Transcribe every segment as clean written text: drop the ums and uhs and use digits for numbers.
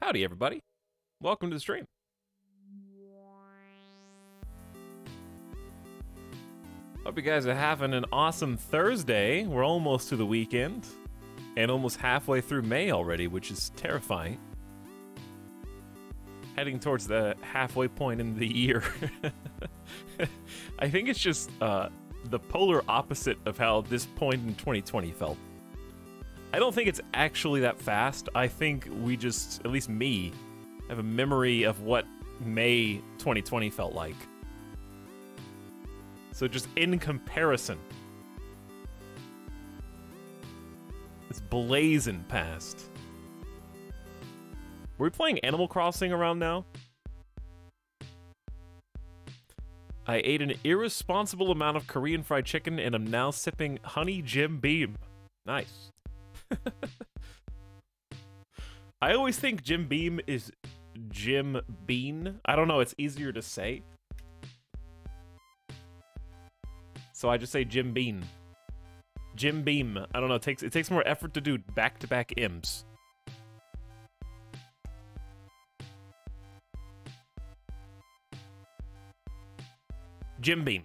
Howdy, everybody. Welcome to the stream. Hope you guys are having an awesome Thursday. We're almost to the weekend and almost halfway through May already, which is terrifying. Heading towards the halfway point in the year. I think it's just the polar opposite of how this point in 2020 felt. I don't think it's actually that fast. I think we just, at least me, have a memory of what May 2020 felt like. So just in comparison, it's blazing past. Were we playing Animal Crossing around now? I ate an irresponsible amount of Korean fried chicken and am now sipping honey Jim Beam. Nice. I always think Jim Beam is Jim Bean. I don't know, it's easier to say. So I just say Jim Bean. Jim Beam. I don't know, it takes more effort to do back-to-back M's. Jim Beam.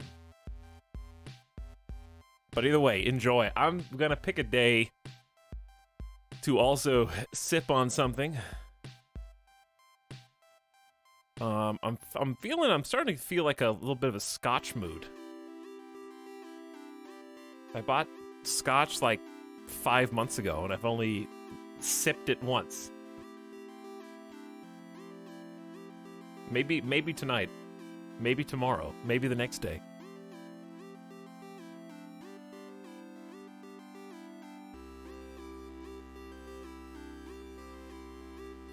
But either way, enjoy. I'm gonna pick a day to also sip on something. I'm starting to feel like a little bit of a scotch mood. I bought scotch like 5 months ago and I've only sipped it once. Maybe tonight. Maybe tomorrow. Maybe the next day.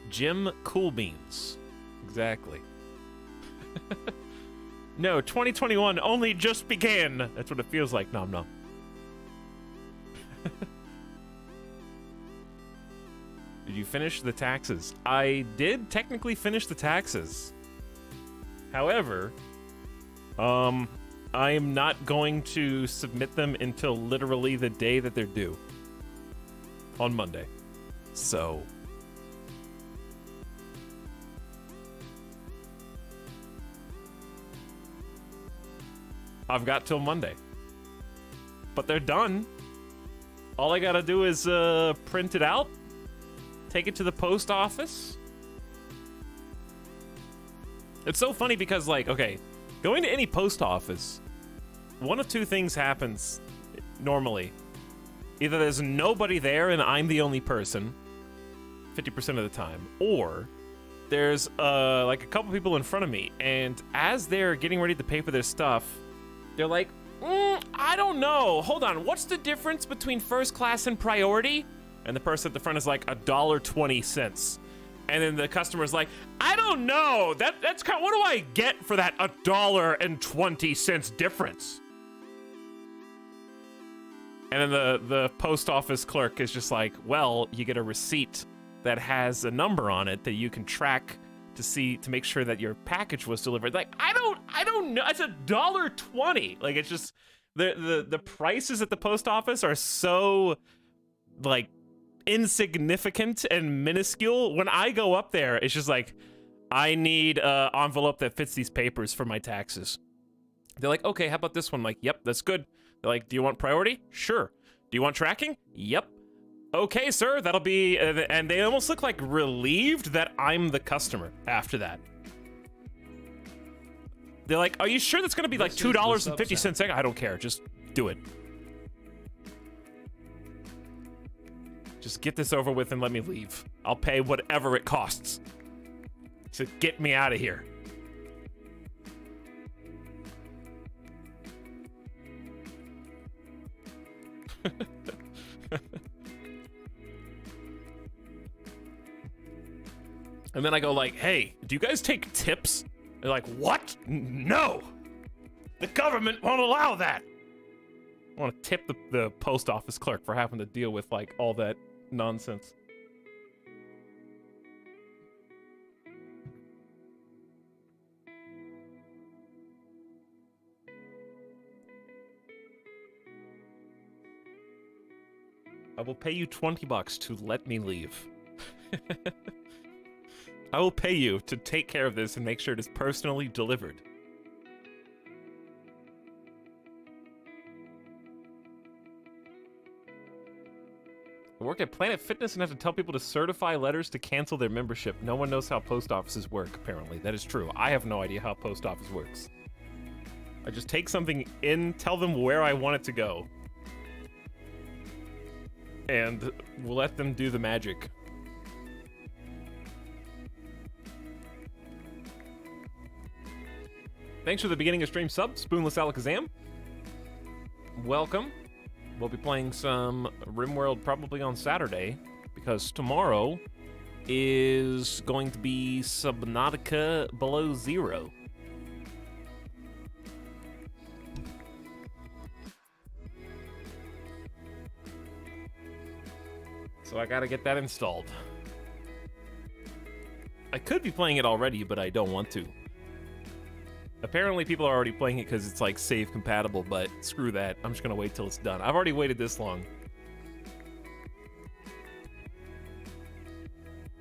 Jim Cool Beans. Exactly. No, 2021 only just began. That's what it feels like. Nom nom. Did you finish the taxes? I did technically finish the taxes. However, I am not going to submit them until literally the day that they're due. On Monday. So I've got till Monday. But they're done. All I gotta do is print it out, take it to the post office. It's so funny because, like, okay, going to any post office, one of two things happens normally. Either there's nobody there and I'm the only person, 50% of the time, or there's like a couple people in front of me, and as they're getting ready to pay for their stuff, they're like, I don't know. Hold on. What's the difference between first class and priority? And the person at the front is like $1.20. And then the customer's like, I don't know. That's kind of, what do I get for that $1.20 difference? And then the post office clerk is just like, well, you get a receipt that has a number on it that you can track to make sure that your package was delivered. Like, I don't know. It's $1.20. Like, it's just the prices at the post office are so, like, insignificant and minuscule. When I go up there, it's just like, I need an envelope that fits these papers for my taxes. They're like, okay, how about this one? I'm like, yep, that's good. They're like, do you want priority? Sure. Do you want tracking? Yep. Okay, sir, that'll be, and they almost look like relieved that I'm the customer after that. They're like, are you sure that's gonna be like $2.50? I don't care, just do it. Just get this over with and let me leave. I'll pay whatever it costs to get me out of here. And then I go like, hey, do you guys take tips? They're like, what? No! The government won't allow that! I want to tip the post office clerk for having to deal with, like, all that nonsense. I will pay you $20 to let me leave. I will pay you to take care of this and make sure it is personally delivered. I work at Planet Fitness and have to tell people to certify letters to cancel their membership. No one knows how post offices work, apparently. That is true. I have no idea how a post office works. I just take something in, tell them where I want it to go, and we'll let them do the magic. Thanks for the beginning of stream sub, Spoonless Alakazam. Welcome. We'll be playing some RimWorld probably on Saturday, because tomorrow is going to be Subnautica Below Zero. So I gotta get that installed. I could be playing it already, but I don't want to. Apparently people are already playing it because it's like save compatible, but screw that. I'm just gonna wait till it's done. I've already waited this long.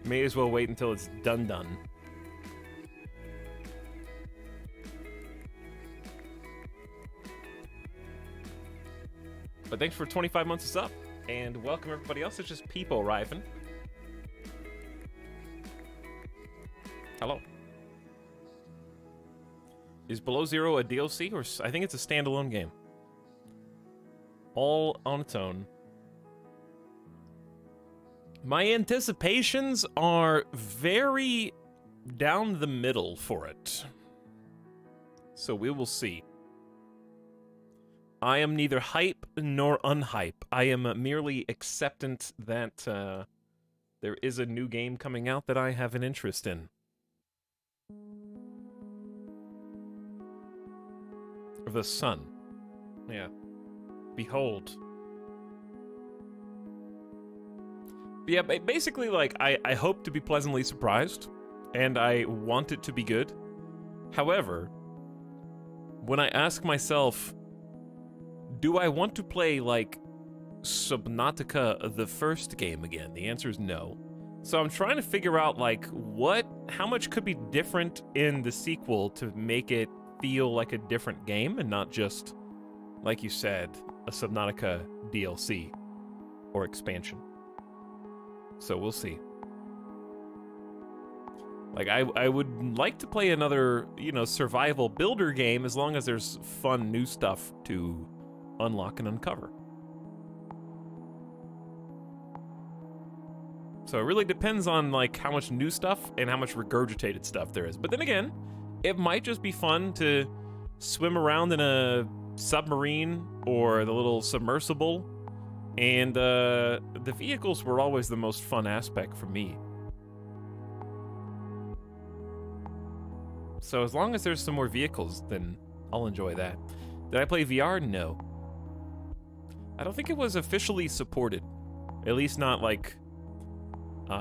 May as well wait until it's done. But thanks for 25 months of sub. And welcome everybody else. It's just people arriving. Hello. Is Below Zero a DLC, or I think it's a standalone game? All on its own. My anticipations are very down the middle for it. So we will see. I am neither hype nor unhype. I am merely acceptant that there is a new game coming out that I have an interest in. The sun. Yeah. Behold. Yeah, basically, like, I hope to be pleasantly surprised, and I want it to be good. However, when I ask myself, do I want to play, like, Subnautica, the first game again? The answer is no. So I'm trying to figure out, like, how much could be different in the sequel to make it feel like a different game and not just, like you said, a Subnautica DLC or expansion. So we'll see. Like, I would like to play another, you know, survival builder game as long as there's fun new stuff to unlock and uncover. So it really depends on, like, how much new stuff and how much regurgitated stuff there is. But then again, it might just be fun to swim around in a submarine or the little submersible, and the vehicles were always the most fun aspect for me. So as long as there's some more vehicles, then I'll enjoy that. Did I play VR? No. I don't think it was officially supported. At least not, like,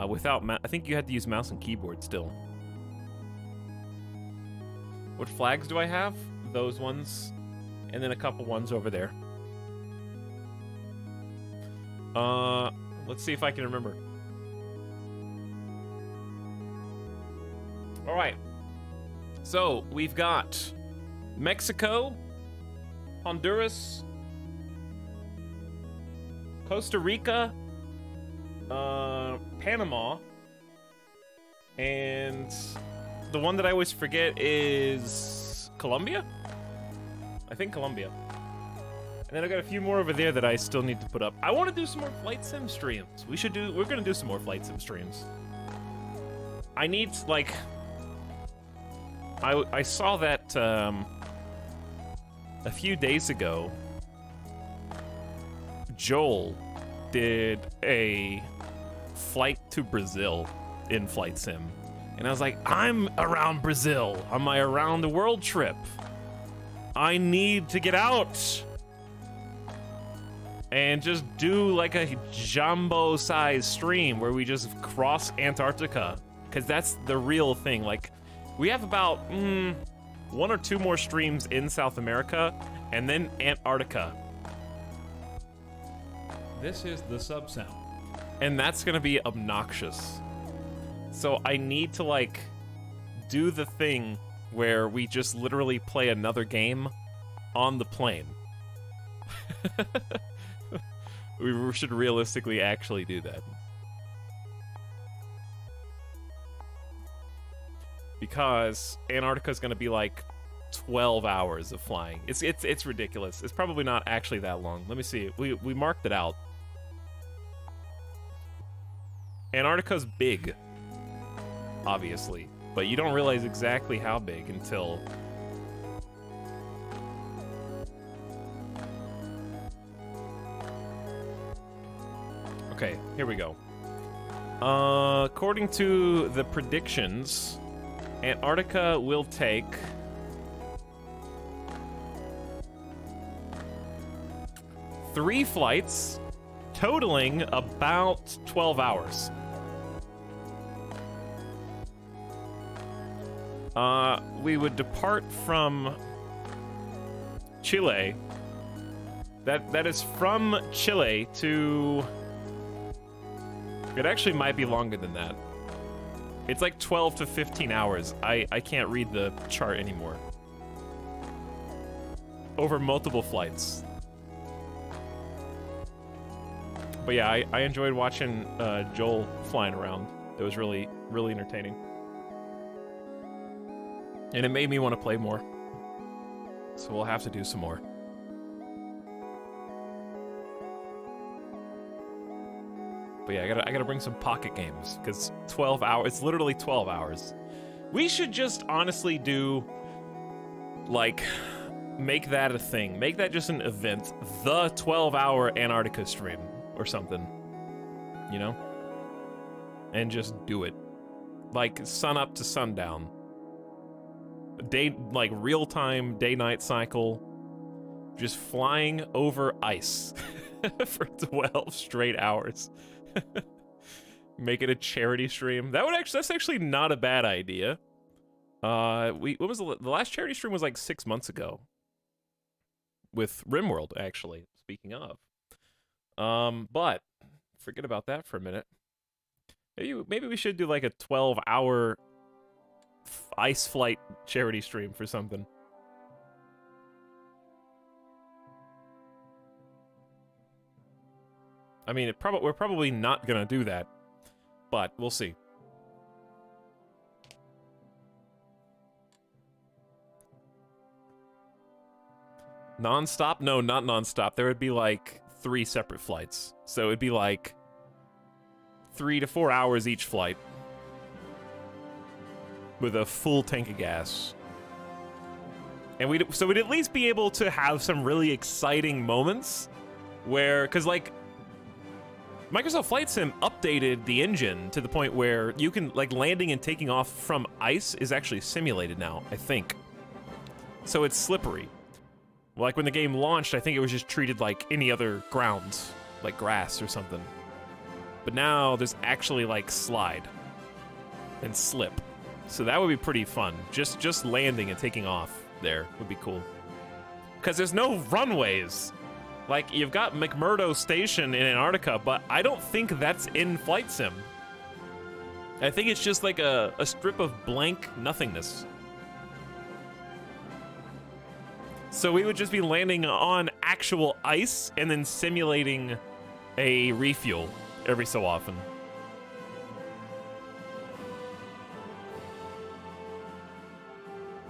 without I think you had to use mouse and keyboard still. What flags do I have? Those ones. And then a couple ones over there. Let's see if I can remember. Alright. So, we've got Mexico, Honduras, Costa Rica, Panama, and the one that I always forget is Colombia? I think Colombia. And then I got a few more over there that I still need to put up. I want to do some more flight sim streams. We're gonna do some more flight sim streams. I need, like, I saw that a few days ago, Joel did a flight to Brazil in Flight Sim. And I was like, I'm around Brazil on my around the world trip. I need to get out and just do like a jumbo-sized stream where we just cross Antarctica, because that's the real thing. Like, we have about 1 or 2 more streams in South America, and then Antarctica. This is the sub sound, and that's gonna be obnoxious. So I need to, like, do the thing where we just literally play another game on the plane. We should realistically actually do that. Because Antarctica's gonna be like 12 hours of flying. It's ridiculous. It's probably not actually that long. Let me see. We marked it out. Antarctica's big, obviously, but you don't realize exactly how big until... Okay, here we go. According to the predictions, Antarctica will take 3 flights, totaling about 12 hours. We would depart from Chile. That is from Chile to... It actually might be longer than that. It's like 12 to 15 hours. I can't read the chart anymore. Over multiple flights. But yeah, I enjoyed watching Joel flying around. It was really, really entertaining. And it made me want to play more. So we'll have to do some more. But yeah, I gotta bring some pocket games, because 12 hours, it's literally 12 hours. We should just honestly do, like, make that a thing. Make that just an event. The 12-hour Antarctica stream, or something. You know? And just do it. Like, sun up to sundown. Day, like, real-time day-night cycle. Just flying over ice for 12 straight hours. Make it a charity stream. That's actually not a bad idea. What was the last charity stream was like 6 months ago. With RimWorld, actually, speaking of. But forget about that for a minute. Maybe we should do like a 12-hour ice flight charity stream for something. I mean, we're probably not gonna do that, but we'll see. Non-stop? No, not non-stop. There would be like 3 separate flights. So it'd be like 3 to 4 hours each flight. With a full tank of gas. And we'd at least be able to have some really exciting moments where, cause like, Microsoft Flight Sim updated the engine to the point where you can, like, landing and taking off from ice is actually simulated now, I think. So it's slippery. Like, when the game launched, I think it was just treated like any other ground, like grass or something. But now there's actually, like, slide and slip. So that would be pretty fun. Just landing and taking off there would be cool. Because there's no runways. Like, you've got McMurdo Station in Antarctica, but I don't think that's in Flight Sim. I think it's just like a strip of blank nothingness. So we would just be landing on actual ice and then simulating a refuel every so often.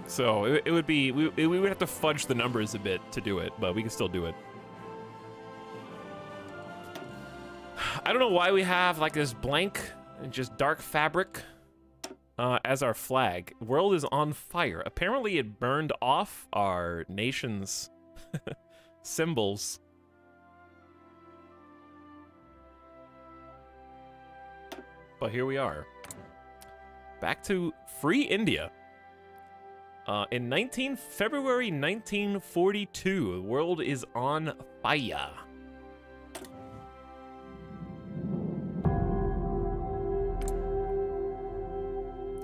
So it would be, we would have to fudge the numbers a bit to do it, but we can still do it. I don't know why we have like this blank and just dark fabric as our flag. World is on fire. Apparently it burned off our nation's symbols. But here we are. Back to free India. In February 1942, the world is on fire.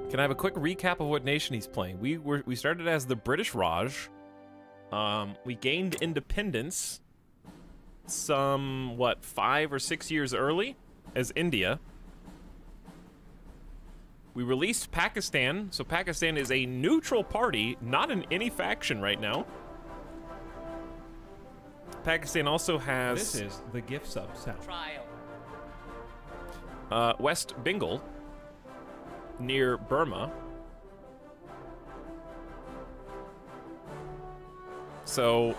Can I have a quick recap of what nation he's playing? We started as the British Raj. We gained independence some, what, 5 or 6 years early as India. We released Pakistan, so Pakistan is a neutral party, not in any faction right now. Pakistan also has... This is the gift sub sound. Trial. West Bengal, near Burma. So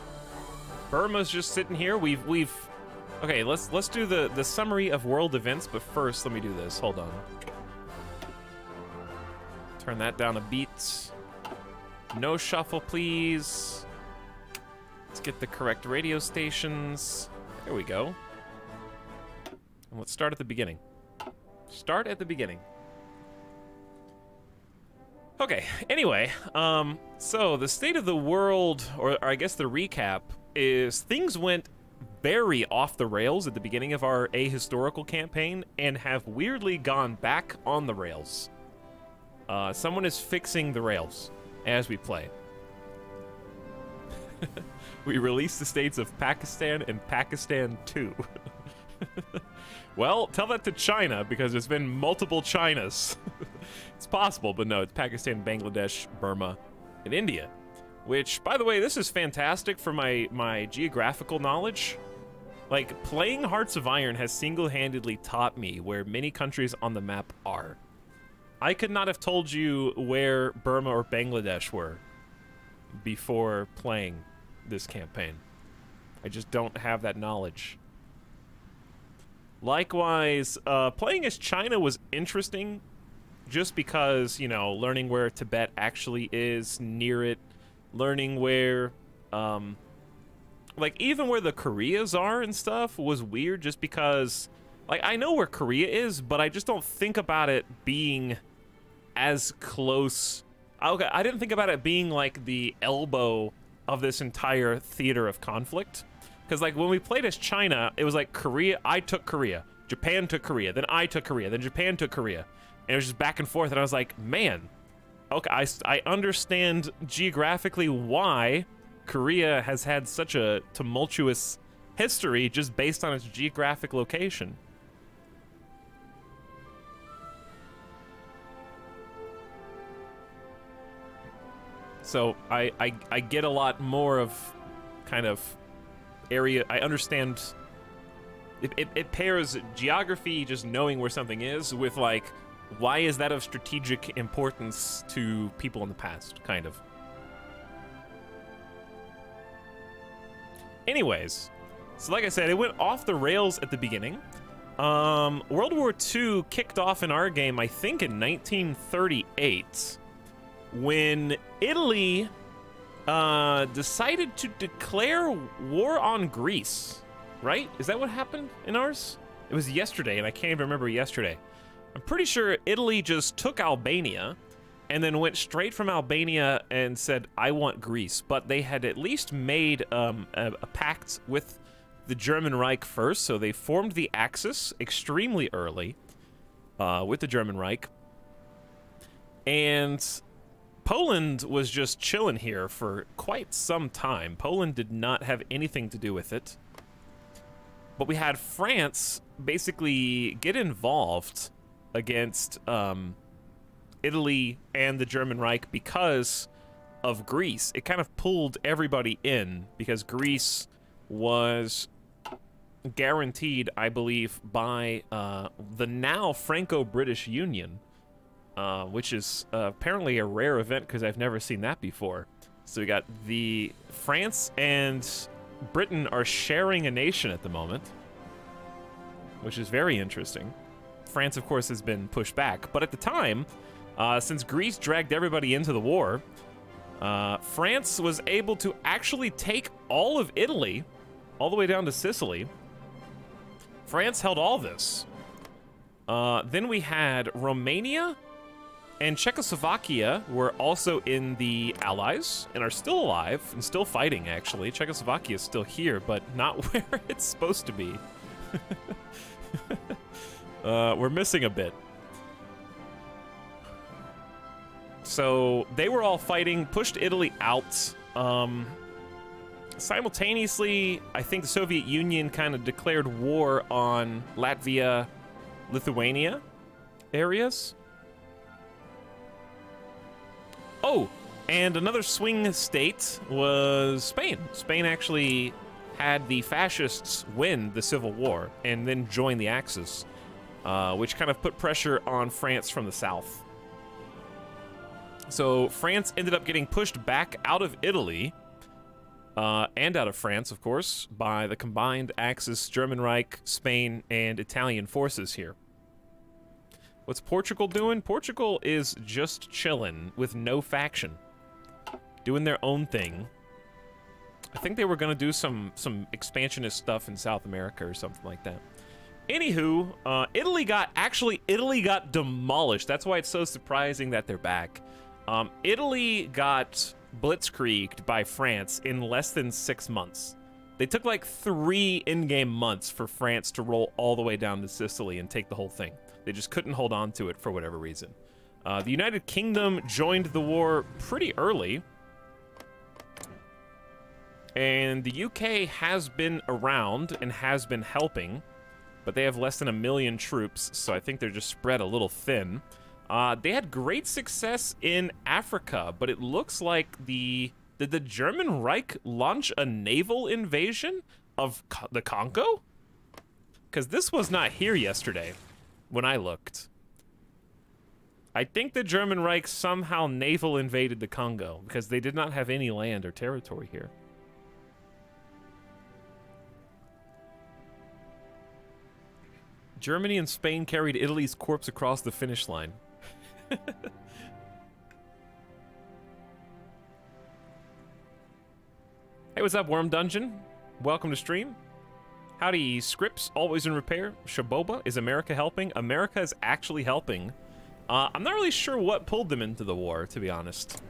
Burma's just sitting here. We've okay, let's do the summary of world events, but first let me do this. Hold on. Turn that down a beat. No shuffle, please. Let's get the correct radio stations. There we go. And let's start at the beginning. Start at the beginning. Okay, anyway, so the state of the world, or I guess the recap, is things went very off the rails at the beginning of our ahistorical campaign and have weirdly gone back on the rails. Someone is fixing the rails as we play. We released the states of Pakistan and Pakistan 2. Well, tell that to China, because there's been multiple Chinas. It's possible, but no, it's Pakistan, Bangladesh, Burma, and India. Which, by the way, this is fantastic for my geographical knowledge. Like, playing Hearts of Iron has single-handedly taught me where many countries on the map are. I could not have told you where Burma or Bangladesh were before playing this campaign. I just don't have that knowledge. Likewise, playing as China was interesting just because, you know, learning where Tibet actually is near it, learning where, like, even where the Koreas are and stuff was weird just because, like, I know where Korea is, but I just don't think about it being as close. Okay, I didn't think about it being, like, the elbow of this entire theater of conflict. Because, like, when we played as China, it was like Korea, I took Korea, Japan took Korea, then I took Korea, then Japan took Korea. And it was just back and forth, and I was like, man, okay, I understand geographically why Korea has had such a tumultuous history just based on its geographic location. So I get a lot more of kind of area. I understand it pairs geography, just knowing where something is, with like, why is that of strategic importance to people in the past, kind of. Anyways, so like I said, it went off the rails at the beginning. World War II kicked off in our game, I think, in 1938, when Italy decided to declare war on Greece, right? Is that what happened in ours? It was yesterday, and I can't even remember yesterday. I'm pretty sure Italy just took Albania and then went straight from Albania and said, I want Greece. But they had at least made a pact with the German Reich first, so they formed the Axis extremely early with the German Reich. And Poland was just chilling here for quite some time. Poland did not have anything to do with it. But we had France basically get involved against Italy and the German Reich because of Greece. It kind of pulled everybody in because Greece was guaranteed, I believe, by the now Franco-British Union, which is apparently a rare event because I've never seen that before. So we got the France and Britain are sharing a nation at the moment, which is very interesting. France, of course, has been pushed back, but at the time, since Greece dragged everybody into the war, France was able to actually take all of Italy, all the way down to Sicily. France held all this. Then we had Romania and Czechoslovakia were also in the Allies and are still alive and still fighting, actually. Czechoslovakia is still here, but not where it's supposed to be. We're missing a bit. So they were all fighting, pushed Italy out. Simultaneously, I think the Soviet Union kind of declared war on Latvia, Lithuania areas. Oh, and another swing state was Spain. Spain actually had the fascists win the Civil War and then join the Axis, which kind of put pressure on France from the south. So France ended up getting pushed back out of Italy, and out of France, of course, by the combined Axis, German Reich, Spain, and Italian forces here. What's Portugal doing? Portugal is just chilling with no faction, doing their own thing. I think they were going to do some expansionist stuff in South America or something like that. Anywho, Italy got demolished. That's why it's so surprising that they're back. Italy got blitzkrieged by France in less than 6 months. They took like 3 in-game months for France to roll all the way down to Sicily and take the whole thing. They just couldn't hold on to it for whatever reason. The United Kingdom joined the war pretty early. And the UK has been around and has been helping, but they have less than 1 million troops, so I think they're just spread a little thin. They had great success in Africa, but it looks like did the German Reich launch a naval invasion of the Congo? Because this was not here yesterday when I looked. I think the German Reich somehow naval invaded the Congo because they did not have any land or territory here. Germany and Spain carried Italy's corpse across the finish line. Hey, what's up, Worm Dungeon? Welcome to stream. Howdy, Scripps, always in repair. Shaboba, is America helping? America is actually helping. I'm not really sure what pulled them into the war, to be honest.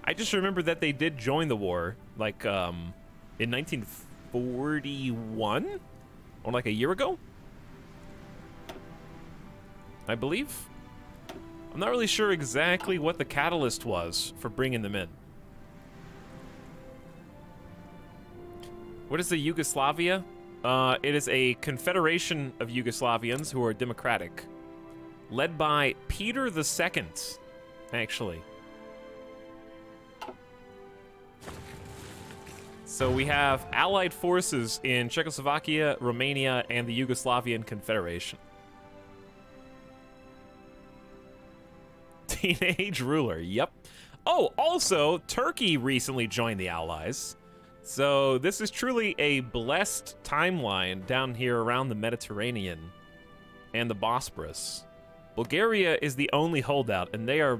I just remember that they did join the war, like, in 1941? Or like a year ago? I believe. I'm not really sure exactly what the catalyst was for bringing them in. What is the Yugoslavia? It is a confederation of Yugoslavians who are democratic, led by Peter II, actually. So we have allied forces in Czechoslovakia, Romania, and the Yugoslavian Confederation. Teenage ruler, yep. Oh, also, Turkey recently joined the Allies. So this is truly a blessed timeline down here around the Mediterranean and the Bosporus. Bulgaria is the only holdout, and they are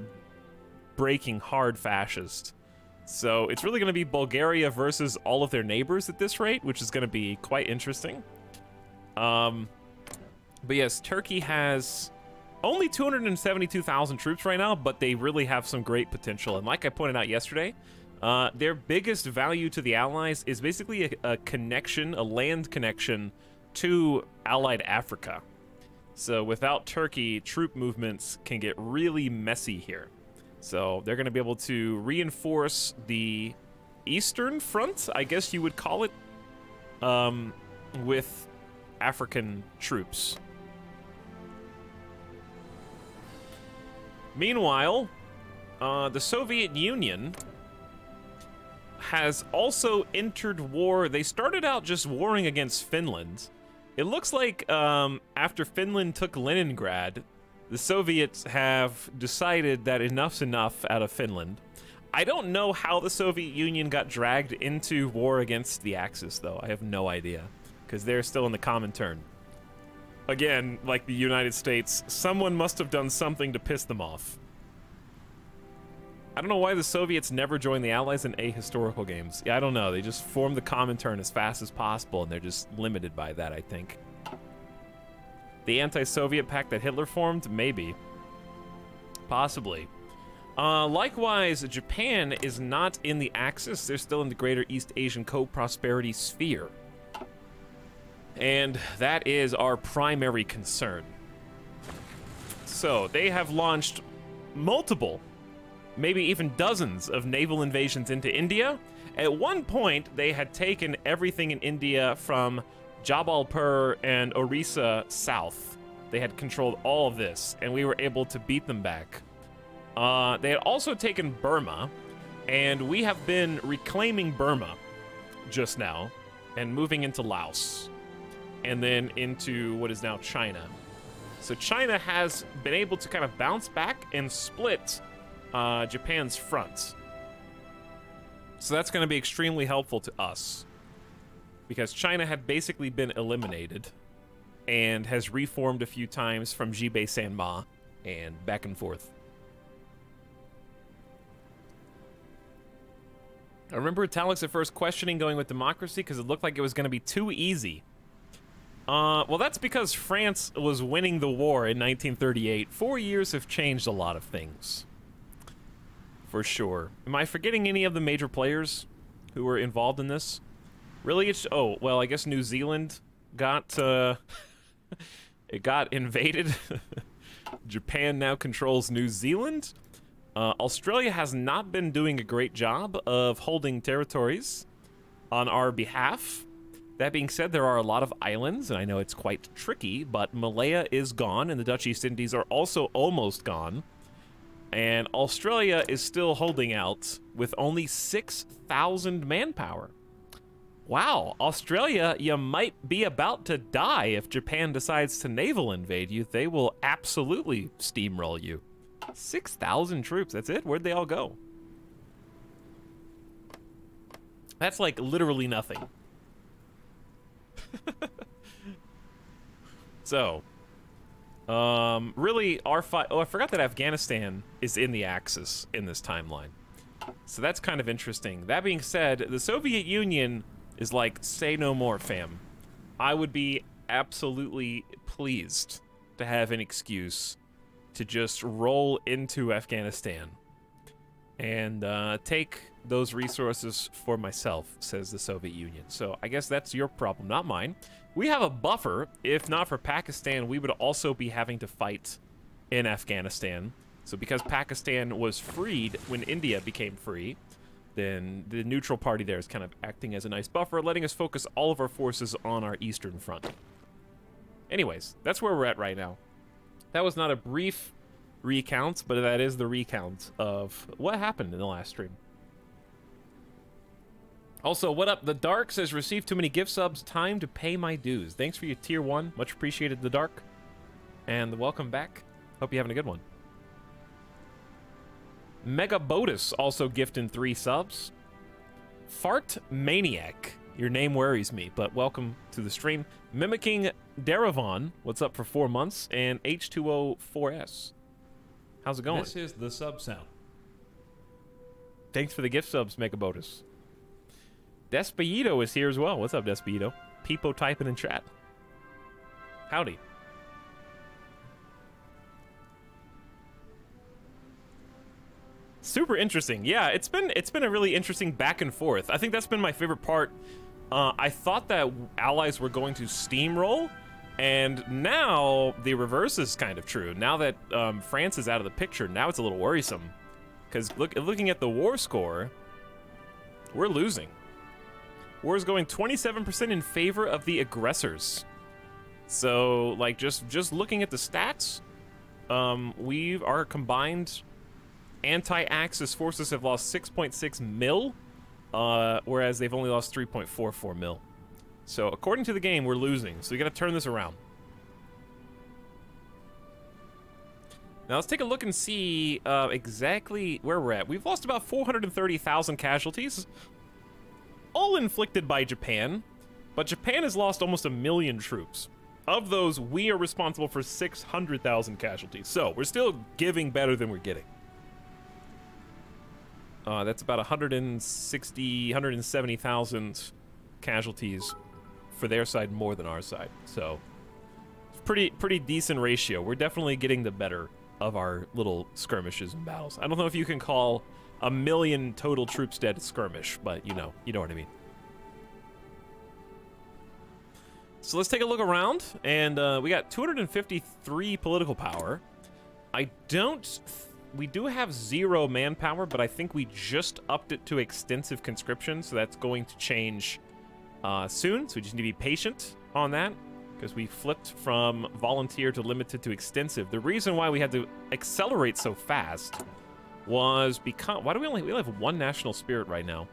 breaking hard fascist. So it's really going to be Bulgaria versus all of their neighbors at this rate, which is going to be quite interesting. But yes, Turkey has only 272,000 troops right now, but they really have some great potential. And like I pointed out yesterday, their biggest value to the Allies is basically a connection, a land connection to Allied Africa. So without Turkey, troop movements can get really messy here. So they're going to be able to reinforce the Eastern Front, I guess you would call it, with African troops. Meanwhile, the Soviet Union has also entered war. They started out just warring against Finland. It looks like after Finland took Leningrad, the Soviets have decided that enough's enough out of Finland. I don't know how the Soviet Union got dragged into war against the Axis, though. I have no idea, because they're still in the Comintern. Again, like the United States, someone must have done something to piss them off. I don't know why the Soviets never joined the Allies in ahistorical games. Yeah, I don't know. They just formed the Comintern as fast as possible, and they're just limited by that, I think. The anti-Soviet pact that Hitler formed? Maybe. Possibly. Likewise, Japan is not in the Axis. They're still in the Greater East Asian Co-Prosperity Sphere. And that is our primary concern. So, they have launched multiple, maybe even dozens of naval invasions into India. At one point, they had taken everything in India from Jabalpur and Orissa south. They had controlled all of this, and we were able to beat them back. They had also taken Burma, and we have been reclaiming Burma just now and moving into Laos and then into what is now China. So China has been able to kind of bounce back and split Japan's front. So that's going to be extremely helpful to us because China had basically been eliminated and has reformed a few times from Jibei Sanma and back and forth. I remember Etalyx at first questioning going with democracy because it looked like it was going to be too easy. Well, that's because France was winning the war in 1938. 4 years have changed a lot of things. For sure. Am I forgetting any of the major players who were involved in this? Really? It's... Oh, well, I guess New Zealand got, it got invaded. Japan now controls New Zealand. Australia has not been doing a great job of holding territories on our behalf. That being said, there are a lot of islands, and I know it's quite tricky, but Malaya is gone, and the Dutch East Indies are also almost gone. And Australia is still holding out with only 6,000 manpower. Wow, Australia, you might be about to die if Japan decides to naval invade you. They will absolutely steamroll you. 6,000 troops, that's it? Where'd they all go? That's like literally nothing. So, really, our fight... Oh, I forgot that Afghanistan is in the Axis in this timeline. So that's kind of interesting. That being said, the Soviet Union is like, say no more, fam. I would be absolutely pleased to have an excuse to just roll into Afghanistan and take those resources for myself, says the Soviet Union. So I guess that's your problem, not mine. We have a buffer. If not for Pakistan, we would also be having to fight in Afghanistan. So because Pakistan was freed when India became free, then the neutral party there is kind of acting as a nice buffer, letting us focus all of our forces on our eastern front. Anyways, that's where we're at right now. That was not a brief recount, but that is the recount of what happened in the last stream. Also, what up? The Dark says, received too many gift subs. Time to pay my dues. Thanks for your tier 1. Much appreciated, The Dark. And welcome back. Hope you're having a good one. Mega Botus also gifting 3 subs. Fart Maniac. Your name worries me, but welcome to the stream. Mimicking Daravon. What's up for 4 months? And H2O4S. How's it going? This is the sub sound. Thanks for the gift subs, Mega Botus. Despaido is here as well. What's up, Despaido? Peepo typing in chat. Howdy. Super interesting. Yeah, it's been a really interesting back and forth. I think that's been my favorite part. I thought that allies were going to steamroll, and now the reverse is kind of true. Now that France is out of the picture, now it's a little worrisome. Because looking at the war score, we're losing. War's going 27% in favor of the aggressors. So, like, just looking at the stats, our combined anti-Axis forces have lost 6.6 mil, whereas they've only lost 3.44 mil. So, according to the game, we're losing. So, we gotta turn this around. Now, let's take a look and see exactly where we're at. We've lost about 430,000 casualties, all inflicted by Japan, but Japan has lost almost 1 million troops. Of those, we are responsible for 600,000 casualties. So, we're still giving better than we're getting. That's about 170,000 casualties for their side more than our side. So, it's pretty decent ratio. We're definitely getting the better of our little skirmishes and battles. I don't know if you can call 1 million total troops dead skirmish, but you know what I mean. So let's take a look around, and we got 253 political power. We do have 0 manpower, but I think we just upped it to extensive conscription, so that's going to change soon, so we just need to be patient on that, because we flipped from volunteer to limited to extensive. The reason why we had to accelerate so fast was because... Why do we only have one national spirit right now?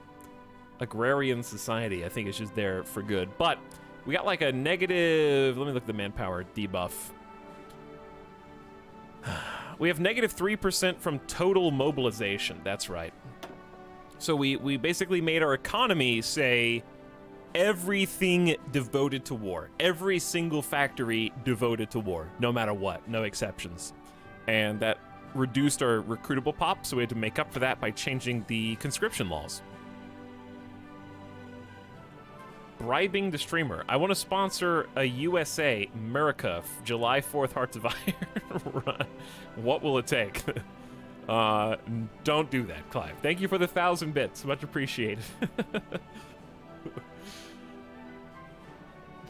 Agrarian society, I think it's just there for good. But we got like a negative... Let me look at the manpower debuff. We have negative 3% from total mobilization. That's right. So we basically made our economy say everything devoted to war. Every single factory devoted to war, no matter what, no exceptions. And that reduced our recruitable pop, so we had to make up for that by changing the conscription laws. Bribing the streamer. I want to sponsor a USA, America, July 4th Hearts of Iron. What will it take? Don't do that, Clive. Thank you for the 1,000 bits. Much appreciated.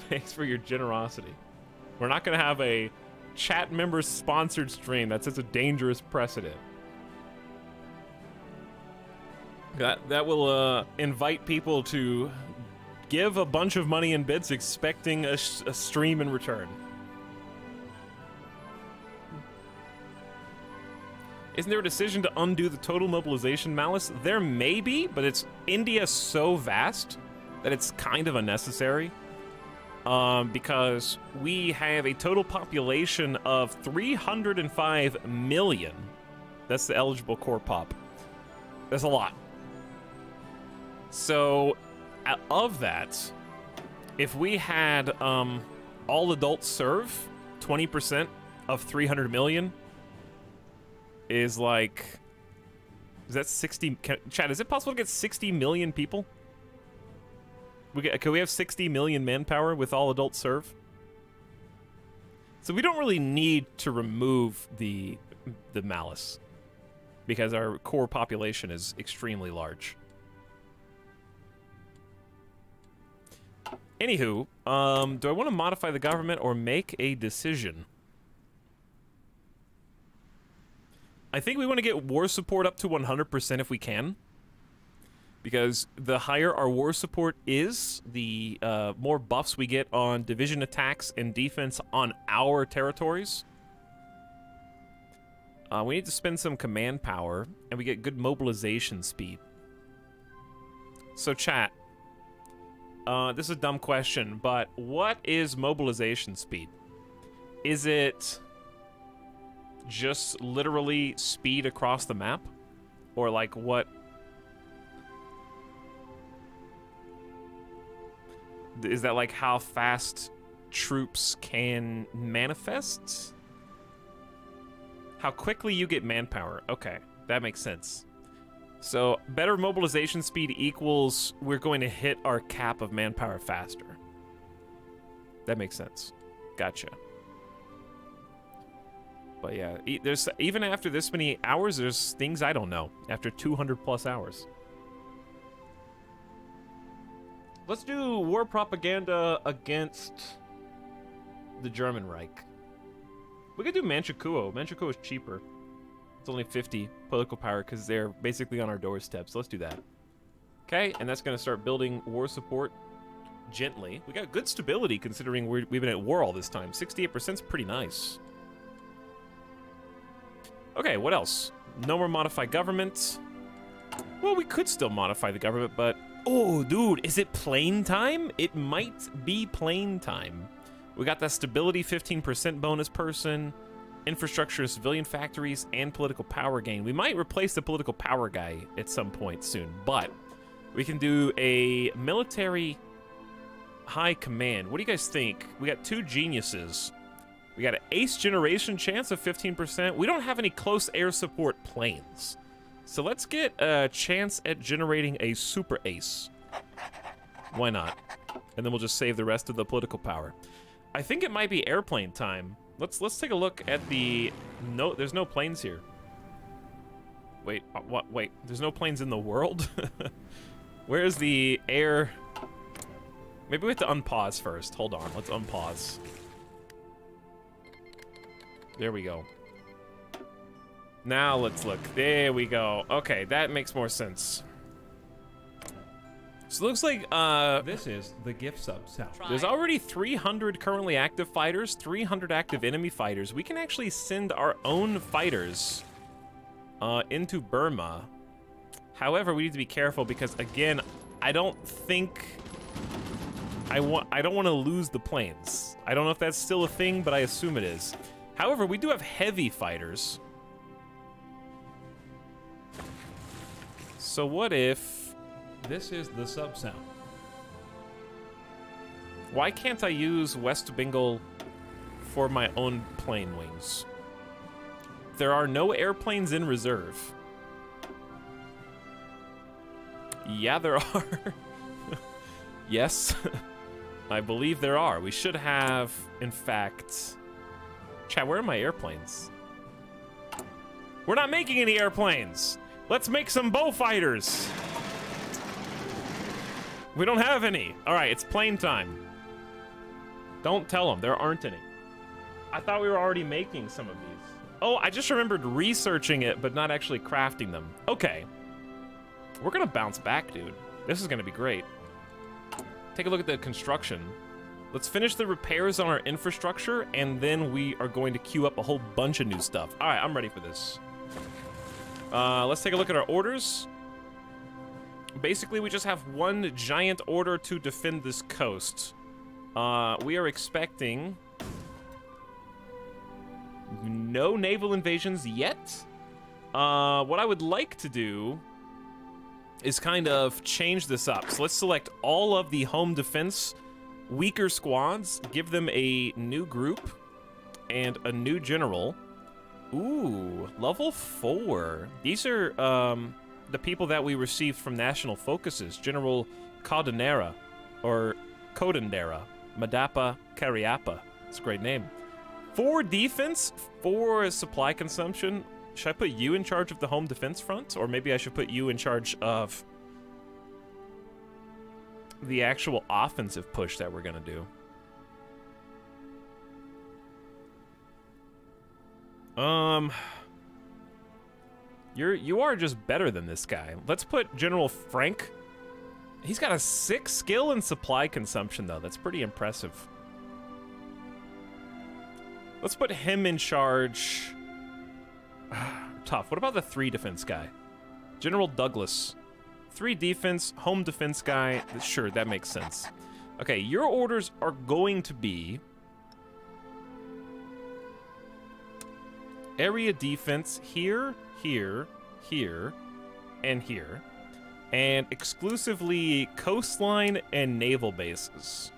Thanks for your generosity. We're not going to have a chat member sponsored stream. That sets a dangerous precedent. That will invite people to give a bunch of money in bits expecting a stream in return. Isn't there a decision to undo the total mobilization malice? There may be, but it's India so vast that it's kind of unnecessary. Because we have a total population of 305 million. That's the eligible core pop. That's a lot. So, of that, if we had all adults serve, 20% of 300 million is like... Is that 60... Chad, is it possible to get 60 million people? Can we have 60 million manpower with all adults serve? So we don't really need to remove the malice because our core population is extremely large. Anywho, do I want to modify the government or make a decision? I think we want to get war support up to 100% if we can. Because the higher our war support is, the more buffs we get on division attacks and defense on our territories. We need to spend some command power, and we get good mobilization speed. So chat, this is a dumb question, but what is mobilization speed? Is it just literally speed across the map? Or like what... Is that like how fast troops can manifest? How quickly you get manpower. Okay, that makes sense. So better mobilization speed equals we're going to hit our cap of manpower faster. That makes sense. Gotcha. But yeah, there's even after this many hours, there's things I don't know. After 200 plus hours. Let's do war propaganda against the German Reich. We could do Manchukuo. Manchukuo is cheaper. It's only 50 political power because they're basically on our doorstep. So let's do that. Okay, and that's going to start building war support gently. We got good stability considering we've been at war all this time. 68% is pretty nice. Okay, what else? No more modify government. Well, we could still modify the government, but... Oh, dude, is it plane time? It might be plane time. We got that stability 15% bonus person, infrastructure, civilian factories, and political power gain. We might replace the political power guy at some point soon, but we can do a military high command. What do you guys think? We got 2 geniuses. We got an ace generation chance of 15%. We don't have any close air support planes. So let's get a chance at generating a super ace. Why not? And then we'll just save the rest of the political power. I think it might be airplane time. Let's take a look at the... No, there's no planes here. Wait, what? Wait, there's no planes in the world? Where's the air? Maybe we have to unpause first. Hold on, let's unpause. There we go. Now let's look. There we go. Okay, that makes more sense. So it looks like this is the gift sub sound. There's already 300 currently active fighters, 300 active enemy fighters. We can actually send our own fighters into Burma. However, we need to be careful because, again, I don't think I don't want to lose the planes. I don't know if that's still a thing, but I assume it is. However, we do have heavy fighters. So what if... This is the sub sound. Why can't I use West Bengal for my own plane wings? There are no airplanes in reserve. Yeah, there are. Yes, I believe there are. We should have, in fact... Chat, where are my airplanes? We're not making any airplanes. Let's make some bow fighters. We don't have any. All right, it's plane time. Don't tell them, there aren't any. I thought we were already making some of these. Oh, I just remembered researching it, but not actually crafting them. Okay. We're gonna bounce back, dude. This is gonna be great. Take a look at the construction. Let's finish the repairs on our infrastructure, and then we are going to queue up a whole bunch of new stuff. All right, I'm ready for this. Let's take a look at our orders. Basically, we just have one giant order to defend this coast. We are expecting no naval invasions yet. What I would like to do is kind of change this up. So let's select all of the home defense weaker squads, give them a new group and a new general. Ooh, level 4. These are the people that we received from National Focuses. General Codinera, or Codendera, Madapa Cariapa. It's a great name. 4 defense, 4 supply consumption. Should I put you in charge of the home defense front? Or maybe I should put you in charge of the actual offensive push that we're gonna do. You are just better than this guy. Let's put General Frank. He's got a 6 skill and supply consumption, though. That's pretty impressive. Let's put him in charge. Tough. What about the 3 defense guy? General Douglas. 3 defense, home defense guy. Sure, that makes sense. Okay, your orders are going to be area defense here, here, here, and here. And exclusively coastline and naval bases.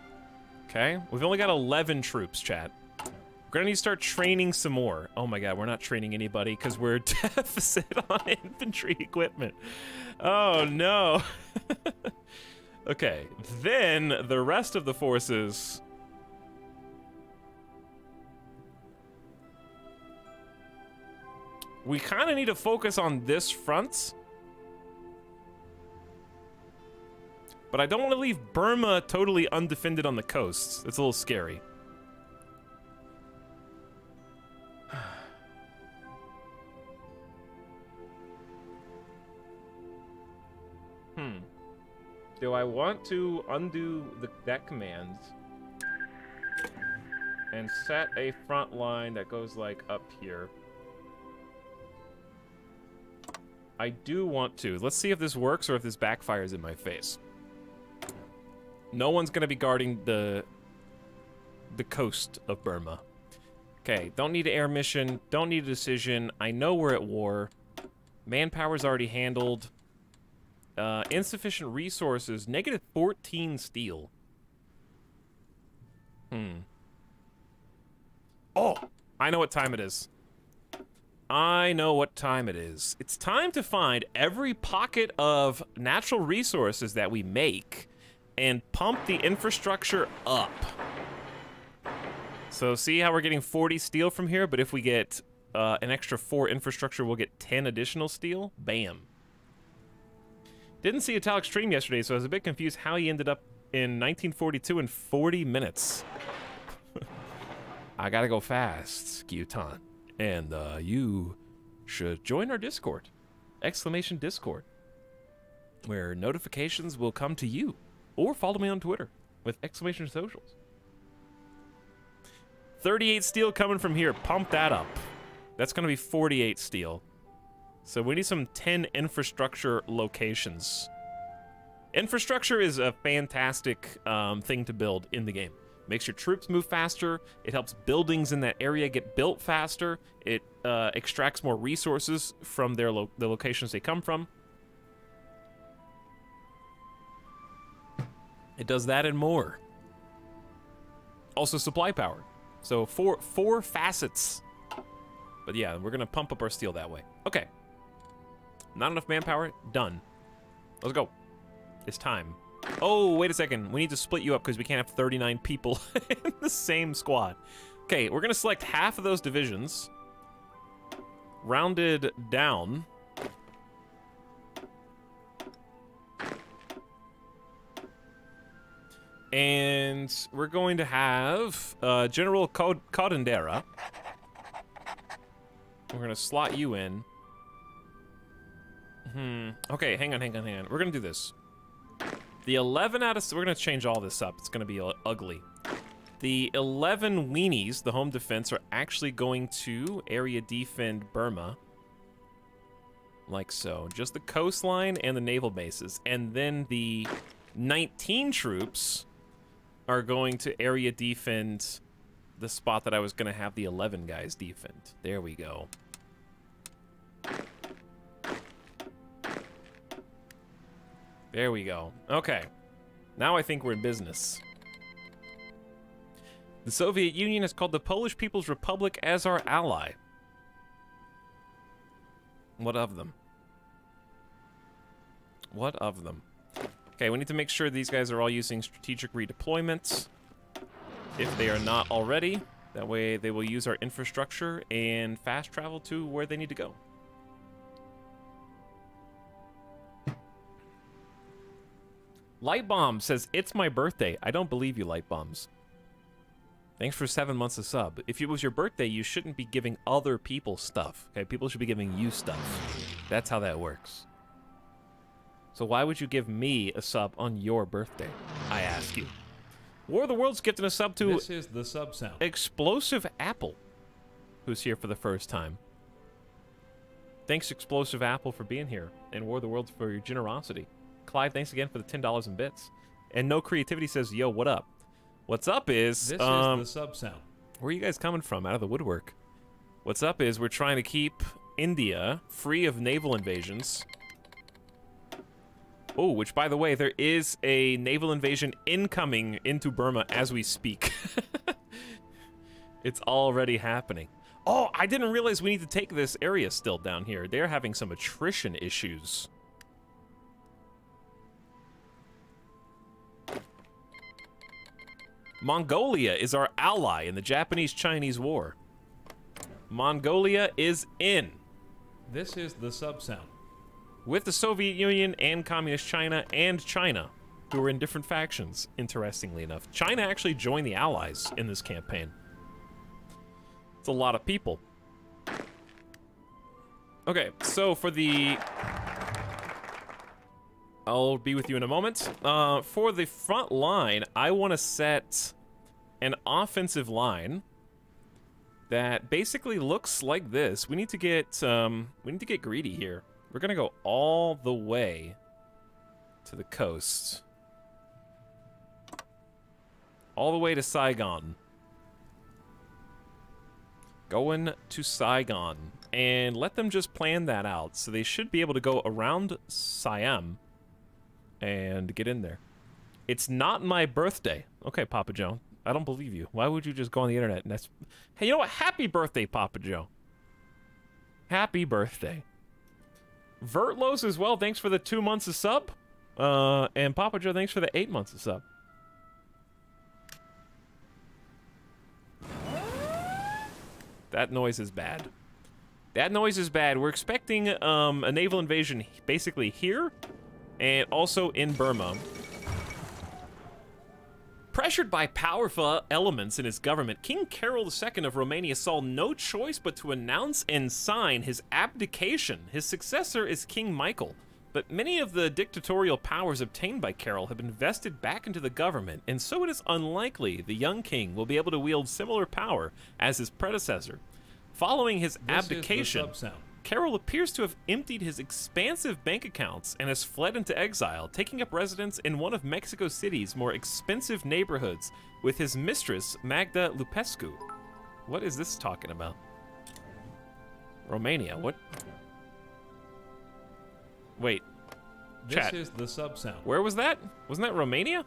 Okay, we've only got 11 troops, chat. We're gonna need to start training some more. Oh my god, we're not training anybody because we're deficit on infantry equipment. Oh no. Okay, then the rest of the forces. We kind of need to focus on this front. But I don't want to leave Burma totally undefended on the coasts. It's a little scary. Do I want to undo that command and set a front line that goes like up here? I do want to. Let's see if this works or if this backfires in my face. No one's gonna be guarding the coast of Burma. Okay, don't need an air mission, don't need a decision. I know we're at war. Manpower's already handled. Insufficient resources, negative 14 steel. Oh, I know what time it is. I know what time it is. It's time to find every pocket of natural resources that we make and pump the infrastructure up. So see how we're getting 40 steel from here, but if we get an extra 4 infrastructure, we'll get 10 additional steel. Bam. Didn't see Etalyx stream yesterday, so I was a bit confused how he ended up in 1942 in 40 minutes. I gotta go fast, Gyutan. And you should join our Discord. Exclamation Discord. Where notifications will come to you. Or follow me on Twitter with exclamation socials. 38 steel coming from here. Pump that up. That's gonna be 48 steel. So we need some 10 infrastructure locations. Infrastructure is a fantastic thing to build in the game. Makes your troops move faster. It helps buildings in that area get built faster. It extracts more resources from the locations they come from. It does that and more. Also supply power. So four facets. But yeah, we're gonna pump up our steel that way. Okay. Not enough manpower. Done. Let's go. It's time. Oh, wait a second. We need to split you up because we can't have 39 people in the same squad. Okay, we're gonna select half of those divisions. Rounded down. And we're going to have General Codendera. We're going to slot you in. Okay, hang on. We're going to do this. The 11 out of... We're going to change all this up. It's going to be ugly. The 11 weenies, the home defense, are actually going to area defend Burma. Like so. Just the coastline and the naval bases. And then the 19 troops are going to area defend the spot that I was going to have the 11 guys defend. There we go. There we go. Okay. Now I think we're in business. The Soviet Union has called the Polish People's Republic as our ally. What of them? What of them? Okay, we need to make sure these guys are all using strategic redeployments. If they are not already, that way they will use our infrastructure and fast travel to where they need to go. Light Bomb says, it's my birthday. I don't believe you, Light Bombs. Thanks for 7 months of sub. If it was your birthday, you shouldn't be giving other people stuff. Okay, people should be giving you stuff. That's how that works. So why would you give me a sub on your birthday? I ask you. War of the World's gifting a sub to... This is the sub sound. Explosive Apple, who's here for the first time. Thanks, Explosive Apple, for being here. And War of the Worlds for your generosity. Clive, thanks again for the $10 in bits. And No Creativity says, yo, what up? What's up is... This is the sub sound. Where are you guys coming from out of the woodwork? What's up is we're trying to keep India free of naval invasions. Oh, which, by the way, there is a naval invasion incoming into Burma as we speak. It's already happening. Oh, I didn't realize we need to take this area still down here. They're having some attrition issues. Mongolia is our ally in the Japanese-Chinese War. Mongolia is in. This is the sub sound. With the Soviet Union and Communist China and China, who are in different factions, interestingly enough. China actually joined the Allies in this campaign. It's a lot of people. Okay, so for the... I'll be with you in a moment. For the front line, I want to set an offensive line that basically looks like this. We need to get greedy here. We're gonna go all the way to the coast. All the way to Saigon. Going to Saigon. And let them just plan that out. So they should be able to go around Siam and get in there. It's not my birthday. Okay, Papa Joe. I don't believe you. Why would you just go on the internet and that's... Hey, you know what? Happy birthday, Papa Joe. Happy birthday. Vertlos as well, thanks for the 2 months of sub. And Papa Joe, thanks for the 8 months of sub. That noise is bad. That noise is bad. We're expecting a naval invasion basically here and also in Burma. Pressured by powerful elements in his government, King Carol II of Romania saw no choice but to announce and sign his abdication. His successor is King Michael, but many of the dictatorial powers obtained by Carol have been vested back into the government, and so it is unlikely the young king will be able to wield similar power as his predecessor. Following his abdication, Carol appears to have emptied his expansive bank accounts and has fled into exile, taking up residence in one of Mexico City's more expensive neighborhoods with his mistress, Magda Lupescu. What is this talking about? Romania, what? Wait. This Chat. is the sub-sound. Where was that? Wasn't that Romania?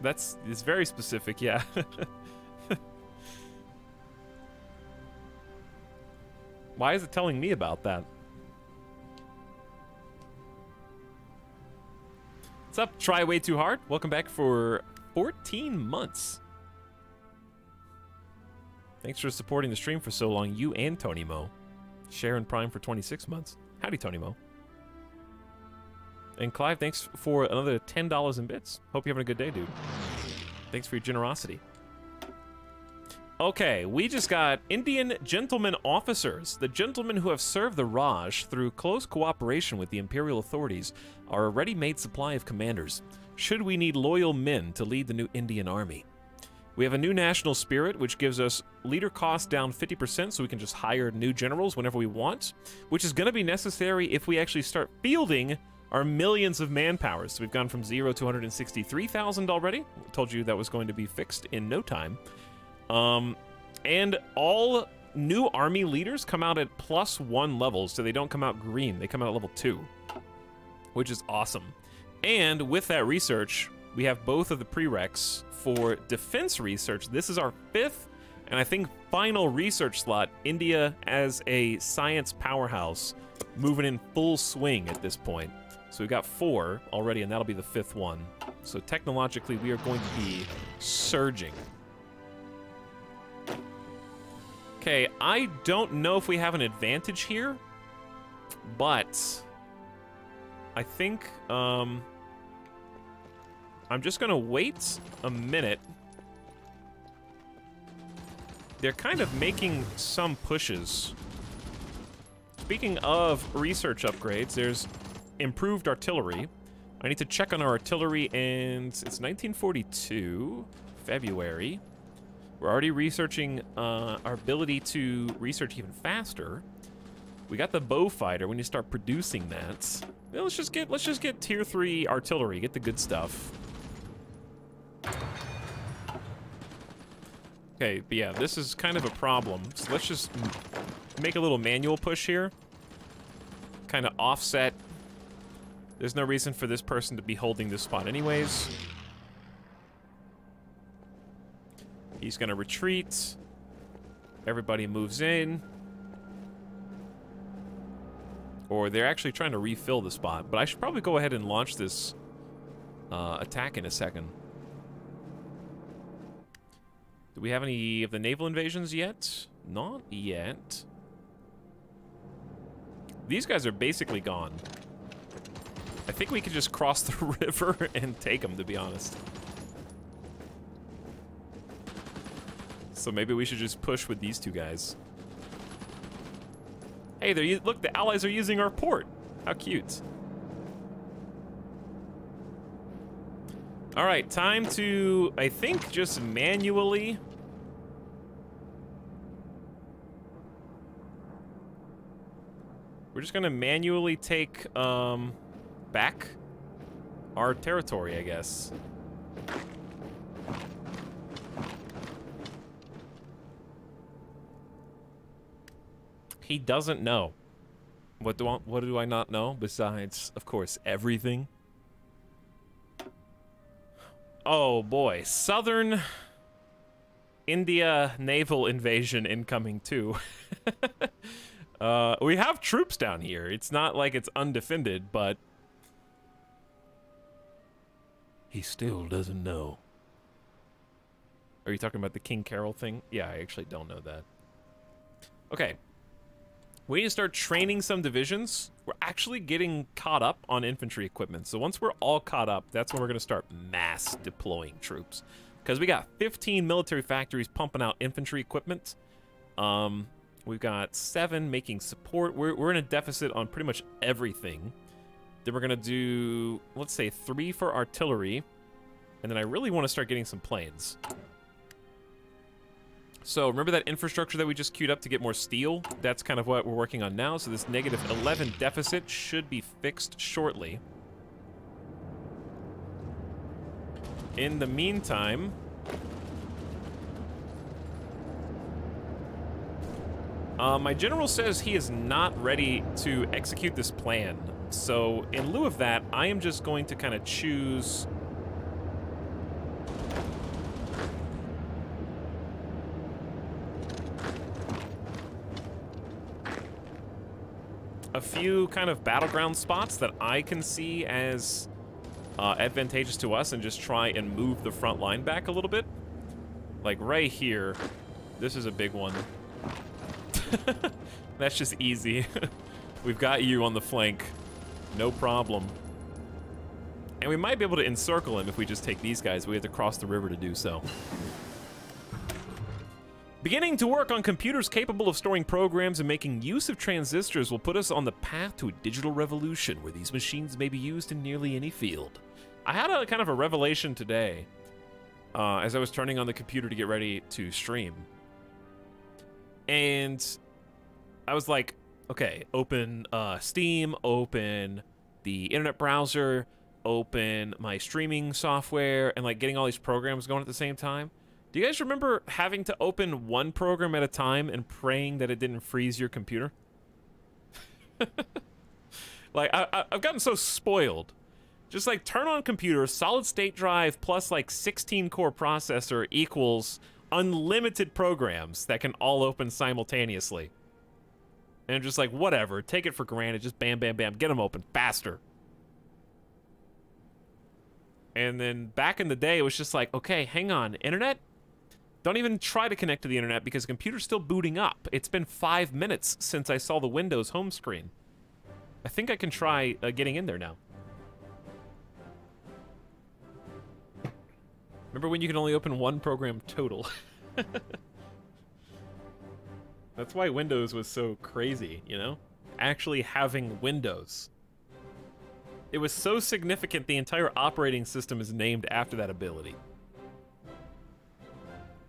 It's very specific, yeah. Why is it telling me about that? What's up? Try way too hard. Welcome back for 14 months. Thanks for supporting the stream for so long, you and Tony Mo. Sharon Prime for 26 months. Howdy, Tony Mo. And Clive, thanks for another $10 in bits. Hope you're having a good day, dude. Thanks for your generosity. Okay, we just got Indian gentlemen officers. The gentlemen who have served the Raj through close cooperation with the imperial authorities are a ready-made supply of commanders, should we need loyal men to lead the new Indian army. We have a new national spirit, which gives us leader cost down 50% so we can just hire new generals whenever we want, which is going to be necessary if we actually start fielding our millions of manpower. So we've gone from 0 to 163,000 already. Told you that was going to be fixed in no time. And all new army leaders come out at +1 levels, so they don't come out green. They come out at level 2, which is awesome. And with that research, we have both of the prereqs for defense research. This is our 5th and I think final research slot. India as a science powerhouse, moving in full swing at this point. So we've got 4 already, and that'll be the 5th one. So technologically, we are going to be surging. Okay, I don't know if we have an advantage here, but I think I'm just gonna wait a minute. They're kind of making some pushes. Speaking of research upgrades, there's improved artillery. I need to check on our artillery, and it's 1942, February. We're already researching our ability to research even faster. We got the bow fighter. We need to start producing that. Well, let's just get tier 3 artillery. Get the good stuff. Okay, but yeah, this is kind of a problem. So let's just make a little manual push here. Kind of offset. There's no reason for this person to be holding this spot anyways. He's gonna retreat. Everybody moves in. Or they're actually trying to refill the spot. But I should probably go ahead and launch this attack in a second. Do we have any of the naval invasions yet? Not yet. These guys are basically gone. I think we could just cross the river and take them, to be honest. So maybe we should just push with these 2 guys. Hey, look, the allies are using our port. How cute. All right, time to, I think, just manually. We're just gonna manually take back our territory, I guess. He doesn't know. What do I not know besides, of course, everything? Oh boy, southern India naval invasion incoming too. We have troops down here. It's not like it's undefended, but he still doesn't know. Are you talking about the King Carol thing? Yeah, I actually don't know that. Okay. We need to start training some divisions. We're actually getting caught up on infantry equipment. So once we're all caught up, that's when we're going to start mass deploying troops. Because we got 15 military factories pumping out infantry equipment. We've got 7 making support. We're in a deficit on pretty much everything. Then we're going to do, let's say, 3 for artillery. And then I really want to start getting some planes. So remember that infrastructure that we just queued up to get more steel? That's kind of what we're working on now. So this negative 11 deficit should be fixed shortly. In the meantime, my general says he is not ready to execute this plan. So in lieu of that, I am just going to kind of choose a few kind of battleground spots that I can see as advantageous to us and just try and move the front line back a little bit. Like right here, this is a big one. That's just easy. We've got you on the flank. No problem. And we might be able to encircle him if we just take these guys. We have to cross the river to do so. Beginning to work on computers capable of storing programs and making use of transistors will put us on the path to a digital revolution where these machines may be used in nearly any field. I had a kind of a revelation today as I was turning on the computer to get ready to stream. And I was like, okay, open Steam, open the internet browser, open my streaming software, and like getting all these programs going at the same time. Do you guys remember having to open one program at a time and praying that it didn't freeze your computer? Like, I've gotten so spoiled. Just like turn on computer, solid state drive plus like 16 core processor equals unlimited programs that can all open simultaneously. And I'm just like, whatever, take it for granted, just bam, bam, bam, get them open faster. And then back in the day, it was just like, okay, hang on, internet? Don't even try to connect to the internet because the computer's still booting up. It's been 5 minutes since I saw the Windows home screen. I think I can try getting in there now. Remember when you can only open one program total? That's why Windows was so crazy, you know? Actually having Windows. It was so significant the entire operating system is named after that ability.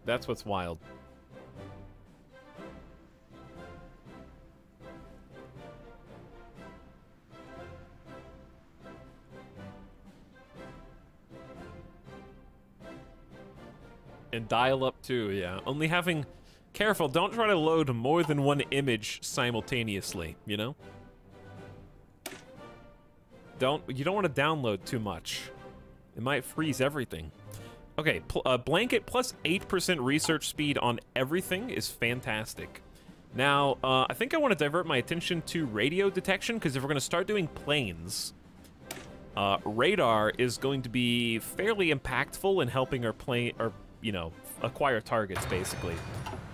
That's what's wild. And dial up too, yeah. Only having... Careful, don't try to load more than one image simultaneously, you know? You don't want to download too much. It might freeze everything. Okay, blanket plus 8% research speed on everything is fantastic. Now, I think I want to divert my attention to radio detection, because if we're going to start doing planes, radar is going to be fairly impactful in helping our plane, or, you know, acquire targets, basically.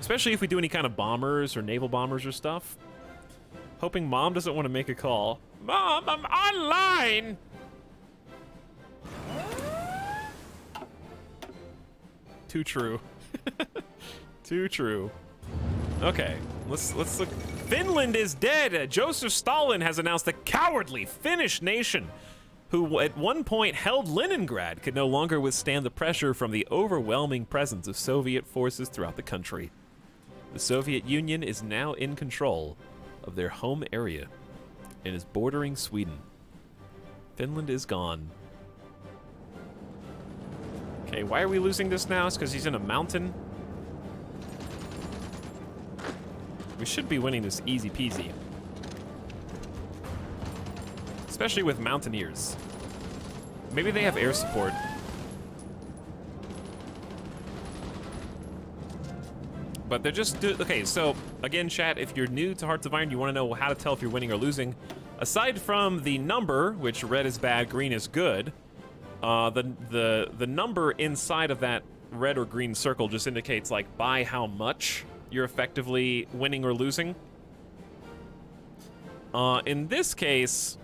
Especially if we do any kind of bombers or naval bombers or stuff. Hoping Mom doesn't want to make a call. Mom, I'm online! Too true. Too true. Okay, let's look. Finland is dead! Joseph Stalin has announced the cowardly Finnish nation, who at one point held Leningrad, could no longer withstand the pressure from the overwhelming presence of Soviet forces throughout the country. The Soviet Union is now in control of their home area and is bordering Sweden. Finland is gone. Okay, why are we losing this now? It's because he's in a mountain. We should be winning this easy peasy. Especially with mountaineers. Maybe they have air support. But they're just... Okay, so, again, chat, if you're new to Hearts of Iron, you want to know how to tell if you're winning or losing. Aside from the number, which red is bad, green is good, the number inside of that red or green circle just indicates, like, by how much you're effectively winning or losing. In this case,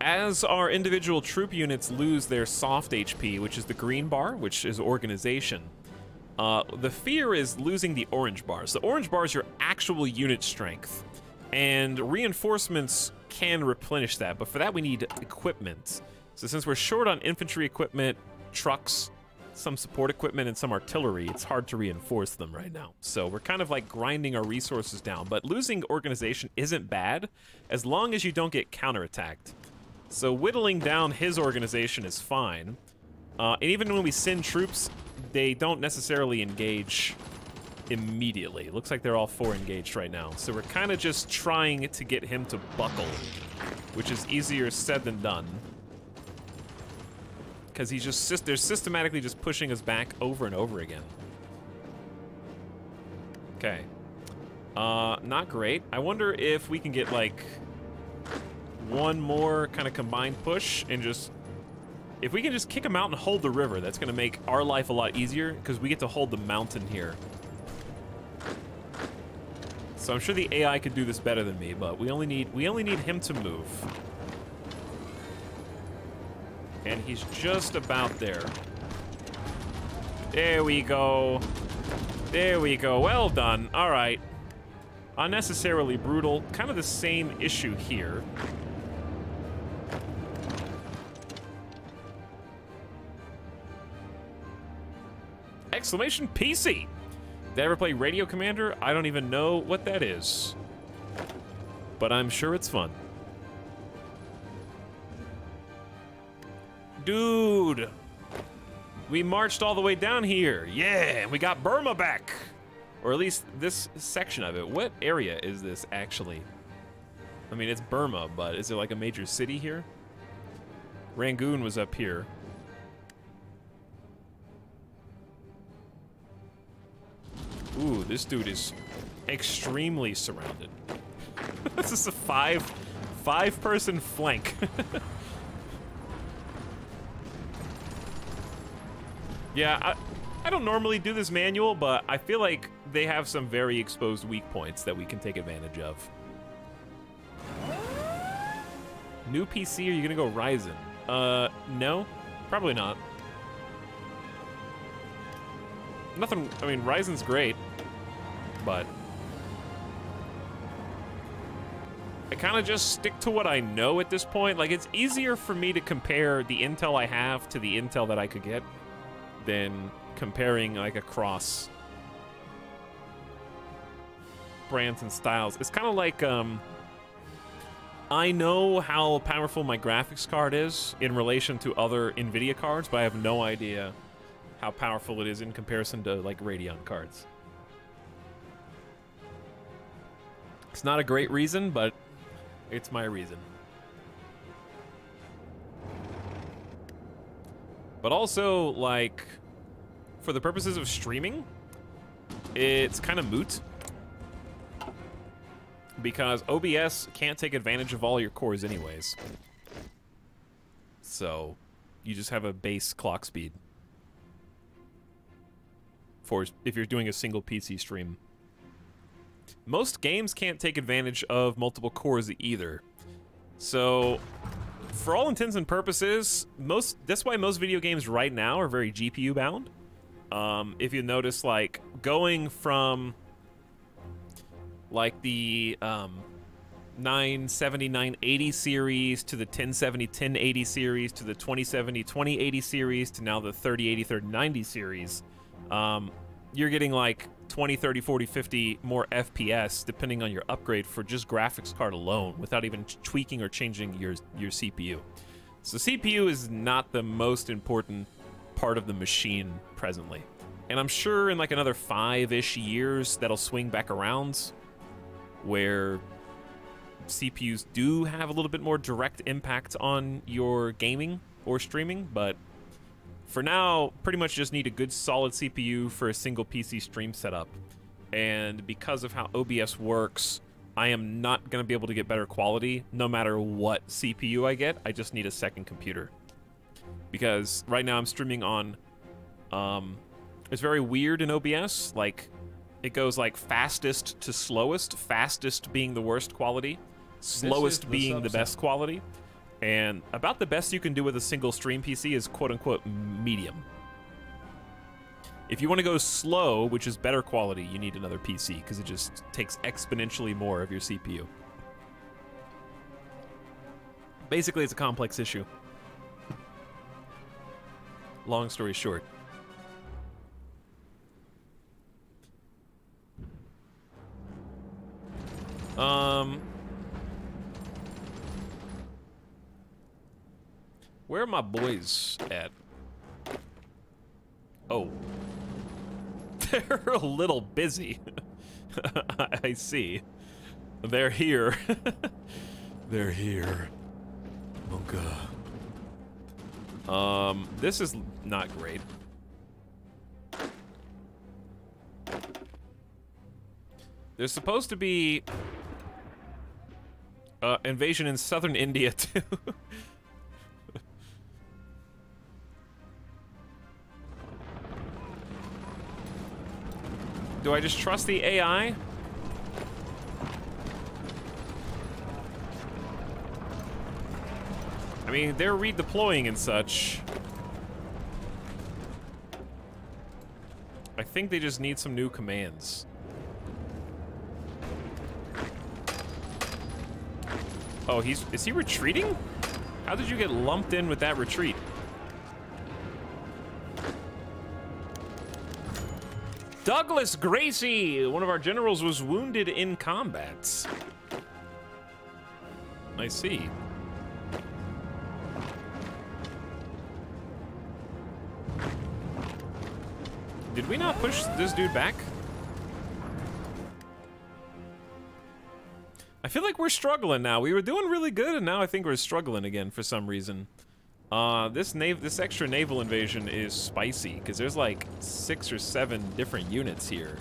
as our individual troop units lose their soft HP, which is the green bar, which is organization, the fear is losing the orange bars. The orange bar is your actual unit strength, and reinforcements can replenish that, but for that we need equipment. So since we're short on infantry equipment, trucks, some support equipment and some artillery, it's hard to reinforce them right now. So we're kind of like grinding our resources down. But losing organization isn't bad as long as you don't get counterattacked. So whittling down his organization is fine. And even when we send troops, they don't necessarily engage immediately. It looks like they're all 4 engaged right now. So we're kind of just trying to get him to buckle, which is easier said than done. Because he's just, they're systematically just pushing us back over and over again. Okay. Not great. I wonder if we can get like one more kind of combined push and just, if we can just kick him out and hold the river, that's going to make our life a lot easier because we get to hold the mountain here. So I'm sure the AI could do this better than me, but we only need him to move. And he's just about there. There we go. There we go. Well done. All right. Unnecessarily brutal. Kind of the same issue here. Exclamation PC. Did I ever play Radio Commander? I don't even know what that is. But I'm sure it's fun. Dude, we marched all the way down here. Yeah, and we got Burma back. Or at least this section of it. What area is this actually? I mean, it's Burma, but is it like a major city here? Rangoon was up here. Ooh, this dude is extremely surrounded. This is a five-person flank. Yeah, I don't normally do this manual, but I feel like they have some very exposed weak points that we can take advantage of. New PC, are you gonna go Ryzen? No, probably not. Nothing, I mean, Ryzen's great, but I kind of just stick to what I know at this point. Like, it's easier for me to compare the intel I have to the intel that I could get than comparing like across brands and styles. It's kind of like I know how powerful my graphics card is in relation to other NVIDIA cards, but I have no idea how powerful it is in comparison to like Radeon cards. It's not a great reason, but it's my reason. But also, like, for the purposes of streaming, it's kind of moot. Because OBS can't take advantage of all your cores anyways. So, you just have a base clock speed. For if you're doing a single PC stream. Most games can't take advantage of multiple cores either. So, for all intents and purposes, that's why most video games right now are very GPU bound. If you notice, like, going from like the 970, 980 series to the 1070, 1080 series to the 2070, 2080 series to now the 3080, 3090 series, you're getting like 20, 30, 40, 50 more FPS depending on your upgrade for just graphics card alone without even tweaking or changing your CPU. So CPU is not the most important part of the machine presently. And I'm sure in like another 5-ish years that'll swing back around where CPUs do have a little bit more direct impact on your gaming or streaming, but for now, pretty much just need a good solid CPU for a single PC stream setup. And because of how OBS works, I am not going to be able to get better quality no matter what CPU I get. I just need a second computer. Because right now I'm streaming on, it's very weird in OBS. Like, it goes like fastest to slowest, fastest being the worst quality, slowest being the best quality. And about the best you can do with a single stream PC is quote-unquote medium. If you want to go slow, which is better quality, you need another PC because it just takes exponentially more of your CPU. Basically, it's a complex issue. Long story short. my boys at? Oh. They're a little busy. I see. They're here. They're here. Oh god. This is not great. There's supposed to be invasion in southern India too. Do I just trust the AI? I mean, they're redeploying and such. I think they just need some new commands. Oh, is he retreating? How did you get lumped in with that retreat? Douglas Gracie, one of our generals, was wounded in combat. I see. Did we not push this dude back? I feel like we're struggling now. We were doing really good, and now I think we're struggling again for some reason. This extra naval invasion is spicy, because there's like 6 or 7 different units here.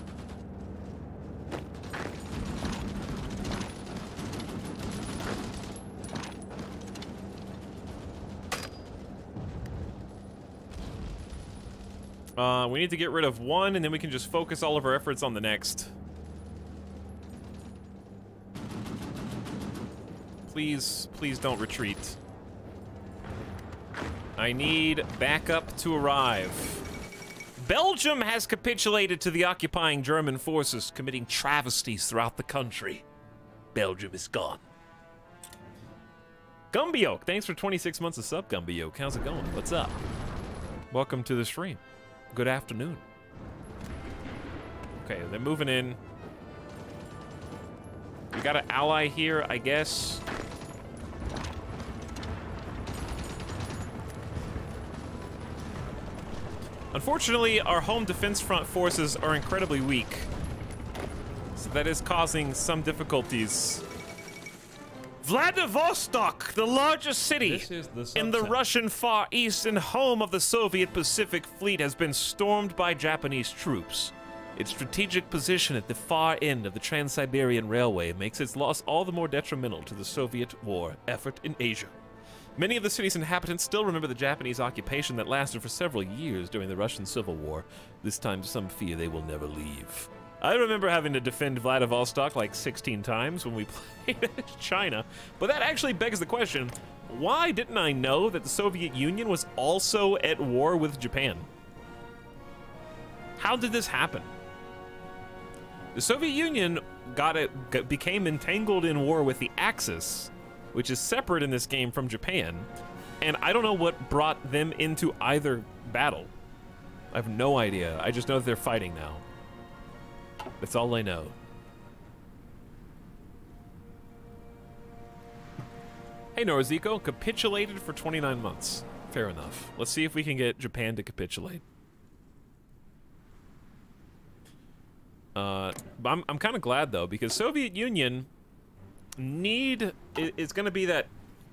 We need to get rid of one, and then we can just focus all of our efforts on the next. Please, please don't retreat. I need backup to arrive. Belgium has capitulated to the occupying German forces, committing travesties throughout the country. Belgium is gone. Gumbyok, thanks for 26 months of sub, Gumbyok. How's it going? What's up? Welcome to the stream. Good afternoon. Okay, they're moving in. We got an ally here, I guess. Unfortunately, our home defense front forces are incredibly weak. So that is causing some difficulties. Vladivostok, the largest city in the Russian Far East and home of the Soviet Pacific Fleet, has been stormed by Japanese troops. Its strategic position at the far end of the Trans-Siberian Railway makes its loss all the more detrimental to the Soviet war effort in Asia. Many of the city's inhabitants still remember the Japanese occupation that lasted for several years during the Russian Civil War. This time, some fear they will never leave. I remember having to defend Vladivostok like 16 times when we played China, but that actually begs the question, why didn't I know that the Soviet Union was also at war with Japan? How did this happen? The Soviet Union became entangled in war with the Axis, which is separate in this game from Japan, and I don't know what brought them into either battle. I have no idea. I just know that they're fighting now. That's all I know. Hey, Noraziko, capitulated for 29 months. Fair enough. Let's see if we can get Japan to capitulate. I'm kind of glad, though, because Soviet Union is going to be that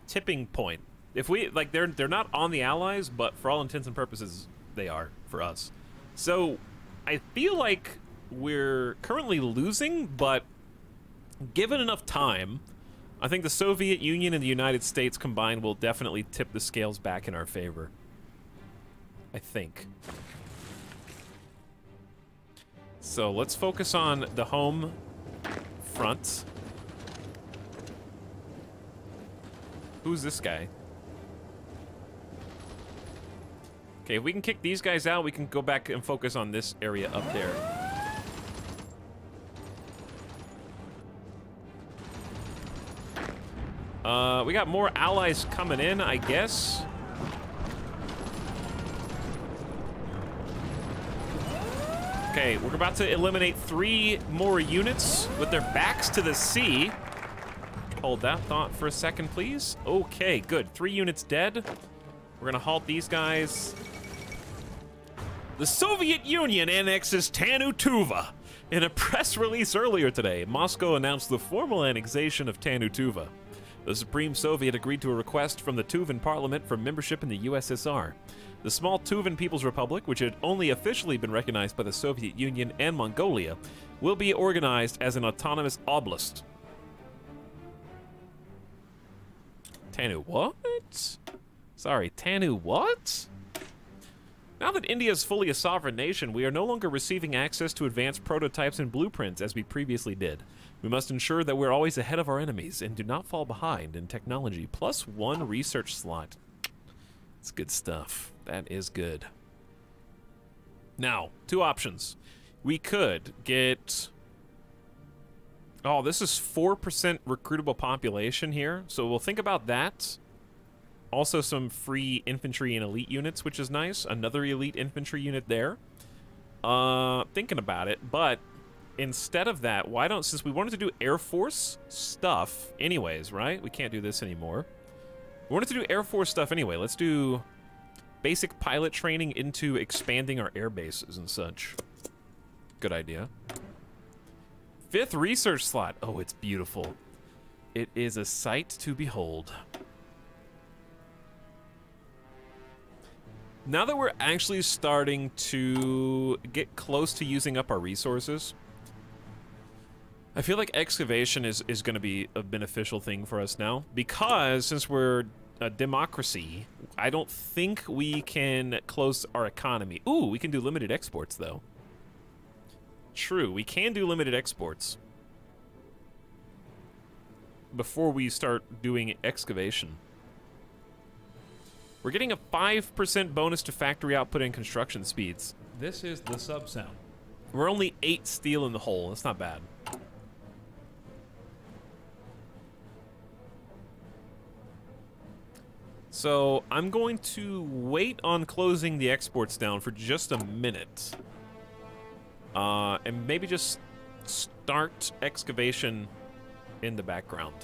tipping point. If we, like, they're not on the Allies, but for all intents and purposes, they are for us. So I feel like we're currently losing, but given enough time, I think the Soviet Union and the United States combined will definitely tip the scales back in our favor. I think. So let's focus on the home front. Who's this guy? Okay, if we can kick these guys out, we can go back and focus on this area up there. We got more allies coming in, I guess. Okay, we're about to eliminate 3 more units with their backs to the sea. Hold that thought for a second, please. Okay, good. 3 units dead. We're gonna halt these guys. The Soviet Union annexes Tanu-Tuva. In a press release earlier today, Moscow announced the formal annexation of Tanu-Tuva. The Supreme Soviet agreed to a request from the Tuvan parliament for membership in the USSR. The small Tuvan People's Republic, which had only officially been recognized by the Soviet Union and Mongolia, will be organized as an autonomous oblast. Tanu what? Sorry, Tanu what? Now that India is fully a sovereign nation, we are no longer receiving access to advanced prototypes and blueprints as we previously did. We must ensure that we're always ahead of our enemies and do not fall behind in technology. +1 research slot. It's good stuff. That is good. Now, 2 options. We could get... Oh, this is 4% recruitable population here, so we'll think about that. Also some free infantry and elite units, which is nice. Another elite infantry unit there. Thinking about it, but instead of that, why don't, since we wanted to do Air Force stuff anyways, right? We can't do this anymore. We wanted to do Air Force stuff anyway. Let's do basic pilot training into expanding our air bases and such. Good idea. 5th research slot. Oh, it's beautiful. It is a sight to behold. Now that we're actually starting to get close to using up our resources, I feel like excavation is going to be a beneficial thing for us now. Because since we're a democracy, I don't think we can close our economy. Ooh, we can do limited exports, though. True, we can do limited exports before we start doing excavation. We're getting a 5% bonus to factory output and construction speeds. This is the sub-sound. We're only 8 steel in the hole. That's not bad. So I'm going to wait on closing the exports down for just a minute. And maybe just start excavation in the background.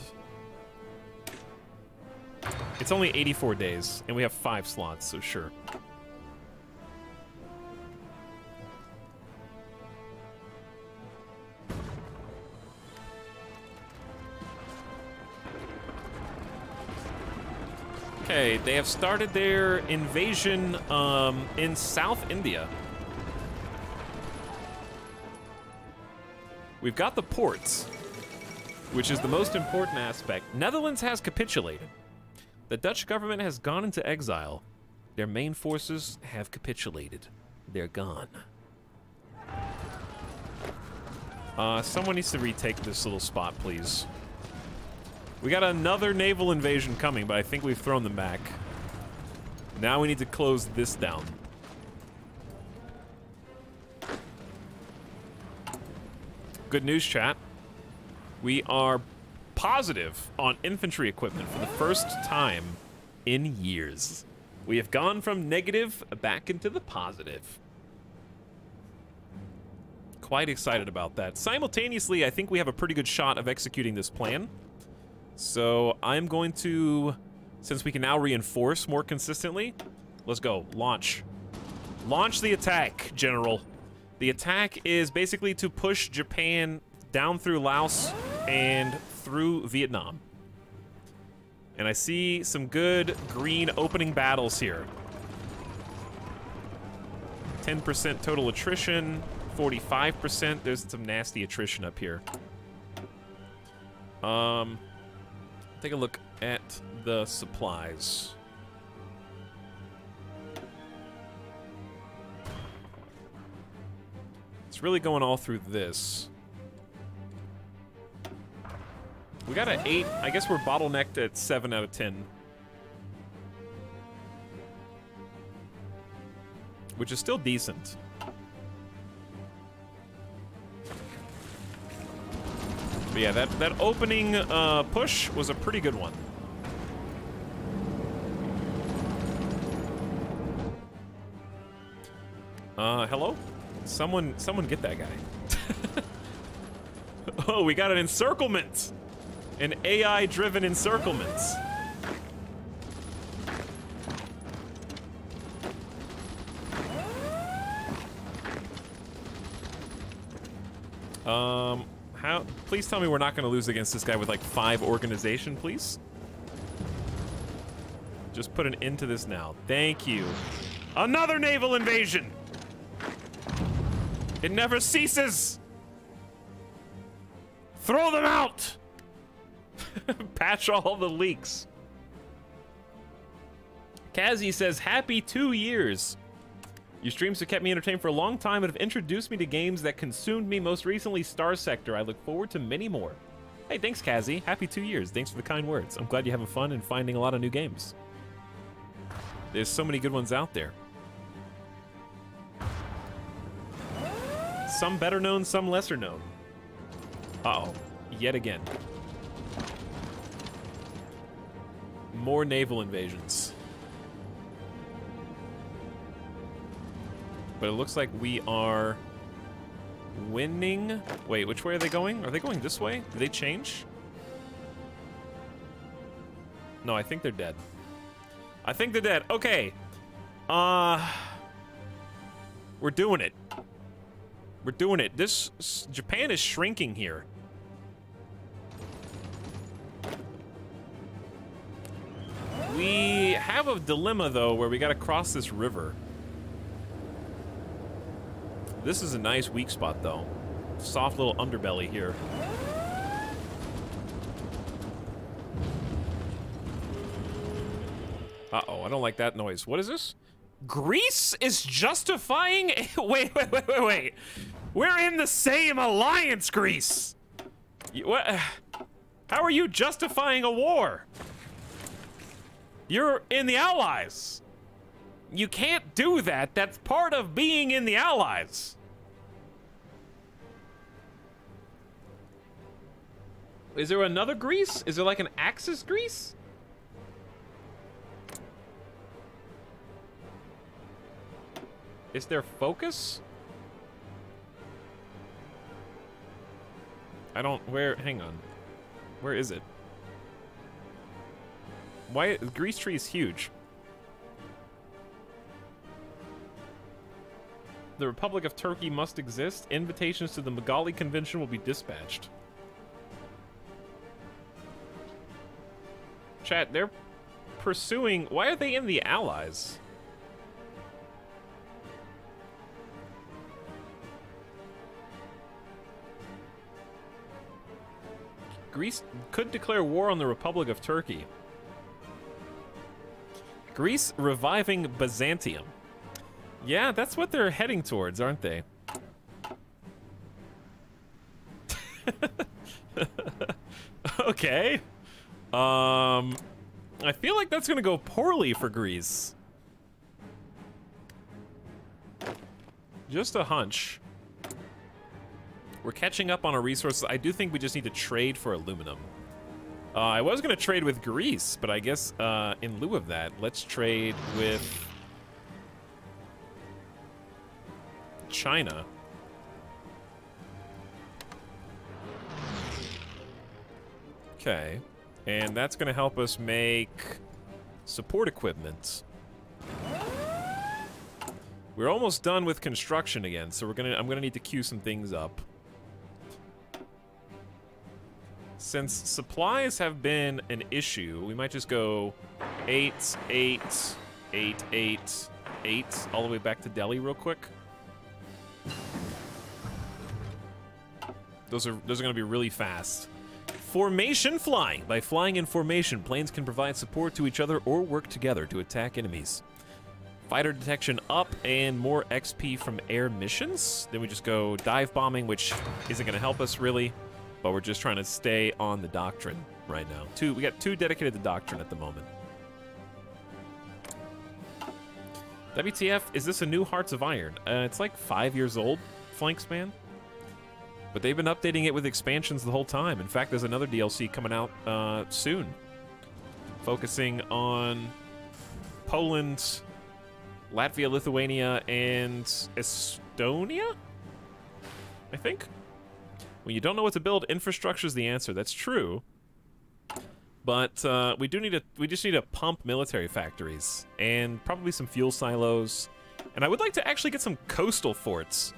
It's only 84 days, and we have 5 slots, so sure. Okay, they have started their invasion in South India. We've got the ports, which is the most important aspect. Netherlands has capitulated. The Dutch government has gone into exile. Their main forces have capitulated. They're gone. Someone needs to retake this little spot, please. We got another naval invasion coming, but I think we've thrown them back. Now we need to close this down. Good news, chat. We are positive on infantry equipment for the first time in years. We have gone from negative back into the positive. Quite excited about that. Simultaneously, I think we have a pretty good shot of executing this plan. So I'm going to, since we can now reinforce more consistently, let's go. Launch. Launch the attack, General. The attack is basically to push Japan down through Laos and through Vietnam. And I see some good green opening battles here. 10% total attrition, 45%. There's some nasty attrition up here. Take a look at the supplies. It's really going all through this. We got an 8. I guess we're bottlenecked at 7 out of 10. Which is still decent. But yeah, that opening push was a pretty good one. Hello? Someone get that guy. Oh, we got an encirclement. An AI-driven encirclement. How? Please tell me we're not going to lose against this guy with like 5 organization, please. Just put an end to this now. Thank you. Another naval invasion! It never ceases! Throw them out! Patch all the leaks. Kazi says, happy 2 years. Your streams have kept me entertained for a long time and have introduced me to games that consumed me, most recently Star Sector. I look forward to many more. Hey, thanks, Kazi. Happy 2 years. Thanks for the kind words. I'm glad you're having fun and finding a lot of new games. There's so many good ones out there. Some better known, some lesser known. Uh-oh. Yet again. More naval invasions. But it looks like we are winning. Wait, which way are they going? Are they going this way? Did they change? No, I think they're dead. I think they're dead. Okay. We're doing it. We're doing it. Japan is shrinking here. We have a dilemma, though, where we gotta cross this river. This is a nice weak spot, though. Soft little underbelly here. Uh-oh, I don't like that noise. What is this? Greece is justifying... Wait. We're in the same alliance, Greece! What? How are you justifying a war? You're in the Allies. You can't do that. That's part of being in the Allies. Is there another Greece? Is there like an Axis Greece? Is there focus? I don't, hang on. Where is it? Why, Greece tree is huge. The Republic of Turkey must exist. Invitations to the Magali Convention will be dispatched. Chat, they're pursuing... Why are they in the Allies? Greece could declare war on the Republic of Turkey. Greece reviving Byzantium. Yeah, that's what they're heading towards, aren't they? Okay. I feel like that's gonna go poorly for Greece. Just a hunch. We're catching up on our resources. I do think we just need to trade for aluminum. I was gonna trade with Greece, but I guess in lieu of that, let's trade with China. Okay, and that's gonna help us make support equipment. We're almost done with construction again, so I'm gonna need to queue some things up. Since supplies have been an issue, we might just go 8, 8, 8, 8, 8, all the way back to Delhi real quick. Those are gonna be really fast. Formation flying. By flying in formation, planes can provide support to each other or work together to attack enemies. Fighter detection up and more XP from air missions. Then we just go dive bombing, which isn't gonna help us really, but we're just trying to stay on the doctrine right now. We got 2 dedicated to doctrine at the moment. WTF, is this a new Hearts of Iron? It's like 5 years old, Flankspan. But they've been updating it with expansions the whole time. In fact, there's another DLC coming out soon, focusing on Poland, Latvia, Lithuania, and Estonia, I think. When you don't know what to build, infrastructure is the answer. That's true. But we just need to pump military factories and probably some fuel silos And I would like to actually get some coastal forts.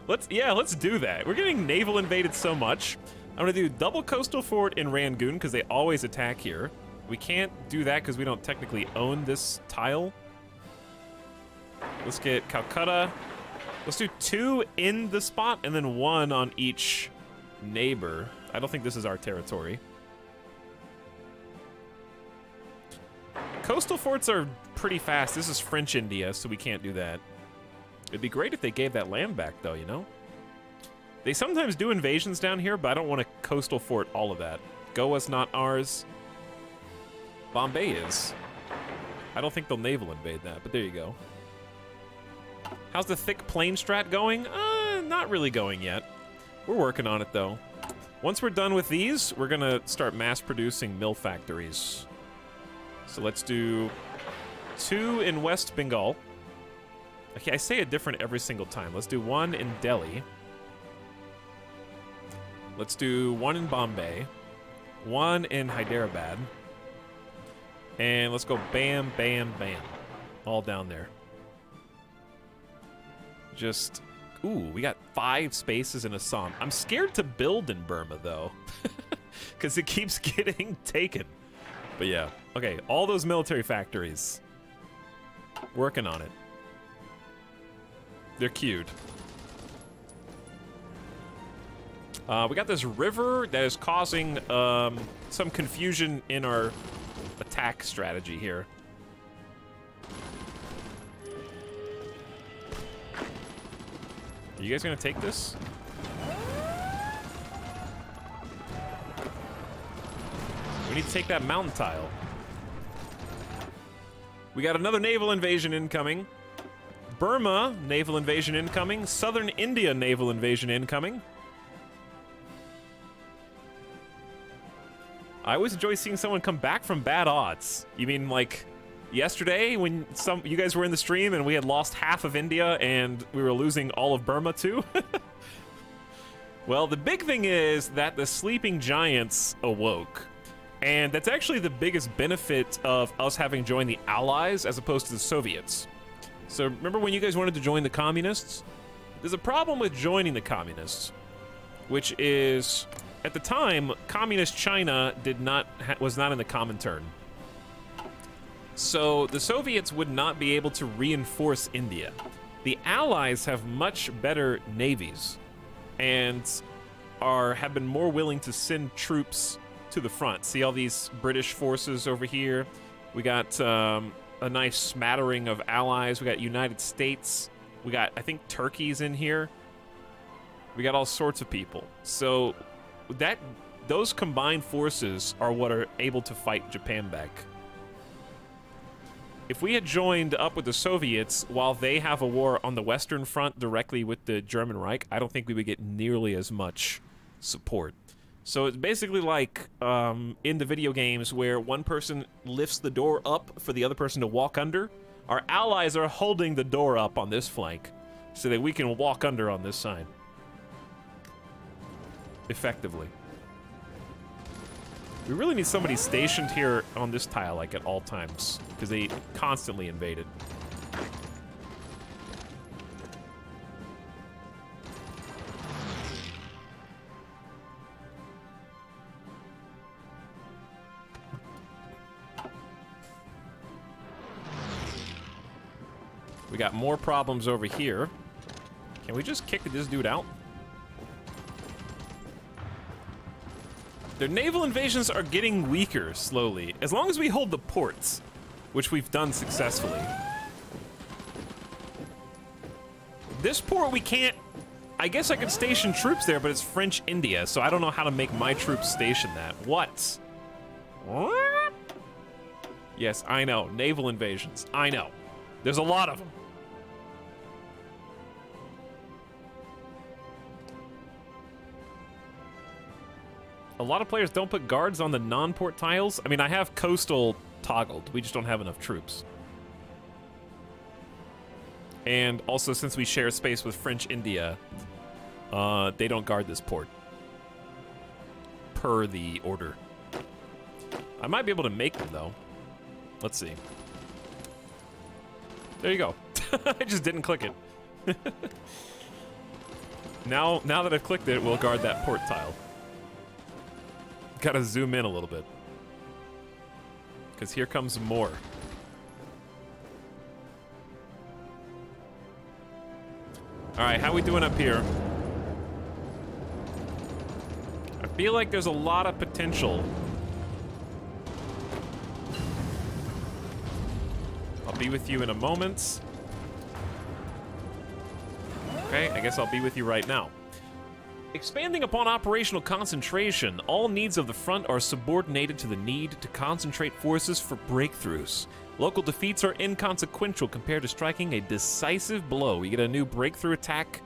Let's do that. We're getting naval invaded so much. I'm gonna do double coastal fort in Rangoon because they always attack here. We can't do that because we don't technically own this tile. Let's get Calcutta. Let's do 2 in the spot and then 1 on each neighbor. I don't think this is our territory. Coastal forts are pretty fast. This is French India, so we can't do that. It'd be great if they gave that land back, though, you know? They sometimes do invasions down here, but I don't want to coastal fort all of that. Goa's not ours. Bombay is. I don't think they'll naval invade that, but there you go. How's the thick plain strat going? Not really going yet. We're working on it, though. Once we're done with these, we're going to start mass-producing mill factories. So let's do 2 in West Bengal. Okay, I say it different every single time. Let's do 1 in Delhi. Let's do 1 in Bombay. 1 in Hyderabad. And let's go bam, bam, bam. All down there. Just... Ooh, we got 5 spaces in Assam. I'm scared to build in Burma, though. Because it keeps getting taken. But yeah. Okay, all those military factories. Working on it. They're queued. We got this river that is causing some confusion in our attack strategy here. Are you guys gonna take this? We need to take that mountain tile. We got another naval invasion incoming. Burma, naval invasion incoming. Southern India, naval invasion incoming. I always enjoy seeing someone come back from bad odds. You mean like yesterday when you guys were in the stream and we had lost half of India and we were losing all of Burma too? Well, the big thing is that the sleeping giants awoke. And that's actually the biggest benefit of us having joined the Allies as opposed to the Soviets. So remember when you guys wanted to join the Communists? There's a problem with joining the Communists, which is, at the time, Communist China was not in the Comintern. So the Soviets would not be able to reinforce India. The Allies have much better navies and have been more willing to send troops to the front. See all these British forces over here? We got a nice smattering of allies. We got United States. We got, I think, Turkey's in here. We got all sorts of people. So those combined forces are what are able to fight Japan back. If we had joined up with the Soviets while they have a war on the Western Front directly with the German Reich, I don't think we would get nearly as much support. So it's basically like in the video games where one person lifts the door up for the other person to walk under. Our allies are holding the door up on this flank so that we can walk under on this side. Effectively. We really need somebody stationed here on this tile, like, at all times, because they constantly invaded. We got more problems over here. Can we just kick this dude out? Their naval invasions are getting weaker slowly, as long as we hold the ports, which we've done successfully. This port we can't... I guess I could station troops there, but it's French India, so I don't know how to make my troops station that. What? Yes, I know. Naval invasions. I know. There's a lot of them. A lot of players don't put guards on the non-port tiles. I mean, I have coastal toggled. We just don't have enough troops. And also, since we share space with French India, they don't guard this port. Per the order. I might be able to make them, though. Let's see. There you go. I just didn't click it. Now that I've clicked it, we'll guard that port tile. Gotta zoom in a little bit. Because here comes more. Alright, how we doing up here? I feel like there's a lot of potential. I'll be with you in a moment. Okay, I guess I'll be with you right now. Expanding upon operational concentration, all needs of the front are subordinated to the need to concentrate forces for breakthroughs. Local defeats are inconsequential compared to striking a decisive blow. You get a new breakthrough attack,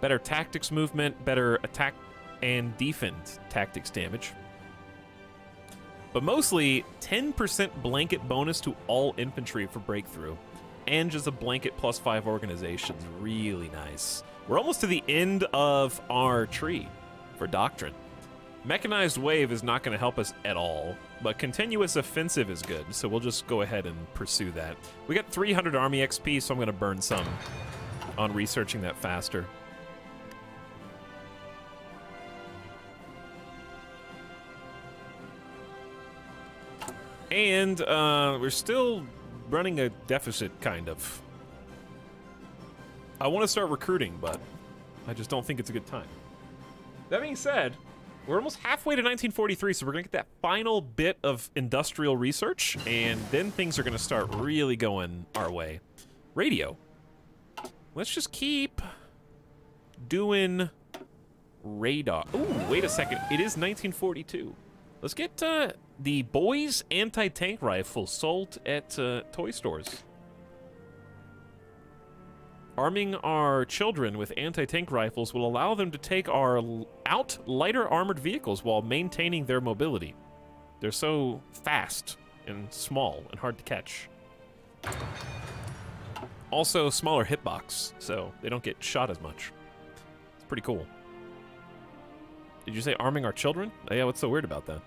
better tactics movement, better attack and defend tactics damage. But mostly, 10% blanket bonus to all infantry for breakthrough. And just a blanket +5 organizations. Really nice. We're almost to the end of our tree for Doctrine. Mechanized Wave is not going to help us at all, but Continuous Offensive is good, so we'll just go ahead and pursue that. We got 300 Army XP, so I'm going to burn some on researching that faster. And we're still running a deficit, kind of. I want to start recruiting, but I just don't think it's a good time. That being said, we're almost halfway to 1943, so we're going to get that final bit of industrial research, and then things are going to start really going our way. Radio. Let's just keep doing radar. Ooh, wait a second. It is 1942. Let's get the boys' anti-tank rifle sold at toy stores. Arming our children with anti-tank rifles will allow them to take out lighter armored vehicles while maintaining their mobility. They're so fast and small and hard to catch. Also, smaller hitbox, so they don't get shot as much. It's pretty cool. Did you say arming our children? Oh, yeah, what's so weird about that?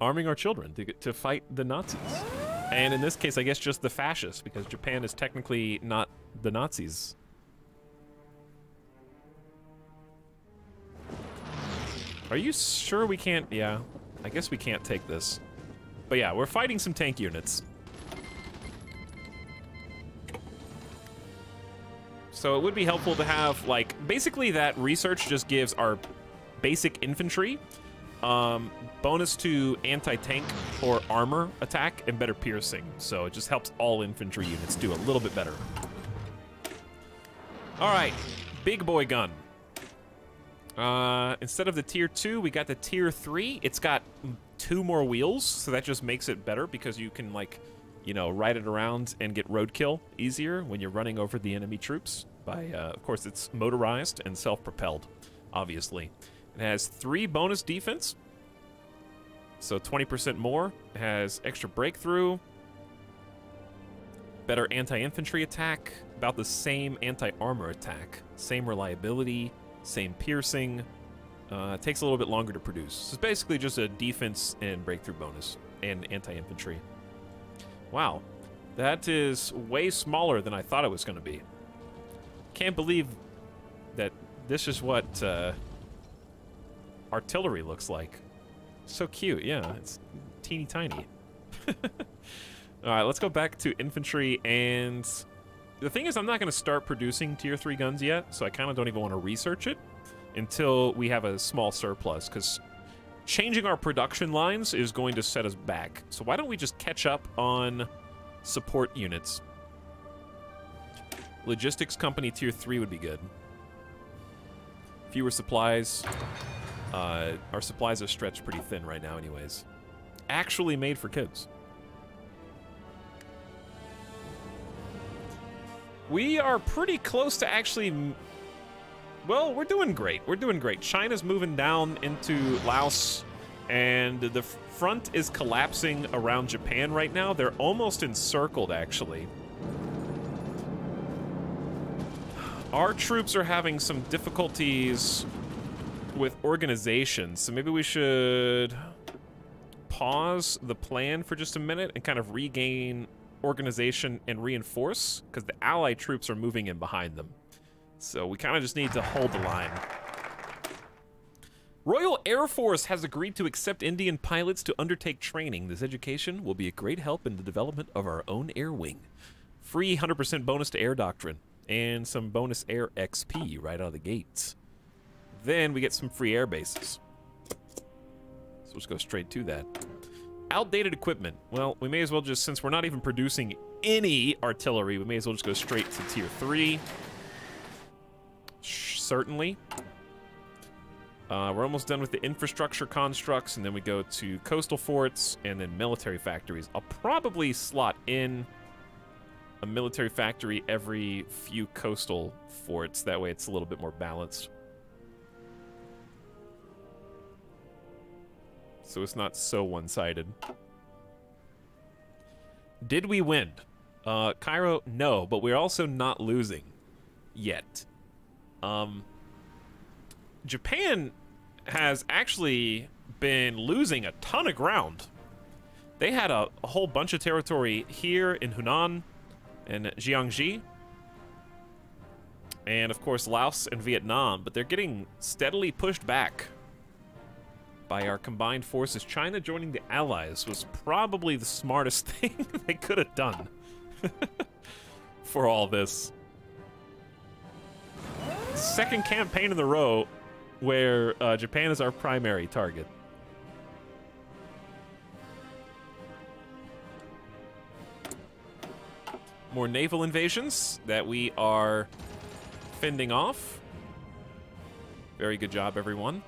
Arming our children to fight the Nazis. And in this case, I guess just the fascists, because Japan is technically not the Nazis. Are you sure we can't? Yeah, I guess we can't take this. But yeah, we're fighting some tank units. So it would be helpful to have, like, basically that research just gives our basic infantry bonus to anti-tank or armor attack and better piercing. So it just helps all infantry units do a little bit better. All right, big boy gun. Instead of the tier 2, we got the tier 3. It's got 2 more wheels, so that just makes it better because you can, like, you know, ride it around and get roadkill easier when you're running over the enemy troops. Of course, it's motorized and self-propelled, obviously. It has 3 bonus defense, so 20% more. It has extra breakthrough, better anti-infantry attack, about the same anti-armor attack, same reliability, same piercing. It takes a little bit longer to produce. So it's basically just a defense and breakthrough bonus and anti-infantry. Wow, that is way smaller than I thought it was going to be. Can't believe that this is what artillery looks like. So cute, yeah, it's teeny tiny. All right, let's go back to infantry, and the thing is I'm not going to start producing tier 3 guns yet, so I kind of don't even want to research it until we have a small surplus, because changing our production lines is going to set us back. So why don't we just catch up on support units? Logistics company tier 3 would be good. Fewer supplies. Our supplies are stretched pretty thin right now anyways. Actually made for kids. We are pretty close to actually... Well, we're doing great. We're doing great. China's moving down into Laos, and the front is collapsing around Japan right now. They're almost encircled, actually. Our troops are having some difficulties with organization, so maybe we should pause the plan for just a minute and kind of regain organization and reinforce, because the Allied troops are moving in behind them. So we kind of just need to hold the line. Royal Air Force has agreed to accept Indian pilots to undertake training. This education will be a great help in the development of our own air wing. Free 100% bonus to air doctrine, and some bonus air XP right out of the gates. Then we get some free air bases. So let's go straight to that. Outdated equipment. Well, we may as well just, since we're not even producing any artillery, we may as well just go straight to tier 3. Certainly. We're almost done with the infrastructure constructs, and then we go to coastal forts and then military factories. I'll probably slot in a military factory every few coastal forts. That way it's a little bit more balanced. So it's not so one-sided. Did we win? Cairo, no, but we're also not losing yet. Japan has actually been losing a ton of ground. They had a whole bunch of territory here in Hunan and Jiangxi, and of course Laos and Vietnam, but they're getting steadily pushed back by our combined forces. China joining the Allies was probably the smartest thing they could have done for all this. Second campaign in a row where Japan is our primary target. More naval invasions that we are fending off. Very good job, everyone.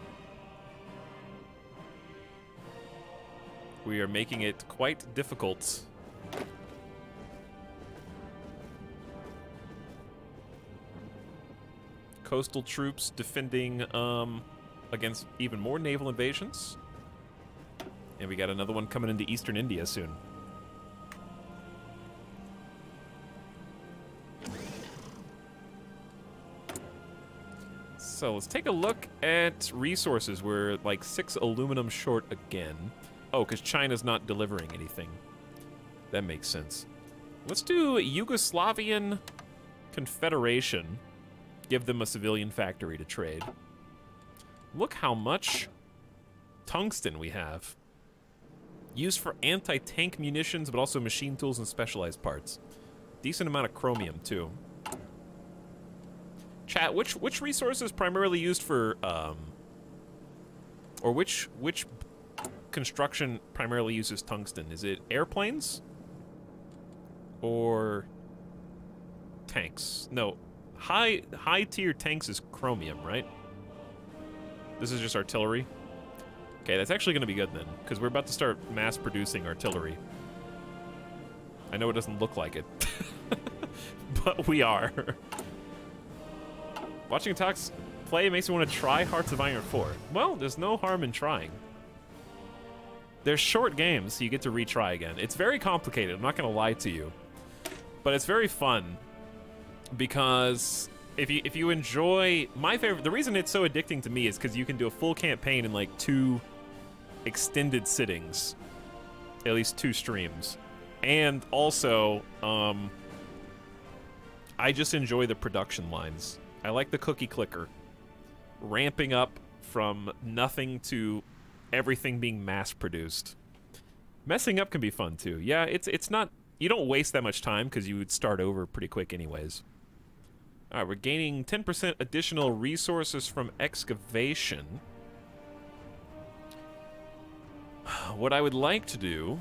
We are making it quite difficult. Coastal troops defending against even more naval invasions. And we got another one coming into eastern India soon. So let's take a look at resources. We're like 6 aluminum short again. Oh, because China's not delivering anything. That makes sense. Let's do Yugoslavian Confederation. Give them a civilian factory to trade. Look how much tungsten we have. Used for anti-tank munitions, but also machine tools and specialized parts. Decent amount of chromium, too. Chat, which resource is primarily used for, or which construction primarily uses tungsten? Is it airplanes? Or tanks? No, high tier tanks is chromium, right? This is just artillery. Okay, that's actually going to be good then, because we're about to start mass producing artillery. I know it doesn't look like it, but we are. Watching Tox play makes me want to try Hearts of Iron 4. Well, there's no harm in trying. They're short games, so you get to retry again. It's very complicated, I'm not going to lie to you. But it's very fun, because if you enjoy... My favorite... The reason it's so addicting to me is because you can do a full campaign in like 2 extended sittings. At least 2 streams. And also, I just enjoy the production lines. I like the cookie clicker. Ramping up from nothing to everything being mass-produced. Messing up can be fun, too. Yeah, it's not... You don't waste that much time, because you would start over pretty quick anyways. Alright, we're gaining 10% additional resources from excavation. What I would like to do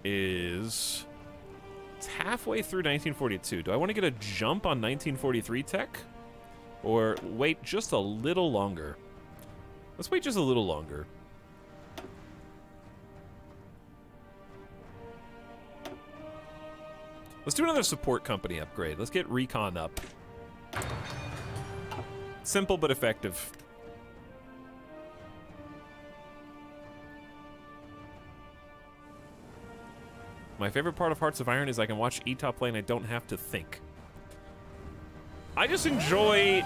is... It's halfway through 1942. Do I want to get a jump on 1943 tech? Or wait just a little longer? Let's wait just a little longer. Let's do another support company upgrade. Let's get recon up. Simple but effective. My favorite part of Hearts of Iron is I can watch Eta play and I don't have to think. I just enjoy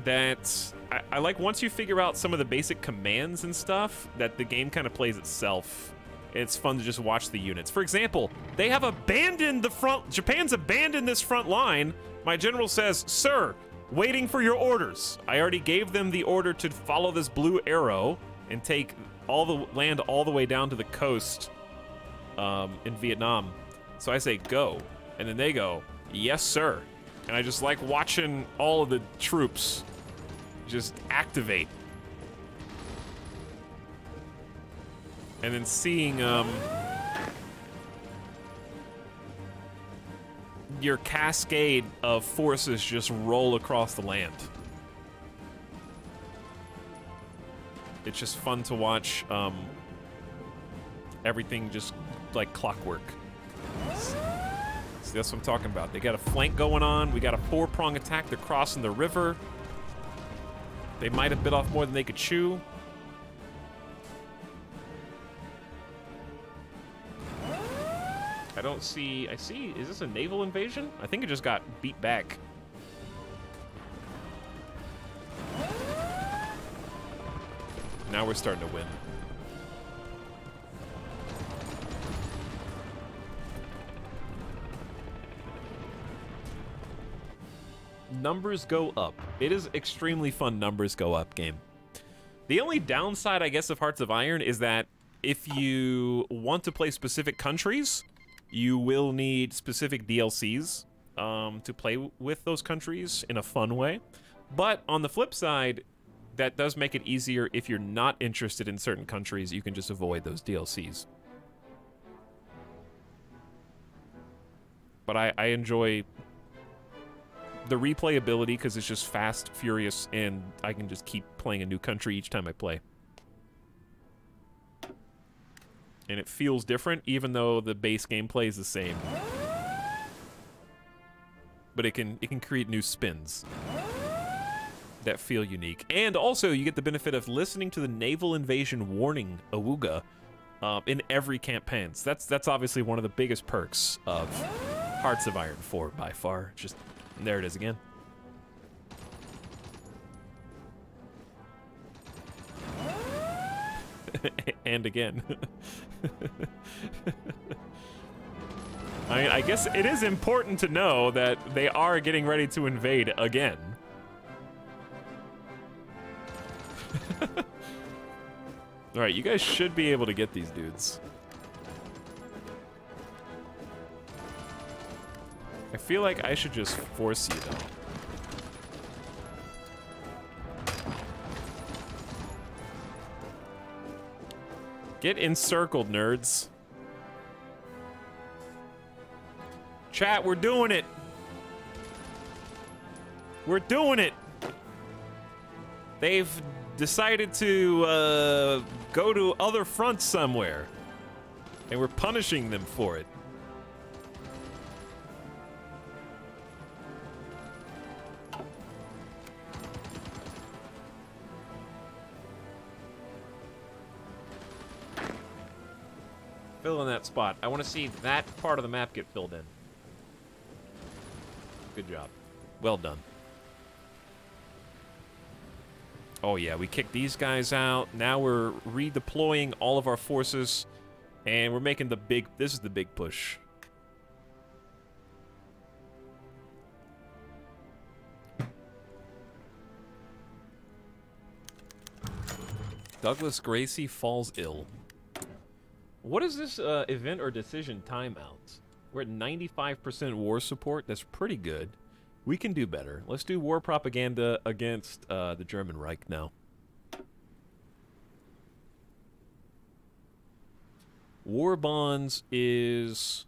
that I like once you figure out some of the basic commands and stuff, that the game kind of plays itself. It's fun to just watch the units. For example, they have abandoned the front. Japan's abandoned this front line. My general says, "Sir, waiting for your orders." I already gave them the order to follow this blue arrow and take all the land all the way down to the coast in Vietnam. So I say, go. And then they go, yes, sir. And I just like watching all of the troops just activate. And then seeing your cascade of forces just roll across the land. It's just fun to watch everything just like clockwork. See, that's what I'm talking about. They got a flank going on. We got a 4-prong attack. They're crossing the river. They might have bit off more than they could chew. I don't see... I see... Is this a naval invasion? I think it just got beat back. Now we're starting to win. Numbers go up. It is extremely fun numbers go up game. The only downside, I guess, of Hearts of Iron is that if you want to play specific countries, you will need specific DLCs to play with those countries in a fun way. But on the flip side, that does make it easier if you're not interested in certain countries. You can just avoid those DLCs. But I enjoy the replayability because it's just fast, furious, and I can just keep playing a new country each time I play. And it feels different, even though the base gameplay is the same. But it can create new spins that feel unique. And also, you get the benefit of listening to the naval invasion warning awuga in every campaign. So that's obviously one of the biggest perks of Hearts of Iron 4 by far. Just there it is again. And again. I guess it is important to know that they are getting ready to invade again. Alright, you guys should be able to get these dudes. I feel like I should just force you, though. Get encircled, nerds. Chat, we're doing it. We're doing it. They've decided to go to other fronts somewhere. And we're punishing them for it. Fill in that spot. I want to see that part of the map get filled in. Good job. Well done. Oh yeah, we kicked these guys out. Now we're redeploying all of our forces, and we're making the big... This is the big push. Douglas Gracie falls ill. What is this event or decision timeout? We're at 95% war support. That's pretty good. We can do better. Let's do war propaganda against the German Reich now. War bonds is...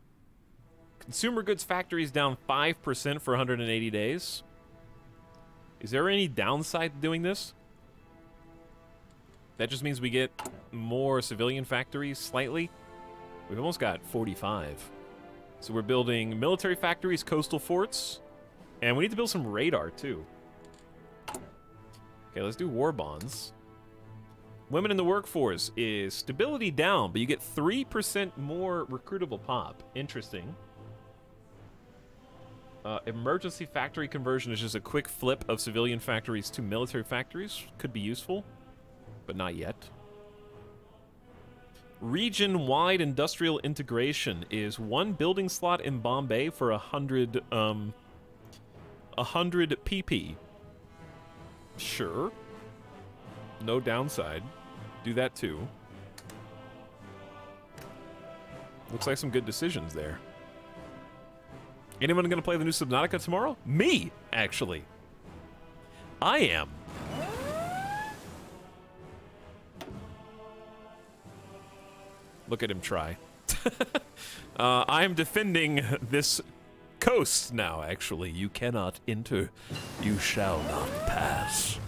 Consumer goods factories down 5% for 180 days. Is there any downside to doing this? That just means we get more civilian factories slightly. We've almost got 45. So we're building military factories, coastal forts, and we need to build some radar too. Okay, let's do war bonds. Women in the workforce is stability down, but you get 3% more recruitable pop. Interesting. Emergency factory conversion is just a quick flip of civilian factories to military factories. Could be useful, but not yet. Region-wide industrial integration is 1 building slot in Bombay for 100 PP. Sure. No downside. Do that too. Looks like some good decisions there. Anyone gonna play the new Subnautica tomorrow? Me, actually. I am. Look at him try. I am defending this coast now, actually. You cannot enter. You shall not pass.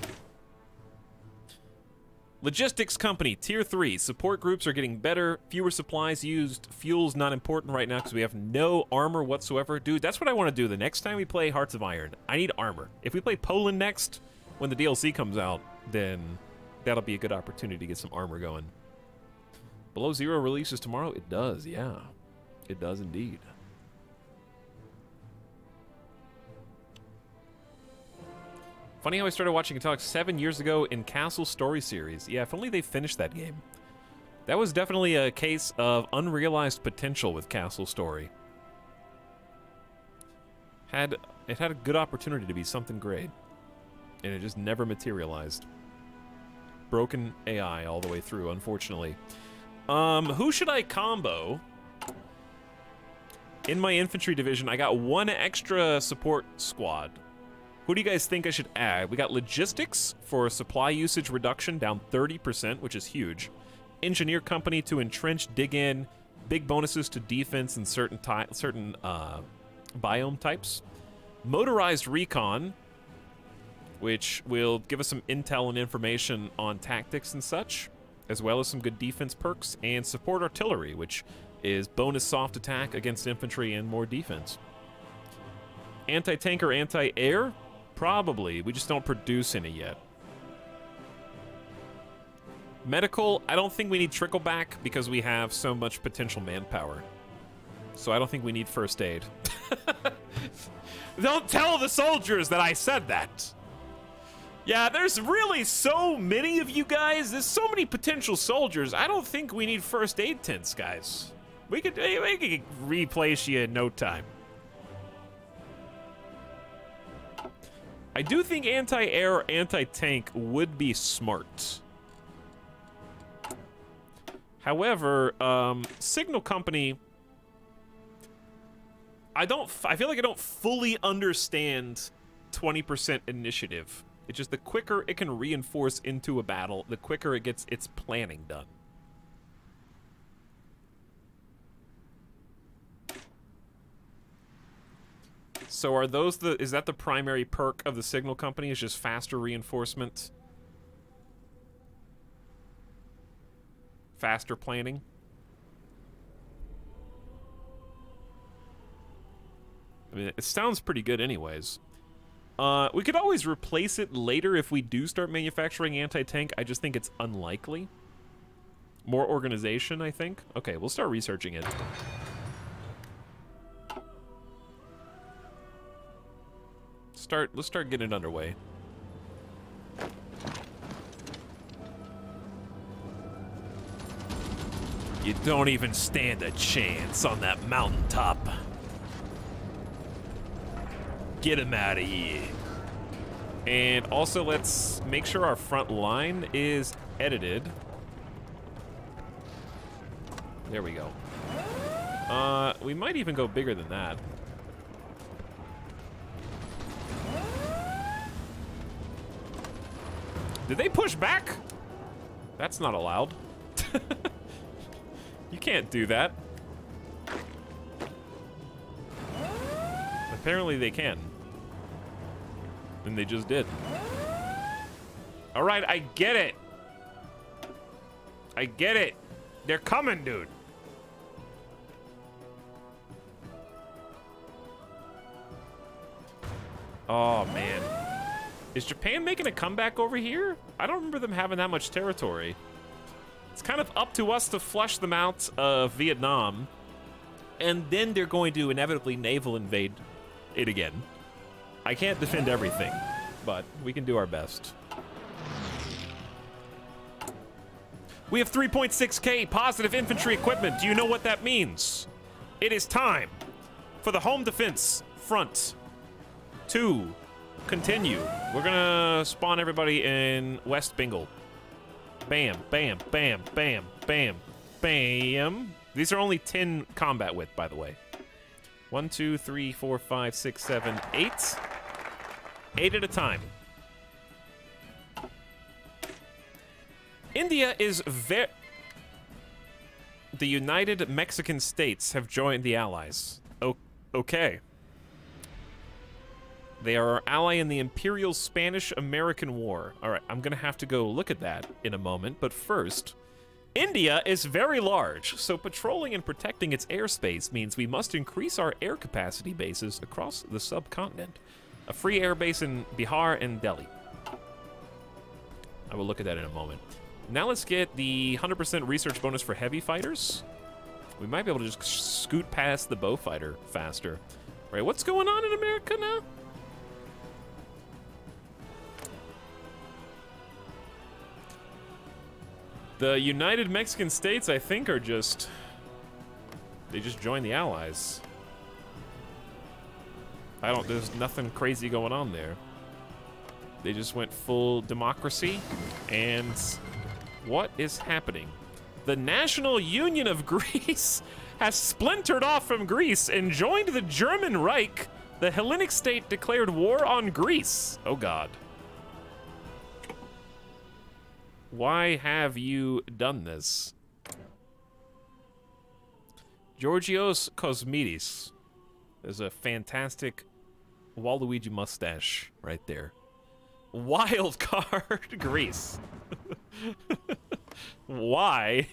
Logistics company, tier 3. Support groups are getting better. Fewer supplies used. Fuel's not important right now because we have no armor whatsoever. Dude, that's what I want to do. The next time we play Hearts of Iron, I need armor. If we play Poland next, when the DLC comes out, then that'll be a good opportunity to get some armor going. Below Zero releases tomorrow? It does, yeah. It does indeed. Funny how I started watching Etalyx 7 years ago in Castle Story series. Yeah, if only they finished that game. That was definitely a case of unrealized potential with Castle Story. It had a good opportunity to be something great, and it just never materialized. Broken AI all the way through, unfortunately. Who should I combo? In my infantry division, I got 1 extra support squad. Who do you guys think I should add? We got logistics for supply usage reduction down 30%, which is huge. Engineer company to entrench, dig in, big bonuses to defense and certain biome types. Motorized recon, which will give us some intel and information on tactics and such, as well as some good defense perks, and support artillery, which is bonus soft attack against infantry and more defense. Anti-tank or anti-air? Probably. We just don't produce any yet. Medical, I don't think we need trickleback because we have so much potential manpower. So I don't think we need first aid. Don't tell the soldiers that I said that. Yeah, there's really so many of you guys. There's so many potential soldiers. I don't think we need first aid tents, guys. We could replace you in no time. I do think anti-air or anti-tank would be smart. However, Signal Company, I feel like I don't fully understand 20% initiative. It's just the quicker it can reinforce into a battle, the quicker it gets its planning done. So are those is that the primary perk of the Signal Company, is just faster reinforcement? Faster planning? I mean, it sounds pretty good anyways. We could always replace it later if we do start manufacturing anti-tank. I just think it's unlikely. More organization, I think. Okay, we'll start researching it. Let's start getting it underway. You don't even stand a chance on that mountaintop. Get him out of here. And also, let's make sure our front line is edited. There we go. We might even go bigger than that. Did they push back? That's not allowed. You can't do that. Apparently they can. And they just did. All right, I get it. I get it. They're coming, dude. Oh, man. Is Japan making a comeback over here? I don't remember them having that much territory. It's kind of up to us to flush them out of Vietnam. And then they're going to inevitably naval invade it again. I can't defend everything, but we can do our best. We have 3.6K positive infantry equipment. Do you know what that means? It is time for the home defense front to continue. We're gonna spawn everybody in West Bengal. Bam, bam, bam, bam, bam, bam. These are only 10 combat width, by the way. 1, 2, 3, 4, 5, 6, 7, 8. 8 at a time. India is very... The United Mexican States have joined the Allies. Okay. They are our ally in the Imperial Spanish-American War. Alright, I'm gonna have to go look at that in a moment, but first... India is very large, so patrolling and protecting its airspace means we must increase our air capacity bases across the subcontinent. A free air base in Bihar and Delhi. I will look at that in a moment. Now let's get the 100% research bonus for heavy fighters. We might be able to just scoot past the bow fighter faster. Right, what's going on in America now? The United Mexican States, I think, are just... They just joined the Allies. There's nothing crazy going on there. They just went full democracy, and... What is happening? The National Union of Greece has splintered off from Greece and joined the German Reich. The Hellenic state declared war on Greece. Oh God. Why have you done this? Georgios Kosmidis. There's a fantastic Waluigi mustache right there. Wild card Greece. Why?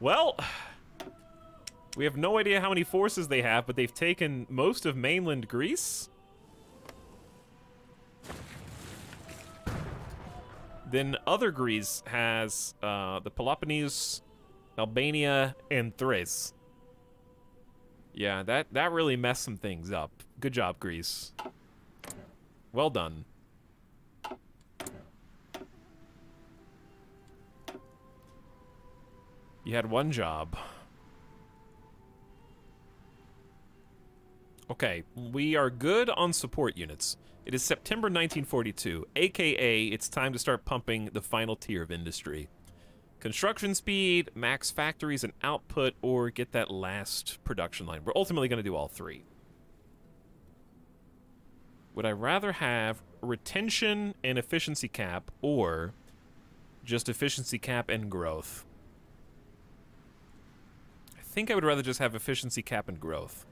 Well, we have no idea how many forces they have, but they've taken most of mainland Greece. Then other Greece has the Peloponnese, Albania, and Thrace. Yeah, that really messed some things up. Good job, Greece. Well done. You had one job. Okay, we are good on support units. It is September 1942, aka it's time to start pumping the final tier of industry. Construction speed, max factories and output, or get that last production line. We're ultimately going to do all three. Would I rather have retention and efficiency cap, or just efficiency cap and growth? I think I would rather just have efficiency cap and growth.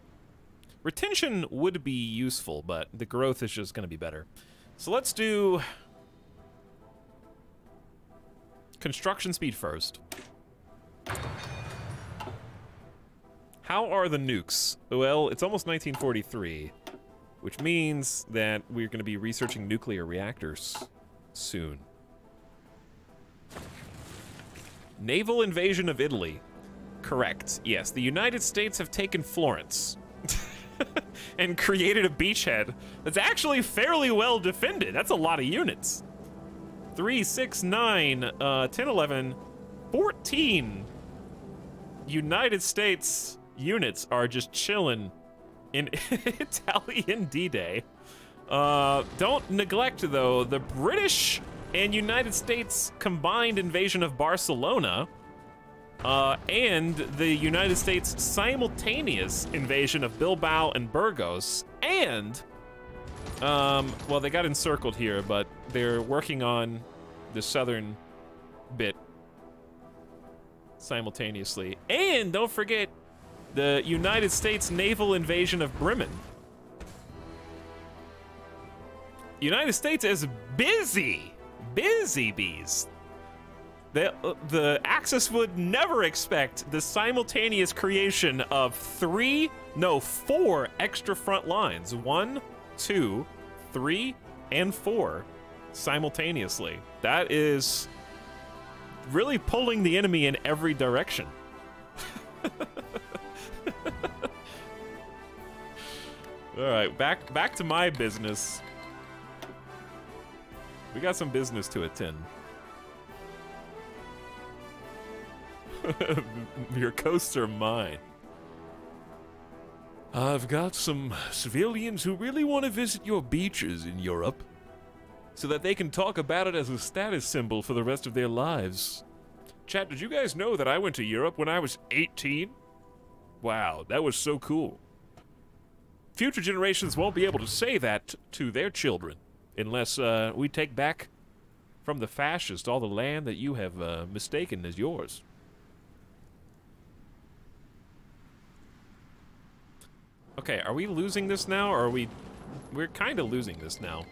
Retention would be useful, but the growth is just going to be better. So let's do construction speed first. How are the nukes? Well, it's almost 1943, which means that we're going to be researching nuclear reactors soon. Naval invasion of Italy. Correct. Yes, the United States have taken Florence and created a beachhead that's actually fairly well defended. That's a lot of units. 3, 6, 9, 10, 11, 14 United States units are just chilling in Italian D-Day. Don't neglect, though, the British and United States combined invasion of Barcelona, and the United States simultaneous invasion of Bilbao and Burgos, and, well, they got encircled here, but they're working on the southern bit simultaneously. And don't forget the United States naval invasion of Bremen. United States is busy bees. The Axis would never expect the simultaneous creation of 4 extra front lines. 1, 2, 3, and 4 simultaneously. That is really pulling the enemy in every direction. All right, back to my business. We got some business to attend. Your coasts are mine. I've got some civilians who really want to visit your beaches in Europe, so that they can talk about it as a status symbol for the rest of their lives. Chat, did you guys know that I went to Europe when I was 18? Wow, that was so cool. Future generations won't be able to say that to their children unless we take back from the fascists all the land that you have mistaken as yours. Okay, are we losing this now, or are we... We're kind of losing this now.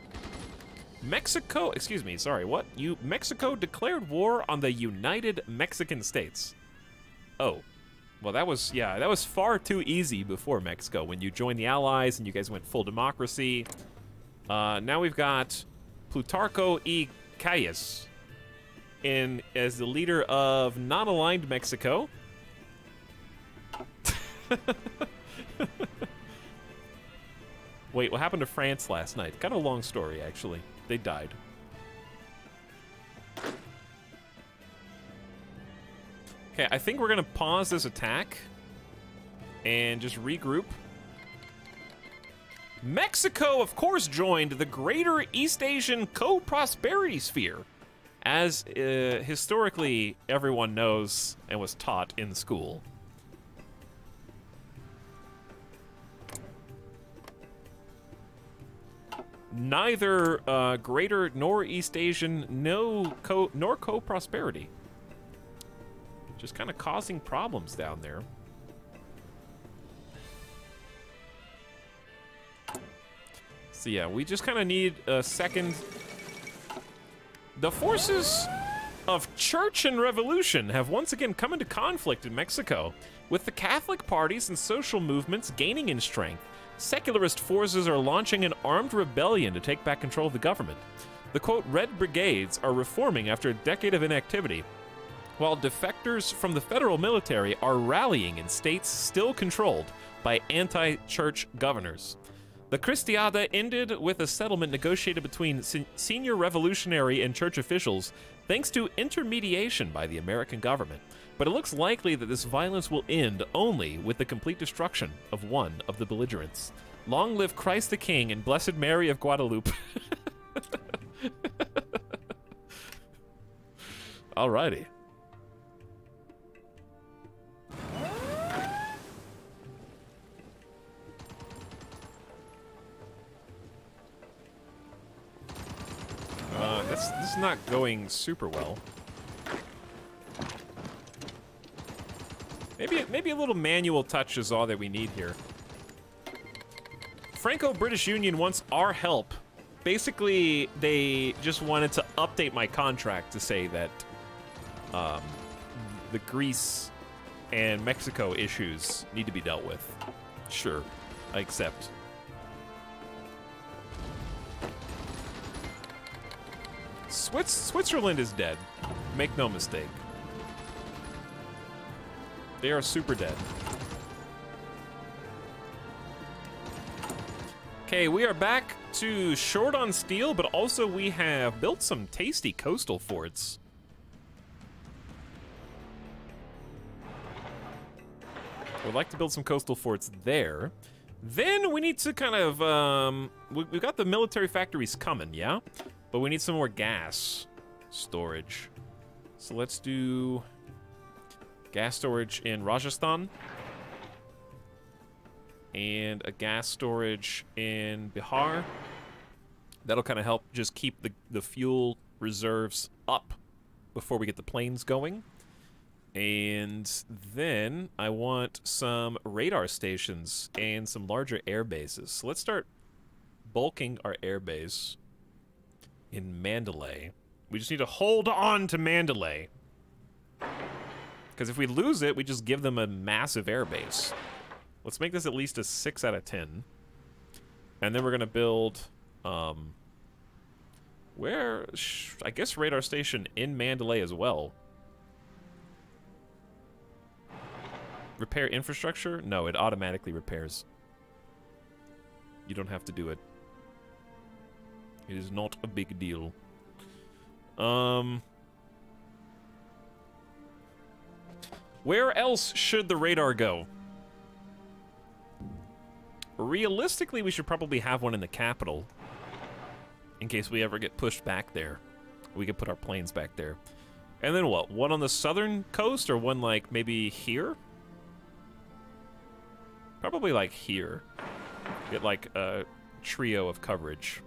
Mexico... Excuse me, sorry, what? Mexico declared war on the United Mexican States. Oh. Well, that was... Yeah, that was far too easy before Mexico, when you joined the Allies and you guys went full democracy. Now we've got Plutarco y Calles as the leader of non-aligned Mexico. Wait, what happened to France last night? Kind of a long story, actually. They died. Okay, I think we're gonna pause this attack and just regroup. Mexico, of course, joined the Greater East Asian Co-Prosperity Sphere, as historically everyone knows and was taught in school. Neither Greater nor East Asian, nor co-prosperity. Just kind of causing problems down there. So yeah, we just kind of need a second. The forces of church and revolution have once again come into conflict in Mexico, with the Catholic parties and social movements gaining in strength. Secularist forces are launching an armed rebellion to take back control of the government. The, quote, Red Brigades are reforming after a decade of inactivity, while defectors from the federal military are rallying in states still controlled by anti-church governors. The Cristiada ended with a settlement negotiated between senior revolutionary and church officials thanks to intermediation by the American government. But it looks likely that this violence will end only with the complete destruction of one of the belligerents. Long live Christ the King and Blessed Mary of Guadalupe. Alrighty. This is not going super well. Maybe a little manual touch is all that we need here. Franco-British Union wants our help. Basically, they just wanted to update my contract to say that the Greece and Mexico issues need to be dealt with. Sure, I accept. Switzerland is dead. Make no mistake. They are super dead. Okay, we are back to short on steel, but also we have built some tasty coastal forts. We'd like to build some coastal forts there. Then we need to kind of, we've got the military factories coming, yeah? But we need some more gas storage. So let's do gas storage in Rajasthan. And a gas storage in Bihar. That'll kind of help just keep the fuel reserves up before we get the planes going. And then I want some radar stations and some larger air bases. So let's start bulking our air base in Mandalay. We just need to hold on to Mandalay. Because if we lose it, we just give them a massive air base. Let's make this at least a 6 out of 10. And then we're going to build, I guess radar station in Mandalay as well. Repair infrastructure? No, it automatically repairs. You don't have to do it. It is not a big deal. Where else should the radar go? Realistically, we should probably have one in the capital. In case we ever get pushed back there. We could put our planes back there. And then what? One on the southern coast or one like maybe here? Probably like here. Get like a trio of coverage.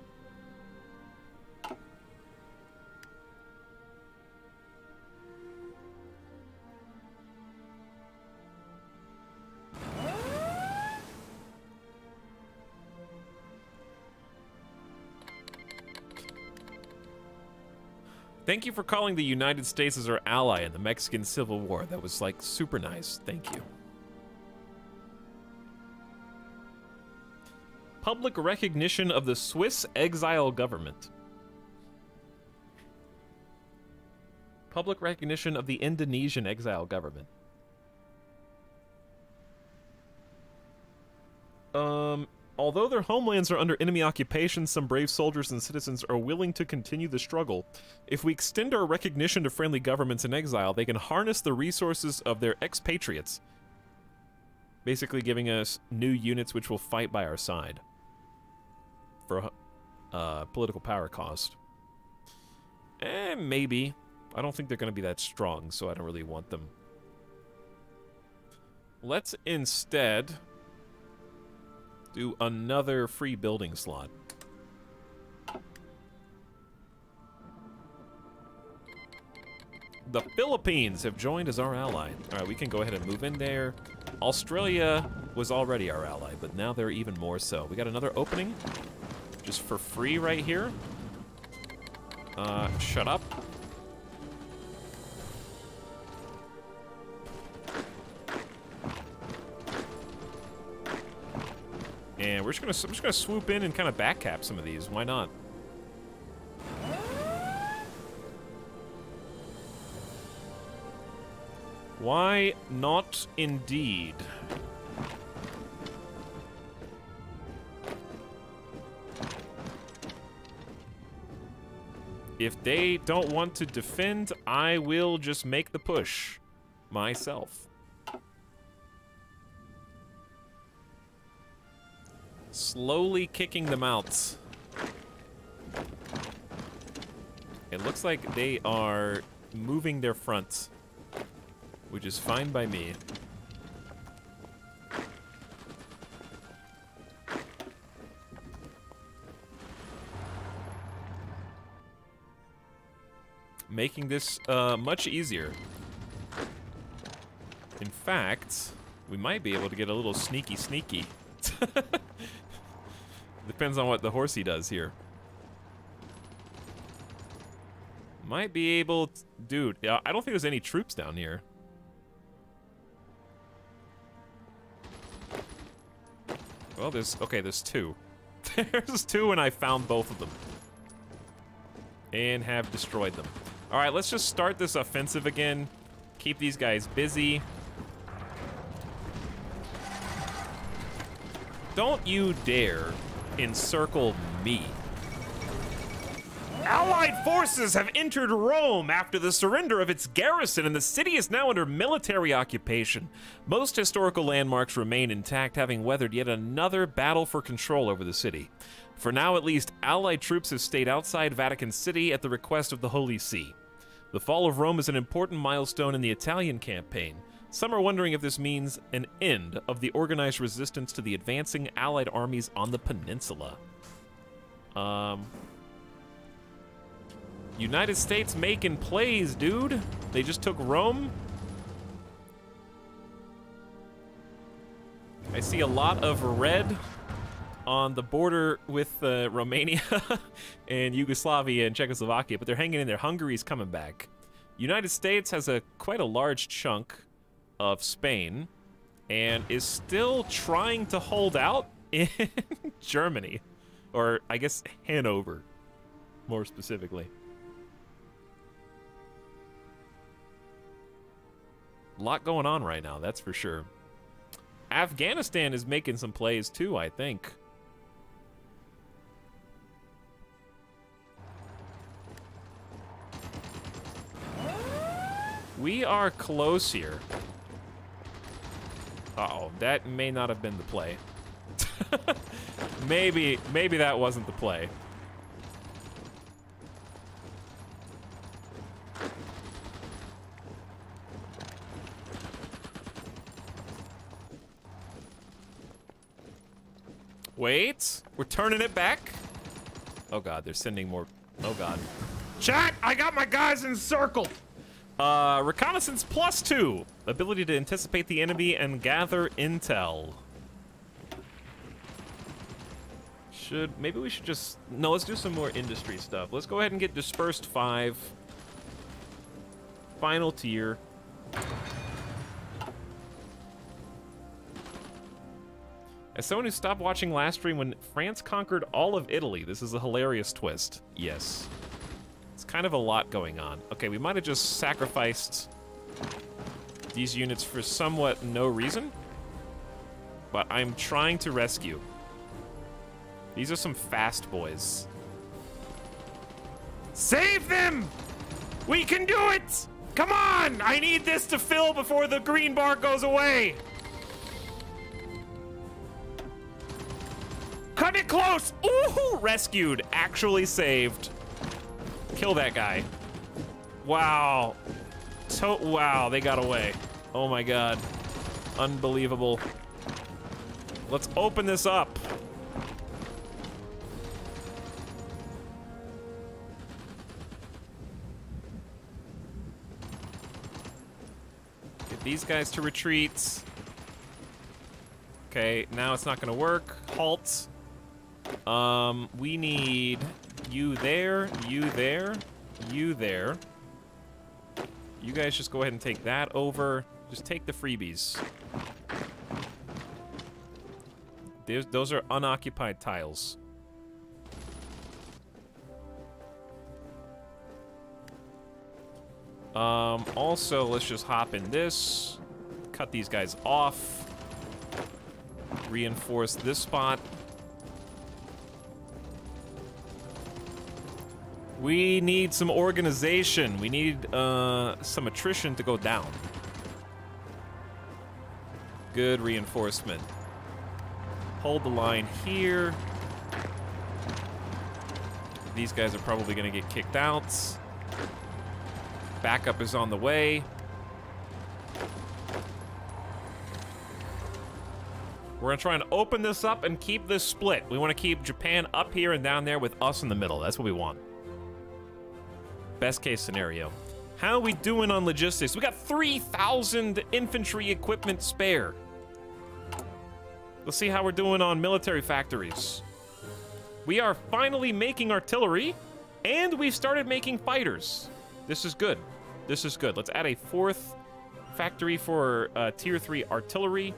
Thank you for calling the United States as our ally in the Mexican Civil War. That was, like, super nice. Thank you. Public recognition of the Swiss exile government. Public recognition of the Indonesian exile government. Although their homelands are under enemy occupation, some brave soldiers and citizens are willing to continue the struggle. If we extend our recognition to friendly governments in exile, they can harness the resources of their expatriates, basically giving us new units which will fight by our side for political power cost. Maybe. I don't think they're going to be that strong, so I don't really want them. Let's instead do another free building slot. The Philippines have joined as our ally. All right, we can go ahead and move in there. Australia was already our ally, but now they're even more so. We got another opening just for free right here. Shut up. And I'm just gonna swoop in and kind of backcap some of these. Why not? Why not indeed? If they don't want to defend, I will just make the push myself. Slowly kicking them out. It looks like they are moving their front, which is fine by me. Making this much easier. In fact, we might be able to get a little sneaky. Depends on what the horsey does here. Might be able to... Dude, I don't think there's any troops down here. Well, there's... Okay, there's two. There's two, and I found both of them. And have destroyed them. Alright, let's just start this offensive again. Keep these guys busy. Don't you dare encircle me. Allied forces have entered Rome after the surrender of its garrison, and the city is now under military occupation. Most historical landmarks remain intact, having weathered yet another battle for control over the city. For now, at least, Allied troops have stayed outside Vatican City at the request of the Holy See. The fall of Rome is an important milestone in the Italian campaign. Some are wondering if this means an end of the organized resistance to the advancing Allied armies on the peninsula. United States making plays, dude. They just took Rome. I see a lot of red on the border with Romania and Yugoslavia and Czechoslovakia, but they're hanging in there. Hungary's coming back. United States has quite a large chunk of Spain and is still trying to hold out in Germany, or I guess Hanover, more specifically. A lot going on right now, that's for sure. Afghanistan is making some plays too, I think. We are close here. Uh-oh, that may not have been the play. maybe that wasn't the play. Wait, we're turning it back. Oh god, they're sending more. Oh god. Chat, I got my guys encircled. Reconnaissance +2. Ability to anticipate the enemy and gather intel. Maybe we should just, no, let's do some more industry stuff. Let's go ahead and get dispersed 5. Final tier. As someone who stopped watching last stream when France conquered all of Italy, this is a hilarious twist. Yes. It's kind of a lot going on. Okay, we might have just sacrificed these units for somewhat no reason. But I'm trying to rescue. These are some fast boys. Save them! We can do it! Come on! I need this to fill before the green bar goes away! Cut it close! Ooh! Rescued. Actually saved. Kill that guy. Wow. Wow, they got away. Oh my god. Unbelievable. Let's open this up. Get these guys to retreat. Okay, now it's not gonna work. Halt. We need you there, you there, you there. You guys just go ahead and take that over. Just take the freebies. Those are unoccupied tiles. Also, let's just hop in this. Cut these guys off. Reinforce this spot. We need some organization. We need some attrition to go down. Good reinforcement. Hold the line here. These guys are probably gonna get kicked out. Backup is on the way. We're gonna try and open this up and keep this split. We wanna keep Japan up here and down there with us in the middle. That's what we want. Best case scenario. How are we doing on logistics? We got 3,000 infantry equipment spare. Let's see how we're doing on military factories. We are finally making artillery, and we've started making fighters. This is good. This is good. Let's add a 4th factory for tier 3 artillery.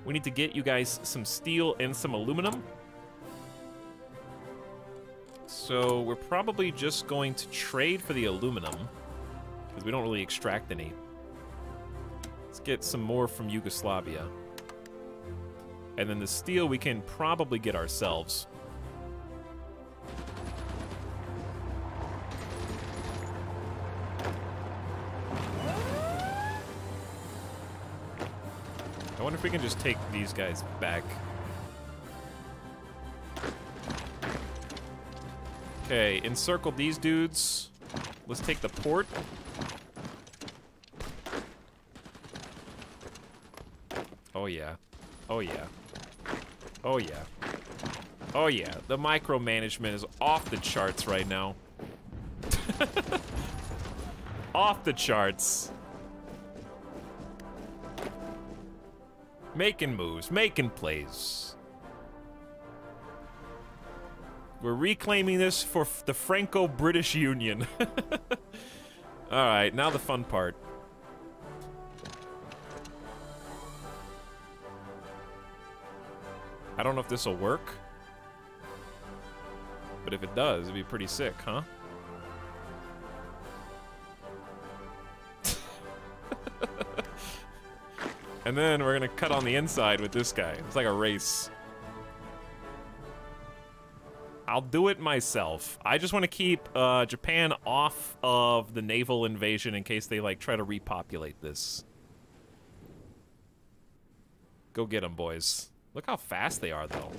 We need to get you guys some steel and some aluminum. So we're probably just going to trade for the aluminum, because we don't really extract any. Let's get some more from Yugoslavia. And then the steel we can probably get ourselves. I wonder if we can just take these guys back. Okay, encircle these dudes. Let's take the port. Oh yeah. Oh yeah. Oh yeah. Oh yeah. The micromanagement is off the charts right now. Off the charts. Making moves, making plays. We're reclaiming this for the Franco-British Union. Alright, now the fun part. I don't know if this will work. But if it does, it'd be pretty sick, huh? And then we're gonna cut on the inside with this guy. It's like a race. I'll do it myself. I just want to keep Japan off of the naval invasion in case they, like, try to repopulate this. Go get them, boys. Look how fast they are, though.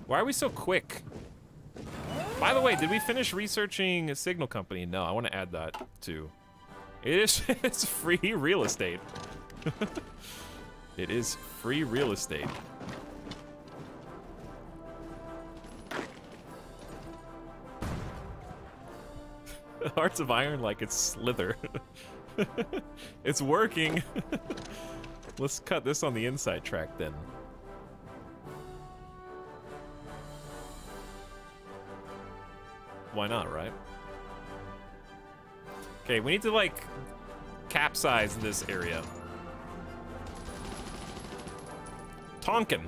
Why are we so quick? By the way, did we finish researching a signal company? No, I want to add that, too. It is it's free real estate. It is free real estate. Hearts of Iron like it's Slither. It's working. Let's cut this on the inside track then. Why not, right? Okay, we need to, like, capsize this area. Tonkin.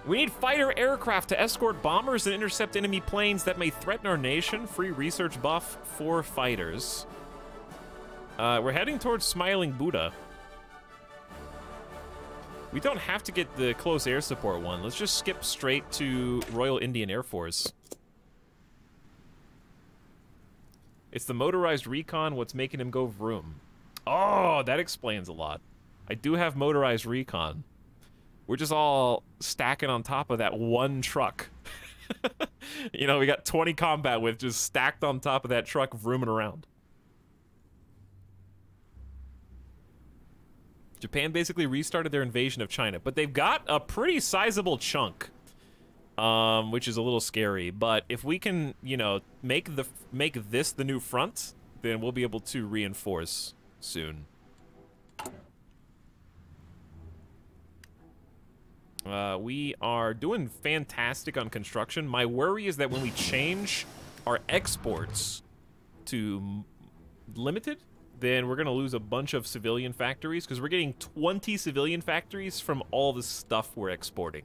We need fighter aircraft to escort bombers and intercept enemy planes that may threaten our nation. Free research buff for fighters. We're heading towards Smiling Buddha. We don't have to get the close air support one. Let's just skip straight to Royal Indian Air Force. It's the motorized recon, what's making him go vroom. Oh, that explains a lot. I do have motorized recon. We're just all stacking on top of that one truck. You know, we got 20 combat with just stacked on top of that truck vrooming around. Japan basically restarted their invasion of China, but they've got a pretty sizable chunk, which is a little scary. But if we can, you know, make this the new front, then we'll be able to reinforce soon. We are doing fantastic on construction. My worry is that when we change our exports to limited, then we're going to lose a bunch of civilian factories, because we're getting 20 civilian factories from all the stuff we're exporting.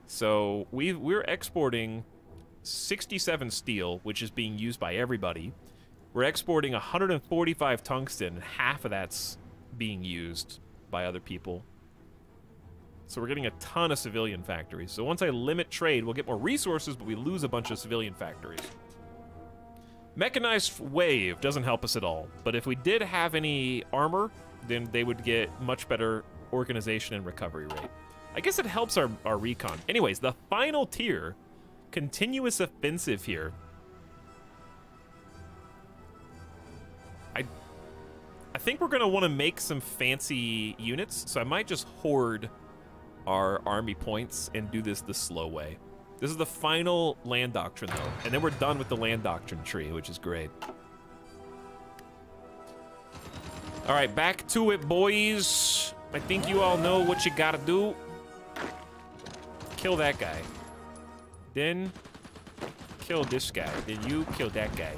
So we're exporting 67 steel, which is being used by everybody. We're exporting 145 tungsten, and half of that's being used by other people. So we're getting a ton of civilian factories. So once I limit trade, we'll get more resources, but we lose a bunch of civilian factories. Mechanized wave doesn't help us at all. But if we did have any armor, then they would get much better organization and recovery rate. I guess it helps our recon. Anyways, the final tier, continuous offensive here. I think we're going to want to make some fancy units, so I might just hoard our army points and do this the slow way. This is the final land doctrine, though, and then we're done with the land doctrine tree, which is great. All right, back to it, boys. I think you all know what you gotta do. Kill that guy. Then kill this guy. Then you kill that guy.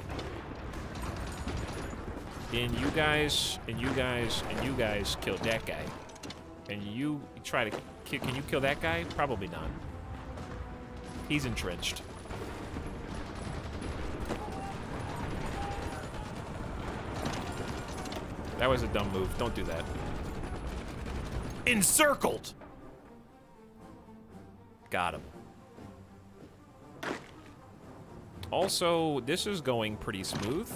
Then you guys, and you guys, and you guys kill that guy. And you try to... Can you kill that guy? Probably not. He's entrenched. That was a dumb move. Don't do that. Encircled! Got him. Also, this is going pretty smooth.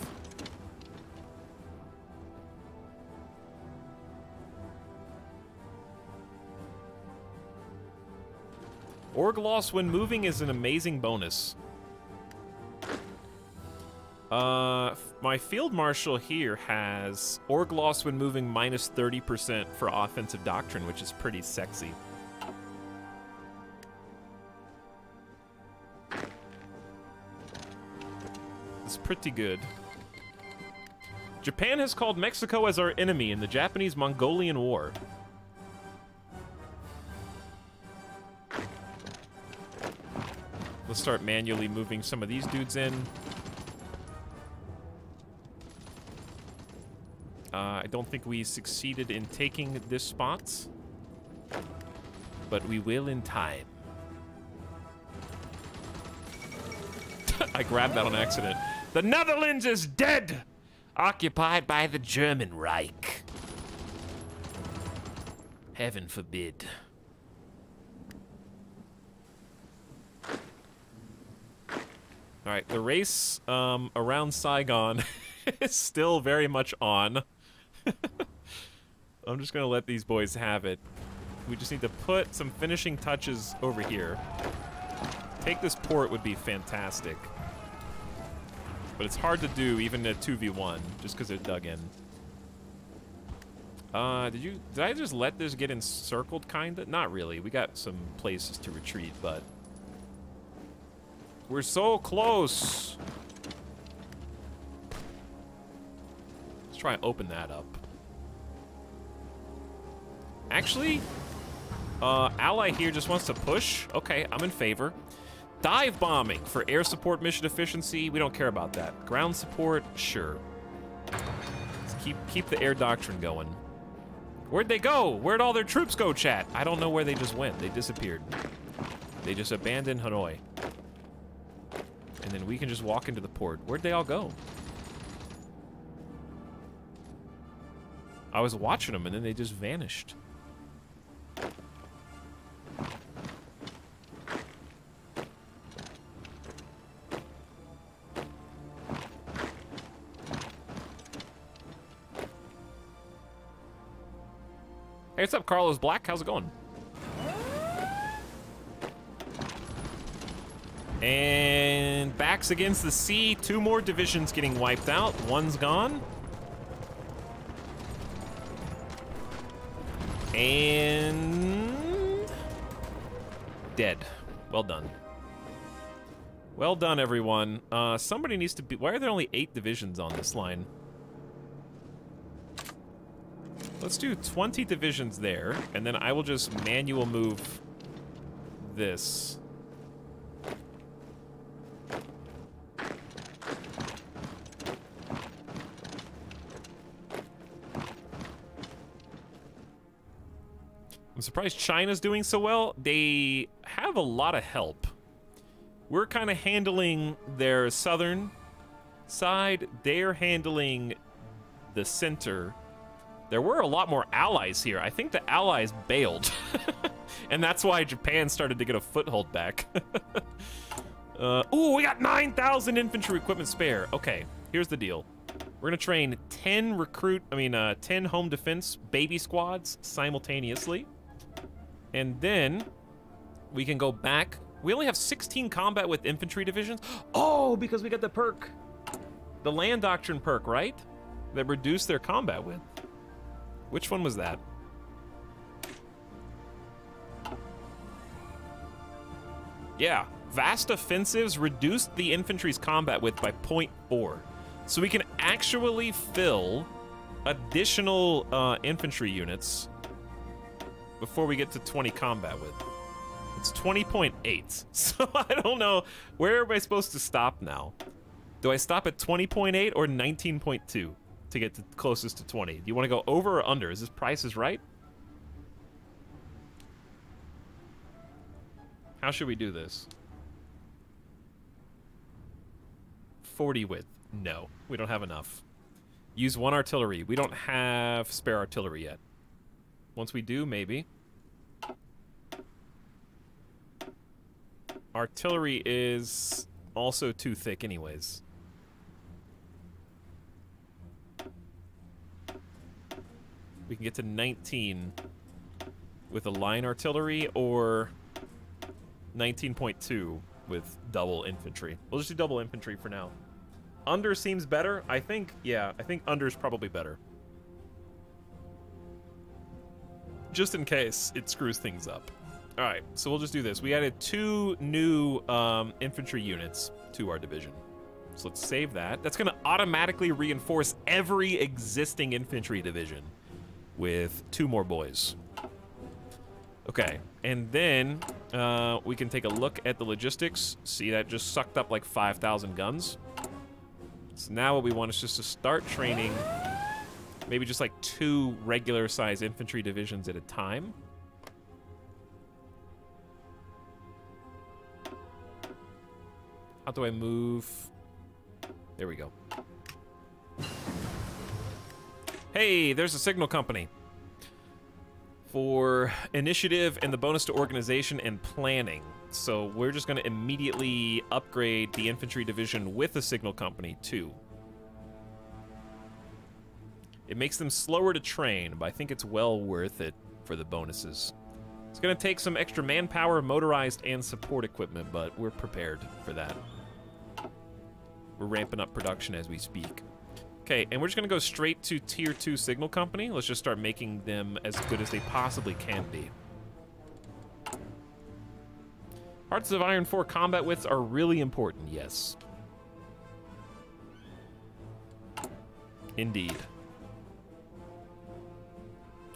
Org loss when moving is an amazing bonus. My field marshal here has org loss when moving minus 30% for offensive doctrine, which is pretty sexy. It's pretty good. Japan has called Mexico as our enemy in the Japanese-Mongolian War. Let's start manually moving some of these dudes in. I don't think we succeeded in taking this spot, but we will in time. I grabbed that on accident. The Netherlands is dead! Occupied by the German Reich. Heaven forbid. right, the race around Saigon is still very much on. I'm just gonna let these boys have it. We just need to put some finishing touches over here. Take this port would be fantastic. But it's hard to do even at 2v1, just because it dug in. Did I just let this get encircled, kinda? Not really. We got some places to retreat, but we're so close. Let's try and open that up. Actually, ally here just wants to push. Okay, I'm in favor. Dive bombing for air support mission efficiency. We don't care about that. Ground support, sure. Let's keep the air doctrine going. Where'd they go? Where'd all their troops go, chat? I don't know where they just went. They disappeared. They just abandoned Hanoi. And then we can just walk into the port. Where'd they all go? I was watching them and then they just vanished. Hey, what's up, Carlos Black? How's it going? And backs against the sea. 2 more divisions getting wiped out. 1's gone. And dead. Well done. Well done, everyone. Somebody needs to be... Why are there only 8 divisions on this line? Let's do 20 divisions there, and then I will just manual move this. I'm surprised China's doing so well. They have a lot of help. We're kind of handling their southern side. They're handling the center. There were a lot more allies here. I think the allies bailed. And that's why Japan started to get a foothold back. Ooh, we got 9,000 infantry equipment spare. Okay, here's the deal. We're gonna train 10 10 home defense baby squads simultaneously. And then we can go back. We only have 16 combat with infantry divisions. Oh, because we got the perk. The land doctrine perk, right? That reduced their combat with. Which one was that? Yeah, vast offensives reduced the infantry's combat width by 0.4. So we can actually fill additional infantry units before we get to 20 combat width. It's 20.8. So I don't know, where am I supposed to stop now? Do I stop at 20.8 or 19.2 to get to closest to 20? Do you want to go over or under? Is this Price is Right? How should we do this? 40 width. No, we don't have enough. Use 1 artillery. We don't have spare artillery yet. Once we do, maybe. Artillery is also too thick anyways. We can get to 19 with a line artillery or 19.2 with double infantry. We'll just do double infantry for now. Under seems better. I think, yeah, I think under is probably better. Just in case it screws things up. All right, so we'll just do this. We added 2 new infantry units to our division. So let's save that. That's gonna automatically reinforce every existing infantry division with 2 more boys. Okay, and then we can take a look at the logistics. See, that just sucked up like 5,000 guns. So now what we want is just to start training maybe just like 2 regular size infantry divisions at a time. How do I move? There we go. Hey, there's a signal company. for initiative and the bonus to organization and planning. So we're just going to immediately upgrade the infantry division with the signal company too. It makes them slower to train, but I think it's well worth it for the bonuses. It's going to take some extra manpower, motorized, and support equipment, but we're prepared for that. We're ramping up production as we speak. Okay, and we're just going to go straight to Tier 2 Signal Company. Let's just start making them as good as they possibly can be. Hearts of Iron 4 combat widths are really important, yes. Indeed.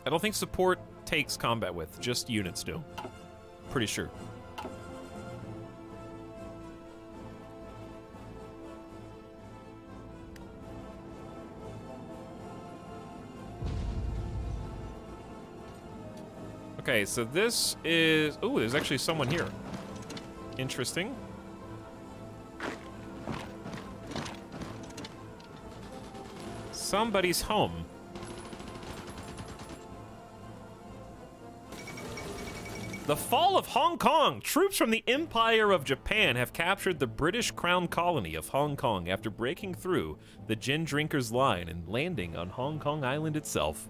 I don't think support takes combat width, just units do. Pretty sure. Okay, so this is... Ooh, there's actually someone here. Interesting. Somebody's home. The fall of Hong Kong. Troops from the Empire of Japan have captured the British Crown colony of Hong Kong after breaking through the gin drinkers' line and landing on Hong Kong Island itself.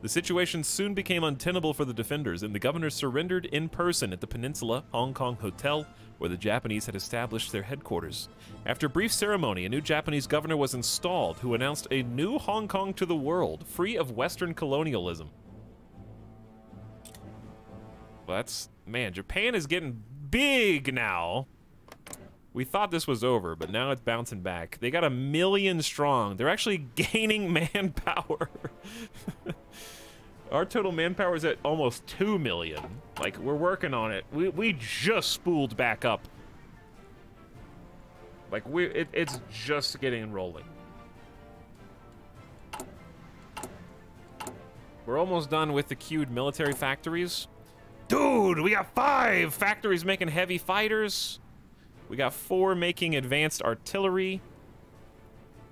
The situation soon became untenable for the defenders, and the governor surrendered in person at the Peninsula Hong Kong Hotel, where the Japanese had established their headquarters. After a brief ceremony, a new Japanese governor was installed, who announced a new Hong Kong to the world, free of Western colonialism. Well, that's... Man, Japan is getting big now. We thought this was over, but now it's bouncing back. They got 1 million strong. They're actually gaining manpower. Our total manpower is at almost 2 million. Like, we're working on it. We just spooled back up. Like, it's just getting rolling. We're almost done with the queued military factories. Dude, we got 5 factories making heavy fighters. We got 4 making advanced artillery.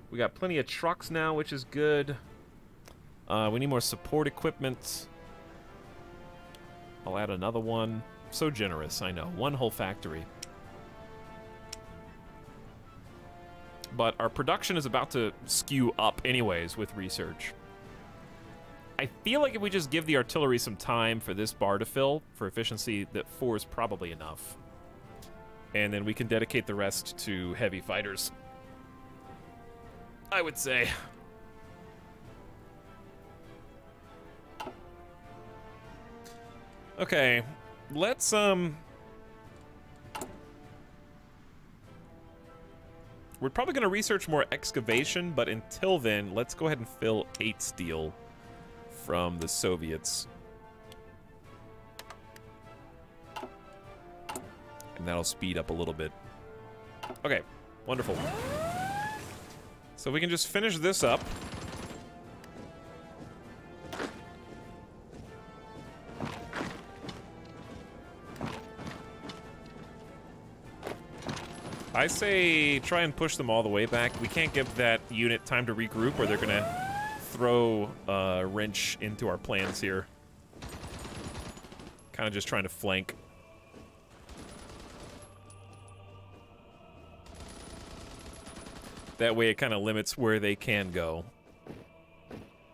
We got plenty of trucks now, which is good. We need more support equipment. I'll add another one. So generous, I know. 1 whole factory. But our production is about to skew up anyways with research. I feel like if we just give the artillery some time for this bar to fill, for efficiency, that 4 is probably enough. And then we can dedicate the rest to heavy fighters, I would say. Okay, let's, we're probably going to research more excavation, but until then, let's go ahead and fill 8 steel from the Soviets. And that'll speed up a little bit. Okay, wonderful. So we can just finish this up. I say try and push them all the way back. We can't give that unit time to regroup or they're gonna throw a wrench into our plans here. Kind of just trying to flank. That way it kind of limits where they can go.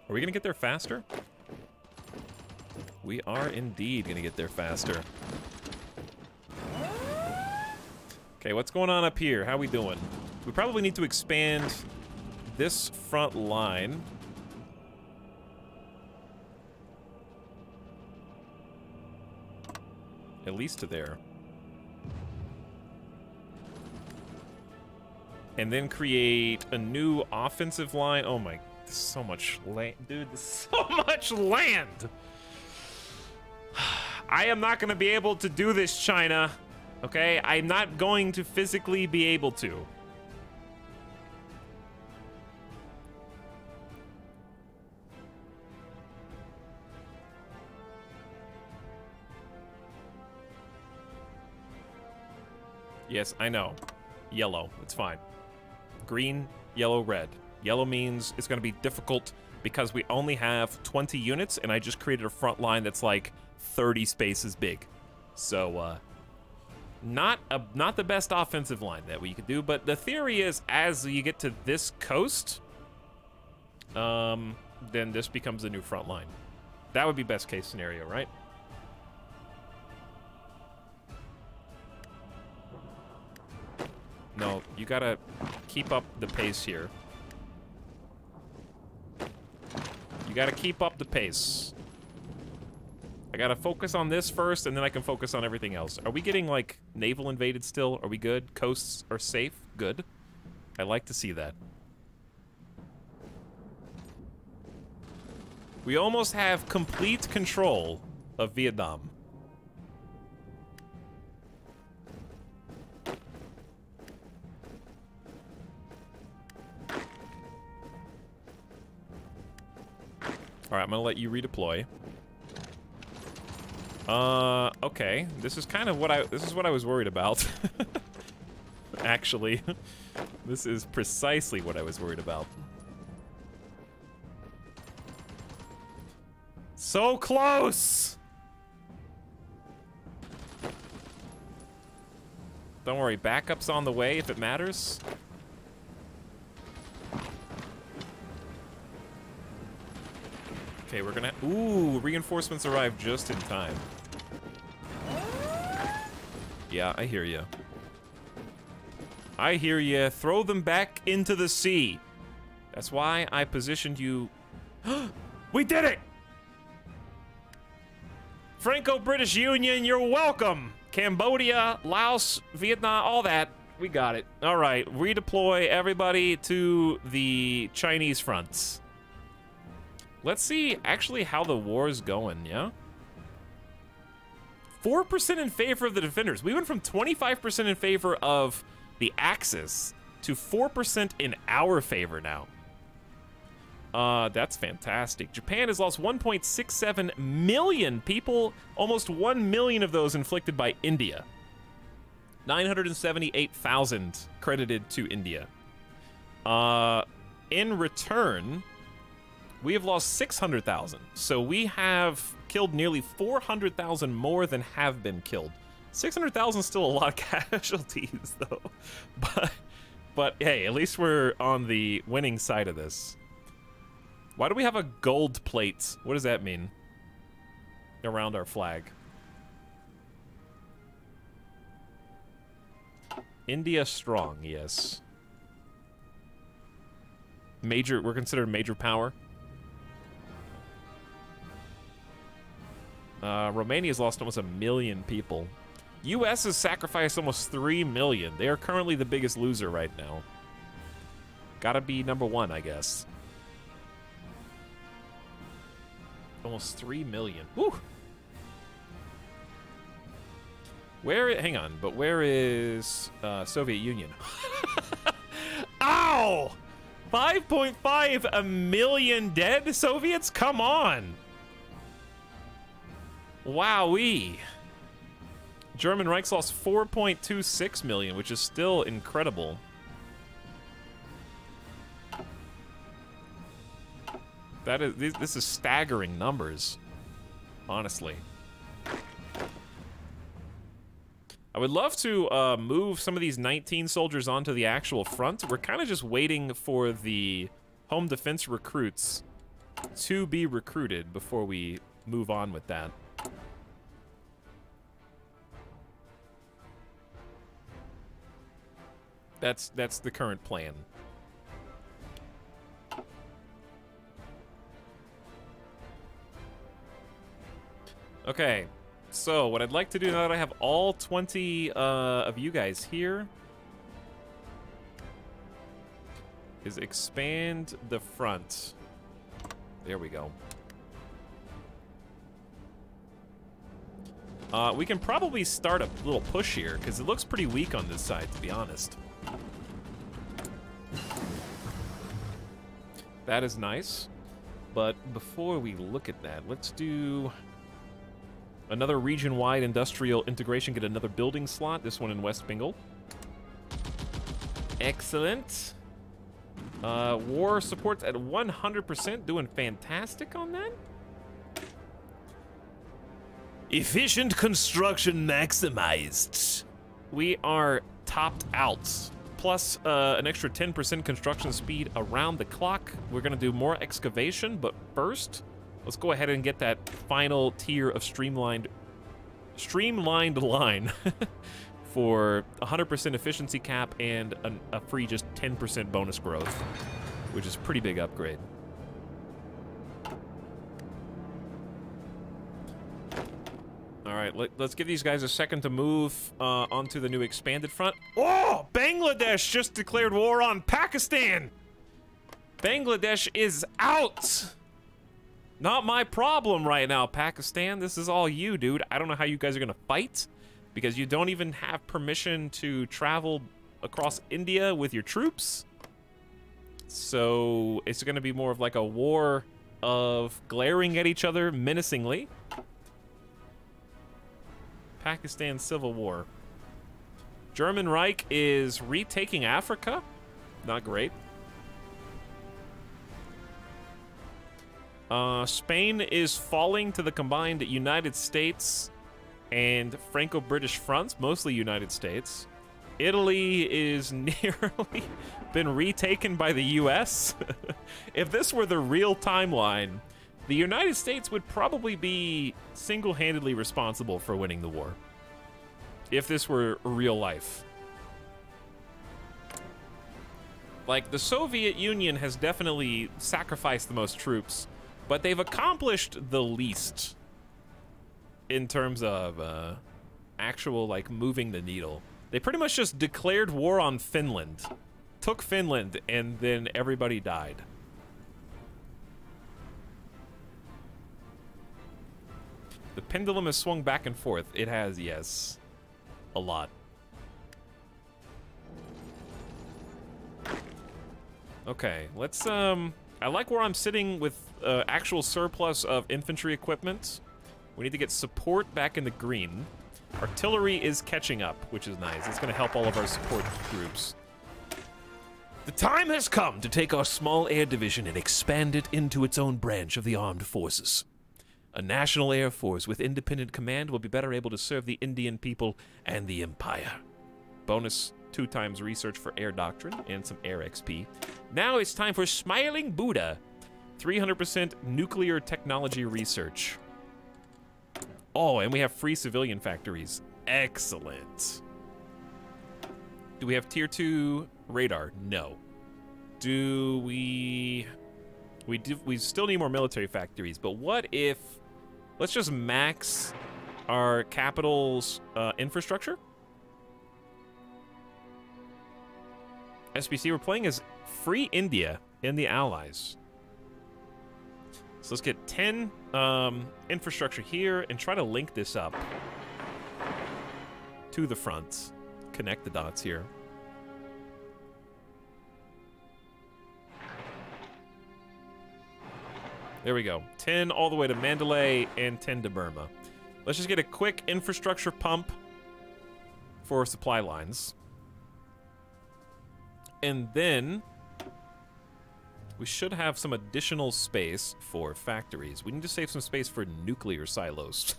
Are we gonna get there faster? We are indeed gonna get there faster. Okay, what's going on up here? How we doing? We probably need to expand this front line. At least to there. And then create a new offensive line. Oh my, so much land. Dude, there's so much land. I am not going to be able to do this, China. Okay? I'm not going to physically be able to. Yes, I know. Yellow. It's fine. Green, yellow, red. Yellow means it's going to be difficult because we only have 20 units, and I just created a front line that's like 30 spaces big. So, not the best offensive line that we could do, but the theory is as you get to this coast, then this becomes a new front line. That would be best case scenario, right? No, you gotta keep up the pace here. You gotta keep up the pace. I gotta focus on this first, and then I can focus on everything else. Are we getting, like, naval invaded still? Are we good? Coasts are safe? Good. I like to see that. We almost have complete control of Vietnam. All right, I'm gonna let you redeploy. Okay. This is kind of what I was worried about. Actually, this is precisely what I was worried about. So close! Don't worry, backup's on the way if it matters. Okay, we're gonna... Ooh, reinforcements arrived just in time. Yeah, I hear you. I hear you. Throw them back into the sea. That's why I positioned you... We did it! Franco-British Union, you're welcome! Cambodia, Laos, Vietnam, all that. We got it. All right, redeploy everybody to the Chinese fronts. Let's see actually how the war is going, yeah? 4% in favor of the defenders. We went from 25% in favor of the Axis to 4% in our favor now. That's fantastic. Japan has lost 1.67 million people, almost 1 million of those inflicted by India. 978,000 credited to India. In return, we have lost 600,000. So we have killed nearly 400,000 more than have been killed. 600,000 is still a lot of casualties, though. But hey, at least we're on the winning side of this. Why do we have a gold plate? What does that mean? Around our flag. India strong, yes. Major, we're considered major power. Romania's lost almost 1 million people. U.S. has sacrificed almost 3 million. They are currently the biggest loser right now. Gotta be #1, I guess. Almost 3 million. Woo! Hang on, but where is Soviet Union? Ow! 5.5 million dead Soviets? Come on! Wowee. German Reich's lost 4.26 million, which is still incredible. This is staggering numbers, honestly. I would love to move some of these 19 soldiers onto the actual front. We're kind of just waiting for the home defense recruits to be recruited before we move on with that. That's the current plan. Okay, so what I'd like to do now that I have all 20 of you guys here is expand the front. There we go. We can probably start a little push here, because it looks pretty weak on this side, to be honest. That is nice. But before we look at that, let's do another region-wide industrial integration, get another building slot, this one in West Bengal. Excellent. War support's at 100%, doing fantastic on that. Efficient construction maximized. We are topped out. Plus an extra 10% construction speed around the clock. We're gonna do more excavation, but first, let's go ahead and get that final tier of streamlined line for 100% efficiency cap and a free just 10% bonus growth, which is a pretty big upgrade. All right, let's give these guys a second to move onto the new expanded front. Oh, Bangladesh just declared war on Pakistan. Bangladesh is out. Not my problem right now, Pakistan. This is all you, dude. I don't know how you guys are gonna fight because you don't even have permission to travel across India with your troops. So it's gonna be more of like a war of glaring at each other menacingly. Pakistan Civil War. German Reich is retaking Africa. Not great. Spain is falling to the combined United States and Franco-British fronts, mostly United States. Italy is nearly been retaken by the US. If this were the real timeline, the United States would probably be single-handedly responsible for winning the war. If this were real life. Like, the Soviet Union has definitely sacrificed the most troops, but they've accomplished the least in terms of actual, like, moving the needle. They pretty much just declared war on Finland, took Finland, and then everybody died. The pendulum has swung back and forth. It has, yes. A lot. Okay, let's, I like where I'm sitting with actual surplus of infantry equipment. We need to get support back in the green. Artillery is catching up, which is nice. It's going to help all of our support groups. The time has come to take our small air division and expand it into its own branch of the armed forces. A national air force with independent command will be better able to serve the Indian people and the Empire. Bonus 2 times research for air doctrine and some air XP. Now it's time for Smiling Buddha. 300% nuclear technology research. Oh, and we have free civilian factories. Excellent. Do we have tier 2 radar? No. Do we... We still need more military factories, but what if... Let's just max our capital's infrastructure. SBC, we're playing as Free India in the Allies. So let's get 10 infrastructure here and try to link this up to the front. Connect the dots here. There we go. 10 all the way to Mandalay and 10 to Burma. Let's just get a quick infrastructure pump for supply lines. And then we should have some additional space for factories. We need to save some space for nuclear silos,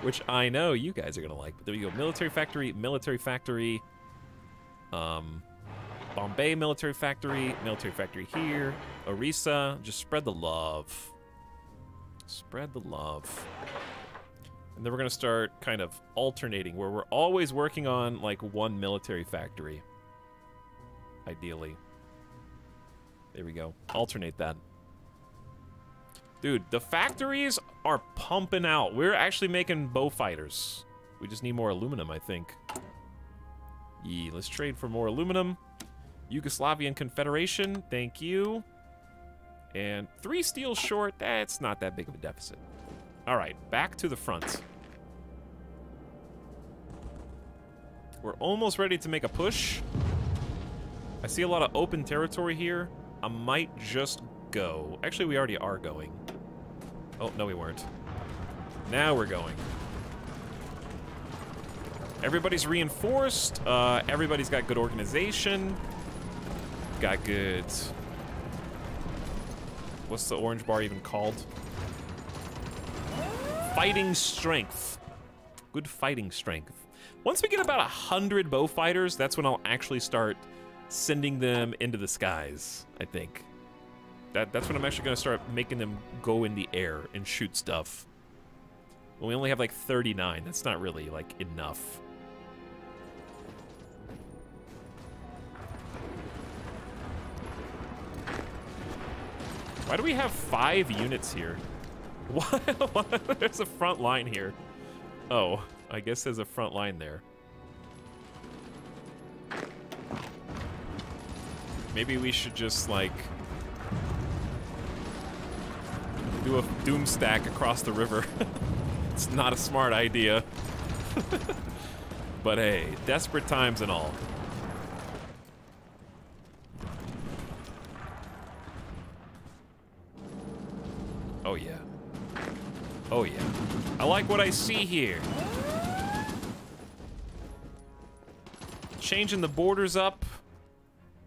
which I know you guys are going to like. But there you go. Military factory, Bombay military factory here, Orissa. Just spread the love. Spread the love. And then we're going to start kind of alternating where we're always working on like one military factory. Ideally. There we go. Alternate that. Dude, the factories are pumping out. We're actually making bow fighters. We just need more aluminum, I think. Yeah, let's trade for more aluminum. Yugoslavian Confederation, thank you. And 3 steel short, that's not that big of a deficit. All right, back to the front. We're almost ready to make a push. I see a lot of open territory here. I might just go. Actually, we already are going. Oh, no, we weren't. Now we're going. Everybody's reinforced. Everybody's got good organization. got good. What's the orange bar even called? Fighting strength. Good fighting strength. Once we get about 100 bow fighters, that's when I'll actually start sending them into the skies, I think. That's when I'm actually going to start making them go in the air and shoot stuff. Well, we only have like 39. That's not really like enough. Why do we have 5 units here? What? There's a front line here. Oh, I guess there's a front line there. Maybe we should just, like, do a doom stack across the river. It's not a smart idea. But hey, desperate times and all. Oh yeah. Oh yeah. I like what I see here. Changing the borders up.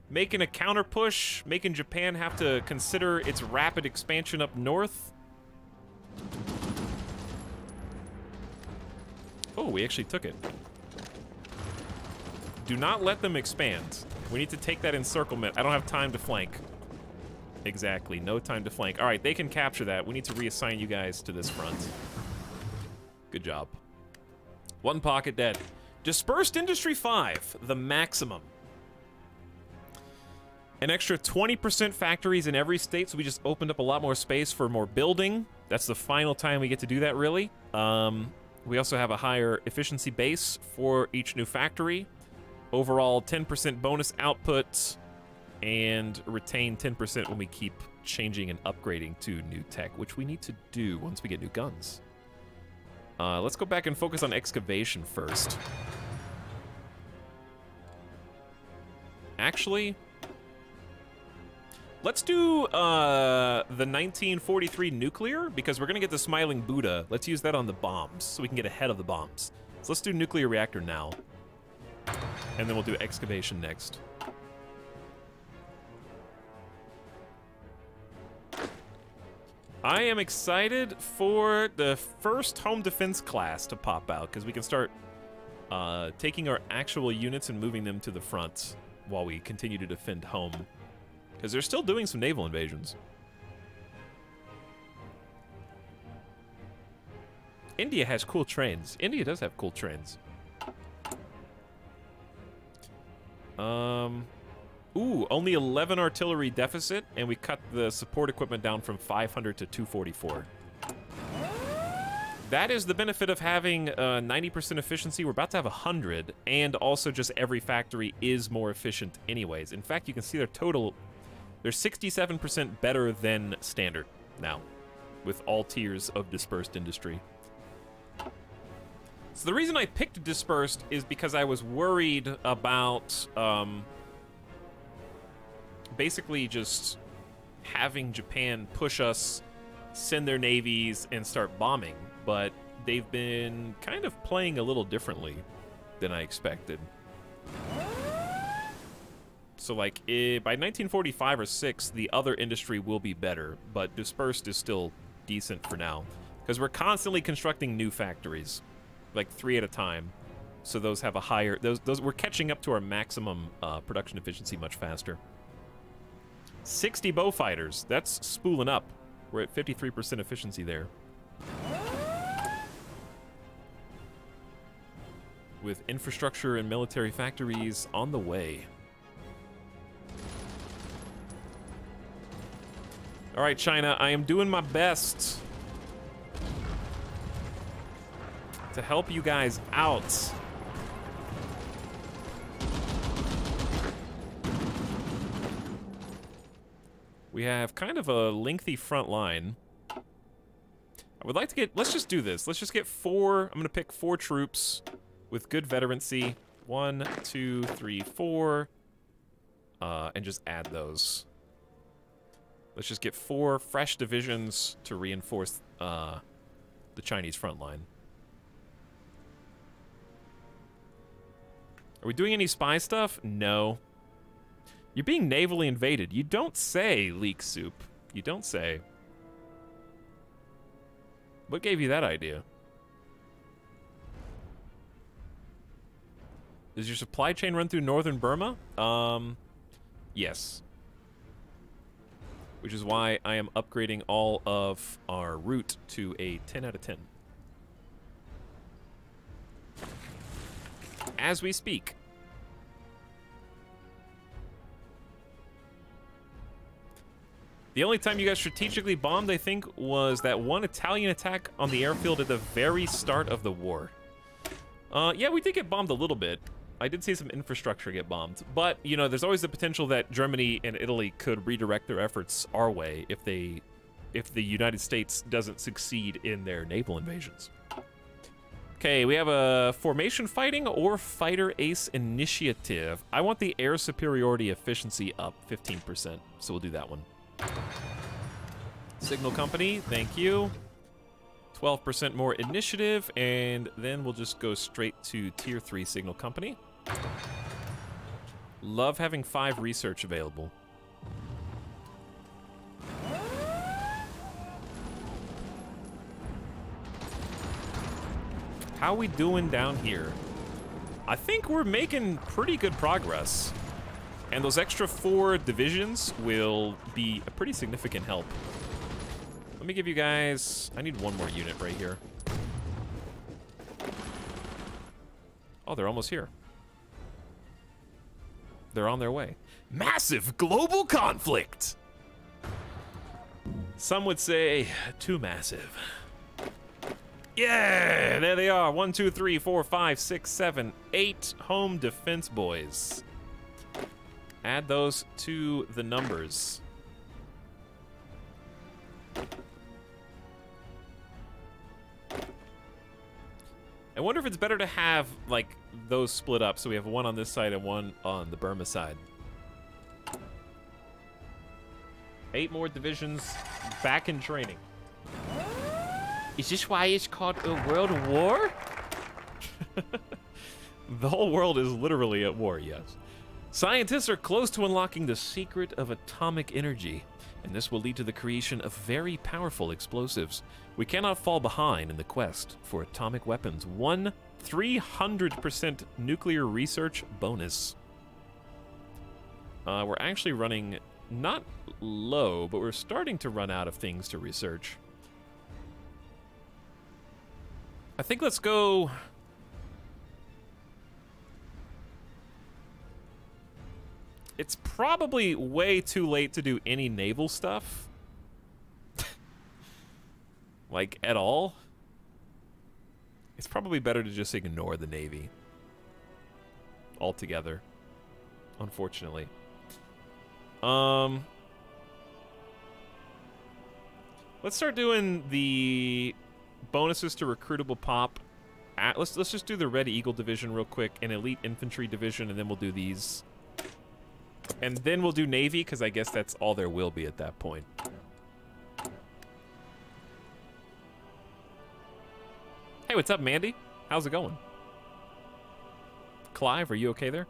Making a counter push. Making Japan have to consider its rapid expansion up north. Oh, we actually took it. Do not let them expand. We need to take that encirclement. I don't have time to flank. Exactly, no time to flank. All right, they can capture that. We need to reassign you guys to this front. Good job. 1 pocket dead. Dispersed Industry 5, the maximum. An extra 20% factories in every state, so we just opened up a lot more space for more building. That's the final time we get to do that, really. We also have a higher efficiency base for each new factory. Overall, 10% bonus output, and retain 10% when we keep changing and upgrading to new tech, which we need to do once we get new guns. Let's go back and focus on excavation first. Actually, let's do the 1943 nuclear, because we're going to get the Smiling Buddha. Let's use that on the bombs, so we can get ahead of the bombs. So let's do nuclear reactor now. And then we'll do excavation next. I am excited for the first home defense class to pop out, because we can start taking our actual units and moving them to the front while we continue to defend home. Because they're still doing some naval invasions. India has cool trains. India does have cool trains. Ooh, only 11 artillery deficit, and we cut the support equipment down from 500 to 244. That is the benefit of having 90% efficiency. We're about to have 100, and also just every factory is more efficient anyways. In fact, you can see their total, they're 67% better than standard now, with all tiers of dispersed industry. So the reason I picked dispersed is because I was worried about basically just having Japan push us, send their navies, and start bombing. But they've been kind of playing a little differently than I expected. So like by 1945 or 6, the other industry will be better, but dispersed is still decent for now. Because we're constantly constructing new factories, like 3 at a time. So those have a higher, those we're catching up to our maximum production efficiency much faster. 60 bow fighters, that's spooling up. We're at 53% efficiency there. With infrastructure and military factories on the way. All right, China, I am doing my best to help you guys out. We have kind of a lengthy front line. I would like to get, let's just do this. Let's just get 4, I'm gonna pick 4 troops with good veterancy. 1, 2, 3, 4. And just add those. Let's just get 4 fresh divisions to reinforce the Chinese front line. Are we doing any spy stuff? No. You're being navally invaded. You don't say, Leek Soup. You don't say. What gave you that idea? Does your supply chain run through northern Burma? Yes. Which is why I am upgrading all of our route to a 10 out of 10. As we speak. The only time you guys strategically bombed, I think, was that one Italian attack on the airfield at the very start of the war. Yeah, we did get bombed a little bit. I did see some infrastructure get bombed. But, you know, there's always the potential that Germany and Italy could redirect their efforts our way if the United States doesn't succeed in their naval invasions. Okay, we have a formation fighting or fighter ace initiative. I want the air superiority efficiency up 15%, so we'll do that one. Signal company, thank you. 12% more initiative, and then we'll just go straight to tier 3 signal company. Love having 5 research available. How we doing down here? I think we're making pretty good progress. And those extra 4 divisions will be a pretty significant help. Let me give you guys... I need one more unit right here. Oh, they're almost here. They're on their way. Massive global conflict! Some would say too massive. Yeah, there they are. 1, 2, 3, 4, 5, 6, 7, 8 home defense boys. Add those to the numbers. I wonder if it's better to have, like, those split up, so we have one on this side and one on the Burma side. 8 more divisions back in training. Is this why it's called a world war? The whole world is literally at war, yes. Scientists are close to unlocking the secret of atomic energy, and this will lead to the creation of very powerful explosives. We cannot fall behind in the quest for atomic weapons. 300% nuclear research bonus. We're actually running not low, but we're starting to run out of things to research. I think let's go... It's probably way too late to do any naval stuff. Like, at all. It's probably better to just ignore the Navy. Altogether. Unfortunately. Let's start doing the bonuses to recruitable pop. Let's just do the Red Eagle division real quick, and Elite Infantry division, and then we'll do these. And then we'll do Navy, because I guess that's all there will be at that point. Hey, what's up, Mandy? How's it going? Clive, are you okay there?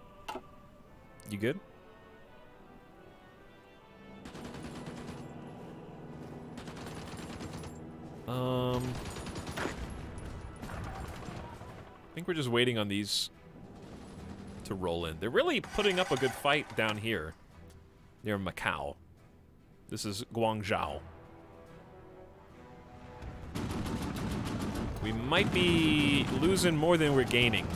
You good? I think we're just waiting on these to roll in. They're really putting up a good fight down here near Macau. This is Guangzhou. We might be losing more than we're gaining.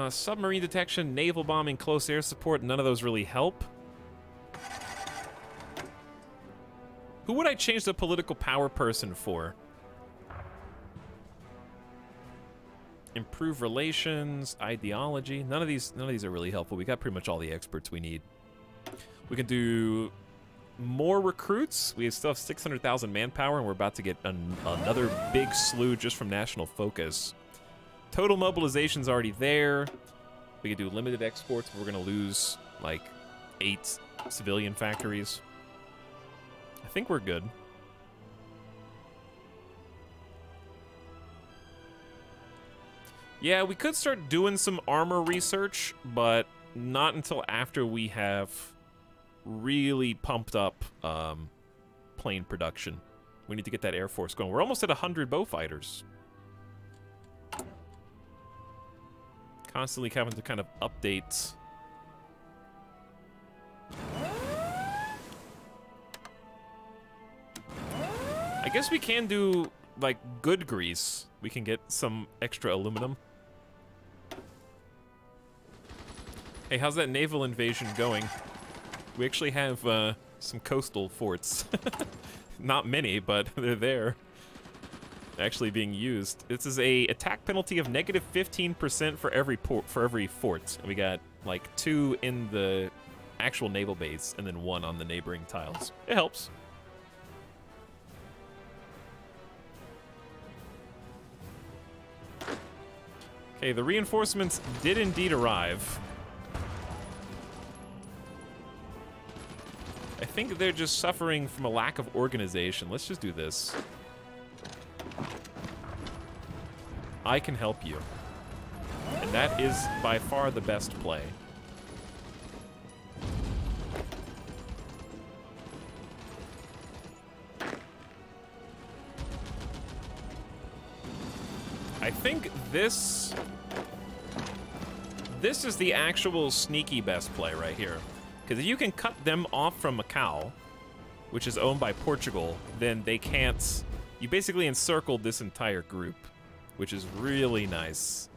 Submarine detection, naval bombing, close air support, none of those really help. Who would I change the political power person for? Improve relations, ideology. None of these are really helpful. We got pretty much all the experts we need. We can do more recruits. We still have 600,000 manpower, and we're about to get another big slew just from national focus. Total mobilization's already there. We could do limited exports, but we're gonna lose like 8 civilian factories. I think we're good. Yeah, we could start doing some armor research, but not until after we have really pumped up plane production. We need to get that Air Force going. We're almost at 100 bow fighters. Constantly having to kind of update. I guess we can do, like, good grease. We can get some extra aluminum. Hey, how's that naval invasion going? We actually have some coastal forts. Not many, but they're there. Actually being used. This is a attack penalty of negative 15% for every fort. And we got like 2 in the actual naval base and then 1 on the neighboring tiles. It helps. Okay, the reinforcements did indeed arrive. I think they're just suffering from a lack of organization. Let's just do this. I can help you. And that is by far the best play. I think this is the actual sneaky best play right here. Because if you can cut them off from Macau, which is owned by Portugal, then they can't... You basically encircled this entire group, which is really nice.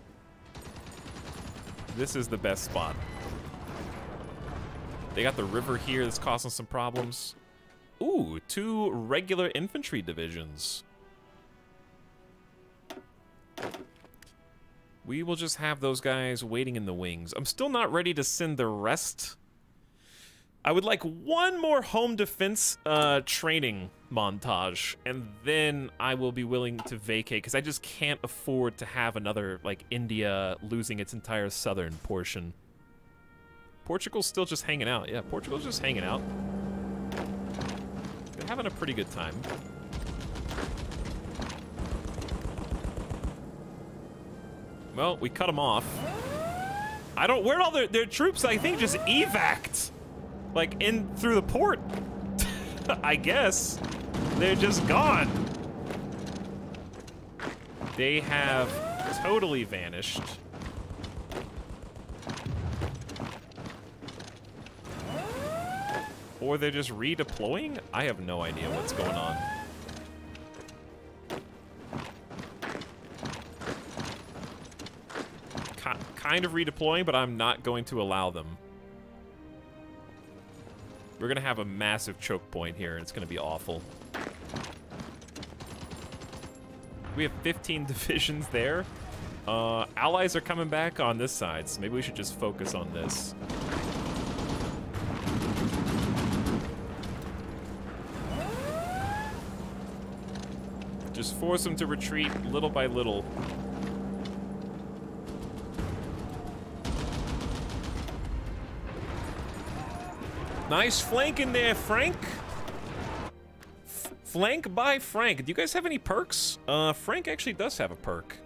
This is the best spot. They got the river here that's causing some problems. Ooh, 2 regular infantry divisions. We will just have those guys waiting in the wings. I'm still not ready to send the rest. I would like 1 more home defense training montage, and then I will be willing to vacate, because I just can't afford to have another, like, India losing its entire southern portion. Portugal's still just hanging out. Yeah, Portugal's just hanging out. They're having a pretty good time. Well, we cut them off. I don't... Where'd all their troops, I think, just evac'd? Like, in through the port. I guess. They're just gone. They have totally vanished. Or they're just redeploying? I have no idea what's going on. Kind of redeploying, but I'm not going to allow them. We're gonna have a massive choke point here, and it's gonna be awful. We have 15 divisions there. Allies are coming back on this side, so maybe we should just focus on this. Just force them to retreat little by little. Nice flank in there, Frank. Flank by Frank. Do you guys have any perks? Frank actually does have a perk.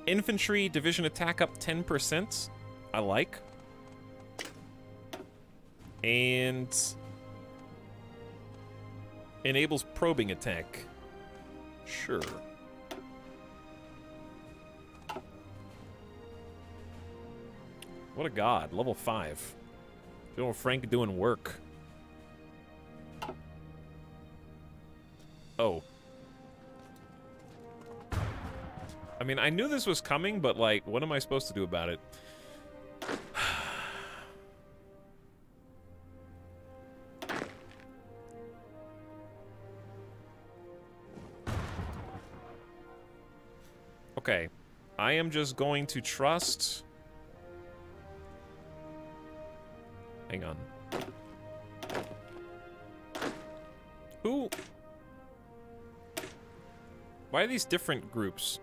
Infantry division attack up 10%. I like. And enables probing attack. Sure. What a god. Level 5. General Frank doing work. Oh. I mean, I knew this was coming, but, like, what am I supposed to do about it? Okay. I am just going to trust... Hang on. Who? Why are these different groups?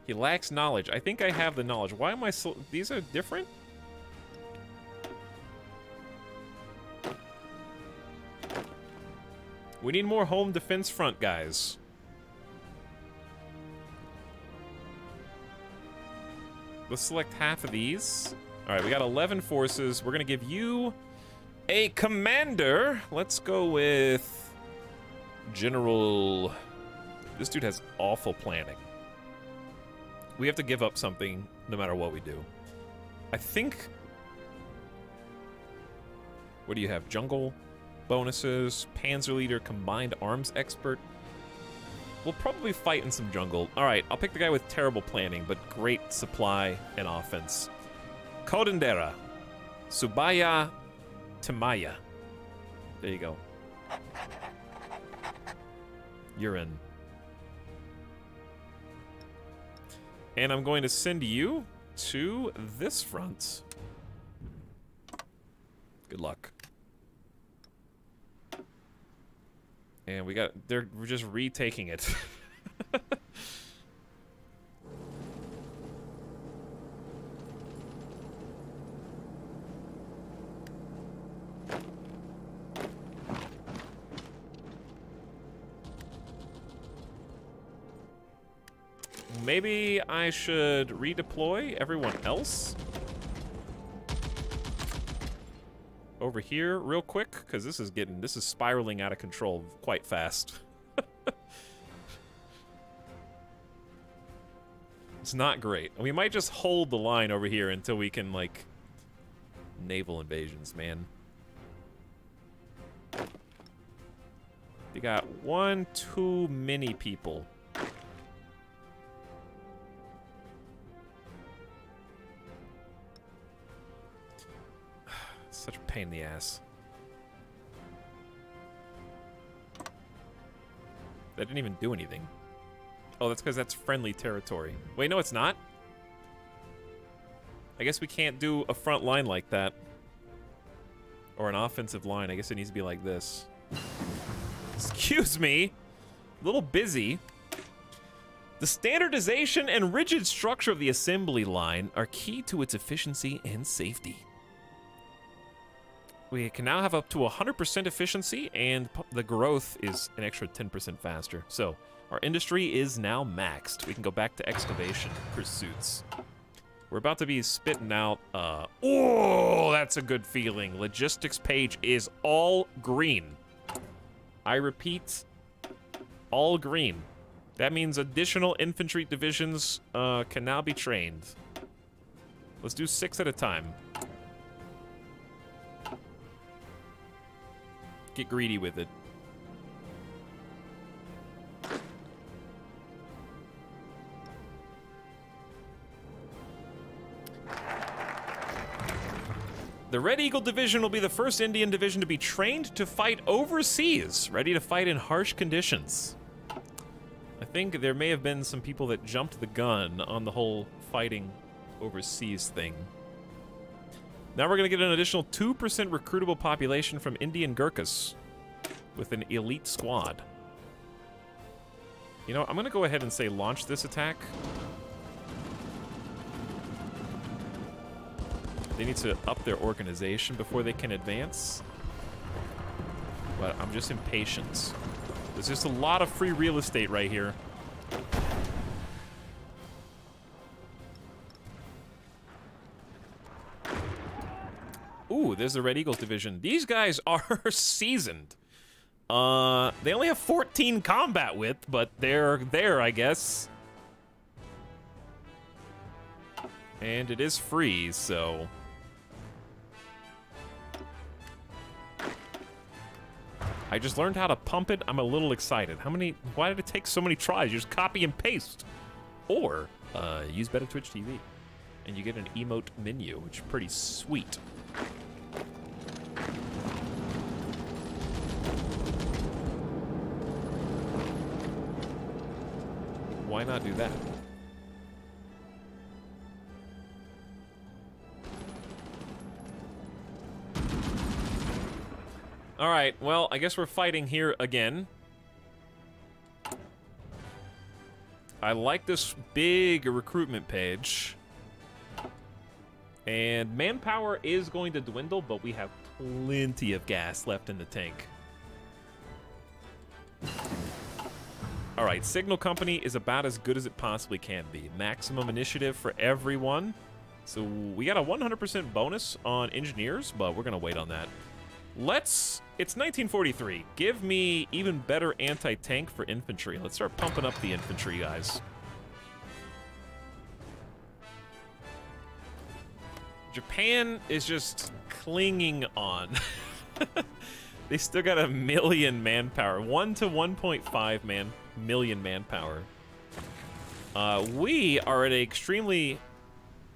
He lacks knowledge. I think I have the knowledge. Why am I so... These are different? We need more home defense front, guys. let's select half of these. All right, we got 11 forces. We're gonna give you a commander. Let's go with General. This dude has awful planning. We have to give up something no matter what we do. I think... What do you have? Jungle bonuses, Panzer Leader, Combined Arms Expert. We'll probably fight in some jungle. All right, I'll pick the guy with terrible planning, but great supply and offense. Kodendera. Subaya Tamaya. There you go. You're in. And I'm going to send you to this front. Good luck. And we're just retaking it. Maybe I should redeploy everyone else over here real quick, because this is spiraling out of control quite fast. It's not great. We might just hold the line over here until we can, like, naval invasions, man. You got one too many people. Such a pain in the ass. That didn't even do anything. Oh, that's because that's friendly territory. Wait, no, it's not. I guess we can't do a front line like that. Or an offensive line. I guess it needs to be like this. Excuse me. A little busy. The standardization and rigid structure of the assembly line are key to its efficiency and safety. We can now have up to 100% efficiency, and the growth is an extra 10% faster. So, our industry is now maxed. We can go back to excavation pursuits. We're about to be spitting out, oh, that's a good feeling. Logistics page is all green. I repeat, all green. That means additional infantry divisions can now be trained. Let's do 6 at a time. Get greedy with it. The Red Eagle Division will be the first Indian division to be trained to fight overseas, ready to fight in harsh conditions. I think there may have been some people that jumped the gun on the whole fighting overseas thing. Now we're going to get an additional 2% recruitable population from Indian Gurkhas with an elite squad. You know, I'm going to go ahead and say launch this attack. They need to up their organization before they can advance. But I'm just impatient. There's just a lot of free real estate right here. Ooh, there's the Red Eagles division. These guys are seasoned. They only have 14 combat width, but they're there, I guess. And it is free, so... I just learned how to pump it. I'm a little excited. Why did it take so many tries? You just copy and paste. Or, use Better Twitch TV. And you get an emote menu, which is pretty sweet. Why not do that? All right, well, I guess we're fighting here again. I like this big recruitment page. And manpower is going to dwindle, but we have plenty of gas left in the tank. All right, Signal Company is about as good as it possibly can be. Maximum initiative for everyone. So we got a 100% bonus on engineers, but we're gonna wait on that. It's 1943. Give me even better anti-tank for infantry. Let's start pumping up the infantry, guys. Japan is just clinging on. They still got 1 million manpower. 1 to 1.5 million manpower. We are at an extremely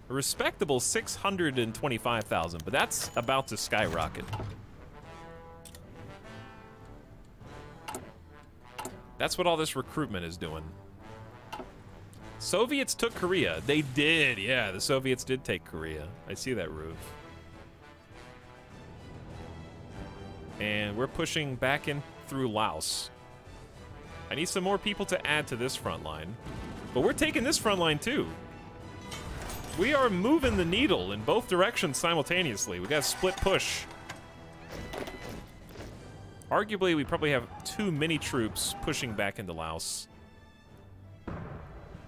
respectable 625,000, but that's about to skyrocket. That's what all this recruitment is doing. Soviets took Korea. They did, yeah, the Soviets did take Korea. I see that, Roof. And we're pushing back in through Laos. I need some more people to add to this front line. But we're taking this front line too. We are moving the needle in both directions simultaneously. We got a split push. Arguably, we probably have too many troops pushing back into Laos.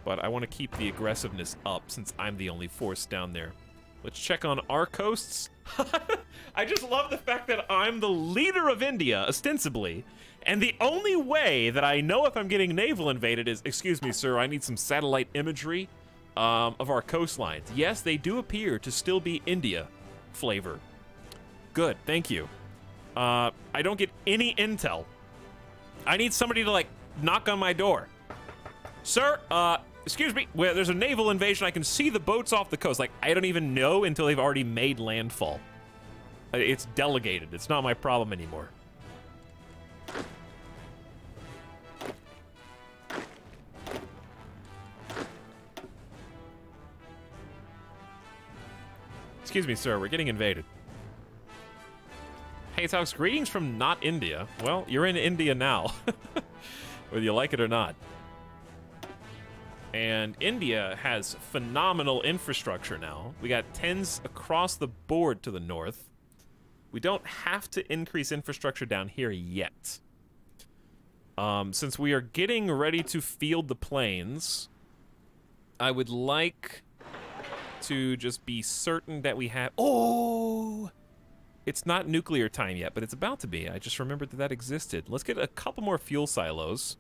But I want to keep the aggressiveness up since I'm the only force down there. Let's check on our coasts. I just love the fact that I'm the leader of India, ostensibly. And the only way that I know if I'm getting naval invaded is, excuse me, sir, I need some satellite imagery of our coastlines. Yes, they do appear to still be India flavor. Good, thank you. I don't get any intel. I need somebody to, like, knock on my door. Sir, excuse me, well, there's a naval invasion. I can see the boats off the coast. Like, I don't even know until they've already made landfall. It's delegated. It's not my problem anymore. Excuse me, sir, we're getting invaded. Hey, Etalyx, greetings from not India. Well, you're in India now, whether you like it or not. And India has phenomenal infrastructure now. We got 10s across the board to the north. We don't have to increase infrastructure down here yet. Since we are getting ready to field the planes, I would like to just be certain that we have... Oh! It's not nuclear time yet, but it's about to be. I just remembered that that existed. Let's get a couple more fuel silos.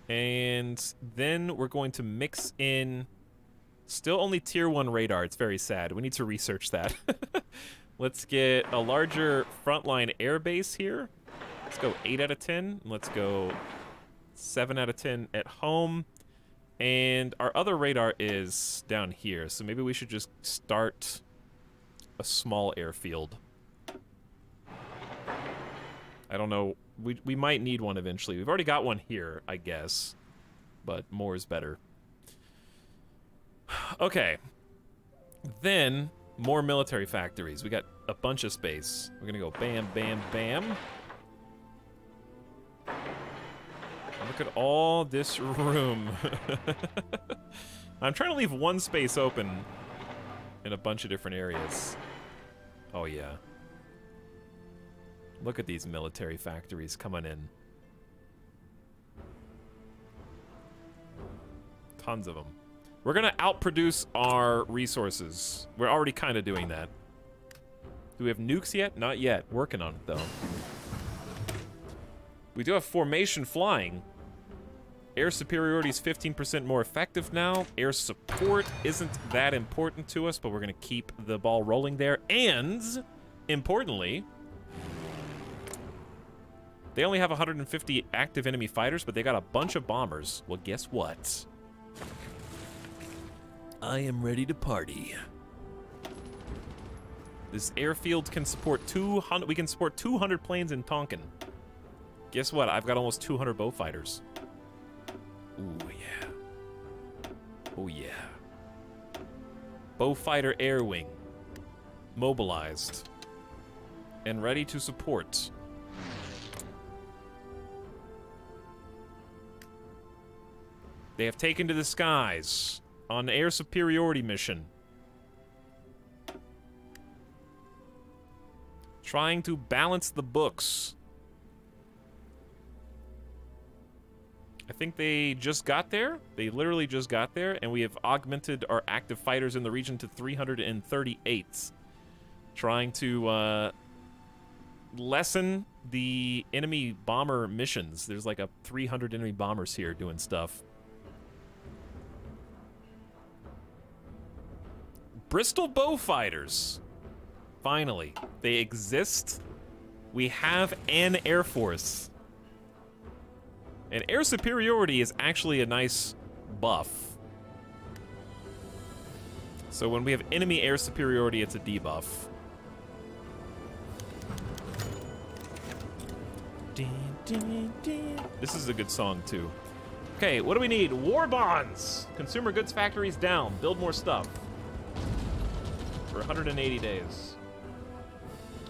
And then we're going to mix in... Still only tier 1 radar. It's very sad. We need to research that. Let's get a larger frontline air base here. Let's go 8 out of 10. Let's go 7 out of 10 at home. And our other radar is down here, so maybe we should just start a small airfield. I don't know. We might need one eventually. We've already got one here, I guess. But more is better. Okay. Then, more military factories. We got a bunch of space. We're gonna go bam, bam, bam. Look at all this room. I'm trying to leave one space open in a bunch of different areas. Oh, yeah. Look at these military factories coming in. Tons of them. We're going to outproduce our resources. We're already kind of doing that. Do we have nukes yet? Not yet. Working on it, though. We do have formation flying. Air superiority is 15% more effective now. Air support isn't that important to us, but we're going to keep the ball rolling there. And, importantly, they only have 150 active enemy fighters, but they got a bunch of bombers. Well, guess what? I am ready to party. This airfield can support 200. We can support 200 planes in Tonkin. Guess what? I've got almost 200 bow fighters. Ooh, yeah. Oh, yeah. Bowfighter Air Wing. Mobilized. And ready to support. They have taken to the skies on air superiority mission. Trying to balance the books. I think they just got there. They literally just got there, and we have augmented our active fighters in the region to 338. Trying to lessen the enemy bomber missions. There's like 300 enemy bombers here doing stuff. Bristol bow fighters. Finally, they exist. We have an air force. And air superiority is actually a nice buff. So when we have enemy air superiority, it's a debuff. This is a good song, too. Okay, what do we need? War bonds! Consumer goods factories down. Build more stuff. For 180 days.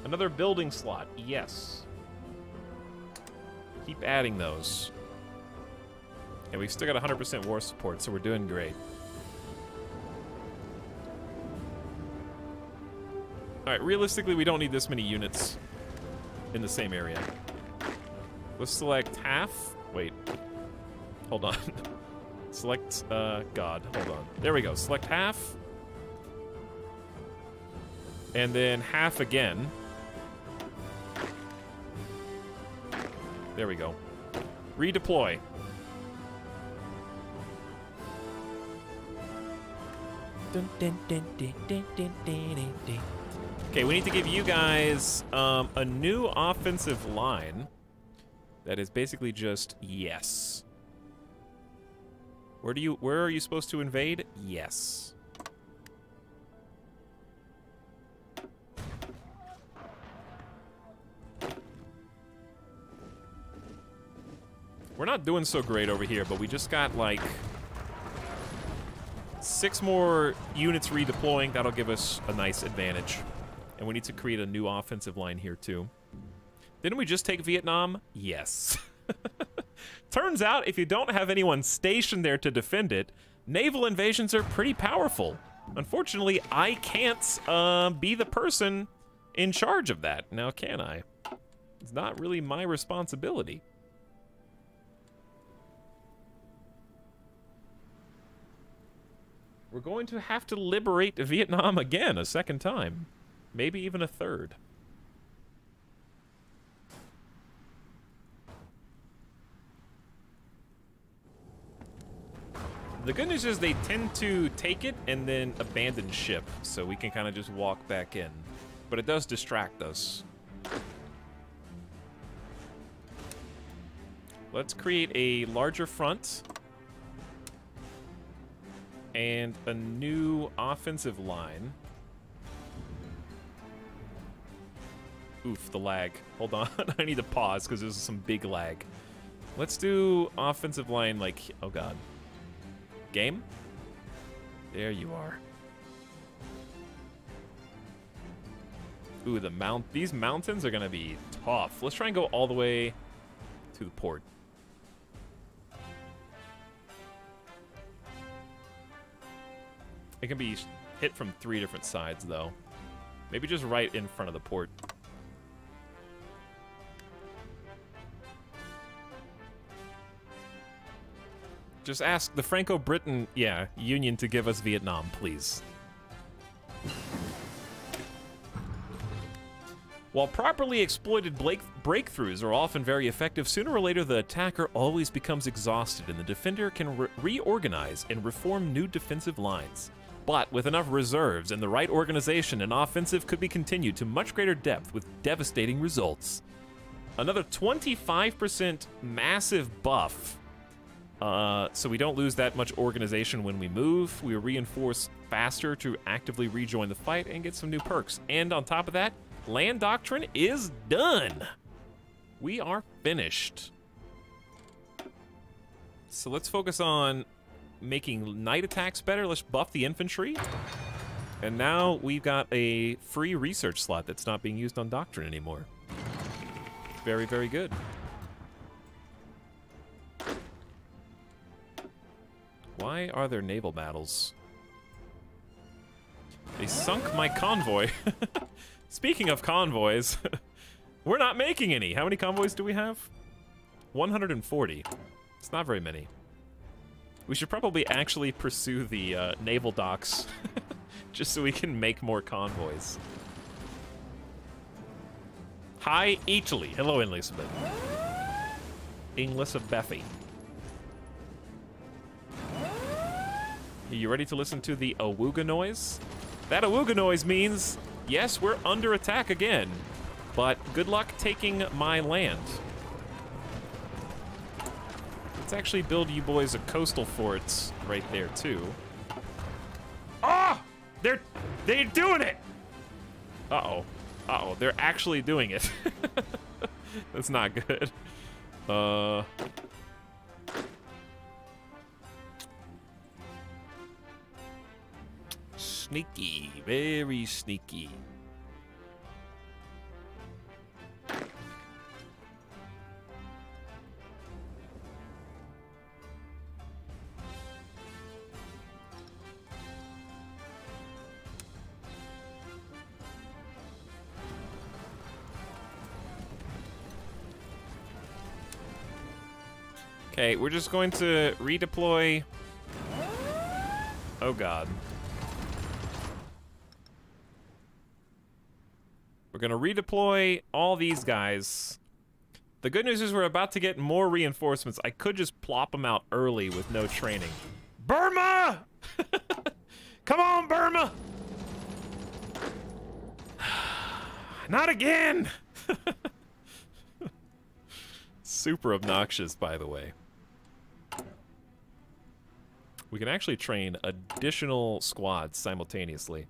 Another building slot. Yes. Keep adding those. And we've still got 100% war support, so we're doing great. Alright, realistically, we don't need this many units in the same area. Let's select half. Wait. Hold on. Select, God. Hold on. There we go. Select half. And then half again. There we go. Redeploy. Okay, we need to give you guys a new offensive line that is basically just yes. Where are you supposed to invade? Yes. We're not doing so great over here, but we just got like 6 more units redeploying. That'll give us a nice advantage. And we need to create a new offensive line here too. Didn't we just take Vietnam? Yes. Turns out if you don't have anyone stationed there to defend it, naval invasions are pretty powerful. Unfortunately, I can't be the person in charge of that. Now, can I? It's not really my responsibility. We're going to have to liberate Vietnam again a second time. Maybe even a third. The good news is they tend to take it and then abandon ship, so we can kind of just walk back in. But it does distract us. Let's create a larger front. And a new offensive line. Oof, the lag. Hold on, I need to pause because there's some big lag. Let's do offensive line like, oh god. Game? There you are. Ooh, these mountains are gonna be tough. Let's try and go all the way to the port. It can be hit from 3 different sides, though. Maybe just right in front of the port. Just ask the Franco-Britain, Union to give us Vietnam, please. While properly exploited breakthroughs are often very effective, sooner or later the attacker always becomes exhausted and the defender can reorganize and reform new defensive lines. But with enough reserves and the right organization, an offensive could be continued to much greater depth with devastating results. Another 25% massive buff. So we don't lose that much organization when we move. We reinforce faster to actively rejoin the fight and get some new perks. And on top of that, land doctrine is done. We are finished. So let's focus on making night attacks better. Let's buff the infantry. And now we've got a free research slot that's not being used on doctrine anymore. Very, very good. Why are there naval battles? They sunk my convoy. Speaking of convoys, we're not making any. How many convoys do we have? 140. It's not very many. We should probably actually pursue the naval docks just so we can make more convoys. Hi, Italy. Hello, Elizabeth. Elizabethy. Are you ready to listen to the awooga noise? That awooga noise means, yes, we're under attack again, but good luck taking my land. Let's actually build you boys a coastal fort right there, too. Ah! They're doing it! Uh-oh. Uh-oh, they're actually doing it. That's not good. Sneaky, very sneaky. Okay, we're just going to redeploy. Oh god. We're gonna redeploy all these guys. The good news is we're about to get more reinforcements. I could just plop them out early with no training. Burma! Come on, Burma! Not again! Super obnoxious, by the way. We can actually train additional squads simultaneously.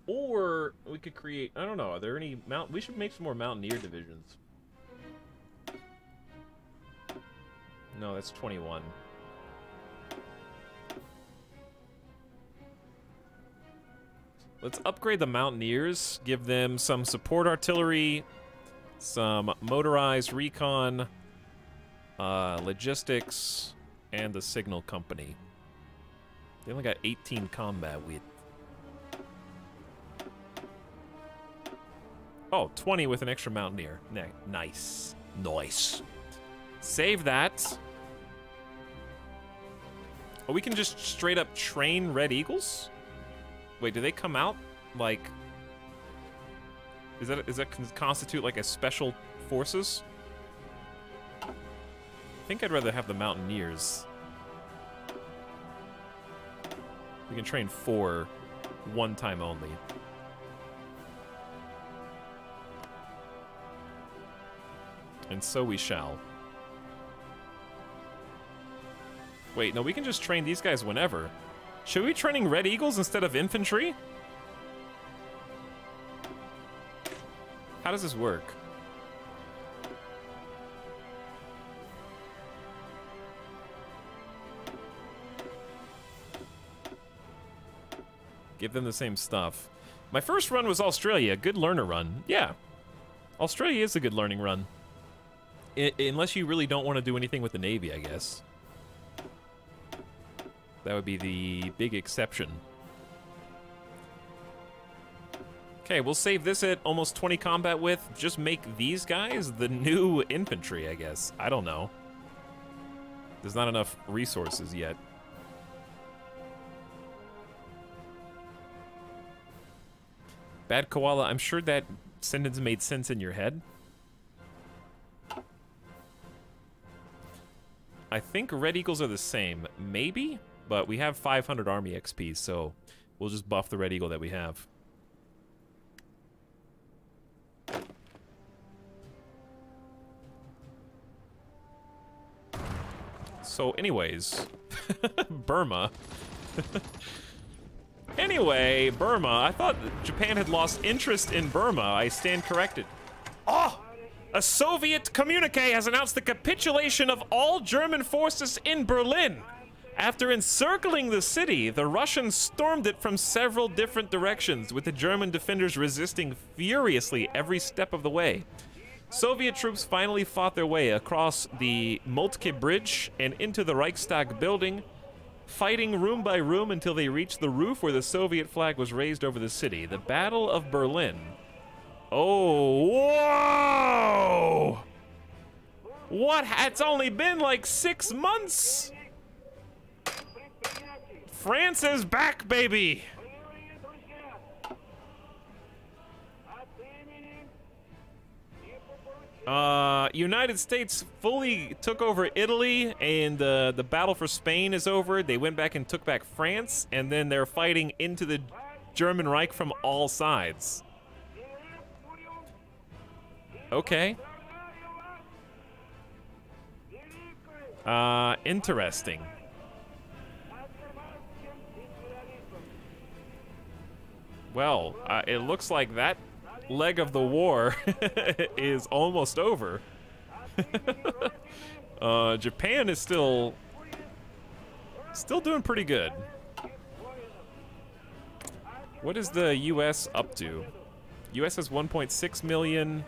Or we could create, I don't know, are there any we should make some more Mountaineer divisions. No, that's 21. Let's upgrade the Mountaineers, give them some support artillery, some motorized recon, logistics, and the signal company. They only got 18 combat width. Oh, 20 with an extra Mountaineer. Nice. Nice. Save that. Oh, we can just straight up train Red Eagles? Wait, do they come out? Like... Does that constitute like a special forces? I think I'd rather have the Mountaineers. We can train 4 one time only. And so we shall. Wait, no, we can just train these guys whenever. Should we be training Red Eagles instead of infantry? How does this work? Give them the same stuff. My first run was Australia. Good learner run. Yeah. Australia is a good learning run. Unless you really don't want to do anything with the Navy, I guess. That would be the big exception. Okay, we'll save this at almost 20 combat width. Just make these guys the new infantry, I guess. I don't know. There's not enough resources yet. Bad Koala, I'm sure that sentence made sense in your head. I think Red Eagles are the same, maybe? But we have 500 Army XP, so we'll just buff the Red Eagle that we have. So anyways, Burma. Anyway, Burma. I thought Japan had lost interest in Burma. I stand corrected. Oh! A Soviet communique has announced the capitulation of all German forces in Berlin. After encircling the city, the Russians stormed it from several different directions, with the German defenders resisting furiously every step of the way. Soviet troops finally fought their way across the Moltke Bridge and into the Reichstag building, fighting room by room until they reached the roof where the Soviet flag was raised over the city. The Battle of Berlin. Oh, whoa! What? It's only been like 6 months. France is back, baby. United States fully took over Italy, and the battle for Spain is over. They went back and took back France, and then they're fighting into the German Reich from all sides. Okay. Interesting. Well, it looks like that leg of the war is almost over. Japan is still doing pretty good. What is the US up to? US has 1.6 million.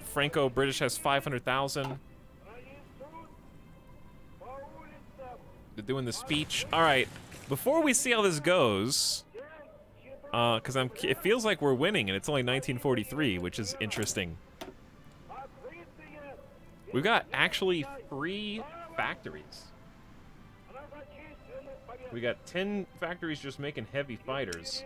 Franco-British has 500,000. They're doing the speech. All right, before we see how this goes, because it feels like we're winning, and it's only 1943, which is interesting. We've got actually 3 factories. We got 10 factories just making heavy fighters.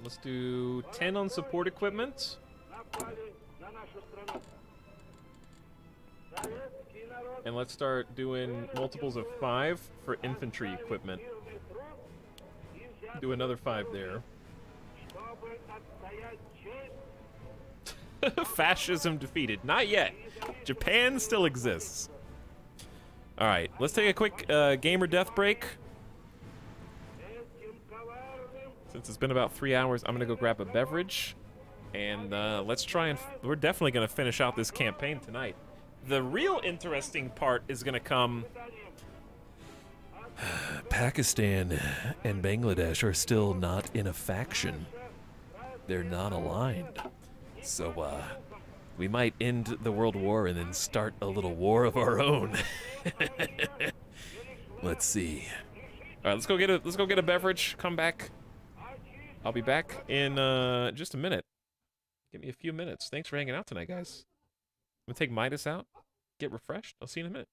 Let's do 10 on support equipment. And let's start doing multiples of 5 for infantry equipment. Do another 5 there. Fascism defeated. Not yet. Japan still exists. Alright, let's take a quick gamer death break. Since it's been about 3 hours, I'm gonna go grab a beverage. And let's try and... we're definitely gonna finish out this campaign tonight. The real interesting part is gonna come... Pakistan and Bangladesh are still not in a faction. They're not aligned. So, we might end the World War and then start a little war of our own. Let's see. All right, let's go get a beverage. Come back. I'll be back in just a minute. Give me a few minutes. Thanks for hanging out tonight, guys. I'm gonna take Midas out, get refreshed. I'll see you in a minute.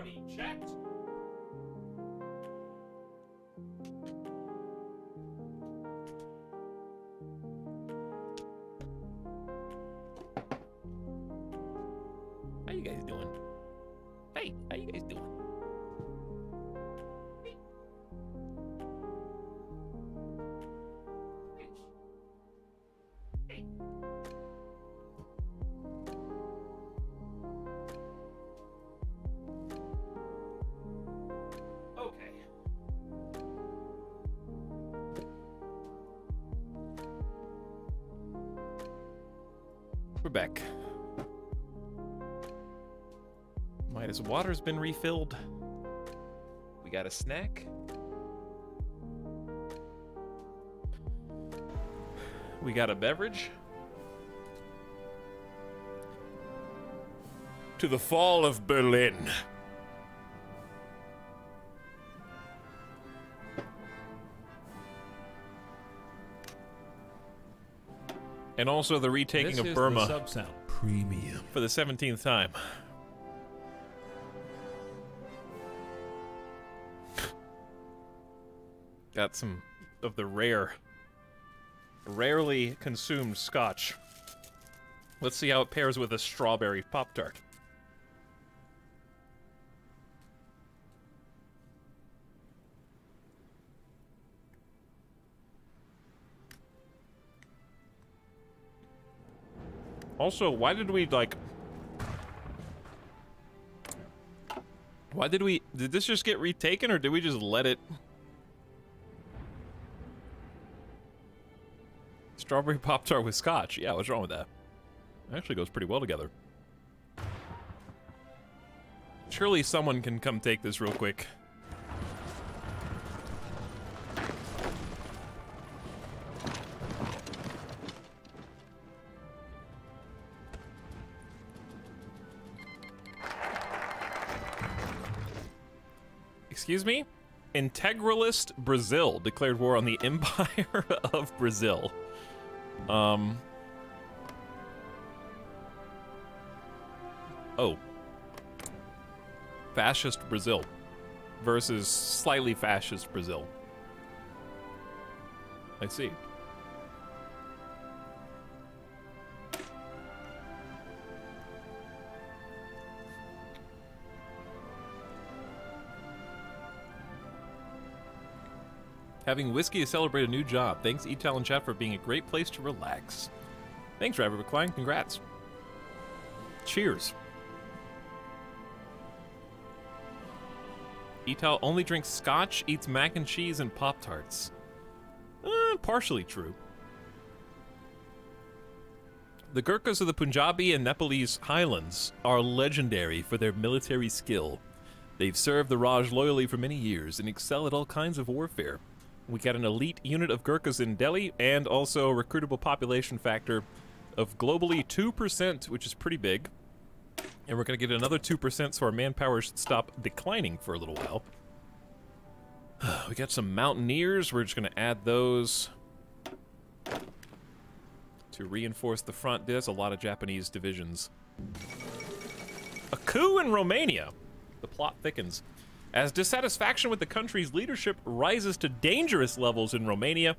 Brownie checked. How you guys doing? Hey, how you guys doing? Hey. Hey. Okay. We're back. Midas water's been refilled. We got a snack. We got a beverage. To the fall of Berlin. And also the retaking of Burma. The sub-sound. Premium. For the 17th time. Got some of the rarely consumed scotch. Let's see how it pairs with a strawberry Pop-Tart. Also, why did we, like... Did this just get retaken, or did we just let it... Strawberry Pop-Tart with scotch. Yeah, what's wrong with that? It actually goes pretty well together. Surely someone can come take this real quick. Excuse me? Integralist Brazil declared war on the Empire of Brazil. Oh. Fascist Brazil versus slightly fascist Brazil. I see. Having whiskey to celebrate a new job. Thanks, Etalyx and chat, for being a great place to relax. Thanks, Driver Recline. Congrats. Cheers. Etalyx only drinks scotch, eats mac and cheese, and Pop-Tarts. Partially true. The Gurkhas of the Punjabi and Nepalese highlands are legendary for their military skill. They've served the Raj loyally for many years and excel at all kinds of warfare. We got an elite unit of Gurkhas in Delhi, and also a recruitable population factor of globally 2%, which is pretty big. And we're going to get another 2%, so our manpower should stop declining for a little while. We got some mountaineers. We're just going to add those to reinforce the front. There's a lot of Japanese divisions. A coup in Romania. The plot thickens. As dissatisfaction with the country's leadership rises to dangerous levels in Romania,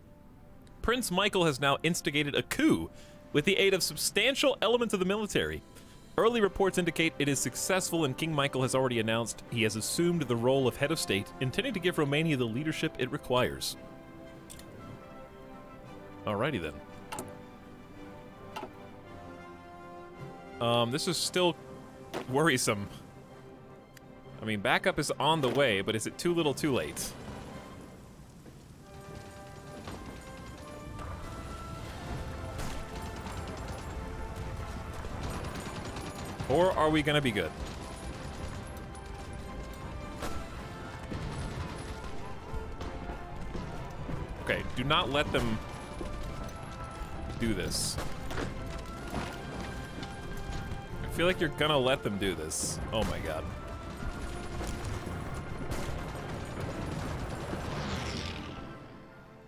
Prince Michael has now instigated a coup with the aid of substantial elements of the military. Early reports indicate it is successful, and King Michael has already announced he has assumed the role of head of state, intending to give Romania the leadership it requires. Alrighty then. This is still worrisome. I mean, backup is on the way, but is it too little too late? Or are we gonna be good? Okay, do not let them do this. I feel like you're gonna let them do this. Oh my god.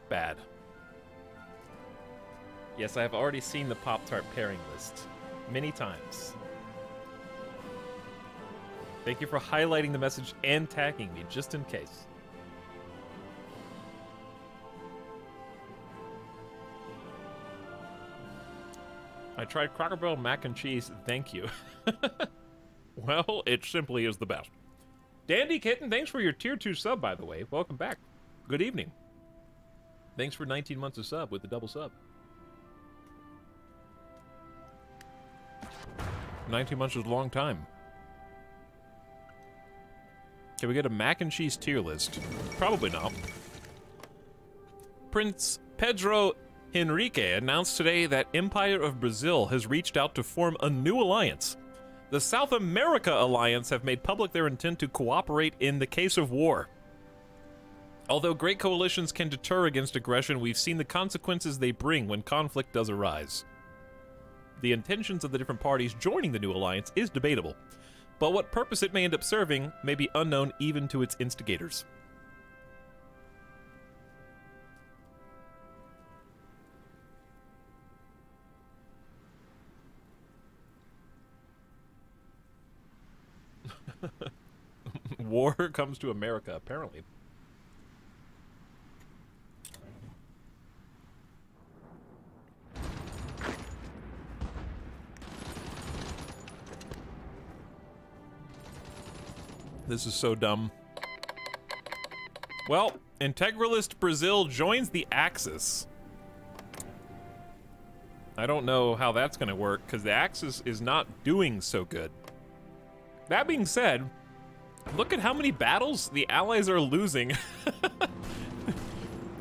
Bad. Yes, I have already seen the Pop-Tart pairing list many times. Thank you for highlighting the message and tagging me, just in case. I tried Cracker Barrel mac and cheese, thank you. Well, it simply is the best. Dandy Kitten, thanks for your tier 2 sub, by the way. Welcome back. Good evening. Thanks for 19 months of sub with the double sub. 19 months is a long time. Can we get a mac and cheese tier list? Probably not. Prince Pedro Henrique announced today that Empire of Brazil has reached out to form a new alliance. The South America Alliance have made public their intent to cooperate in the case of war. Although great coalitions can deter against aggression, we've seen the consequences they bring when conflict does arise. The intentions of the different parties joining the new alliance is debatable, but what purpose it may end up serving may be unknown even to its instigators. War comes to America, apparently. This is so dumb. Well, integralist Brazil joins the Axis. I don't know how that's going to work, because the Axis is not doing so good. That being said, look at how many battles the Allies are losing.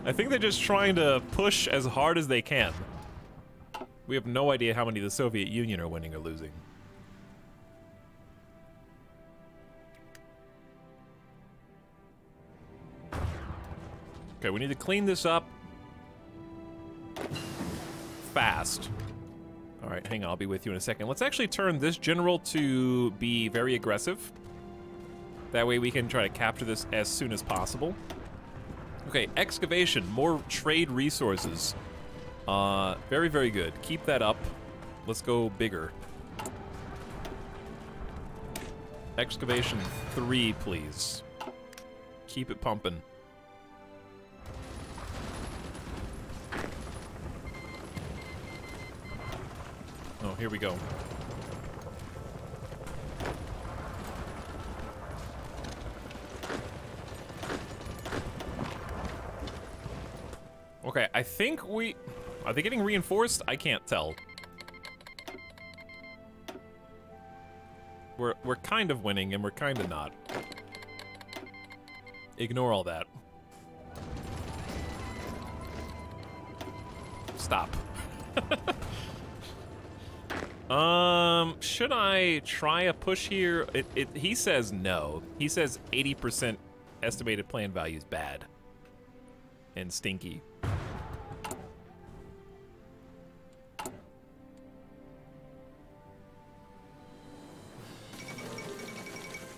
I think they're just trying to push as hard as they can. We have no idea how many the Soviet Union are winning or losing. Okay, we need to clean this up fast. All right, hang on, I'll be with you in a second. Let's actually turn this general to be very aggressive. That way we can try to capture this as soon as possible. Okay, excavation, more trade resources. Very, very good. Keep that up. Let's go bigger. Excavation 3, please. Keep it pumping. Oh, here we go. Okay, I think we... Are they getting reinforced? I can't tell. We're kind of winning, and we're kind of not. Ignore all that. Stop. Should I try a push here? He says no. He says 80% estimated plan value is bad. And stinky.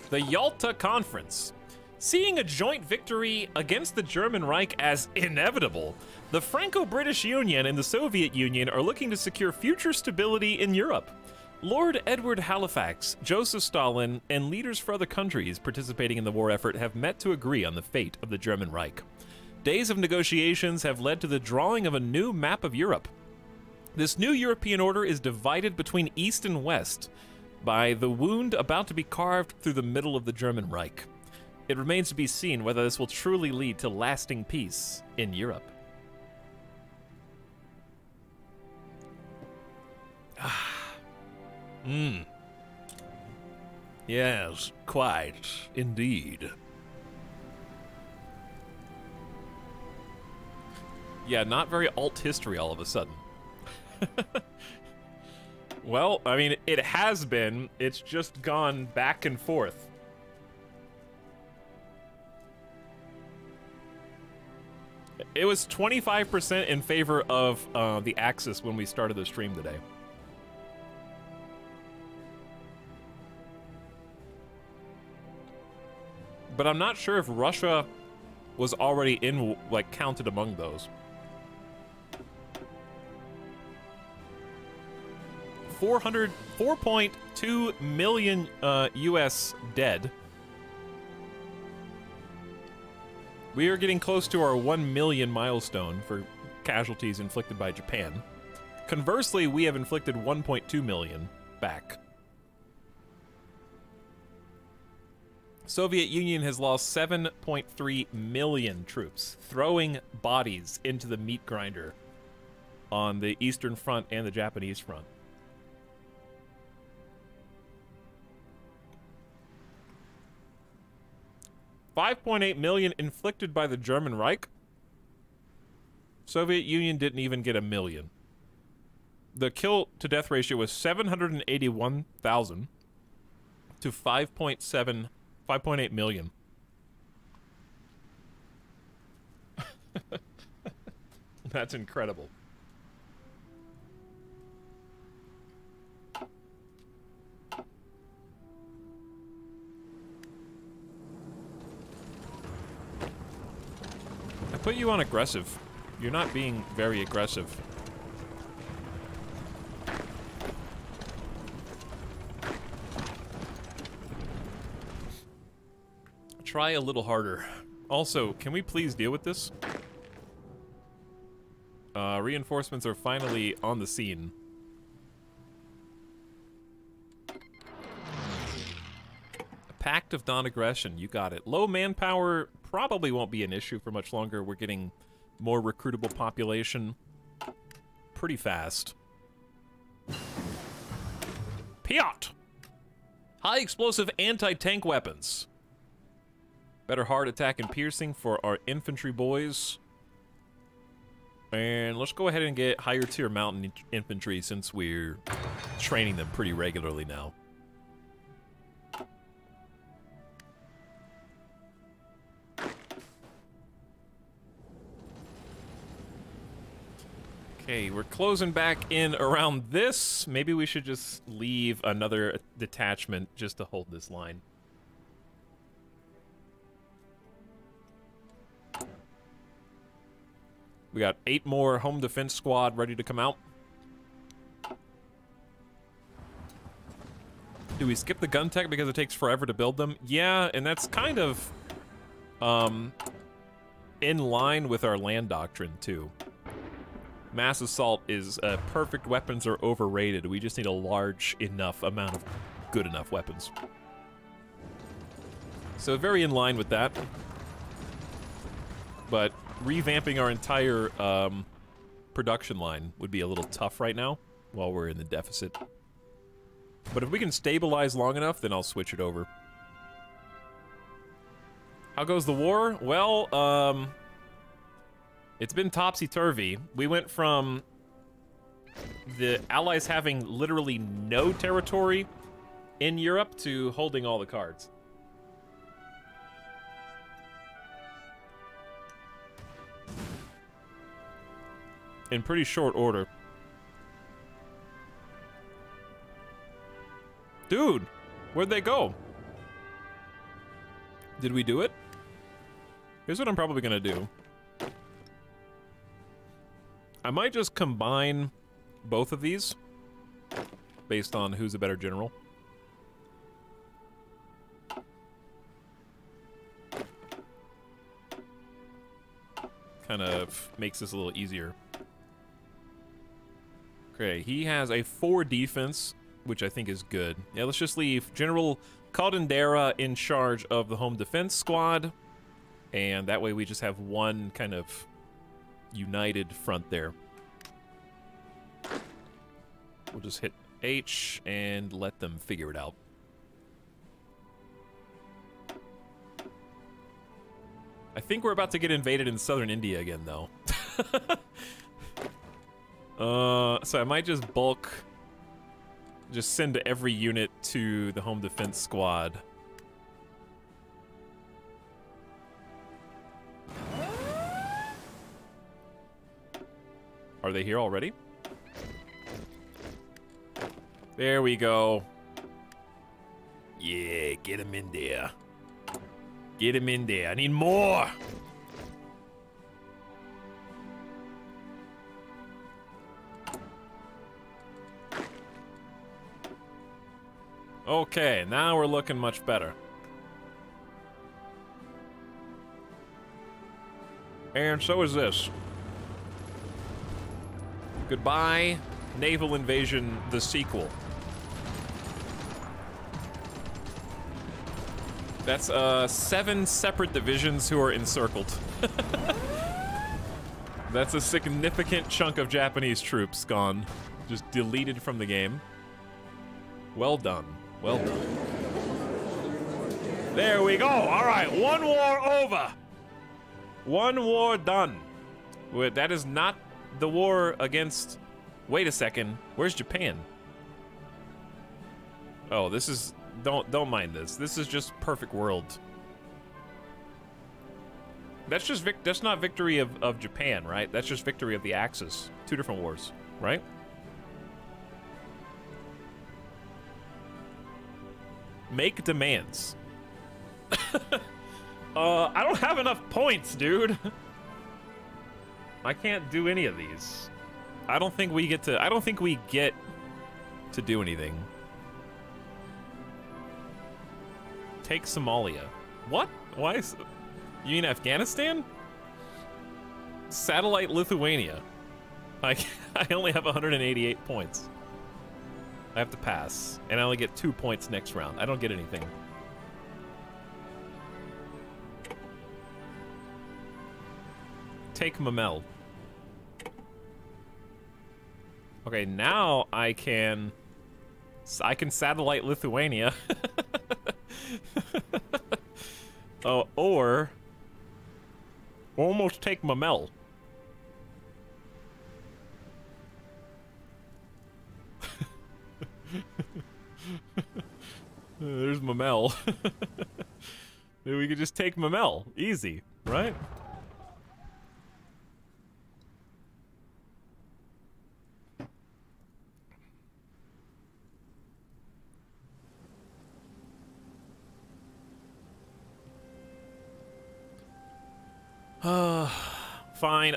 The Yalta Conference. Seeing a joint victory against the German Reich as inevitable, the Franco-British Union and the Soviet Union are looking to secure future stability in Europe. Lord Edward Halifax, Joseph Stalin, and leaders for other countries participating in the war effort have met to agree on the fate of the German Reich. Days of negotiations have led to the drawing of a new map of Europe. This new European order is divided between East and West by the wound about to be carved through the middle of the German Reich. It remains to be seen whether this will truly lead to lasting peace in Europe. Yes, quite, indeed. Yeah, not very alt history all of a sudden. Well, I mean, it has been. It's just gone back and forth. It was 25% in favor of the Axis when we started the stream today. But I'm not sure if Russia was already in, like, counted among those. 4.2 million US dead. We are getting close to our 1 million milestone for casualties inflicted by Japan. Conversely, we have inflicted 1.2 million back. Soviet Union has lost 7.3 million troops, throwing bodies into the meat grinder on the Eastern Front and the Japanese front. $5.8 million inflicted by the German Reich. Soviet Union didn't even get 1 million. The kill-to-death ratio was 781,000 to 5.8 million. That's incredible. I put you on aggressive. You're not being very aggressive. Try a little harder. Also, can we please deal with this? Reinforcements are finally on the scene. A pact of non-aggression, you got it. Low manpower probably won't be an issue for much longer. We're getting more recruitable population pretty fast. Piot! High explosive anti-tank weapons. Better hard attack and piercing for our infantry boys. And let's go ahead and get higher tier mountain infantry since we're training them pretty regularly now. Okay, we're closing back in around this. Maybe we should just leave another detachment just to hold this line. We got 8 more home defense squad ready to come out. Do we skip the gun tech because it takes forever to build them? Yeah, and that's kind of in line with our land doctrine too. Mass assault is perfect weapons are overrated. We just need a large enough amount of good enough weapons. So very in line with that. But revamping our entire production line would be a little tough right now while we're in the deficit. But if we can stabilize long enough, then I'll switch it over. How goes the war? Well, it's been topsy-turvy. We went from the Allies having literally no territory in Europe to holding all the cards. In pretty short order. Dude, where'd they go? Did we do it? Here's what I'm probably gonna do. I might just combine both of these based on who's a better general. Kind of makes this a little easier. Okay, he has a 4 defense, which I think is good. Yeah, let's just leave General Caldendera in charge of the home defense squad, and that way we just have one kind of united front there. We'll just hit H and let them figure it out. I think we're about to get invaded in southern India again, though. So I might just bulk, just send every unit to the home defense squad. Are they here already? There we go. Yeah, get him in there. Get him in there. I need more. Okay, now we're looking much better. And so is this. Goodbye, Naval Invasion, the sequel. That's 7 separate divisions who are encircled. That's a significant chunk of Japanese troops gone. Just deleted from the game. Well done. Well done. There we go. All right, 1 war over. 1 war done. Wait, that is not the war against... Wait a second. Where's Japan? Oh, this is... Don't mind this. This is just perfect world. That's just that's not victory of Japan, right? That's just victory of the Axis. 2 different wars, right? Make demands. I don't have enough points, dude. I can't do any of these. I don't think we get to do anything. Take Somalia. What? Why is... You mean Afghanistan? Satellite Lithuania. I only have 188 points. I have to pass. And I only get 2 points next round. I don't get anything. Take Mamel. Okay, now I can satellite Lithuania. Or almost take Mamel. There's Mamel. Maybe we could just take Mamel. Easy, right? Fine.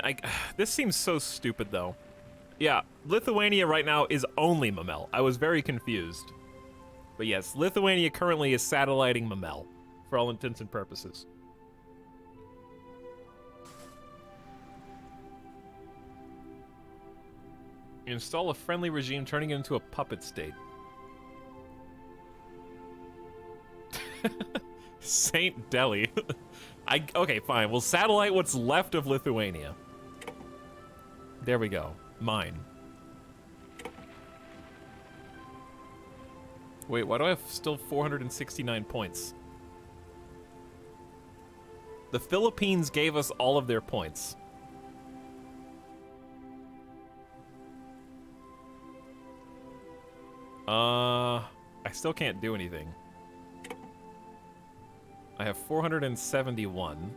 This seems so stupid, though. Yeah, Lithuania right now is only Mamel. I was very confused. But yes, Lithuania currently is satelliting Mamel, for all intents and purposes. Install a friendly regime, turning it into a puppet state. Saint Delhi. Okay, fine. We'll satellite what's left of Lithuania. There we go. Mine. Wait, why do I have still 469 points? The Philippines gave us all of their points. I still can't do anything. I have 471.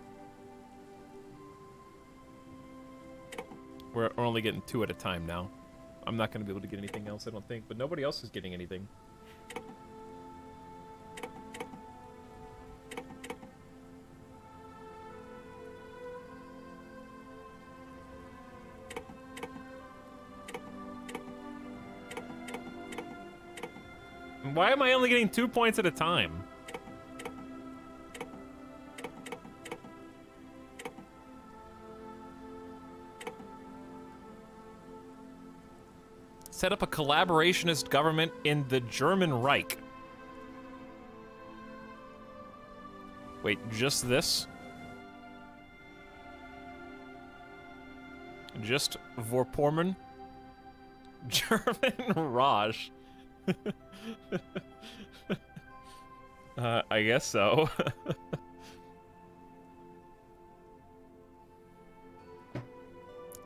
We're only getting 2 at a time now. I'm not going to be able to get anything else, I don't think, but nobody else is getting anything. Why am I only getting 2 points at a time? Set up a collaborationist government in the German Reich. Wait, just this? Just Vorpommern? German Raj. I guess so.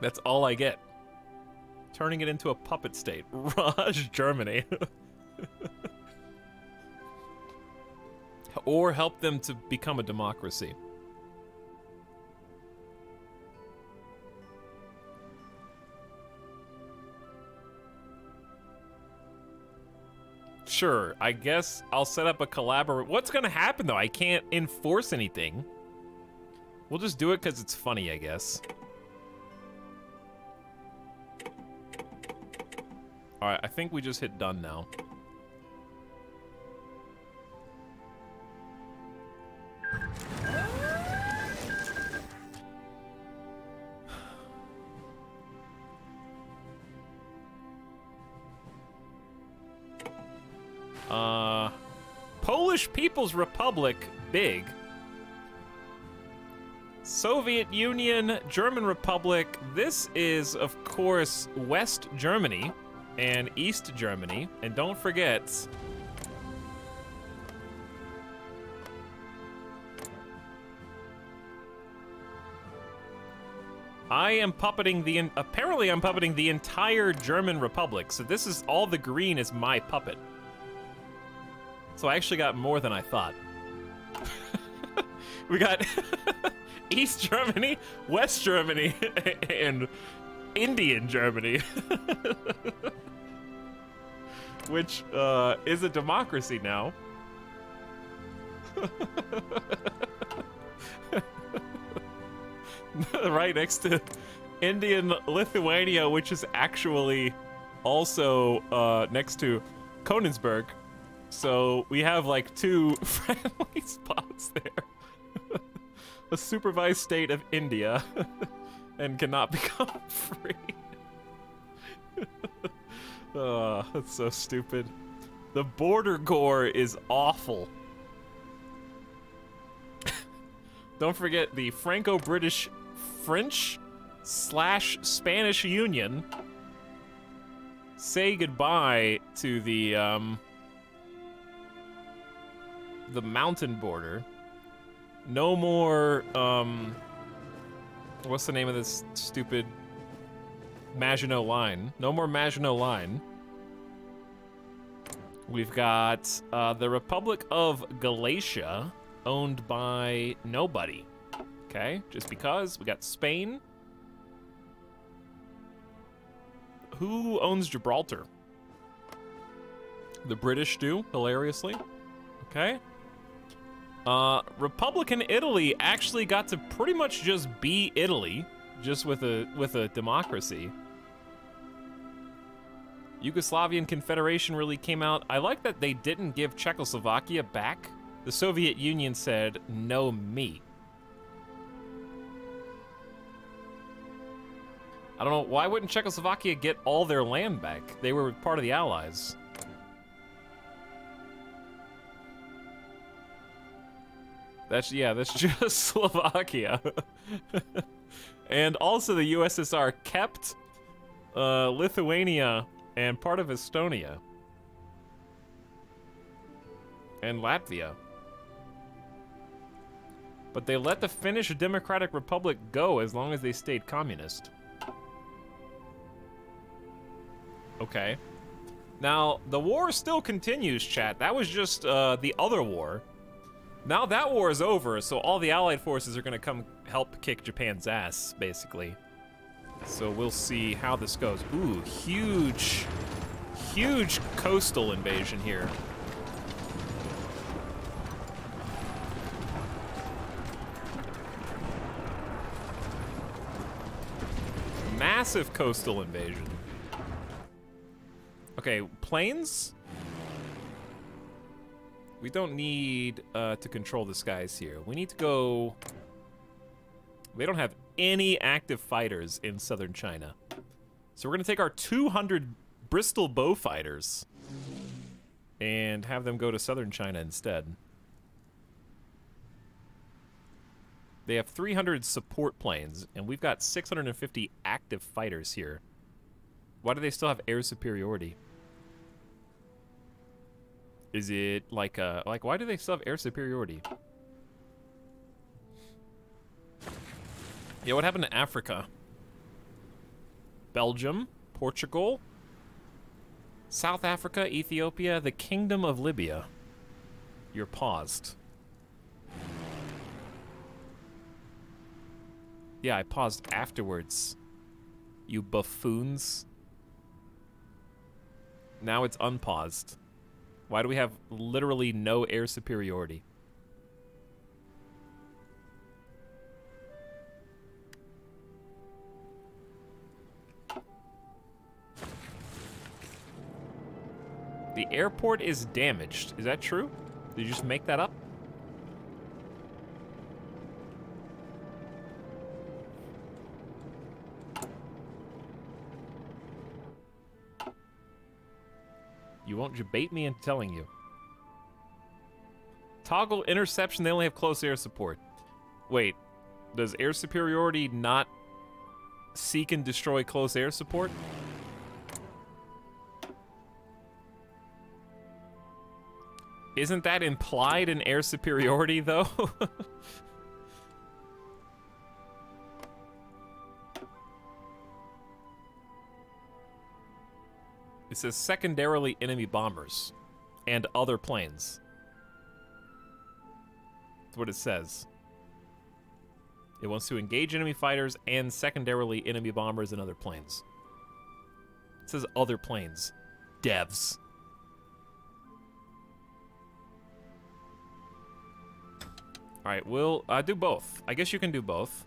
That's all I get. Turning it into a puppet state. Raj, Germany. Or help them to become a democracy. Sure, I guess I'll set up a collaborate. What's gonna happen though? I can't enforce anything. We'll just do it because it's funny, I guess. Alright, I think we just hit done now. Polish People's Republic, big. Soviet Union, German Republic. This is, of course, West Germany and East Germany. And don't forget, apparently I'm puppeting the entire German Republic. So this is, all the green is my puppet. So I actually got more than I thought. We got East Germany, West Germany, and Indian Germany. Which is a democracy now. Right next to Indian Lithuania, which is actually also next to Königsberg. So we have like two friendly spots there. A supervised state of India and cannot become free. Oh, that's so stupid. The border gore is awful. Don't forget the Franco-British French/Spanish Union. Say goodbye to the mountain border. No more, what's the name of this stupid Maginot Line? No more Maginot Line. We've got the Republic of Galatia, owned by nobody. Okay, just because. We got Spain. Who owns Gibraltar? The British do, hilariously. Okay. Republican Italy actually got to pretty much just be Italy, just with a democracy. Yugoslavian Confederation really came out. I like that they didn't give Czechoslovakia back. The Soviet Union said, no me. I don't know, why wouldn't Czechoslovakia get all their land back? They were part of the Allies. That's just Slovakia. And also the USSR kept Lithuania and part of Estonia. And Latvia. But they let the Finnish Democratic Republic go as long as they stayed communist. Okay. Now, the war still continues, chat. That was just the other war. Now that war is over, so all the Allied forces are gonna come help kick Japan's ass, basically. So we'll see how this goes. Ooh, huge coastal invasion here. Massive coastal invasion. Okay, planes? We don't need to control the skies here. We need to go... They don't have any active fighters in southern China. So we're gonna take our 200 Bristol bow fighters and have them go to southern China instead. They have 300 support planes, and we've got 650 active fighters here. Why do they still have air superiority? Is it like why do they still have air superiority? Yeah, what happened to Africa? Belgium, Portugal, South Africa, Ethiopia, the Kingdom of Libya. You're paused. Yeah, I paused afterwards. You buffoons. Now it's unpaused. Why do we have literally no air superiority? The airport is damaged. Is that true? Did you just make that up? You won't debate me into telling you. Toggle interception, they only have close air support. Wait, does air superiority not seek and destroy close air support? Isn't that implied in air superiority, though? It says secondarily enemy bombers and other planes. That's what it says. It wants to engage enemy fighters and secondarily enemy bombers and other planes. It says other planes. Devs. Alright, we'll do both. I guess you can do both.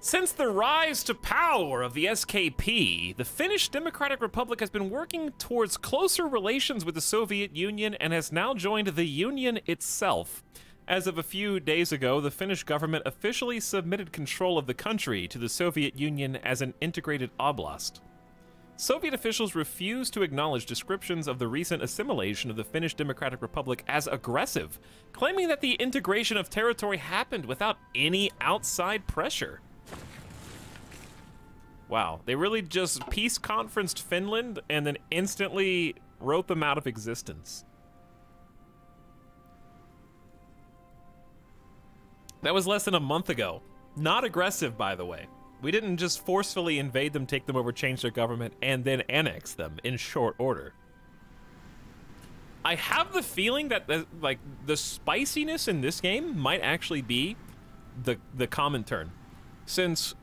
Since the rise to power of the SKP, the Finnish Democratic Republic has been working towards closer relations with the Soviet Union and has now joined the Union itself. As of a few days ago, the Finnish government officially submitted control of the country to the Soviet Union as an integrated oblast. Soviet officials refused to acknowledge descriptions of the recent assimilation of the Finnish Democratic Republic as aggressive, claiming that the integration of territory happened without any outside pressure. Wow, they really just peace conferenced Finland and then instantly wrote them out of existence. That was less than a month ago. Not aggressive, by the way. We didn't just forcefully invade them, take them over, change their government, and then annex them in short order. I have the feeling that the spiciness in this game might actually be the common turn. Since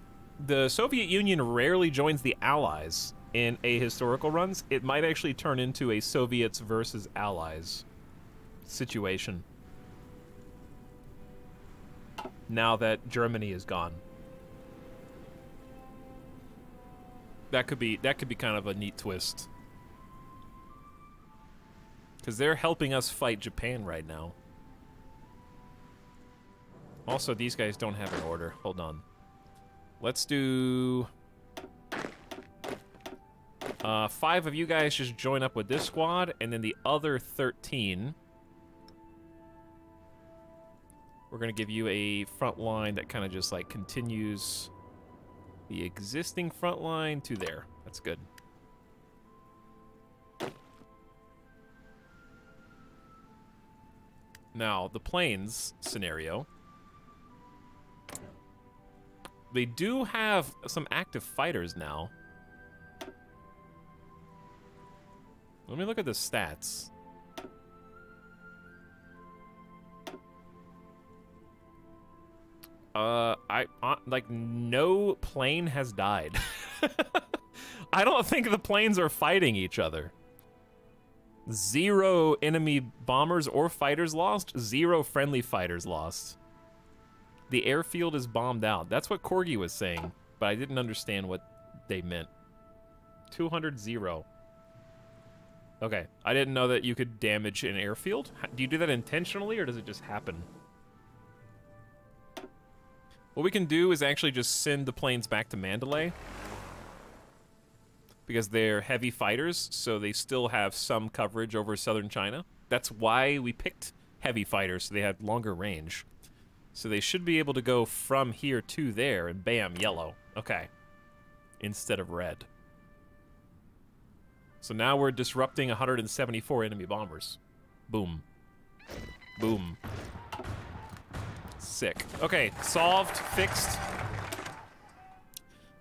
the Soviet Union rarely joins the Allies in ahistorical runs, it might actually turn into a Soviets versus Allies situation. Now that Germany is gone. That could be kind of a neat twist. Because they're helping us fight Japan right now. Also, these guys don't have an order. Hold on. Let's do... 5 of you guys just join up with this squad, and then the other 13... we're gonna give you a front line that kind of just, like, continues the existing front line to there. That's good. Now, the planes scenario... they do have some active fighters now. Let me look at the stats. Like, no plane has died. I don't think the planes are fighting each other. 0 enemy bombers or fighters lost, 0 friendly fighters lost. The airfield is bombed out. That's what Corgi was saying, but I didn't understand what they meant. 200-0. Okay, I didn't know that you could damage an airfield. Do you do that intentionally, or does it just happen? What we can do is actually just send the planes back to Mandalay. Because they're heavy fighters, so they still have some coverage over southern China. That's why we picked heavy fighters, so they had longer range. So they should be able to go from here to there, and bam, yellow. Okay. Instead of red. So now we're disrupting 174 enemy bombers. Boom. Boom. Sick. Okay, solved, fixed.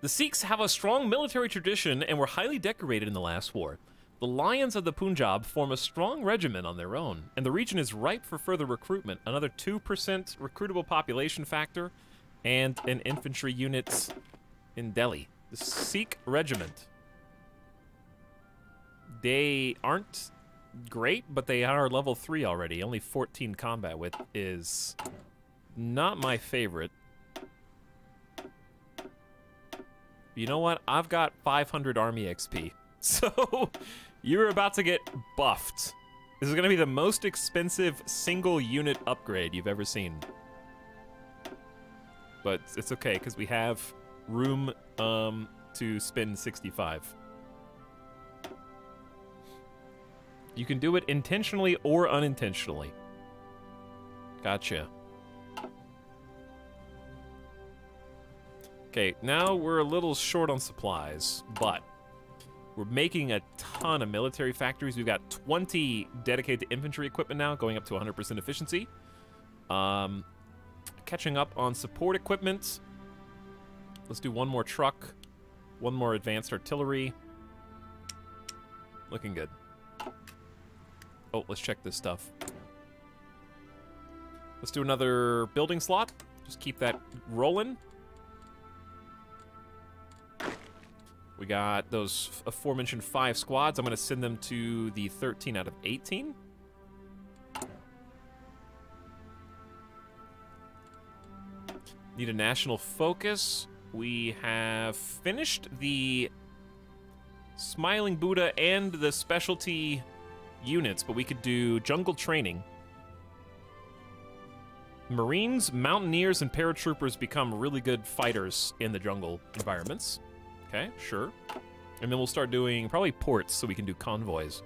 The Sikhs have a strong military tradition and were highly decorated in the last war. The Lions of the Punjab form a strong regiment on their own, and the region is ripe for further recruitment. Another 2% recruitable population factor, and an infantry unit in Delhi. The Sikh regiment. They aren't great, but they are level 3 already. Only 14 combat width is not my favorite. You know what? I've got 500 army XP. So, you're about to get buffed. This is going to be the most expensive single unit upgrade you've ever seen. But it's okay, because we have room to to spin 65. You can do it intentionally or unintentionally. Gotcha. Okay, now we're a little short on supplies, but we're making a ton of military factories. We've got 20 dedicated to infantry equipment now, going up to 100% efficiency. Catching up on support equipment. Let's do one more truck, one more advanced artillery. Looking good. Oh, let's check this stuff. Let's do another building slot. Just keep that rolling. We got those aforementioned 5 squads. I'm going to send them to the 13 out of 18. Need a national focus. We have finished the Smiling Buddha and the specialty units, but we could do jungle training. Marines, mountaineers, and paratroopers become really good fighters in the jungle environments. Okay, sure. And then we'll start doing probably ports so we can do convoys.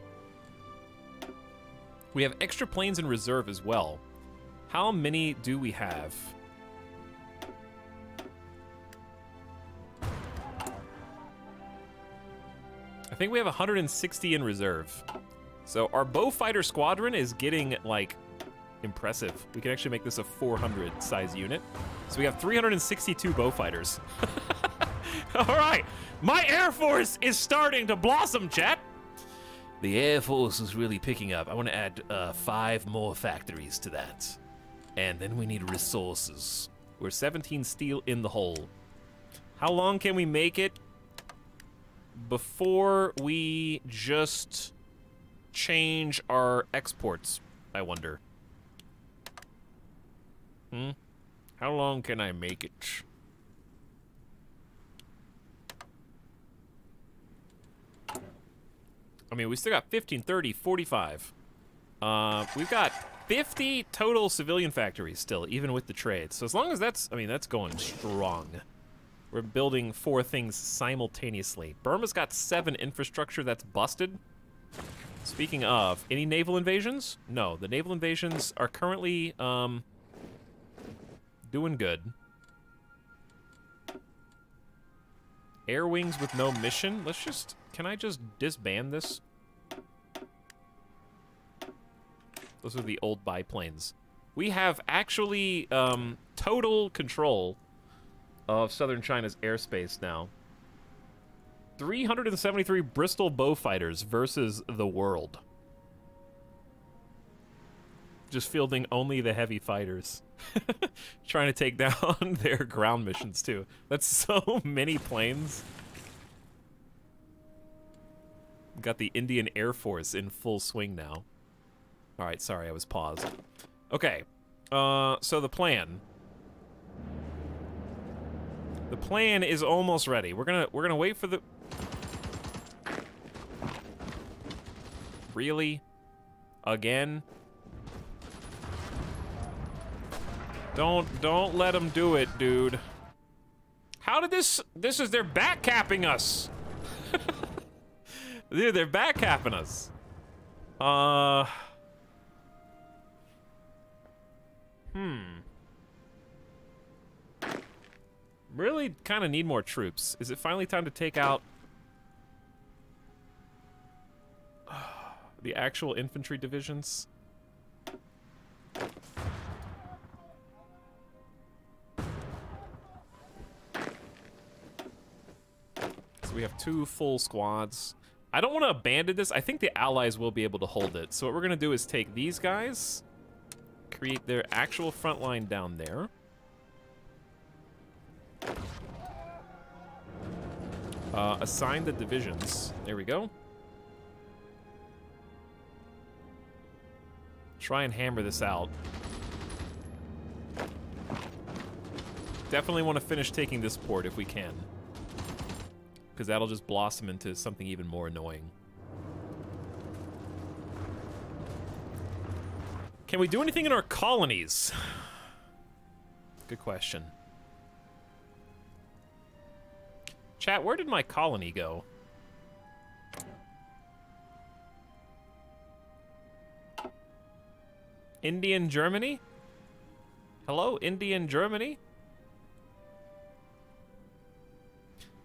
We have extra planes in reserve as well. How many do we have? I think we have 160 in reserve. So our Bowfighter Squadron is getting, like, impressive. We can actually make this a 400 size unit. So we have 362 Bowfighters. All right, my Air Force is starting to blossom, chat. The Air Force is really picking up. I want to add 5 more factories to that. And then we need resources. We're 17 steel in the hole. How long can we make it before we just change our exports, I wonder? How long can I make it? I mean, we still got 15, 30, 45. We've got 50 total civilian factories still, even with the trade. So as long as that's, I mean, that's going strong. We're building 4 things simultaneously. Burma's got 7 infrastructure that's busted. Speaking of, any naval invasions? No, the naval invasions are currently, doing good. Air wings with no mission. Let's just, can I just disband this? Those are the old biplanes. We have actually total control of southern China's airspace now. 373 Bristol Bowfighters versus the world. Just fielding only the heavy fighters. Trying to take down their ground missions, too. That's so many planes. Got the Indian Air Force in full swing now. Alright, sorry, I was paused. Okay, so the plan. The plan is almost ready. We're gonna wait for the... Really? Again? Don't let them do it, dude. How did this is, they're backcapping us. Dude, they're backcapping us. Really kind of need more troops. Is it finally time to take out the actual infantry divisions? So we have 2 full squads. I don't want to abandon this. I think the Allies will be able to hold it. So what we're going to do is take these guys, create their actual front line down there. Assign the divisions. There we go. Try and hammer this out. Definitely want to finish taking this port if we can, because that'll just blossom into something even more annoying. Can we do anything in our colonies? Good question. Chat, where did my colony go? Indian Germany? Hello, Indian Germany?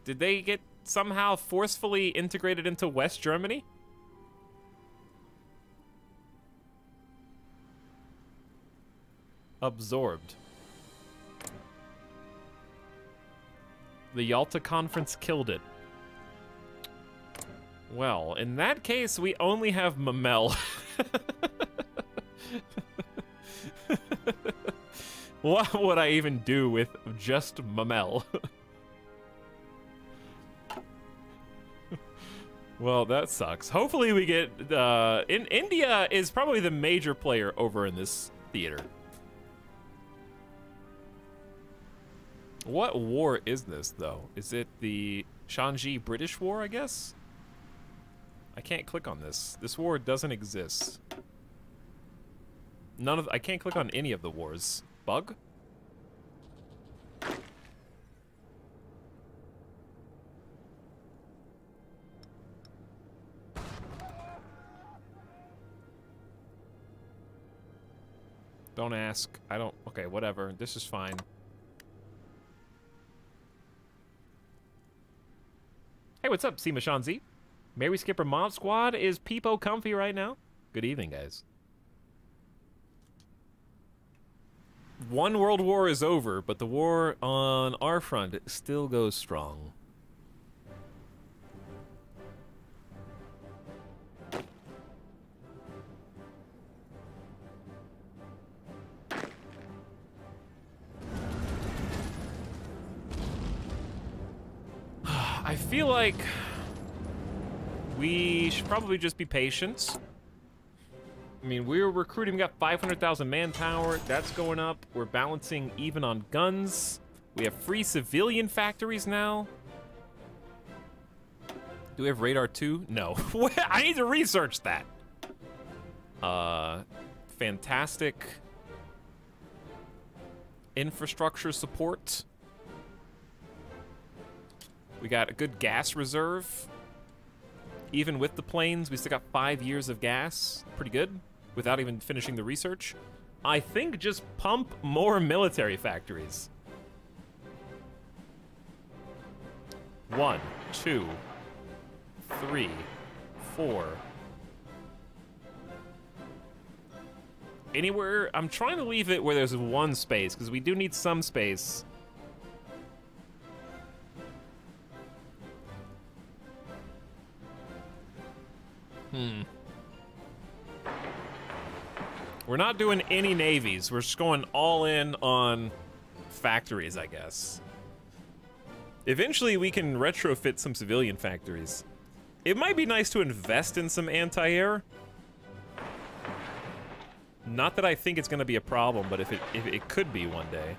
Did they get somehow forcefully integrated into West Germany? Absorbed. The Yalta Conference killed it. Well, in that case, we only have Mamel. What would I even do with just Mamel? Well, that sucks. Hopefully we get, India is probably the major player over in this theater. What war is this, though? Is it the Shanxi British War, I guess? I can't click on this. This war doesn't exist. I can't click on any of the wars. Bug? Don't ask. I don't... Okay, whatever. This is fine. Hey, what's up, Seema Shanzi? Mary Skipper Mod Squad, is Peepo comfy right now? Good evening, guys. One world war is over, but the war on our front still goes strong. I feel like we should probably just be patient. I mean, we're recruiting, we got 500,000 manpower, that's going up. We're balancing even on guns. We have free civilian factories now. Do we have radar 2? No. I need to research that. Fantastic infrastructure support. We got a good gas reserve. Even with the planes, we still got 5 years of gas. Pretty good, without even finishing the research. I think just pump more military factories. 1, 2, 3, 4. Anywhere, I'm trying to leave it where there's one space, because we do need some space. We're not doing any navies. We're just going all in on factories, I guess. Eventually, we can retrofit some civilian factories. It might be nice to invest in some anti-air. Not that I think it's going to be a problem, but if it could be one day.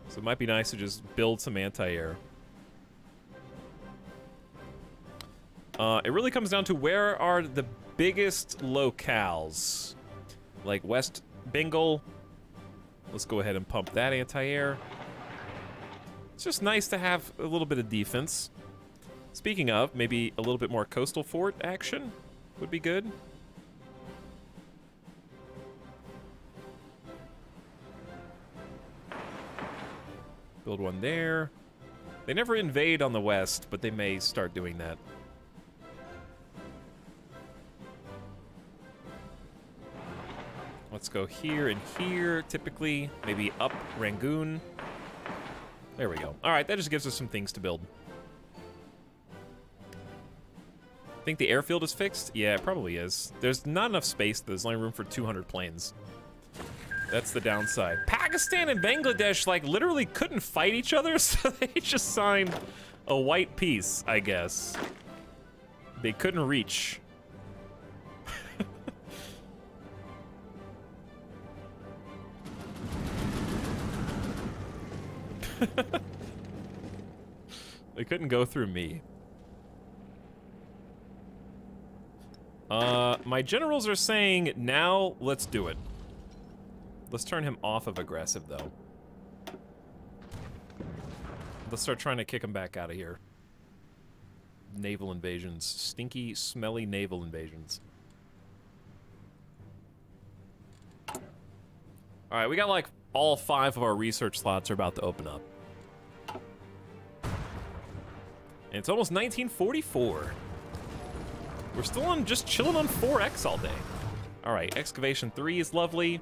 So it might be nice to just build some anti-air. It really comes down to where are the biggest locales. Like West Bengal. Let's go ahead and pump that anti-air. It's just nice to have a little bit of defense. Speaking of, maybe a little bit more coastal fort action would be good. Build one there. They never invade on the west, but they may start doing that. Let's go here and here, typically. Maybe up Rangoon. There we go. All right, that just gives us some things to build. Think the airfield is fixed? Yeah, it probably is. There's not enough space. There's only room for 200 planes. That's the downside. Pakistan and Bangladesh, like, literally couldn't fight each other, so they just signed a white peace, I guess. They couldn't reach. They couldn't go through me. My generals are saying, now let's do it. Let's turn him off of aggressive, though. Let's start trying to kick him back out of here. naval invasions. Stinky, smelly naval invasions. Alright, we got like all 5 of our research slots are about to open up. And it's almost 1944. We're still on just chilling on 4X all day. Alright, excavation 3 is lovely.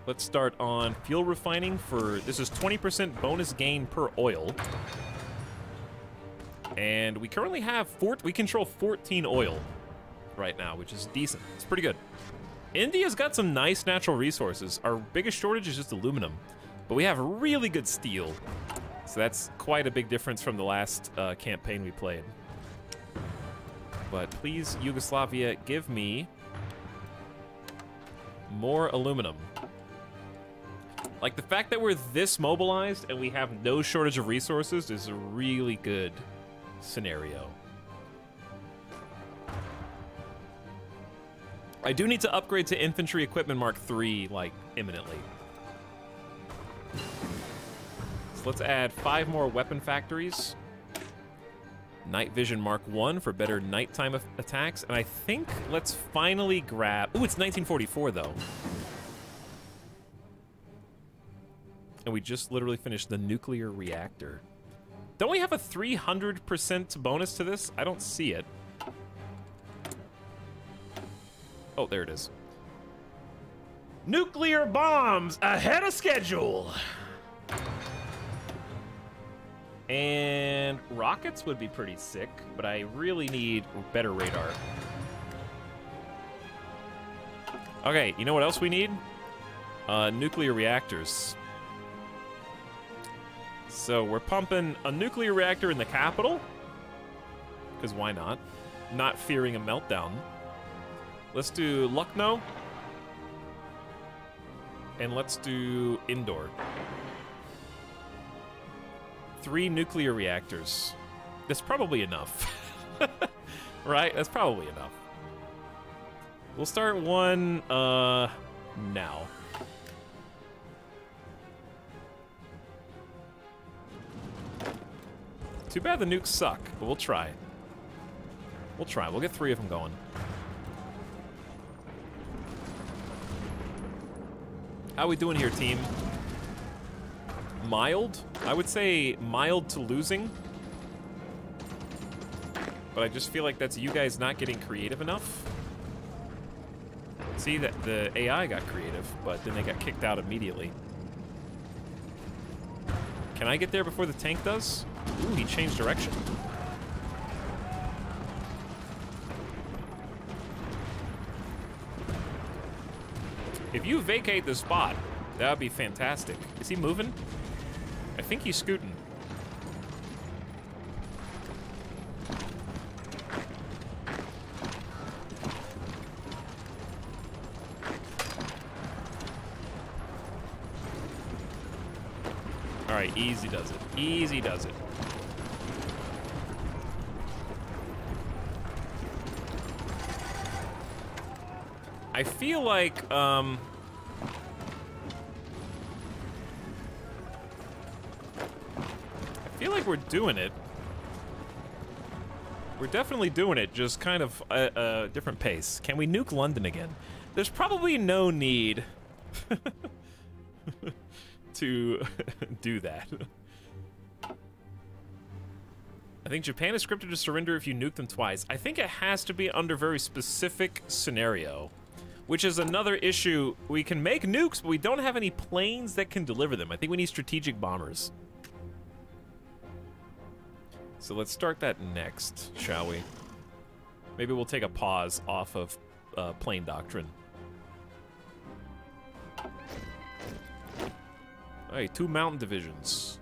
Let's start on fuel refining for, this is 20% bonus gain per oil. And we currently have, we control 14 oil right now, which is decent. It's pretty good. India's got some nice natural resources. Our biggest shortage is just aluminum, but we have really good steel. So that's quite a big difference from the last campaign we played. But please, Yugoslavia, give me more aluminum. Like, the fact that we're this mobilized and we have no shortage of resources is a really good scenario. I do need to upgrade to Infantry Equipment Mark III, like, imminently. So let's add 5 more weapon factories. Night Vision Mark I for better nighttime attacks. And I think let's finally grab... Ooh, it's 1944, though. And we just literally finished the nuclear reactor. Don't we have a 300% bonus to this? I don't see it. Oh, there it is. Nuclear bombs ahead of schedule. And rockets would be pretty sick, but I really need better radar. Okay, you know what else we need? Nuclear reactors. So we're pumping a nuclear reactor in the capital, because why not? Not fearing a meltdown. Let's do Lucknow. And let's do Indore. 3 nuclear reactors. That's probably enough. Right? That's probably enough. We'll start one now. Too bad the nukes suck, but we'll try. We'll try. We'll get 3 of them going. How we doing here, team? Mild? I would say mild to losing. But I just feel like that's you guys not getting creative enough. See, that the AI got creative, but then they got kicked out immediately. Can I get there before the tank does? Ooh, he changed direction. If you vacate the spot, that would be fantastic. Is he moving? I think he's scooting. All right, easy does it. Easy does it. I feel like, I feel like we're doing it. We're definitely doing it, just kind of a different pace. Can we nuke London again? There's probably no need to do that. I think Japan is scripted to surrender if you nuke them twice. I think it has to be under very specific scenario, which is another issue. We can make nukes, but we don't have any planes that can deliver them. I think we need strategic bombers. So let's start that next, shall we? Maybe we'll take a pause off of plane doctrine. All right, 2 mountain divisions.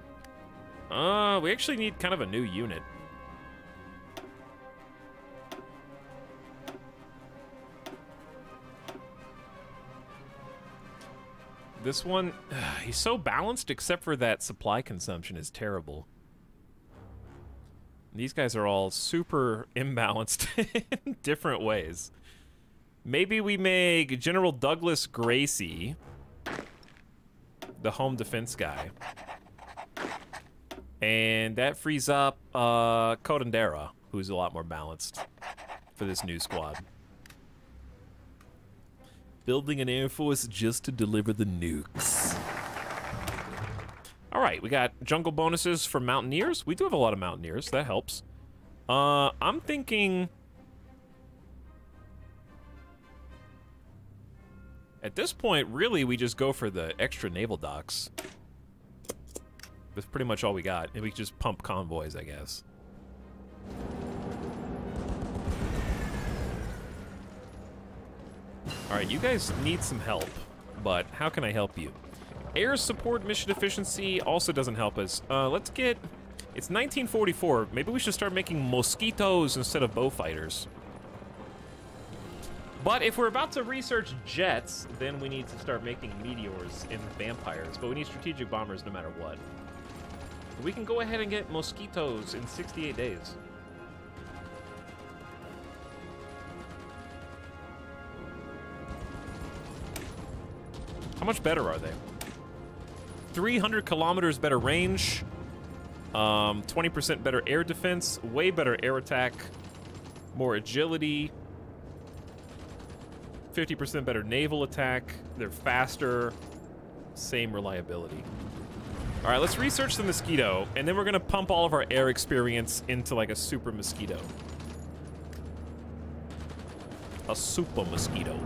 We actually need kind of a new unit. This one, he's so balanced except for that supply consumption is terrible. These guys are all super imbalanced in different ways. Maybe we make General Douglas Gracie the home defense guy. And that frees up Codendera, who's a lot more balanced for this new squad. Building an air force just to deliver the nukes. All right, we got jungle bonuses for mountaineers. We do have a lot of mountaineers. That helps. I'm thinking... At this point, really, we just go for the extra naval docks. That's pretty much all we got. And we can just pump convoys, I guess. Alright, you guys need some help. But how can I help you? Air support mission efficiency also doesn't help us. Let's get... It's 1944. Maybe we should start making mosquitoes instead of bow fighters. But if we're about to research jets, then we need to start making meteors and vampires. But we need strategic bombers no matter what. We can go ahead and get mosquitoes in 68 days. How much better are they? 300 kilometers better range. 20% better air defense. Way better air attack. More agility. 50% better naval attack. They're faster. Same reliability. All right, let's research the mosquito, and then we're gonna pump all of our air experience into like a super mosquito. A super mosquito.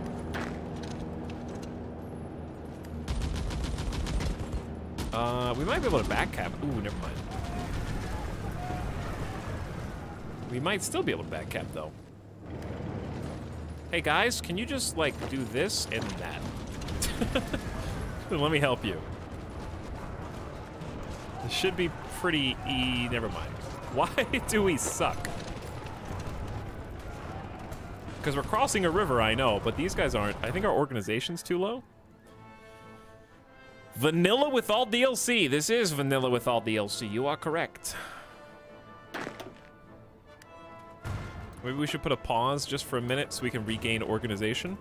We might be able to back cap. Ooh, never mind. We might still be able to back cap though. Hey guys, can you just like do this and that? Let me help you. This should be pretty never mind. Why do we suck? Because we're crossing a river, I know, but these guys aren't. I think our organization's too low. Vanilla with all DLC. This is vanilla with all DLC. You are correct. Maybe we should put a pause just for a minute so we can regain organization.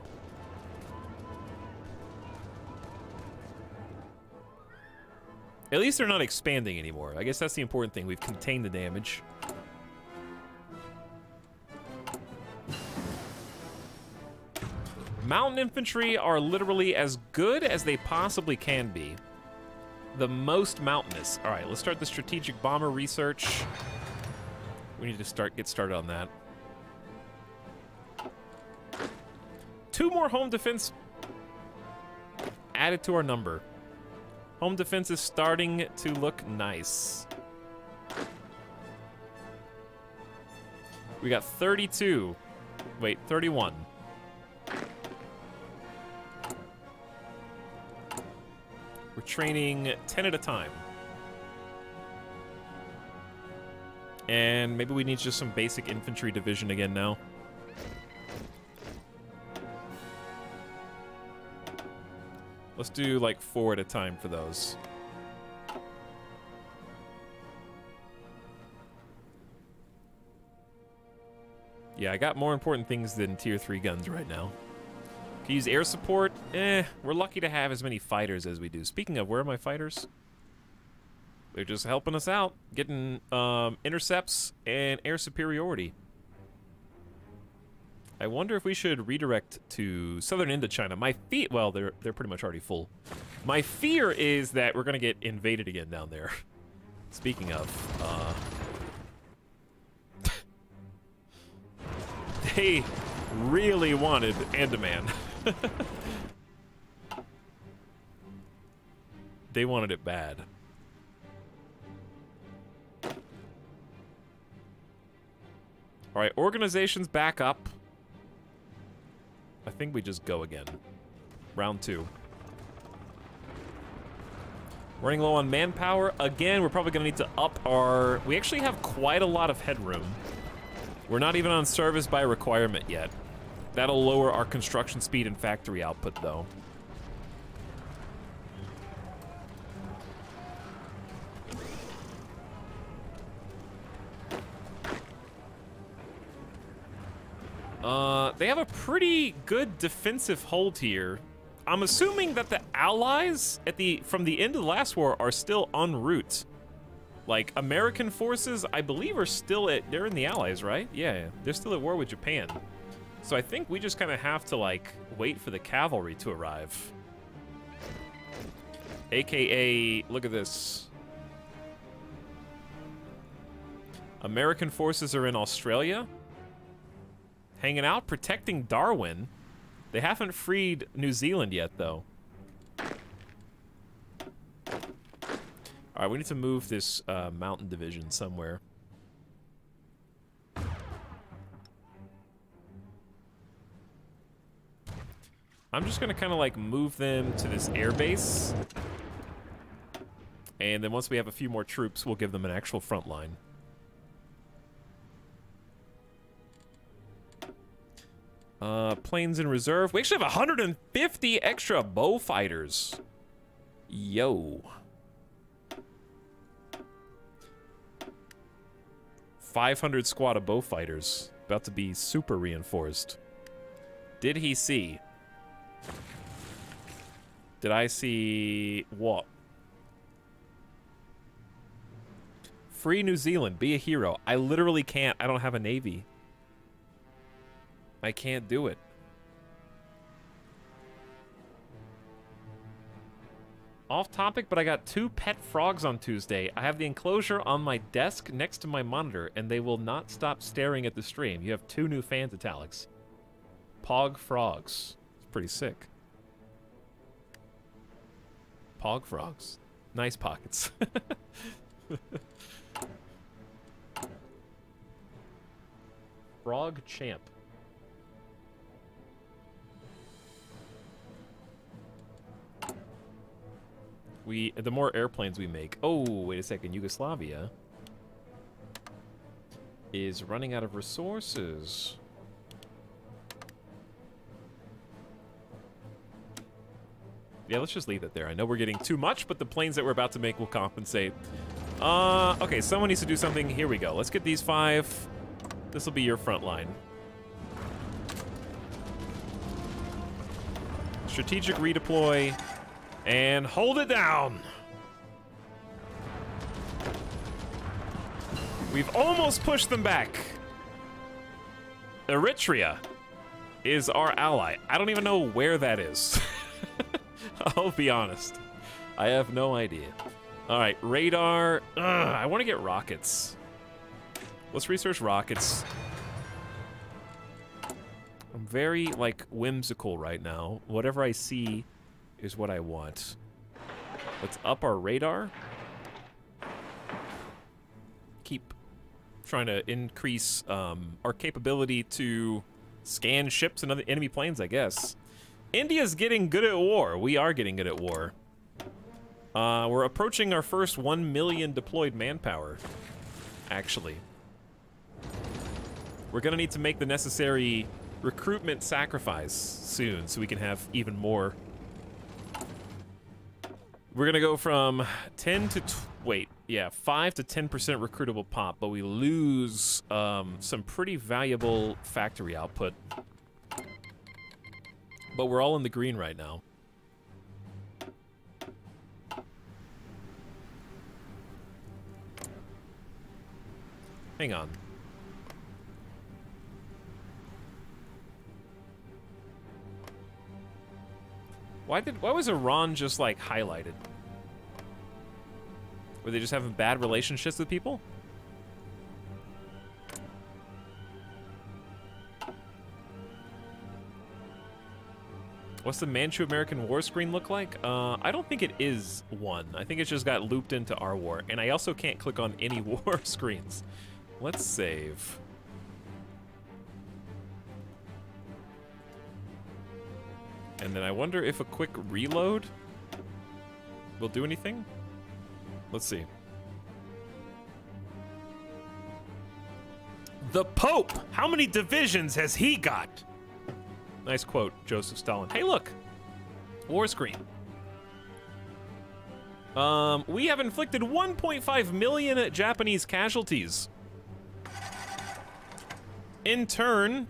At least they're not expanding anymore. I guess that's the important thing. We've contained the damage. Mountain infantry are literally as good as they possibly can be. The most mountainous. All right, let's start the strategic bomber research. We need to get started on that. 2 more home defense added to our number. Home defense is starting to look nice. We got 32. Wait, 31. We're training 10 at a time. And maybe we need just some basic infantry division again now. Let's do like 4 at a time for those. Yeah, I got more important things than tier 3 guns right now. Can use air support? We're lucky to have as many fighters as we do. Speaking of, where are my fighters? They're just helping us out, getting intercepts and air superiority. I wonder if we should redirect to southern Indochina. My well, they're pretty much already full. My fear is that we're gonna get invaded again down there. Speaking of, they really wanted Andaman. They wanted it bad. All right, organizations back up. I think we just go again. Round 2. Running low on manpower. Again, we're probably going to need to up our... We actually have quite a lot of headroom. We're not even on service by requirement yet. That'll lower our construction speed and factory output, though. They have a pretty good defensive hold here. I'm assuming that the allies from the end of the last war are still en route. Like, American forces, I believe, are still they're in the Allies, right? Yeah, they're still at war with Japan. So I think we just kind of have to, like, wait for the cavalry to arrive. AKA, look at this. American forces are in Australia, hanging out, protecting Darwin. They haven't freed New Zealand yet, though. All right, we need to move this mountain division somewhere. I'm just gonna kind of like move them to this air base. And then once we have a few more troops, we'll give them an actual front line. Planes in reserve. We actually have 150 extra bow fighters. Yo. 500 squad of bow fighters. About to be super reinforced. Did he see? Did I see what? Free New Zealand. Be a hero. I literally can't. I don't have a navy. I can't do it. Off topic, but I got 2 pet frogs on Tuesday. I have the enclosure on my desk next to my monitor, and they will not stop staring at the stream. You have 2 new fans, Etalyx. Pog frogs. It's pretty sick. Pog frogs. Nice pockets. Frog champ. The more airplanes we make. Oh, wait a second. Yugoslavia is running out of resources. Yeah, let's just leave it there. I know we're getting too much, but the planes that we're about to make will compensate. Okay, someone needs to do something. Here we go. Let's get these 5. This will be your front line. Strategic redeploy. And hold it down. We've almost pushed them back. Eritrea is our ally. I don't even know where that is. I'll be honest. I have no idea. All right, radar. I want to get rockets. Let's research rockets. I'm very, like, whimsical right now. Whatever I see is what I want. Let's up our radar. Keep trying to increase our capability to scan ships and other enemy planes, I guess. India's getting good at war. We are getting good at war. We're approaching our first 1 million deployed manpower, actually. We're gonna need to make the necessary recruitment sacrifice soon so we can have even more. We're gonna go from 5 to 10% recruitable pop, but we lose some pretty valuable factory output. But we're all in the green right now. Hang on. Why was Iran just, like, highlighted? Were they just having bad relationships with people? What's the Manchu-American war screen look like? I don't think it is one. I think it just got looped into our war. And I also can't click on any war screens. Let's save. And then I wonder if a quick reload will do anything? Let's see. The Pope! How many divisions has he got? Nice quote, Joseph Stalin. Hey, look! War screen. We have inflicted 1.5 million Japanese casualties. In turn,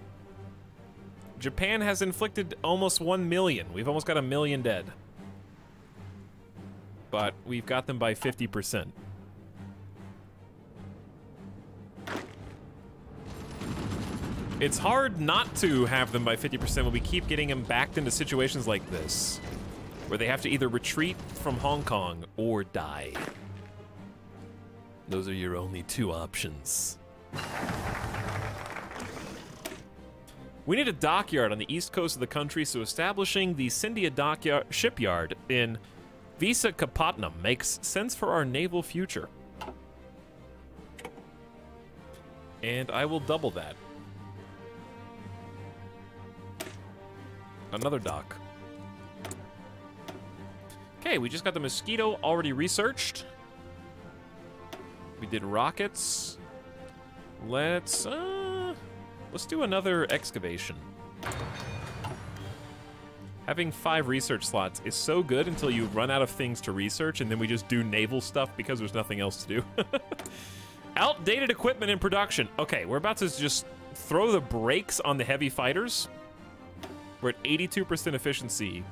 Japan has inflicted almost 1 million. We've almost got 1 million dead. But we've got them by 50%. It's hard not to have them by 50% when we keep getting them backed into situations like this, where they have to either retreat from Hong Kong or die. Those are your only two options. We need a dockyard on the east coast of the country, so establishing the Scindia shipyard in Visakhapatnam makes sense for our naval future. And I will double that. Another dock. Okay, we just got the Mosquito already researched. We did rockets. Let's do another excavation. Having 5 research slots is so good until you run out of things to research, and then we just do naval stuff because there's nothing else to do. Outdated equipment in production. Okay, we're about to just throw the brakes on the heavy fighters. We're at 82% efficiency.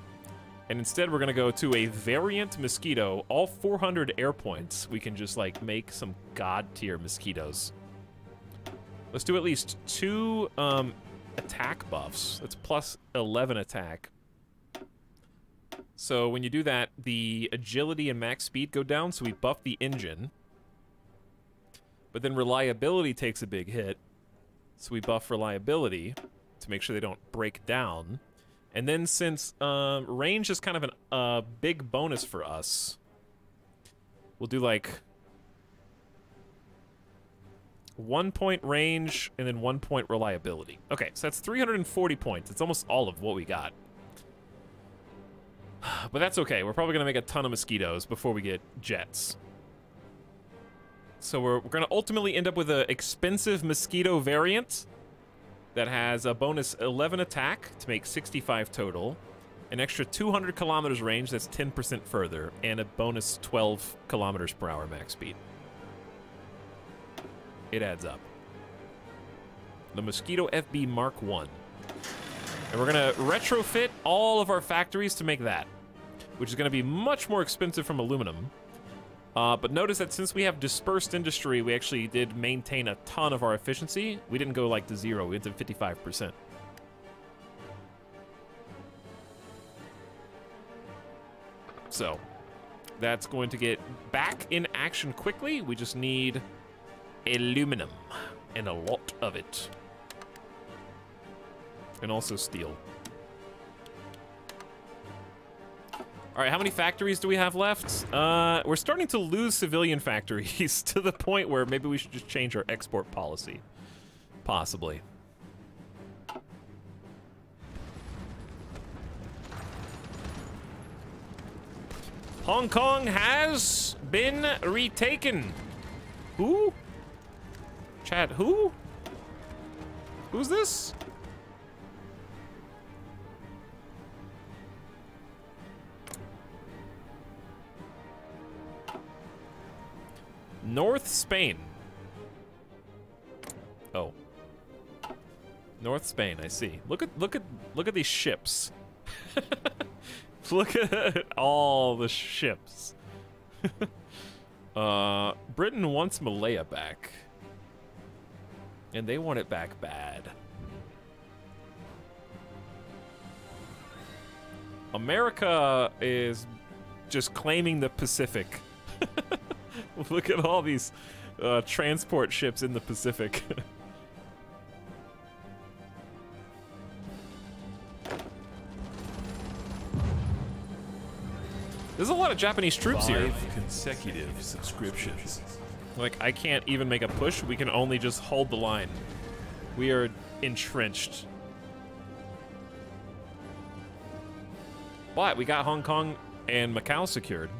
And instead we're gonna go to a variant Mosquito. All 400 air points, we can just like make some god tier Mosquitoes. Let's do at least 2 attack buffs. That's plus 11 attack. So when you do that, the agility and max speed go down, so we buff the engine. But then reliability takes a big hit, so we buff reliability to make sure they don't break down. And then since range is kind of a big bonus for us, we'll do like 1 point range and then 1 point reliability. Okay, so that's 340 points. It's almost all of what we got. But that's okay. We're probably going to make a ton of Mosquitoes before we get jets. So we're going to ultimately end up with an expensive Mosquito variant that has a bonus 11 attack to make 65 total, an extra 200 kilometers range, that's 10% further, and a bonus 12 kilometers per hour max speed. It adds up. The Mosquito FB Mark I. And we're gonna retrofit all of our factories to make that, which is gonna be much more expensive from aluminum. But notice that since we have dispersed industry, we actually did maintain a ton of our efficiency. We didn't go like to 0, we went to 55%. So, that's going to get back in action quickly. We just need aluminum, and a lot of it. And also steel. All right, how many factories do we have left? We're starting to lose civilian factories to the point where maybe we should just change our export policy. Possibly. Hong Kong has been retaken. Who? Chat, who? Who's this? North Spain. Oh. North Spain, I see. Look at these ships. Look at all the ships. Britain wants Malaya back. And they want it back bad. America is just claiming the Pacific. Look at all these transport ships in the Pacific. There's a lot of Japanese troops here. 5 consecutive subscriptions. Like, I can't even make a push. We can only just hold the line. We are entrenched. But we got Hong Kong and Macau secured.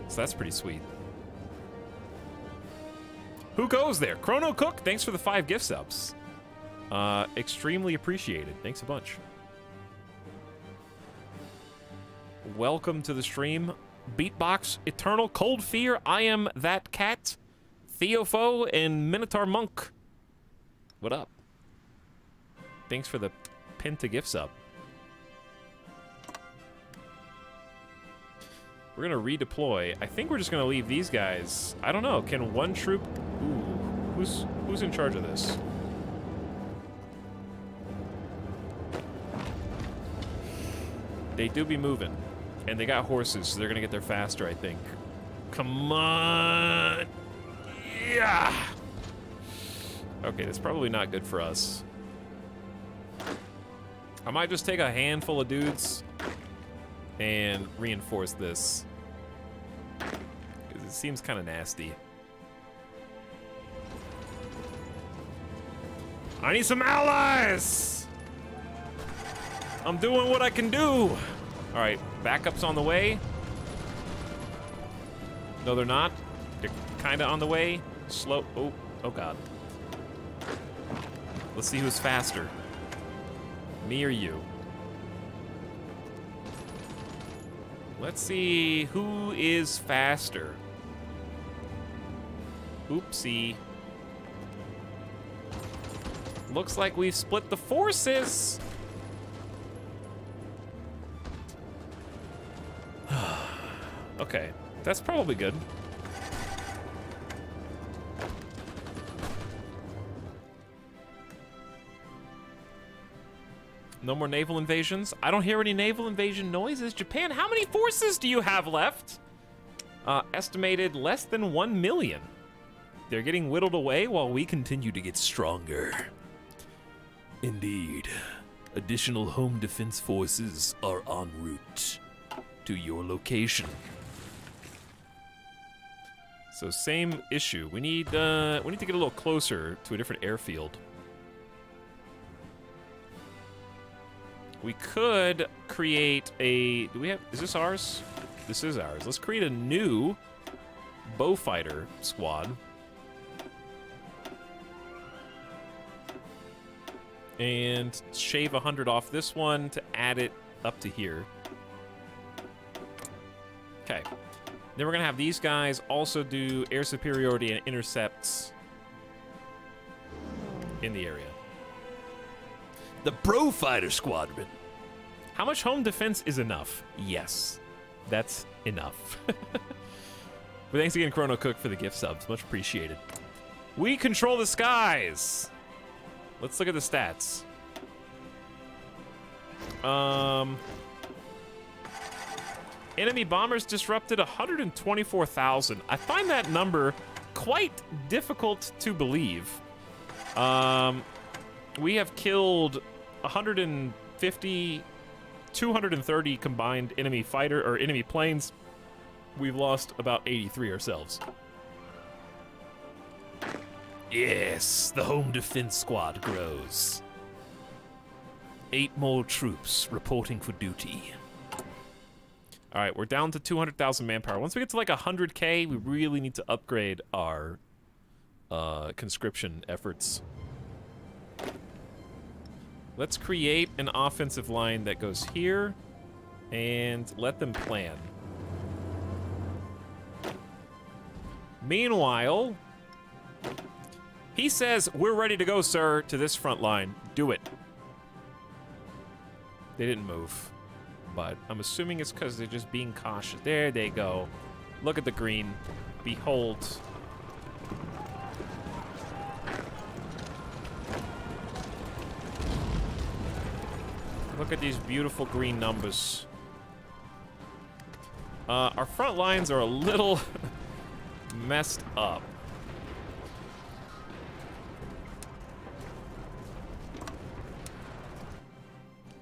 So that's pretty sweet. Who goes there? Chrono Cook, thanks for the 5 gift subs. Extremely appreciated. Thanks a bunch. Welcome to the stream. Beatbox, Eternal, Cold Fear, I Am That Cat, Theopho, and Minotaur Monk. What up? Thanks for the Penta gift sub. We're gonna redeploy. I think we're just gonna leave these guys. I don't know, can one troop... Ooh. Who's in charge of this? They do be moving. And they got horses, so they're gonna get there faster, I think. Come on! Yeah! Okay, that's probably not good for us. I might just take a handful of dudes and reinforce this. Because it seems kind of nasty. I need some allies! I'm doing what I can do! Alright, backup's on the way. No, they're not. They're kind of on the way. Slow. Oh god. Let's see who's faster. Me or you? Let's see who is faster. Oopsie. Looks like we've split the forces. Okay, that's probably good. No more naval invasions? I don't hear any naval invasion noises. Japan, how many forces do you have left? Estimated less than 1 million. They're getting whittled away while we continue to get stronger. Indeed. Additional home defense forces are en route to your location. So same issue. We need to get a little closer to a different airfield. We could create a... Do we have... Is this ours? This is ours. Let's create a new bowfighter squad. And shave 100 off this one to add it up to here. Okay. Then we're going to have these guys also do air superiority and intercepts in the area. The Bro Fighter Squadron. How much home defense is enough? Yes, that's enough. But thanks again, Chrono Cook, for the gift subs. Much appreciated. We control the skies. Let's look at the stats. Enemy bombers disrupted 124,000. I find that number quite difficult to believe. We have killed 150, 230 combined enemy fighter or enemy planes. We've lost about 83 ourselves. Yes, the home defense squad grows. 8 more troops reporting for duty. All right, we're down to 200,000 manpower. Once we get to like 100K, we really need to upgrade our conscription efforts. Let's create an offensive line that goes here and let them plan. Meanwhile, he says, "We're ready to go, sir," to this front line. Do it. They didn't move, but I'm assuming it's because they're just being cautious. There they go. Look at the green. Behold. Look at these beautiful green numbers. Our front lines are a little messed up.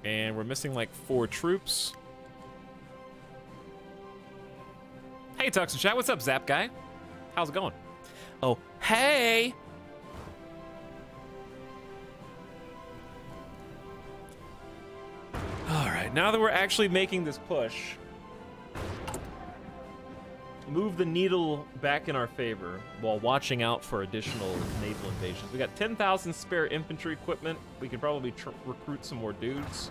And we're missing like 4 troops. Hey, Tux and Chat, what's up, Zap Guy? How's it going? Oh, hey! All right, now that we're actually making this push, move the needle back in our favor while watching out for additional naval invasions. We got 10,000 spare infantry equipment. We can probably recruit some more dudes.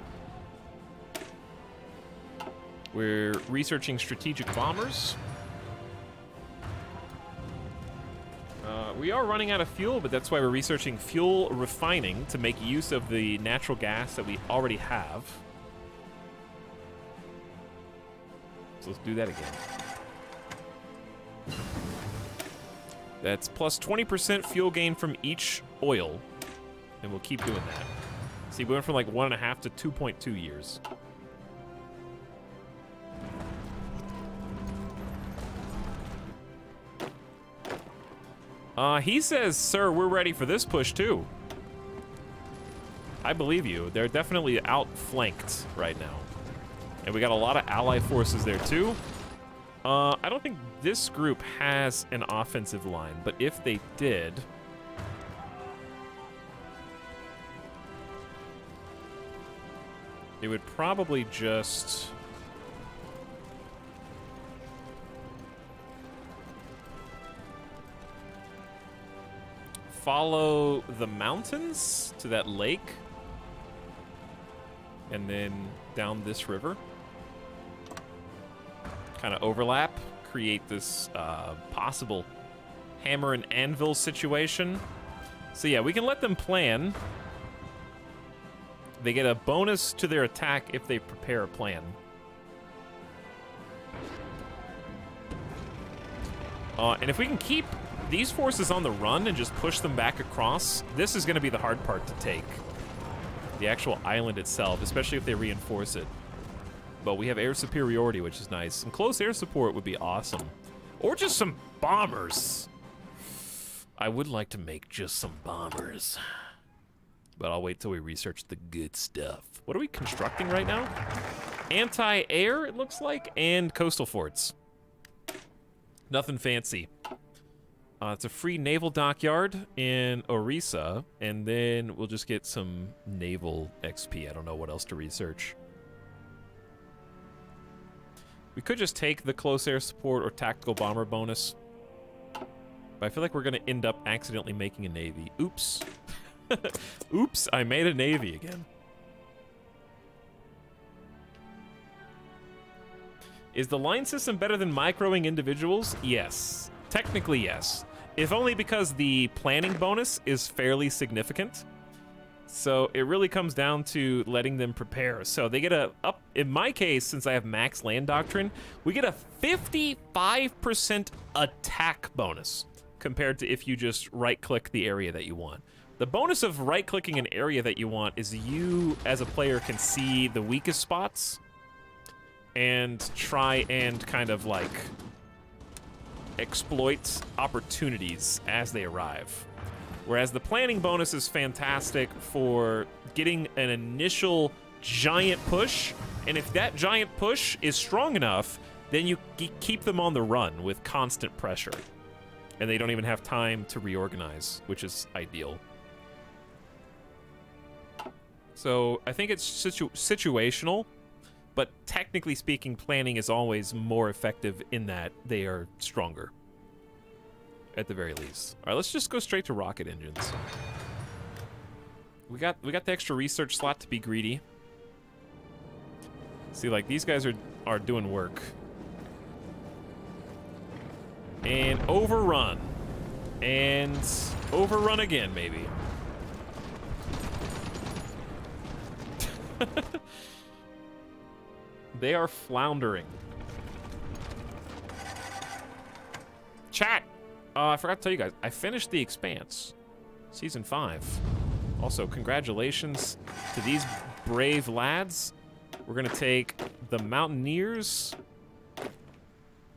We're researching strategic bombers. We are running out of fuel, but that's why we're researching fuel refining to make use of the natural gas that we already have. So let's do that again. That's plus 20% fuel gain from each oil. And we'll keep doing that. See, we went from like 1.5 to 2.2 years. He says, sir, we're ready for this push too. I believe you. They're definitely outflanked right now. And we got a lot of ally forces there too. I don't think this group has an offensive line, but if they did... it would probably just... follow the mountains to that lake. And then down this river. Kind of overlap. Create this possible hammer and anvil situation. So yeah, we can let them plan. They get a bonus to their attack if they prepare a plan. And if we can keep these forces on the run and just push them back across, this is going to be the hard part to take. The actual island itself, especially if they reinforce it. But we have air superiority, which is nice. And close air support would be awesome. Or just some bombers. I would like to make just some bombers. But I'll wait till we research the good stuff. What are we constructing right now? Anti-air, it looks like, and coastal forts. Nothing fancy. It's a free naval dockyard in Orisa, and then we'll just get some naval XP. I don't know what else to research. We could just take the close air support or tactical bomber bonus. But I feel like we're going to end up accidentally making a navy. Oops. Oops, I made a navy again. Is the line system better than microing individuals? Yes. Technically, yes. If only because the planning bonus is fairly significant. So it really comes down to letting them prepare. So they get in my case, since I have max land doctrine, we get a 55% attack bonus compared to if you just right-click the area that you want. The bonus of right-clicking an area that you want is you, as a player, can see the weakest spots and try and kind of, like, exploit opportunities as they arrive. Whereas the planning bonus is fantastic for getting an initial giant push, and if that giant push is strong enough, then you keep them on the run with constant pressure. And they don't even have time to reorganize, which is ideal. So I think it's situational, but technically speaking, planning is always more effective in that they are stronger, at the very least. All right, let's just go straight to rocket engines. We got the extra research slot to be greedy. See, like, these guys are doing work. And overrun. And overrun again, maybe. They are floundering. Chat! I forgot to tell you guys, I finished The Expanse, Season 5. Also, congratulations to these brave lads. We're gonna take the Mountaineers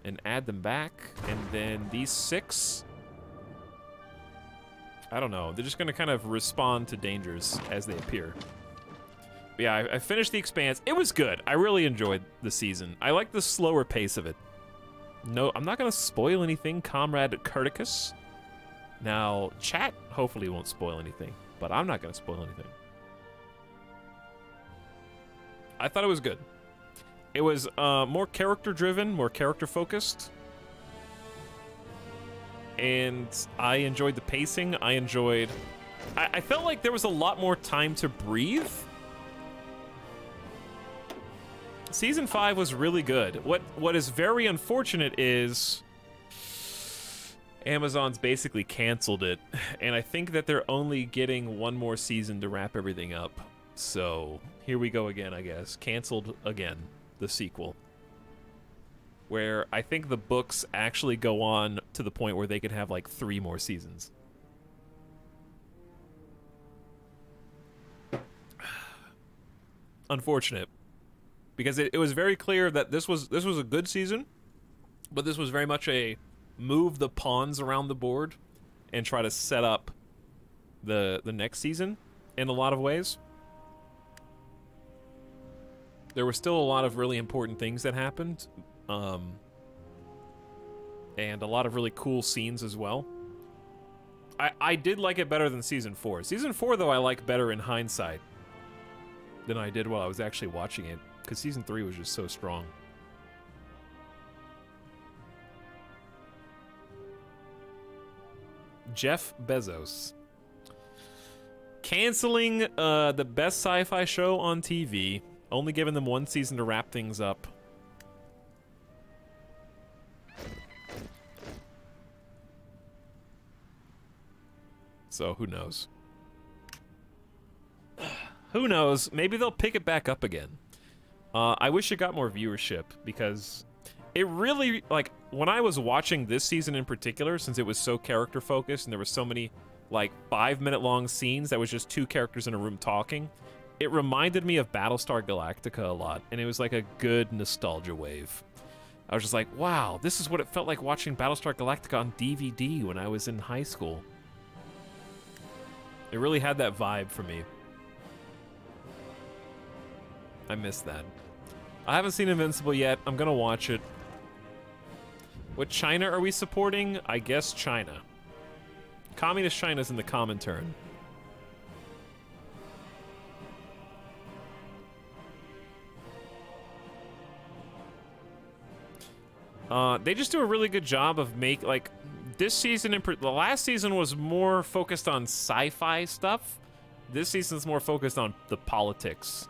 and add them back, and then these 6, I don't know, they're just gonna kind of respond to dangers as they appear. But yeah, I finished The Expanse. It was good. I really enjoyed the season. I like the slower pace of it. No, I'm not gonna spoil anything, Comrade Curticus. Now, chat hopefully won't spoil anything, but I'm not gonna spoil anything. I thought it was good. It was more character-driven, more character-focused. And I enjoyed the pacing. I felt like there was a lot more time to breathe. Season 5 was really good. What is very unfortunate is Amazon's basically canceled it, and I think that they're only getting one more season to wrap everything up. So here we go again, I guess. Canceled again, the sequel. Where I think the books actually go on to the point where they could have like 3 more seasons. Unfortunate, because it was very clear that this was a good season, but this was very much a move the pawns around the board and try to set up the next season in a lot of ways. There were still a lot of really important things that happened, and a lot of really cool scenes as well. I did like it better than Season 4. Season 4, though, I like better in hindsight than I did while I was actually watching it, because Season 3 was just so strong. Jeff Bezos. Canceling the best sci-fi show on TV, only giving them 1 season to wrap things up. So, who knows? Who knows? Maybe they'll pick it back up again. I wish it got more viewership, because it really, like, when I was watching this season in particular, since it was so character-focused and there were so many, like, 5-minute-long scenes that was just 2 characters in a room talking, it reminded me of Battlestar Galactica a lot, and it was like a good nostalgia wave. I was just like, wow, this is what it felt like watching Battlestar Galactica on DVD when I was in high school. It really had that vibe for me. I missed that. I haven't seen Invincible yet. I'm gonna watch it. What China are we supporting? I guess China. Communist China's in the Comintern. They just do a really good job of this season, the last season was more focused on sci-fi stuff. This season's more focused on the politics.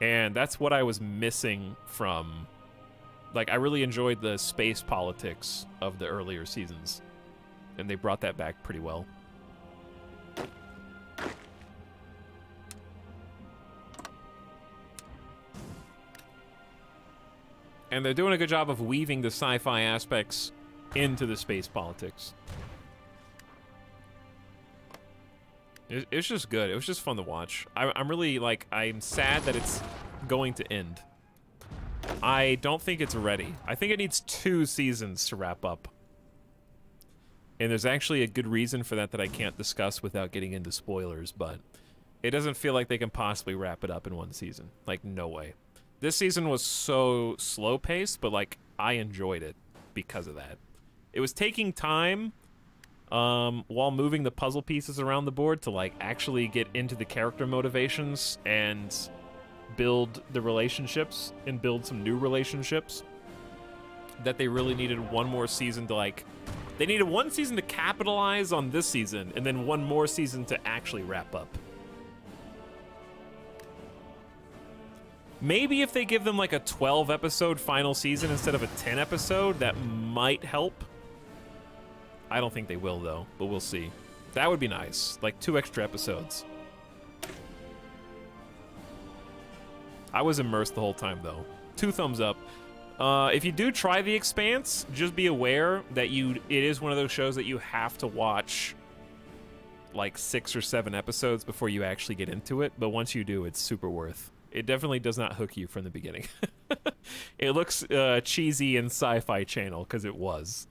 And that's what I was missing from, like, I really enjoyed the space politics of the earlier seasons. And they brought that back pretty well. And they're doing a good job of weaving the sci-fi aspects into the space politics. It's just good. It was just fun to watch. I'm really, like, I'm sad that it's going to end. I don't think it's ready. I think it needs 2 seasons to wrap up. And there's actually a good reason for that I can't discuss without getting into spoilers, but it doesn't feel like they can possibly wrap it up in 1 season. Like, no way. This season was so slow-paced, but, like, I enjoyed it because of that. It was taking time while moving the puzzle pieces around the board to, like, actually get into the character motivations and build the relationships and build some new relationships that they really needed 1 more season to, like... They needed 1 season to capitalize on this season, and then 1 more season to actually wrap up. Maybe if they give them, like, a 12-episode final season instead of a 10-episode, that might help. I don't think they will, though, but we'll see. That would be nice. Like, 2 extra episodes. I was immersed the whole time, though. 2 thumbs up. If you do try The Expanse, just be aware that it is one of those shows that you have to watch, like, 6 or 7 episodes before you actually get into it, but once you do, it's super worth. It definitely does not hook you from the beginning. It looks cheesy in Sci-Fi Channel, because it was.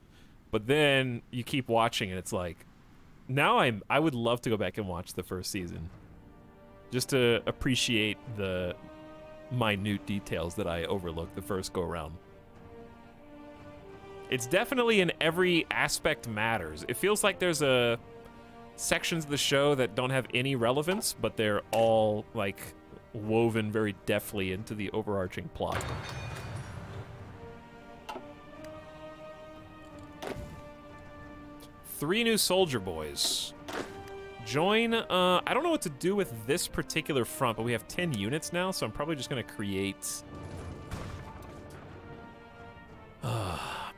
But then you keep watching, and it's like, now I would love to go back and watch the first season, just to appreciate the minute details that I overlooked the first go-around. It's definitely in every aspect matters. It feels like there's sections of the show that don't have any relevance, but they're all, like, woven very deftly into the overarching plot. Three new Soldier Boys. Join, I don't know what to do with this particular front, but we have 10 units now, so I'm probably just gonna create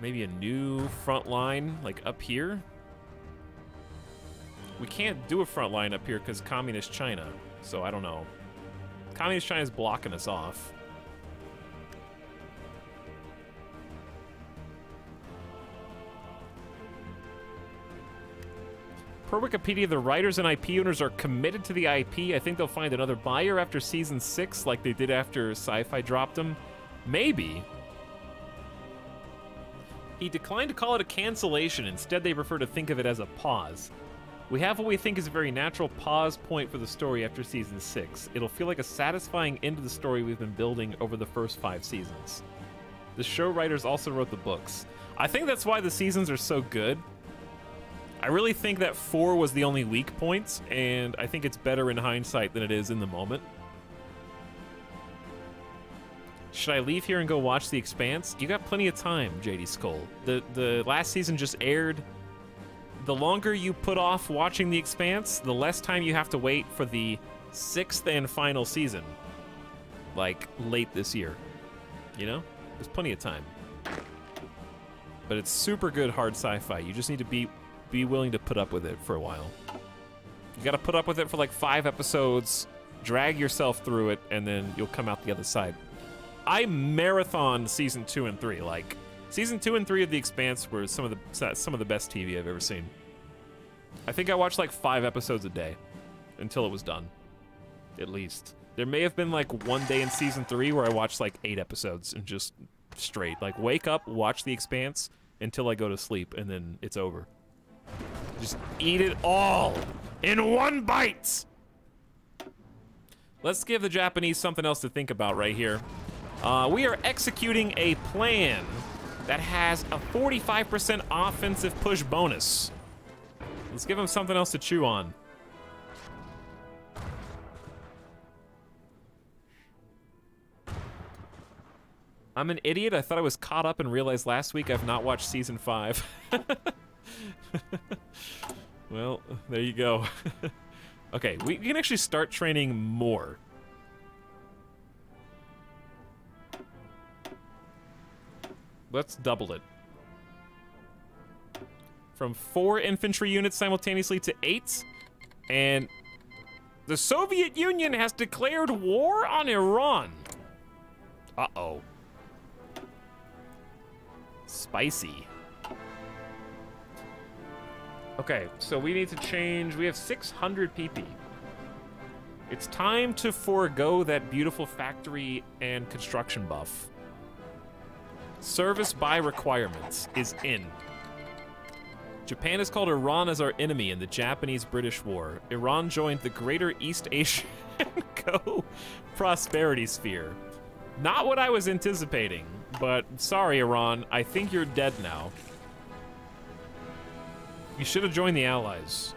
maybe a new front line, like, up here. We can't do a front line up here because Communist China, so I don't know. Communist China is blocking us off. Per Wikipedia, the writers and IP owners are committed to the IP. I think they'll find another buyer after season 6, like they did after Sci-Fi dropped them. Maybe. He declined to call it a cancellation. Instead, they prefer to think of it as a pause. We have what we think is a very natural pause point for the story after season 6. It'll feel like a satisfying end to the story we've been building over the first 5 seasons. The show writers also wrote the books. I think that's why the seasons are so good. I really think that 4 was the only weak points, and I think it's better in hindsight than it is in the moment. Should I leave here and go watch The Expanse? You got plenty of time, JD Skull. The last season just aired. The longer you put off watching The Expanse, the less time you have to wait for the 6th and final season. Like, late this year. You know? There's plenty of time. But it's super good hard sci-fi. You just need to be willing to put up with it for a while. You gotta put up with it for like 5 episodes, drag yourself through it, and then you'll come out the other side. I marathoned season 2 and 3. Like, season 2 and 3 of The Expanse were some of the best TV I've ever seen. I think I watched like 5 episodes a day until it was done, at least. There may have been like one day in season 3 where I watched like 8 episodes and just straight. Like, wake up, watch The Expanse until I go to sleep, and then it's over. Just eat it all in one bite! Let's give the Japanese something else to think about right here. We are executing a plan that has a 45% offensive push bonus. Let's give them something else to chew on. I'm an idiot. I thought I was caught up and realized last week I've not watched season 5. Well, there you go. Okay, we can actually start training more. Let's double it. From 4 infantry units simultaneously to 8. And the Soviet Union has declared war on Iran. Uh-oh. Spicy. Okay, so we need to change. We have 600 PP. It's time to forego that beautiful factory and construction buff. Service by requirements is in. Japan has called Iran as our enemy in the Japanese-British War. Iran joined the Greater East Asian Co-Prosperity Sphere. Not what I was anticipating, but sorry, Iran, I think you're dead now. You should have joined the Allies.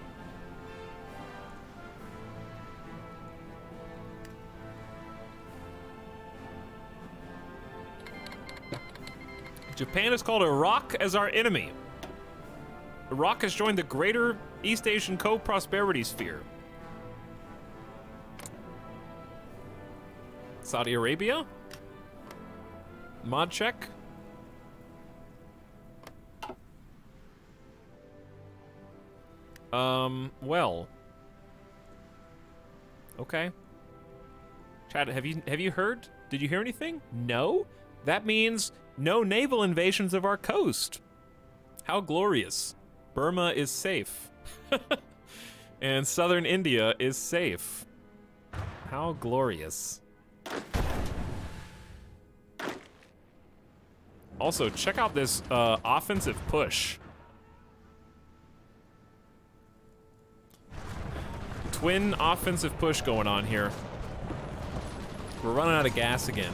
Japan has called Iraq as our enemy. Iraq has joined the Greater East Asian Co-Prosperity Sphere. Saudi Arabia? Mod check? Well. Okay. Chad, have you heard? Did you hear anything? No? That means no naval invasions of our coast. How glorious. Burma is safe. And southern India is safe. How glorious. Also, check out this offensive push. Twin offensive push going on here. We're running out of gas again.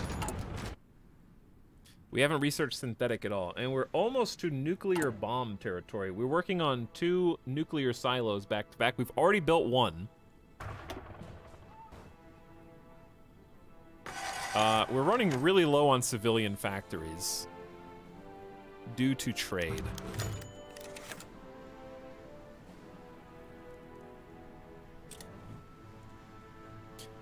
We haven't researched synthetic at all, and we're almost to nuclear bomb territory. We're working on 2 nuclear silos back to back. We've already built 1. We're running really low on civilian factories due to trade.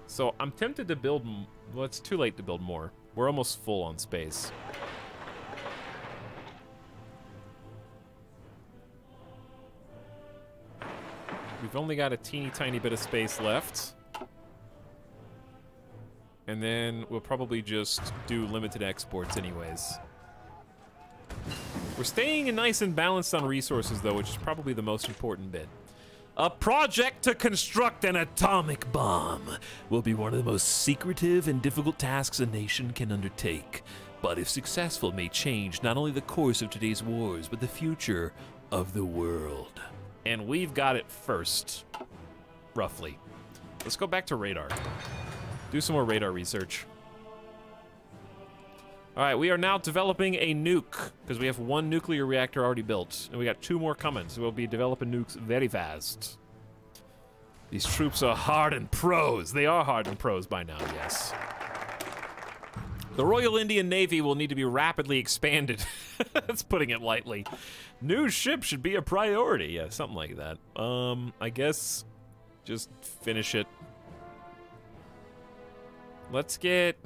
So I'm tempted to build, well, it's too late to build more. We're almost full on space. We've only got a teeny tiny bit of space left. And then we'll probably just do limited exports anyways. We're staying nice and balanced on resources though, which is probably the most important bit. A project to construct an atomic bomb will be one of the most secretive and difficult tasks a nation can undertake, but if successful may change not only the course of today's wars, but the future of the world. And we've got it first, roughly. Let's go back to radar. Do some more radar research. All right, we are now developing a nuke, because we have one nuclear reactor already built, and we got 2 more coming, so we'll be developing nukes very fast. These troops are hardened pros. They are hardened pros by now, yes. The Royal Indian Navy will need to be rapidly expanded. That's putting it lightly. New ship should be a priority. Yeah, something like that. I guess just finish it. Let's get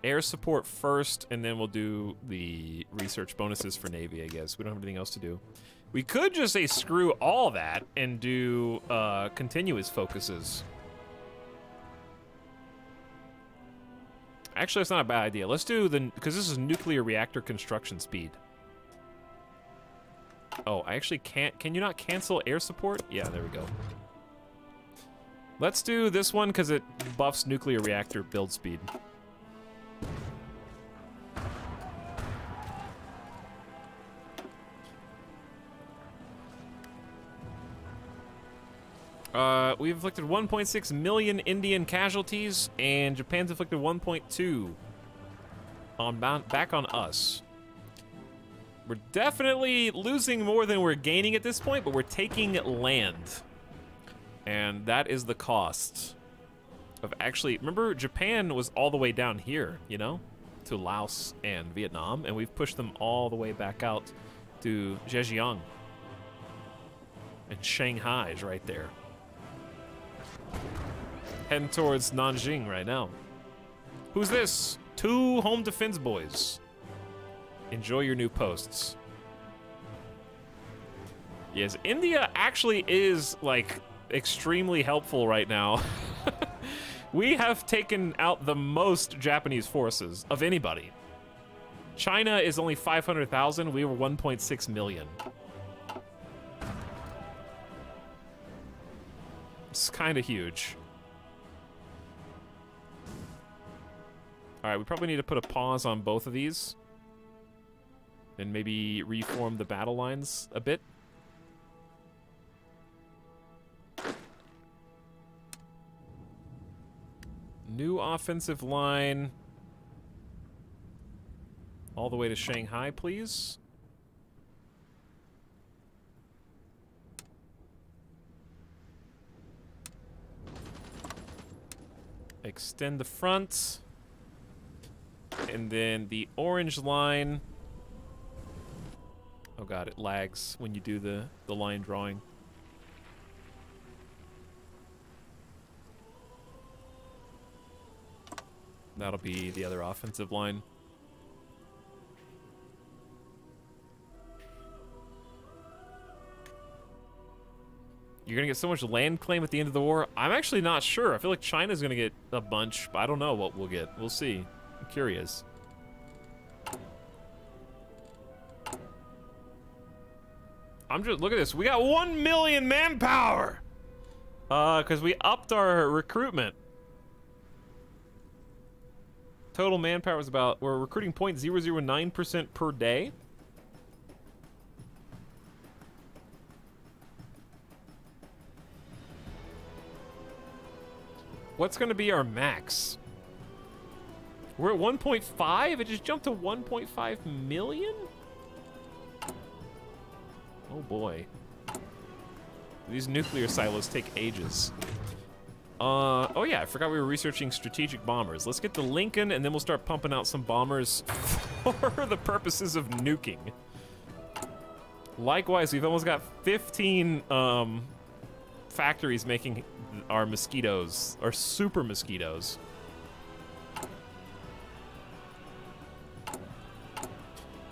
air support first, and then we'll do the research bonuses for Navy, I guess. We don't have anything else to do. We could just say screw all that and do continuous focuses. Actually, that's not a bad idea. Let's do the, because this is nuclear reactor construction speed. Oh, I actually can't, can you not cancel air support? Yeah, there we go. Let's do this one because it buffs nuclear reactor build speed. We've inflicted 1.6 million Indian casualties, and Japan's inflicted 1.2 on back on us. We're definitely losing more than we're gaining at this point, but we're taking land. And that is the cost of actually, remember Japan was all the way down here, you know, to Laos and Vietnam, and we've pushed them all the way back out to Zhejiang. And Shanghai's right there. Heading towards Nanjing right now. Who's this? 2 home defense boys. Enjoy your new posts. Yes, India actually is, like, extremely helpful right now. We have taken out the most Japanese forces of anybody. China is only 500,000. We were 1.6 million. It's kind of huge. All right, we probably need to put a pause on both of these. And maybe reform the battle lines a bit. New offensive line. All the way to Shanghai, please. Extend the front. And then the orange line. Oh god, it lags when you do the line drawing. That'll be the other offensive line. You're gonna get so much land claim at the end of the war? I'm actually not sure. I feel like China's gonna get a bunch, but I don't know what we'll get. We'll see. I'm curious. Look at this. We got 1 million manpower! Because we upped our recruitment. Total manpower is about, we're recruiting 0.009% per day. What's going to be our max? We're at 1.5? It just jumped to 1.5 million? Oh boy. These nuclear silos take ages. Oh yeah, I forgot we were researching strategic bombers. Let's get the Lincoln, and then we'll start pumping out some bombers for the purposes of nuking. Likewise, we've almost got 15 factories making our mosquitoes, our super mosquitoes.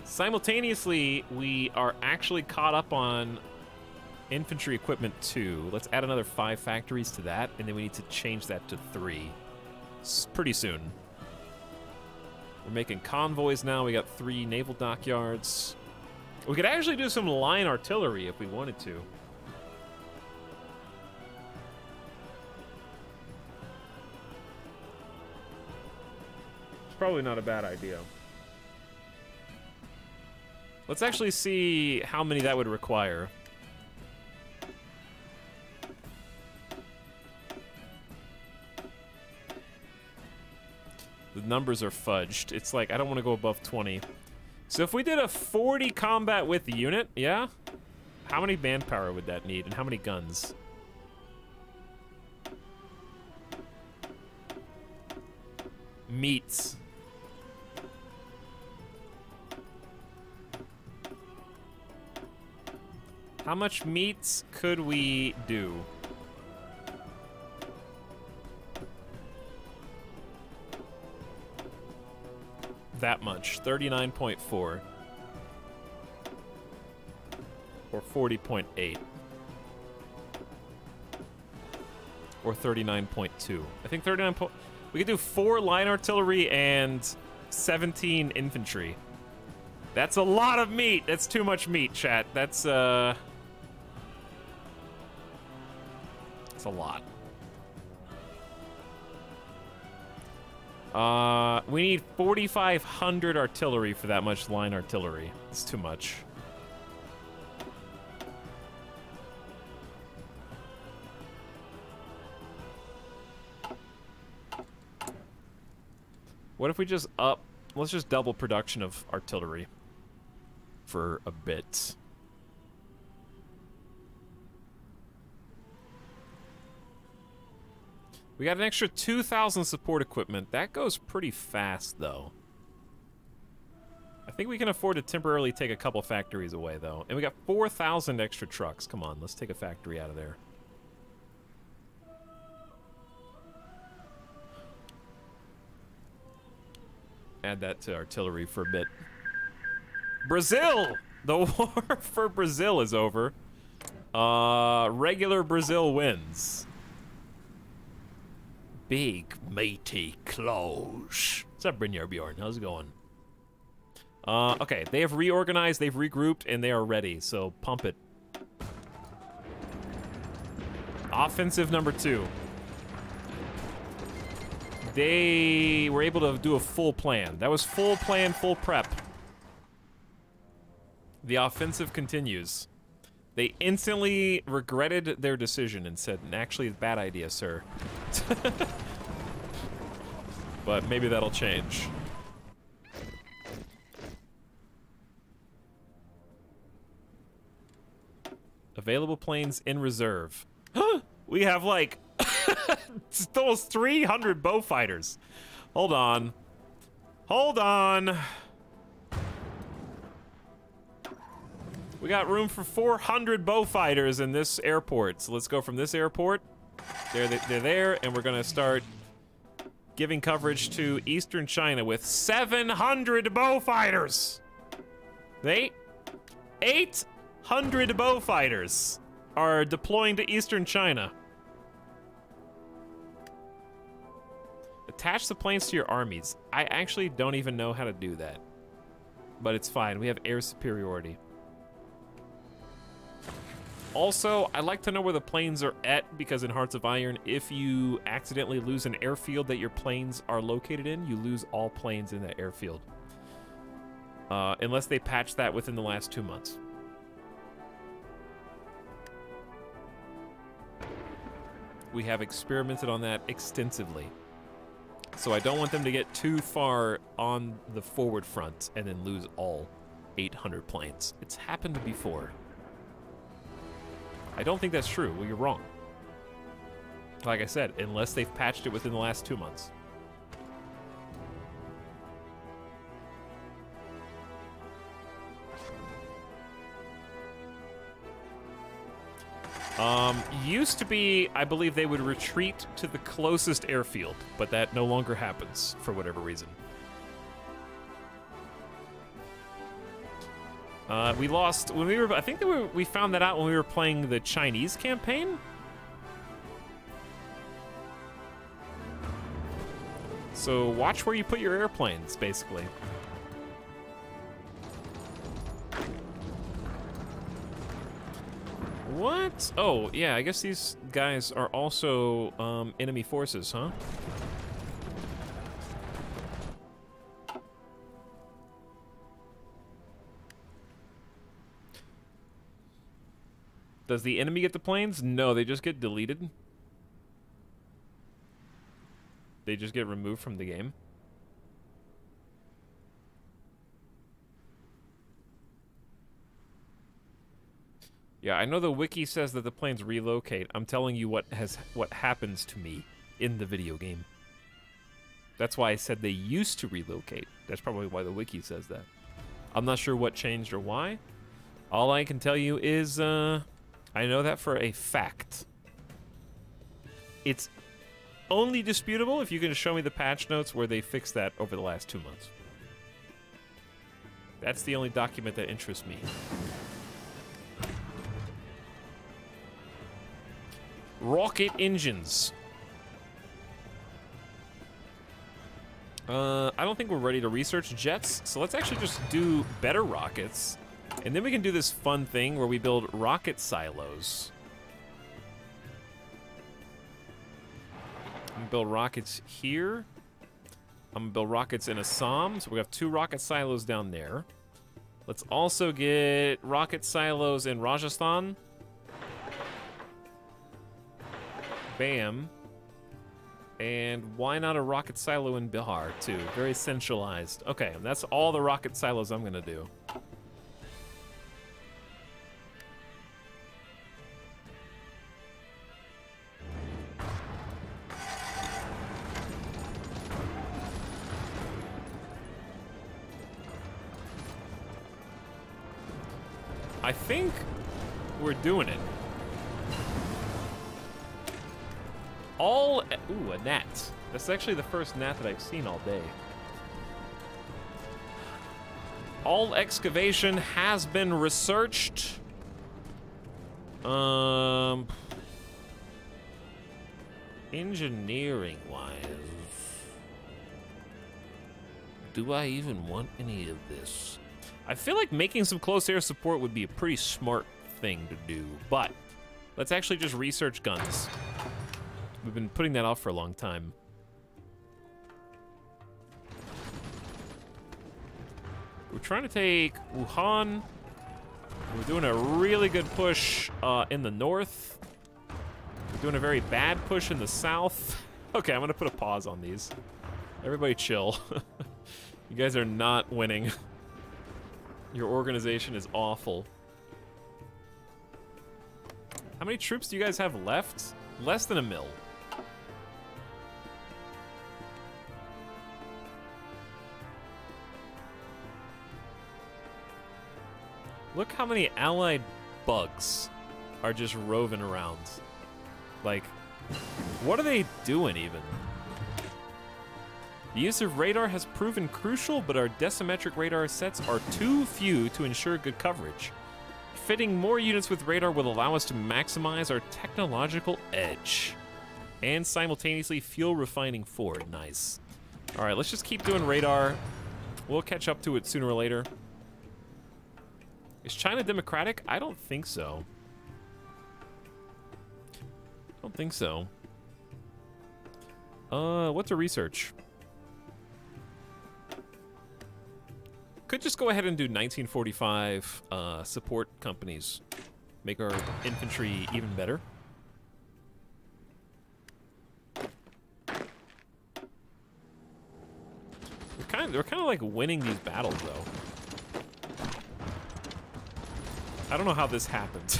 Simultaneously, we are actually caught up on infantry equipment 2. Let's add another 5 factories to that, and then we need to change that to 3. Pretty soon. We're making convoys now. We got 3 naval dockyards. We could actually do some line artillery if we wanted to. probably not a bad idea. Let's actually see how many that would require. The numbers are fudged. It's like, I don't want to go above 20. So if we did a 40 combat with the unit, yeah? How many manpower would that need, and how many guns? Meats. How much meats could we do? That much. 39.4. Or 40.8. Or 39.2. I think 39. We could do 4 line artillery and 17 infantry. That's a lot of meat. That's too much meat, chat. That's a lot. We need 4,500 artillery for that much line artillery. It's too much. What if we just let's just double production of artillery for a bit. We got an extra 2,000 support equipment. That goes pretty fast, though. I think we can afford to temporarily take a couple factories away, though. And we got 4,000 extra trucks. Come on, let's take a factory out of there. Add that to artillery for a bit. Brazil! The war for Brazil is over. Regular Brazil wins. Big, meaty clothes. What's up, Brynjar Bjorn? How's it going? Okay, they have reorganized, they've regrouped, and they are ready, so pump it. Offensive number 2. They were able to do a full plan. That was full plan, full prep. The offensive continues. They instantly regretted their decision and said, actually, bad idea, sir. But maybe that'll change. Available planes in reserve. We have like those 300 bow fighters. Hold on. Hold on. We got room for 400 bow fighters in this airport. So let's go from this airport. They're there, and we're gonna start giving coverage to Eastern China with 700 bow fighters. 800 bow fighters are deploying to Eastern China. Attach the planes to your armies. I actually don't even know how to do that. But it's fine, we have air superiority. Also, I'd like to know where the planes are at, because in Hearts of Iron, if you accidentally lose an airfield that your planes are located in, you lose all planes in that airfield. Unless they patch that within the last 2 months. We have experimented on that extensively. So I don't want them to get too far on the forward front and then lose all 800 planes. It's happened before. I don't think that's true. Well, you're wrong. Like I said, unless they've patched it within the last 2 months. Used to be, I believe they would retreat to the closest airfield, but that no longer happens for whatever reason. We lost when we were. I think that we found that out when we were playing the Chinese campaign. So watch where you put your airplanes, basically. What? Oh, yeah, I guess these guys are also enemy forces, huh? Does the enemy get the planes? No, they just get deleted. They just get removed from the game. Yeah, I know the wiki says that the planes relocate. I'm telling you what happens to me in the video game. That's why I said they used to relocate. That's probably why the wiki says that. I'm not sure what changed or why. All I can tell you is, I know that for a fact. It's only disputable if you can show me the patch notes where they fixed that over the last 2 months. That's the only document that interests me. Rocket engines. I don't think we're ready to research jets, so let's actually just do better rockets. And then we can do this fun thing where we build rocket silos. I'm gonna build rockets here. I'm gonna build rockets in Assam, so we have 2 rocket silos down there. Let's also get rocket silos in Rajasthan. Bam. And why not a rocket silo in Bihar, too? Very centralized. Okay, and that's all the rocket silos I'm gonna do. I think we're doing it. Ooh, a gnat. That's actually the first gnat that I've seen all day. All excavation has been researched. Engineering-wise, do I even want any of this? I feel like making some close air support would be a pretty smart thing to do, but let's actually just research guns. We've been putting that off for a long time. We're trying to take Wuhan. We're doing a really good push in the north. We're doing a very bad push in the south. Okay, I'm gonna put a pause on these. Everybody chill. You guys are not winning. Your organization is awful. How many troops do you guys have left? Less than 1 mil. Look how many allied bugs are just roving around. Like, what are they doing even? The use of radar has proven crucial, but our decimetric radar sets are too few to ensure good coverage. Fitting more units with radar will allow us to maximize our technological edge and simultaneously fuel refining forward. Nice. All right, let's just keep doing radar. We'll catch up to it sooner or later. Is China democratic? I don't think so. I don't think so. What's a research? Could just go ahead and do 1945 support companies. Make our infantry even better. We're kind of like winning these battles though. I don't know how this happened.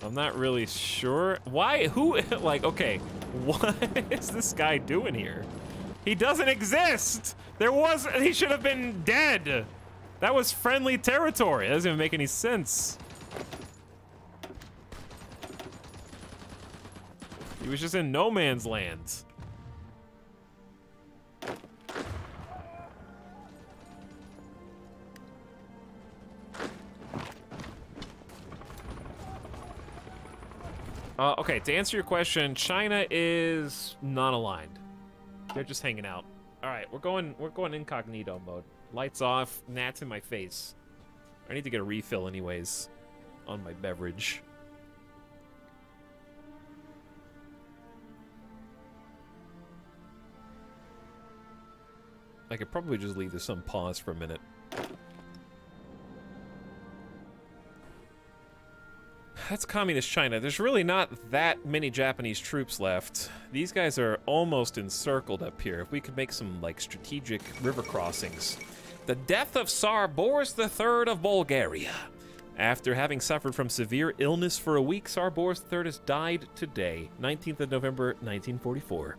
I'm not really sure. Why? Who? Like, okay, what is this guy doing here? He doesn't exist! He should have been dead! That was friendly territory. That doesn't even make any sense. He was just in no man's land. Okay, to answer your question, China is not aligned. They're just hanging out. All right, we're going incognito mode. Lights off, gnats in my face. I need to get a refill anyways on my beverage. I could probably just leave this on pause for a minute. That's communist China. There's really not that many Japanese troops left. These guys are almost encircled up here. If we could make some, like, strategic river crossings. The death of Tsar Boris III of Bulgaria. After having suffered from severe illness for a week, Tsar Boris III has died today, 19th of November, 1944,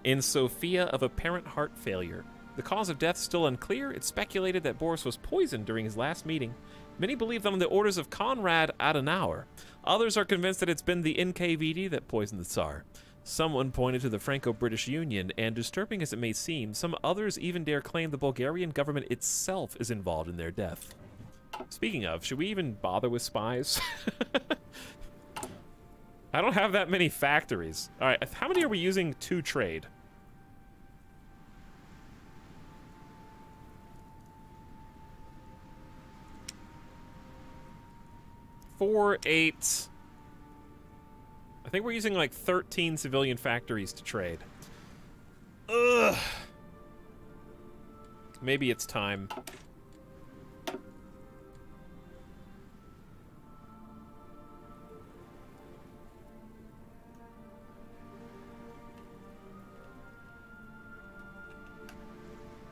in Sofia of apparent heart failure. The cause of death still unclear. It's speculated that Boris was poisoned during his last meeting. Many believe that on the orders of Konrad Adenauer. Others are convinced that it's been the NKVD that poisoned the Tsar. Someone pointed to the Franco-British Union, and disturbing as it may seem, some others even dare claim the Bulgarian government itself is involved in their death. Speaking of, should we even bother with spies? I don't have that many factories. All right, how many are we using to trade? Four, 8. I think we're using like 13 civilian factories to trade. Ugh. Maybe it's time.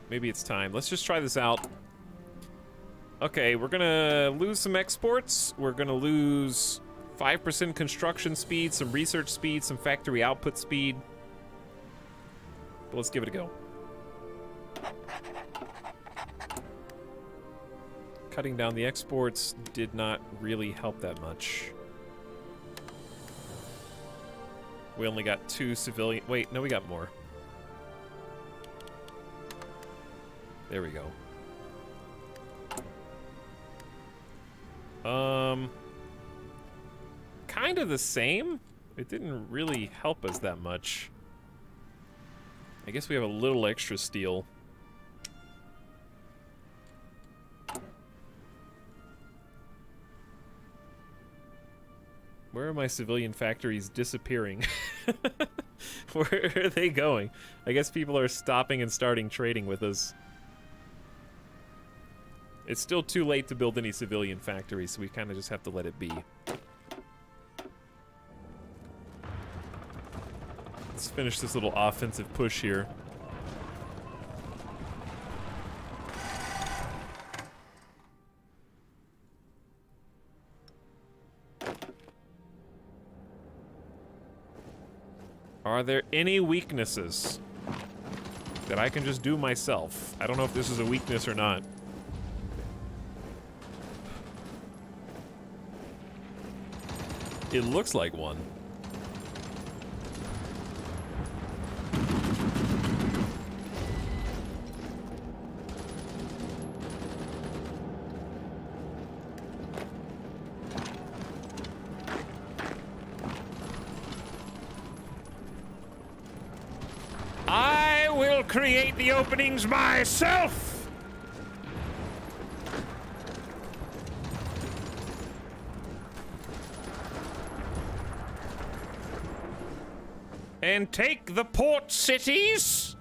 Maybe it's time. Let's just try this out. Okay, we're gonna lose some exports. We're gonna lose 5% construction speed, some research speed, some factory output speed. But let's give it a go. Cutting down the exports did not really help that much. We only got 2 civilian... Wait, no, we got more. There we go. Kind of the same. It didn't really help us that much. I guess we have a little extra steel. Where are my civilian factories disappearing? Where are they going? I guess people are stopping and starting trading with us. It's still too late to build any civilian factories, so we kind of just have to let it be. Let's finish this little offensive push here. Are there any weaknesses that I can just do myself? I don't know if this is a weakness or not. It looks like one. I will create the openings myself! And take the port cities?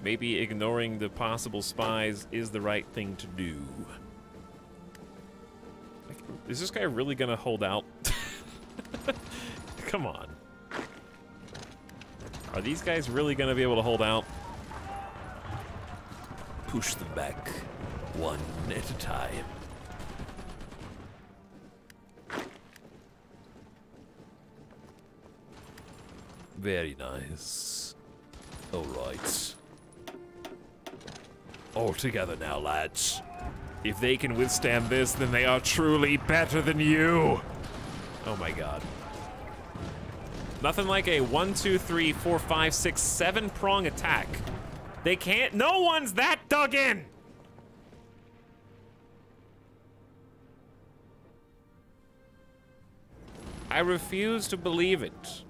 Maybe ignoring the possible spies is the right thing to do. Is this guy really gonna hold out? Come on. Are these guys really gonna be able to hold out? Push them back, one at a time. Very nice. All right. All together now, lads. If they can withstand this, then they are truly better than you. Oh my god. Nothing like a 1, 2, 3, 4, 5, 6, 7 prong attack. They can't. No one's that dug in. I refuse to believe it.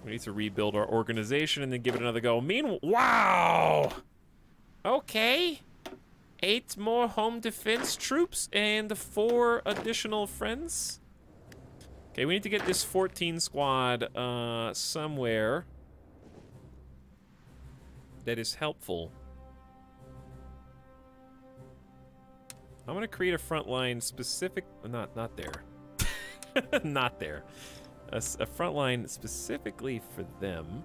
We need to rebuild our organization and then give it another go. Meanwhile, wow! Okay. 8 more home defense troops and 4 additional friends. Okay, we need to get this 14 squad somewhere that is helpful. I'm gonna create a front line specific, not there, not there. A front line specifically for them.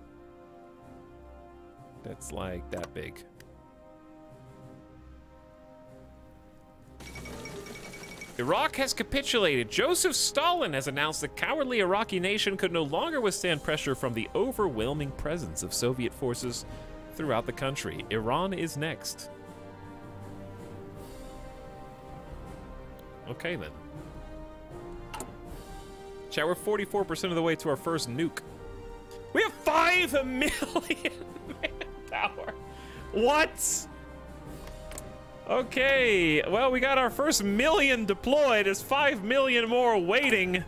That's like that big. Iraq has capitulated. Joseph Stalin has announced the cowardly Iraqi nation could no longer withstand pressure from the overwhelming presence of Soviet forces throughout the country. Iran is next. Okay, then. Chat, we're 44% of the way to our first nuke. We have 5 million manpower. What? Okay, well, we got our first million deployed. There's 5 million more waiting.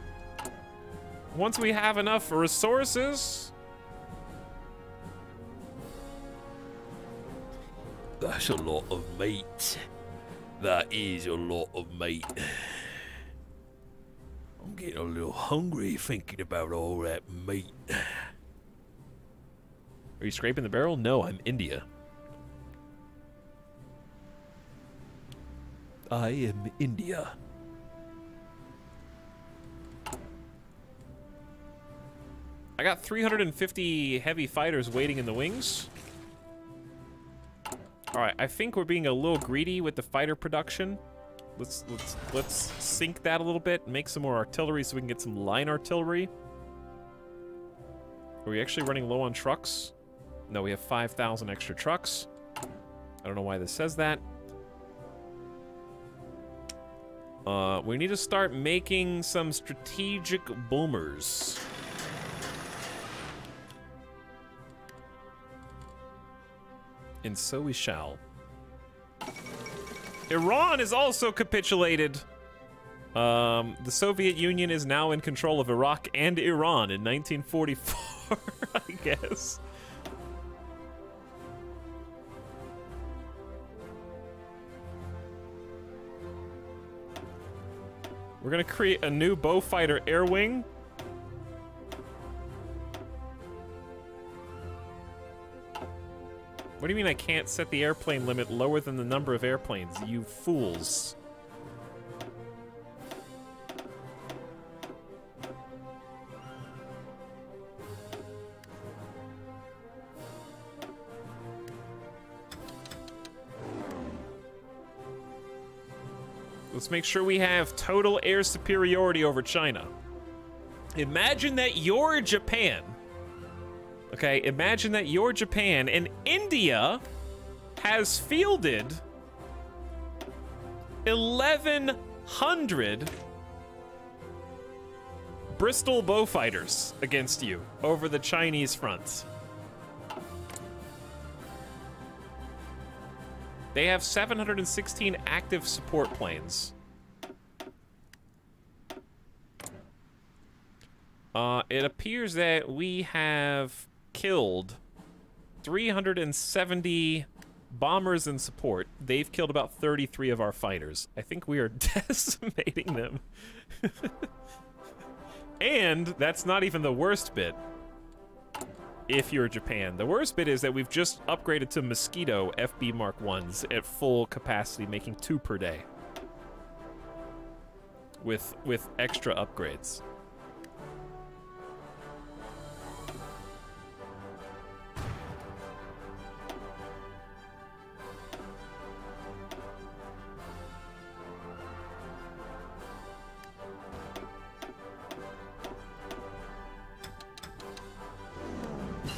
Once we have enough resources. That's a lot of meat. That is a lot of meat. I'm getting a little hungry thinking about all that meat. Are you scraping the barrel? No, I'm India. I am India. I got 350 heavy fighters waiting in the wings. All right, I think we're being a little greedy with the fighter production. Let's sink that a little bit, make some more artillery so we can get some line artillery. Are we actually running low on trucks? No, we have 5,000 extra trucks. I don't know why this says that. We need to start making some strategic boomers. And so we shall. Iran is also capitulated. The Soviet Union is now in control of Iraq and Iran in 1944, I guess. We're gonna create a new Beaufighter air wing. What do you mean I can't set the airplane limit lower than the number of airplanes, you fools? Let's make sure we have total air superiority over China. Imagine that you're Japan. Okay, imagine that you're Japan and India has fielded 1,100 Bristol Beaufighters against you over the Chinese front. They have 716 active support planes. It appears that we have killed 370 bombers in support. They've killed about 33 of our fighters. I think we are decimating them. And that's not even the worst bit. If you're Japan. The worst bit is that we've just upgraded to Mosquito FB Mark 1s at full capacity, making 2 per day. With extra upgrades.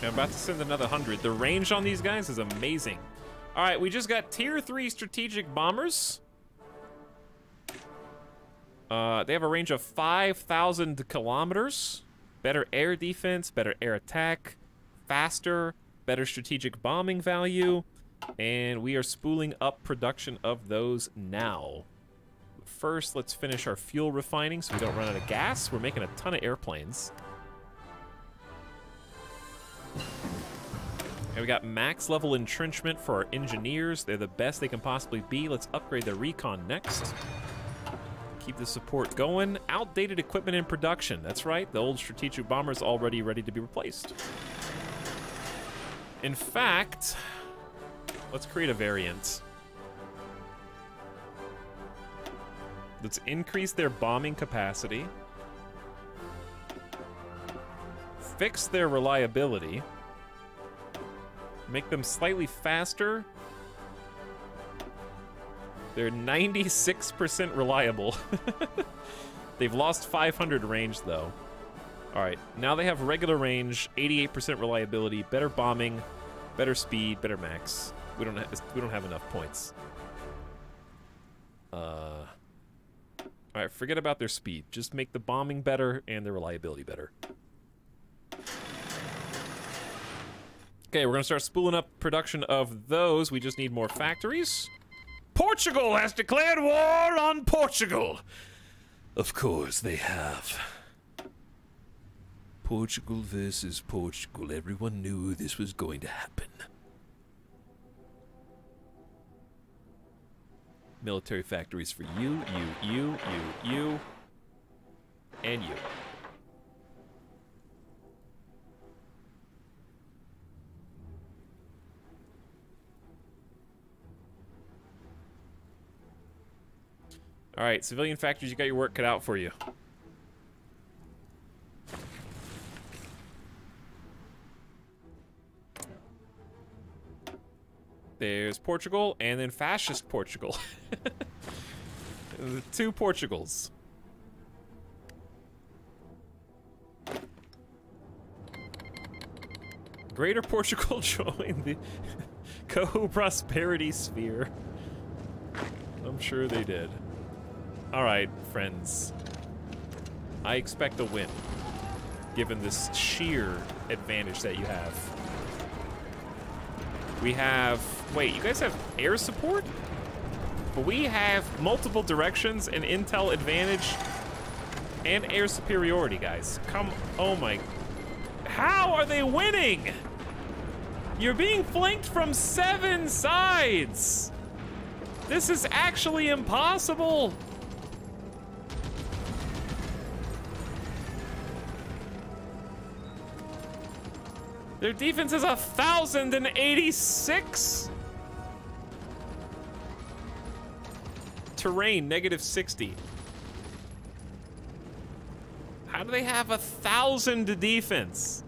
I'm about to send another 100. The range on these guys is amazing. All right, we just got tier 3 strategic bombers. They have a range of 5,000 kilometers. Better air defense, better air attack, faster, better strategic bombing value, and we are spooling up production of those now. First, let's finish our fuel refining so we don't run out of gas. We're making a ton of airplanes. And we got max level entrenchment for our engineers. They're the best they can possibly be. Let's upgrade their recon next. Keep the support going. Outdated equipment in production. That's right, the old strategic bomber is already ready to be replaced. In fact, let's create a variant. Let's increase their bombing capacity. Fix their reliability. Make them slightly faster. They're 96% reliable. They've lost 500 range, though. All right, now they have regular range, 88% reliability, better bombing, better speed, better max. We don't have enough points. All right, forget about their speed. Just make the bombing better and their reliability better. Okay, we're gonna start spooling up production of those. We just need more factories. Portugal has declared war on Portugal. Of course they have. Portugal versus Portugal. Everyone knew this was going to happen. Military factories for you, you, and you. All right, civilian factories, you got your work cut out for you. There's Portugal, and then fascist Portugal. The two Portugals. Greater Portugal joined the co-prosperity sphere. I'm sure they did. Alright, friends. I expect a win, given this sheer advantage that you have. We have... Wait, you guys have air support? But we have multiple directions and intel advantage and air superiority, guys. Come... Oh my... How are they winning? You're being flanked from 7 sides! This is actually impossible! Their defense is 1,086. Terrain, -60. How do they have 1,000 defense?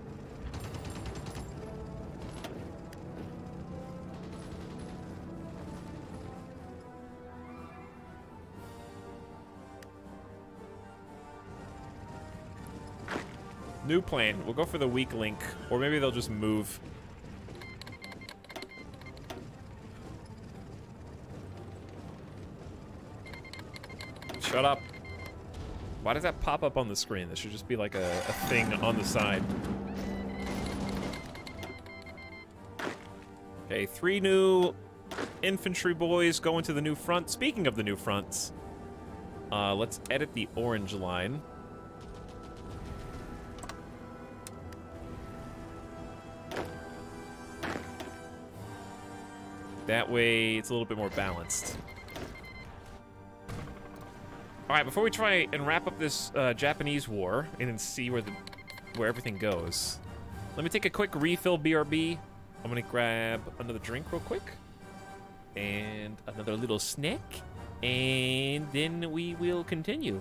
New plan. We'll go for the weak link, or maybe they'll just move. Shut up. Why does that pop up on the screen? This should just be like a thing on the side. Okay, 3 new infantry boys going to the new front. Speaking of the new fronts, let's edit the orange line. That way, it's a little bit more balanced. All right, before we try and wrap up this Japanese war and then see where everything goes, let me take a quick refill BRB. I'm gonna grab another drink real quick and another little snack, and then we will continue.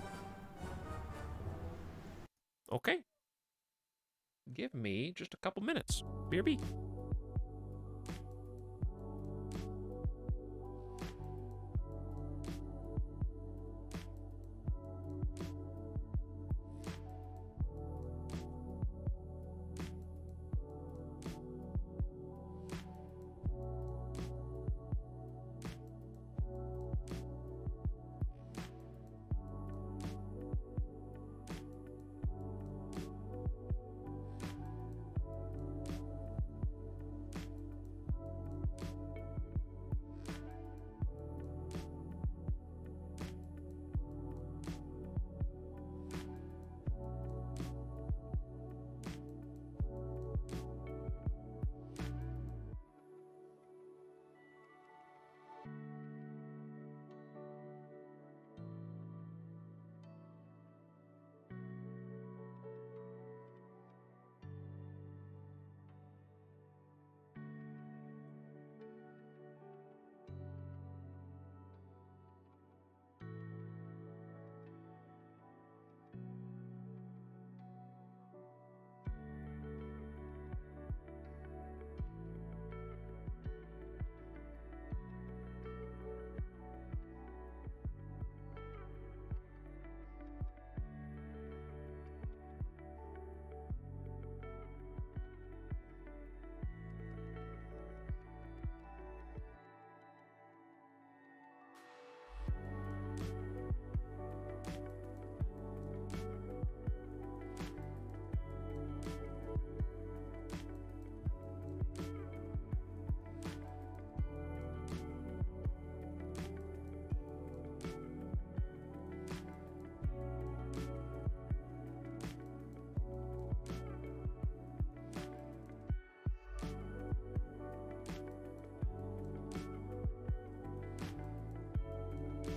Okay. Give me just a couple minutes. BRB.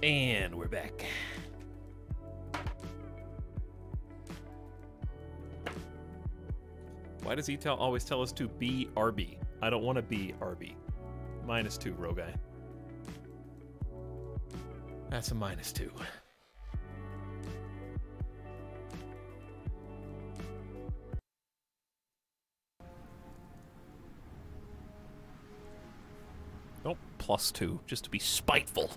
And we're back. Why does he always tell us to be RB? I don't want to be RB. -2, Rogai. That's a -2. Nope, +2, just to be spiteful.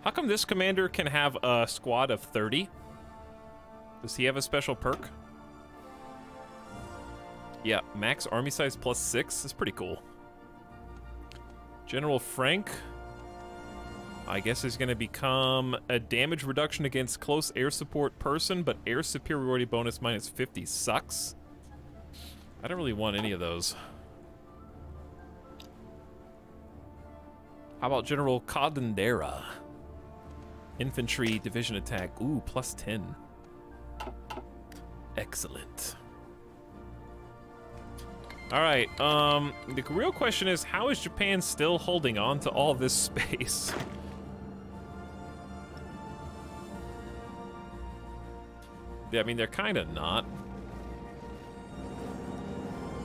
How come this commander can have a squad of 30? Does he have a special perk? Yeah, max army size +6 is pretty cool. General Frank, I guess, is going to become a damage reduction against close air support person, but air superiority bonus -50 sucks. I don't really want any of those. How about General Cadendera? Infantry division attack. Ooh, +10. Excellent. All right, the real question is, how is Japan still holding on to all this space? Yeah, I mean, they're kind of not.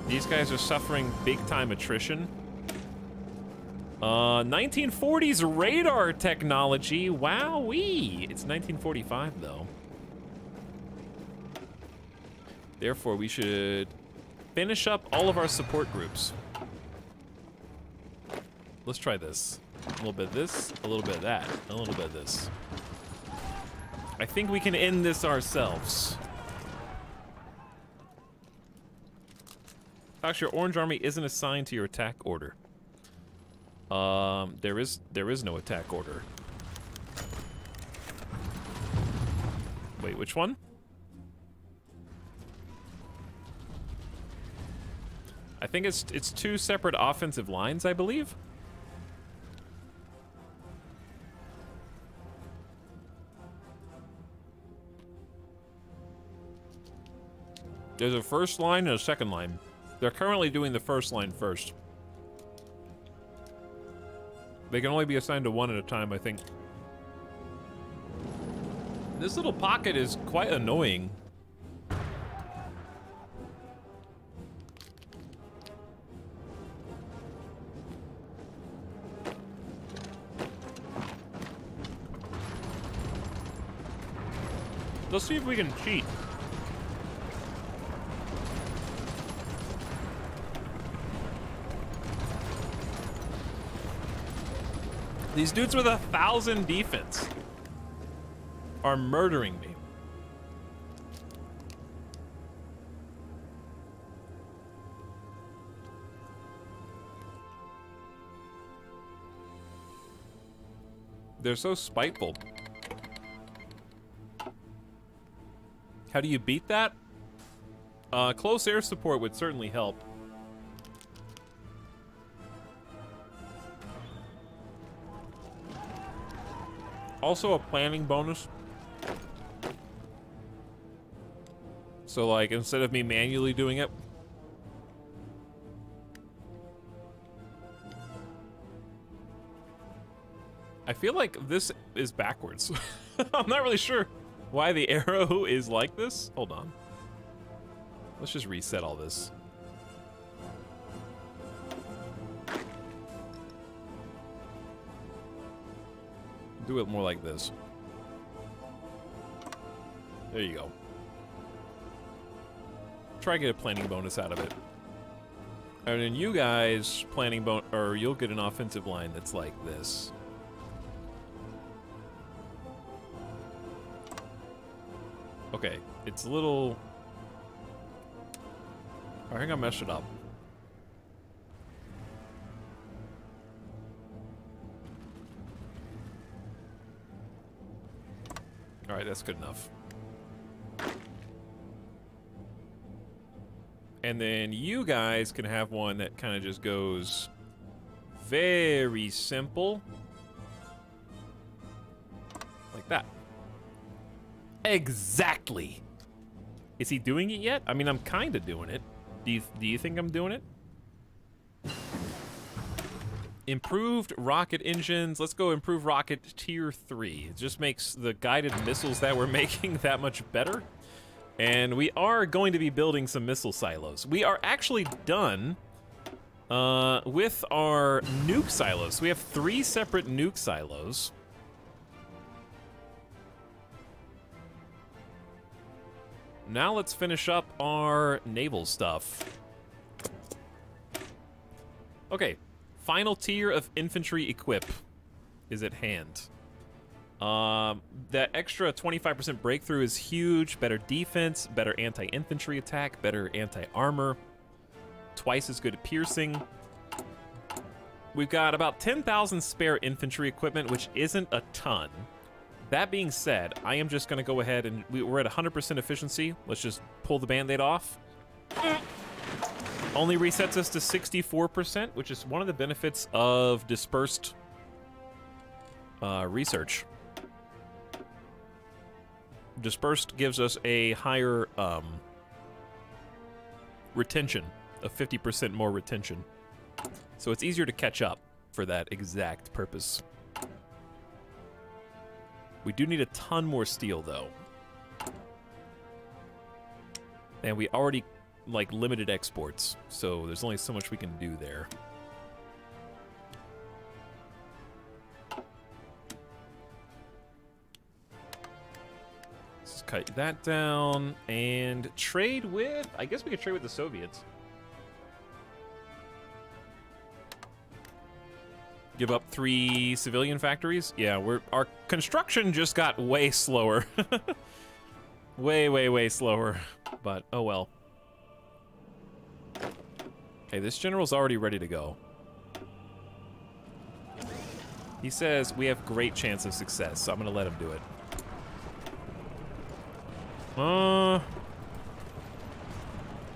These guys are suffering big-time attrition. 1940s radar technology. Wowee! It's 1945, though. Therefore, we should finish up all of our support groups. Let's try this. A little bit of this, a little bit of that, a little bit of this. I think we can end this ourselves. Actually, your Orange Army isn't assigned to your attack order. There is no attack order. Wait, which one? I think it's 2 separate offensive lines, I believe. There's a first line and a second line. They're currently doing the first line first. They can only be assigned to one at a time, I think. This little pocket is quite annoying. Let's see if we can cheat. These dudes with 1,000 defense are murdering me. They're so spiteful. How do you beat that? Close air support would certainly help. Also a planning bonus. So like, instead of me manually doing it. I feel like this is backwards. I'm not really sure why the arrow is like this. Hold on. Let's just reset all this. Do it more like this. There you go. Try to get a planning bonus out of it. And then you guys, or you'll get an offensive line that's like this. Okay, it's a little... I think I messed it up. Alright, that's good enough. And then you guys can have one that kind of just goes very simple. Like that. Exactly. Is he doing it yet? I mean, I'm kind of doing it. Do you think I'm doing it? Improved rocket engines. Let's go improve rocket tier 3. It just makes the guided missiles that we're making that much better. And we are going to be building some missile silos. We are actually done with our nuke silos. We have 3 separate nuke silos. Now let's finish up our naval stuff. Okay. Final tier of infantry equip is at hand. That extra 25% breakthrough is huge. Better defense, better anti-infantry attack, better anti-armor. Twice as good at piercing. We've got about 10,000 spare infantry equipment, which isn't a ton. That being said, I am just going to go ahead and we're at 100% efficiency. Let's just pull the band-aid off. Only resets us to 64%, which is one of the benefits of dispersed research. Dispersed gives us a higher retention, of 50% more retention. So it's easier to catch up for that exact purpose. We do need a ton more steel, though. And we already like limited exports, so there's only so much we can do there. Let's cut that down and trade with, I guess we could trade with the Soviets. Give up 3 civilian factories? Yeah, our construction just got way slower. way slower, but oh well. Okay, this general's already ready to go. He says we have great chance of success, so I'm gonna let him do it.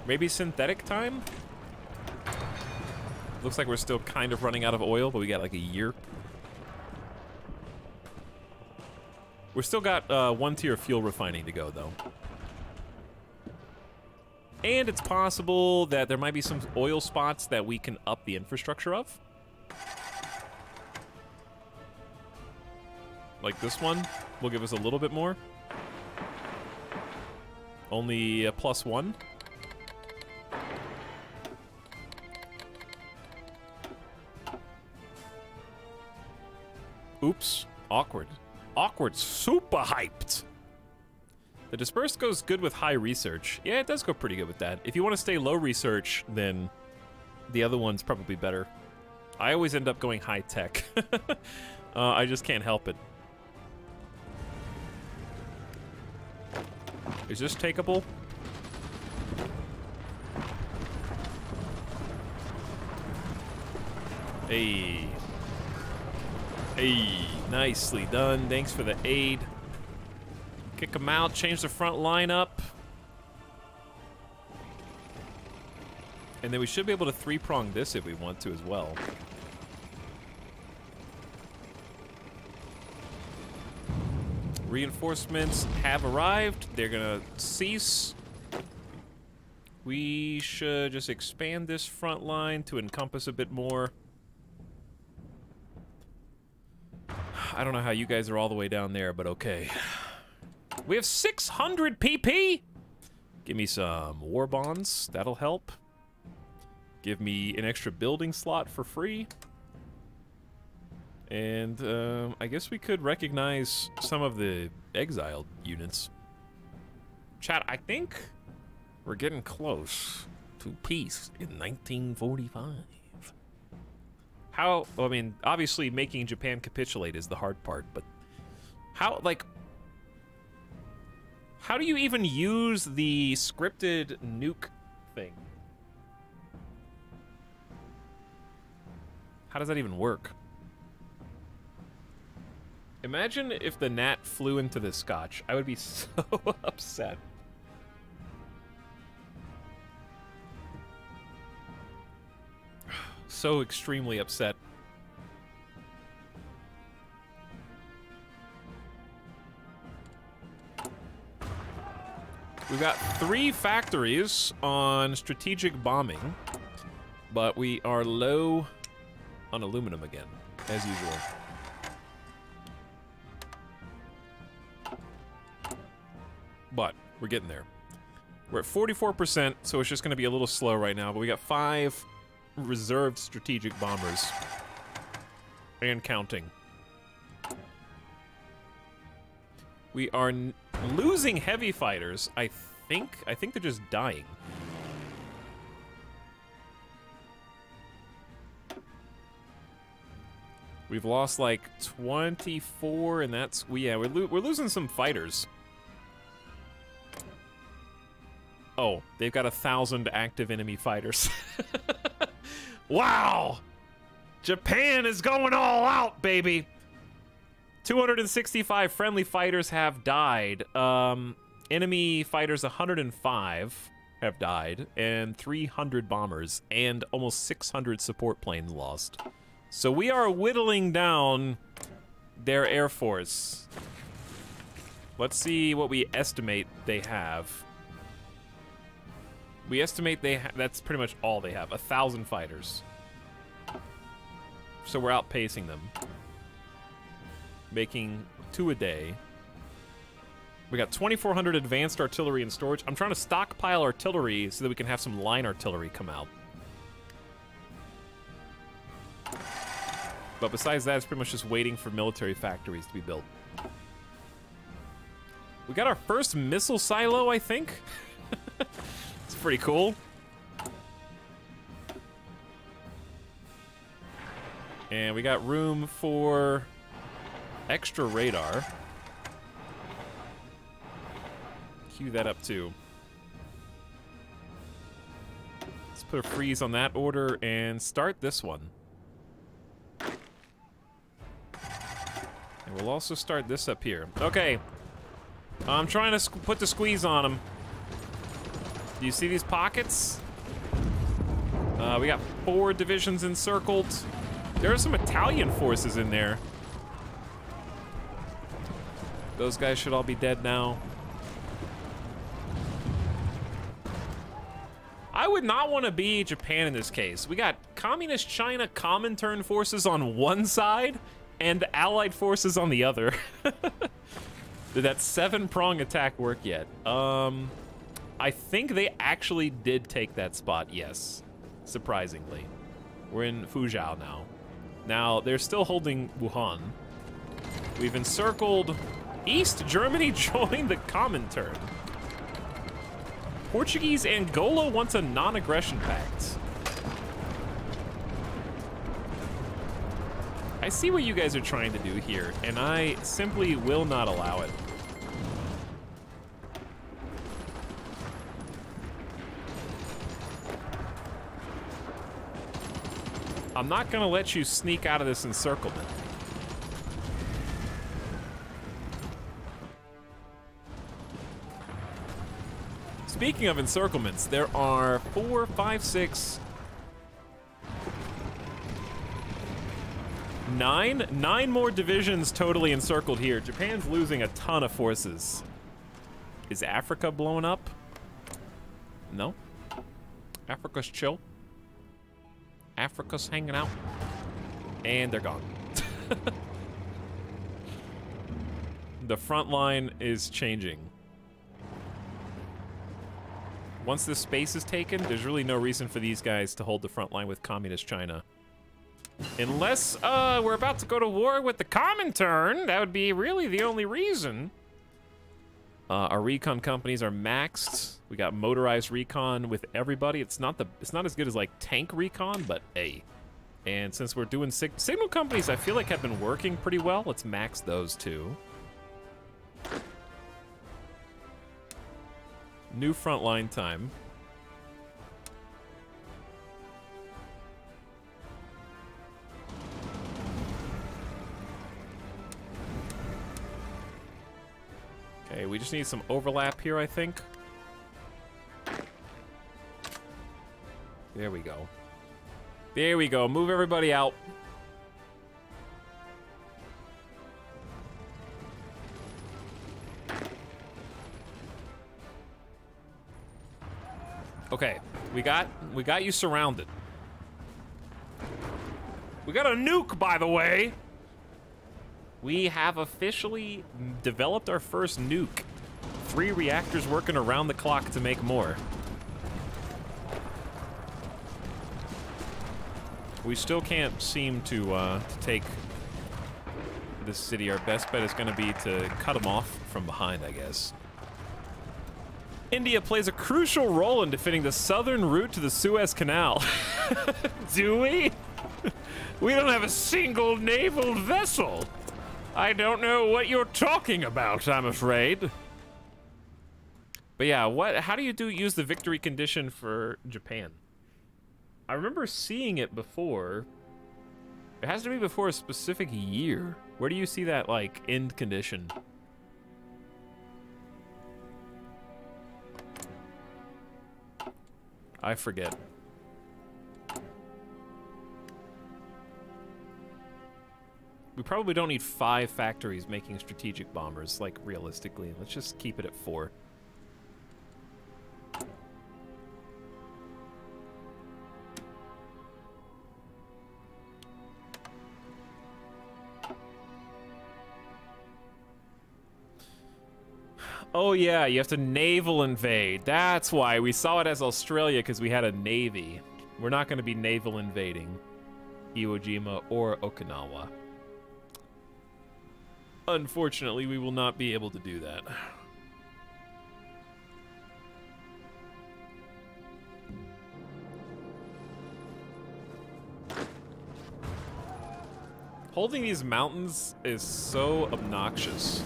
Maybe synthetic time? Looks like we're still kind of running out of oil, but we got like a year. We're still got 1 tier of fuel refining to go, though. And it's possible that there might be some oil spots that we can up the infrastructure of. Like this one will give us a little bit more. Only a +1. Oops. Awkward. Awkward. Super hyped. The dispersed goes good with high research. Yeah, it does go pretty good with that. If you want to stay low research, then the other one's probably better. I always end up going high tech. I just can't help it. Is this takeable? Hey. Hey, nicely done. Thanks for the aid. Kick them out, change the front line up. And then we should be able to 3-prong this if we want to as well. Reinforcements have arrived. They're gonna cease. We should just expand this front line to encompass a bit more. I don't know how you guys are all the way down there, but okay. We have 600 PP! Give me some war bonds. That'll help. Give me an extra building slot for free. And I guess we could recognize some of the exiled units. Chat, I think we're getting close to peace in 1945. How, I mean, obviously making Japan capitulate is the hard part, but how, like, how do you even use the scripted nuke thing? How does that even work? Imagine if the gnat flew into the Scotch. I would be so upset. So extremely upset. We've got 3 factories on strategic bombing, but we are low on aluminum again, as usual. But we're getting there. We're at 44%, so it's just going to be a little slow right now, but we got 5 reserved strategic bombers. And counting. We are losing heavy fighters, I think. I think they're just dying. We've lost like 24, and that's... yeah, we're losing some fighters. Oh, they've got 1,000 active enemy fighters. Wow! Japan is going all out, baby! 265 friendly fighters have died. Enemy fighters 105 have died, and 300 bombers, and almost 600 support planes lost. So we are whittling down their air force. Let's see what we estimate they have. We estimate that's pretty much all they have, 1,000 fighters. So we're outpacing them. Making 2 a day. We got 2,400 advanced artillery in storage. I'm trying to stockpile artillery so that we can have some line artillery come out. But besides that, it's pretty much just waiting for military factories to be built. We got our first missile silo, I think. It's pretty cool. And we got room for extra radar. Cue that up too. Let's put a freeze on that order and start this one. And we'll also start this up here. Okay. I'm trying to put the squeeze on them. Do you see these pockets? We got 4 divisions encircled. There are some Italian forces in there. Those guys should all be dead now. I would not want to be Japan in this case. We got Communist China Comintern forces on one side and the Allied forces on the other. Did that 7-prong attack work yet? I think they actually did take that spot, yes. Surprisingly. We're in Fuzhou now. Now, they're still holding Wuhan. We've encircled East Germany. Joined the Comintern. Portuguese Angola wants a non-aggression pact. I see what you guys are trying to do here, and I simply will not allow it. I'm not gonna let you sneak out of this encirclement. Speaking of encirclements, there are 4, 5, 6, 9 more divisions totally encircled here. Japan's losing a ton of forces. Is Africa blowing up? No. Africa's chill. Africa's hanging out. And they're gone. The front line is changing. Once this space is taken, there's really no reason for these guys to hold the front line with Communist China. Unless we're about to go to war with the Comintern, that would be really the only reason. Our recon companies are maxed. We got motorized recon with everybody. It's not as good as like tank recon, but hey. And since we're doing signal companies, I feel like have been working pretty well. Let's max those too. New frontline time. Okay, we just need some overlap here, I think. There we go. There we go. Move everybody out. Okay, we got you surrounded. We got a nuke, by the way. We have officially developed our first nuke. 3 reactors working around the clock to make more. We still can't seem to take this city. Our best bet is going to be to cut them off from behind, I guess. India plays a crucial role in defending the southern route to the Suez Canal. Do we? We don't have a single naval vessel. I don't know what you're talking about, I'm afraid. But yeah, how do you use the victory condition for Japan? I remember seeing it before. It has to be before a specific year. Where do you see that, like, end condition? I forget. We probably don't need 5 factories making strategic bombers, like, realistically. Let's just keep it at 4. Oh yeah, you have to naval invade. That's why we saw it as Australia, because we had a navy. We're not going to be naval invading Iwo Jima or Okinawa. Unfortunately, we will not be able to do that. Holding these mountains is so obnoxious.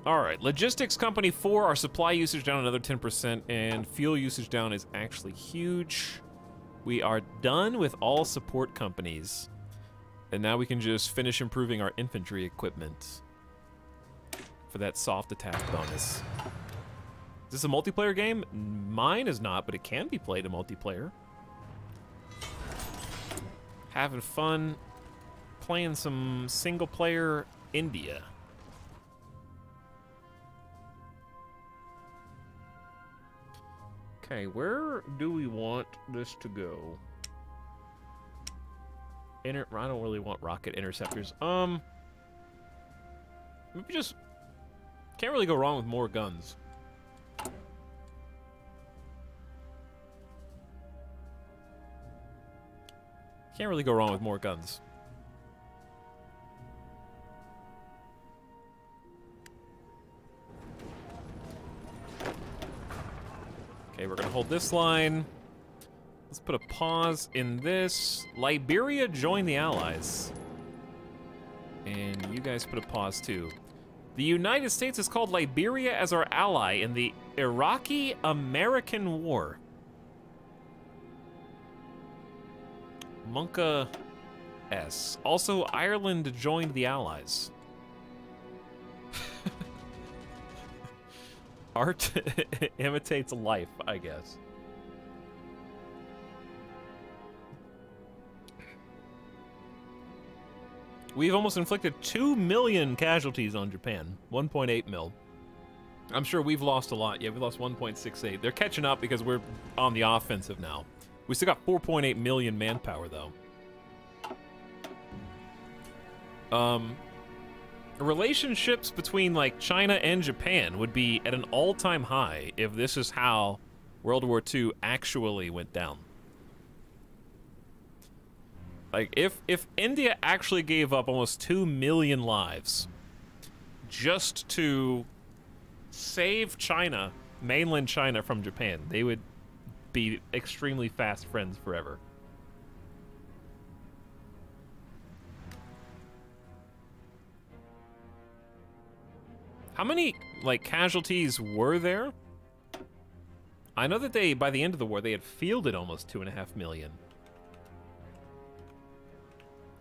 Alright, Logistics Company 4, our supply usage down another 10%, and fuel usage down is actually huge. We are done with all support companies. And now we can just finish improving our infantry equipment for that soft attack bonus. Is this a multiplayer game? Mine is not, but it can be played in multiplayer. Having fun playing some single player India. Okay, where do we want this to go? I don't really want rocket interceptors. Maybe just... Can't really go wrong with more guns. Can't really go wrong with more guns. Okay, we're gonna hold this line. Let's put a pause in this. Liberia joined the Allies. And you guys put a pause too. The United States has called Liberia as our ally in the Iraqi-American War. Monka S. Also, Ireland joined the Allies. Art imitates life, I guess. We've almost inflicted 2 million casualties on Japan. 1.8 mil. I'm sure we've lost a lot. Yeah, we lost 1.68. They're catching up because we're on the offensive now. We still got 4.8 million manpower, though. Relationships between, like, China and Japan would be at an all-time high if this is how World War II actually went down. Like, if India actually gave up almost 2 million lives just to save China, mainland China, from Japan, they would be extremely fast friends forever. How many, like, casualties were there? I know that they, by the end of the war, they had fielded almost 2.5 million.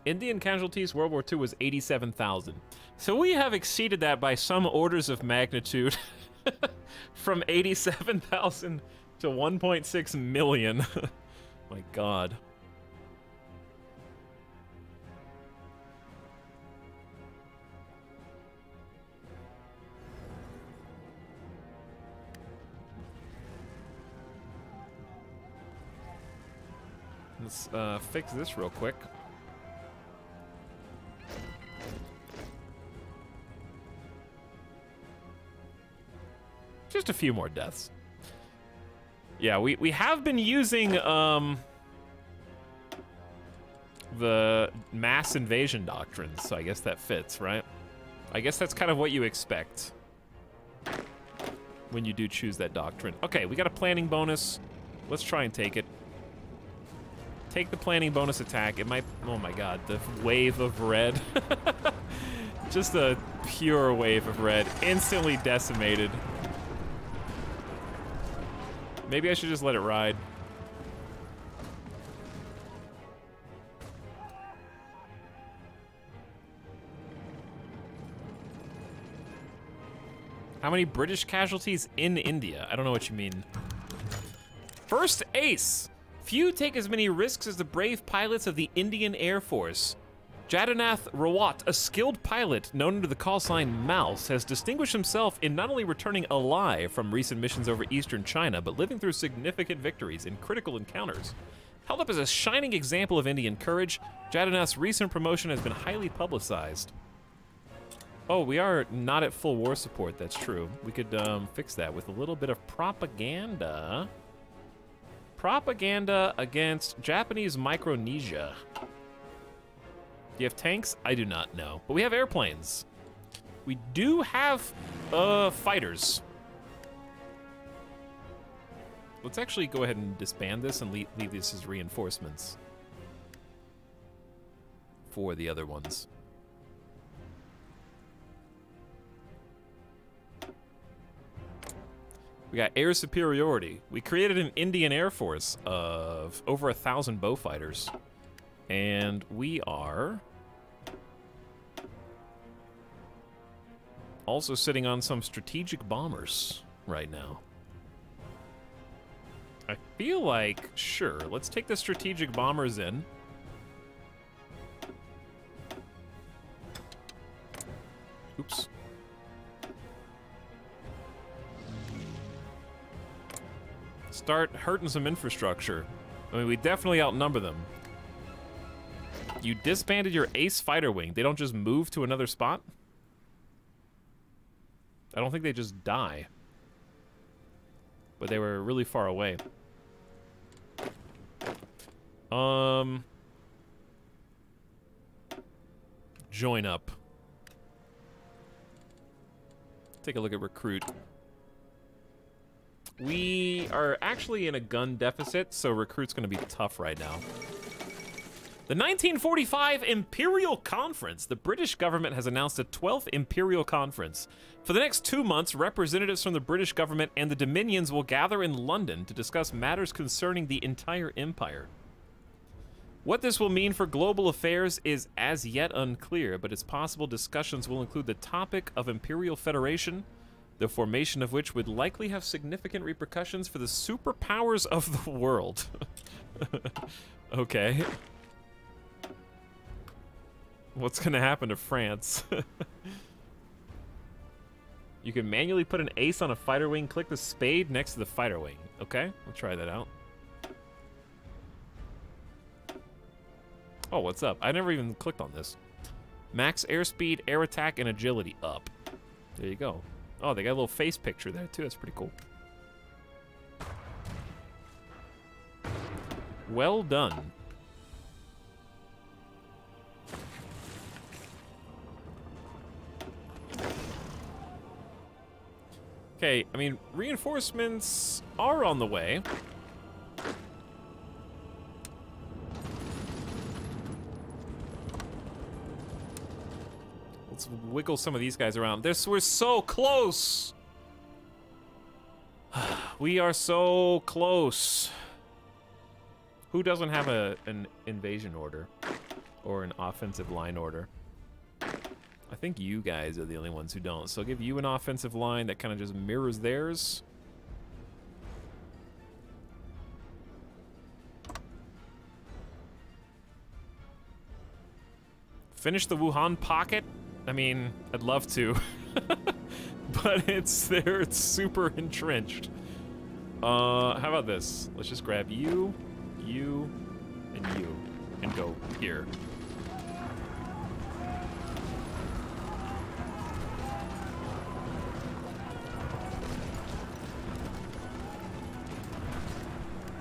Indian casualties, World War II, was 87,000. So we have exceeded that by some orders of magnitude. From 87,000 to 1.6 million. My God. Let's fix this real quick. Just a few more deaths. Yeah, we have been using the mass invasion doctrine, so I guess that fits, right? I guess that's kind of what you expect when you do choose that doctrine. Okay, we got a planning bonus. Let's try and take it. Take the planning bonus attack. It might... Oh my god, the wave of red. Just a pure wave of red. Instantly decimated. Maybe I should just let it ride. How many British casualties in India? I don't know what you mean. First ace! Few take as many risks as the brave pilots of the Indian Air Force. Jagannath Rawat, a skilled pilot known under the call sign Mouse, has distinguished himself in not only returning alive from recent missions over eastern China, but living through significant victories in critical encounters. Held up as a shining example of Indian courage, Jagannath's recent promotion has been highly publicized. Oh, we are not at full war support, that's true. We could fix that with a little bit of propaganda. Propaganda against Japanese Micronesia. Do you have tanks? I do not know. But we have airplanes. We do have fighters. Let's actually go ahead and disband this and leave this as reinforcements for the other ones. We got air superiority. We created an Indian Air Force of over 1,000 bow fighters. And we are also sitting on some strategic bombers right now. I feel like, sure, let's take the strategic bombers in. Oops. Start hurting some infrastructure. I mean, we definitely outnumber them. You disbanded your ace fighter wing. They don't just move to another spot? I don't think they just die. But they were really far away. Join up. Take a look at recruit. We are actually in a gun deficit, so recruit's gonna be tough right now. The 1945 Imperial Conference. The British government has announced a 12th Imperial Conference. For the next 2 months, representatives from the British government and the Dominions will gather in London to discuss matters concerning the entire empire. What this will mean for global affairs is as yet unclear, but it's possible discussions will include the topic of Imperial Federation, the formation of which would likely have significant repercussions for the superpowers of the world. Okay. What's gonna happen to France? You can manually put an ace on a fighter wing, click the spade next to the fighter wing. Okay, we'll try that out. Oh, what's up? I never even clicked on this. Max airspeed, air attack, and agility up. There you go. Oh, they got a little face picture there, too. That's pretty cool. Well done. Okay, I mean, reinforcements are on the way. Let's wiggle some of these guys around. We're so close! We are so close. Who doesn't have an invasion order? Or an offensive line order? I think you guys are the only ones who don't. So I'll give you an offensive line that kind of just mirrors theirs. Finish the Wuhan pocket? I mean, I'd love to. But it's there, it's super entrenched. How about this? Let's just grab you, you, and you, and go here.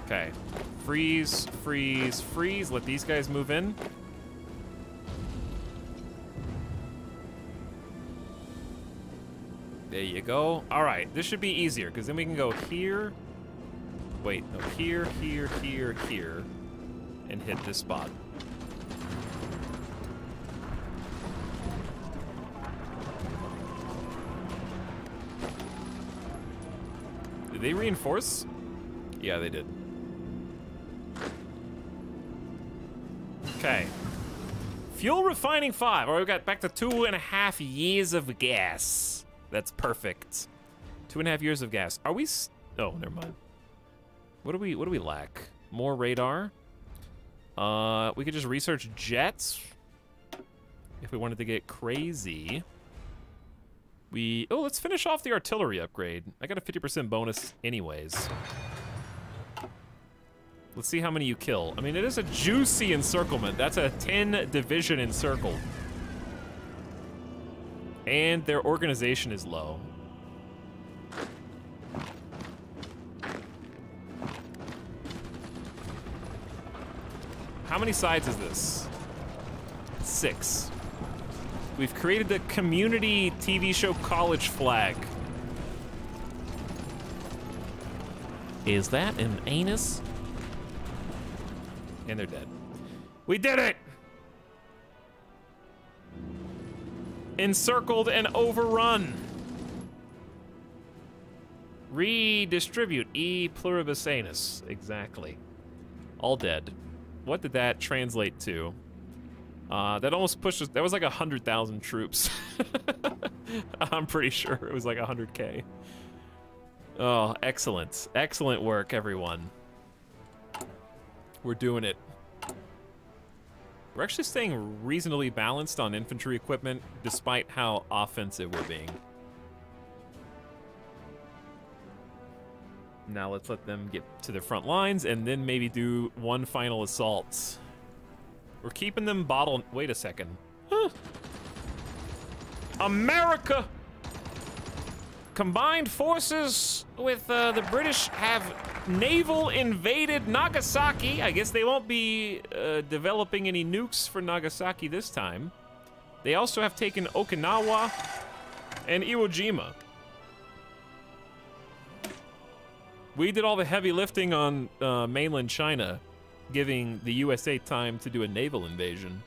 Okay. Freeze, freeze, freeze. Let these guys move in. There you go. All right, this should be easier, because then we can go here. Wait, no, here, here, here, here, and hit this spot. Did they reinforce? Yeah, they did. Okay. Fuel refining 5. All right, we got back to 2.5 years of gas. That's perfect. 2.5 years of gas. Are we? Oh, never mind. What do we lack? More radar. We could just research jets if we wanted to get crazy. Oh, let's finish off the artillery upgrade. I got a 50% bonus anyways. Let's see how many you kill. I mean, it is a juicy encirclement. That's a 10 division encircle. And their organization is low. How many sides is this? 6. We've created the community TV show college flag. Is that an anus? And they're dead. We did it! Encircled and overrun. Redistribute. E pluribus anus. Exactly. All dead. What did that translate to? That almost pushed us. That was like 100,000 troops. I'm pretty sure it was like 100K. Oh, excellent. Excellent work, everyone. We're doing it. We're actually staying reasonably balanced on infantry equipment, despite how offensive we're being. Now let's let them get to the front lines, and then maybe do one final assault. We're keeping them bottled. Wait a second. Huh. America! Combined forces with the British have naval invaded Nagasaki. I guess they won't be developing any nukes for Nagasaki this time. They also have taken Okinawa and Iwo Jima. We did all the heavy lifting on mainland China, giving the USA time to do a naval invasion.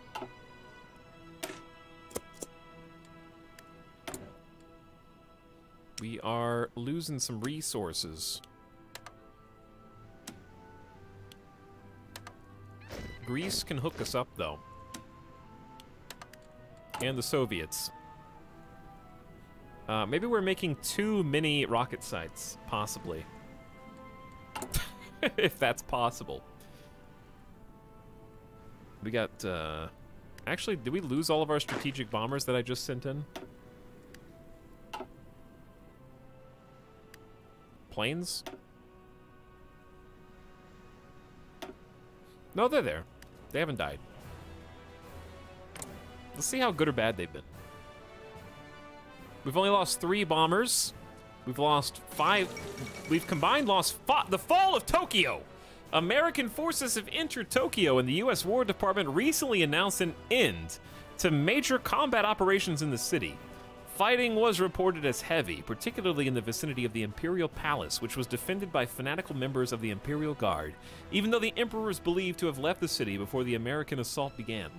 We are losing some resources. Greece can hook us up, though. And the Soviets. Maybe we're making too many rocket sites, possibly. If that's possible. We got, actually, did we lose all of our strategic bombers that I just sent in? Planes? No, they're there. They haven't died. Let's see how good or bad they've been. We've only lost 3 bombers. We've lost 5. We've combined lost the fall of Tokyo. American forces have entered Tokyo, and the U.S. War Department recently announced an end to major combat operations in the city. Fighting was reported as heavy, particularly in the vicinity of the Imperial Palace, which was defended by fanatical members of the Imperial Guard, even though the Emperor is believed to have left the city before the American assault began.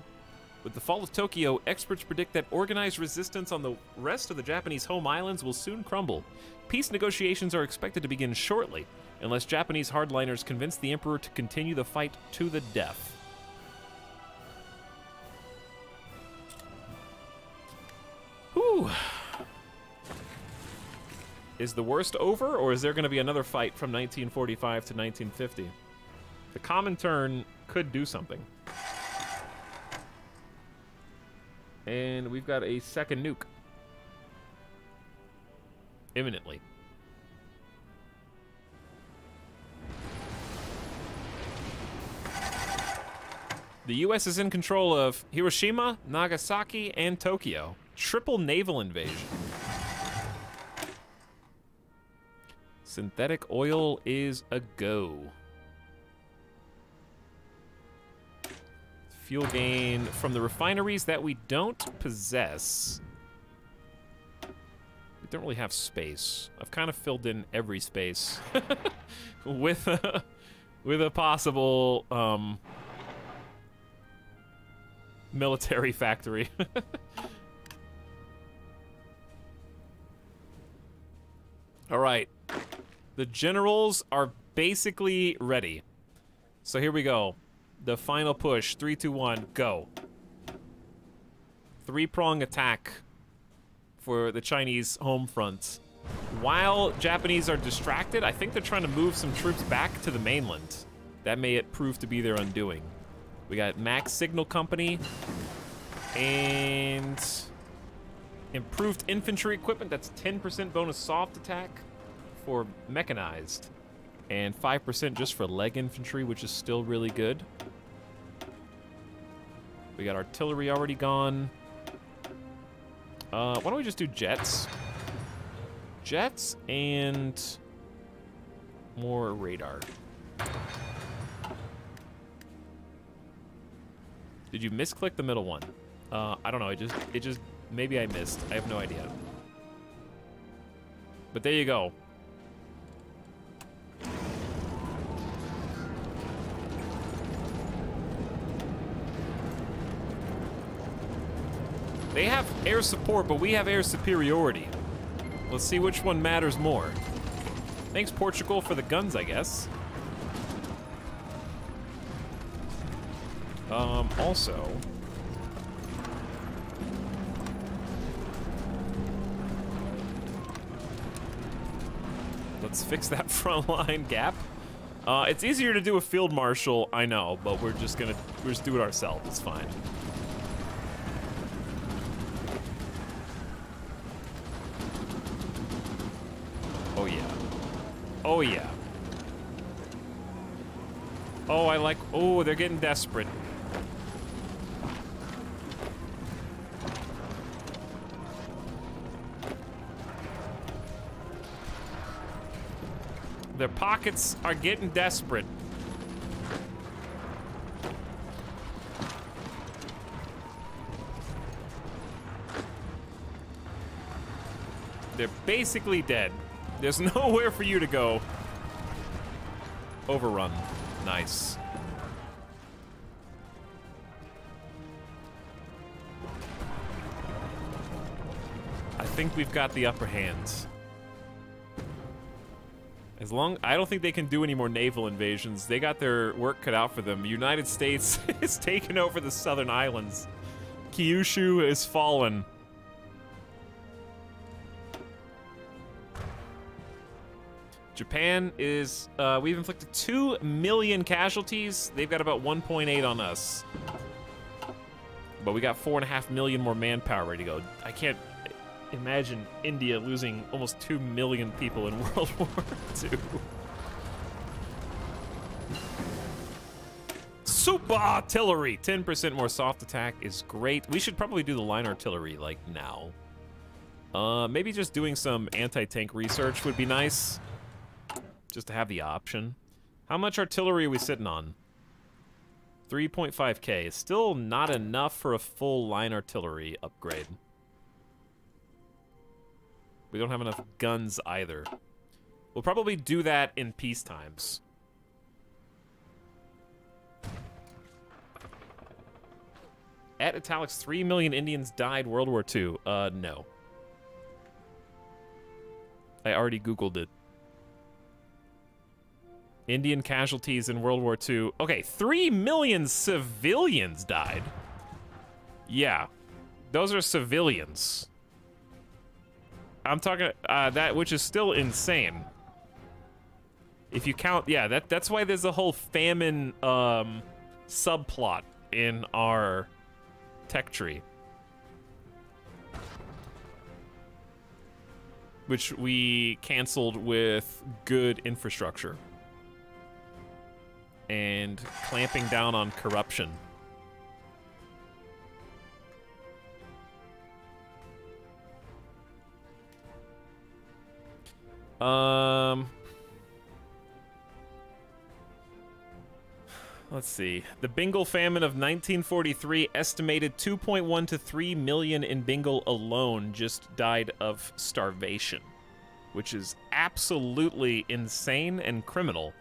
With the fall of Tokyo, experts predict that organized resistance on the rest of the Japanese home islands will soon crumble. Peace negotiations are expected to begin shortly, unless Japanese hardliners convince the Emperor to continue the fight to the death. Whew. Is the worst over, or is there going to be another fight from 1945 to 1950? The Comintern could do something. And we've got a second nuke. Imminently. The U.S. is in control of Hiroshima, Nagasaki, and Tokyo. Triple naval invasion. Synthetic oil is a go. Fuel gain from the refineries that we don't possess. We don't really have space. I've kind of filled in every space with a possible military factory. All right. The generals are basically ready. So here we go. The final push. 3, 2, 1, go. Three-prong attack for the Chinese home front. While Japanese are distracted, I think they're trying to move some troops back to the mainland. That may prove to be their undoing. We got Max Signal Company and improved infantry equipment. That's 10% bonus soft attack for mechanized and 5% just for leg infantry, which is still really good. We got artillery already gone. Why don't we just do jets? Jets and more radar. Did you misclick the middle one? I don't know. It just maybe I missed. I have no idea. But there you go. They have air support, but we have air superiority. Let's see which one matters more. Thanks, Portugal, for the guns, I guess. Also... let's fix that front line gap. It's easier to do a field marshal, I know, but we're just do it ourselves. It's fine. Oh yeah. Oh yeah. Oh, I like. Oh, they're getting desperate. Their pockets are getting desperate. They're basically dead. There's nowhere for you to go. Overrun. Nice. I think we've got the upper hand. I don't think they can do any more naval invasions. They got their work cut out for them. The United States is taking over the southern islands. Kyushu is fallen. Japan is, we've inflicted 2 million casualties. They've got about 1.8 on us. But we got 4.5 million more manpower ready to go. I can't imagine India losing almost 2 million people in World War II. Super artillery! 10% more soft attack is great. We should probably do the line artillery, like, now. Maybe just doing some anti-tank research would be nice. Just to have the option. How much artillery are we sitting on? 3.5k. Still not enough for a full line artillery upgrade. We don't have enough guns either. We'll probably do that in peace times. At Etalyx, 3 million Indians died World War II. No. I already Googled it. Indian casualties in World War II. Okay, 3 million civilians died. Yeah, those are civilians. I'm talking that, which is still insane. If you count, yeah, that's why there's a whole famine subplot in our tech tree, which we canceled with good infrastructure and clamping down on corruption. Let's see. The Bengal famine of 1943 estimated 2.1 to 3 million in Bengal alone just died of starvation, which is absolutely insane and criminal.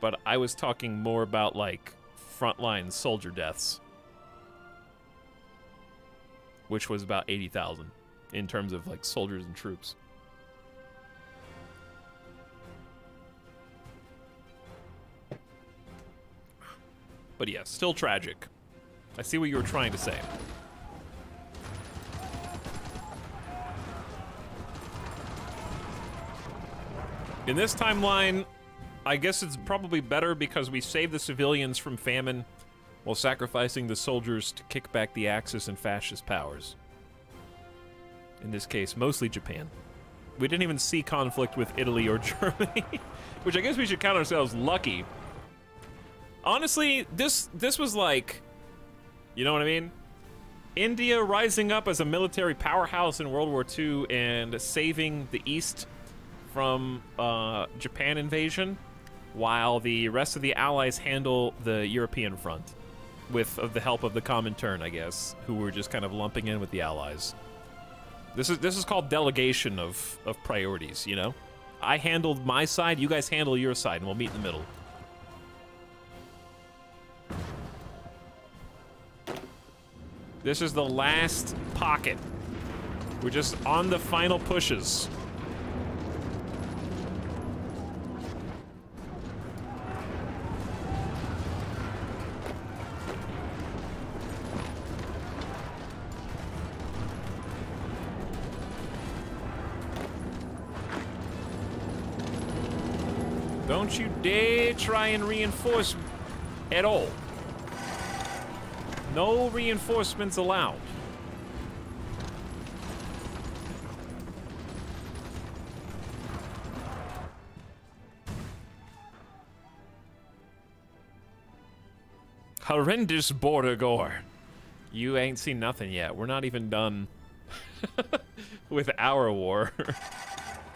But I was talking more about, like, frontline soldier deaths, which was about 80,000 in terms of, like, soldiers and troops. But yeah, still tragic. I see what you were trying to say. In this timeline, I guess it's probably better because we save the civilians from famine while sacrificing the soldiers to kick back the Axis and fascist powers. In this case, mostly Japan. We didn't even see conflict with Italy or Germany, which I guess we should count ourselves lucky. Honestly, this was like, you know what I mean? India rising up as a military powerhouse in World War II and saving the East from Japan invasion, while the rest of the Allies handle the European front with the help of the Comintern, I guess, who were just kind of lumping in with the Allies. This is called delegation of priorities, you know? I handled my side, you guys handle your side, and we'll meet in the middle. This is the last pocket. We're just on the final pushes. Don't you dare try and reinforce at all. No reinforcements allowed. Horrendous border gore. You ain't seen nothing yet. We're not even done with our war.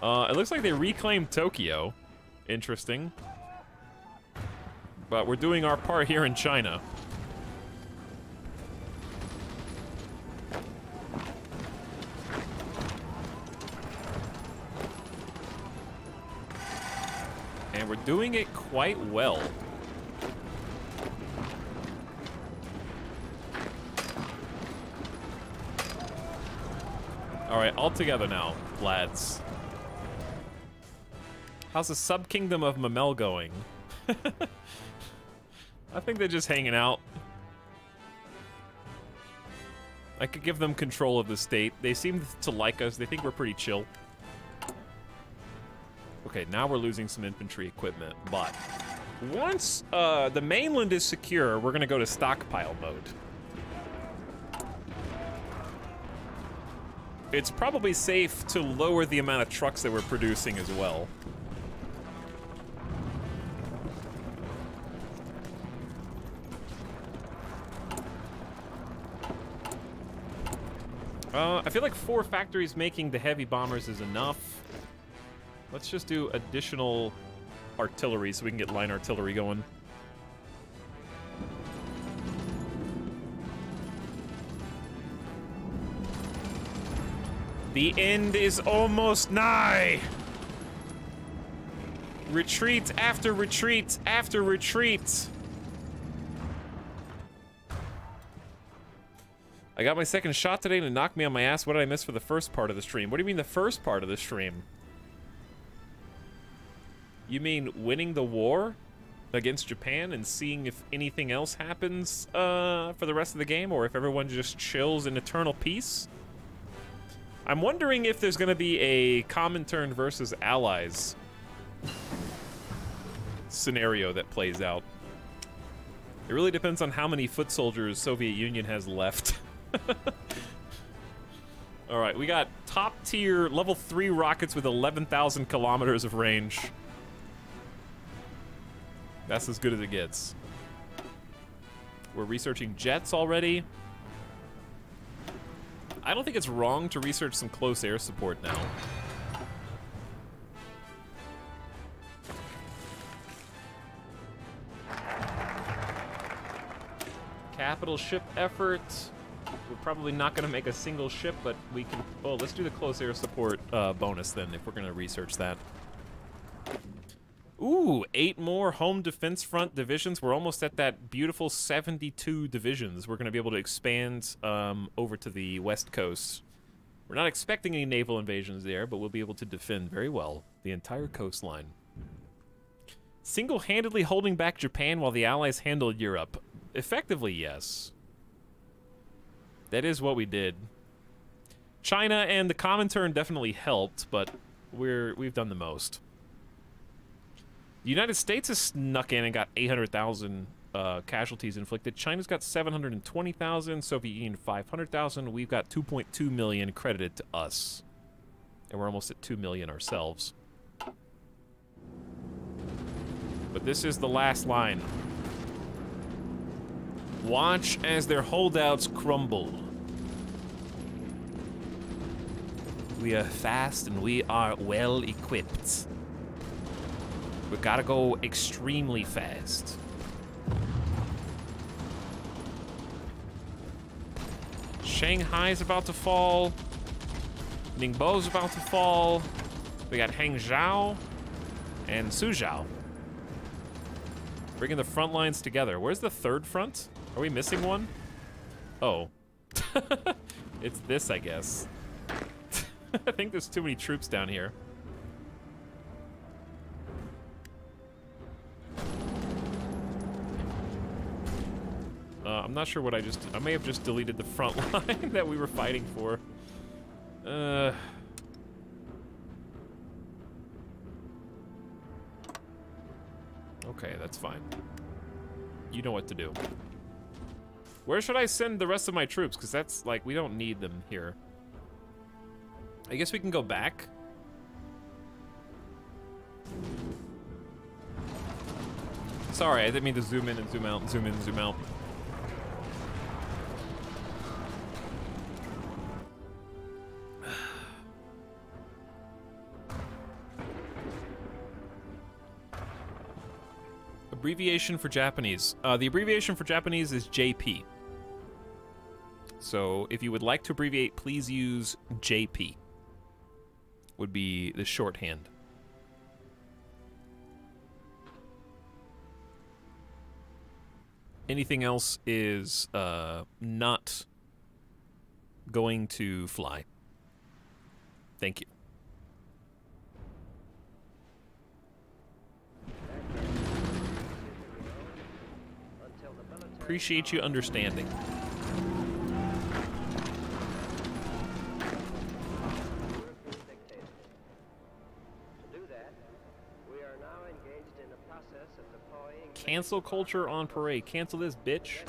It looks like they reclaimed Tokyo. Interesting. But we're doing our part here in China. And we're doing it quite well. Alright, all together now, lads. How's the sub-kingdom of Mamel going? I think they're just hanging out. I could give them control of the state. They seem to like us. They think we're pretty chill. Okay, now we're losing some infantry equipment, but once the mainland is secure, we're gonna go to stockpile mode. It's probably safe to lower the amount of trucks that we're producing as well. I feel like 4 factories making the heavy bombers is enough. Let's just do additional artillery so we can get line artillery going. The end is almost nigh! Retreat after retreat after retreat! I got my second shot today and it knocked me on my ass. What did I miss for the first part of the stream? What do you mean the first part of the stream? You mean winning the war against Japan and seeing if anything else happens for the rest of the game, or if everyone just chills in eternal peace? I'm wondering if there's going to be a Comintern versus Allies scenario that plays out. It really depends on how many foot soldiers Soviet Union has left. Alright, we got top tier level 3 rockets with 11,000 kilometers of range. That's as good as it gets. We're researching jets already. I don't think it's wrong to research some close air support now. capital ship effort. We're probably not going to make a single ship, but we can... Oh, let's do the close air support bonus then, if we're going to research that. Ooh, 8 more home defense front divisions. We're almost at that beautiful 72 divisions. We're going to be able to expand over to the west coast. We're not expecting any naval invasions there, but we'll be able to defend very well the entire coastline. Single-handedly holding back Japan while the Allies handled Europe. Effectively, yes. That is what we did. China and the Comintern definitely helped, but we've done the most. The United States has snuck in and got 800,000 casualties inflicted. China's got 720,000, Soviet Union 500,000. We've got 2.2 million credited to us. And we're almost at 2 million ourselves. But this is the last line. Watch as their holdouts crumble. We are fast and we are well equipped. We gotta go extremely fast. Shanghai's about to fall. Ningbo's about to fall. We got Hangzhou and Suzhou. Bringing the front lines together. Where's the third front? Are we missing one? Oh. It's this, I guess. I think there's too many troops down here. I'm not sure what I may have just deleted the front line that we were fighting for. Okay, that's fine. You know what to do. Where should I send the rest of my troops? Because that's, like, we don't need them here. I guess we can go back. Sorry, I didn't mean to zoom in and zoom out, zoom in and zoom out. Abbreviation for Japanese. The abbreviation for Japanese is JP. So if you would like to abbreviate, please use JP. Would be the shorthand. Anything else is not going to fly. Thank you. Appreciate you understanding. Cancel culture on parade. Cancel this, bitch.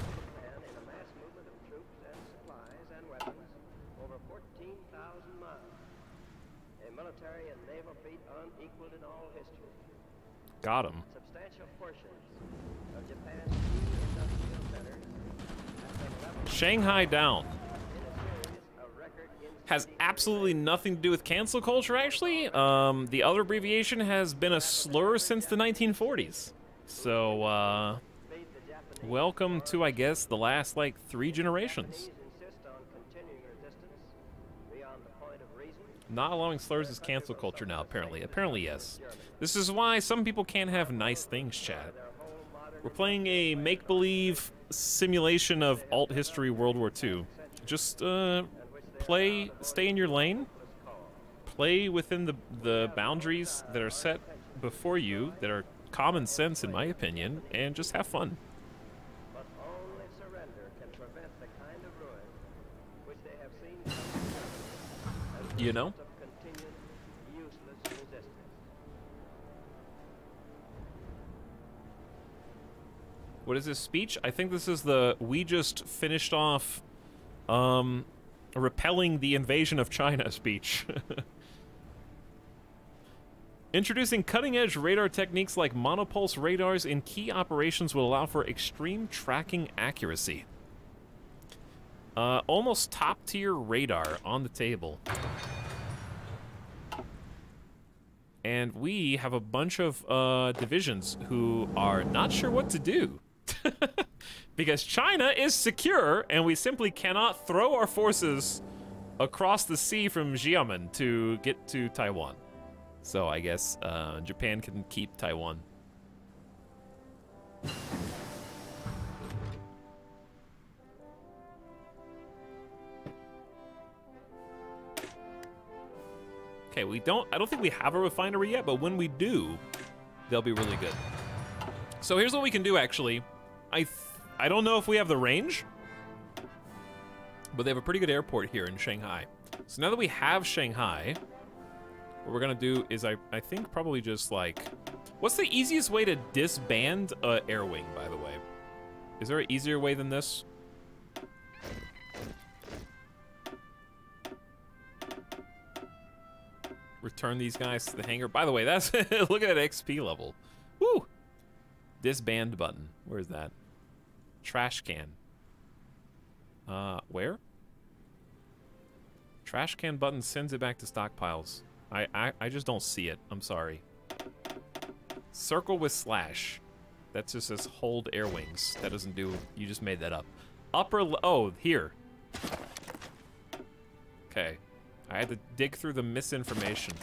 Got him. Shanghai down. Has absolutely nothing to do with cancel culture, actually. The other abbreviation has been a slur since the 1940s. So, welcome to, I guess, the last, like, 3 generations. Not allowing slurs is cancel culture now, apparently. Apparently, yes. This is why some people can't have nice things, chat. We're playing a make-believe simulation of alt history World War II. Just, play, stay in your lane. Play within the boundaries that are set before you, that are common sense, in my opinion, and just have fun. But only surrender can prevent the kind of ruin which they have seen. You know? What is this speech? I think this is we just finished off repelling the invasion of China speech. Introducing cutting-edge radar techniques like monopulse radars in key operations will allow for extreme tracking accuracy. Almost top-tier radar on the table. And we have a bunch of divisions who are not sure what to do. Because China is secure, and we simply cannot throw our forces across the sea from Xiamen to get to Taiwan. So I guess Japan can keep Taiwan. Okay, I don't think we have a refinery yet, but when we do, they'll be really good. So here's what we can do, actually. I don't know if we have the range, but they have a pretty good airport here in Shanghai. So now that we have Shanghai, what we're gonna do is I think probably just like, what's the easiest way to disband a air wing, by the way? Is there an easier way than this? Return these guys to the hangar. By the way, that's look at that XP level. Woo! Disband button. Where is that? Trash can. Where? Trash can button sends it back to stockpiles. I just don't see it. I'm sorry. Circle with slash. That just says hold air wings. That doesn't do. You just made that up. Oh, here. Okay. I had to dig through the misinformation.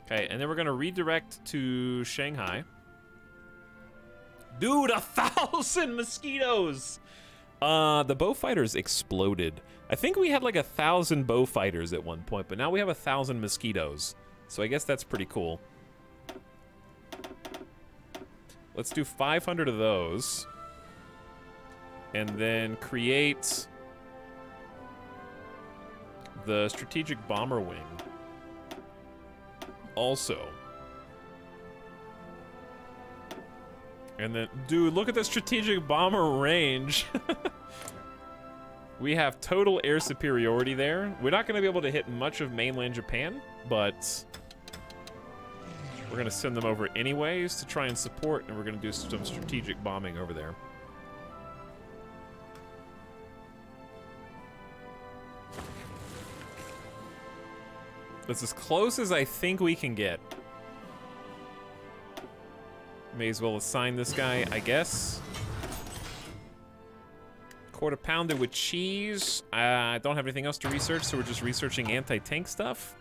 Okay, and then we're gonna redirect to Shanghai. Dude, 1,000 mosquitoes! The bow fighters exploded. I think we had like 1,000 bow fighters at one point, but now we have 1,000 mosquitoes. So I guess that's pretty cool. Let's do 500 of those. And then create the strategic bomber wing. Also. And then, dude, look at the strategic bomber range. We have total air superiority there. We're not going to be able to hit much of mainland Japan, but we're going to send them over anyways to try and support, and we're going to do some strategic bombing over there. That's as close as I think we can get. May as well assign this guy, I guess. Quarter pounder with cheese. I don't have anything else to research, so we're just researching anti-tank stuff.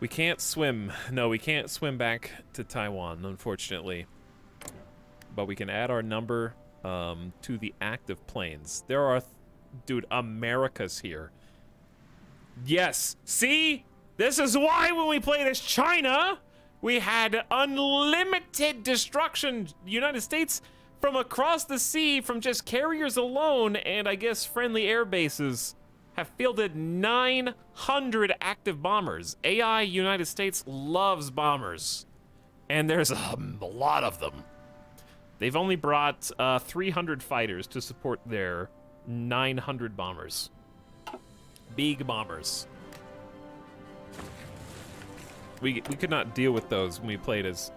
We can't swim. No, we can't swim back to Taiwan, unfortunately. But we can add our number to the active planes. There are, dude, America's here. Yes, see? This is why when we played as China, we had unlimited destruction. United States from across the sea, from just carriers alone, and I guess friendly air bases, have fielded 900 active bombers. AI United States loves bombers, and there's a lot of them. They've only brought 300 fighters to support their 900 bombers. Big bombers. We could not deal with those when we played as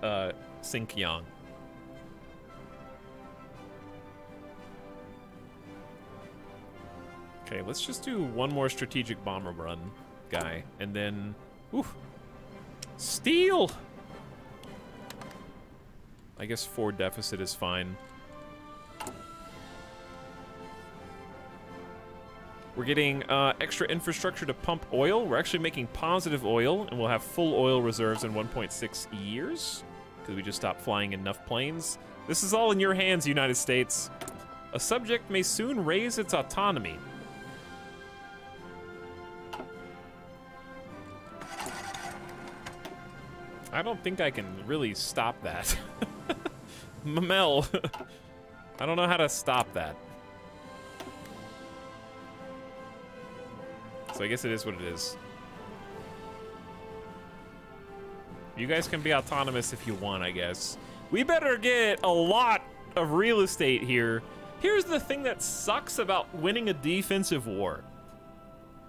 Xinjiang. Okay, let's just do one more strategic bomber run, guy, and then, oof, steel. I guess 4 deficit is fine. We're getting extra infrastructure to pump oil. We're actually making positive oil, and we'll have full oil reserves in 1.6 years, because we just stopped flying enough planes. This is all in your hands, United States. A subject may soon raise its autonomy. I don't think I can really stop that. Mamel, I don't know how to stop that. So I guess it is what it is. You guys can be autonomous if you want, I guess. We better get a lot of real estate here. Here's the thing that sucks about winning a defensive war.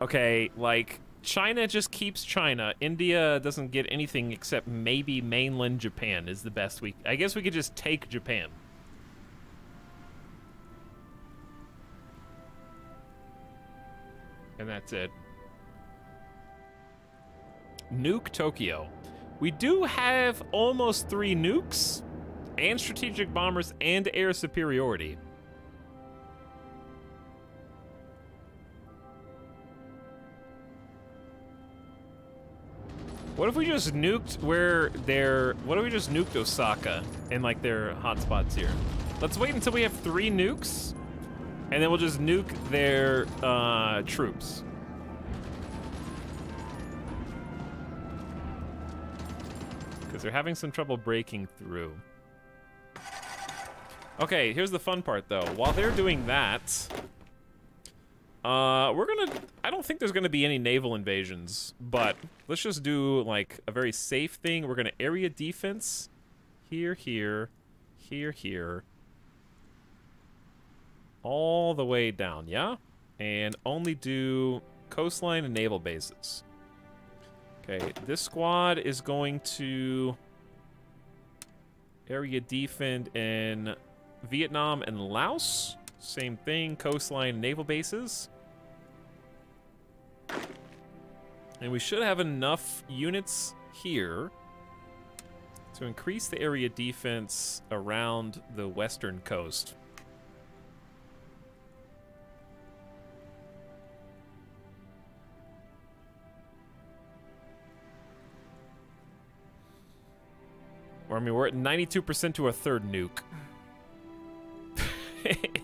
Okay, like, China just keeps China. India doesn't get anything except maybe mainland Japan is the best we... I guess we could just take Japan. And that's it. Nuke Tokyo. We do have almost 3 nukes, and strategic bombers, and air superiority. What if we just nuked where they're... What if we just nuked Osaka and, like, their hotspots here? Let's wait until we have 3 nukes, and then we'll just nuke their troops. Because they're having some trouble breaking through. Okay, here's the fun part, though. While they're doing that, we're gonna... I don't think there's gonna be any naval invasions, but let's just do, like, a very safe thing. We're gonna area defense. Here, here, here, here. All the way down, yeah? And only do coastline and naval bases. Okay, this squad is going to area defend in Vietnam and Laos. Same thing, coastline, naval bases. And we should have enough units here to increase the area defense around the western coast. Or, I mean, we're at 92% to a third nuke.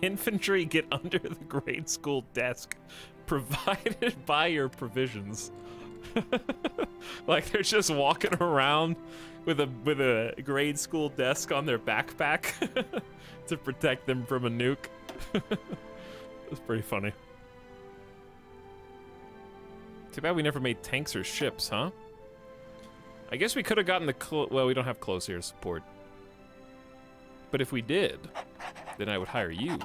Infantry get under the grade school desk provided by your provisions. Like, they're just walking around with a grade school desk on their backpack to protect them from a nuke. That's pretty funny. Too bad we never made tanks or ships, huh? I guess we could have gotten the well, we don't have close air support. But if we did, then I would hire you.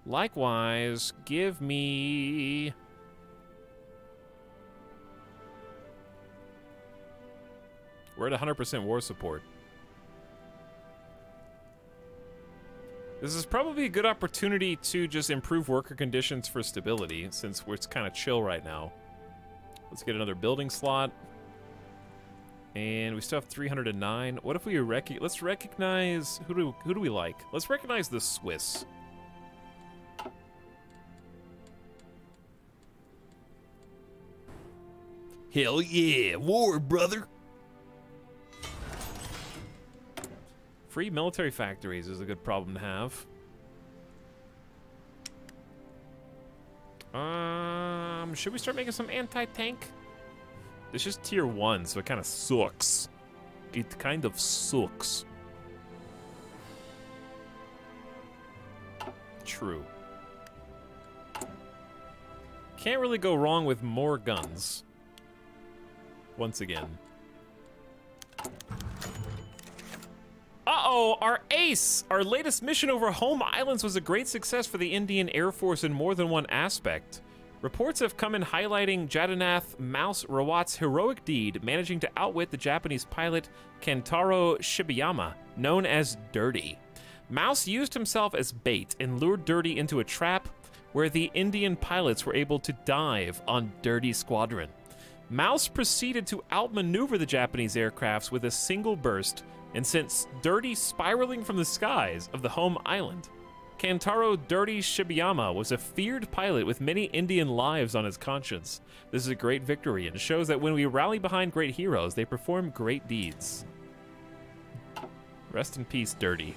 Likewise, give me... We're at 100% war support. This is probably a good opportunity to just improve worker conditions for stability, since it's kind of chill right now. Let's get another building slot. And we still have 309. What if we let's recognize... Who do we like? Let's recognize the Swiss. Hell yeah, war, brother. Free military factories is a good problem to have. Should we start making some anti-tank? It's just tier 1, so it kind of sucks. It kind of sucks. True. Can't really go wrong with more guns. Once again. Uh-oh, our ace! Our latest mission over home islands was a great success for the Indian Air Force in more than one aspect. Reports have come in highlighting Jagannath Mouse Rawat's heroic deed, managing to outwit the Japanese pilot Kentaro Shibayama, known as Dirty. Mouse used himself as bait and lured Dirty into a trap where the Indian pilots were able to dive on Dirty's squadron. Mouse proceeded to outmaneuver the Japanese aircrafts with a single burst and sent Dirty spiraling from the skies of the home island. Kentaro Dirty Shibayama was a feared pilot with many Indian lives on his conscience. This is a great victory and shows that when we rally behind great heroes, they perform great deeds. Rest in peace, Dirty.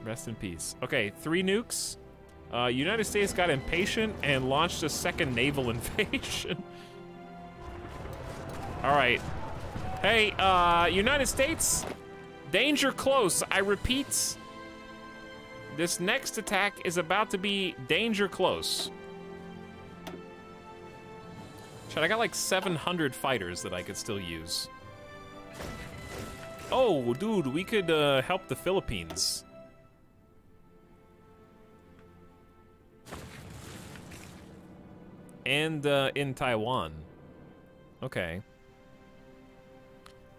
Rest in peace. Okay, 3 nukes. United States got impatient and launched a second naval invasion. All right. Hey, United States, danger close. I repeat, this next attack is about to be danger close. Shit, I got like 700 fighters that I could still use. Oh, dude, we could help the Philippines. And in Taiwan. Okay.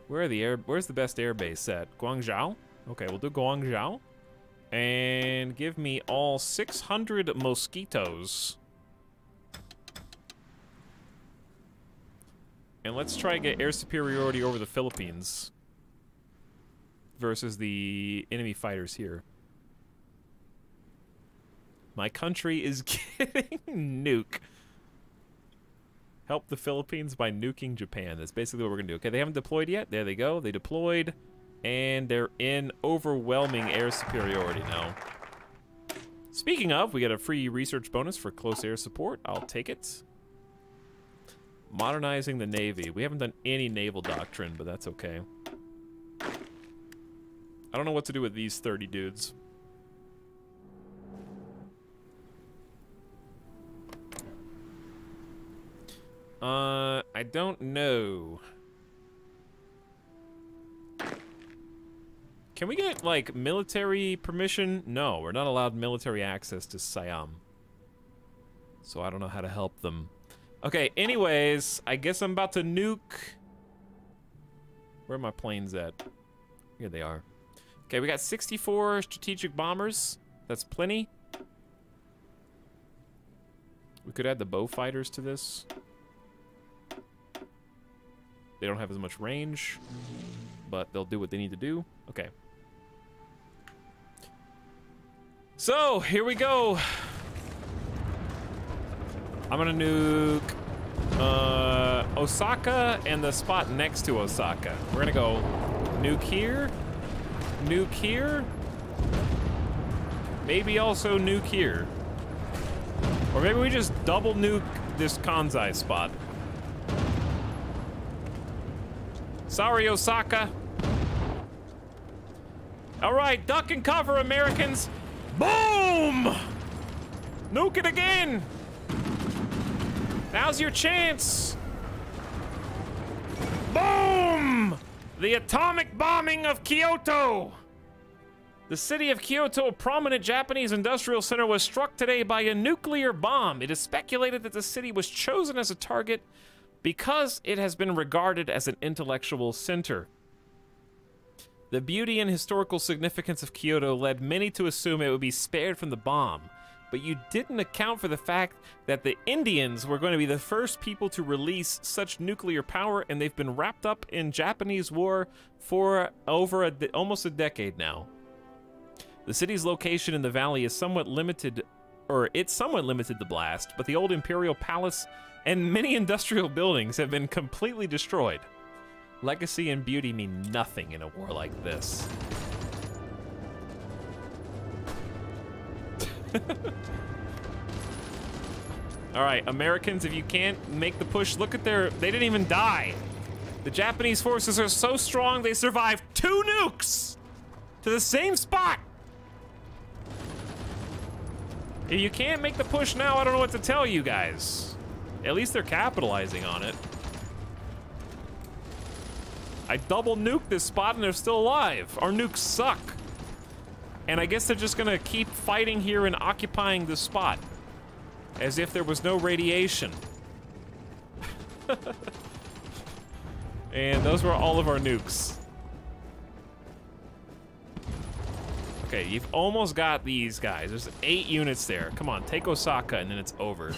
Where's the best air base at? Guangzhou? Okay, we'll do Guangzhou. And give me all 600 mosquitoes. And let's try and get air superiority over the Philippines versus the enemy fighters here. My country is getting nuke. Help the Philippines by nuking Japan. That's basically what we're gonna do. Okay, they haven't deployed yet. There they go. They deployed, and they're in overwhelming air superiority now. Speaking of, we get a free research bonus for close air support. I'll take it. Modernizing the Navy. We haven't done any naval doctrine, but that's okay. I don't know what to do with these 30 dudes. I don't know. Can we get, like, military permission? No, we're not allowed military access to Siam. So I don't know how to help them. Okay, anyways, I guess I'm about to nuke. Where are my planes at? Here they are. Okay, we got 64 strategic bombers. That's plenty. We could add the bow fighters to this. They don't have as much range, but they'll do what they need to do. Okay. So, here we go. I'm gonna nuke Osaka and the spot next to Osaka. We're gonna go nuke here, maybe also nuke here. Or maybe we just double nuke this Kansai spot. Sorry, Osaka. All right, duck and cover, Americans. Boom! Nuke it again. Now's your chance. Boom! The atomic bombing of Kyoto. The city of Kyoto, a prominent Japanese industrial center, was struck today by a nuclear bomb. It is speculated that the city was chosen as a target because it has been regarded as an intellectual center. The beauty and historical significance of Kyoto led many to assume it would be spared from the bomb, but you didn't account for the fact that the Indians were going to be the first people to release such nuclear power, and they've been wrapped up in Japanese war for over almost a decade now. The city's location in the valley is somewhat limited, or it's somewhat limited the blast, but the old Imperial Palace and many industrial buildings have been completely destroyed. Legacy and beauty mean nothing in a war like this. All right, Americans, if you can't make the push, look at they didn't even die. The Japanese forces are so strong, they survived 2 nukes to the same spot. If you can't make the push now, I don't know what to tell you guys. At least they're capitalizing on it. I double nuked this spot and they're still alive. Our nukes suck. And I guess they're just gonna keep fighting here and occupying the spot. As if there was no radiation. And those were all of our nukes. Okay, you've almost got these guys. There's 8 units there. Come on, take Osaka and then it's over.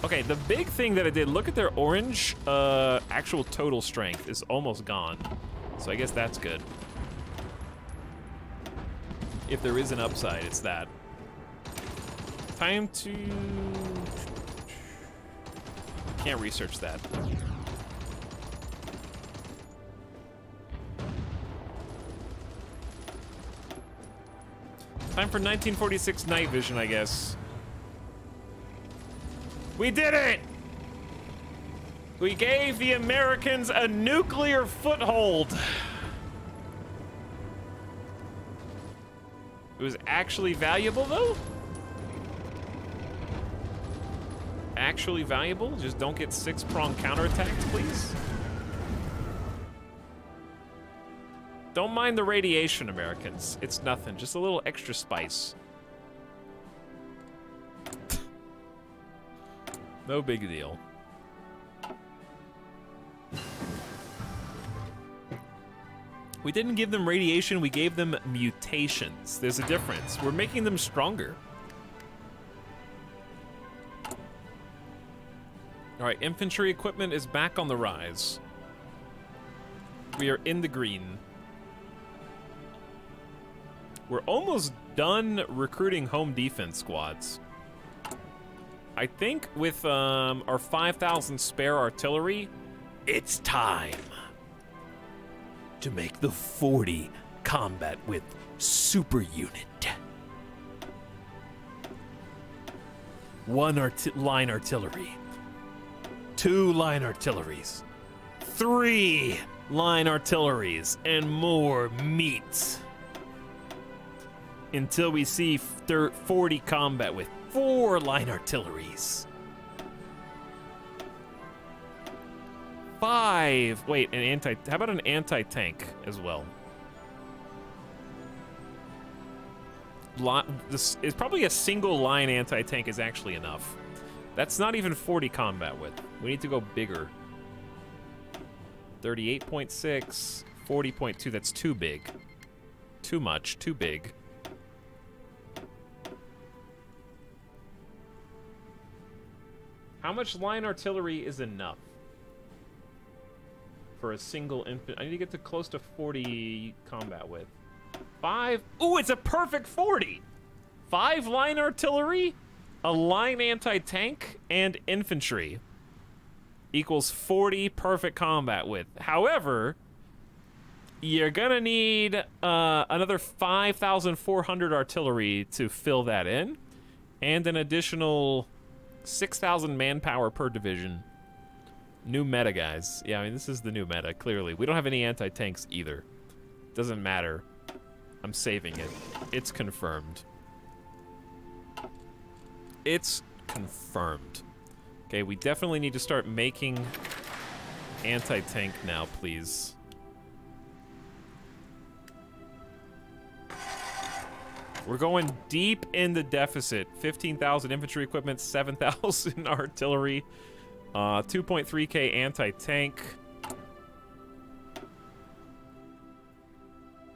Okay, the big thing that I did, look at their orange actual total strength is almost gone. So I guess that's good. If there is an upside, it's that. Time to... Can't research that. Time for 1946 night vision, I guess. We did it! We gave the Americans a nuclear foothold. It was actually valuable, though? Actually valuable? Just don't get 6-prong counterattacks, please. Don't mind the radiation, Americans. It's nothing. Just a little extra spice. No big deal. We didn't give them radiation, we gave them mutations. There's a difference. We're making them stronger. All right, infantry equipment is back on the rise. We are in the green. We're almost done recruiting home defense squads. I think with our 5,000 spare artillery, It's time to make the 40 combat with super unit. 1 line artillery, 2 line artilleries, 3 line artilleries, and more meat. Until we see 40 combat with 4 line artilleries. 5. Wait, how about an anti-tank as well? This is probably a single line anti-tank is actually enough. That's not even 40 combat width. We need to go bigger. 38.6, 40.2, that's too big. Too much, too big. How much line artillery is enough for a single infantry? I need to get to close to 40 combat width. 5. Ooh, it's a perfect 40. 5 line artillery, a line anti-tank, and infantry equals 40 perfect combat width. However, you're gonna need another 5,400 artillery to fill that in, and an additional 6,000 manpower per division. New meta, guys. Yeah, I mean, this is the new meta, clearly. We don't have any anti-tanks either. Doesn't matter. I'm saving it. It's confirmed. It's confirmed. Okay, we definitely need to start making anti-tank now, please. We're going deep in the deficit. 15,000 infantry equipment, 7,000 artillery, 2.3k anti-tank.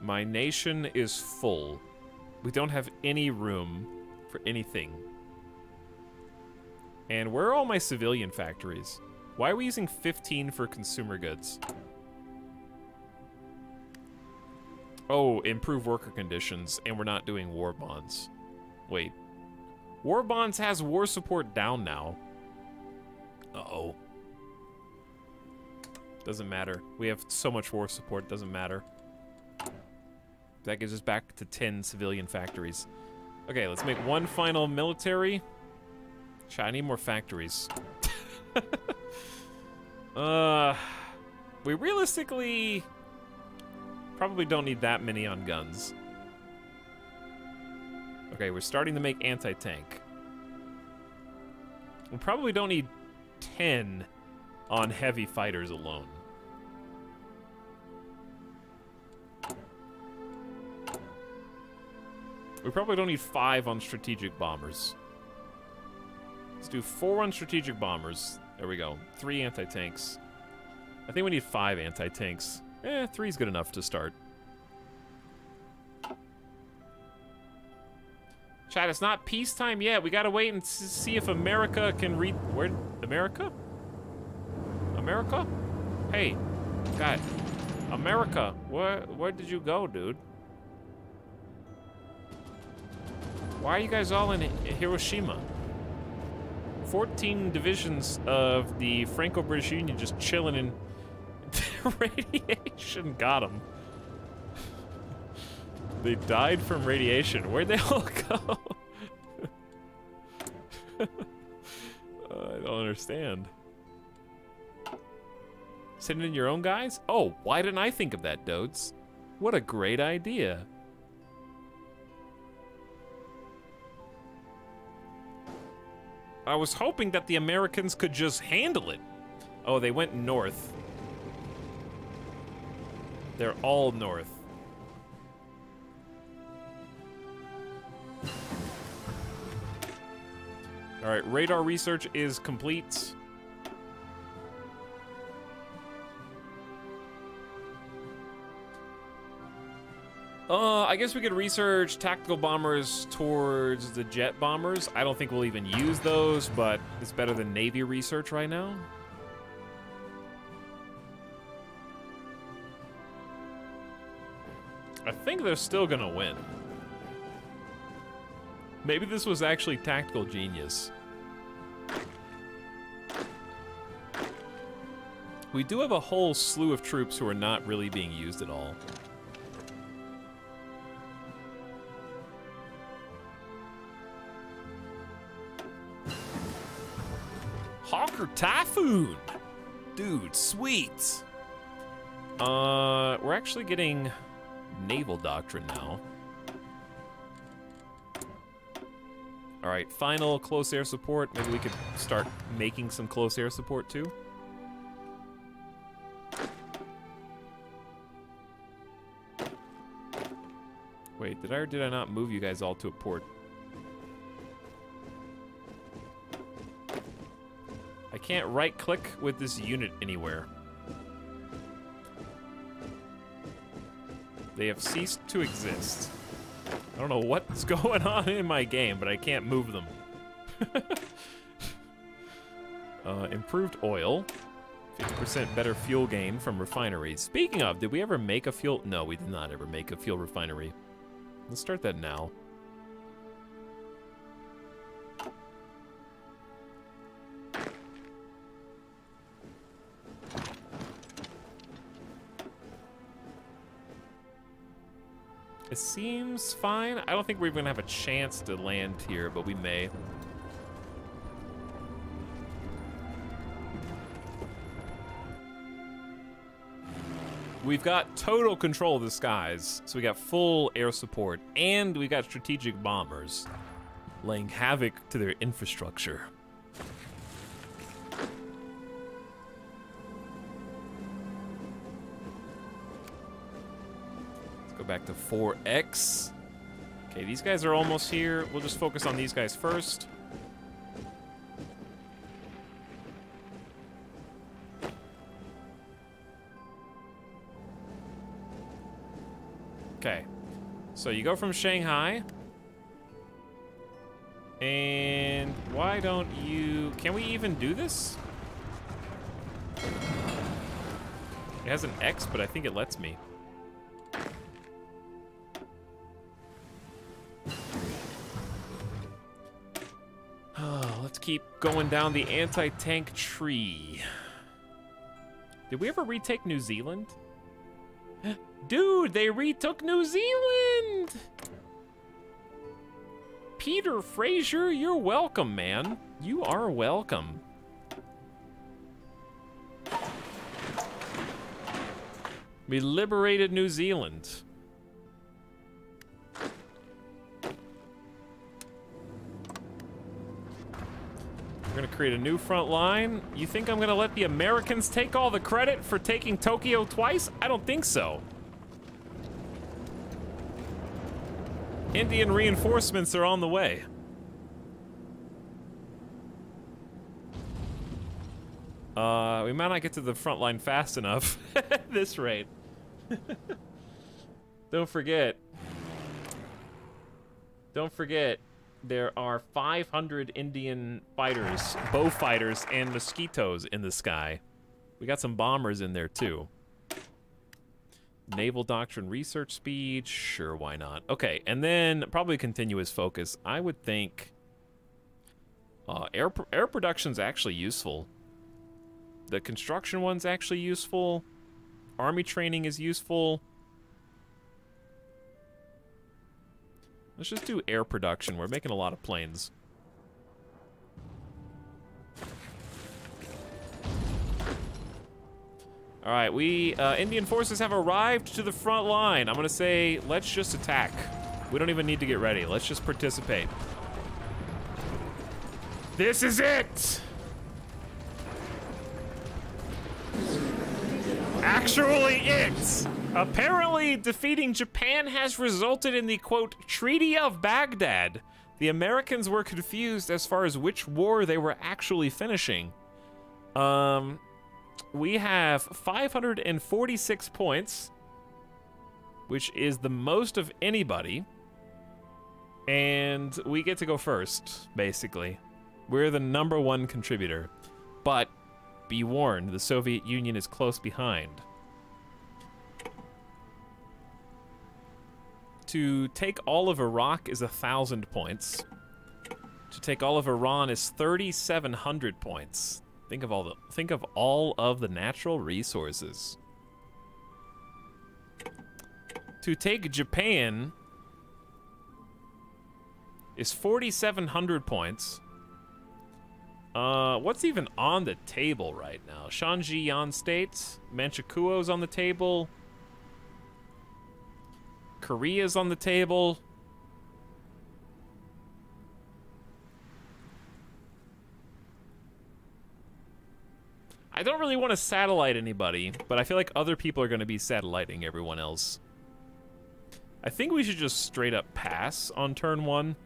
My nation is full. We don't have any room for anything. And where are all my civilian factories? Why are we using 15 for consumer goods? Oh, improve worker conditions, and we're not doing war bonds. Wait. War bonds has war support down now. Uh-oh. Doesn't matter. We have so much war support, doesn't matter. That gives us back to 10 civilian factories. Okay, let's make one final military. I need more factories. We realistically probably don't need that many on guns. Okay, we're starting to make anti-tank. We probably don't need 10 on heavy fighters alone. We probably don't need 5 on strategic bombers. Let's do 4 on strategic bombers. There we go. 3 anti-tanks. I think we need 5 anti-tanks. 3's good enough to start. Chat, it's not peacetime yet. We gotta wait and see if America can read... Where? America? America? Hey, God. America, where did you go, dude? Why are you guys all in Hiroshima? 14 divisions of the Franco-British Union just chilling in radiation. Got them. They died from radiation. Where'd they all go? I don't understand. Send in your own guys? Oh, why didn't I think of that, Dodes? What a great idea. I was hoping that the Americans could just handle it. Oh, they went north. They're all north. All right, radar research is complete. I guess we could research tactical bombers towards the jet bombers. I don't think we'll even use those, but it's better than Navy research right now. I think they're still gonna win. Maybe this was actually tactical genius. We do have a whole slew of troops who are not really being used at all. Hawker Typhoon! Dude, sweet! We're actually getting naval doctrine now. Alright, final close air support. Maybe we could start making some close air support too. Wait, did I or did I not move you guys all to a port? I can't right-click with this unit anywhere. They have ceased to exist. I don't know what's going on in my game, but I can't move them. Improved oil. 50% better fuel gain from refineries. Speaking of, did we ever make a fuel? No, we did not ever make a fuel refinery. Let's start that now. It seems fine. I don't think we're even gonna have a chance to land here, but we may. We've got total control of the skies, so we got full air support, and we got strategic bombers laying havoc to their infrastructure. Go back to 4X. Okay, these guys are almost here. We'll just focus on these guys first. Okay, so you go from Shanghai. And why don't you... Can we even do this? It has an X, but I think it lets me. Let's keep going down the anti-tank tree. Did we ever retake New Zealand? Dude, they retook New Zealand! Peter Fraser, you're welcome, man. You are welcome. We liberated New Zealand. We're gonna create a new front line. You think I'm gonna let the Americans take all the credit for taking Tokyo twice? I don't think so. Indian reinforcements are on the way. We might not get to the front line fast enough at this rate. Don't forget. Don't forget. There are 500 Indian fighters, bow fighters, and mosquitoes in the sky. We got some bombers in there, too. Naval doctrine research speed. Sure, why not? Okay, and then probably continuous focus. I would think air production's actually useful. The construction one's actually useful. Army training is useful. Let's just do air production. We're making a lot of planes. All right, Indian forces have arrived to the front line. I'm gonna say, let's just attack. We don't even need to get ready. Let's just participate. This is it! Actually it! Apparently, defeating Japan has resulted in the, quote, Treaty of Baghdad. The Americans were confused as far as which war they were actually finishing. We have 546 points. which is the most of anybody. And we get to go first, basically. We're the #1 contributor. But be warned, the Soviet Union is close behind. To take all of Iraq is 1,000 points. To take all of Iran is 3,700 points. Think of all of the natural resources. To take Japan is 4,700 points. What's even on the table right now? Shanjiyan State, Manchukuo's on the table. Korea's on the table. I don't really want to satellite anybody, but I feel like other people are going to be satelliting everyone else. I think we should just straight up pass on turn 1.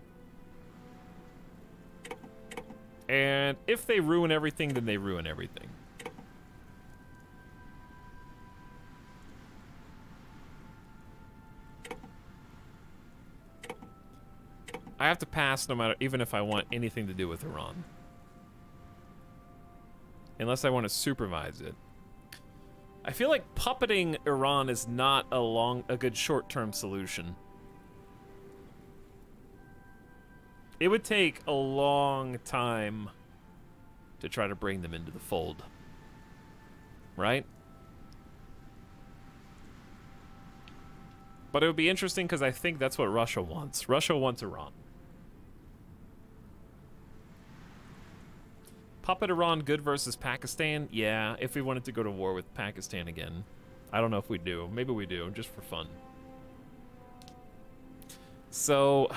And if they ruin everything, then they ruin everything. I have to pass no matter, even if I want anything to do with Iran. Unless I want to supervise it. I feel like puppeting Iran is not a good short-term solution. It would take a long time to try to bring them into the fold. Right? But it would be interesting because I think that's what Russia wants. Russia wants Iran. Puppet Iran good versus Pakistan? Yeah, if we wanted to go to war with Pakistan again. I don't know if we do. Maybe we do, just for fun. So...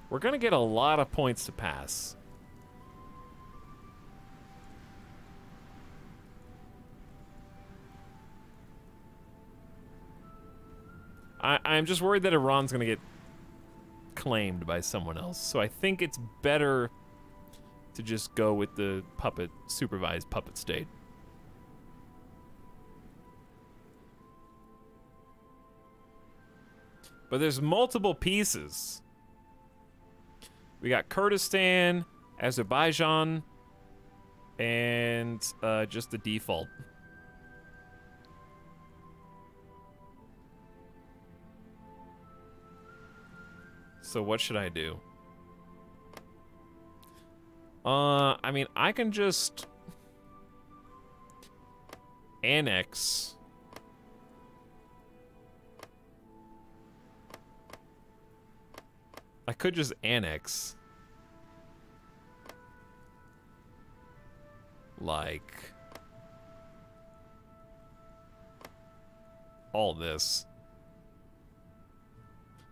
we're gonna get a lot of points to pass. I'm just worried that Iran's gonna get claimed by someone else. So I think it's better to just go with the supervised puppet state. But there's multiple pieces. We got Kurdistan, Azerbaijan, and just the default. So what should I do? I mean, I can just annex. I could just annex. Like all this.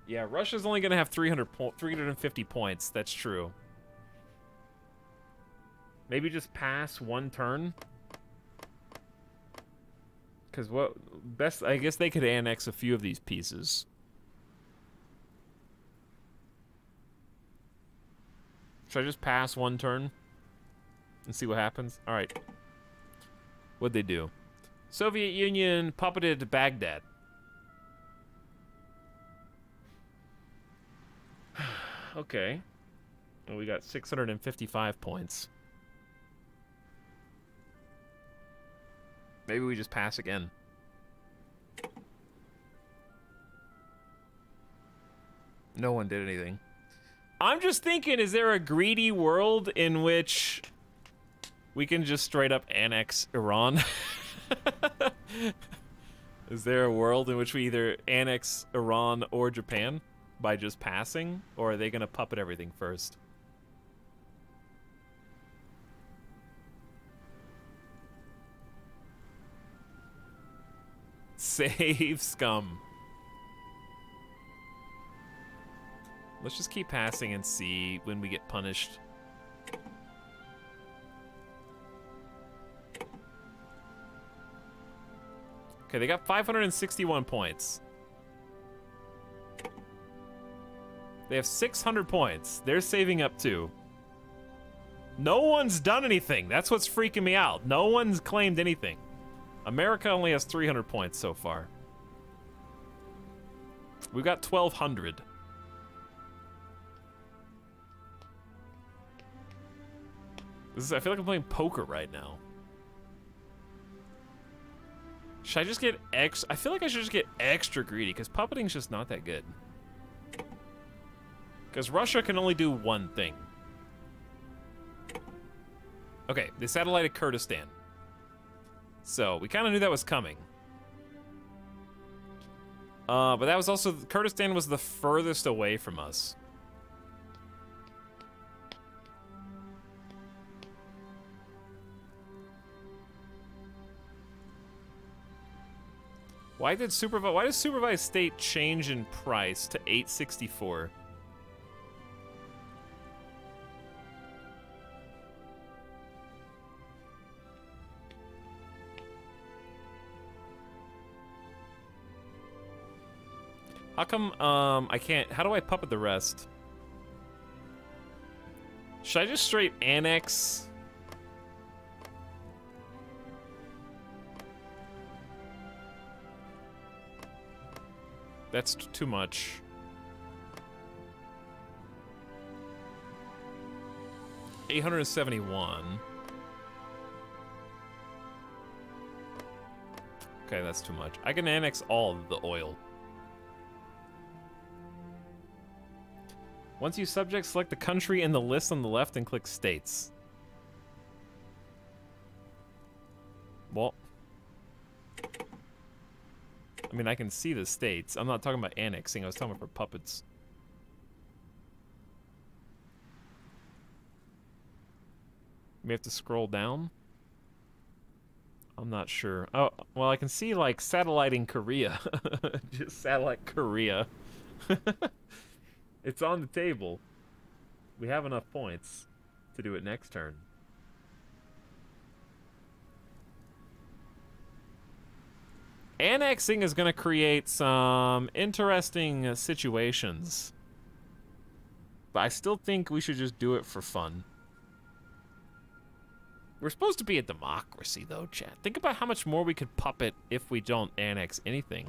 Yeah, Russia's only gonna have 350 points. That's true. Maybe just pass one turn. Because I guess they could annex a few of these pieces. Should I just pass one turn and see what happens? All right. What'd they do? Soviet Union puppeted Baghdad. Okay. Well, we got 655 points. Maybe we just pass again. No one did anything. I'm just thinking, is there a greedy world in which we can just straight up annex Iran? Is there a world in which we either annex Iran or Japan by just passing? Or are they gonna puppet everything first? Save scum. Let's just keep passing and see when we get punished. Okay, they got 561 points. They have 600 points. They're saving up too. No one's done anything. That's what's freaking me out. No one's claimed anything. America only has 300 points so far. We've got 1,200. I feel like I'm playing poker right now. Should I just get I feel like I should just get extra greedy, because puppeting's just not that good. Because Russia can only do one thing. Okay, they satellited Kurdistan. So, we kind of knew that was coming. But that was also... Kurdistan was the furthest away from us. Why does supervised state change in price to 864? How come I can't? How do I puppet the rest? Should I just straight annex? That's too much. $871. Okay, that's too much. I can annex all of the oil. Once you subject, select the country in the list on the left and click states. Well, I mean, I can see the states. I'm not talking about annexing. I was talking about for puppets. We have to scroll down? I'm not sure. Oh, well, I can see, like, satelliting Korea. Just satellite Korea. It's on the table. We have enough points to do it next turn. Annexing is going to create some interesting situations. But I still think we should just do it for fun. We're supposed to be a democracy, though, chat. Think about how much more we could puppet if we don't annex anything.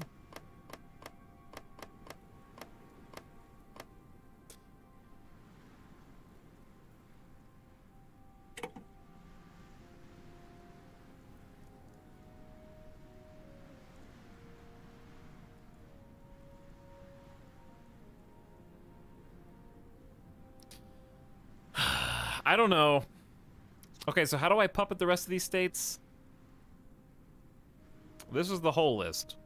I don't know. Okay, so how do I puppet the rest of these states? This was the whole list.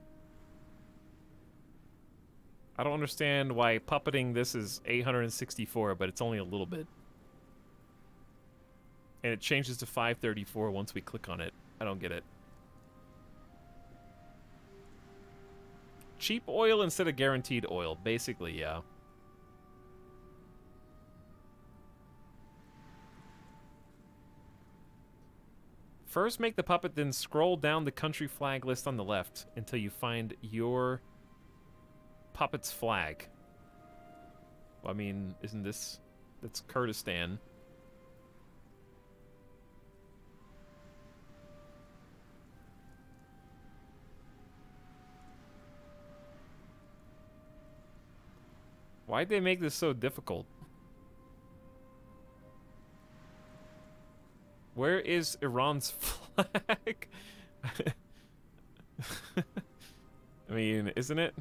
I don't understand why puppeting this is 864, but it's only a little bit. And it changes to 534 once we click on it. I don't get it. Cheap oil instead of guaranteed oil. Basically, yeah. First, make the puppet, then scroll down the country flag list on the left until you find your puppet's flag. Well, I mean, isn't this... That's Kurdistan. Why'd they make this so difficult? Where is Iran's flag? I mean, isn't it?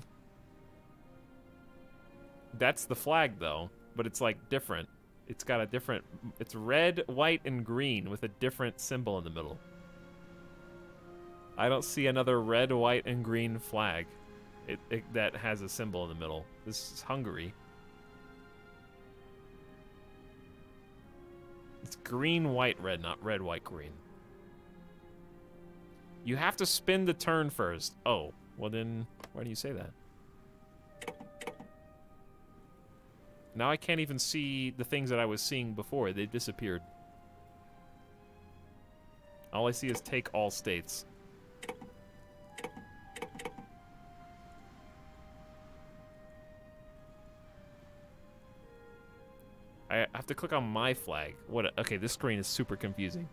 That's the flag, though. But it's, like, different. It's got a different... It's red, white, and green with a different symbol in the middle. I don't see another red, white, and green flag that has a symbol in the middle. This is Hungary. It's green, white, red, not red, white, green. You have to spin the turn first. Oh, well then, why do you say that? Now I can't even see the things that I was seeing before. They disappeared. All I see is take all states. I I have to click on my flag. What? Okay, this screen is super confusing.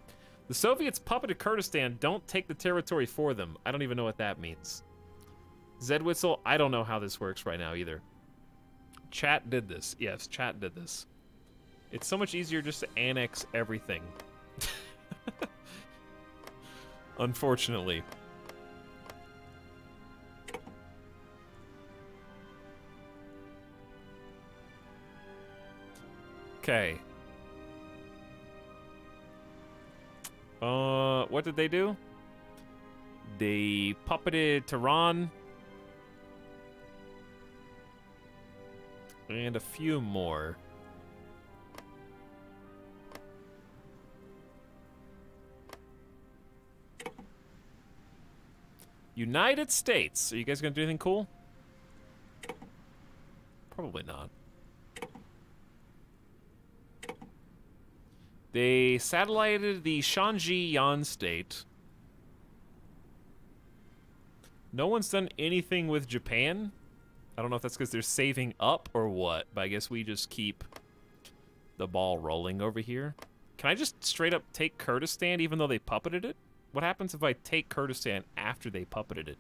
The Soviets puppeted Kurdistan. Don't take the territory for them. I don't even know what that means. Zed Whistle, I don't know how this works right now either. Chat did this. Yes, chat did this. It's so much easier just to annex everything. Unfortunately. Okay. What did they do? They puppeted Tehran. And a few more. United States. Are you guys gonna do anything cool? Probably not. They satellited the Shanxi Yan state. No one's done anything with Japan. I don't know if that's because they're saving up or what, but I guess we just keep the ball rolling over here. Can I just straight up take Kurdistan even though they puppeted it? What happens if I take Kurdistan after they puppeted it?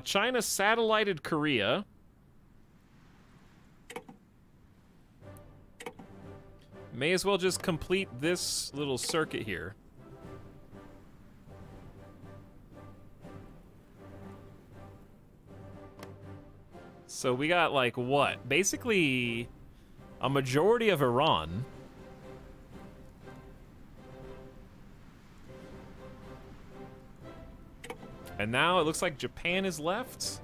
China satellited Korea. May as well just complete this little circuit here. So we got, like, what? Basically, a majority of Iran. And now it looks like Japan is left.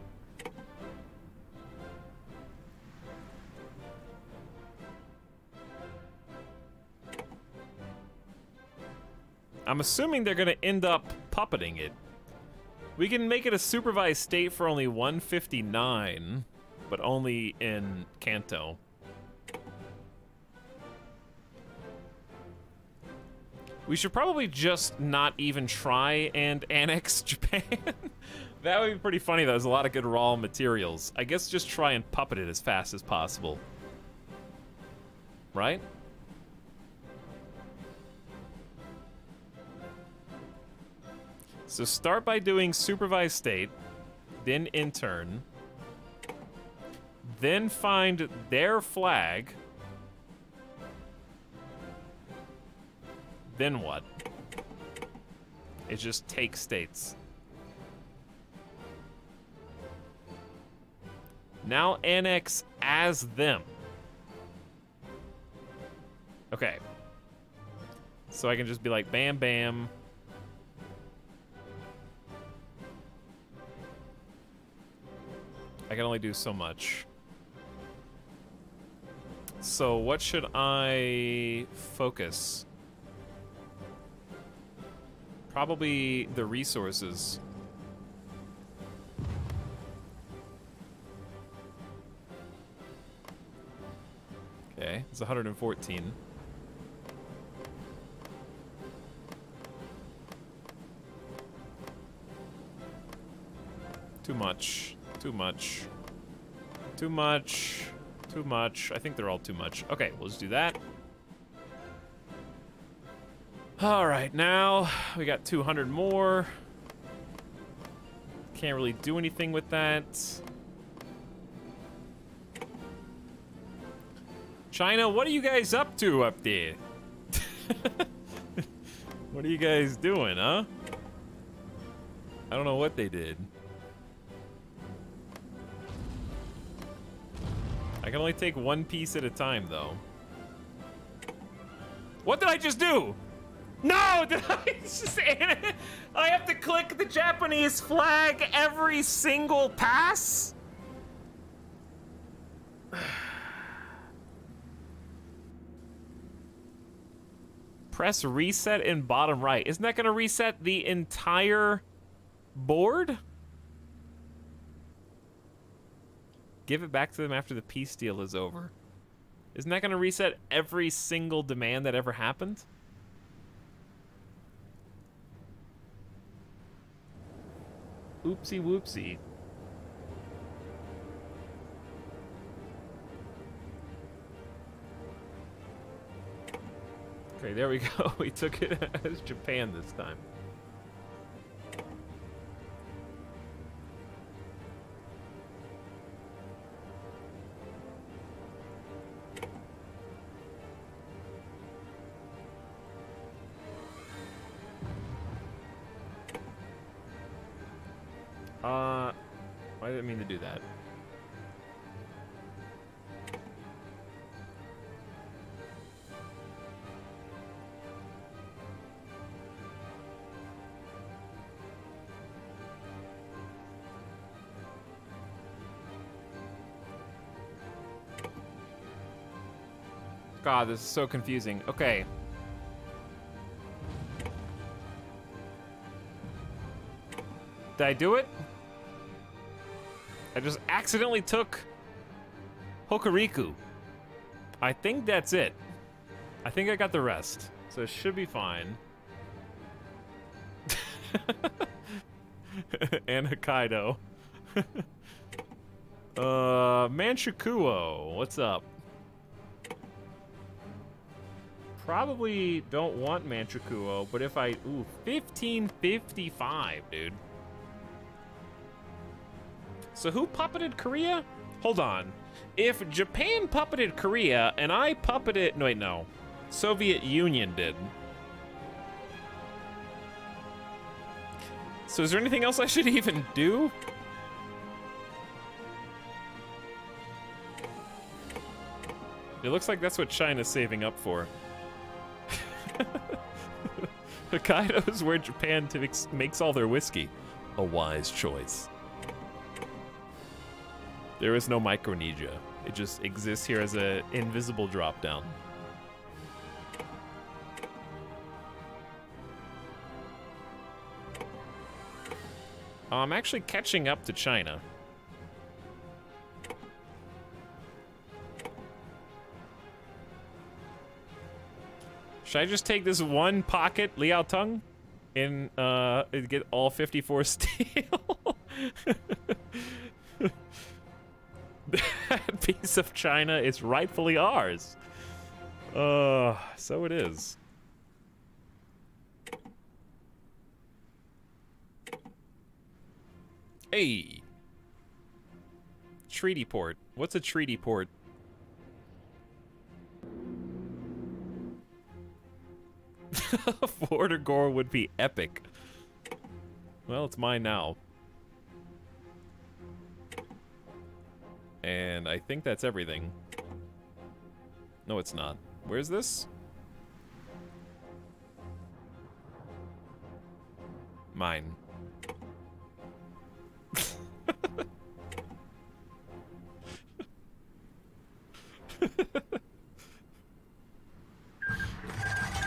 I'm assuming they're gonna end up puppeting it. We can make it a supervised state for only 159, but only in Kanto. We should probably just not even try and annex Japan. That would be pretty funny though, there's a lot of good raw materials. I guess just try and puppet it as fast as possible. Right? So start by doing supervised state, then intern, then find their flag. Then what? It just takes states. Now annex as them. Okay. So I can just be like, bam, bam. I can only do so much. So what should I focus? Probably the resources. Okay, it's 114. Too much. Too much. Too much. Too much. I think they're all too much. Okay, we'll just do that. All right, now we got 200 more. Can't really do anything with that. China, what are you guys up to up there? What are you guys doing, huh? I don't know what they did. I can only take one piece at a time, though. What did I just do? No! Did I just... I have to click the Japanese flag every single pass? Press reset in bottom right. Isn't that gonna reset the entire board? Give it back to them after the peace deal is over. Isn't that gonna reset every single demand that ever happened? Oopsie whoopsie. Okay, there we go. We took it as Japan this time. I didn't mean to do that. God, this is so confusing. Okay. Did I do it? I just accidentally took Hokuriku. I think that's it. I think I got the rest. So it should be fine. And Hokkaido. Manchukuo, what's up? Probably don't want Manchukuo, but if I... Ooh, 1555, dude. So who puppeted Korea? Hold on. If Japan puppeted Korea and I puppeted... No, wait, no. Soviet Union did. So is there anything else I should even do? It looks like that's what China's saving up for. Hokkaido is where Japan makes all their whiskey. A wise choice. There is no Micronesia. It just exists here as an invisible drop-down. I'm actually catching up to China. Should I just take this one pocket, Liao Tung, and get all 54 steel? That piece of China is rightfully ours. So it is. Hey. Treaty port. What's a treaty port? Border Gore would be epic. Well, it's mine now. And I think that's everything. No, it's not. Where's this? Mine.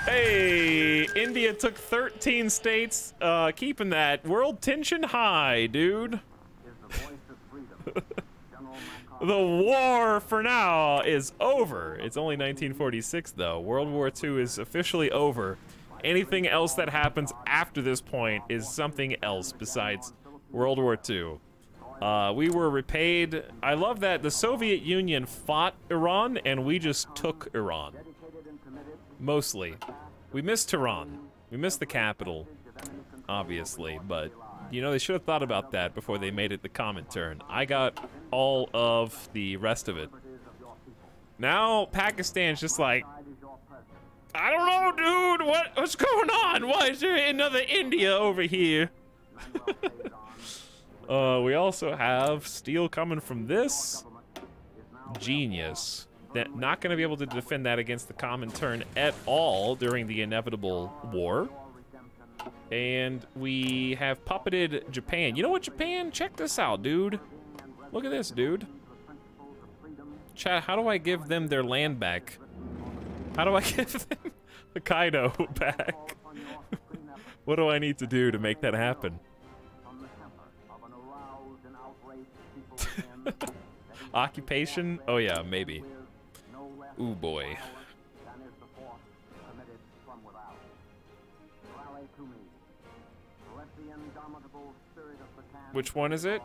Hey, India took 13 states, keeping that world tension high, dude. The war, for now, is over. It's only 1946, though. World War II is officially over. Anything else that happens after this point is something else besides World War II. We were repaid. I love that the Soviet Union fought Iran, and we just took Iran. Mostly. We missed Tehran. We missed the capital, obviously, but... You know, they should have thought about that before they made it the Comintern. I got all of the rest of it. Now, Pakistan's just like, I don't know, dude, what's going on? Why is there another India over here? We also have steel coming from this. Genius. That not going to be able to defend that against the Comintern at all during the inevitable war. And we have puppeted Japan. You know what, Japan? Check this out, dude. Look at this, dude. Chat, how do I give them their land back? How do I give them Hokkaido back? What do I need to do to make that happen? Occupation? Oh yeah, maybe. Ooh boy. Which one is it?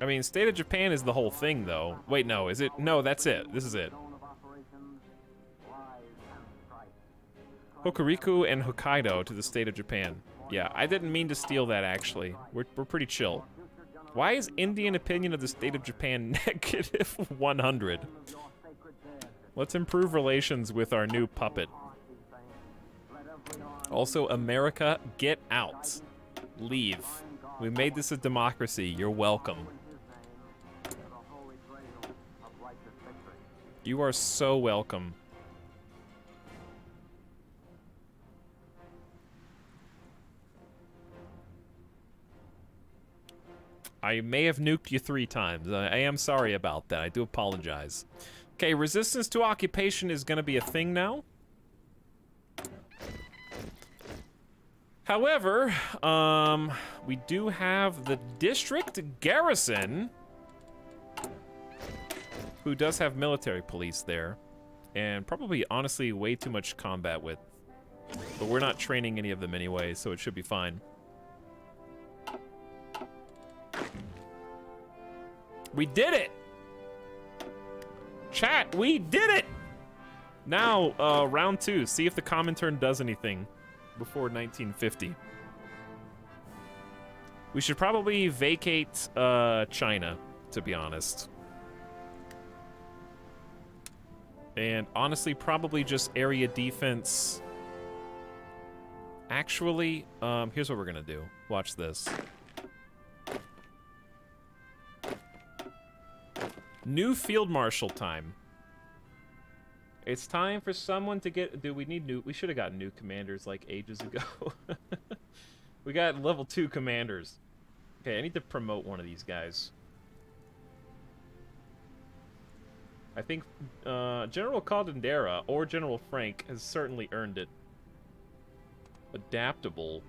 I mean, State of Japan is the whole thing, though. Wait, no, is it? No, that's it. This is it. Hokuriku and Hokkaido to the State of Japan. Yeah, I didn't mean to steal that, actually. We're pretty chill. Why is Indian opinion of the State of Japan negative 100? Let's improve relations with our new puppet. Also, America, get out. Leave. We made this a democracy. You're welcome. You are so welcome. I may have nuked you 3 times. I am sorry about that. I do apologize. Okay, resistance to occupation is going to be a thing now. However, we do have the district garrison, who does have military police there, and probably, honestly, way too much combat with. But we're not training any of them anyway, so it should be fine. We did it! Chat, we did it! Now, round 2. See if the Comintern does anything before 1950. We should probably vacate China, to be honest. And honestly, probably just area defense. Actually, here's what we're gonna do. Watch this. New field marshal time. It's time for someone to get... Dude, we need new... We should have gotten new commanders, like, ages ago. We got level 2 commanders. Okay, I need to promote one of these guys. I think General Caldendera or General Frank has certainly earned it. Adaptable.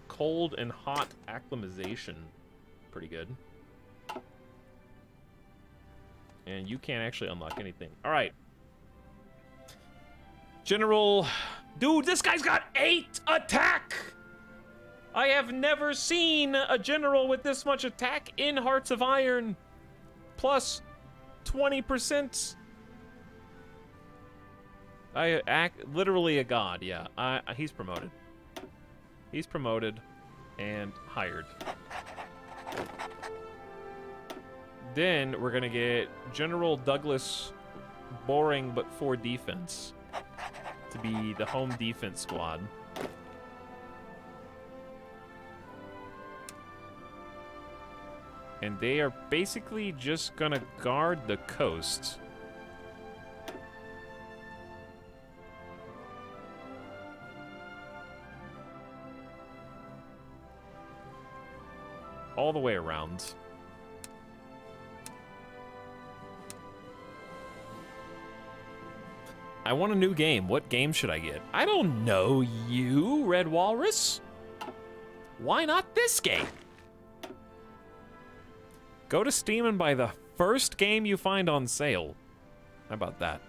Cold and hot acclimatization. Pretty good. And you can't actually unlock anything. All right. General... Dude, this guy's got 8 attack! I have never seen a general with this much attack in Hearts of Iron. Plus 20%. I act literally a god, yeah. He's promoted. He's promoted and hired. Then we're gonna get General Douglas Boring but for defense to be the home defense squad. And they are basically just gonna guard the coast. All the way around. I want a new game. What game should I get? I don't know you, Red Walrus. Why not this game? Go to Steam and buy the first game you find on sale. How about that?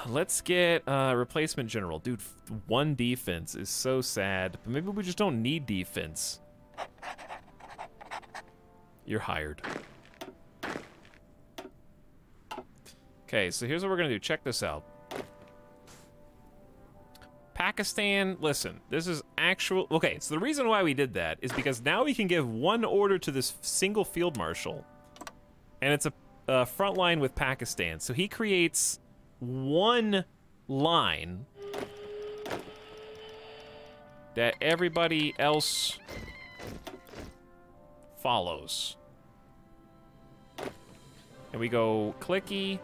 Let's get replacement general. Dude, 1 defense is so sad. But maybe we just don't need defense. You're hired. Okay, so here's what we're gonna do. Check this out. Pakistan, listen, this is actual... Okay, so the reason why we did that is because now we can give 1 order to this single field marshal. And it's a front line with Pakistan. So he creates 1 line that everybody else follows. And we go clicky,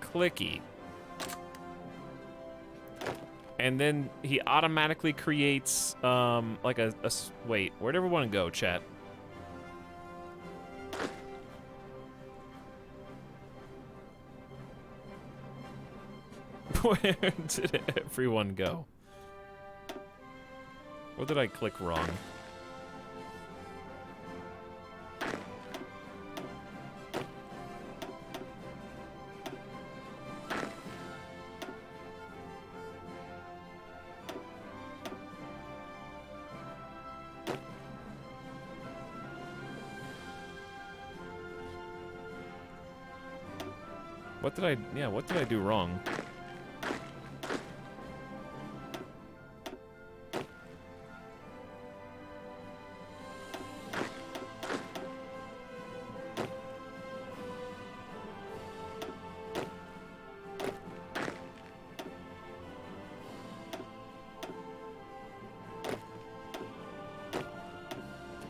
clicky. And then he automatically creates, like a wait, where'd everyone go, chat? Where did everyone go? What did I click wrong? What did I do wrong?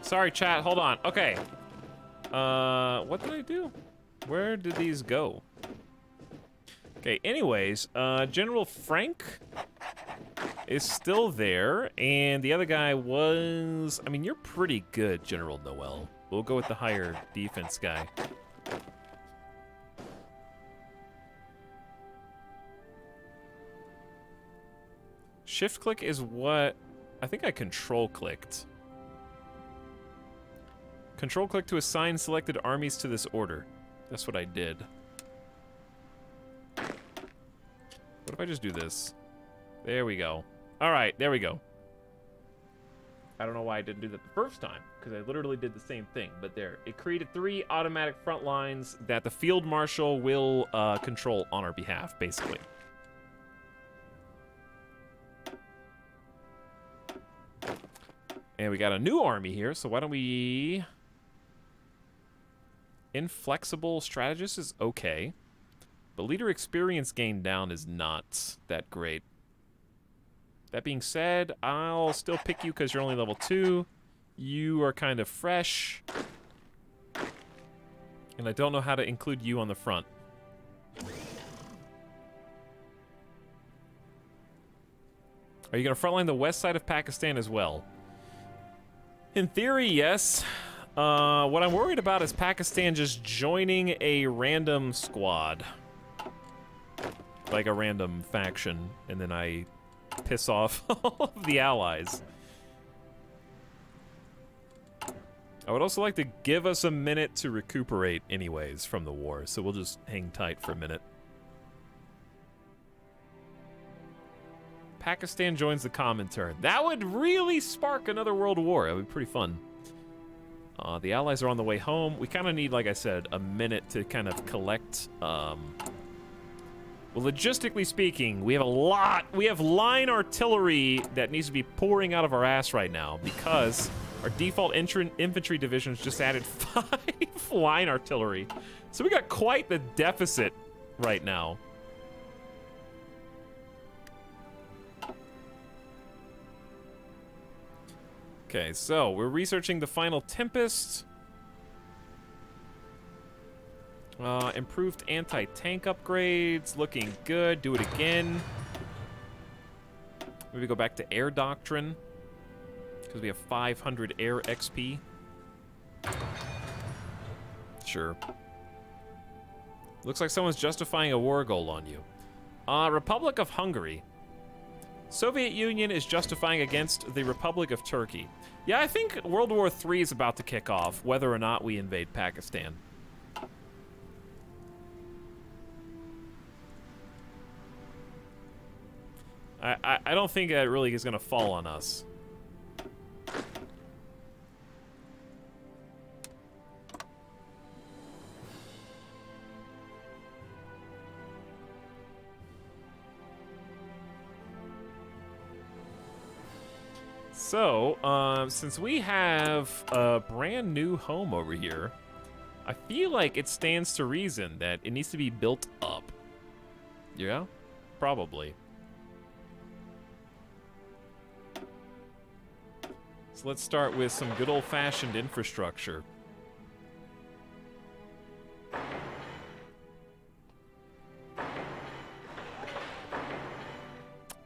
Sorry, chat. Hold on. Okay. What did I do? Where did these go? Okay, anyways, General Frank is still there, and the other guy was... I mean, you're pretty good, General Noel. We'll go with the higher defense guy. Shift click is what... I think I control clicked. Control click to assign selected armies to this order. That's what I did. What if I just do this? There we go. All right, there we go. I don't know why I didn't do that the first time, because I literally did the same thing, but there. It created 3 automatic front lines that the field marshal will control on our behalf, basically. And we got a new army here, so why don't we... Inflexible strategist is okay. But leader experience gain down is not that great. That being said, I'll still pick you because you're only level 2. You are kind of fresh. And I don't know how to include you on the front. Are you going to frontline the west side of Pakistan as well? In theory, yes. What I'm worried about is Pakistan just joining a random squad. Like a random faction, and then I piss off all of the allies. I would also like to give us a minute to recuperate anyways from the war, so we'll just hang tight for a minute. Pakistan joins the Comintern. That would really spark another world war. That would be pretty fun. The allies are on the way home. We kind of need, like I said, a minute to kind of collect. Well, logistically speaking, we have line artillery that needs to be pouring out of our ass right now because our default infantry divisions just added 5 line artillery. So we got quite the deficit right now. Okay, so we're researching the final Tempest. Improved anti-tank upgrades, looking good. Do it again. Maybe go back to air doctrine because we have 500 air XP. Sure. Looks like someone's justifying a war goal on you. Republic of Hungary. Soviet Union is justifying against the Republic of Turkey. Yeah, I think World War III is about to kick off, whether or not we invade Pakistan. I don't think that really is going to fall on us. So, since we have a brand new home over here, I feel like it stands to reason that it needs to be built up. Yeah? Probably. So let's start with some good old-fashioned infrastructure.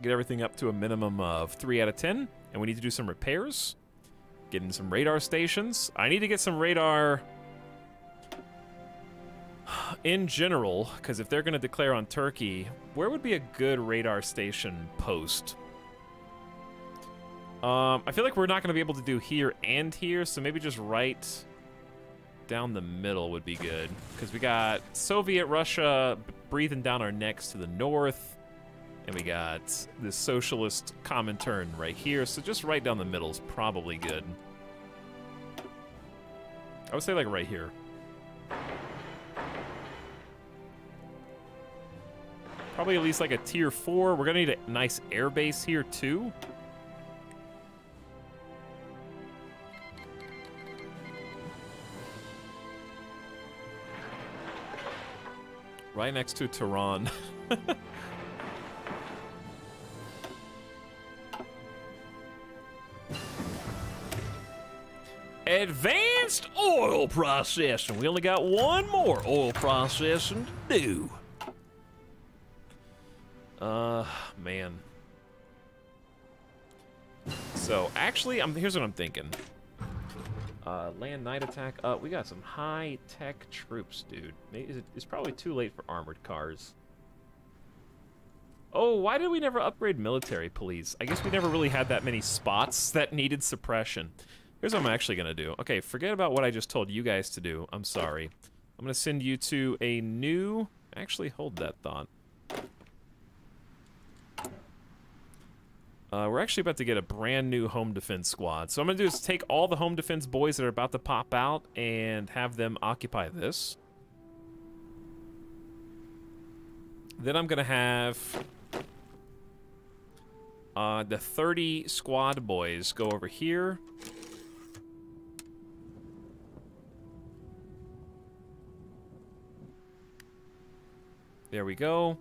Get everything up to a minimum of 3 out of 10. And we need to do some repairs. Get in some radar stations. I need to get some radar in general, because if they're going to declare on Turkey, where would be a good radar station post? I feel like we're not going to be able to do here and here, so maybe just right down the middle would be good. Because we got Soviet Russia breathing down our necks to the north. And we got this socialist Comintern right here, so just right down the middle is probably good. I would say like right here. Probably at least like a tier 4. We're gonna need a nice air base here too. Right next to Tehran. Advanced oil processing. We only got one more oil processing to do. Man. So, actually, here's what I'm thinking. Land night attack. We got some high-tech troops, dude. It's probably too late for armored cars. Oh, why did we never upgrade military police? I guess we never really had that many spots that needed suppression. Here's what I'm actually gonna do. Okay, forget about what I just told you guys to do. I'm sorry. I'm gonna send you to a new... Actually, hold that thought. We're actually about to get a brand new home defense squad. So what I'm gonna do is take all the home defense boys that are about to pop out and have them occupy this. Then I'm gonna have the 30 squad boys go over here. There we go.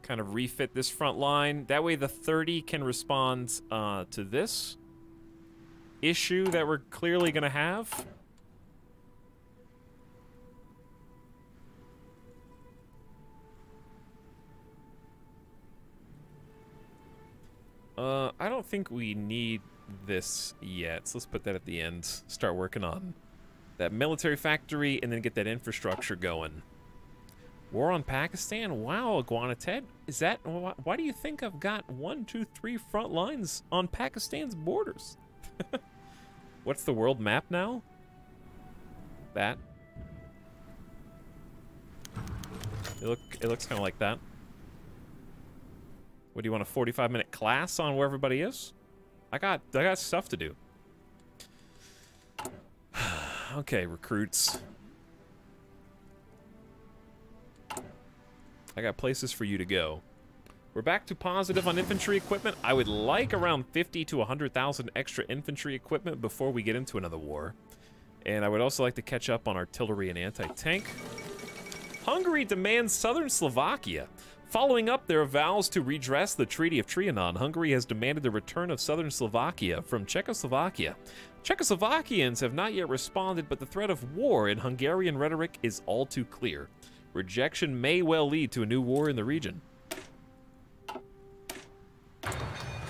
Kind of refit this front line. That way the 30 can respond to this issue that we're clearly gonna have. I don't think we need this yet, so let's put that at the end. Start working on that military factory and then get that infrastructure going. War on Pakistan? Wow, Iguana Ted. Is that... Why do you think I've got 1, 2, 3 front lines on Pakistan's borders? What's the world map now? That. It looks kind of like that. What do you want, a 45-minute class on where everybody is? I got stuff to do. Okay, recruits. I got places for you to go. We're back to positive on infantry equipment. I would like around 50 to 100,000 extra infantry equipment before we get into another war. And I would also like to catch up on artillery and anti-tank. Hungary demands southern Slovakia. Following up their vows to redress the Treaty of Trianon, Hungary has demanded the return of southern Slovakia from Czechoslovakia. Czechoslovakians have not yet responded, but the threat of war in Hungarian rhetoric is all too clear. Rejection may well lead to a new war in the region.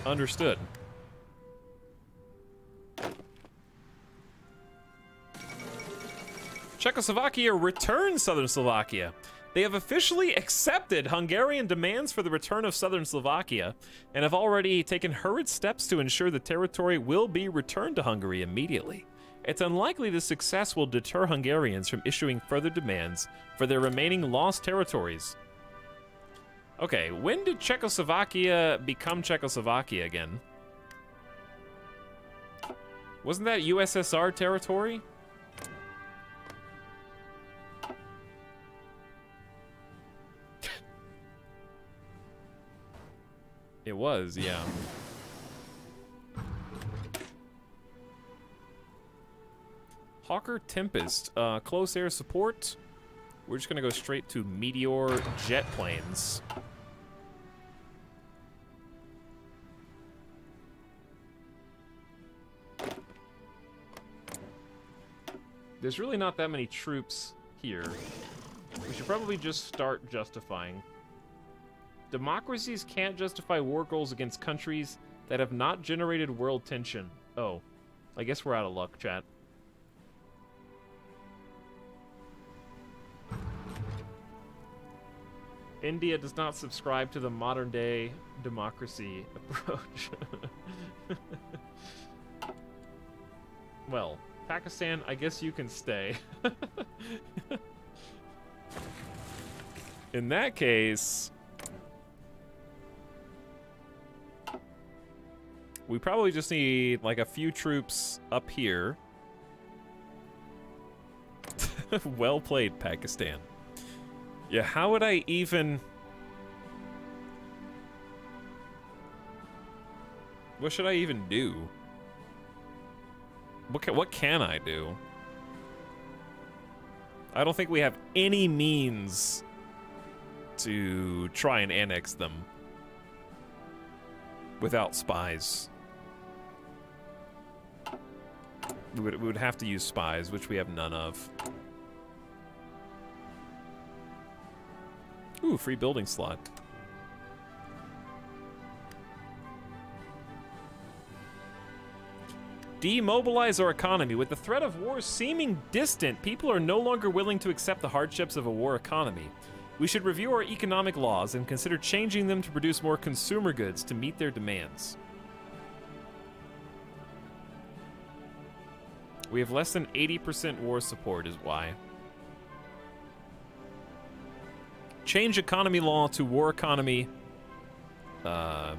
Understood. Czechoslovakia returns southern Slovakia. They have officially accepted Hungarian demands for the return of southern Slovakia and have already taken hurried steps to ensure the territory will be returned to Hungary immediately. It's unlikely this success will deter Hungarians from issuing further demands for their remaining lost territories. Okay, when did Czechoslovakia become Czechoslovakia again? Wasn't that USSR territory? It was, yeah. Hawker Tempest, close air support. We're just gonna go straight to Meteor jet planes. There's really not that many troops here. We should probably just start justifying. Democracies can't justify war goals against countries that have not generated world tension. Oh, I guess we're out of luck, chat. India does not subscribe to the modern-day democracy approach. Well, Pakistan, I guess you can stay. In that case, we probably just need like a few troops up here. Well played, Pakistan. Yeah, how would I even... What should I even do? What can I do? I don't think we have any means to try and annex them without spies. We would have to use spies, which we have none of. Ooh, free building slot. Demobilize our economy. With the threat of war seeming distant, people are no longer willing to accept the hardships of a war economy. We should review our economic laws and consider changing them to produce more consumer goods to meet their demands. We have less than 80% war support is why. Change economy law to war economy from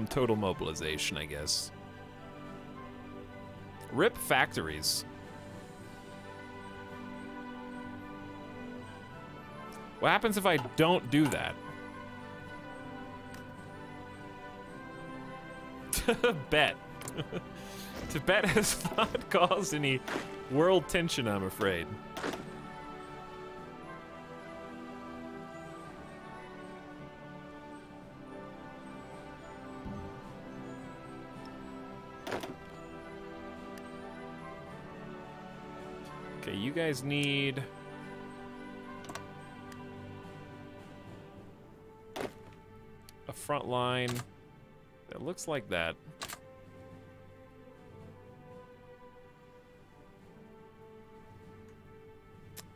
total mobilization, I guess. Rip factories. What happens if I don't do that? Bet. Tibet has not caused any world tension, I'm afraid. Okay, you guys need... a front line that looks like that.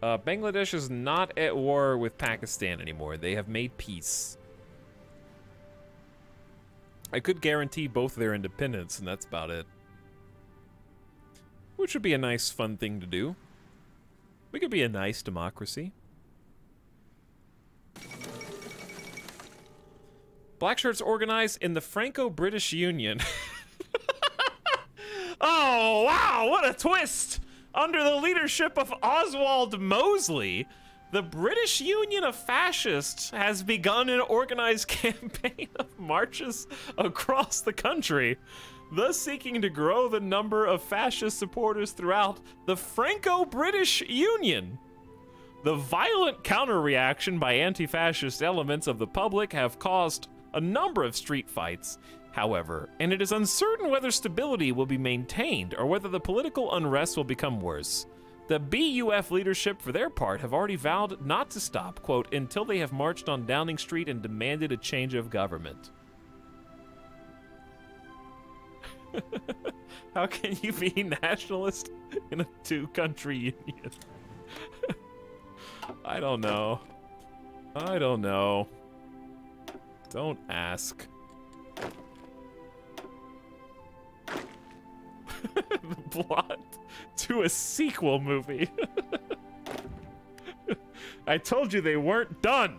Bangladesh is not at war with Pakistan anymore. They have made peace. I could guarantee both their independence, and that's about it. Which would be a nice, fun thing to do. We could be a nice democracy. Black shirts organized in the Franco-British Union. Oh, wow, what a twist! Under the leadership of Oswald Mosley, the British Union of Fascists has begun an organized campaign of marches across the country, thus seeking to grow the number of fascist supporters throughout the Franco-British Union. The violent counter-reaction by anti-fascist elements of the public have caused a number of street fights, however, and it is uncertain whether stability will be maintained or whether the political unrest will become worse. The BUF leadership, for their part, have already vowed not to stop, quote, until they have marched on Downing Street and demanded a change of government. How can you be nationalist in a two-country union? I don't know. I don't know. Don't ask. The plot to a sequel movie. I told you they weren't done.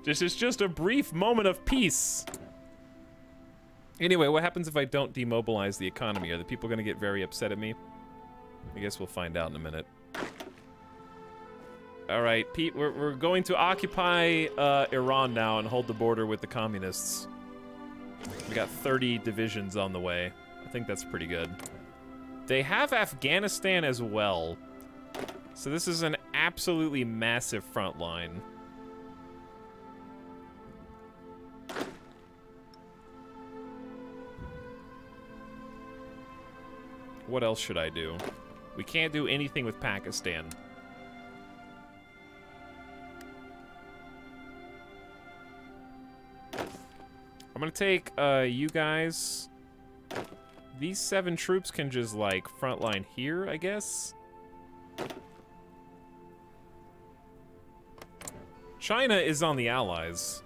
This is just a brief moment of peace. Anyway, what happens if I don't demobilize the economy? Are the people going to get very upset at me? I guess we'll find out in a minute. All right, Pete, we're going to occupy Iran now and hold the border with the communists. We got 30 divisions on the way. I think that's pretty good. They have Afghanistan as well. So this is an absolutely massive front line. What else should I do? We can't do anything with Pakistan. I'm gonna take you guys. These 7 troops can just like frontline here, I guess. China is on the Allies.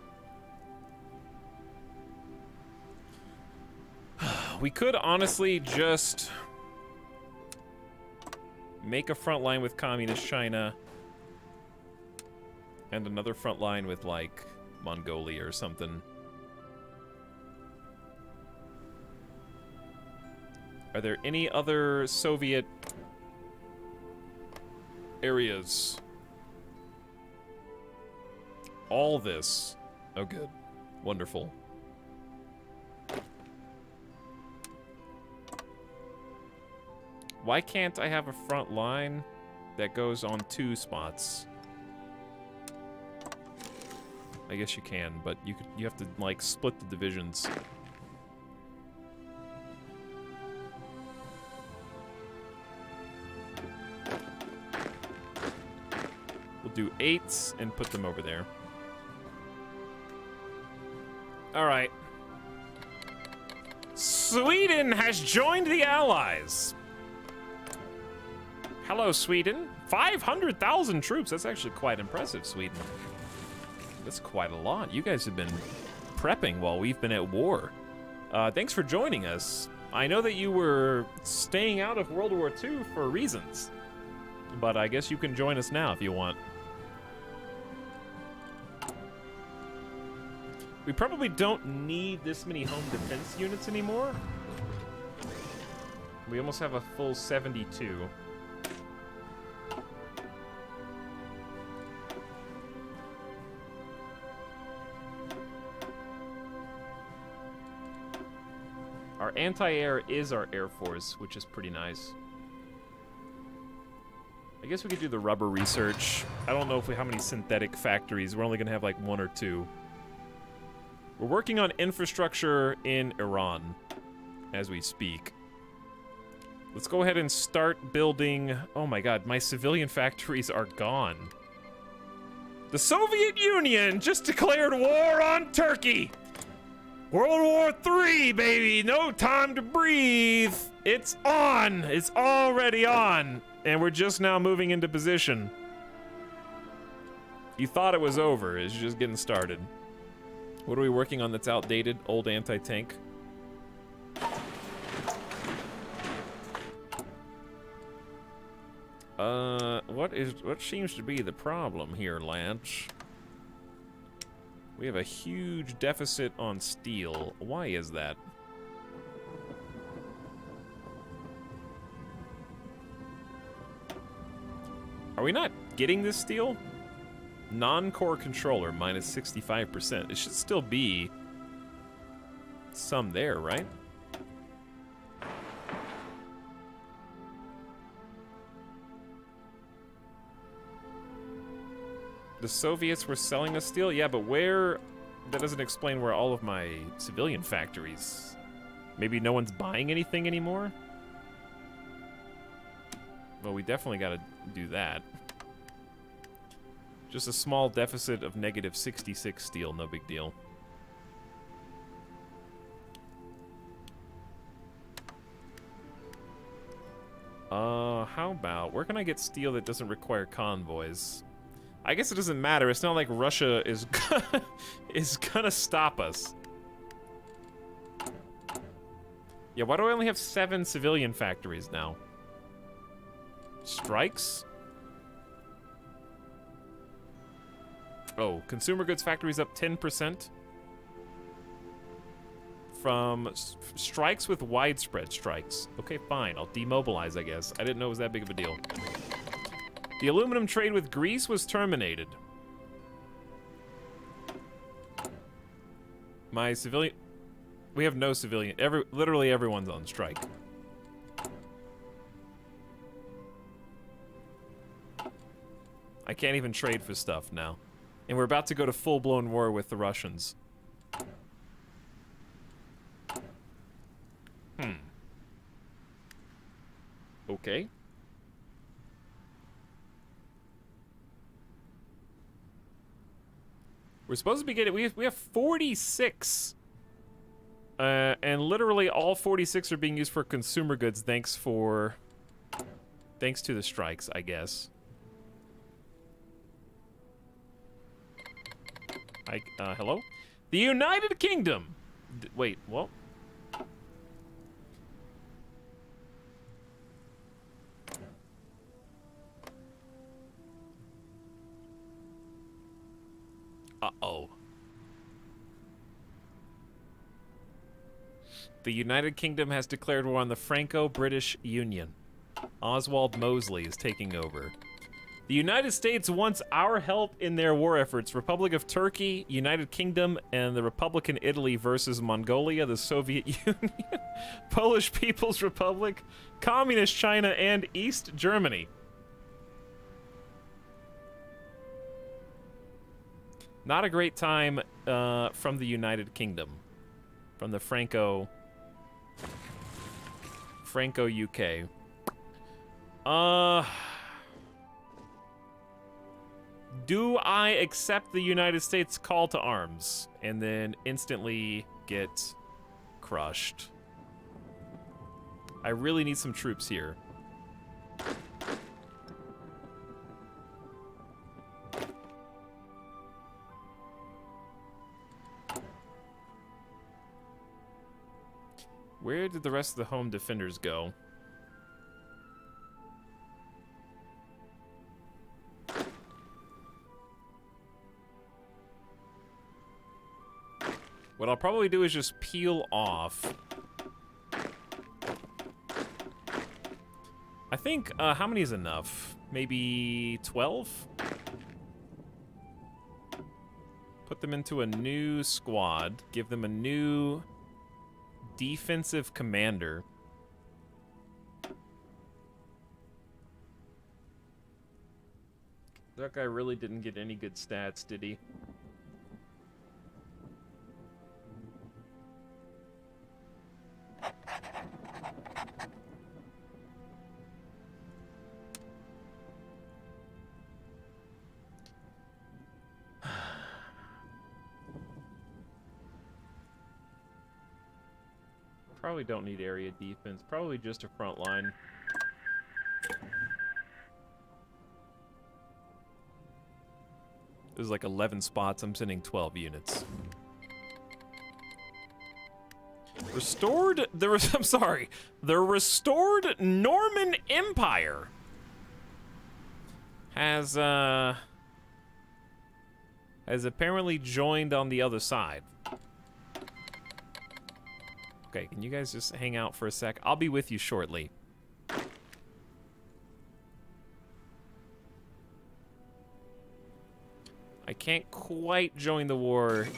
We could honestly just make a front line with Communist China and another front line with like Mongolia or something. Are there any other Soviet areas. All this. Oh, good. Wonderful. Why can't I have a front line that goes on 2 spots? I guess you can, but you have to, like, split the divisions. We'll do 8s and put them over there. Alright. Sweden has joined the Allies! Hello, Sweden. 500,000 troops. That's actually quite impressive, Sweden. That's quite a lot. You guys have been prepping while we've been at war. Thanks for joining us. I know that you were staying out of World War II for reasons, but I guess you can join us now if you want. We probably don't need this many home defense units anymore. We almost have a full 72. Our anti-air is our Air Force, which is pretty nice. I guess we could do the rubber research. I don't know if we have any synthetic factories. We're only going to have like 1 or 2. We're working on infrastructure in Iran as we speak. Let's go ahead and start building... Oh my god, my civilian factories are gone. The Soviet Union just declared war on Turkey! World War III, baby! No time to breathe! It's on! It's already on! And we're just now moving into position. You thought it was over. It's just getting started. What are we working on that's outdated? Old anti-tank. What seems to be the problem here, Lance? We have a huge deficit on steel. Why is that? Are we not getting this steel? Non-core controller, minus 65%. It should still be some there, right? The Soviets were selling us steel? Yeah, but where... That doesn't explain where all of my civilian factories... Maybe no one's buying anything anymore? Well, we definitely gotta do that. Just a small deficit of negative 66 steel, no big deal. How about... Where can I get steel that doesn't require convoys? I guess it doesn't matter. It's not like Russia is gonna stop us. Yeah, why do I only have 7 civilian factories now? Strikes? Oh, consumer goods factories up 10%. From strikes with widespread strikes. Okay, fine. I'll demobilize, I guess. I didn't know it was that big of a deal. The aluminum trade with Greece was terminated. My civilian... We have no civilian... Literally everyone's on strike. I can't even trade for stuff now. And we're about to go to full-blown war with the Russians. Okay. We're supposed to be getting... We have 46. And literally all 46 are being used for consumer goods thanks to the strikes, I guess. Hello? The United Kingdom! Wait, what? Uh-oh. The United Kingdom has declared war on the Franco-British Union. Oswald Mosley is taking over. The United States wants our help in their war efforts. Republic of Turkey, United Kingdom, and the Republican Italy versus Mongolia, the Soviet Union, Polish People's Republic, Communist China, and East Germany. Not a great time from the United Kingdom. From the Franco UK. Do I accept the United States call to arms and then instantly get crushed? I really need some troops here. Where did the rest of the home defenders go? What I'll probably do is just peel off. I think, how many is enough? Maybe 12? Put them into a new squad. Give them a new defensive commander. That guy really didn't get any good stats, did he? Probably don't need area defense. Probably just a front line. There's like 11 spots. I'm sending 12 units. Restored the I'm sorry. The restored Norman Empire has apparently joined on the other side. Okay, can you guys just hang out for a sec? I'll be with you shortly. I can't quite join the war.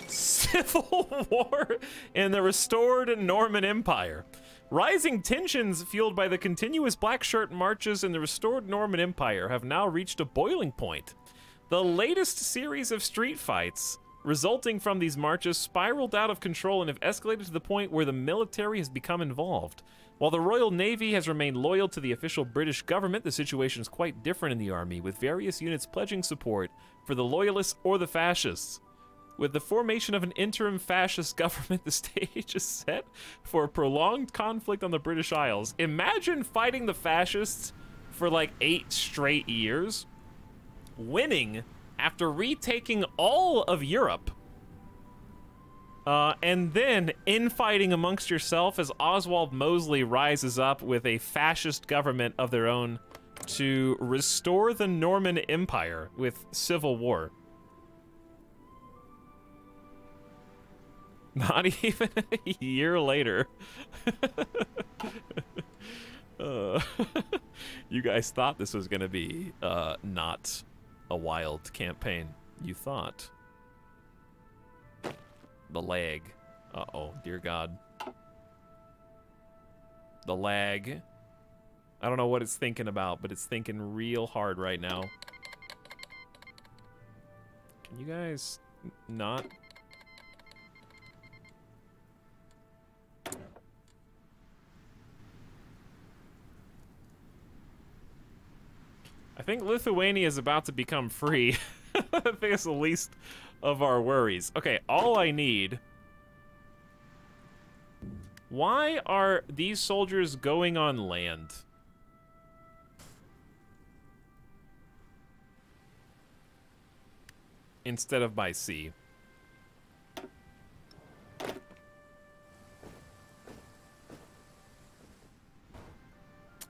Civil War in the restored Norman Empire. Rising tensions fueled by the continuous black shirt marches in the restored Norman Empire have now reached a boiling point. The latest series of street fights resulting from these marches spiraled out of control and have escalated to the point where the military has become involved. While the Royal Navy has remained loyal to the official British government, the situation is quite different in the army, with various units pledging support for the loyalists or the fascists. With the formation of an interim fascist government, the stage is set for a prolonged conflict on the British Isles. Imagine fighting the fascists for like 8 straight years, winning after retaking all of Europe, and then infighting amongst yourself as Oswald Mosley rises up with a fascist government of their own to restore the Norman Empire with civil war. Not even a year later. You guys thought this was gonna be not a wild campaign. You thought. The lag. Uh-oh, dear God. The lag. I don't know what it's thinking about, but it's thinking real hard right now. Can you guys not? I think Lithuania is about to become free. I think it's the least of our worries. Okay, all I need... Why are these soldiers going on land? Instead of by sea.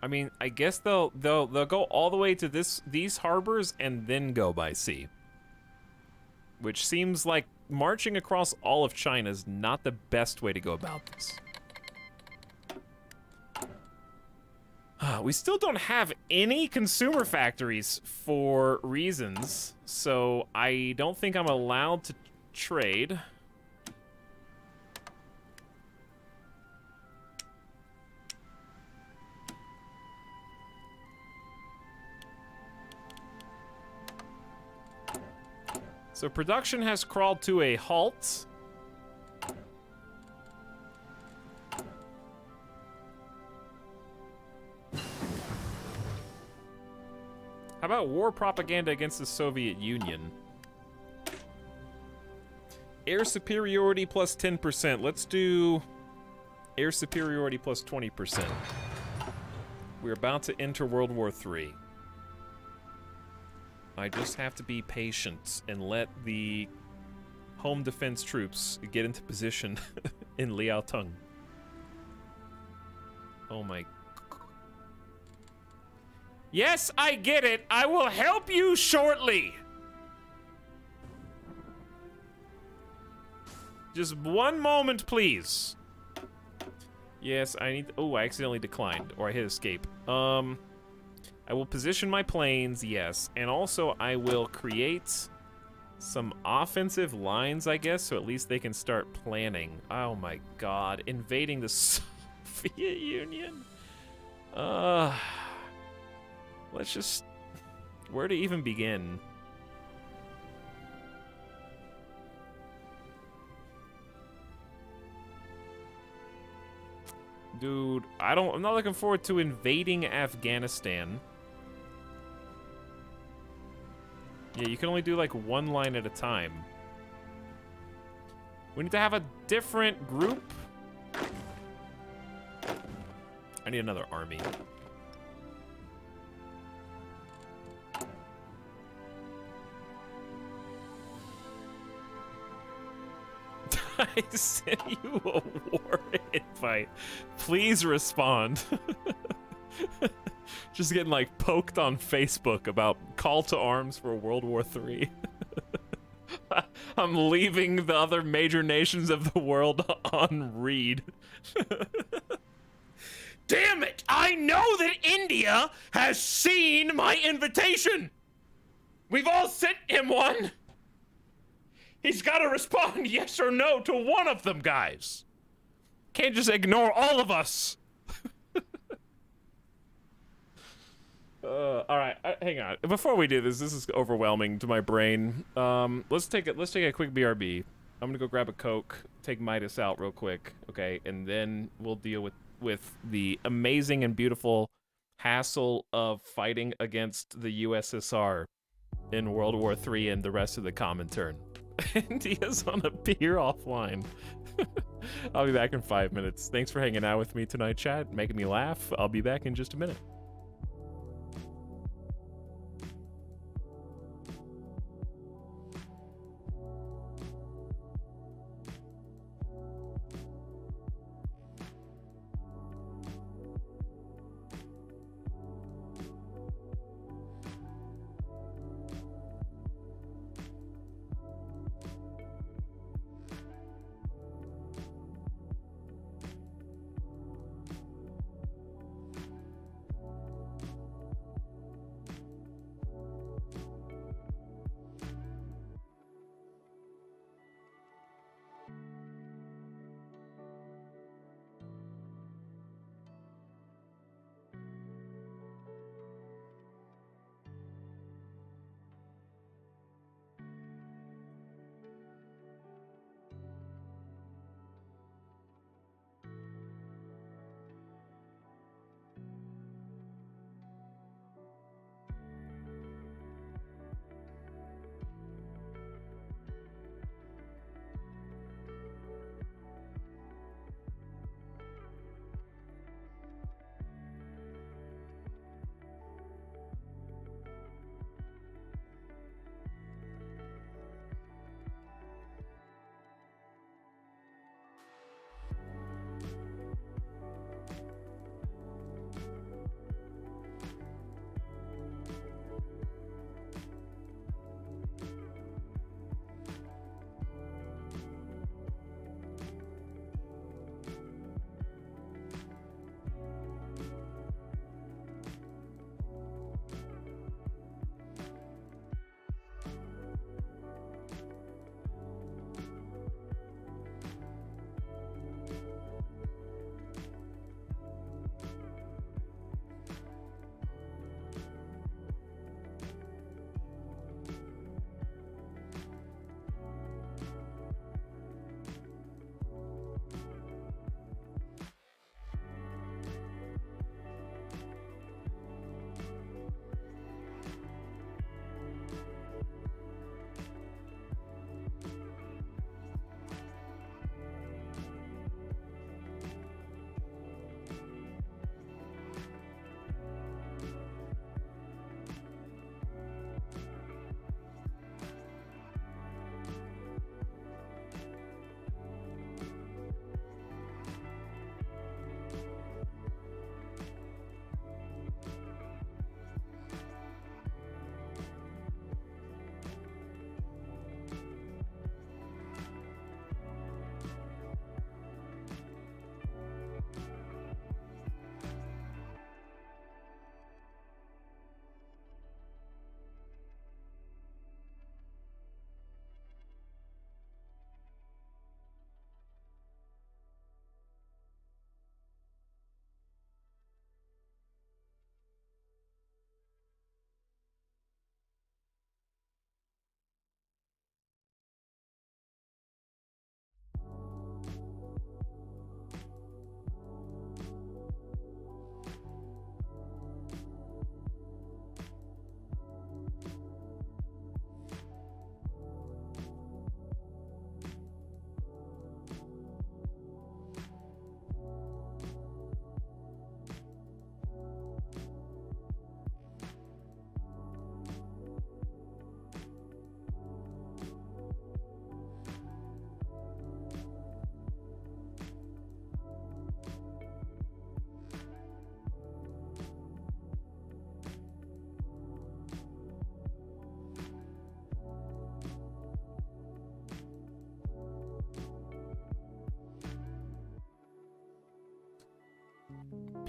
I mean, I guess they'll go all the way to these harbors and then go by sea. Which seems like marching across all of China is not the best way to go about this. We still don't have any consumer factories for reasons, so I don't think I'm allowed to trade. So production has crawled to a halt. How about war propaganda against the Soviet Union? Air superiority plus 10%. Let's do air superiority plus 20%. We're about to enter World War III. I just have to be patient and let the home defense troops get into position in Liaotung. Oh my... Yes, I get it. I will help you shortly. Just one moment, please. Yes, I need... Oh, I accidentally declined, or I hit escape. I will position my planes, yes. And also, I will create some offensive lines, I guess, so at least they can start planning. Oh my god, invading the Soviet Union? Let's just... Where to even begin? Dude, I'm not looking forward to invading Afghanistan. Yeah, you can only do like one line at a time. We need to have a different group. I need another army. I sent you a war invite. Please respond. Just getting like poked on Facebook about call to arms for World War III. I'm leaving the other major nations of the world on read. Damn it! I know that India has seen my invitation! We've all sent him one! He's gotta respond yes or no to one of them, guys! Can't just ignore all of us! Alright, hang on. Before we do this is overwhelming to my brain. Let's take a quick BRB. I'm gonna go grab a Coke, take Midas out real quick, okay? And then we'll deal with the amazing and beautiful hassle of fighting against the USSR in World War III and the rest of the Comintern. India's on a beer offline. I'll be back in 5 minutes. Thanks for hanging out with me tonight, chat, making me laugh. I'll be back in just a minute.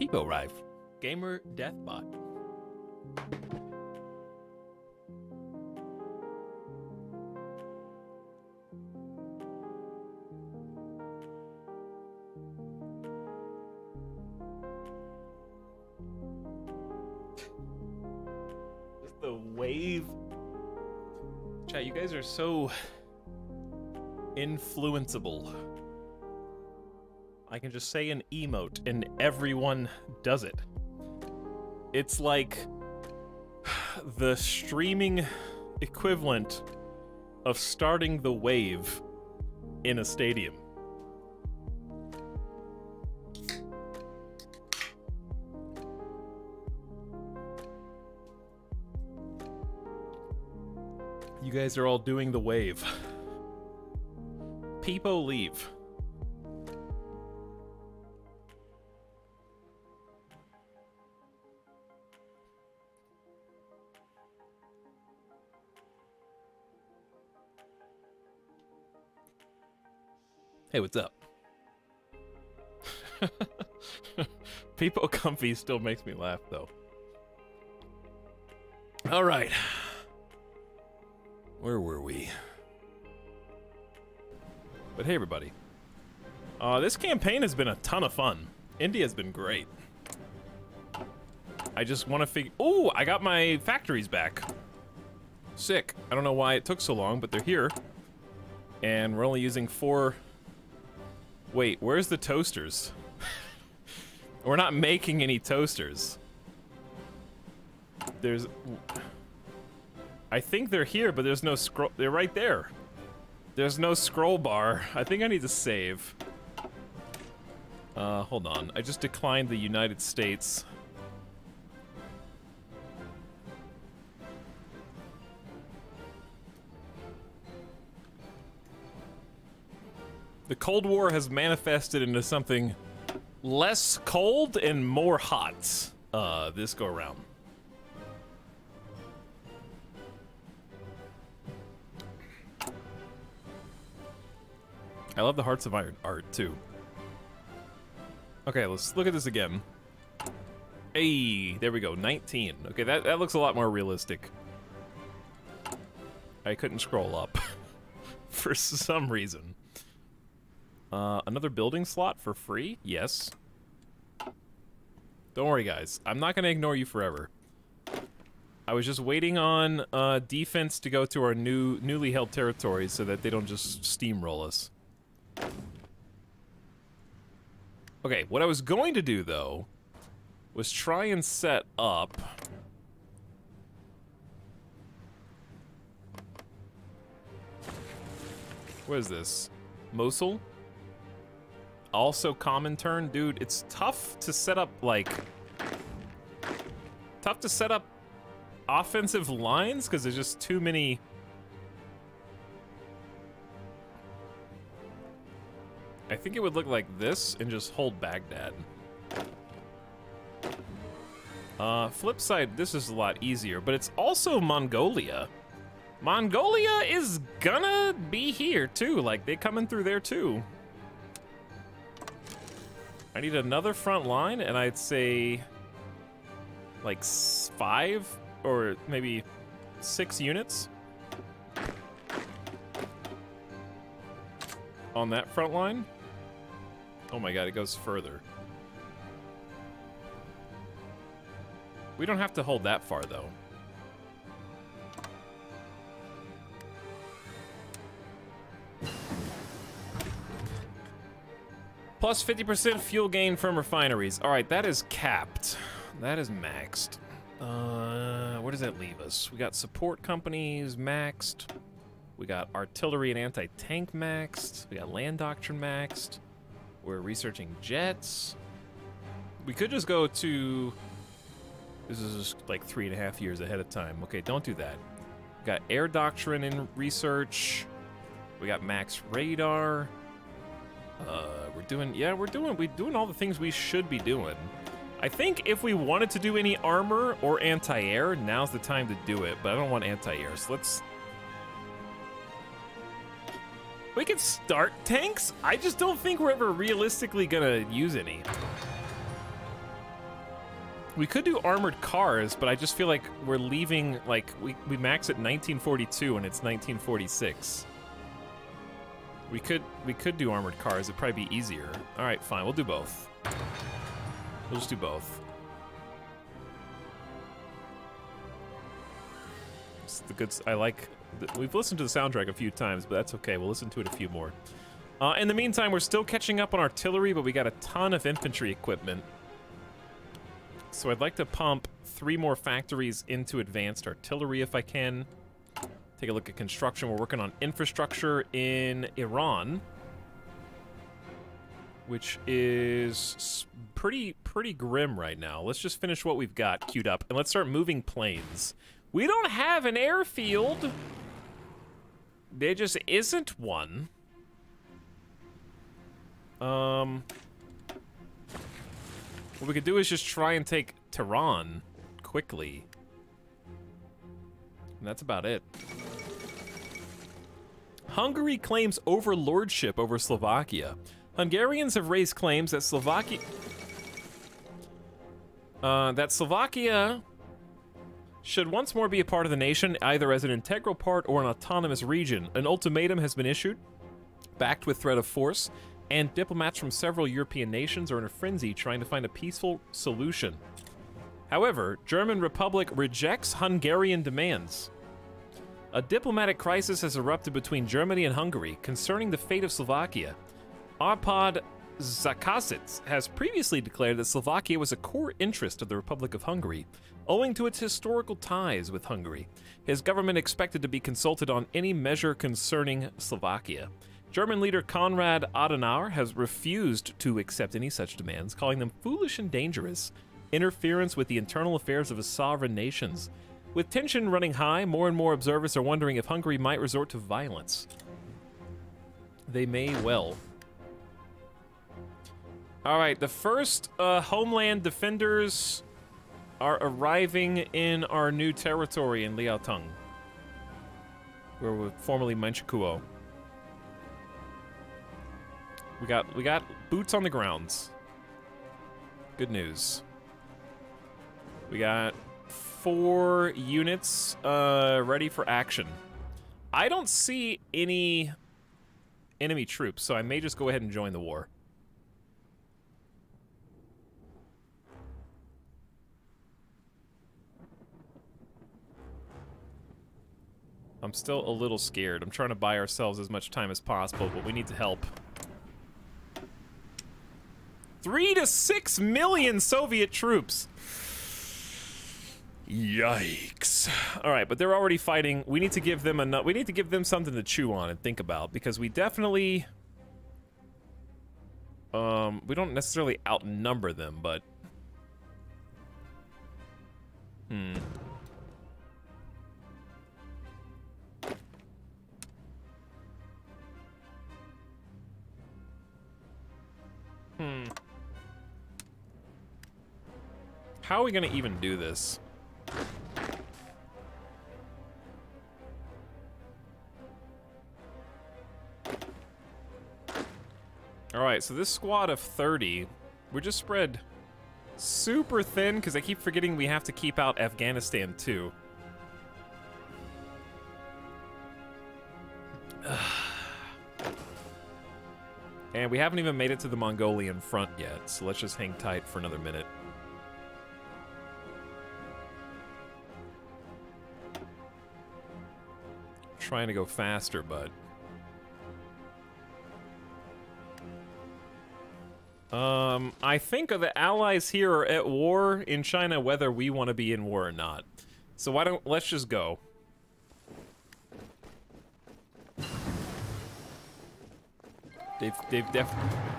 Peepo Rife. Gamer Deathbot. Just the wave. Chat, you guys are so influenceable. I can just say an emote and everyone does it. It's like the streaming equivalent of starting the wave in a stadium. You guys are all doing the wave. Peepo leave. Hey, what's up? Peepo Comfy still makes me laugh, though. All right. Where were we? But hey, everybody. This campaign has been a ton of fun. India's been great. I just want to figure... Ooh, I got my factories back. Sick. I don't know why it took so long, but they're here. And we're only using 4... Wait, where's the toasters? We're not making any toasters. There's... I think they're here, but there's no scroll... They're right there. There's no scroll bar. I think I need to save. Hold on. I just declined the United States. The Cold War has manifested into something less cold and more hot, this go around. I love the Hearts of Iron art, too. Okay, let's look at this again. Hey, there we go, 19. Okay, that looks a lot more realistic. I couldn't scroll up for some reason. Another building slot for free? Yes. Don't worry, guys. I'm not going to ignore you forever. I was just waiting on defense to go to our newly held territories so that they don't just steamroll us. Okay, what I was going to do, though, was try and set up... What is this? Mosul? Also common turn? Dude, it's tough to set up, like... Tough to set up offensive lines, because there's just too many... I think it would look like this and just hold Baghdad. Flip side, this is a lot easier, but it's also Mongolia. Mongolia is gonna be here, too. Like, they're coming through there, too. I need another front line, and I'd say... like 5 or maybe 6 units on that front line. Oh my god, it goes further. We don't have to hold that far, though. Plus 50% fuel gain from refineries. All right, that is capped. That is maxed. Where does that leave us? We got support companies maxed. We got artillery and anti-tank maxed. We got land doctrine maxed. We're researching jets. We could just go to... This is just like 3.5 years ahead of time. Okay, don't do that. We got air doctrine in research. We got max radar. We're doing all the things we should be doing. I think if we wanted to do any armor or anti-air, now's the time to do it, but I don't want anti-air, so let's... We can start tanks? I just don't think we're ever realistically gonna use any. We could do armored cars, but I just feel like we're leaving, like, we max at 1942 and it's 1946. We could do armored cars, it'd probably be easier. Alright, fine, we'll do both. We'll just do both. It's the good, I like, we've listened to the soundtrack a few times, but that's okay, we'll listen to it a few more. In the meantime, we're still catching up on artillery, but we got a ton of infantry equipment. So I'd like to pump 3 more factories into advanced artillery if I can. Take a look at construction. We're working on infrastructure in Iran, which is pretty grim right now. Let's just finish what we've got queued up, and let's start moving planes. We don't have an airfield. There just isn't one. What we could do is just try and take Tehran quickly. And that's about it. Hungary claims overlordship over Slovakia. Hungarians have raised claims that Slovakia should once more be a part of the nation, either as an integral part or an autonomous region. An ultimatum has been issued, backed with threat of force, and diplomats from several European nations are in a frenzy trying to find a peaceful solution. However, German Republic rejects Hungarian demands. A diplomatic crisis has erupted between Germany and Hungary concerning the fate of Slovakia. Arpad Zakasic has previously declared that Slovakia was a core interest of the Republic of Hungary, owing to its historical ties with Hungary. His government expected to be consulted on any measure concerning Slovakia. German leader Konrad Adenauer has refused to accept any such demands, calling them foolish and dangerous, interference with the internal affairs of a sovereign nations. With tension running high, more and more observers are wondering if Hungary might resort to violence. They may well. Alright, the first Homeland Defenders are arriving in our new territory in Liaotung, where we're formerly Manchukuo. We got boots on the grounds. Good news. We got 4 units ready for action. I don't see any enemy troops, so I may just go ahead and join the war. I'm still a little scared. I'm trying to buy ourselves as much time as possible, but we need to help. 3 to 6 million Soviet troops. Yikes. All right, but they're already fighting. We need to give them enough. We need to give them something to chew on and think about, because we definitely we don't necessarily outnumber them, but how are we gonna even do this? Alright, so this squad of 30, we're just spread super thin, because I keep forgetting we have to keep out Afghanistan too. And we haven't even made it to the Mongolian front yet, so let's just hang tight for another minute. Trying to go faster, but I think the allies here are at war in China whether we want to be in war or not. So let's just go.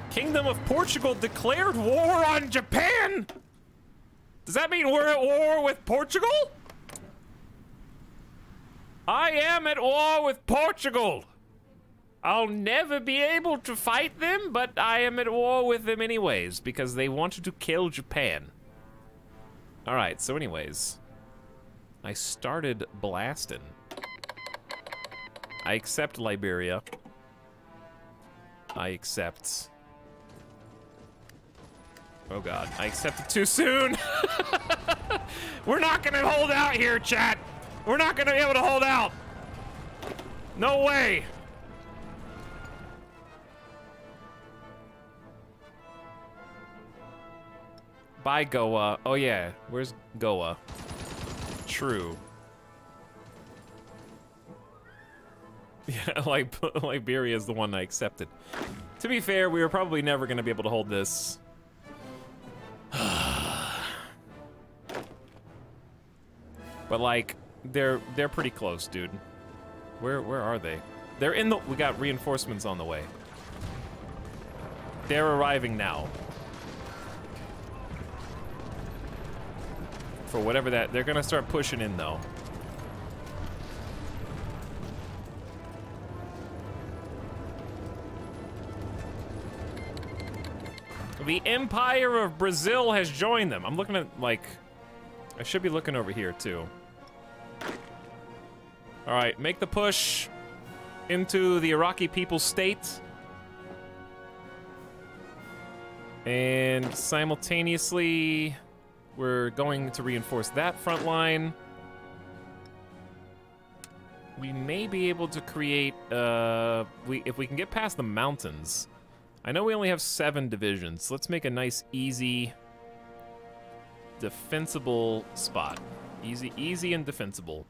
Kingdom of Portugal declared war on Japan? Does that mean we're at war with Portugal? I am at war with Portugal. I'll never be able to fight them, but I am at war with them anyways, because they wanted to kill Japan. Alright, so anyways, I started blasting. I accept Liberia. I accept Oh god, I accepted too soon. We're not gonna hold out here, chat. We're not gonna be able to hold out. No way. Bye, Goa. Oh yeah, where's Goa? True. Yeah, like Liberia is the one I accepted. To be fair, we were probably never gonna be able to hold this. But like, they're pretty close, dude. Where are they? They're in the. We got reinforcements on the way. They're arriving now. For whatever that, they're gonna start pushing in though. The Empire of Brazil has joined them. I'm looking at, like, I should be looking over here too. All right, make the push into the Iraqi People's State. And simultaneously, we're going to reinforce that front line. We may be able to create, if we can get past the mountains. I know we only have 7 divisions. Let's make a nice, easy, defensible spot. Easy and defensible.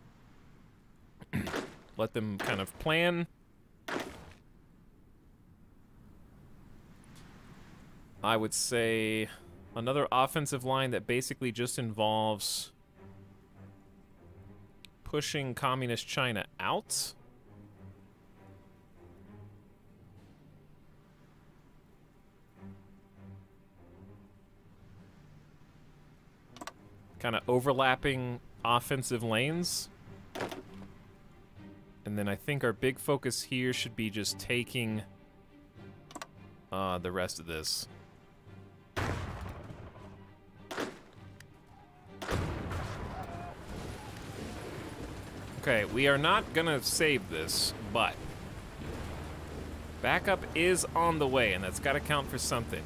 Let them kind of plan. I would say another offensive line that basically just involves pushing communist China out. Kind of overlapping offensive lanes. And then I think our big focus here should be just taking the rest of this. Okay, we are not gonna save this, but backup is on the way, and that's gotta count for something.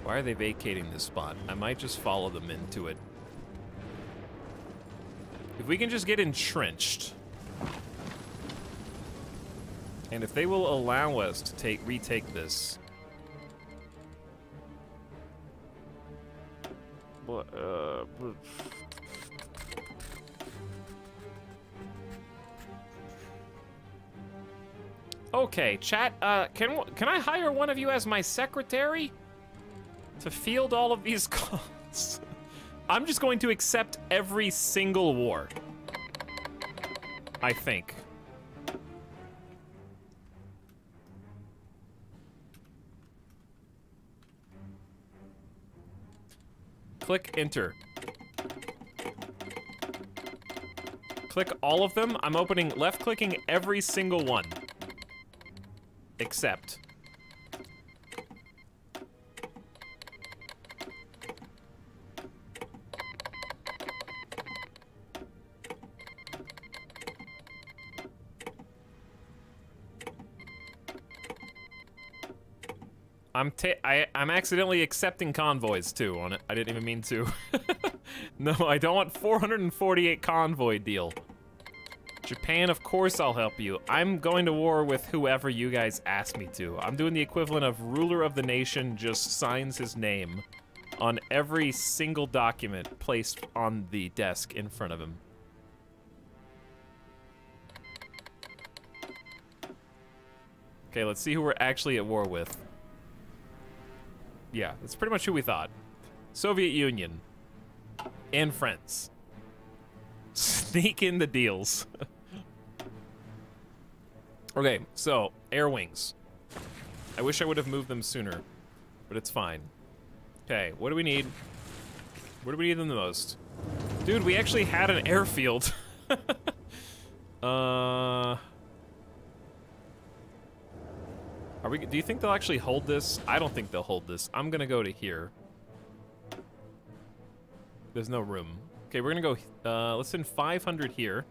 Why are they vacating this spot? I might just follow them into it. If we can just get entrenched, and if they will allow us to retake this. Okay, chat, can I hire one of you as my secretary? To field all of these calls. I'm just going to accept every single war. I think. Click enter. Click all of them. I'm opening, left clicking every single one. Accept. I'm accidentally accepting convoys too on it. I didn't even mean to. No, I don't want 448 convoy deal. Japan, of course I'll help you. I'm going to war with whoever you guys ask me to. I'm doing the equivalent of ruler of the nation just signs his name on every single document placed on the desk in front of him. Okay, let's see who we're actually at war with. Yeah, that's pretty much who we thought. Soviet Union. And friends. Sneak in the deals. Okay, so, air wings. I wish I would have moved them sooner, but it's fine. Okay, what do we need? What do we need them the most? Dude, we actually had an airfield. Do you think they'll actually hold this? I don't think they'll hold this. I'm gonna go to here. There's no room. Okay, we're gonna go, let's send 500 here.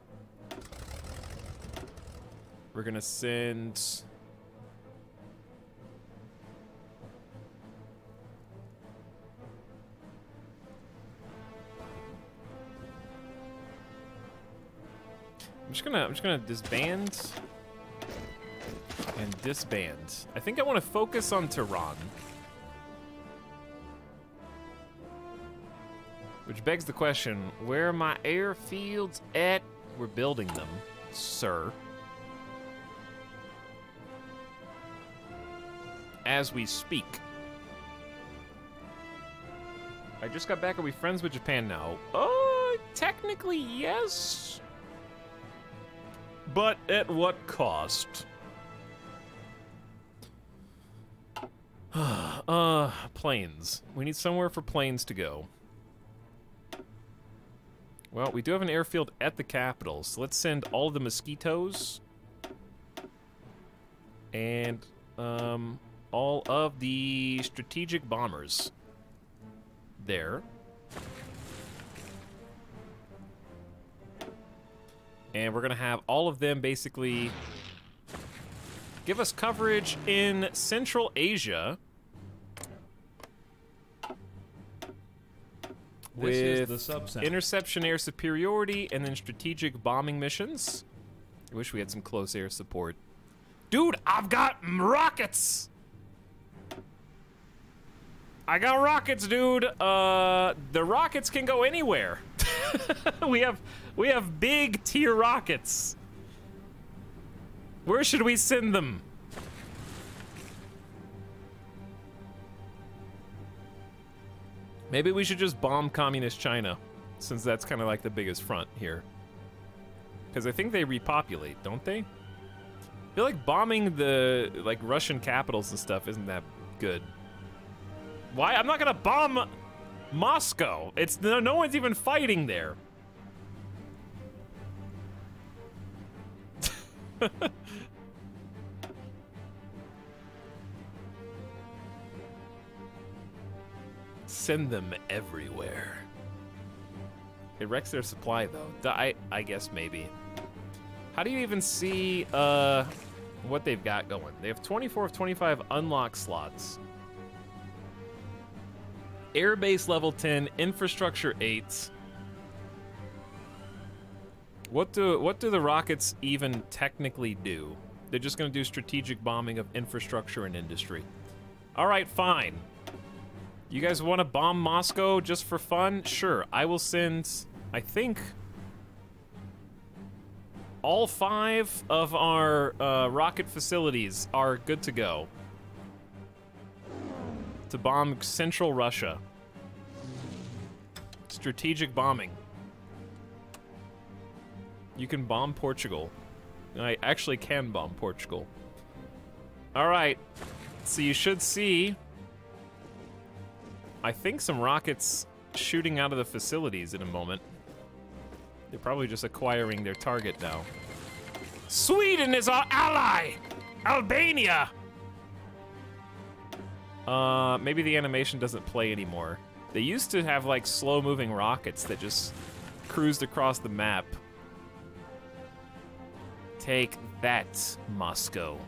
We're gonna send... I'm just gonna disband and disband. I think I want to focus on Tehran. Which begs the question, where are my airfields at? We're building them, sir. As we speak. I just got back. Are we friends with Japan now? Technically, yes. But at what cost? Planes. We need somewhere for planes to go. Well, we do have an airfield at the capital, so let's send all of the mosquitoes. And, all of the strategic bombers. There. And we're gonna have all of them basically give us coverage in Central Asia. With interception air superiority and then strategic bombing missions. I wish we had some close air support. Dude, I've got rockets! I got rockets, dude. The rockets can go anywhere. we have big tier rockets. Where should we send them? Maybe we should just bomb communist China, since that's kind of like the biggest front here. Because I think they repopulate, don't they? I feel like bombing the like Russian capitals and stuff isn't that good. Why? I'm not gonna bomb Moscow. It's no one's even fighting there. Send them everywhere. It wrecks their supply though. I guess maybe. How do you even see what they've got going? They have 24 of 25 unlock slots. Airbase level 10, infrastructure 8. What do the rockets even technically do? They're just gonna do strategic bombing of infrastructure and industry. All right, fine. You guys want to bomb Moscow just for fun? Sure, I will send, I think, all 5 of our rocket facilities are good to go. To bomb central Russia. Strategic bombing. You can bomb Portugal. I actually can bomb Portugal. Alright, so you should see, I think, some rockets shooting out of the facilities in a moment. They're probably just acquiring their target now. Sweden is our ally! Albania! Maybe the animation doesn't play anymore. They used to have like slow-moving rockets that just cruised across the map. Take that, Moscow.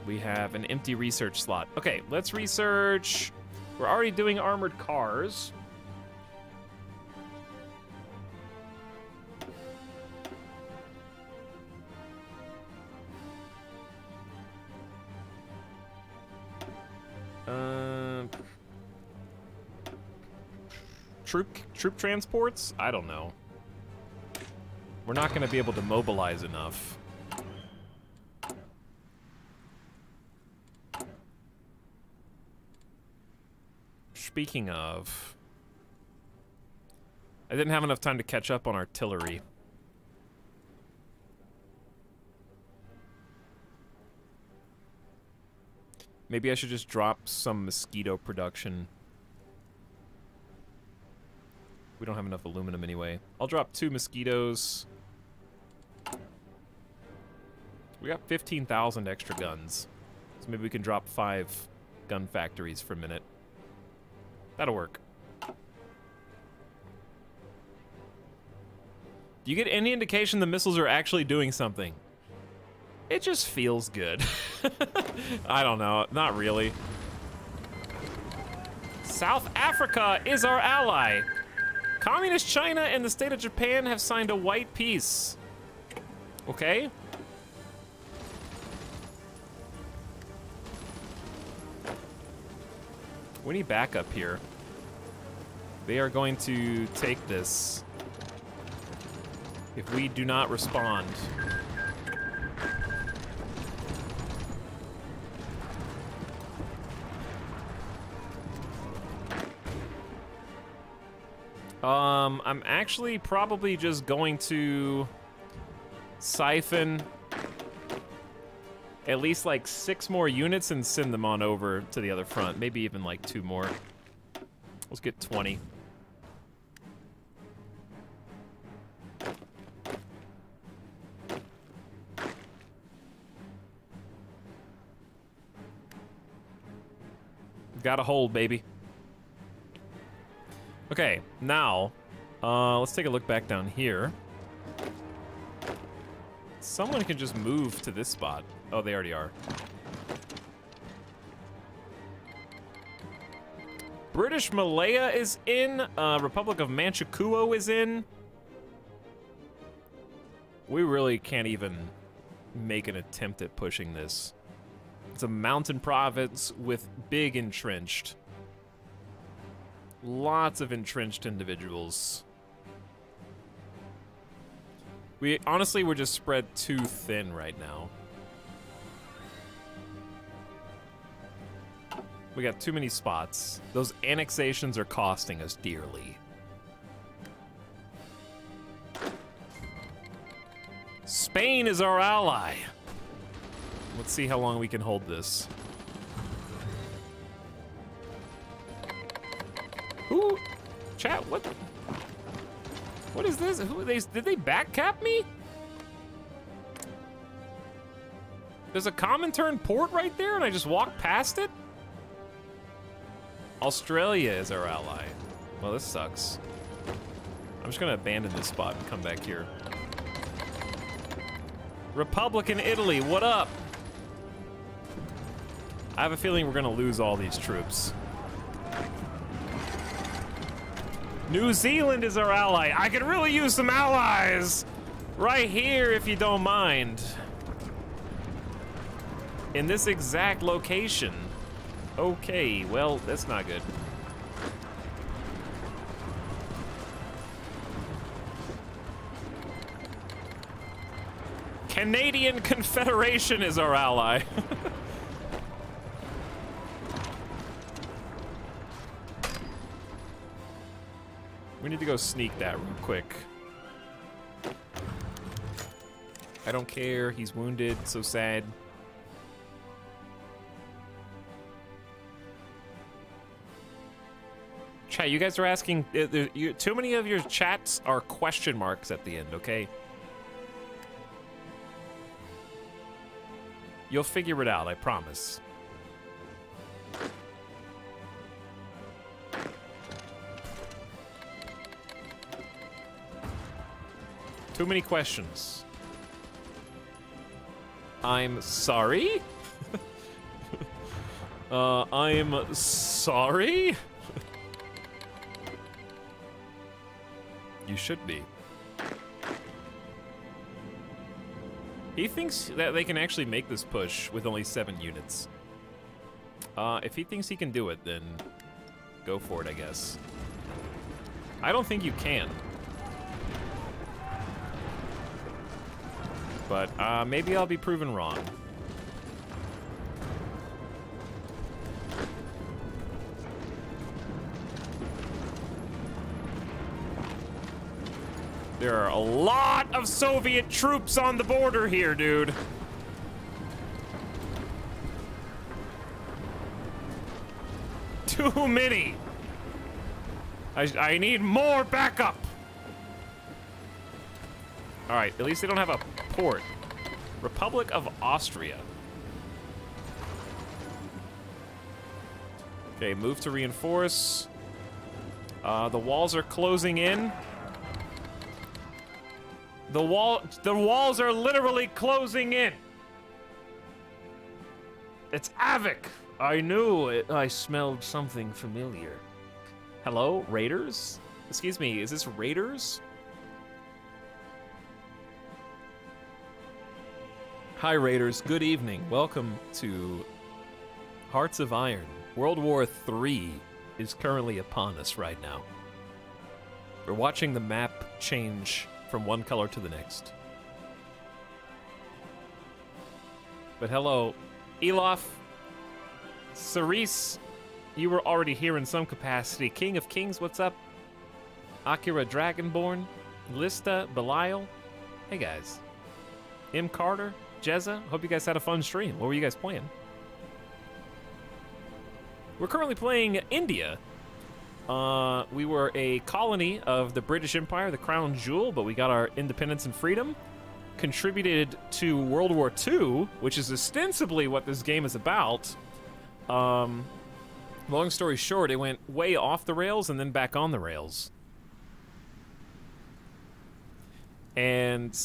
We have an empty research slot. Okay, let's research. We're already doing armored cars. Troop transports? I don't know. We're not going to be able to mobilize enough. Speaking of, I didn't have enough time to catch up on artillery. Maybe I should just drop some mosquito production. We don't have enough aluminum anyway. I'll drop 2 mosquitoes. We got 15,000 extra guns. So maybe we can drop 5 gun factories for a minute. That'll work. Do you get any indication the missiles are actually doing something? It just feels good. I don't know, not really. South Africa is our ally. Communist China and the state of Japan have signed a white peace. Okay. We need backup here. They are going to take this if we do not respond. I'm actually probably just going to siphon at least like 6 more units and send them on over to the other front. Maybe even like 2 more. Let's get 20. Got a hold, baby. Okay, now, let's take a look back down here. Someone can just move to this spot. Oh, they already are. British Malaya is in. Republic of Manchukuo is in. We really can't even make an attempt at pushing this. It's a mountain province with big entrenched. Lots of entrenched individuals. Honestly, we're just spread too thin right now. We got too many spots. Those annexations are costing us dearly. Spain is our ally. Let's see how long we can hold this. Who? Chat, what? What is this? Who are they? Did they backcap me? There's a Comintern port right there and I just walked past it? Australia is our ally. Well, this sucks. I'm just gonna abandon this spot and come back here. Republican Italy, what up? I have a feeling we're gonna lose all these troops. New Zealand is our ally. I could really use some allies right here if you don't mind. In this exact location. Okay, well, that's not good. Canadian Confederation is our ally. We need to go sneak that real quick. I don't care, he's wounded, so sad. Chat, you guys are asking, too many of your chats are question marks at the end, okay? You'll figure it out, I promise. Too many questions. I'm sorry? I'm sorry? You should be. He thinks that they can actually make this push with only 7 units. If he thinks he can do it, then go for it, I guess. I don't think you can. But maybe I'll be proven wrong. There are a lot of Soviet troops on the border here, dude. Too many. I need more backup. All right, at least they don't have a port. Republic of Austria. Okay, move to reinforce. The walls are closing in. The walls are literally closing in. It's Avic. I knew it. I smelled something familiar. Hello, Raiders? Excuse me, is this Raiders? Hi, Raiders. Good evening. Welcome to Hearts of Iron. World War III is currently upon us right now. We're watching the map change from one color to the next. But hello, Elof, Cerise, you were already here in some capacity. King of Kings, what's up? Akira Dragonborn, Lista, Belial. Hey guys. M. Carter, Jezza, hope you guys had a fun stream. What were you guys playing? We're currently playing India. We were a colony of the British Empire, the Crown Jewel, but we got our independence and freedom. Contributed to World War II, which is ostensibly what this game is about. Long story short, it went way off the rails and then back on the rails. And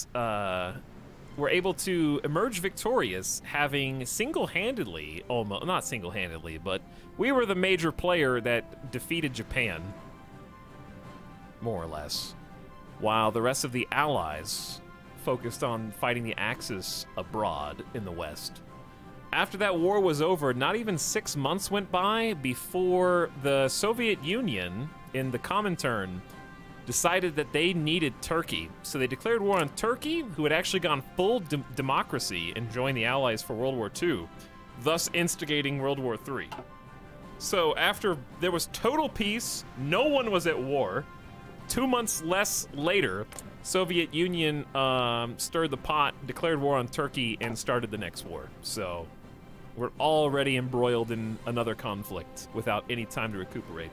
we're able to emerge victorious, having single-handedly, almost, not single-handedly, but we were the major player that defeated Japan, more or less, while the rest of the allies focused on fighting the Axis abroad in the West. After that war was over, not even 6 months went by before the Soviet Union, in the Comintern, decided that they needed Turkey. So they declared war on Turkey, who had actually gone full democracy and joined the Allies for World War II, thus instigating World War III. So after there was total peace, no one was at war, 2 months less later, Soviet Union stirred the pot, declared war on Turkey, and started the next war. So we're already embroiled in another conflict without any time to recuperate.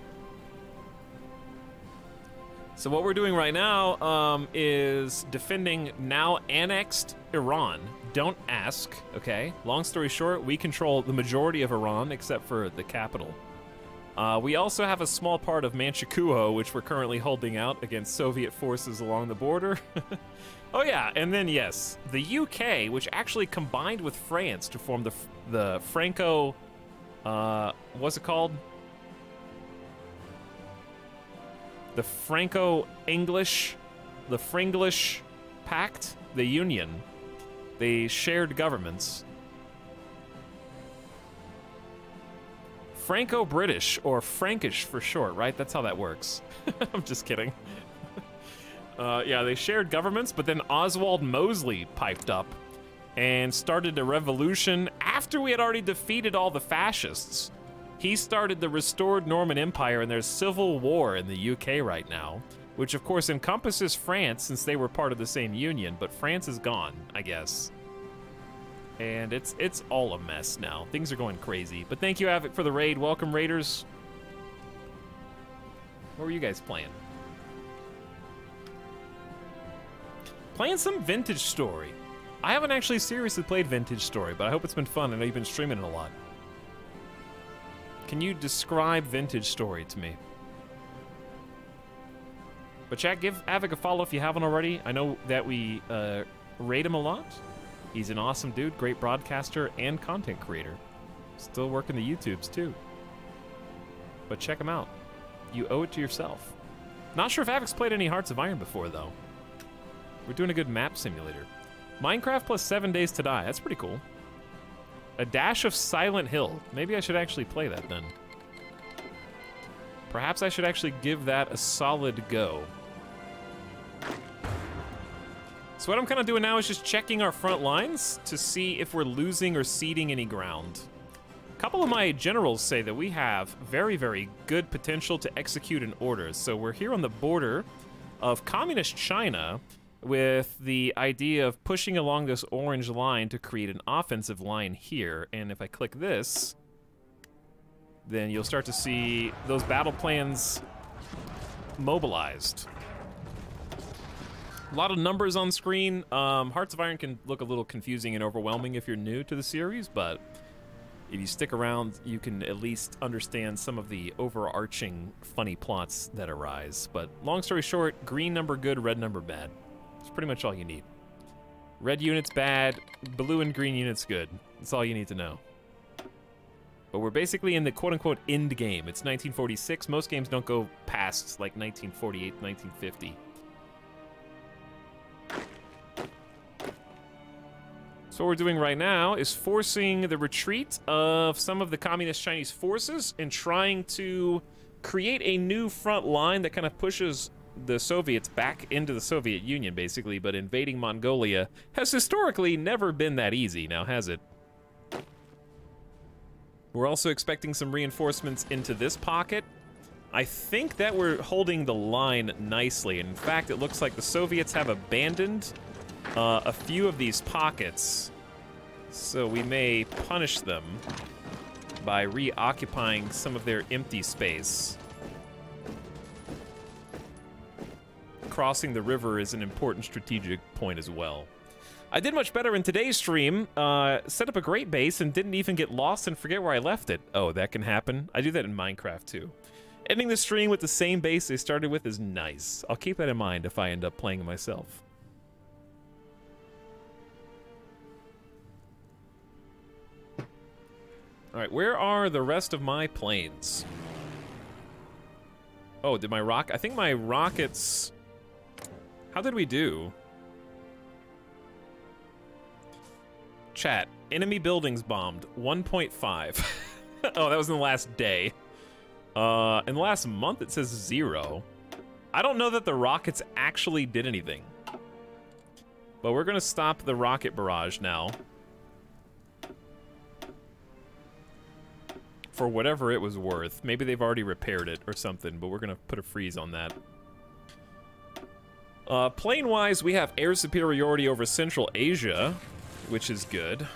So what we're doing right now is defending now annexed Iran. Don't ask, okay? Long story short, we control the majority of Iran except for the capital. We also have a small part of Manchukuo, which we're currently holding out against Soviet forces along the border. Oh yeah, and then yes, the UK, which actually combined with France to form the Franco, what's it called? The Franco-English, the Fringlish Pact, the Union. They shared governments. Franco-British, or Frankish for short, right? That's how that works. I'm just kidding. Yeah, they shared governments, but then Oswald Mosley piped up and started a revolution after we had already defeated all the fascists. He started the restored Norman Empire, and there's civil war in the UK right now, which of course encompasses France since they were part of the same union, but France is gone, I guess. And it's all a mess now. Things are going crazy. But thank you, Avic, for the raid. Welcome, Raiders. What were you guys playing? Playing some Vintage Story. I haven't actually seriously played Vintage Story, but I hope it's been fun. I know you've been streaming it a lot. Can you describe Vintage Story to me? But chat, give Avic a follow if you haven't already. I know that we rate him a lot. He's an awesome dude, great broadcaster and content creator. Still working the YouTubes too. But check him out. You owe it to yourself. Not sure if Avic's played any Hearts of Iron before though. We're doing a good map simulator. Minecraft plus 7 Days to Die. That's pretty cool. A dash of Silent Hill. Maybe I should actually play that then. Perhaps I should actually give that a solid go. So what I'm kind of doing now is just checking our front lines to see if we're losing or ceding any ground. A couple of my generals say that we have very, very good potential to execute an order. So we're here on the border of Communist China with the idea of pushing along this orange line to create an offensive line here. And if I click this, then you'll start to see those battle plans mobilized. A lot of numbers on screen. Hearts of Iron can look a little confusing and overwhelming if you're new to the series, but if you stick around, you can at least understand some of the overarching funny plots that arise. But long story short, green number good, red number bad. It's pretty much all you need. Red unit's bad, blue and green unit's good. That's all you need to know. But we're basically in the quote-unquote end game. It's 1946. Most games don't go past, like, 1948, 1950. So what we're doing right now is forcing the retreat of some of the communist Chinese forces and trying to create a new front line that kind of pushes the Soviets back into the Soviet Union, basically, but invading Mongolia has historically never been that easy, now has it? We're also expecting some reinforcements into this pocket. I think that we're holding the line nicely. In fact, it looks like the Soviets have abandoned a few of these pockets, so we may punish them by reoccupying some of their empty space. Crossing the river is an important strategic point as well. I did much better in today's stream, set up a great base and didn't even get lost and forget where I left it. Oh, that can happen. I do that in Minecraft too. Ending the stream with the same base I started with is nice. I'll keep that in mind if I end up playing it myself. Alright, where are the rest of my planes? Oh, did my I think my rockets... How did we do? Chat, enemy buildings bombed, 1.5. Oh, that was in the last day. In the last month, it says 0. I don't know that the rockets actually did anything. But we're gonna stop the rocket barrage now. For whatever it was worth. Maybe they've already repaired it or something, but we're gonna put a freeze on that. Plane-wise, we have air superiority over Central Asia, which is good.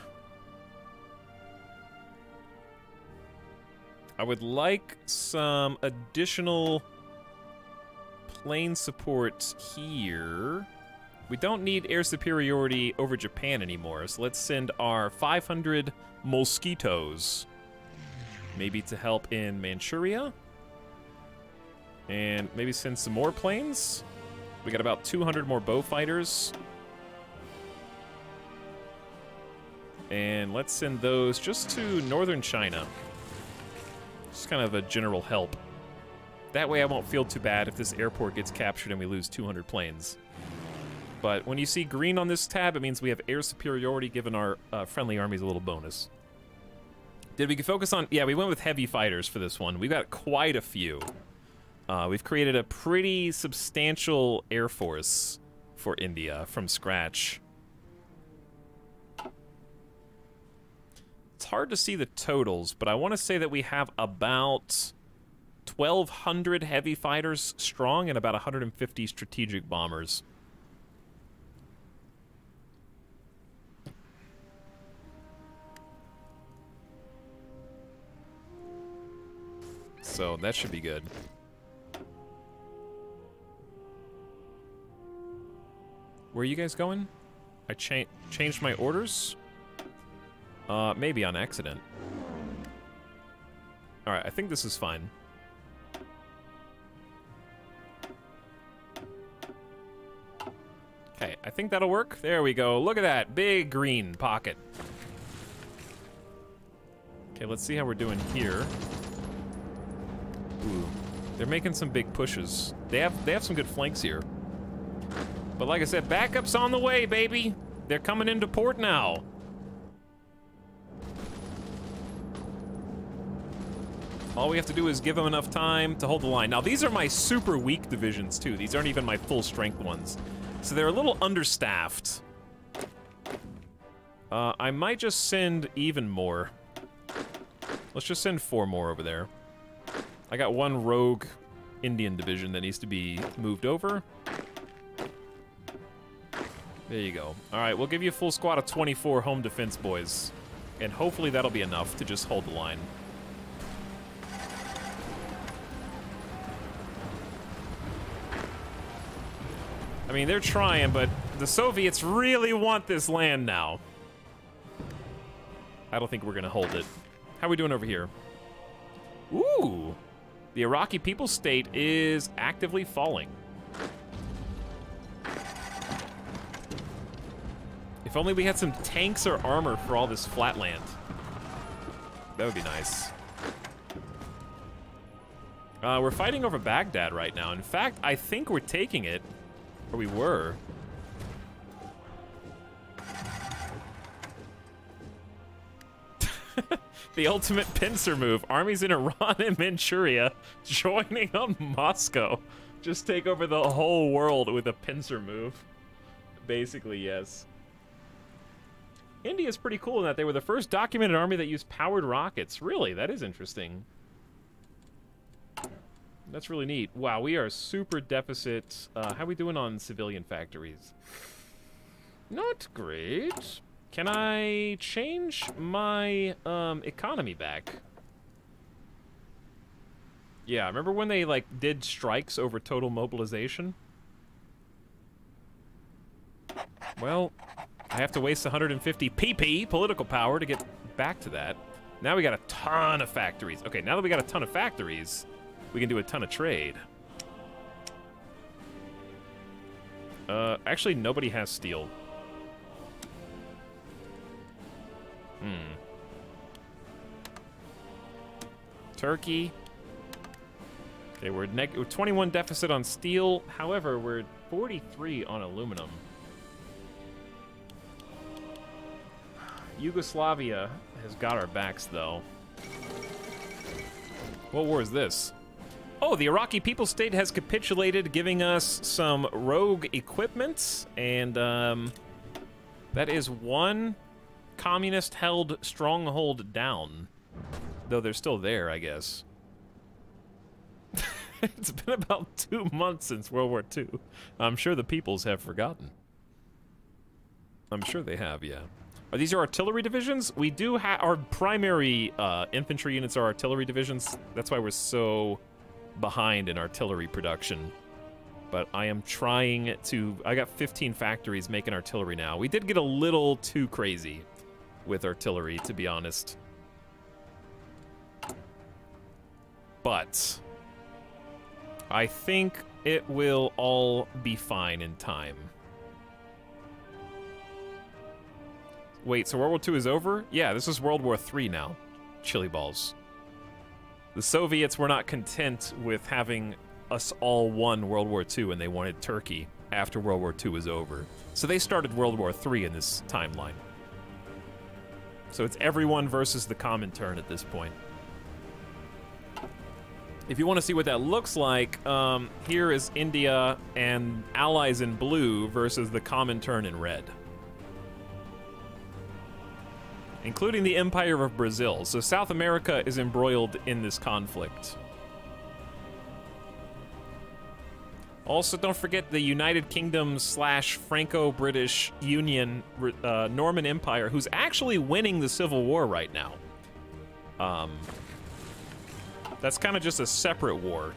I would like some additional plane support here. We don't need air superiority over Japan anymore, so let's send our 500 Mosquitoes. Maybe to help in Manchuria. And maybe send some more planes. We got about 200 more bow fighters. And let's send those just to northern China. Just kind of a general help. That way I won't feel too bad if this airport gets captured and we lose 200 planes. But when you see green on this tab, it means we have air superiority, giving our friendly armies a little bonus. Did we focus on... Yeah, we went with heavy fighters for this one. We've got quite a few. We've created a pretty substantial air force for India from scratch. It's hard to see the totals, but I want to say that we have about 1,200 heavy fighters strong and about 150 strategic bombers. So that should be good. Where are you guys going? I changed my orders? Maybe on accident. Alright, I think this is fine. Okay, I think that'll work. There we go. Look at that. Big green pocket. Okay, let's see how we're doing here. Ooh, they're making some big pushes. They have some good flanks here. But like I said, backup's on the way, baby. They're coming into port now. All we have to do is give them enough time to hold the line. Now, these are my super weak divisions, too. These aren't even my full strength ones. So they're a little understaffed. I might just send even more. Let's just send 4 more over there. I got 1 rogue Indian division that needs to be moved over. There you go. Alright, we'll give you a full squad of 24 home defense boys. And hopefully that'll be enough to just hold the line. I mean, they're trying, but the Soviets really want this land now. I don't think we're gonna hold it. How are we doing over here? Ooh! The Iraqi People's State is actively falling. If only we had some tanks or armor for all this flatland. That would be nice. We're fighting over Baghdad right now. In fact, I think we're taking it. Or we were. The ultimate pincer move. Armies in Iran and Manchuria joining on Moscow. Just take over the whole world with a pincer move. Basically, yes. India's pretty cool in that they were the first documented army that used powered rockets. Really, that is interesting. That's really neat. Wow, we are super deficit. How are we doing on civilian factories? Not great. Can I change my economy back? Yeah, remember when they like did strikes over total mobilization? Well, I have to waste 150 PP political power to get back to that. Now we got a ton of factories. Okay, now that we got a ton of factories, we can do a ton of trade. Actually, nobody has steel. Turkey. Okay, we're 21 deficit on steel. However, we're 43 on aluminum. Yugoslavia has got our backs, though. What war is this? Oh, the Iraqi People's State has capitulated, giving us some rogue equipment, and that is one communist-held stronghold down. Though they're still there, I guess. It's been about 2 months since World War II. I'm sure the peoples have forgotten. I'm sure they have, yeah. Are these our artillery divisions? We do have our primary infantry units are artillery divisions. That's why we're so behind in artillery production. But I am trying to... I got 15 factories making artillery now. We did get a little too crazy with artillery, to be honest. But I think it will all be fine in time. Wait, so World War II is over? Yeah, this is World War III now. Chili balls. The Soviets were not content with having us all won World War II, and they wanted Turkey after World War II was over. So they started World War III in this timeline. So it's everyone versus the Comintern at this point. If you want to see what that looks like, here is India and allies in blue versus the Comintern in red. Including the Empire of Brazil. So South America is embroiled in this conflict. Also, don't forget the United Kingdom / Franco-British Union Norman Empire, who's actually winning the Civil War right now. That's kind of just a separate war.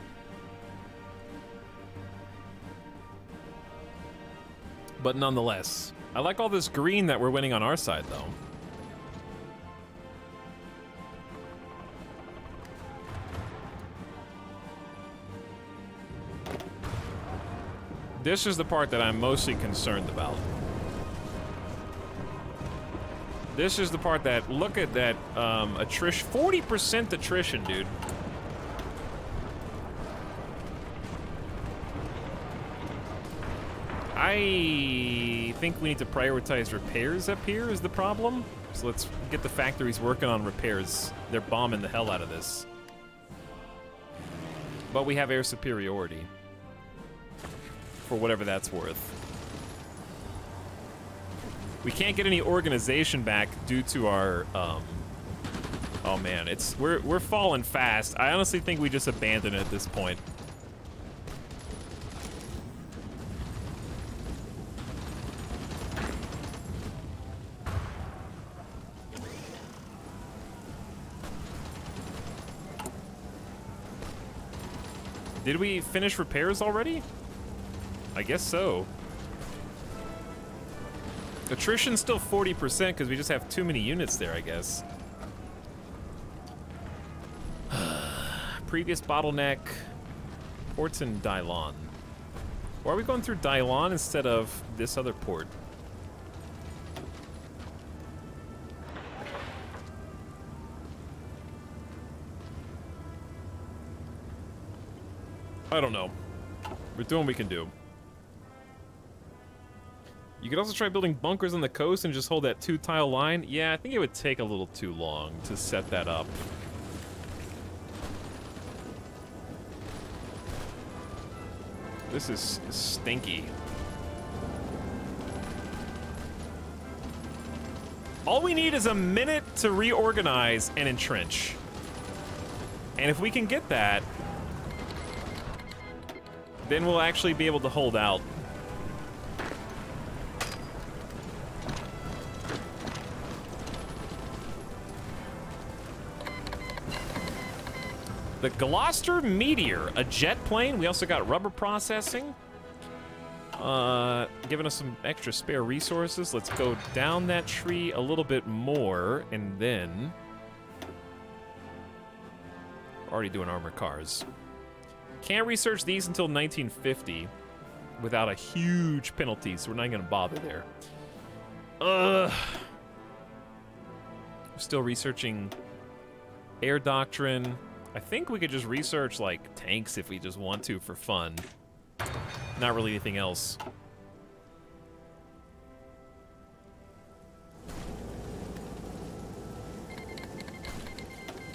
But nonetheless, I like all this green that we're winning on our side, though. This is the part that I'm mostly concerned about. This is the part that, look at that attrition, 40% attrition, dude. I think we need to prioritize repairs up here is the problem. So let's get the factories working on repairs. They're bombing the hell out of this. But we have air superiority. For whatever that's worth. We can't get any organization back due to our, oh man, we're falling fast. I honestly think we just abandon it at this point. Did we finish repairs already? I guess so. Attrition's still 40% because we just have too many units there, I guess. Previous bottleneck. Ports in Dailan. Why are we going through Dailan instead of this other port? I don't know. We're doing what we can do. You could also try building bunkers on the coast and just hold that 2-tile line. Yeah, I think it would take a little too long to set that up. This is stinky. All we need is a minute to reorganize and entrench. And if we can get that, then we'll actually be able to hold out. The Gloucester Meteor, a jet plane. We also got rubber processing. Giving us some extra spare resources. Let's go down that tree a little bit more, and then... We're already doing armored cars. Can't research these until 1950 without a huge penalty, so we're not gonna bother there. We're still researching air doctrine. I think we could just research, like, tanks if we just want to for fun. Not really anything else.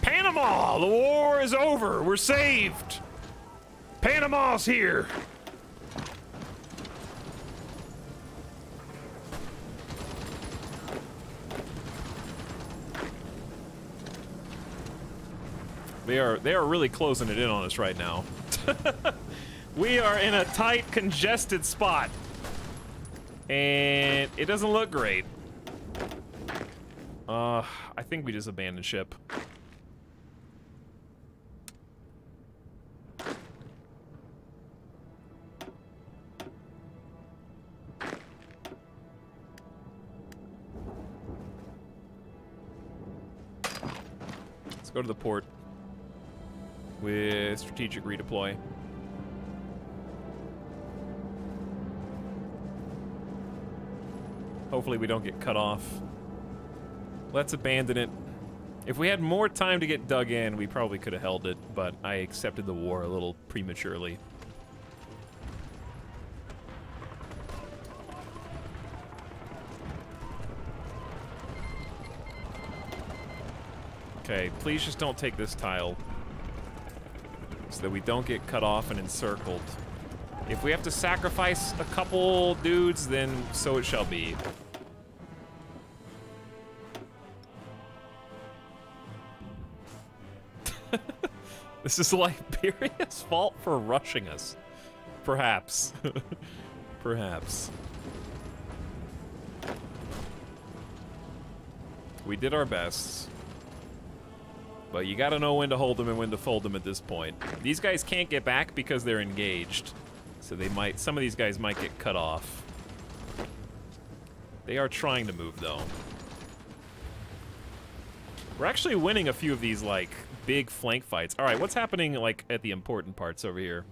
Panama! The war is over! We're saved! Panama's here! They are really closing it in on us right now. We are in a tight, congested spot. And it doesn't look great. I think we just abandoned ship. Let's go to the port with strategic redeploy. Hopefully we don't get cut off. Let's abandon it. If we had more time to get dug in, we probably could have held it, but I accepted the war a little prematurely. Okay, please just don't take this tile, so that we don't get cut off and encircled. If we have to sacrifice a couple dudes, then so it shall be. This is Liberia's fault for rushing us. Perhaps. Perhaps. We did our best. But you gotta know when to hold them and when to fold them at this point. These guys can't get back because they're engaged. So they might, some of these guys might get cut off. They are trying to move though. We're actually winning a few of these like big flank fights. All right, what's happening like at the important parts over here?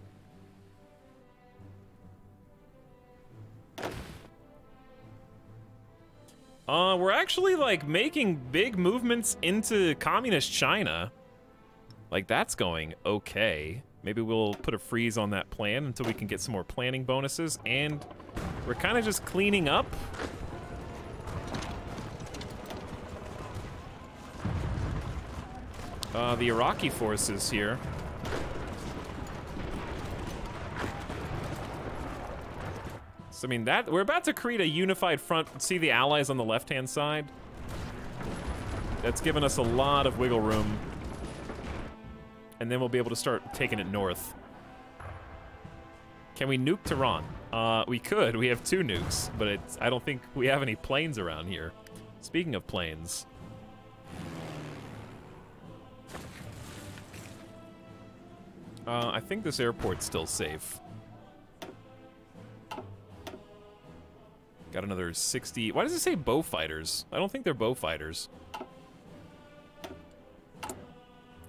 We're actually like making big movements into communist China. Like that's going okay. Maybe we'll put a freeze on that plan until we can get some more planning bonuses, and we're kind of just cleaning up. The Iraqi forces here. So, I mean, that we're about to create a unified front. See the allies on the left-hand side? That's given us a lot of wiggle room. And then we'll be able to start taking it north. Can we nuke Tehran? We could. We have 2 nukes, but I don't think we have any planes around here. Speaking of planes. I think this airport's still safe. Got another 60. Why does it say bow fighters? I don't think they're bow fighters.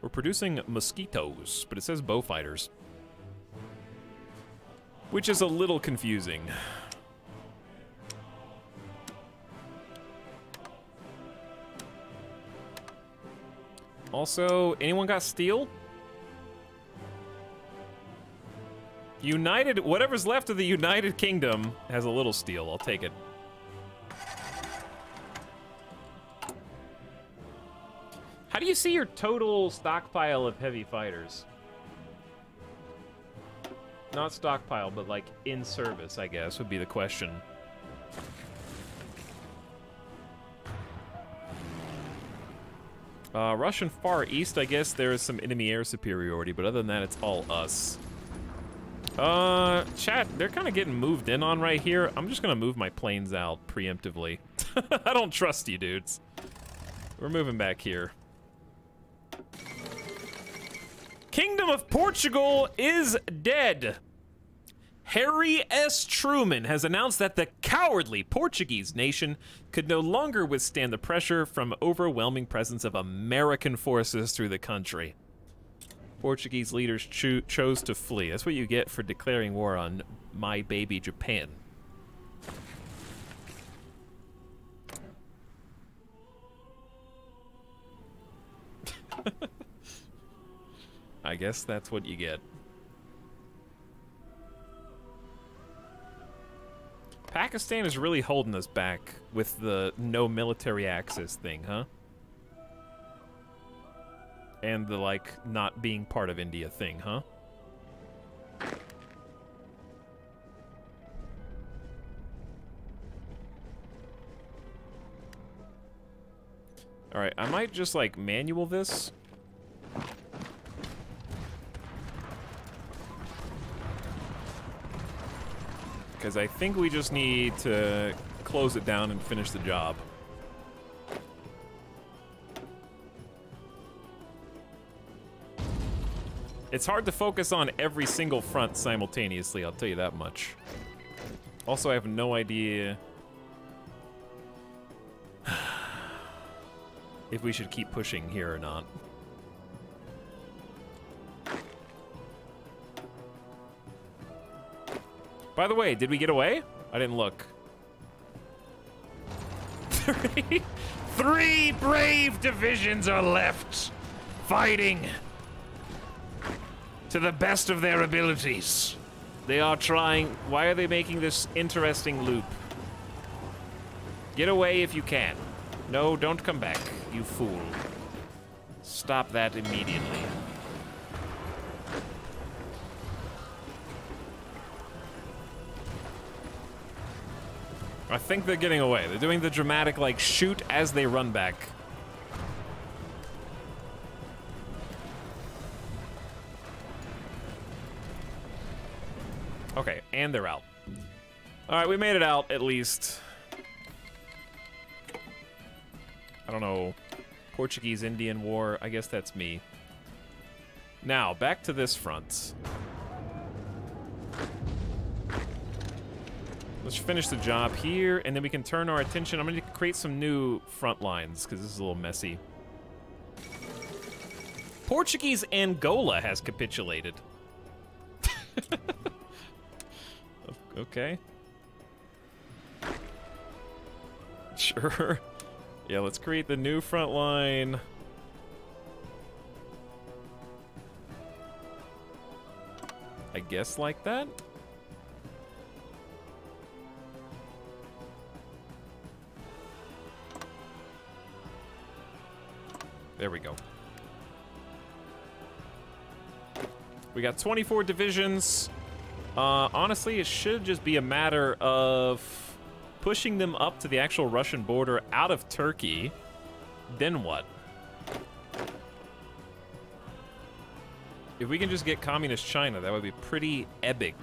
We're producing mosquitoes, but it says bow fighters. Which is a little confusing. Also, anyone got steel? United, whatever's left of the United Kingdom has a little steel. I'll take it. How do you see your total stockpile of heavy fighters? Not stockpile, but like in service, I guess, would be the question. Russian Far East, I guess there is some enemy air superiority, but other than that, it's all us. Chat, they're kind of getting moved in on right here. I'm just gonna move my planes out preemptively. I don't trust you, dudes. We're moving back here. Kingdom of Portugal is dead. Harry S. Truman has announced that the cowardly Portuguese nation could no longer withstand the pressure from overwhelming presence of American forces through the country. Portuguese leaders chose to flee. That's what you get for declaring war on my baby Japan. I guess that's what you get. Pakistan is really holding us back with the no military access thing, huh? And the, like, not being part of India thing, huh? Alright, I might just, like, manual this. Because I think we just need to close it down and finish the job. It's hard to focus on every single front simultaneously, I'll tell you that much. Also, I have no idea if we should keep pushing here or not. By the way, did we get away? I didn't look. Three brave divisions are left, fighting to the best of their abilities. They are trying. Why are they making this interesting loop? Get away if you can. No, don't come back, you fool. Stop that immediately. I think they're getting away. They're doing the dramatic, like, shoot as they run back. Okay, and they're out. Alright, we made it out, at least. I don't know. Portuguese-Indian War, I guess that's me. Now, back to this front. Let's finish the job here, and then we can turn our attention. I'm going to create some new front lines, because this is a little messy. Portuguese Angola has capitulated. Okay. Sure. Yeah, let's create the new front line. I guess like that? There we go. We got 24 divisions. Honestly, it should just be a matter of pushing them up to the actual Russian border out of Turkey. Then what? If we can just get communist China, that would be pretty epic.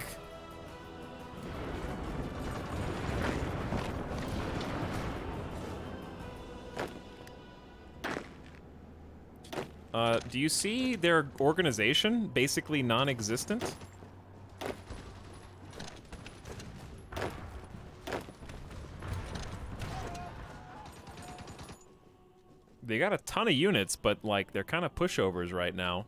Do you see their organization basically non-existent? They got a ton of units, but, like, they're kind of pushovers right now.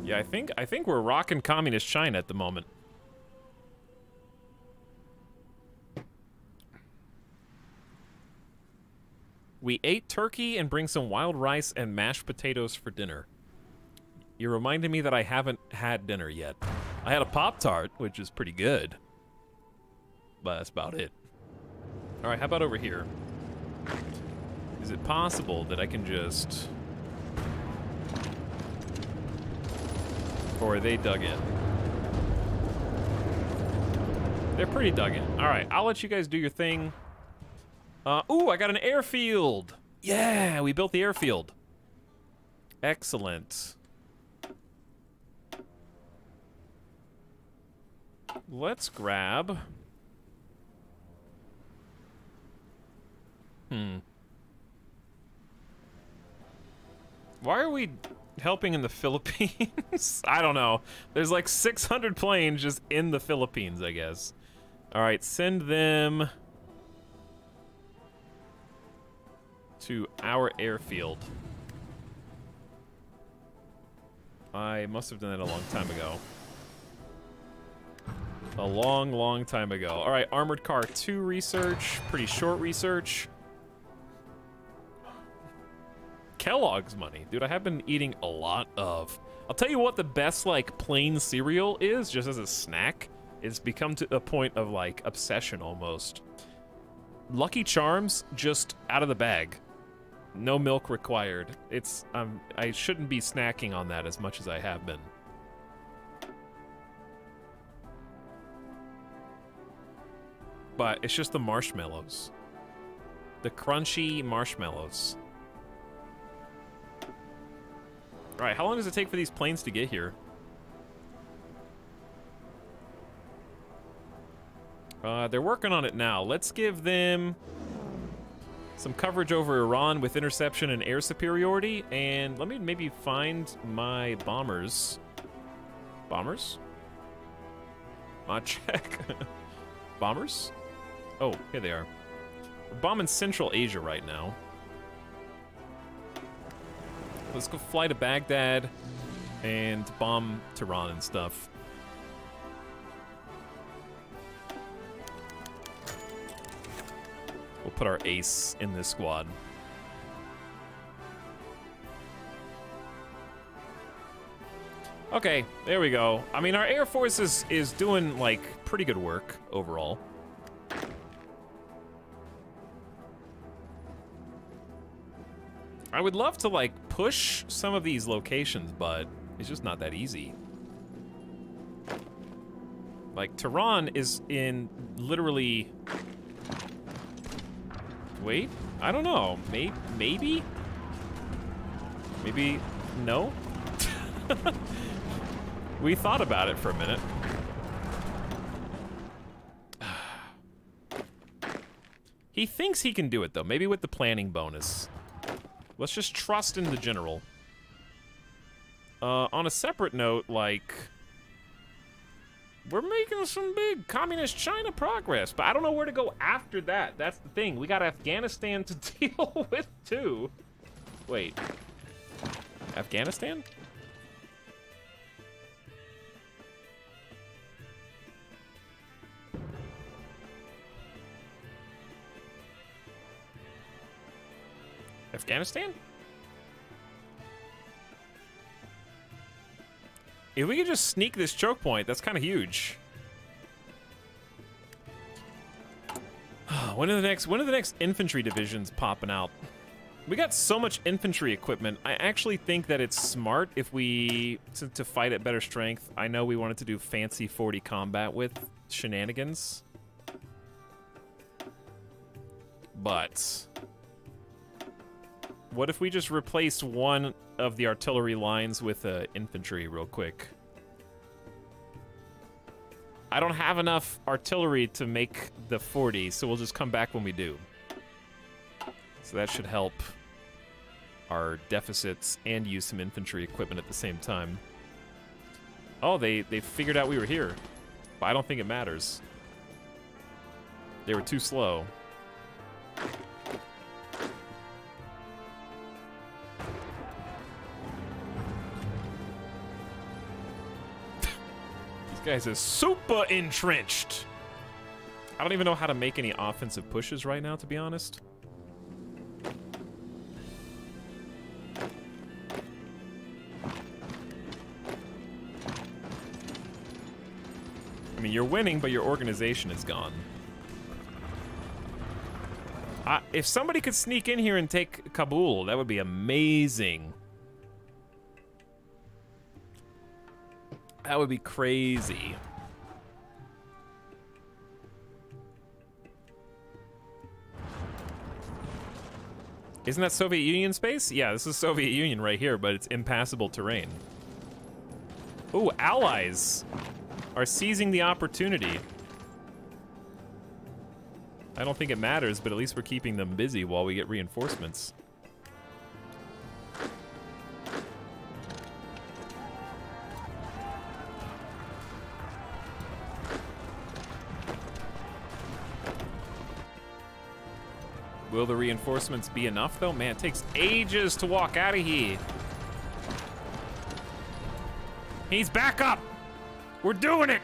Yeah, I think we're rocking communist China at the moment. We ate turkey and bring some wild rice and mashed potatoes for dinner. You're reminding me that I haven't had dinner yet. I had a Pop-Tart, which is pretty good. But that's about it. All right, how about over here? Is it possible that I can just... Or are they dug in? They're pretty dug in. All right, I'll let you guys do your thing. Ooh, I got an airfield. Yeah, we built the airfield. Excellent. Let's grab... Why are we helping in the Philippines? I don't know. There's like 600 planes just in the Philippines, I guess. All right, send them to our airfield. I must have done that a long time ago. A long, long time ago. All right, Armored Car 2 research. Pretty short research. Kellogg's money. Dude, I have been eating a lot of... I'll tell you what the best, like, plain cereal is, just as a snack. It's become to a point of, like, obsession, almost. Lucky Charms, just out of the bag. No milk required. It's, I shouldn't be snacking on that as much as I have been. But it's just the marshmallows. The crunchy marshmallows. All right, how long does it take for these planes to get here? They're working on it now. Let's give them some coverage over Iran with interception and air superiority. And let me maybe find my bombers. Bombers? Not check. Bombers? Oh, here they are. We're bombing Central Asia right now. Let's go fly to Baghdad and bomb Tehran and stuff. We'll put our ace in this squad. Okay, there we go. I mean, our Air Force is doing, like, pretty good work overall. I would love to, like, push some of these locations, but it's just not that easy. Like, Tehran is in literally... Wait, I don't know. Maybe? Maybe no? We thought about it for a minute. He thinks he can do it, though. Maybe with the planning bonus. Let's just trust in the general. On a separate note, like... We're making some big communist China progress, but I don't know where to go after that. That's the thing. We got Afghanistan to deal with, too. Wait. Afghanistan? Afghanistan? If we could just sneak this choke point, that's kind of huge. When are the next infantry divisions popping out? We got so much infantry equipment. I actually think that it's smart if we to fight at better strength. I know we wanted to do fancy 40 combat with shenanigans, but what if we just replaced one of the artillery lines with infantry real quick? I don't have enough artillery to make the 40, so we'll just come back when we do. So that should help our deficits and use some infantry equipment at the same time. Oh, they figured out we were here. But I don't think it matters. They were too slow. Guys is super entrenched. I don't even know how to make any offensive pushes right now, to be honest. mean, you're winning, but your organization is gone. If somebody could sneak in here and take Kabul, that would be amazing. That would be crazy. Isn't that Soviet Union space? Yeah, this is Soviet Union right here, but it's impassable terrain. Ooh, allies are seizing the opportunity. I don't think it matters, but at least we're keeping them busy while we get reinforcements. Will the reinforcements be enough, though? Man, it takes ages to walk out of here. He's back up! We're doing it!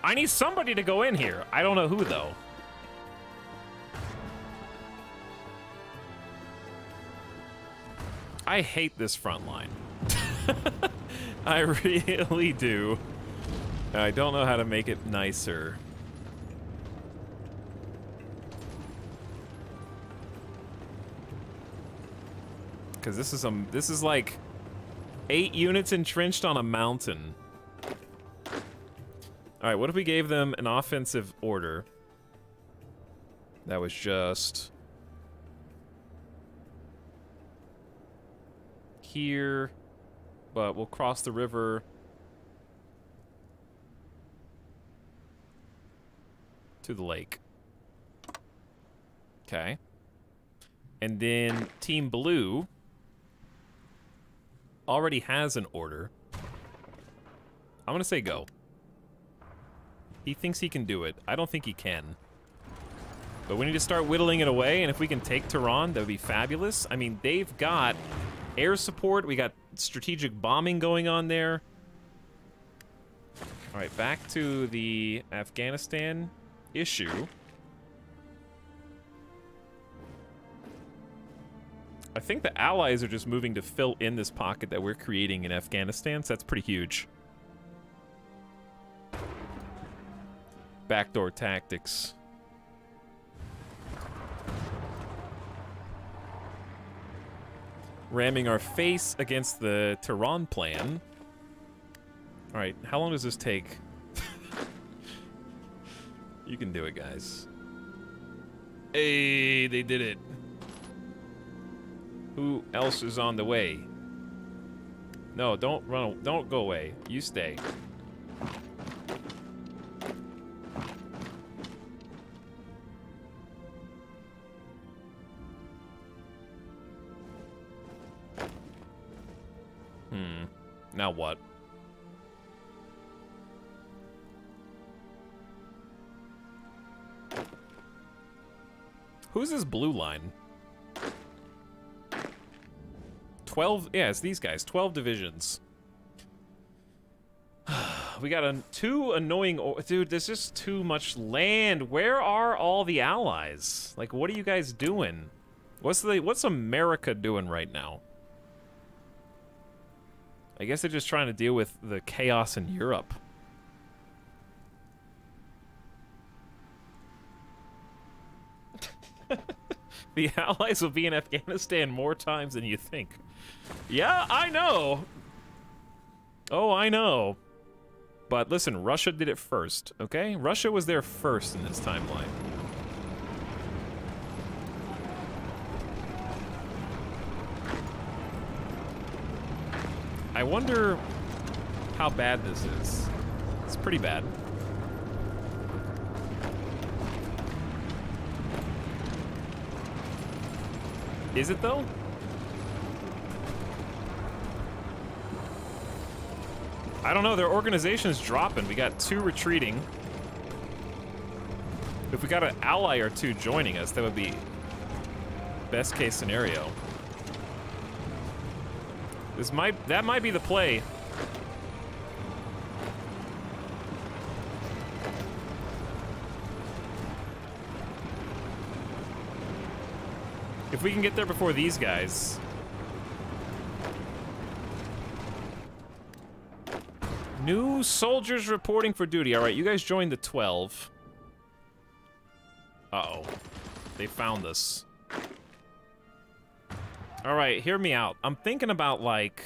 I need somebody to go in here. I don't know who, though. I hate this front line. I really do. I don't know how to make it nicer. Because this is like 8 units entrenched on a mountain. All right, what if we gave them an offensive order? That was just here, but we'll cross the river to the lake. Okay. And then Team Blue already has an order. I'm gonna say go. He thinks he can do it. I don't think he can. But we need to start whittling it away, and if we can take Tehran, that would be fabulous. I mean, they've got air support. We got strategic bombing going on there. All right, back to the Afghanistan issue. I think the allies are just moving to fill in this pocket that we're creating in Afghanistan, so that's pretty huge. Backdoor tactics. Ramming our face against the Tehran plan. All right, how long does this take? You can do it, guys. Hey, they did it. Who else is on the way? No, don't run. Don't go away. You stay. Now what? Who's this blue line? 12, yeah, it's these guys. 12 divisions. We got two annoying, dude, there's just too much land. Where are all the allies? Like, what are you guys doing? What's America doing right now? I guess they're just trying to deal with the chaos in Europe. The allies will be in Afghanistan more times than you think. Yeah, I know. Oh, I know. But listen, Russia did it first, okay? Russia was there first in this timeline. I wonder how bad this is. It's pretty bad. Is it though? I don't know, their organization's dropping. We got 2 retreating. If we got an ally or 2 joining us, that would be best case scenario. That might be the play. If we can get there before these guys. New soldiers reporting for duty. All right, you guys joined the 12. Uh-oh. They found us. All right, hear me out. I'm thinking about, like,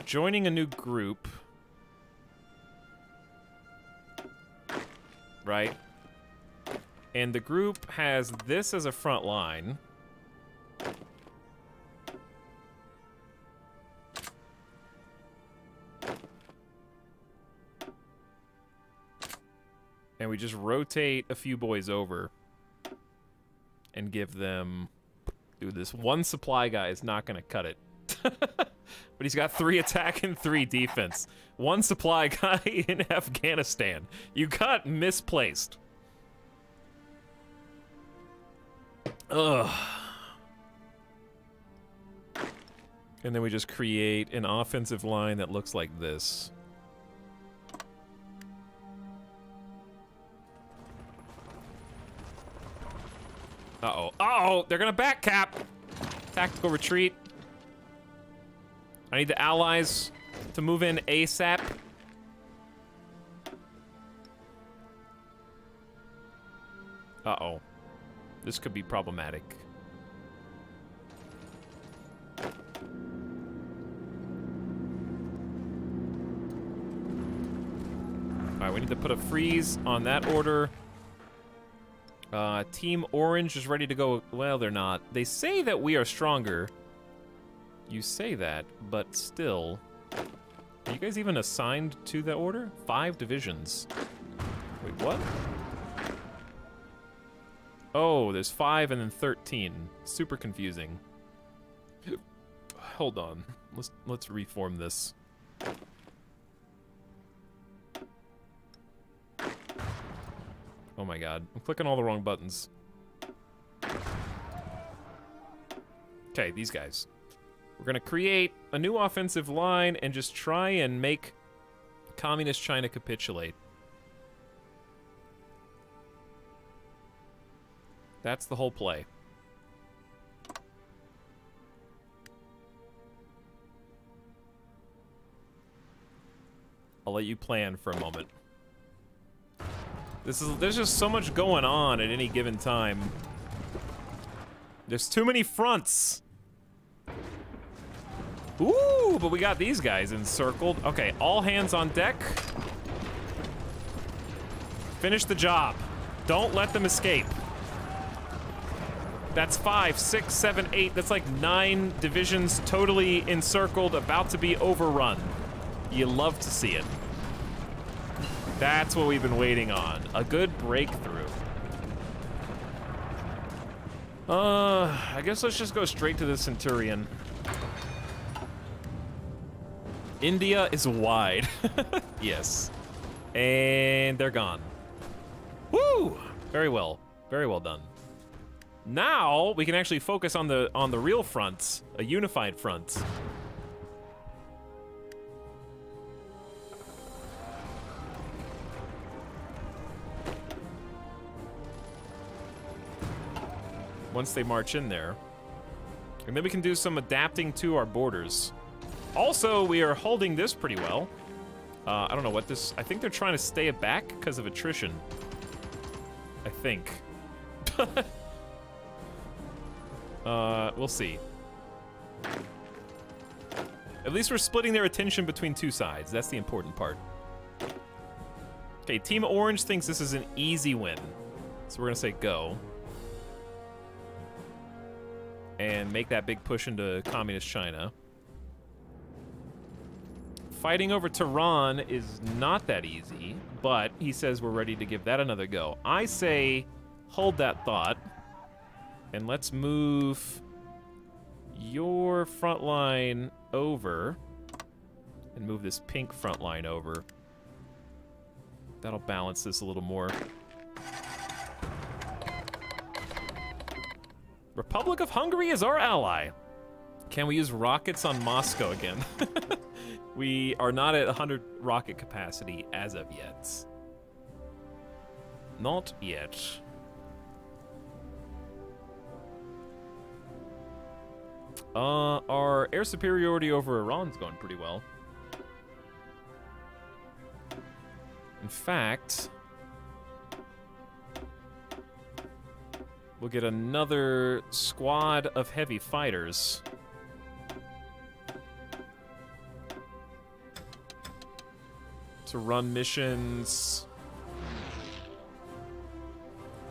joining a new group. Right? And the group has this as a front line. And we just rotate a few boys over and give them... Dude, this one supply guy is not gonna cut it. But he's got 3 attack and 3 defense. One supply guy in Afghanistan. You got misplaced. Ugh. And then we just create an offensive line that looks like this. Uh-oh. Uh-oh! They're gonna back cap! Tactical retreat. I need the allies to move in ASAP. Uh-oh. This could be problematic. Alright, we need to put a freeze on that order. Team Orange is ready to go. Well, they're not. They say that we are stronger. You say that, but still. Are you guys even assigned to that order? 5 divisions. Wait, what? Oh, there's 5 and then 13. Super confusing. Hold on. Let's reform this. Oh my god. I'm clicking all the wrong buttons. Okay, these guys. We're gonna create a new offensive line and just try and make Communist China capitulate. That's the whole play. I'll let you plan for a moment. There's just so much going on at any given time. There's too many fronts. Ooh, but we got these guys encircled. Okay, all hands on deck. Finish the job. Don't let them escape. That's 5, 6, 7, 8. That's like 9 divisions totally encircled, about to be overrun. You love to see it. That's what we've been waiting on. A good breakthrough. I guess let's just go straight to the Centurion. India is wide. Yes. And they're gone. Woo! Very well. Very well done. Now we can actually focus on the real front, a unified front. Once they march in there. And then we can do some adapting to our borders. Also, we are holding this pretty well. I don't know what this... I think they're trying to stay it back because of attrition. I think. We'll see. At least we're splitting their attention between 2 sides. That's the important part. Okay, Team Orange thinks this is an easy win. So we're gonna say go. And make that big push into Communist China. Fighting over Tehran is not that easy, but he says we're ready to give that another go. I say hold that thought, and let's move your front line over, and move this pink front line over. That'll balance this a little more. Republic of Hungary is our ally. Can we use rockets on Moscow again? We are not at 100 rocket capacity as of yet. Not yet. Our air superiority over Iran's going pretty well. In fact, we'll get another squad of heavy fighters. To run missions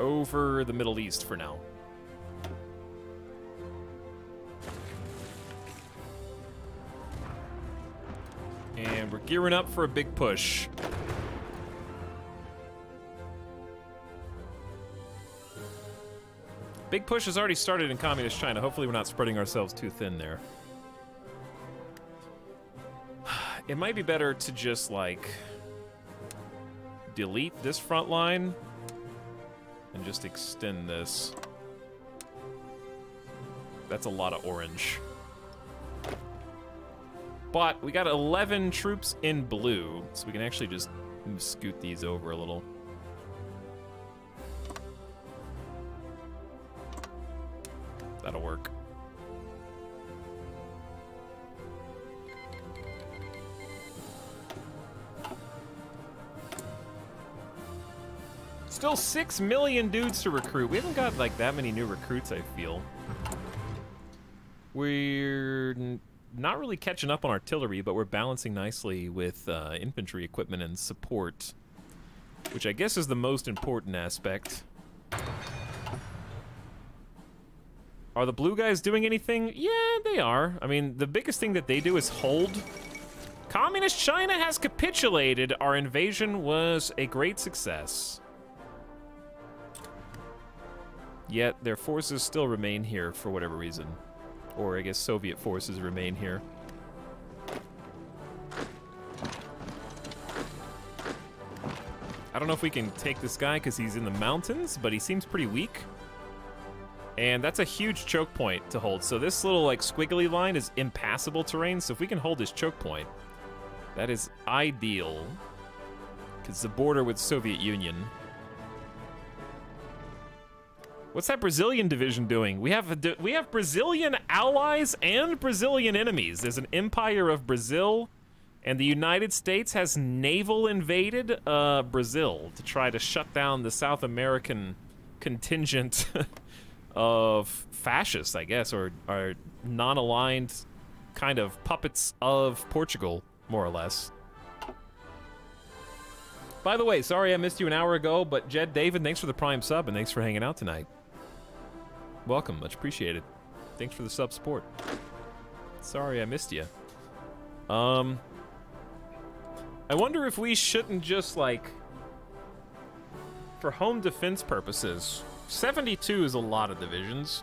over the Middle East for now. And we're gearing up for a big push. Big push has already started in Communist China. Hopefully we're not spreading ourselves too thin there. It might be better to just, like, delete this front line and just extend this. That's a lot of orange. But we got 11 troops in blue, so we can actually just scoot these over a little. That'll work. Still 6 million dudes to recruit. We haven't got, like, that many new recruits, I feel. We're not really catching up on artillery, but we're balancing nicely with infantry equipment and support, which I guess is the most important aspect. Are the blue guys doing anything? Yeah, they are. I mean, the biggest thing that they do is hold. Communist China has capitulated. Our invasion was a great success. Yet their forces still remain here for whatever reason. Or I guess Soviet forces remain here. I don't know if we can take this guy because he's in the mountains, but he seems pretty weak. And that's a huge choke point to hold. So this little, like, squiggly line is impassable terrain, so if we can hold his choke point, that is ideal. Because it's the border with Soviet Union. What's that Brazilian division doing? We have Brazilian allies and Brazilian enemies. There's an empire of Brazil, and the United States has naval invaded Brazil to try to shut down the South American contingent of fascists, I guess, or non-aligned kind of puppets of Portugal, more or less. By the way, sorry I missed you an hour ago, but Jed David, thanks for the Prime sub, and thanks for hanging out tonight. Welcome, much appreciated. Thanks for the sub support. Sorry I missed you. I wonder if we shouldn't just, like, for home defense purposes, 72 is a lot of divisions.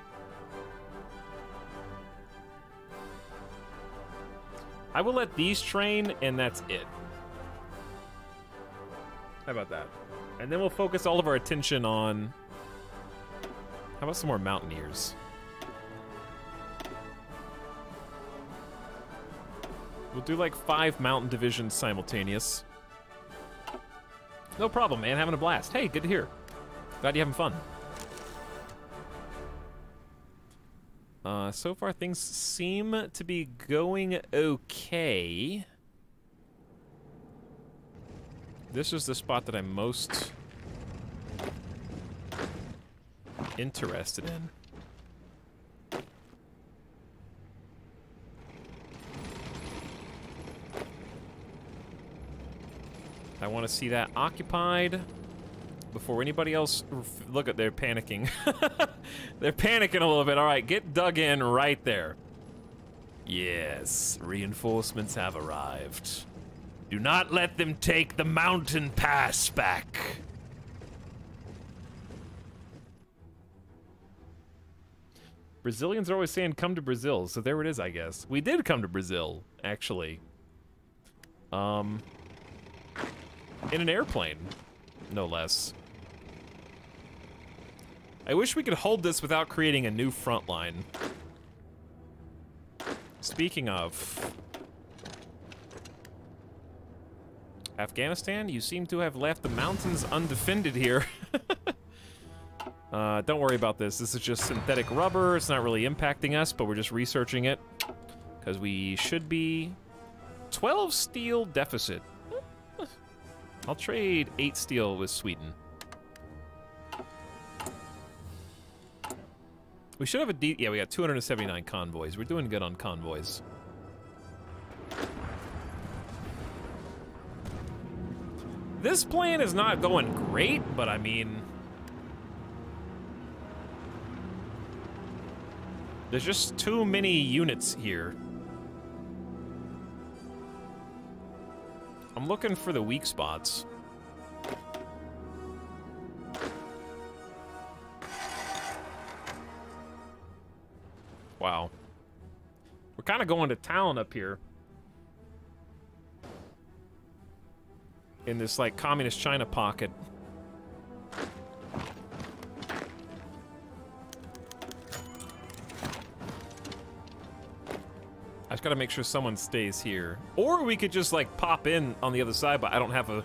I will let these train, and that's it. How about that? And then we'll focus all of our attention on... How about some more mountaineers? We'll do like 5 mountain divisions simultaneous. No problem, man. Having a blast. Hey, good to hear. Glad you're having fun. So far, things seem to be going okay. This is the spot that I'm most interested in. I want to see that occupied before anybody else... Look at, they're panicking. They're panicking a little bit. All right, get dug in right there. Yes, reinforcements have arrived. Do not let them take the mountain pass back. Brazilians are always saying, come to Brazil, so there it is, I guess. We did come to Brazil, actually. In an airplane, no less. I wish we could hold this without creating a new front line. Speaking of... Afghanistan, you seem to have left the mountains undefended here. Don't worry about this. This is just synthetic rubber. It's not really impacting us, but we're just researching it. Because we should be 12 steel deficit. I'll trade 8 steel with Sweden. We should have a yeah, we got 279 convoys. We're doing good on convoys. This plan is not going great, but I mean... There's just too many units here. I'm looking for the weak spots. Wow. We're kind of going to town up here. In this, like, communist China pocket. I just gotta make sure someone stays here. Or we could just, like, pop in on the other side, but I don't have a...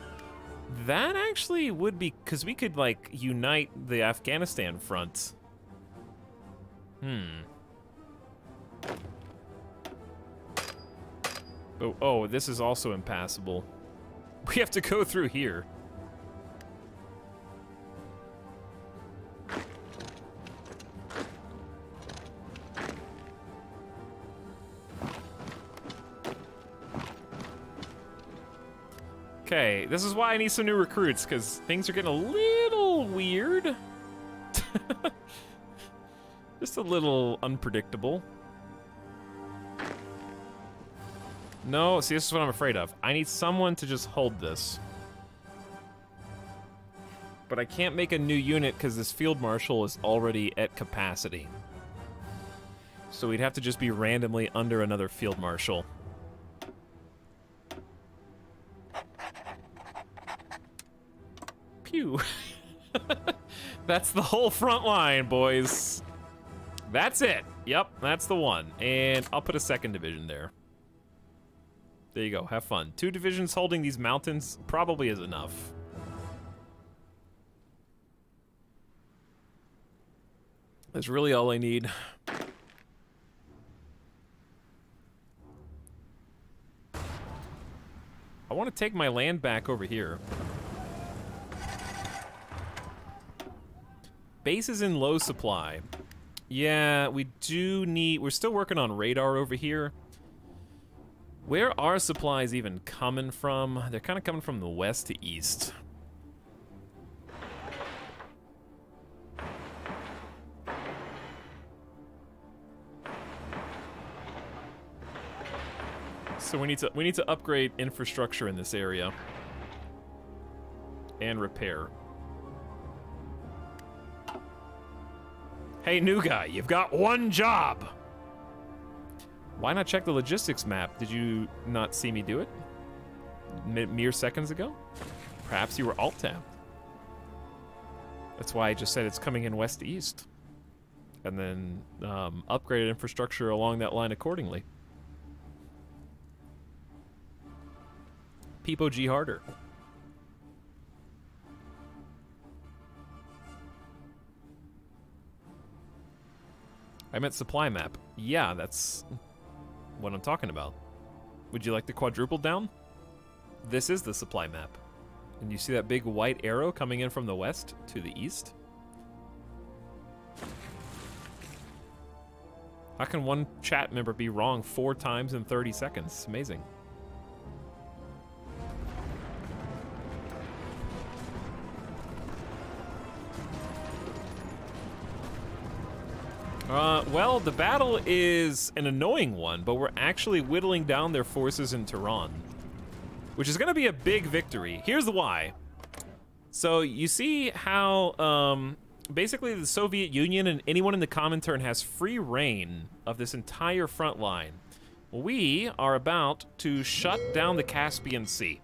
That actually would be... Because we could, like, unite the Afghanistan front. Oh, this is also impassable. We have to go through here. Okay, this is why I need some new recruits, because things are getting a little weird. Just a little unpredictable. No, see, this is what I'm afraid of. I need someone to just hold this. But I can't make a new unit because this field marshal is already at capacity. So we'd have to just be randomly under another field marshal. Pew. That's the whole front line, boys. That's it. Yep, that's the one. And I'll put a second division there. There you go, have fun. 2 divisions holding these mountains probably is enough. That's really all I need. I want to take my land back over here. Base is in low supply. Yeah, we do need... We're still working on radar over here. Where are supplies even coming from? They're kind of coming from the west to east. So we need to upgrade infrastructure in this area and repair. Hey, new guy, you've got one job. Why not check the logistics map? Did you not see me do it? Mere seconds ago? Perhaps you were alt-tabbed. That's why I just said it's coming in west to east. And then upgraded infrastructure along that line accordingly. Peepo G harder. I meant supply map. Yeah, that's... what I'm talking about. Would you like the quadruple down? This is the supply map. And you see that big white arrow coming in from the west to the east? How can one chat member be wrong 4 times in 30 seconds? It's amazing. Well, the battle is an annoying one, but we're actually whittling down their forces in Tehran, which is going to be a big victory. Here's the why. So you see how basically the Soviet Union and anyone in the Comintern has free reign of this entire front line. We are about to shut down the Caspian Sea.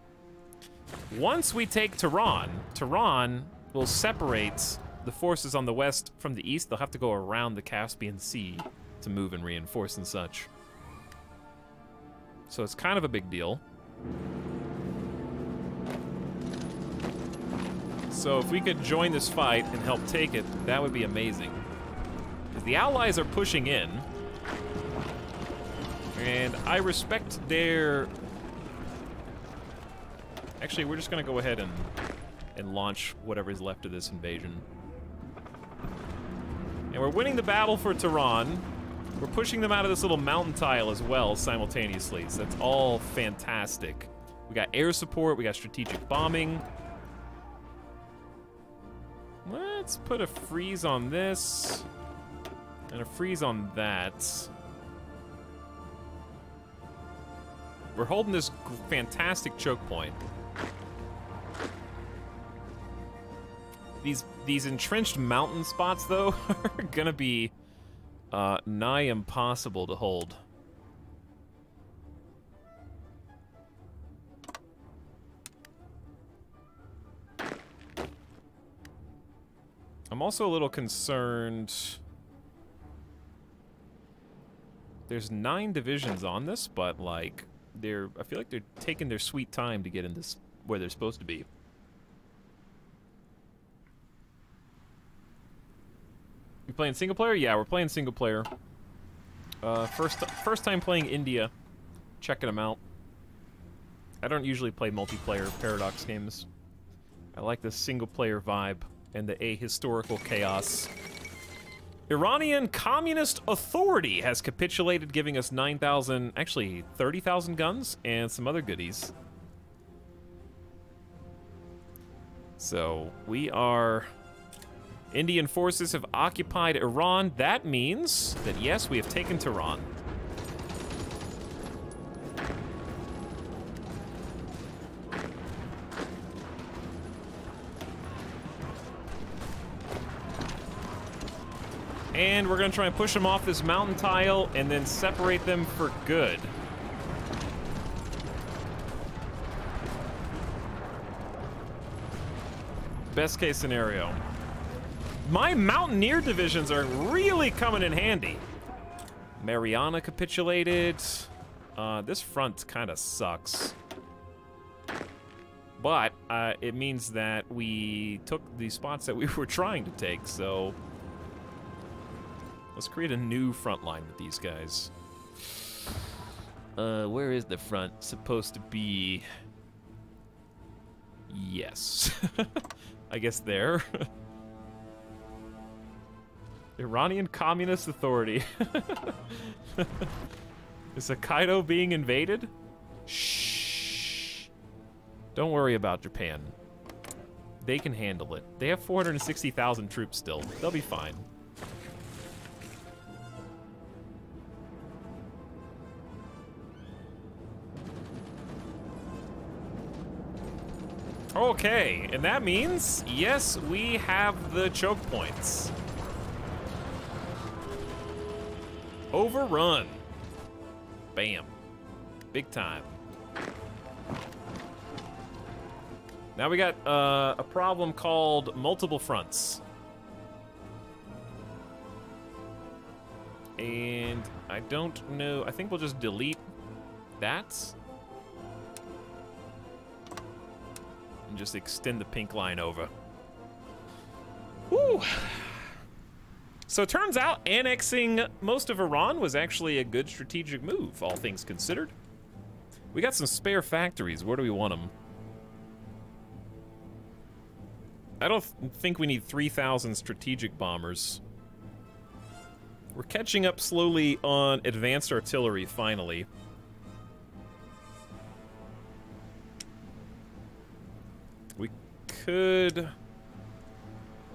Once we take Tehran, Tehran will separate the forces on the west from the east. They'll have to go around the Caspian Sea to move and reinforce and such. So it's kind of a big deal. So if we could join this fight and help take it, that would be amazing. Because the Allies are pushing in. And I respect their Actually, we're just gonna go ahead and launch whatever's left of this invasion. And we're winning the battle for Tehran. We're pushing them out of this little mountain tile as well simultaneously, so that's all fantastic. We got air support, we got strategic bombing. Let's put a freeze on this, and a freeze on that. We're holding this fantastic choke point. These entrenched mountain spots, though, are gonna be nigh impossible to hold. I'm also a little concerned. There's 9 divisions on this, but like I feel like they're taking their sweet time to get in this where they're supposed to be. You playing single player? Yeah, we're playing single player. First time playing India. Checking them out. I don't usually play multiplayer Paradox games. I like the single player vibe and the ahistorical chaos. Iranian Communist Authority has capitulated, giving us 9,000, actually 30,000 guns and some other goodies. So we are... Indian forces have occupied Iran. That means that, yes, we have taken Tehran. And we're gonna try and push them off this mountain tile and then separate them for good. Best case scenario. My Mountaineer divisions are really coming in handy. Mariana capitulated. This front kind of sucks. But it means that we took the spots that we were trying to take, so... Let's create a new front line with these guys. Where is the front supposed to be? Yes. I guess there. Iranian Communist Authority. Is Hokkaido being invaded? Shh. Don't worry about Japan. They can handle it. They have 460,000 troops still. They'll be fine. Okay, and that means, yes, we have the choke points. Overrun. Bam. Big time. Now we got a problem called multiple fronts. And I don't know, I think we'll just delete that. And just extend the pink line over. Woo! So it turns out annexing most of Iran was actually a good strategic move, all things considered. We got some spare factories. Where do we want them? I don't think we need 3,000 strategic bombers. We're catching up slowly on advanced artillery, finally. We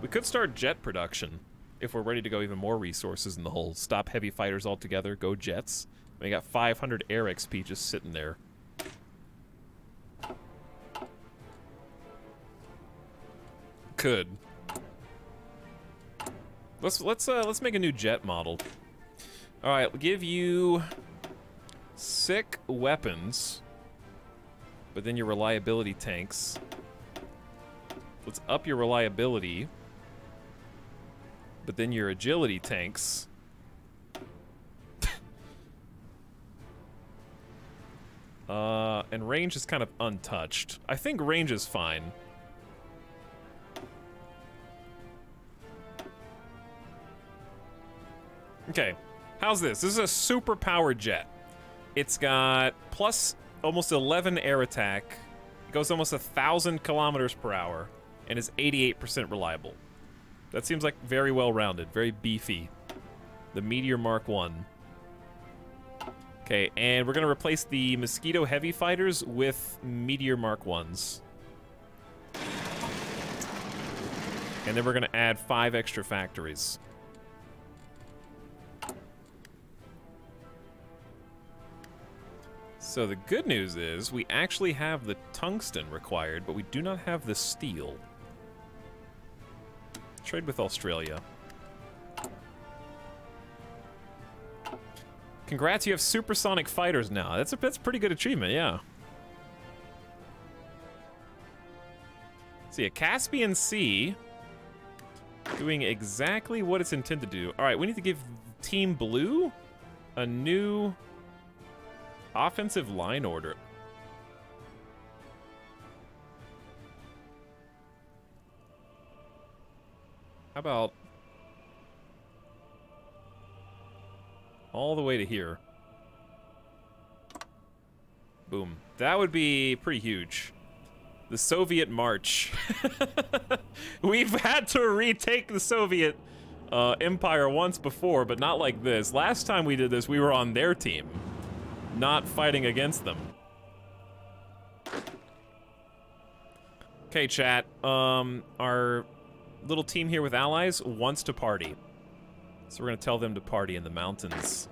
could start jet production if we're ready to go even more resources in the hole. Stop heavy fighters altogether, go jets. We got 500 air XP just sitting there. Could. Let's make a new jet model. All right, we'll give you sick weapons, but then your reliability tanks. Let's up your reliability, but then your agility tanks. And range is kind of untouched. I think range is fine. Okay, how's this? This is a super powered jet. It's got plus almost 11 air attack. goes almost 1,000 kilometers per hour and is 88% reliable. That seems like very well-rounded, very beefy. The Meteor Mark 1. Okay, and we're going to replace the Mosquito Heavy Fighters with Meteor Mark 1s. And then we're going to add 5 extra factories. So the good news is we actually have the tungsten required, but we do not have the steel. Trade with Australia. Congrats, you have supersonic fighters now. That's a pretty good achievement, yeah. See, a Caspian Sea doing exactly what it's intended to do. All right, we need to give Team Blue a new offensive line order. How about all the way to here? Boom. That would be pretty huge. The Soviet March. We've had to retake the Soviet Empire once before, but not like this. Last time we did this, we were on their team, not fighting against them. Okay, chat. Our little team here with allies wants to party. So we're gonna tell them to party in the mountains.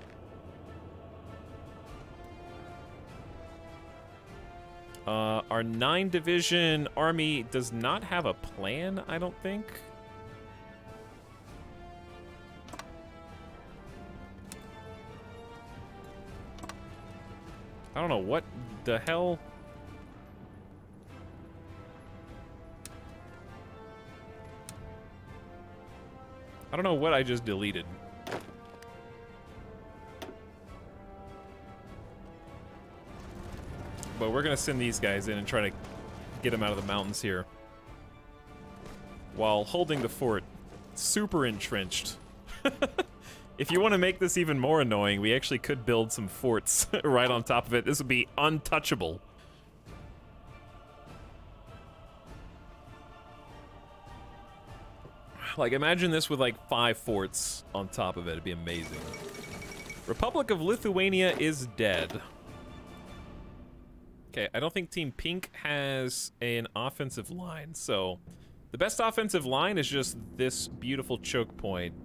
Our 9-division army does not have a plan, I don't think. I don't know what the hell. I don't know what I just deleted. But we're gonna send these guys in and try to get them out of the mountains here. While holding the fort super entrenched. If you want to make this even more annoying, we actually could build some forts right on top of it. This would be untouchable. Like, imagine this with like 5 forts on top of it. It'd be amazing. Republic of Lithuania is dead. Okay, I don't think Team Pink has an offensive line, so the best offensive line is just this beautiful choke point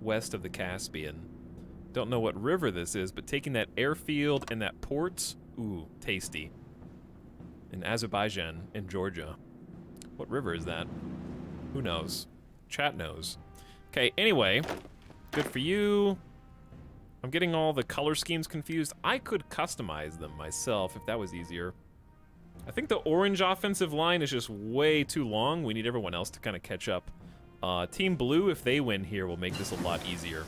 west of the Caspian. Don't know what river this is, but taking that airfield and that port, ooh, tasty. In Azerbaijan, in Georgia. What river is that? Who knows? Chat knows. Okay, anyway, good for you. I'm getting all the color schemes confused. I could customize them myself if that was easier. I think the orange offensive line is just way too long. We need everyone else to kind of catch up. Team Blue, if they win here, will make this a lot easier.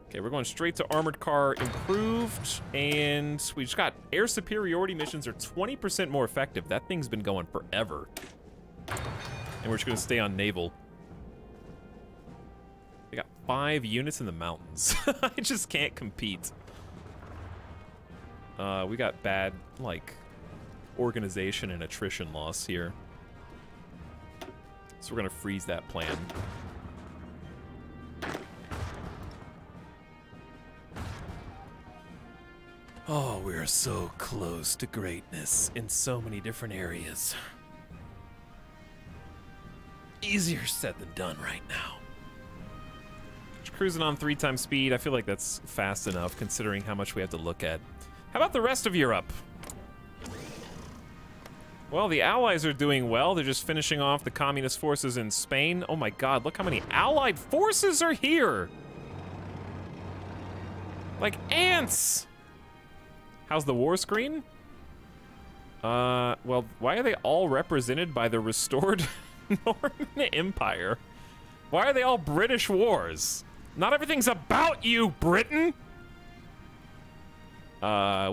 Okay, we're going straight to Armored Car Improved, and we just got Air Superiority missions are 20% more effective. That thing's been going forever. And we're just gonna stay on Naval. We got 5 units in the mountains. I just can't compete. We got bad, like, organization and attrition loss here. So we're gonna freeze that plan. Oh, we are so close to greatness in so many different areas. Easier said than done right now. Just cruising on 3 times speed. I feel like that's fast enough considering how much we have to look at. How about the rest of Europe? Well, the Allies are doing well. They're just finishing off the communist forces in Spain. Oh my god, look how many Allied forces are here! Like ants! How's the war screen? Well, why are they all represented by the restored Norman Empire? Why are they all British wars? Not everything's about you, Britain!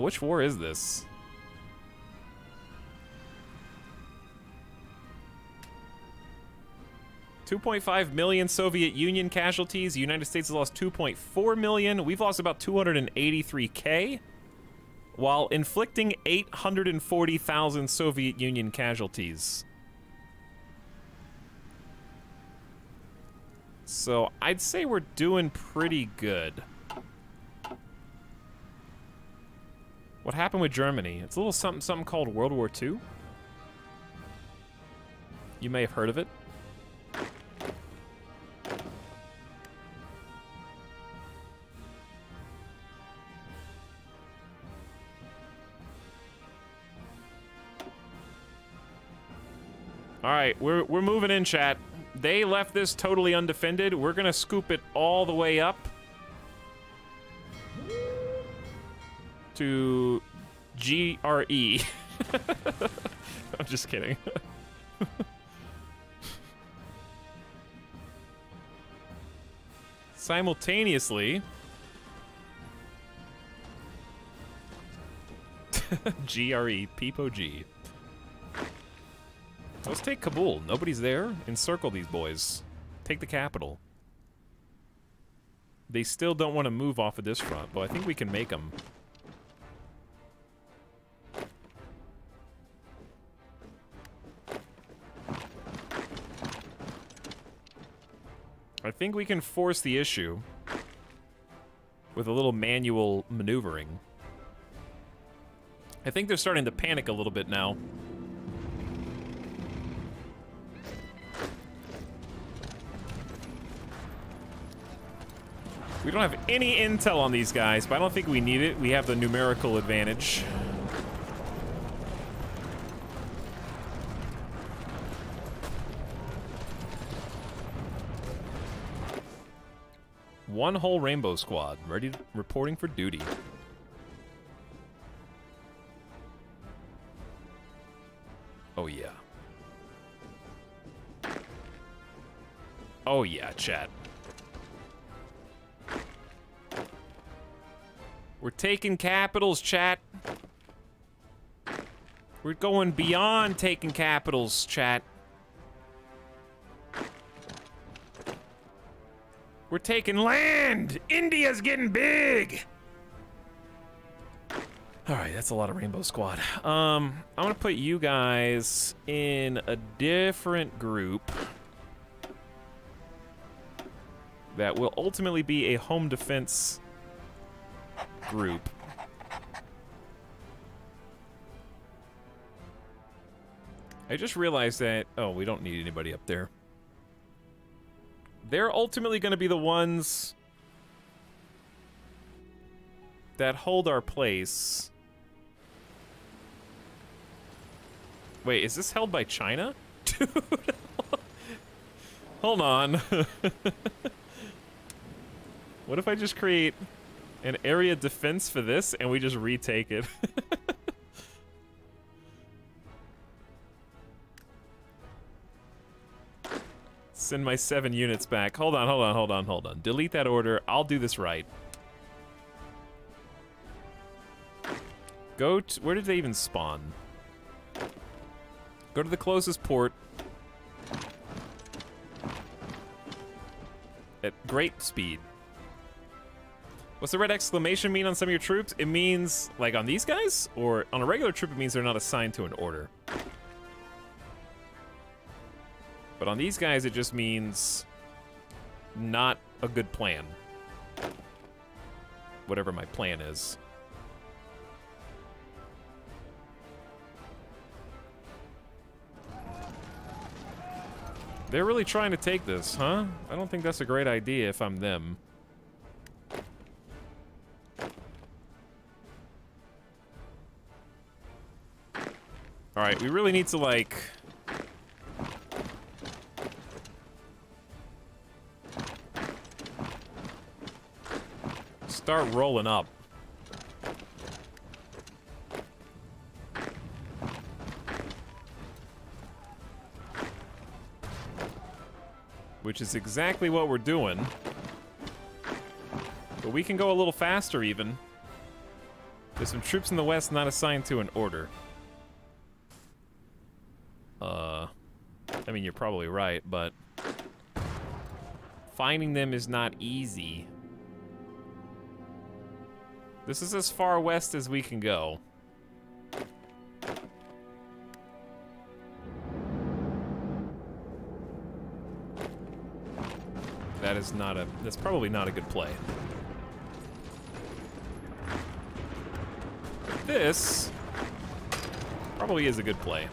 Which war is this? $2.5 million Soviet Union casualties. The United States has lost 2.4 million. We've lost about 283K. while inflicting 840,000 Soviet Union casualties. So I'd say we're doing pretty good. What happened with Germany? It's a little something called World War II. You may have heard of it. All right, we're moving in, chat. They left this totally undefended. We're gonna scoop it all the way up to GRE. I'm just kidding. Simultaneously, GRE, Peepo G. Let's take Kabul. Nobody's there. Encircle these boys. Take the capital. They still don't want to move off of this front, but I think we can make them. I think we can force the issue with a little manual maneuvering. I think they're starting to panic a little bit now. We don't have any intel on these guys, but I don't think we need it. We have the numerical advantage. One whole rainbow squad, ready, reporting for duty. Oh yeah. Oh yeah, chat. We're taking capitals, chat. We're going beyond taking capitals, chat. We're taking land! India's getting big! Alright, that's a lot of Rainbow Squad. I'm gonna put you guys in a different group that will ultimately be a home defense group. I just realized that... Oh, we don't need anybody up there. They're ultimately going to be the ones that hold our place. Wait, is this held by China? Dude, hold on. What if I just create an area defense for this and we just retake it? Send my 7 units back. Hold on, hold on, hold on, hold on. Delete that order. I'll do this right. Go to... Where did they even spawn? Go to the closest port. At great speed. What's the red exclamation mean on some of your troops? It means, like, on these guys? Or on a regular troop, it means they're not assigned to an order. But on these guys, it just means not a good plan. Whatever my plan is. They're really trying to take this, huh? I don't think that's a great idea if I'm them. Alright, we really need to, like... start rolling up. Which is exactly what we're doing. But we can go a little faster even. There's some troops in the west not assigned to an order. I mean, you're probably right, but finding them is not easy. This is as far west as we can go. That's probably not a good play. But this probably is a good play.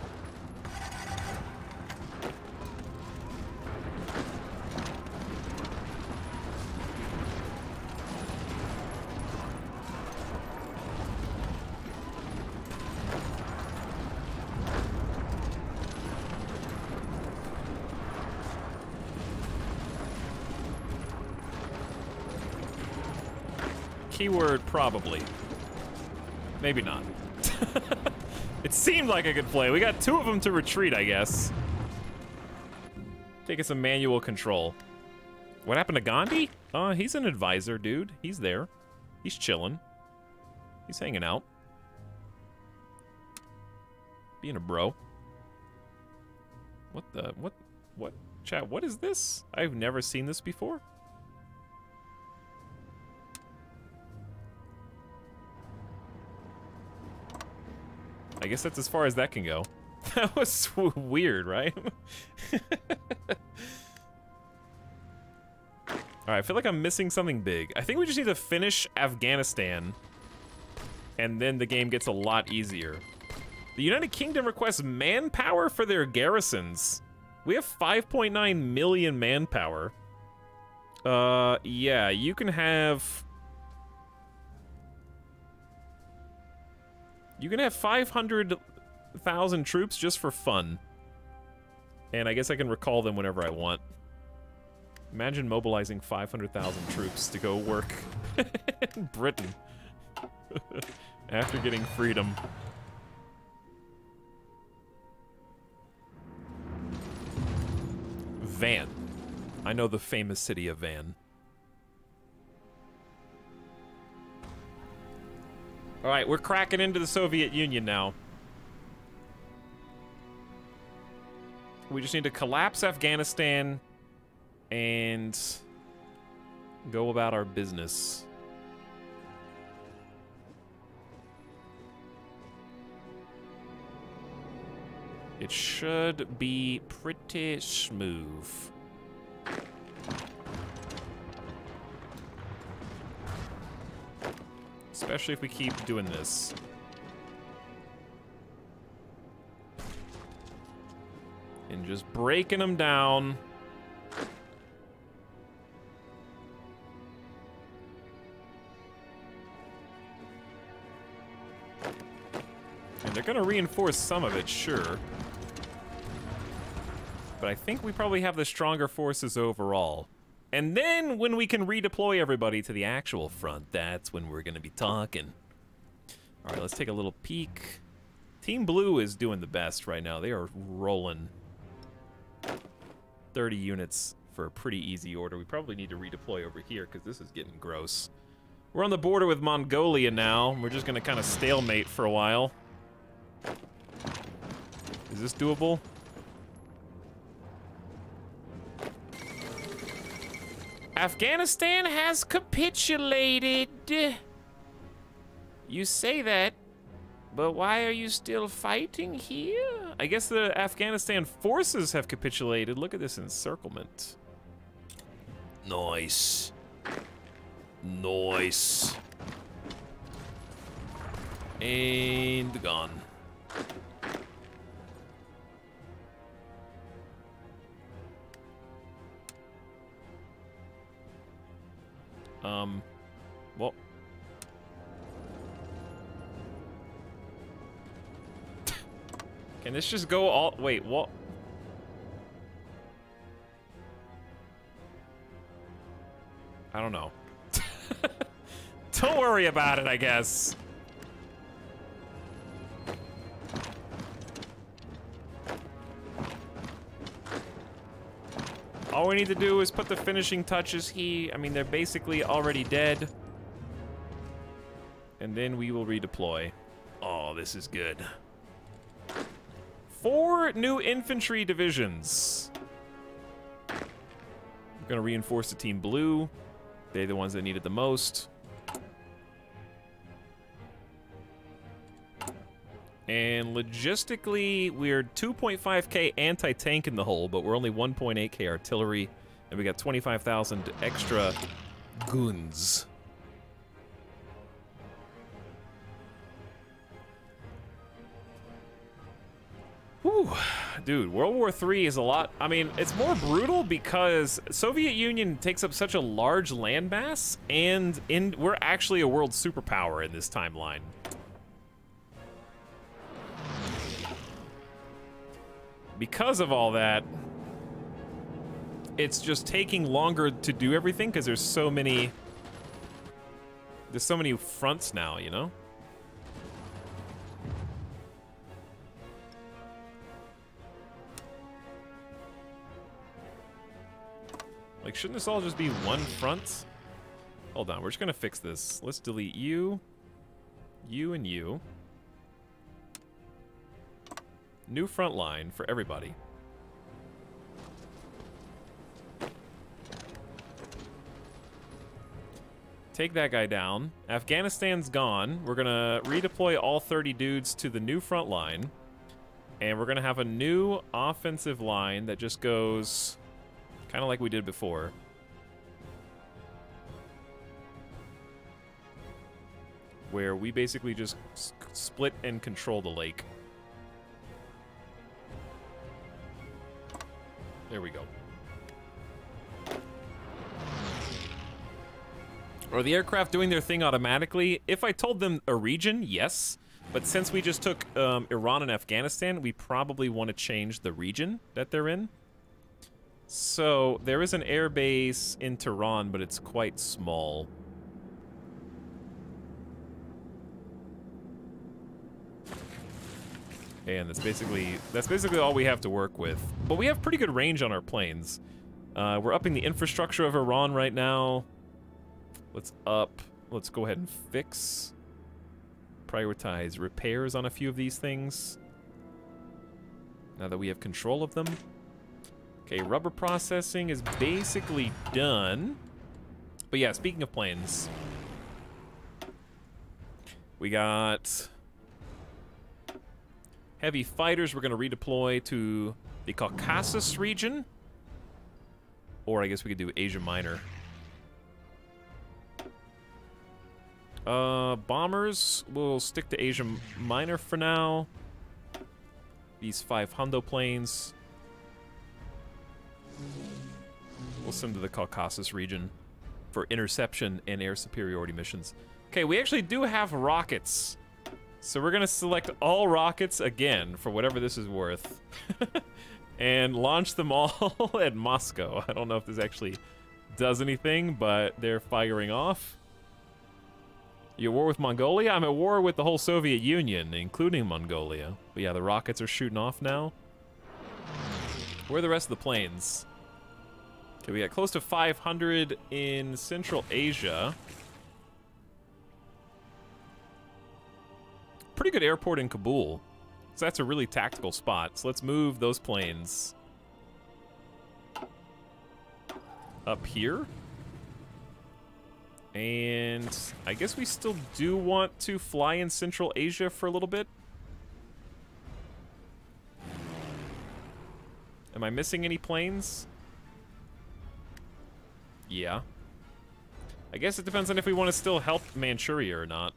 Keyword probably. Maybe not. It seemed like a good play. We got 2 of them to retreat, I guess. Taking some manual control. What happened to Gandhi? He's an advisor, dude. He's there. He's chilling. He's hanging out. Being a bro. What the? What? Chat, what is this? I've never seen this before. I guess that's as far as that can go. That was weird, right? Alright, I feel like I'm missing something big. I think we just need to finish Afghanistan, and then the game gets a lot easier. The United Kingdom requests manpower for their garrisons. We have 5.9 million manpower. Yeah, you can have... You can have 500,000 troops just for fun. And I guess I can recall them whenever I want. Imagine mobilizing 500,000 troops to go work in Britain after getting freedom. Van. I know the famous city of Van. Alright, we're cracking into the Soviet Union now. We just need to collapse Afghanistan and go about our business. It should be pretty smooth. Especially if we keep doing this. And just breaking them down. And they're gonna reinforce some of it, sure. But I think we probably have the stronger forces overall. And then, when we can redeploy everybody to the actual front, that's when we're gonna be talking. Alright, let's take a little peek. Team Blue is doing the best right now. They are rolling 30 units for a pretty easy order. We probably need to redeploy over here, because this is getting gross. We're on the border with Mongolia now. We're just gonna kind of stalemate for a while. Is this doable? Afghanistan has capitulated. You say that, but why are you still fighting here? I guess the Afghanistan forces have capitulated. Look at this encirclement. Nice. Nice. And gone. Well. Can this just go all... Wait, what? I don't know. Don't worry about it, I guess. All we need to do is put the finishing touches here. I mean, they're basically already dead. And then we will redeploy. Oh, this is good. 4 new infantry divisions. We're gonna reinforce the Team Blue. They're the ones that need it the most. And logistically, we're 2.5k anti-tank in the hole, but we're only 1.8k artillery, and we got 25,000 extra guns. Whew. Dude, World War III is a lot. I mean, it's more brutal because Soviet Union takes up such a large landmass, and we're actually a world superpower in this timeline. Because of all that, it's just taking longer to do everything because there's so many fronts now, you know? Like, shouldn't this all just be one front? Hold on, we're just gonna fix this. Let's delete you, you, and you. New front line for everybody. Take that guy down. Afghanistan's gone. We're gonna redeploy all 30 dudes to the new front line. And we're gonna have a new offensive line that just goes kind of like we did before. Where we basically just split and control the lake. There we go. Are the aircraft doing their thing automatically? If I told them a region, yes. But since we just took Iran and Afghanistan, we probably want to change the region that they're in. So there is an air base in Tehran, but it's quite small. And that's basically all we have to work with. But we have pretty good range on our planes. We're upping the infrastructure of Iran right now. Let's go ahead and fix. Prioritize repairs on a few of these things. Now that we have control of them. Okay, rubber processing is basically done. But yeah, speaking of planes. We got heavy fighters we're going to redeploy to the Caucasus region. Or I guess we could do Asia Minor. Bombers, we'll stick to Asia Minor for now. These 5 Hundo planes, we'll send to the Caucasus region for interception and air superiority missions. Okay, we actually do have rockets. So we're gonna select all rockets again for whatever this is worth. And launch them all at Moscow. I don't know if this actually does anything, but they're firing off. You at war with Mongolia? I'm at war with the whole Soviet Union, including Mongolia. But yeah, the rockets are shooting off now. Where are the rest of the planes? Okay, we got close to 500 in Central Asia. Pretty good airport in Kabul. So that's a really tactical spot. So let's move those planes up here. And I guess we still do want to fly in Central Asia for a little bit. Am I missing any planes? Yeah. I guess it depends on if we want to still help Manchuria or not.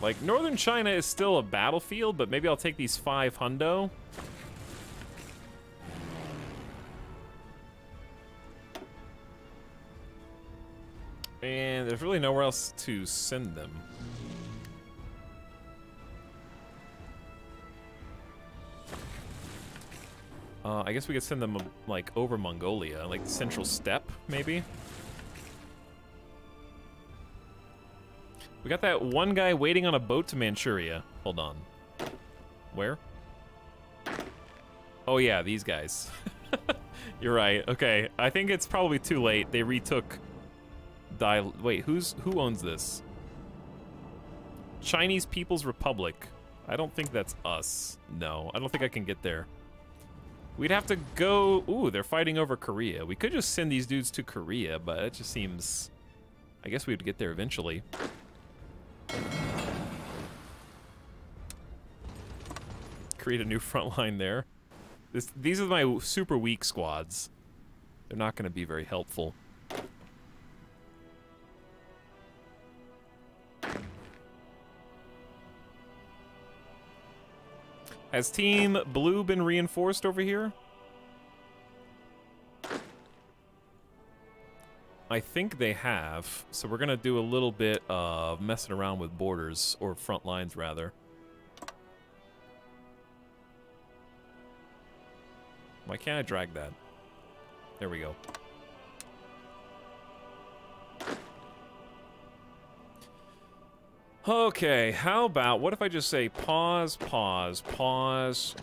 Like, northern China is still a battlefield, but maybe I'll take these 5 Hundo. And there's really nowhere else to send them. I guess we could send them, like, over Mongolia, like the Central Steppe, maybe? We got that one guy waiting on a boat to Manchuria. Hold on. Where? Oh yeah, these guys. You're right. Okay, I think it's probably too late. They retook Wait, who owns this? Chinese People's Republic. I don't think that's us. No, I don't think I can get there. We'd have to go... Ooh, they're fighting over Korea. We could just send these dudes to Korea, but it just seems... I guess we'd get there eventually. Create a new front line there. These are my super weak squads. They're not going to be very helpful. Has Team Blue been reinforced over here? I think they have. So we're going to do a little bit of messing around with borders, or front lines rather. Why can't I drag that? There we go. Okay, how about, what if I just say pause, pause, pause,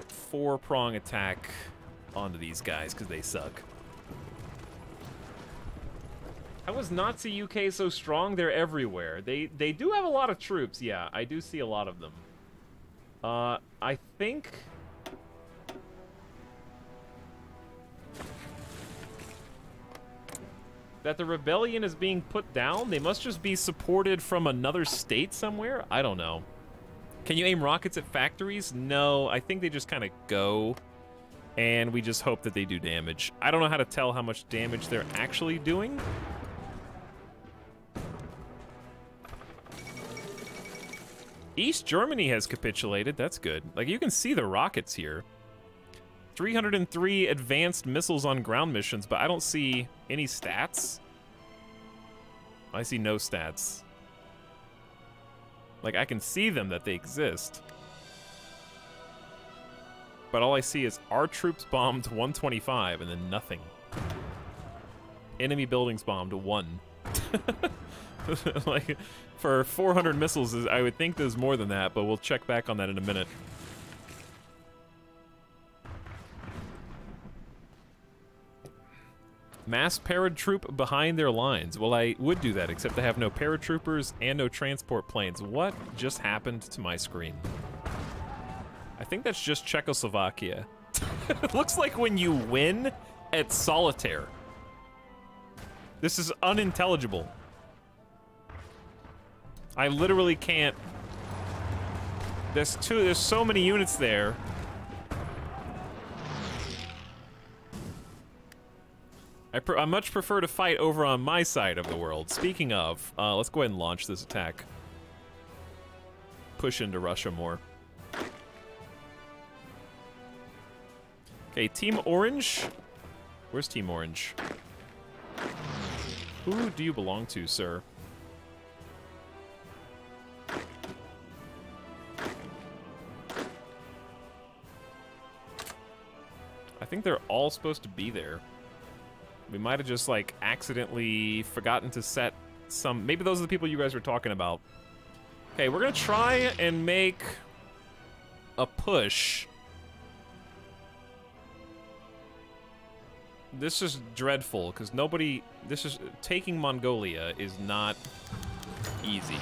four-prong attack onto these guys, because they suck. How is Nazi UK so strong? They're everywhere. They do have a lot of troops, yeah, I do see a lot of them. I think... that the rebellion is being put down? They must just be supported from another state somewhere? I don't know. Can you aim rockets at factories? No, I think they just kind of go, and we just hope that they do damage. I don't know how to tell how much damage they're actually doing. East Germany has capitulated. That's good. Like, you can see the rockets here. 303 advanced missiles on ground missions, but I don't see any stats. I see no stats. Like, I can see them, that they exist. But all I see is our troops bombed 125 and then nothing. Enemy buildings bombed 1. Like, for 400 missiles, I would think there's more than that, but we'll check back on that in a minute. Mass paratroop behind their lines. Well, I would do that, except I have no paratroopers and no transport planes. What just happened to my screen? I think that's just Czechoslovakia. It looks like when you win at solitaire. This is unintelligible. I literally can't... There's so many units there. I much prefer to fight over on my side of the world. Speaking of, let's go ahead and launch this attack. Push into Russia more. Okay, Team Orange. Where's Team Orange? Who do you belong to, sir? I think they're all supposed to be there. We might have just, like, accidentally forgotten to set some... Maybe those are the people you guys were talking about. Okay, we're gonna try and make a push. This is dreadful, because nobody... This is... Taking Mongolia is not easy.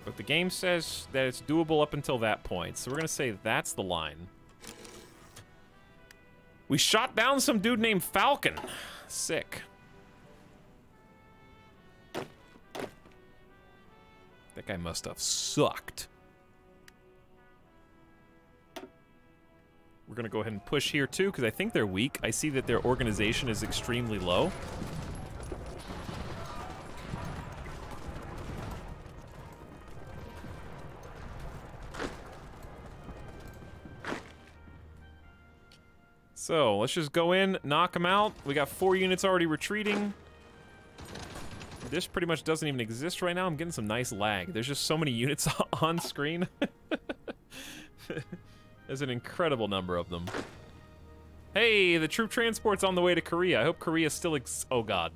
But the game says that it's doable up until that point, so we're gonna say that's the line. We shot down some dude named Falcon. Sick. That guy must have sucked. We're gonna go ahead and push here too, because I think they're weak. I see that their organization is extremely low. So, let's just go in, knock them out. We got 4 units already retreating. This pretty much doesn't even exist right now. I'm getting some nice lag. There's just so many units on screen. There's an incredible number of them. Hey, the troop transport's on the way to Korea. I hope Korea still oh god.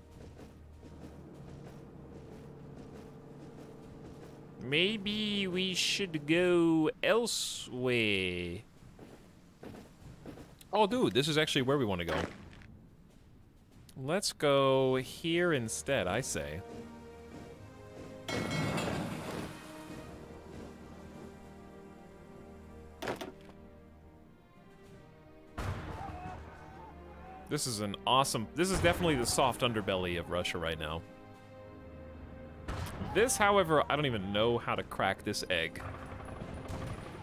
Maybe we should go elsewhere. Oh, dude, this is actually where we want to go. Let's go here instead, I say. This is an awesome... This is definitely the soft underbelly of Russia right now. This, however, I don't even know how to crack this egg.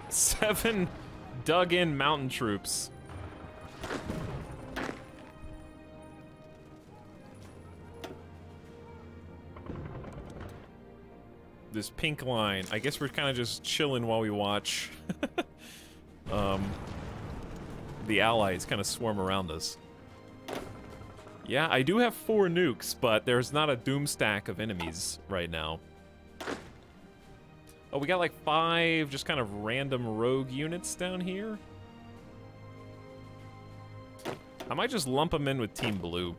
7 dug-in mountain troops. This pink line. I guess we're kind of just chilling while we watch. The allies kind of swarm around us. Yeah, I do have 4 nukes, but there's not a doom stack of enemies right now. Oh, we got like 5 just kind of random rogue units down here. I might just lump them in with Team Blue.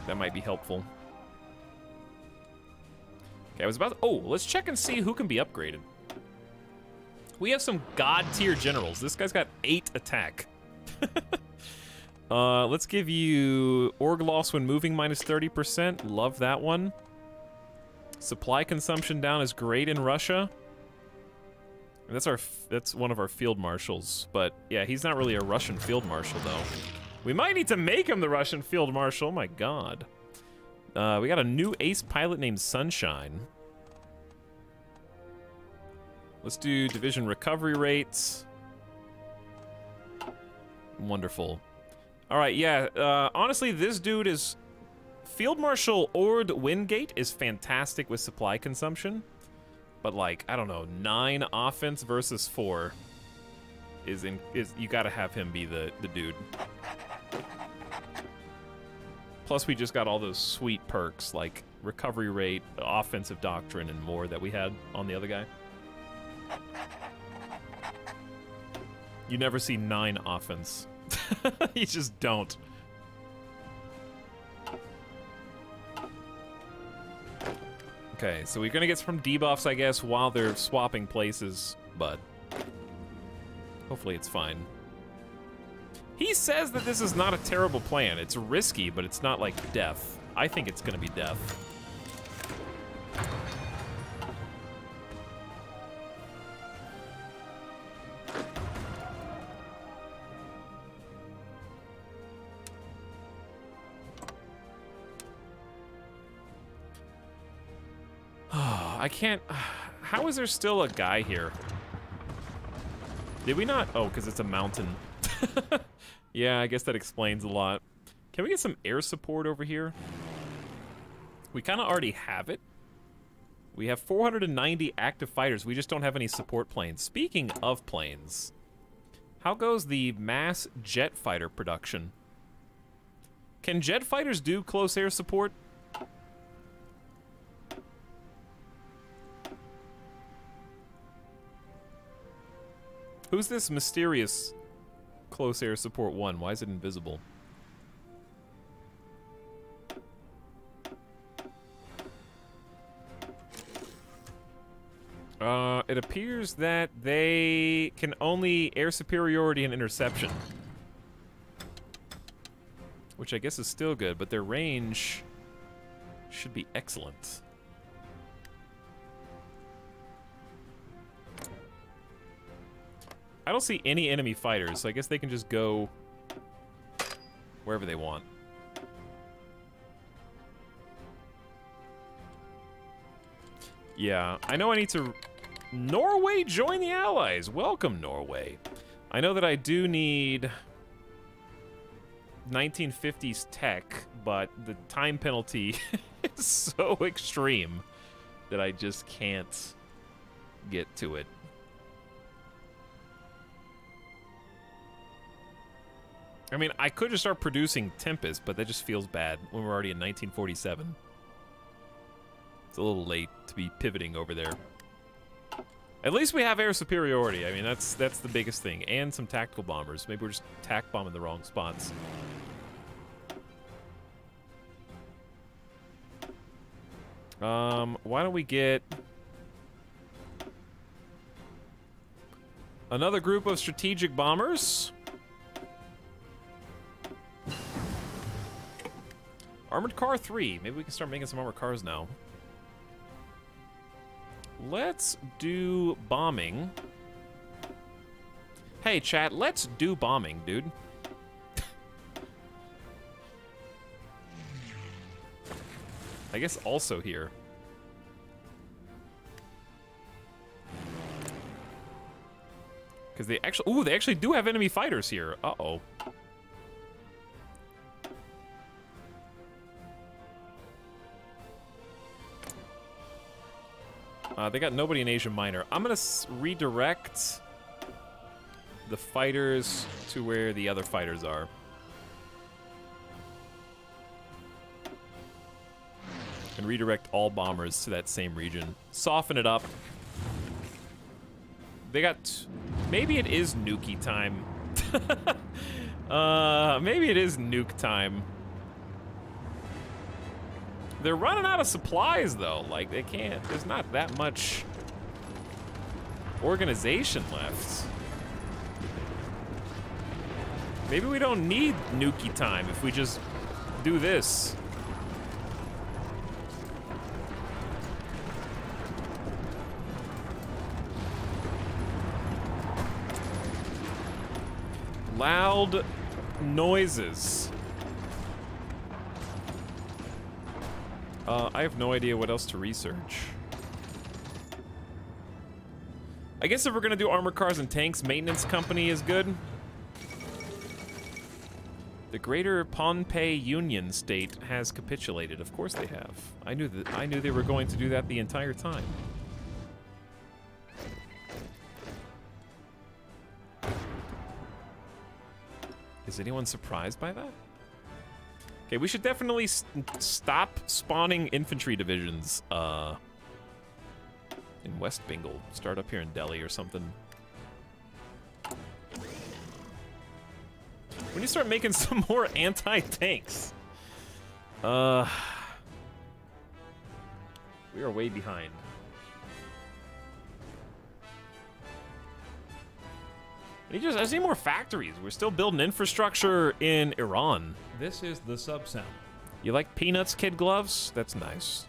That might be helpful. Okay, I was about to... Oh, let's check and see who can be upgraded. We have some god-tier generals. This guy's got 8 attack. Let's give you org loss when moving minus 30%. Love that one. Supply consumption down is great in Russia. And that's one of our field marshals. But yeah, he's not really a Russian field marshal though. We might need to make him the Russian field marshal. Oh my god. We got a new ace pilot named Sunshine. Let's do division recovery rates. Wonderful. All right, yeah, honestly, this dude is... Field Marshal Ord Wingate is fantastic with supply consumption. But like, I don't know, 9 offense versus 4 is you gotta have him be the dude. Plus we just got all those sweet perks like recovery rate, offensive doctrine, and more that we had on the other guy. You never see 9 offense. You just don't. Okay, so we're gonna get some debuffs, I guess, while they're swapping places, but hopefully it's fine. He says that this is not a terrible plan. It's risky, but it's not like death. I think it's gonna be death. I can't... How is there still a guy here? Did we not? Oh, because it's a mountain. Yeah, I guess that explains a lot. Can we get some air support over here? We kind of already have it. We have 490 active fighters. We just don't have any support planes. Speaking of planes, how goes the mass jet fighter production? Can jet fighters do close air support? Who's this mysterious close air support 1? Why is it invisible? It appears that they can only air superiority and interception. Which I guess is still good, but their range should be excellent. I don't see any enemy fighters, so I guess they can just go wherever they want. Yeah, I know I need to... Norway, join the Allies! Welcome, Norway. I know that I do need 1950s tech, but the time penalty is so extreme that I just can't get to it. I mean, I could just start producing Tempest, but that just feels bad when we're already in 1947. It's a little late to be pivoting over there. At least we have air superiority. I mean, that's the biggest thing. And some tactical bombers. Maybe we're just tac bombing the wrong spots. Why don't we get Another group of strategic bombers. Armored car 3. Maybe we can start making some armored cars now. Let's do bombing. Hey, chat, let's do bombing, dude. I guess also here. Because they actually... Ooh, they actually do have enemy fighters here. Uh-oh. They got nobody in Asia Minor. I'm gonna redirect the fighters to where the other fighters are. And redirect all bombers to that same region. Soften it up. They got... Maybe it is nuke time. Maybe it is nuke time. They're running out of supplies, though. Like, they can't... There's not that much organization left. Maybe we don't need nuke time if we just do this. Loud noises. I have no idea what else to research. I guess if we're gonna do armored cars and tanks, maintenance company is good. The Greater Pohnpei Union State has capitulated. Of course they have. I knew they were going to do that the entire time. Is anyone surprised by that? Okay, we should definitely stop spawning infantry divisions in West Bengal. Start up here in Delhi or something. We need to start making some more anti-tanks. We are way behind. I just need more factories. We're still building infrastructure in Iran. This is the sub sound. You like peanuts, kid gloves? That's nice.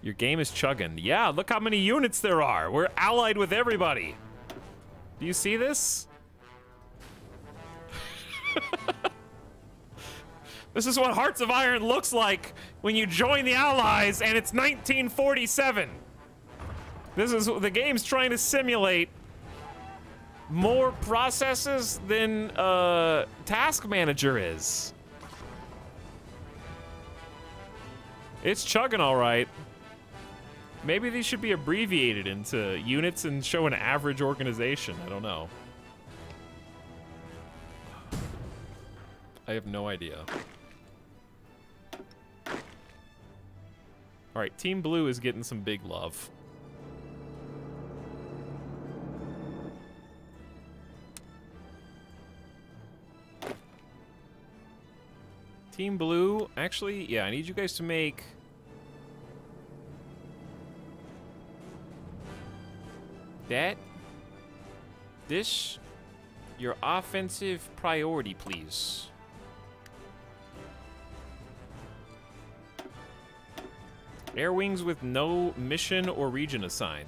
Your game is chugging. Yeah, look how many units there are. We're allied with everybody. Do you see this? This is what Hearts of Iron looks like when you join the Allies and it's 1947. This is the game's trying to simulate more processes than Task Manager is. It's chugging all right. Maybe these should be abbreviated into units and show an average organization. I don't know. I have no idea. All right, Team Blue is getting some big love. Team Blue, actually, yeah, I need you guys to make... This, your offensive priority, please. Air wings with no mission or region assigned.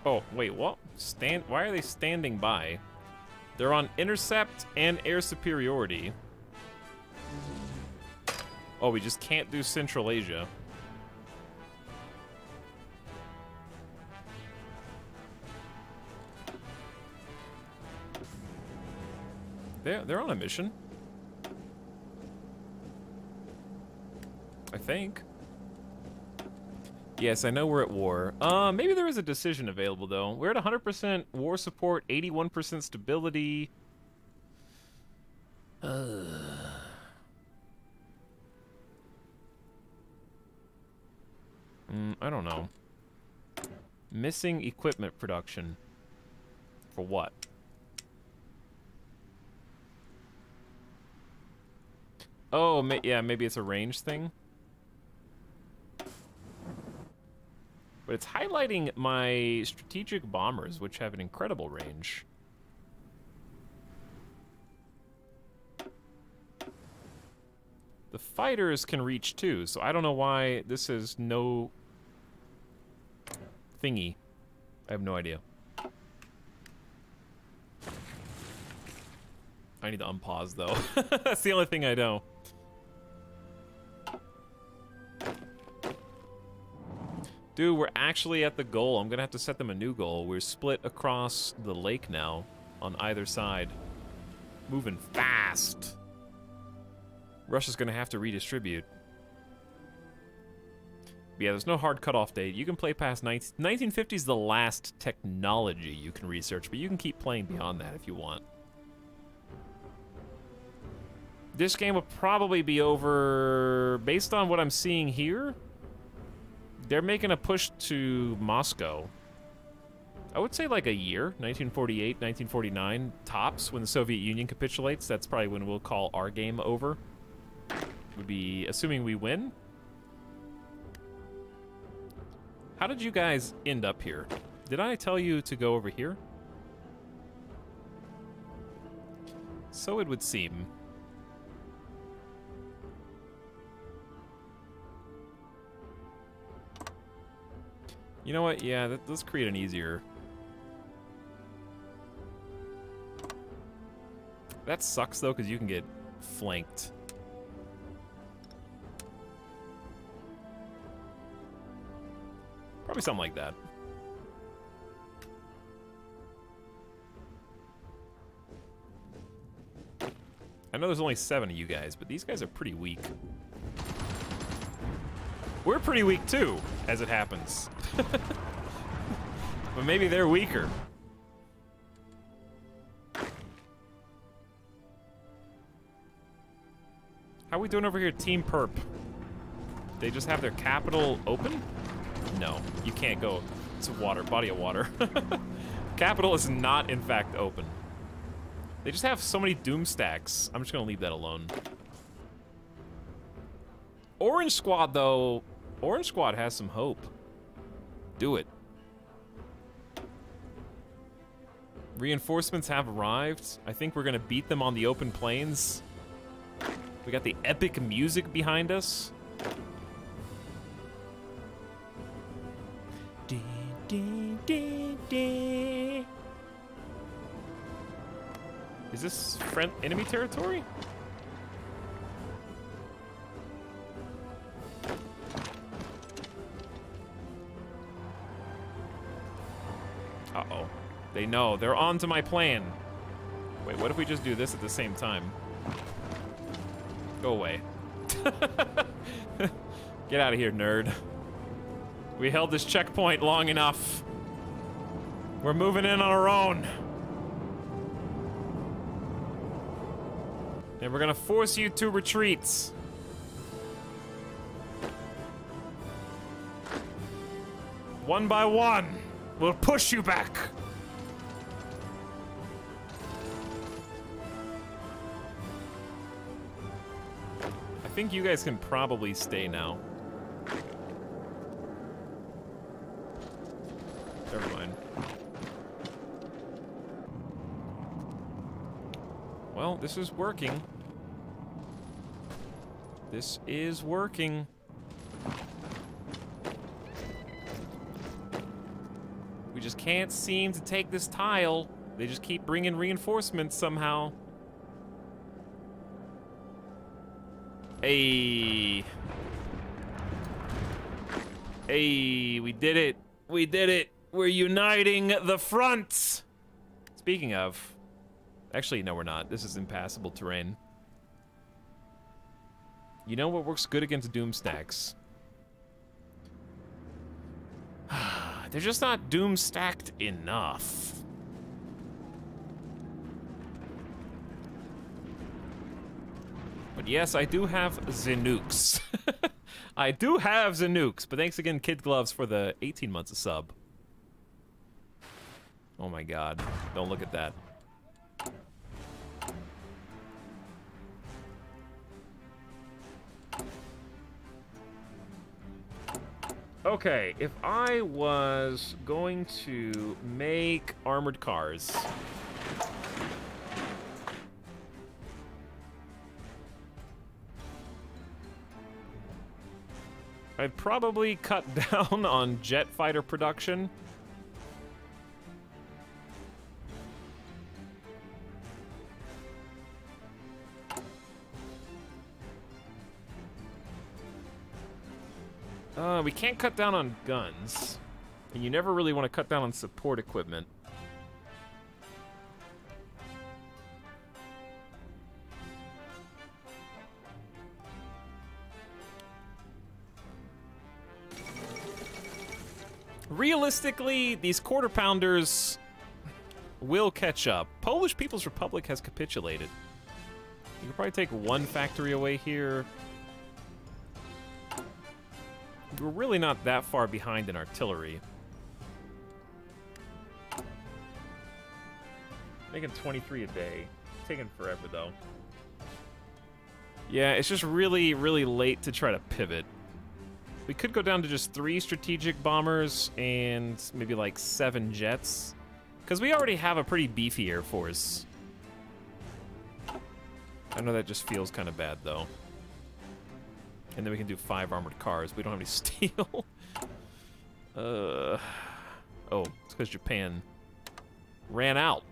Oh, wait, what? Why are they standing by? They're on intercept and air superiority. Oh, we just can't do Central Asia. They're on a mission. I think. Yes, I know we're at war. Maybe there is a decision available, though. We're at 100% war support, 81% stability. I don't know. Missing equipment production. For what? Oh, yeah, maybe it's a range thing. But it's highlighting my strategic bombers, which have an incredible range. The fighters can reach too, so I don't know why this is no thingy. I have no idea. I need to unpause though. That's the only thing I know. Dude, we're actually at the goal. I'm gonna have to set them a new goal. We're split across the lake now on either side. Moving fast. Russia's gonna have to redistribute. But yeah, there's no hard cutoff date. You can play past 1950 is the last technology you can research, but you can keep playing beyond that if you want. This game will probably be over, based on what I'm seeing here. They're making a push to Moscow. I would say like a year, 1948, 1949, tops, when the Soviet Union capitulates. That's probably when we'll call our game over. Would be assuming we win. How did you guys end up here? Did I tell you to go over here? So it would seem. You know what? Yeah, let's create an easier. That sucks though, because you can get flanked. Probably something like that. I know there's only 7 of you guys, but these guys are pretty weak. We're pretty weak too, as it happens. But maybe they're weaker. How are we doing over here, Team Perp? They just have their capital open? No, you can't go. It's a water, body of water. Capital is not, in fact, open. They just have so many doom stacks. I'm just gonna leave that alone. Orange Squad, though. Orange Squad has some hope. Do it. Reinforcements have arrived. I think we're gonna beat them on the open plains. We got the epic music behind us. Is this enemy territory? Uh-oh. They know. They're on to my plan. Wait, what if we just do this at the same time? Go away. Get out of here, nerd. We held this checkpoint long enough. We're moving in on our own. And we're gonna force you to retreat. One by one, we'll push you back. I think you guys can probably stay now. Never mind. Well, this is working. This is working. We just can't seem to take this tile. They just keep bringing reinforcements somehow. Hey. Hey, we did it. We did it. We're uniting the front. Speaking of, actually, no, we're not. This is impassable terrain. You know what works good against doom stacks? They're just not doom stacked enough. But yes, I do have the nukes. I do have the nukes, but thanks again, Kid Gloves, for the 18 months of sub. Oh my god, don't look at that. Okay, if I was going to make armored cars... I'd probably cut down on jet fighter production. We can't cut down on guns. And you never really want to cut down on support equipment. Realistically, these quarter pounders will catch up. Polish People's Republic has capitulated. You could probably take one factory away here. We're really not that far behind in artillery. Making 23 a day. Taking forever, though. Yeah, it's just really, really late to try to pivot. We could go down to just 3 strategic bombers and maybe like 7 jets. Because we already have a pretty beefy Air Force. I know that just feels kind of bad, though. And then we can do 5 armored cars. We don't have any steel. Oh, it's because Japan ran out.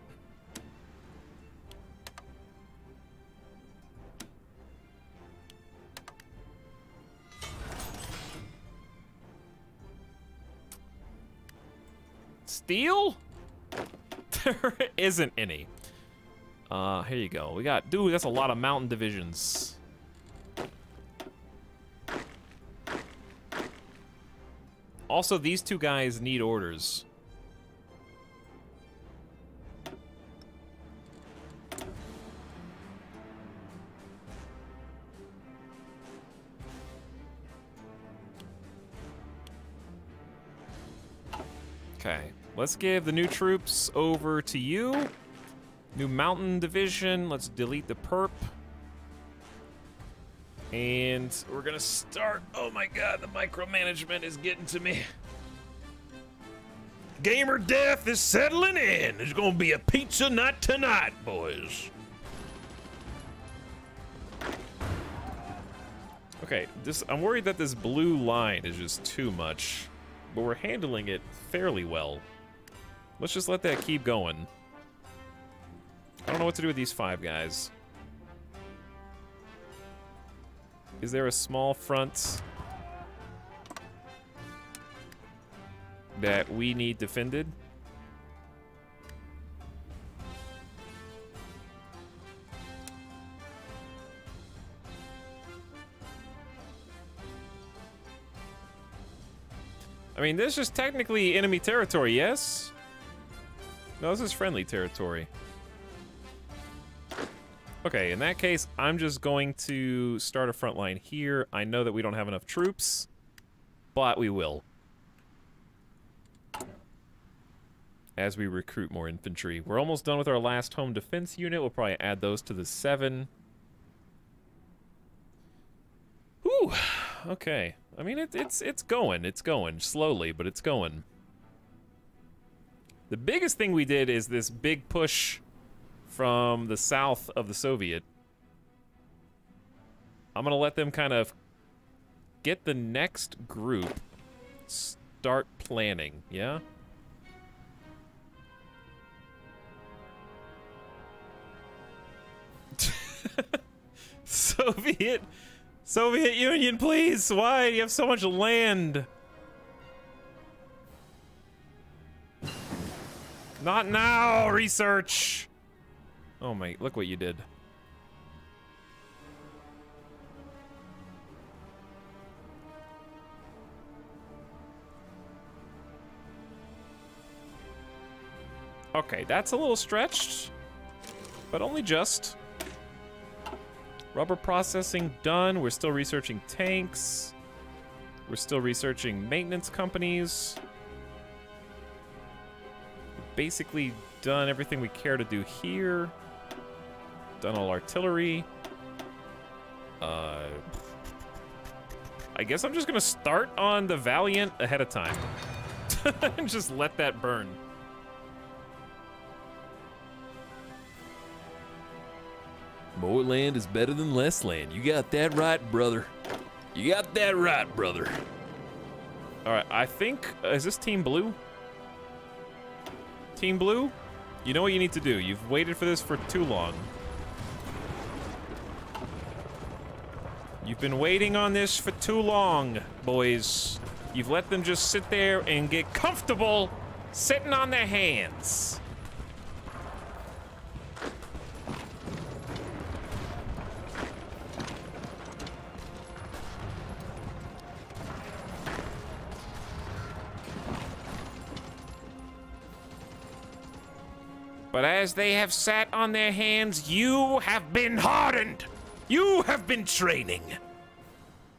Steel? There isn't any. Here you go. We got, dude, that's a lot of mountain divisions. Also, these 2 guys need orders. Okay, let's give the new troops over to you. New mountain division, let's delete the perp. And we're gonna start. Oh my god, the micromanagement is getting to me. Gamer death is settling in. There's gonna be a pizza night tonight, boys. Okay, I'm worried that this blue line is just too much, but we're handling it fairly well. Let's just let that keep going. I don't know what to do with these 5 guys. Is there a small front that we need defended? I mean, this is technically enemy territory, yes? No, this is friendly territory. Okay, in that case, I'm just going to start a front line here. I know that we don't have enough troops, but we will. As we recruit more infantry. We're almost done with our last home defense unit. We'll probably add those to the 7. Whew, okay. I mean, it's going. It's going. Slowly, but it's going. The biggest thing we did is this big push from the south of the Soviet. I'm gonna let them kind of get the next group start planning, yeah? Soviet Union, please! Why? You have so much land! Not now, research! Oh my, look what you did. Okay, that's a little stretched, but only just. Rubber processing done. We're still researching tanks. We're still researching maintenance companies. Basically done everything we care to do here. Done all artillery. I I guess I'm just gonna start on the Valiant ahead of time. And just let that burn. More land is better than less land. You got that right, brother. You got that right, brother. Alright, I think, is this Team Blue? Team Blue? You know what you need to do. You've waited for this for too long. You've been waiting on this for too long, boys. You've let them just sit there and get comfortable sitting on their hands. But as they have sat on their hands, you have been hardened. You have been training.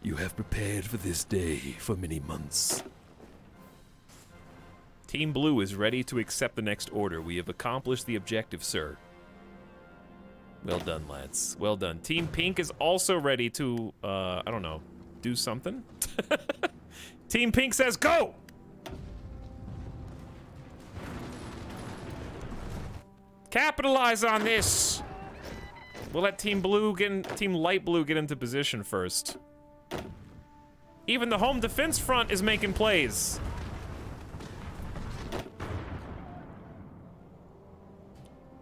You have prepared for this day for many months. Team Blue is ready to accept the next order. We have accomplished the objective, sir. Well done, lads. Well done. Team Pink is also ready to, I don't know, do something. Team Pink says go! Capitalize on this! We'll let Team Light Blue get into position first. Even the home defense front is making plays.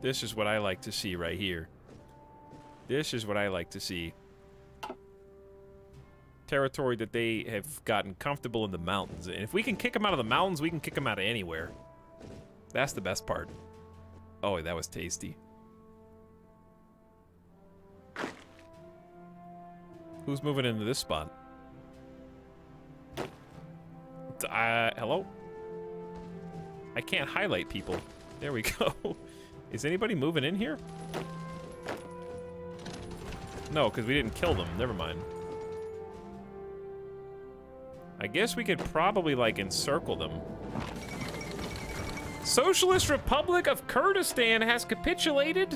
This is what I like to see right here. This is what I like to see. Territory that they have gotten comfortable in the mountains. And if we can kick them out of the mountains, we can kick them out of anywhere. That's the best part. Oh, that was tasty. Who's moving into this spot? Hello? I can't highlight people. There we go. Is anybody moving in here? No, because we didn't kill them. Never mind. I guess we could probably, like, encircle them. Socialist Republic of Kurdistan has capitulated?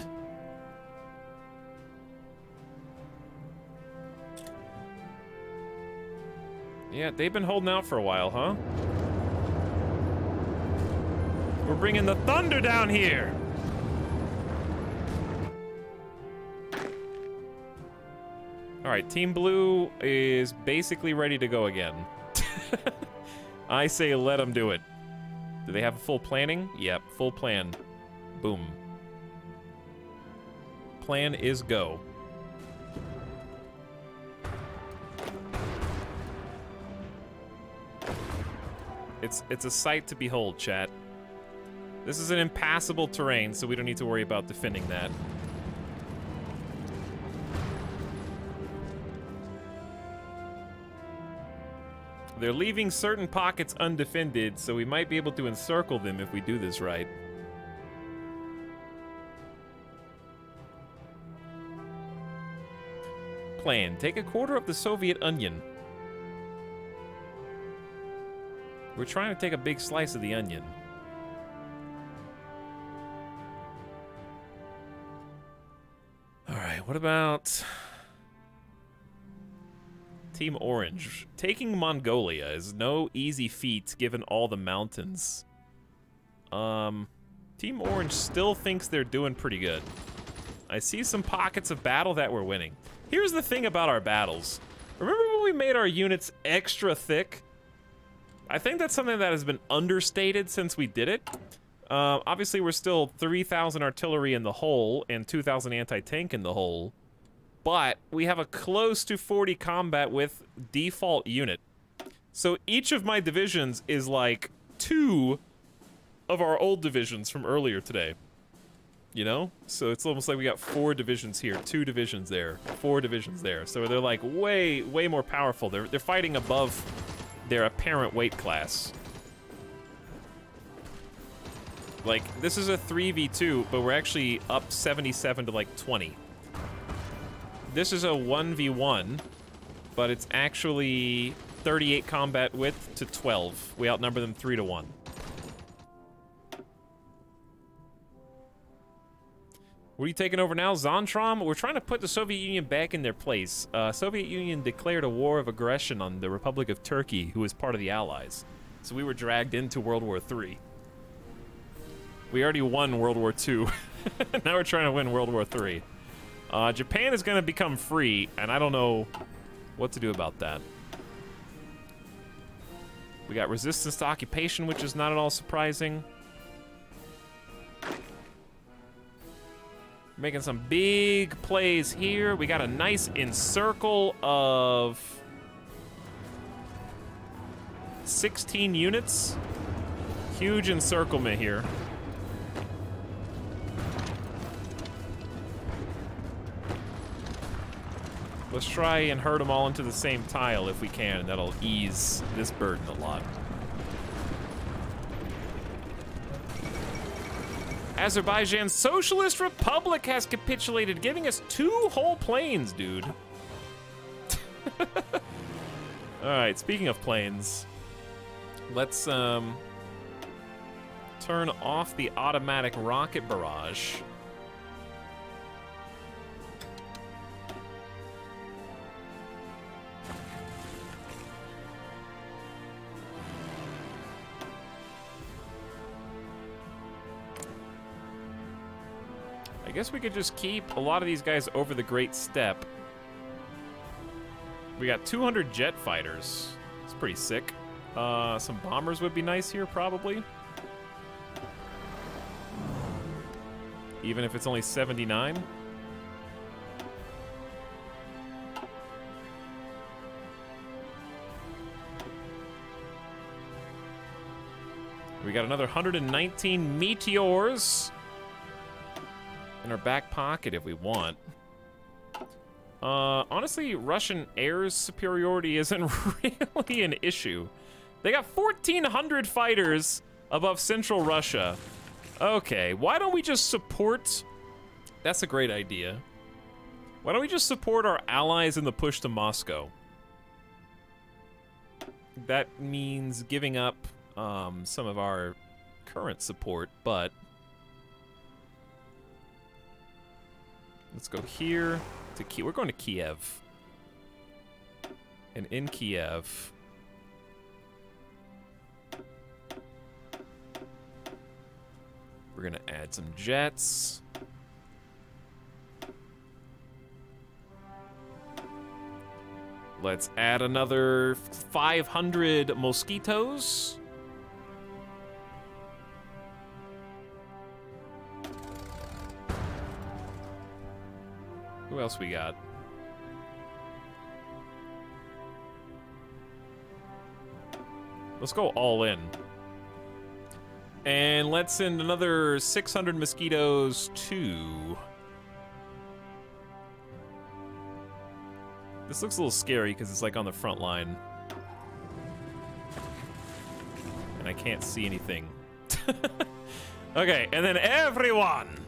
Yeah, they've been holding out for a while, huh? We're bringing the thunder down here! Alright, Team Blue is basically ready to go again. I say let them do it. Do they have a full planning? Yep, full plan. Boom. Plan is go. It's a sight to behold, chat. This is an impassable terrain, so we don't need to worry about defending that. They're leaving certain pockets undefended, so we might be able to encircle them if we do this right. Plan. Take a quarter of the Soviet onion. We're trying to take a big slice of the onion. Alright, what about Team Orange? Taking Mongolia is no easy feat given all the mountains. Team Orange still thinks they're doing pretty good. I see some pockets of battle that we're winning. Here's the thing about our battles. Remember when we made our units extra thick? I think that's something that has been understated since we did it. Obviously, we're still 3,000 artillery in the hole and 2,000 anti-tank in the hole. But we have a close to 40 combat with default unit. So each of my divisions is like 2 of our old divisions from earlier today. You know? So it's almost like we got 4 divisions here, 2 divisions there, 4 divisions there. So they're like way more powerful. They're fighting above their apparent weight class. Like, this is a 3v2, but we're actually up 77 to like 20. This is a 1v1, but it's actually 38 combat width to 12. We outnumber them 3 to 1. What are you taking over now? Zontrom? We're trying to put the Soviet Union back in their place. Soviet Union declared a war of aggression on the Republic of Turkey, who is part of the Allies. So we were dragged into World War III. We already won World War II. Now we're trying to win World War III. Japan is going to become free, and I don't know what to do about that. We got resistance to occupation, which is not at all surprising. Making some big plays here. We got a nice encircle of 16 units. Huge encirclement here. Let's try and herd them all into the same tile if we can, and that'll ease this burden a lot. Azerbaijan's Socialist Republic has capitulated, giving us 2 whole planes, dude. Alright, speaking of planes, let's turn off the automatic rocket barrage. I guess we could just keep a lot of these guys over the Great Steppe. We got 200 jet fighters. It's pretty sick. Some bombers would be nice here, probably. Even if it's only 79. We got another 119 meteors in our back pocket if we want. Honestly, Russian air superiority isn't really an issue. They got 1,400 fighters above central Russia. Okay, why don't we just support... That's a great idea. Why don't we just support our allies in the push to Moscow? That means giving up some of our current support, but... Let's go here to Kiev. We're going to Kiev. And in Kiev, we're going to add some jets. Let's add another 500 mosquitoes. Who else we got? Let's go all in. And let's send another 600 mosquitoes to... This looks a little scary because it's like on the front line. And I can't see anything. Okay, and then everyone!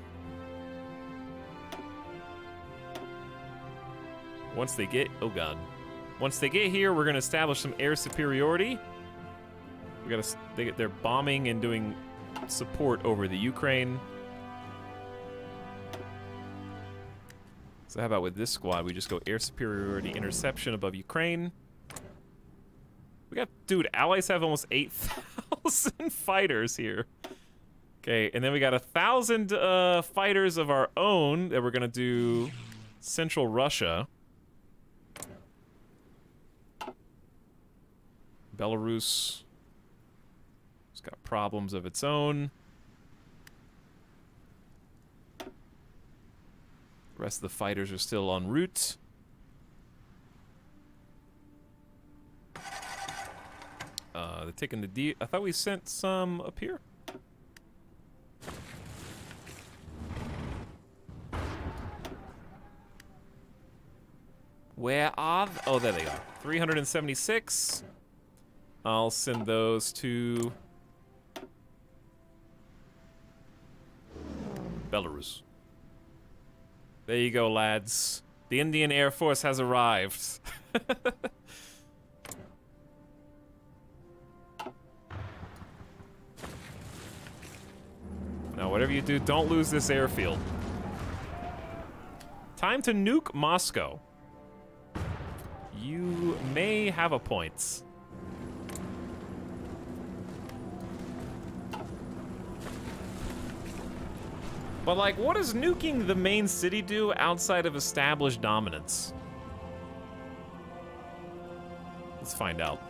Once they get, oh god. Once they get here, we're gonna establish some air superiority. We gotta, they're bombing and doing support over the Ukraine. So how about with this squad, we just go air superiority interception above Ukraine. We got, dude, allies have almost 8,000 fighters here. Okay, and then we got 1,000 fighters of our own that we're gonna do central Russia. Belarus has got problems of its own. The rest of the fighters are still en route. They're taking the D. I thought we sent some up here. Where are they? Oh, there they are. 376. I'll send those to Belarus. There you go, lads. The Indian Air Force has arrived. Now, whatever you do, don't lose this airfield. Time to nuke Moscow. You may have a point. But, like, what does nuking the main city do outside of established dominance? Let's find out.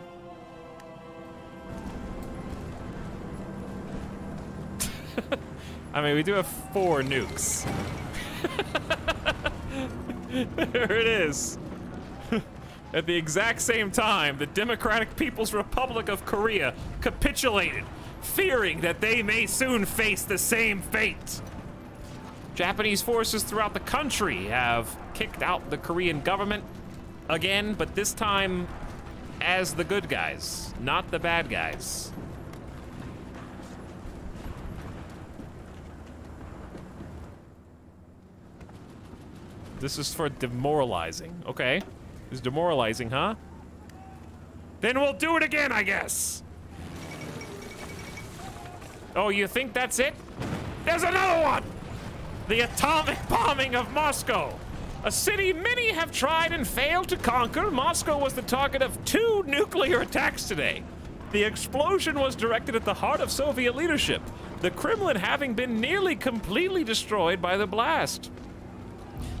I mean, we do have 4 nukes. There it is. At the exact same time, the Democratic People's Republic of Korea capitulated, fearing that they may soon face the same fate. Japanese forces throughout the country have kicked out the Korean government again, but this time as the good guys, not the bad guys. This is for demoralizing. Okay. This is demoralizing, huh? Then we'll do it again, I guess. Oh, you think that's it? There's another one! The atomic bombing of Moscow. A city many have tried and failed to conquer, Moscow was the target of 2 nuclear attacks today. The explosion was directed at the heart of Soviet leadership, the Kremlin having been nearly completely destroyed by the blast.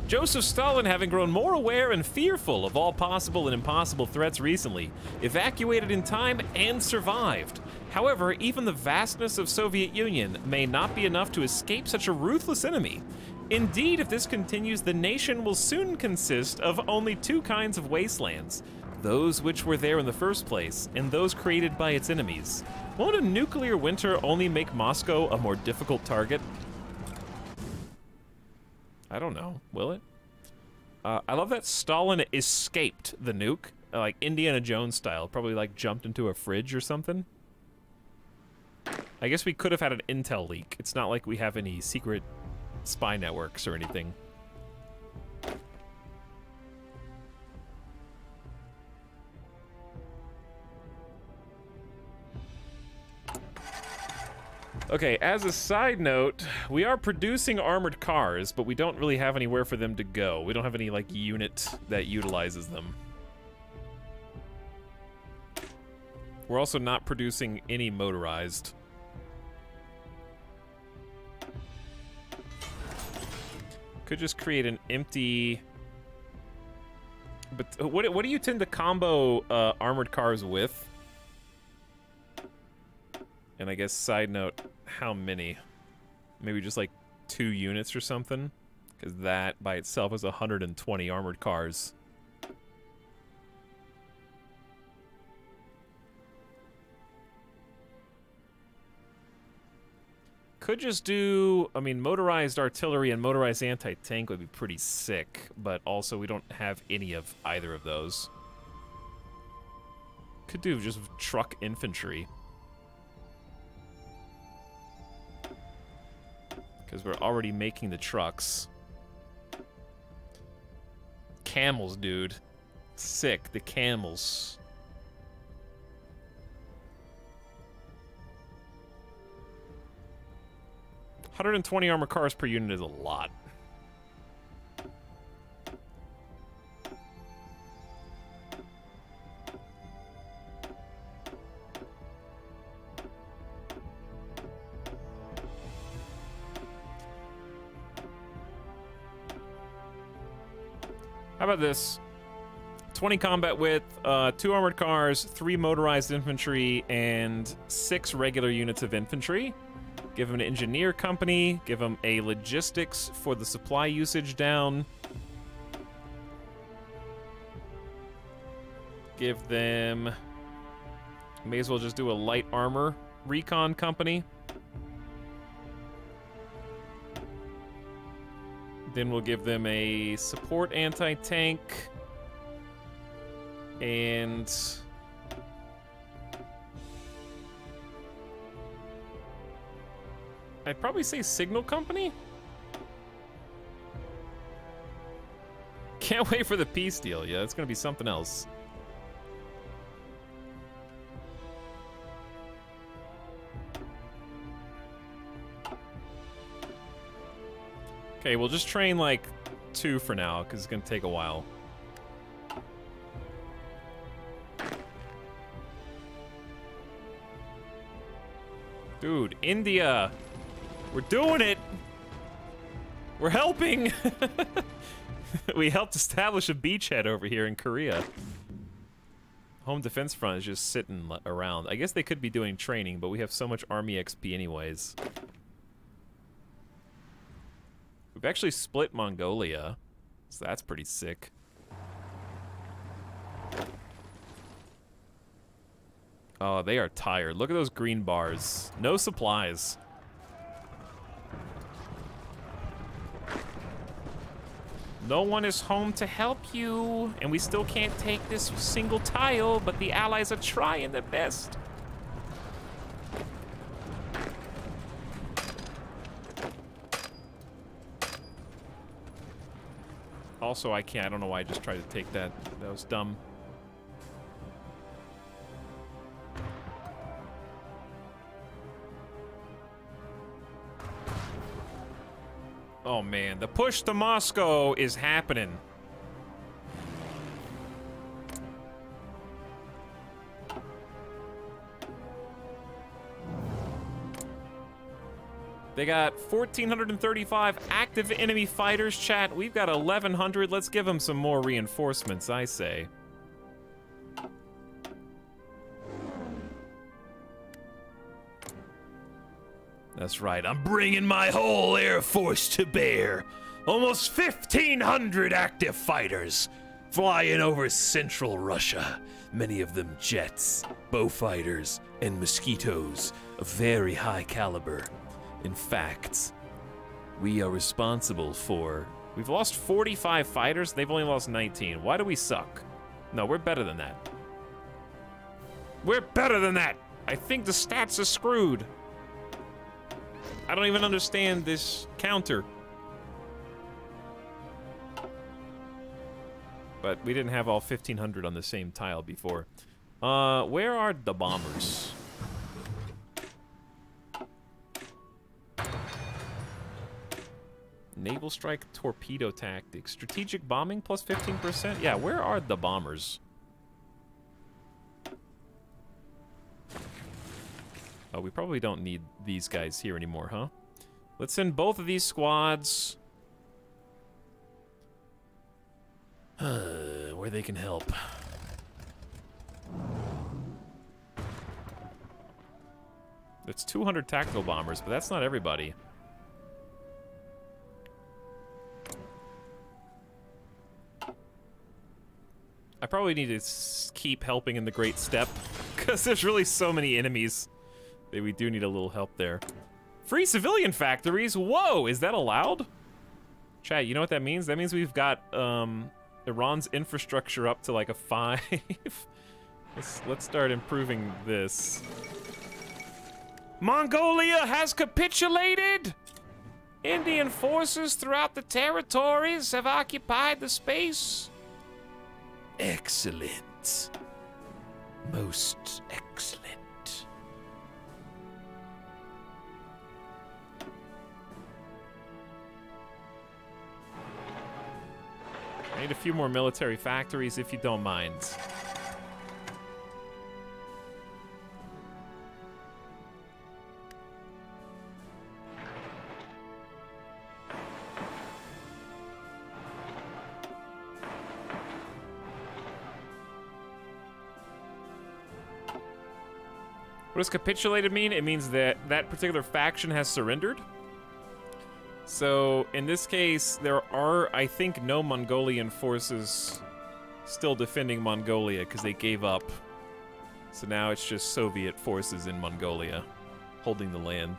Joseph Stalin, having grown more aware and fearful of all possible and impossible threats recently, evacuated in time and survived. However, even the vastness of Soviet Union may not be enough to escape such a ruthless enemy. Indeed, if this continues, the nation will soon consist of only 2 kinds of wastelands, those which were there in the first place, and those created by its enemies. Won't a nuclear winter only make Moscow a more difficult target? I don't know. Will it? I love that Stalin escaped the nuke, like Indiana Jones style. Probably like jumped into a fridge or something. I guess we could have had an intel leak. It's not like we have any secret spy networks or anything. Okay, as a side note, we are producing armored cars, but we don't really have anywhere for them to go. We don't have any, like, unit that utilizes them. We're also not producing any motorized. Could just create an empty... But what do you tend to combo armored cars with? And I guess, side note, how many? Maybe just like 2 units or something? Because that by itself is 120 armored cars. Could just do, I mean, motorized artillery and motorized anti-tank would be pretty sick, but also we don't have any of either of those. Could do just truck infantry. Because we're already making the trucks. Camels, dude. Sick, the camels. $120 armor cars per unit is a lot. How about this? 20 combat width, 2 armored cars, 3 motorized infantry, and 6 regular units of infantry. Give them an engineer company, give them a logistics for the supply usage down. Give them... May as well just do a light armor recon company. Then we'll give them a support anti-tank. And... I'd probably say signal company? Can't wait for the peace deal. Yeah, it's gonna be something else. Okay, we'll just train like 2 for now, because it's going to take a while. Dude, India! We're doing it! We're helping! We helped establish a beachhead over here in Korea. Home Defense Front is just sitting around. I guess they could be doing training, but we have so much Army XP anyways. We've actually split Mongolia, so that's pretty sick. Oh, they are tired. Look at those green bars. No supplies. No one is home to help you, and we still can't take this single tile, but the Allies are trying their best. Also, I can't. I don't know why I just tried to take that. That was dumb. Oh man, the push to Moscow is happening. They got 1,435 active enemy fighters, chat. We've got 1,100. Let's give them some more reinforcements, I say. That's right, I'm bringing my whole air force to bear. Almost 1,500 active fighters flying over central Russia. Many of them jets, bow fighters, and mosquitoes of very high caliber. In fact, we are responsible for... We've lost 45 fighters, they've only lost 19. Why do we suck? No, we're better than that. We're better than that! I think the stats are screwed. I don't even understand this counter. But we didn't have all 1,500 on the same tile before. Where are the bombers? Naval strike torpedo tactics. Strategic bombing plus 15%? Yeah, where are the bombers? Oh, we probably don't need these guys here anymore, huh? Let's send both of these squads. Where they can help. It's 200 tactical bombers, but that's not everybody. I probably need to keep helping in the Great Steppe, because there's really so many enemies. We do need a little help there. Free civilian factories? Whoa, is that allowed? Chat, you know what that means? That means we've got Iran's infrastructure up to like a 5. Let's start improving this. Mongolia has capitulated! Indian forces throughout the territories have occupied the space. Excellent. Most excellent. I need a few more military factories, if you don't mind. What does capitulated mean? It means that that particular faction has surrendered. So, in this case, there are, I think, no Mongolian forces still defending Mongolia because they gave up. So now it's just Soviet forces in Mongolia holding the land.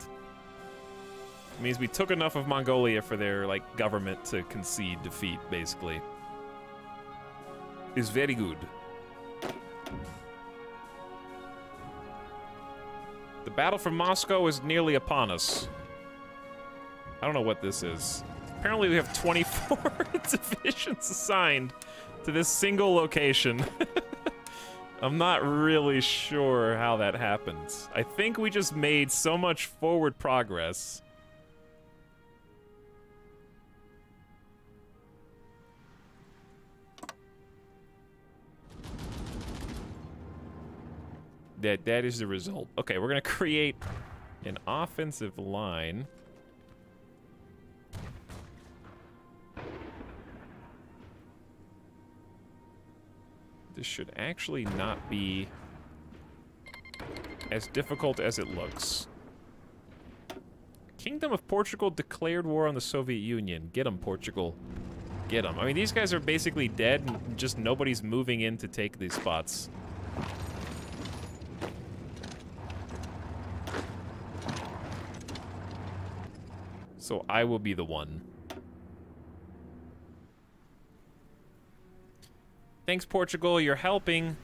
It means we took enough of Mongolia for their, like, government to concede defeat, basically. Is very good. The battle for Moscow is nearly upon us. I don't know what this is. Apparently we have 24 divisions assigned to this single location. I'm not really sure how that happens. I think we just made so much forward progress. That is the result. Okay, we're gonna create an offensive line. This should actually not be as difficult as it looks. Kingdom of Portugal declared war on the Soviet Union. Get them, Portugal. Get them. I mean, these guys are basically dead, and just nobody's moving in to take these spots. So I will be the one. Thanks, Portugal. You're helping.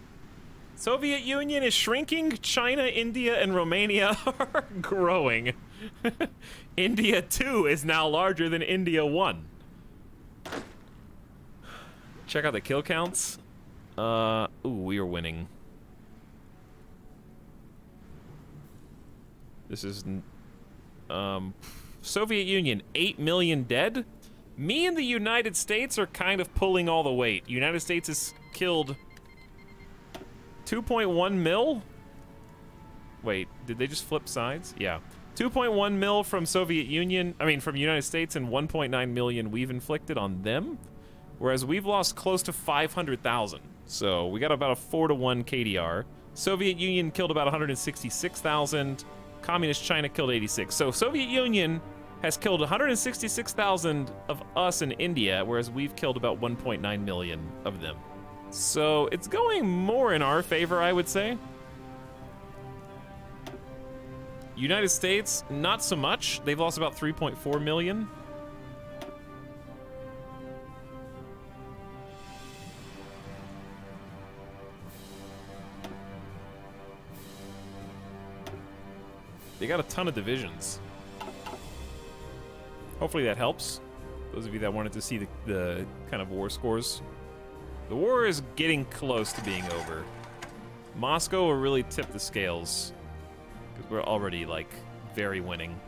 Soviet Union is shrinking. China, India, and Romania are growing. India 2 is now larger than India 1. Check out the kill counts. Ooh, we are winning. This is... Soviet Union, 8 million dead? Me and the United States are kind of pulling all the weight. United States has killed 2.1 mil? Wait, did they just flip sides? Yeah. 2.1 mil from Soviet Union, I mean from United States, and 1.9 million we've inflicted on them. Whereas we've lost close to 500,000. So we got about a 4-to-1 KDR. Soviet Union killed about 166,000. Communist China killed 86. So Soviet Union has killed 166,000 of us in India, whereas we've killed about 1.9 million of them. So it's going more in our favor, I would say. United States, not so much. They've lost about 3.4 million. They got a ton of divisions. Hopefully that helps. Those of you that wanted to see the kind of war scores. The war is getting close to being over. Moscow will really tip the scales, because we're already, like, very winning.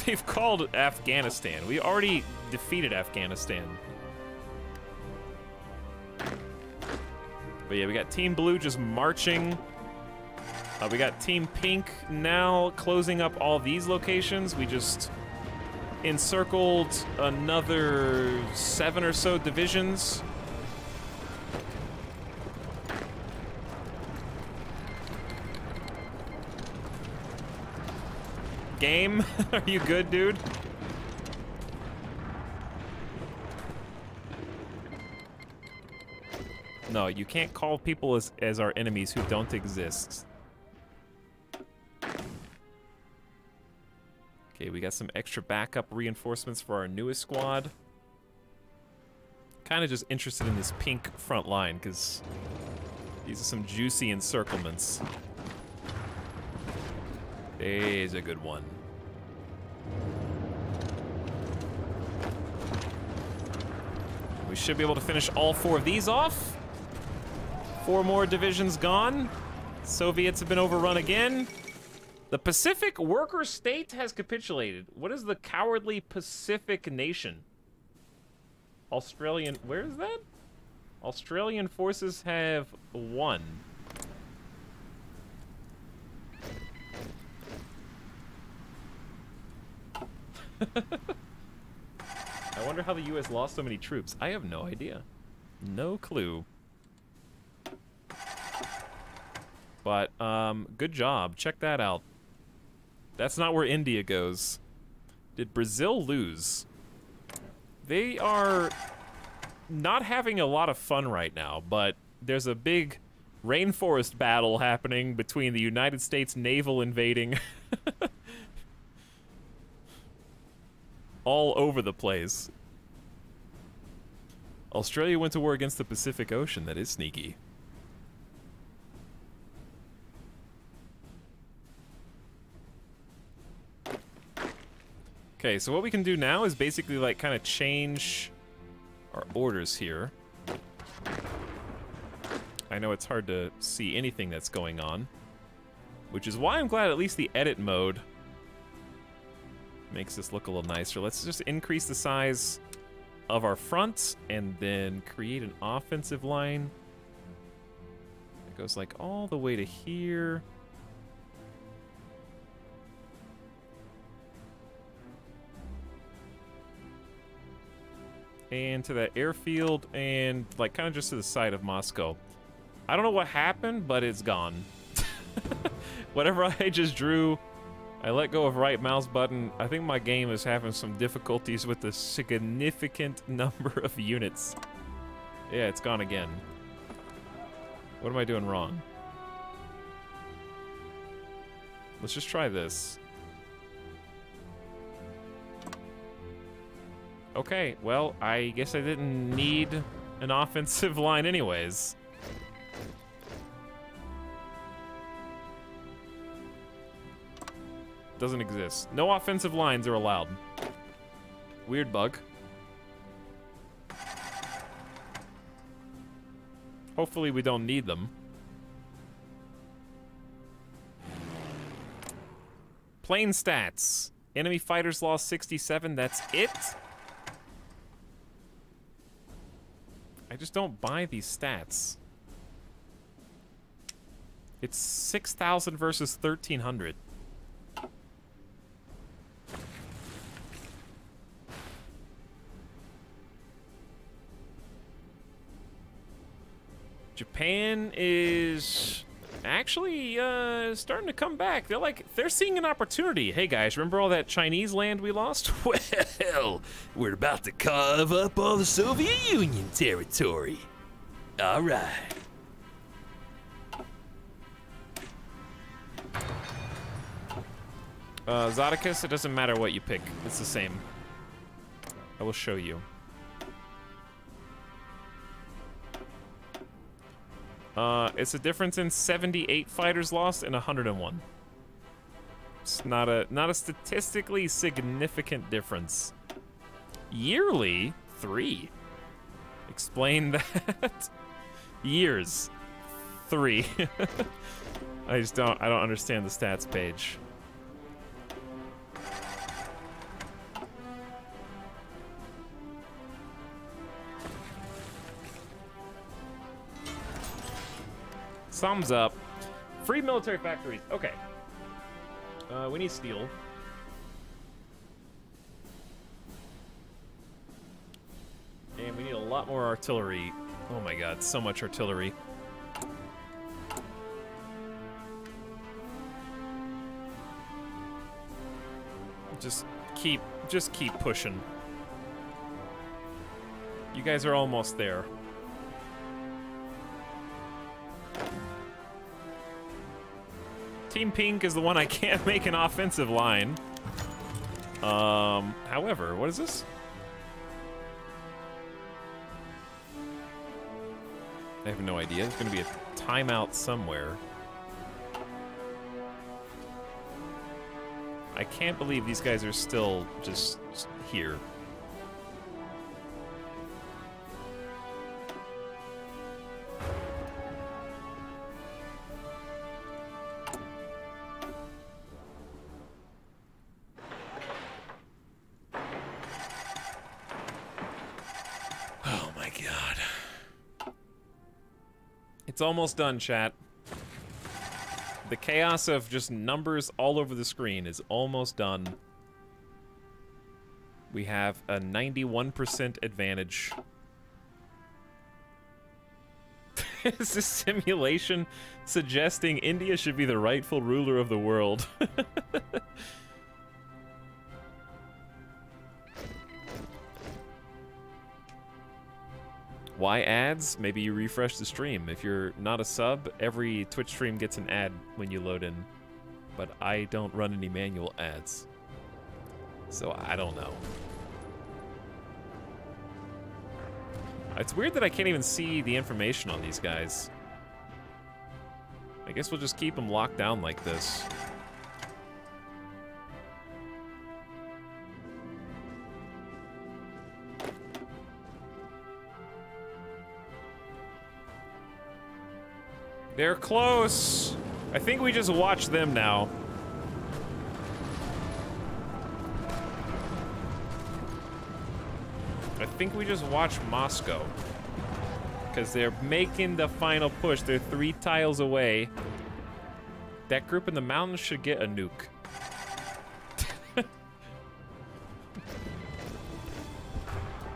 They've called Afghanistan. We already defeated Afghanistan. But yeah, we got Team Blue just marching. We got Team Pink now closing up all these locations. We just encircled another 7 or so divisions. Game, are you good, dude? No, you can't call people as our enemies who don't exist. Okay, we got some extra backup reinforcements for our newest squad. Kind of just interested in this pink front line, because these are some juicy encirclements. There's a good one. We should be able to finish all 4 of these off. 4 more divisions gone. Soviets have been overrun again. The Pacific Worker State has capitulated. What is the cowardly Pacific nation? Australian, where is that? Australian forces have won. I wonder how the U.S. lost so many troops. I have no idea. No clue. But, good job. Check that out. That's not where India goes. Did Brazil lose? They are not having a lot of fun right now, but there's a big rainforest battle happening between the United States naval invading all over the place. Australia went to war against the Pacific Ocean. That is sneaky. Okay, so what we can do now is basically, like, kind of change our orders here. I know it's hard to see anything that's going on, which is why I'm glad at least the edit mode makes this look a little nicer. Let's just increase the size of our front and then create an offensive line. Goes like all the way to here. And to that airfield, and like kind of just to the side of Moscow. I don't know what happened, but it's gone. Whatever I just drew, I let go of right mouse button. I think my game is having some difficulties with the significant number of units. Yeah, it's gone again. What am I doing wrong? Let's just try this. Okay, well, I guess I didn't need an offensive line anyways. Doesn't exist. No offensive lines are allowed. Weird bug. Hopefully we don't need them. Plain stats. Enemy fighters lost 67, that's it? I just don't buy these stats. It's 6,000 versus 1,300. Japan is actually starting to come back. They're seeing an opportunity. Hey guys, remember all that Chinese land we lost? Well, we're about to carve up all the Soviet Union territory. All right. Zodicus, it doesn't matter what you pick. It's the same. I will show you. It's a difference in 78 fighters lost and 101. It's not a statistically significant difference. Yearly, 3. Explain that. Years, 3. I don't understand the stats page. Thumbs up. Free military factories. Okay. We need steel. And we need a lot more artillery. Oh my god, so much artillery. Just keep pushing. You guys are almost there. Team Pink is the one I can't make an offensive line. However, what is this? I have no idea. There's gonna be a timeout somewhere. I can't believe these guys are still just here. It's almost done, chat. The chaos of just numbers all over the screen is almost done. We have a 91% advantage. Is this simulation suggesting India should be the rightful ruler of the world? Why ads? Maybe you refresh the stream. If you're not a sub, every Twitch stream gets an ad when you load in. But I don't run any manual ads. So I don't know. It's weird that I can't even see the information on these guys. I guess we'll just keep them locked down like this. They're close. I think we just watch them now. I think we just watch Moscow. because they're making the final push. They're 3 tiles away. That group in the mountains should get a nuke.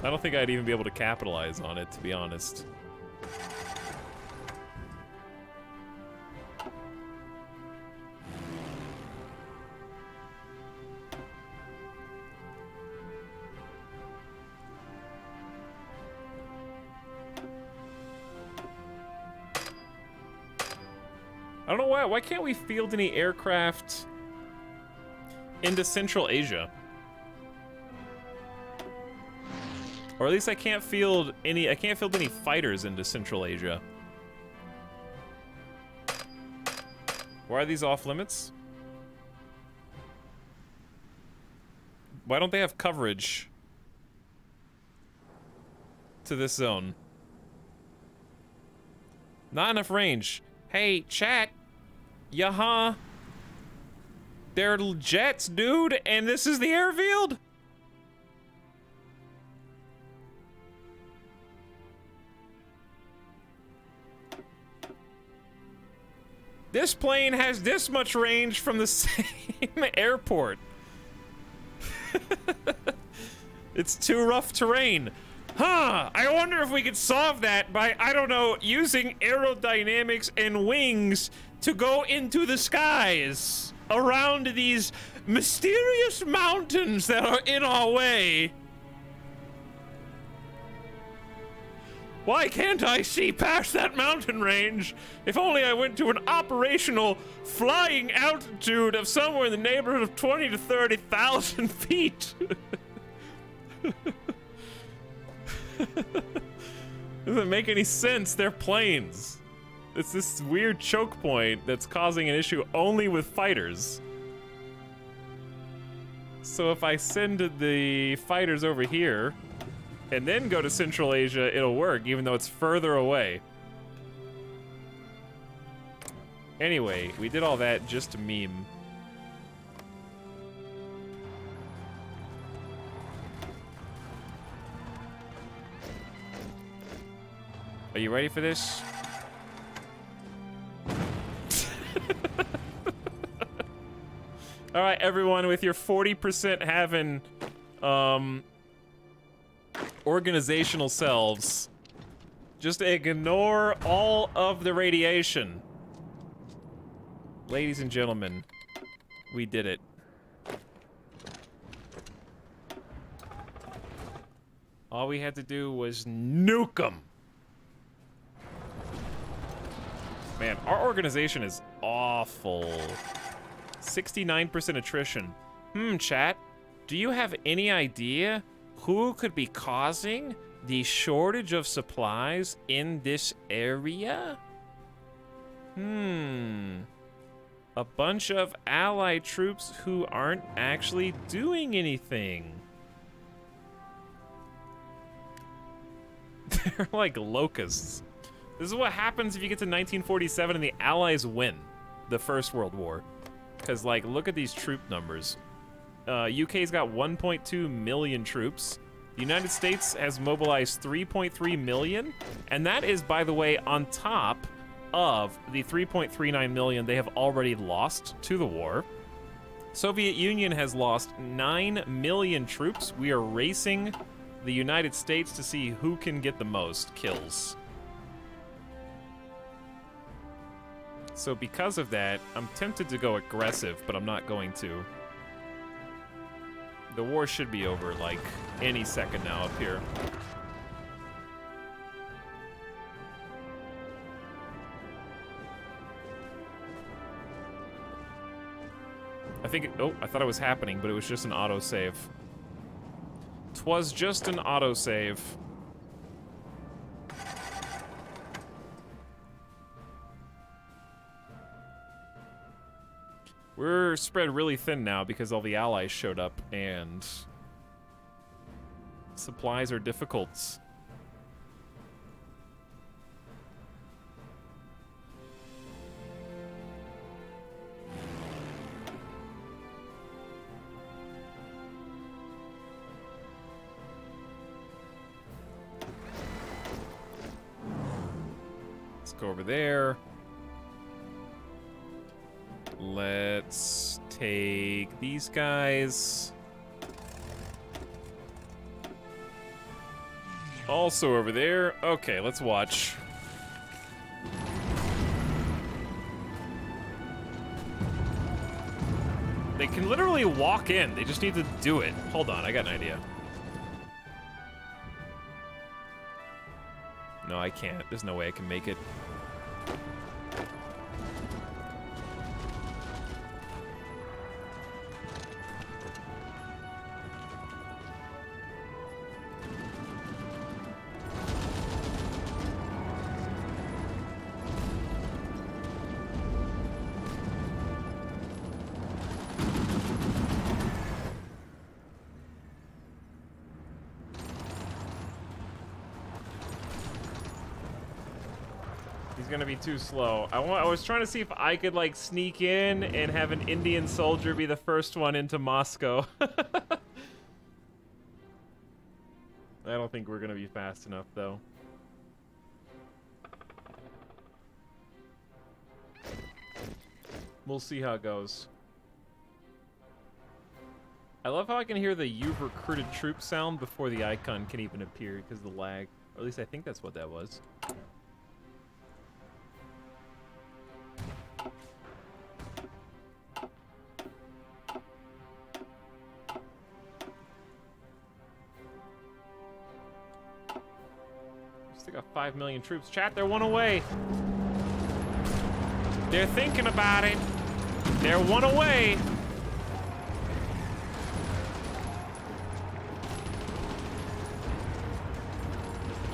I don't think I'd even be able to capitalize on it, to be honest. I don't know why. Why can't we field any aircraft into Central Asia? Or at least I can't field any fighters into Central Asia. Why are these off limits? Why don't they have coverage to this zone? Not enough range. Hey, chat. Yeah, they're jets, dude, and this is the airfield? This plane has this much range from the same airport. It's too rough terrain. Huh, I wonder if we could solve that by, I don't know, using aerodynamics and wings to go into the skies around these mysterious mountains that are in our way. Why can't I see past that mountain range? If only I went to an operational flying altitude of somewhere in the neighborhood of 20 to 30,000 feet. Doesn't make any sense. They're planes. It's this weird choke point that's causing an issue only with fighters. So if I send the fighters over here and then go to Central Asia, it'll work, even though it's further away. Anyway, we did all that just to meme. Are you ready for this? All right, everyone, with your 40% having organizational selves, just ignore all of the radiation. Ladies and gentlemen, we did it. All we had to do was nuke them. Man, our organization is awful. 69% attrition. Chat, do you have any idea who could be causing the shortage of supplies in this area? A bunch of allied troops who aren't actually doing anything. They're like locusts. This is what happens if you get to 1947 and the Allies win the First World War. Because, like, look at these troop numbers. UK's got 1.2 million troops. The United States has mobilized 3.3 million. And that is, by the way, on top of the 3.39 million they have already lost to the war. Soviet Union has lost 9 million troops. We are racing the United States to see who can get the most kills. So because of that, I'm tempted to go aggressive, but I'm not going to. The war should be over, like, any second now up here. I think, oh, I thought it was happening, but it was just an autosave. 'Twas just an autosave. We're spread really thin now because all the allies showed up and supplies are difficult. go over there. Let's take these guys. Also over there. Okay, let's watch. They can literally walk in. They just need to do it. Hold on, I got an idea. No, I can't. There's no way I can make it. Gonna be too slow. I was trying to see if I could like sneak in and have an Indian soldier be the first one into Moscow. I don't think we're gonna be fast enough though. We'll see how it goes. I love how I can hear the "you've recruited troops" sound before the icon can even appear because of the lag. Or at least I think that's what that was. Still got 5 million troops. Chat, they're one away. They're thinking about it. They're one away.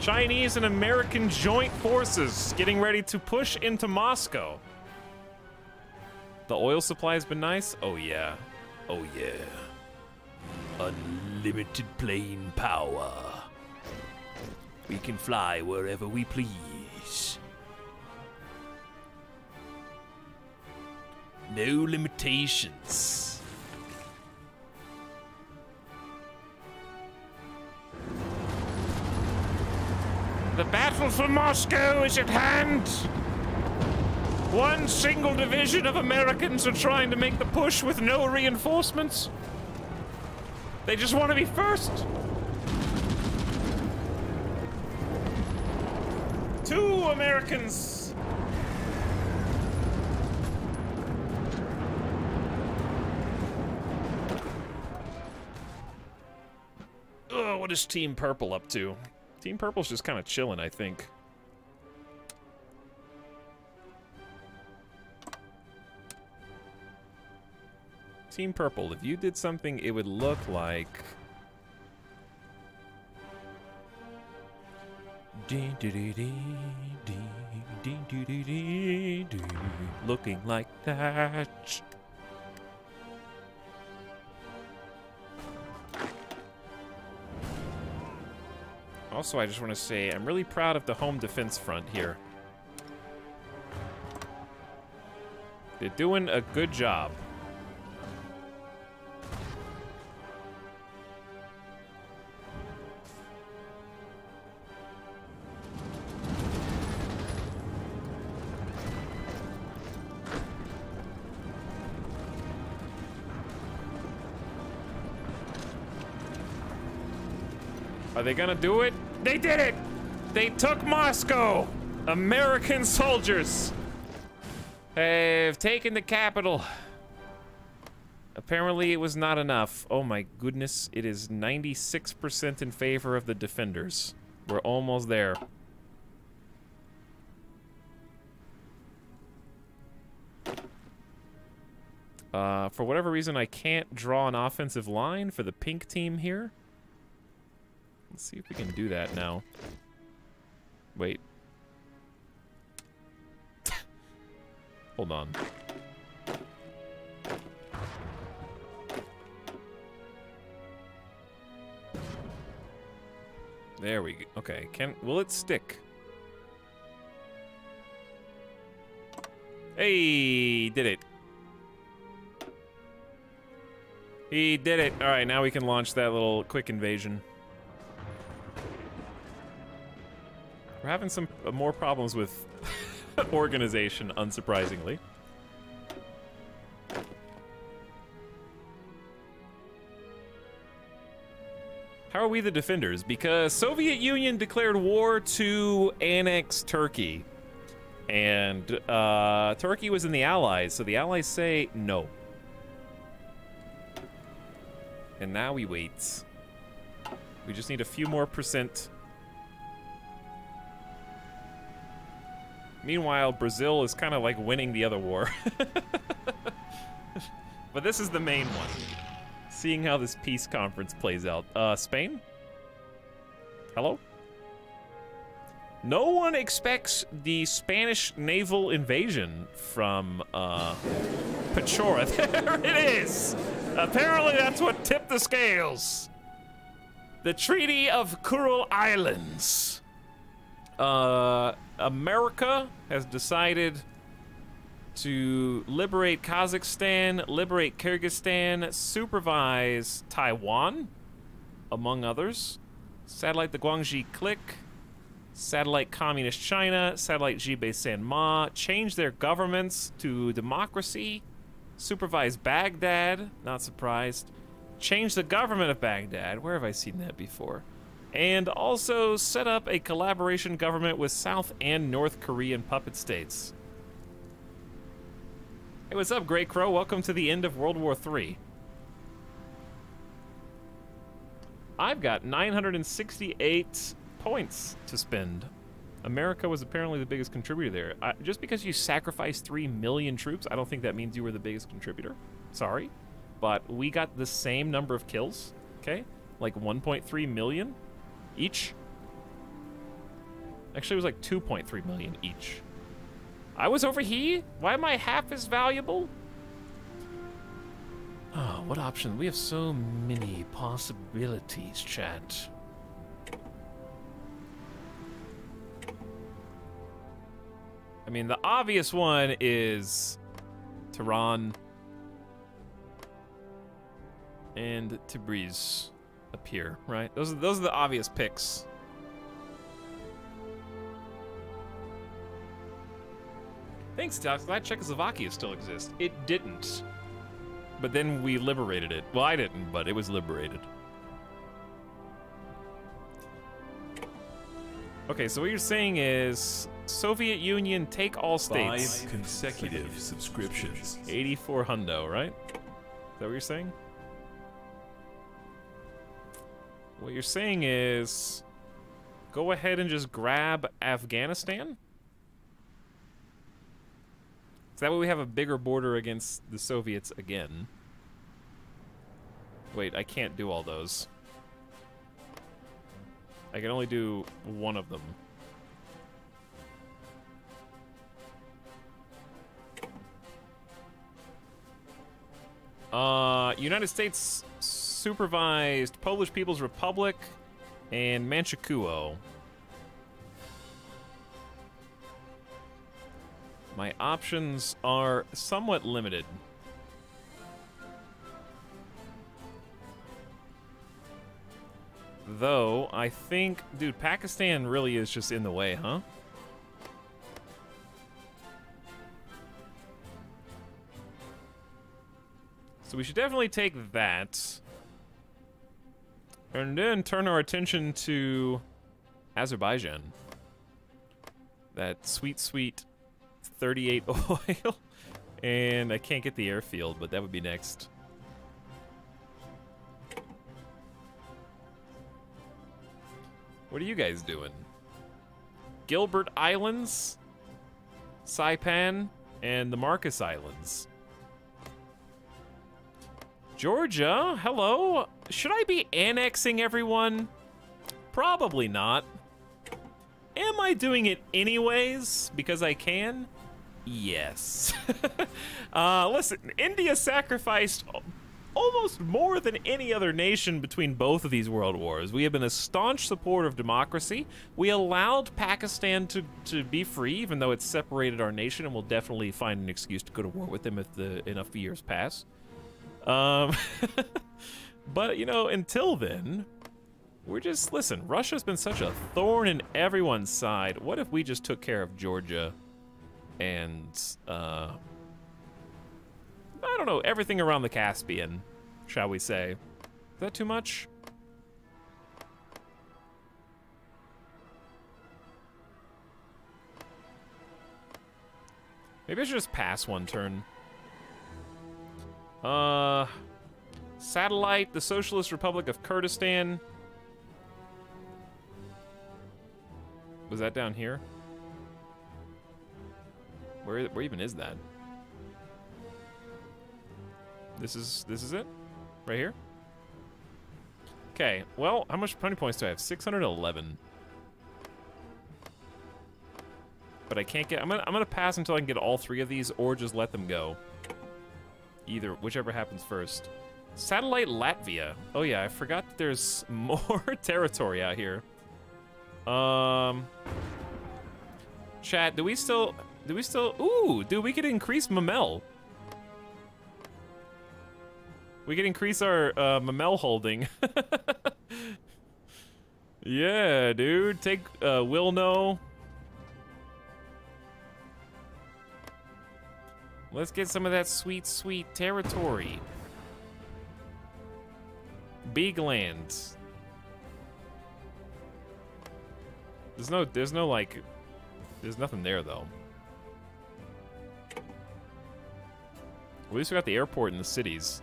Chinese and American joint forces getting ready to push into Moscow. The oil supply has been nice. Oh yeah. Oh yeah. Unlimited plane power. We can fly wherever we please. No limitations. The battle for Moscow is at hand. One single division of Americans are trying to make the push with no reinforcements. They just want to be first. 2 Americans. Oh, what is Team Purple up to? Team Purple's just kind of chilling, I think. Team Purple, if you did something, it would look like... looking like that. Also, I just want to say, I'm really proud of the home defense front here. They're doing a good job. Are they gonna do it? They did it! They took Moscow! American soldiers have taken the capital. Apparently it was not enough. Oh my goodness, it is 96% in favor of the defenders. We're almost there. For whatever reason, I can't draw an offensive line for the pink team here. Let's see if we can do that now. Wait. Hold on. There we go. Okay, will it stick? Hey, did it. He did it. All right, now we can launch that little quick invasion. We're having some more problems with organization, unsurprisingly. How are we the defenders? Because Soviet Union declared war to annex Turkey. And Turkey was in the Allies, so the Allies say no. And now we wait. We just need a few more percent. Meanwhile, Brazil is kind of like winning the other war. But this is the main one. Seeing how this peace conference plays out. Spain? Hello? No one expects the Spanish naval invasion from Pechora. There it is! Apparently that's what tipped the scales. The Treaty of Kuril Islands. America has decided to liberate Kazakhstan, liberate Kyrgyzstan, supervise Taiwan, among others. Satellite the Guangxi Click, satellite Communist China, satellite Jibei Sanma, change their governments to democracy, supervise Baghdad, not surprised, change the government of Baghdad, where have I seen that before? And also set up a collaboration government with South and North Korean puppet states. Hey, what's up, Grey Crow? Welcome to the end of World War III. I've got 968 points to spend. America was apparently the biggest contributor there. Just because you sacrificed 3 million troops, I don't think that means you were the biggest contributor. Sorry. But we got the same number of kills, okay? Like 1.3 million each. Actually, it was like 2.3 million each. I was over here? Why am I half as valuable? Oh, what option? We have so many possibilities, chat. I mean, the obvious one is Tehran and Tabriz up here, right? Those are the obvious picks. Thanks, Alex. Glad Czechoslovakia still exists. It didn't. But then we liberated it. Well, I didn't, but it was liberated. Okay, so what you're saying is Soviet Union take all states. 5 consecutive subscriptions. 84 hundo, right? Is that what you're saying? What you're saying is go ahead and just grab Afghanistan? So that way we have a bigger border against the Soviets again. Wait, I can't do all those. I can only do one of them. United States supervised Polish People's Republic and Manchukuo. My options are somewhat limited. Though, I think... Dude, Pakistan really is just in the way, huh? So we should definitely take that. And then turn our attention to Azerbaijan. That sweet, sweet 38 oil. And I can't get the airfield, but that would be next. What are you guys doing? Gilbert Islands, Saipan, and the Marcus Islands. Georgia, hello. Should I be annexing everyone? Probably not. Am I doing it anyways because I can? Yes. Listen, India sacrificed almost more than any other nation between both of these world wars. We have been a staunch supporter of democracy. We allowed Pakistan to be free, even though it separated our nation, and we'll definitely find an excuse to go to war with them if enough years pass. But, you know, until then, we're just, listen, Russia's been such a thorn in everyone's side. What if we just took care of Georgia and I don't know, everything around the Caspian, shall we say. Is that too much? Maybe I should just pass one turn. Satellite, the Socialist Republic of Kurdistan. Was that down here? Where even is that? This is it? Right here? Okay, well, how much pony points do I have? 611. But I can't get, I'm gonna pass until I can get all 3 of these, or just let them go. Either, whichever happens first. Satellite Latvia. Oh yeah, I forgot that there's more territory out here. Chat, do we still, ooh, dude, we could increase Mamel. We could increase our, Mamel holding. Yeah, dude, take, Wilno. Let's get some of that sweet, sweet territory. Big lands. There's no like, there's nothing there though. At least we got the airport in the cities.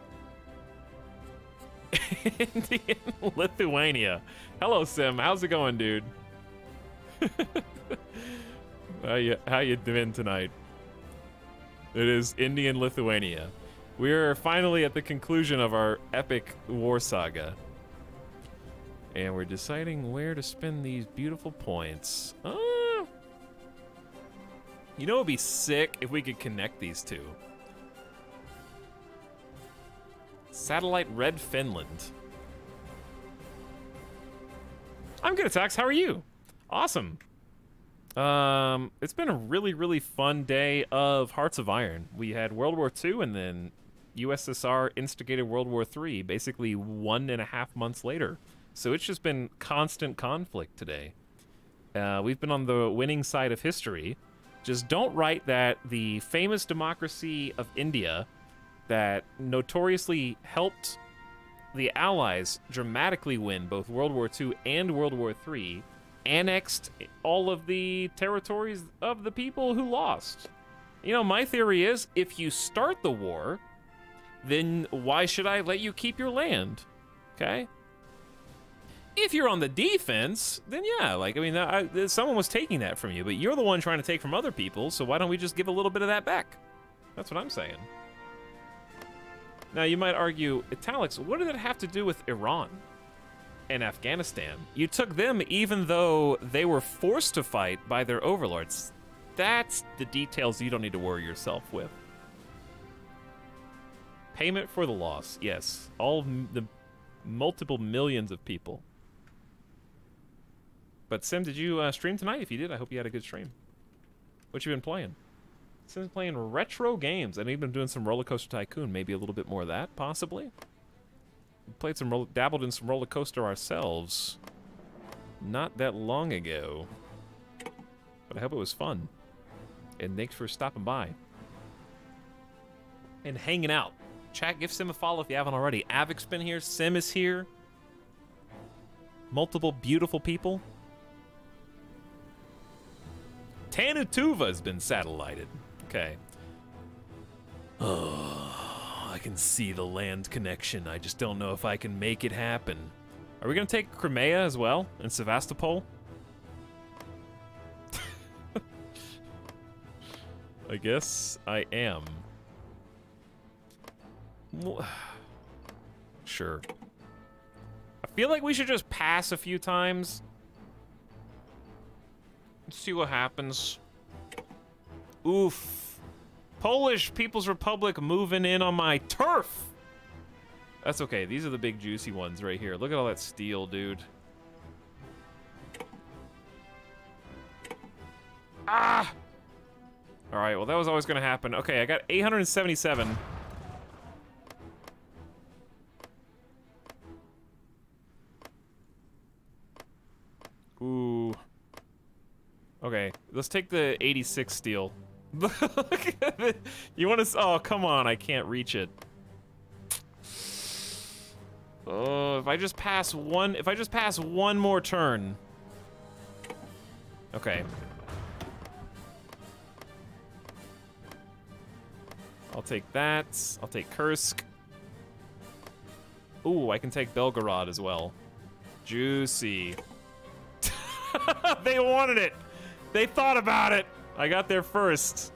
Indian Lithuania. Hello, Sim. How's it going, dude? How you doing tonight? It is Indian Lithuania. We are finally at the conclusion of our epic war saga. And we're deciding where to spend these beautiful points. You know, it'd be sick if we could connect these two. Satellite Red Finland. I'm good, Etalyx. How are you? Awesome. It's been a really, really fun day of Hearts of Iron. We had World War II, and then USSR instigated World War III, basically 1.5 months later. So it's just been constant conflict today. We've been on the winning side of history. Just don't write that the famous democracy of India that notoriously helped the Allies dramatically win both World War II and World War III annexed all of the territories of the people who lost. You know, my theory is, if you start the war, then why should I let you keep your land? Okay? If you're on the defense, then yeah, like, I mean, someone was taking that from you, but you're the one trying to take from other people, so why don't we just give a little bit of that back? That's what I'm saying. Now, you might argue, Etalyx, what did it have to do with Iran and Afghanistan? You took them even though they were forced to fight by their overlords. That's the details you don't need to worry yourself with. Payment for the loss, yes. All of the multiple millions of people. But Sim, did you stream tonight? If you did, I hope you had a good stream. What you been playing? Sim's playing retro games. I know you've been doing some Roller Coaster Tycoon. Maybe a little bit more of that, possibly. We played some, dabbled in some roller coaster ourselves not that long ago. But I hope it was fun. And thanks for stopping by. And hanging out. Chat, give Sim a follow if you haven't already. Avic's been here. Sim is here. Multiple beautiful people. Tanutuva's been satellited. Okay. Oh, I can see the land connection. I just don't know if I can make it happen. Are we gonna take Crimea as well? And Sevastopol? I guess I am. Well, sure. I feel like we should just pass a few times. Let's see what happens. Oof. Polish People's Republic moving in on my turf. That's okay. These are the big juicy ones right here. Look at all that steel, dude. Ah! All right, well, that was always going to happen. Okay, I got 877. Ooh. Okay, let's take the 86 steel. You want to? Oh, come on! I can't reach it. Oh, if I just pass one more turn. Okay. I'll take that. I'll take Kursk. Ooh, I can take Belgorod as well. Juicy. They wanted it. They thought about it. I got there first.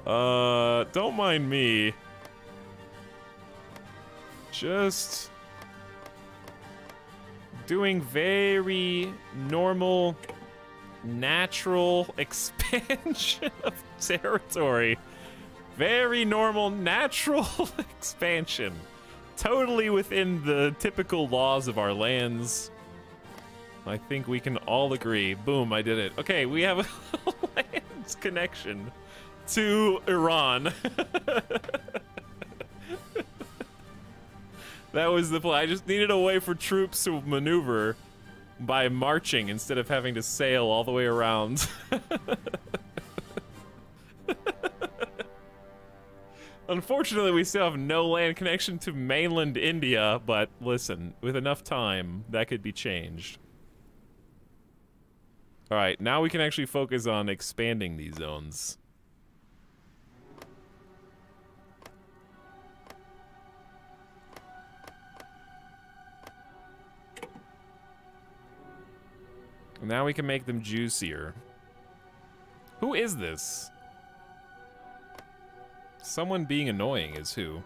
Don't mind me. Just doing very normal, natural expansion of territory. Very normal, natural expansion. Totally within the typical laws of our lands. I think we can all agree. Boom, I did it. Okay, we have a land connection to Iran. That was the plan. I just needed a way for troops to maneuver by marching instead of having to sail all the way around. Unfortunately, we still have no land connection to mainland India, but listen, with enough time, that could be changed. Alright, now we can actually focus on expanding these zones. Now we can make them juicier. Who is this? Someone being annoying is who?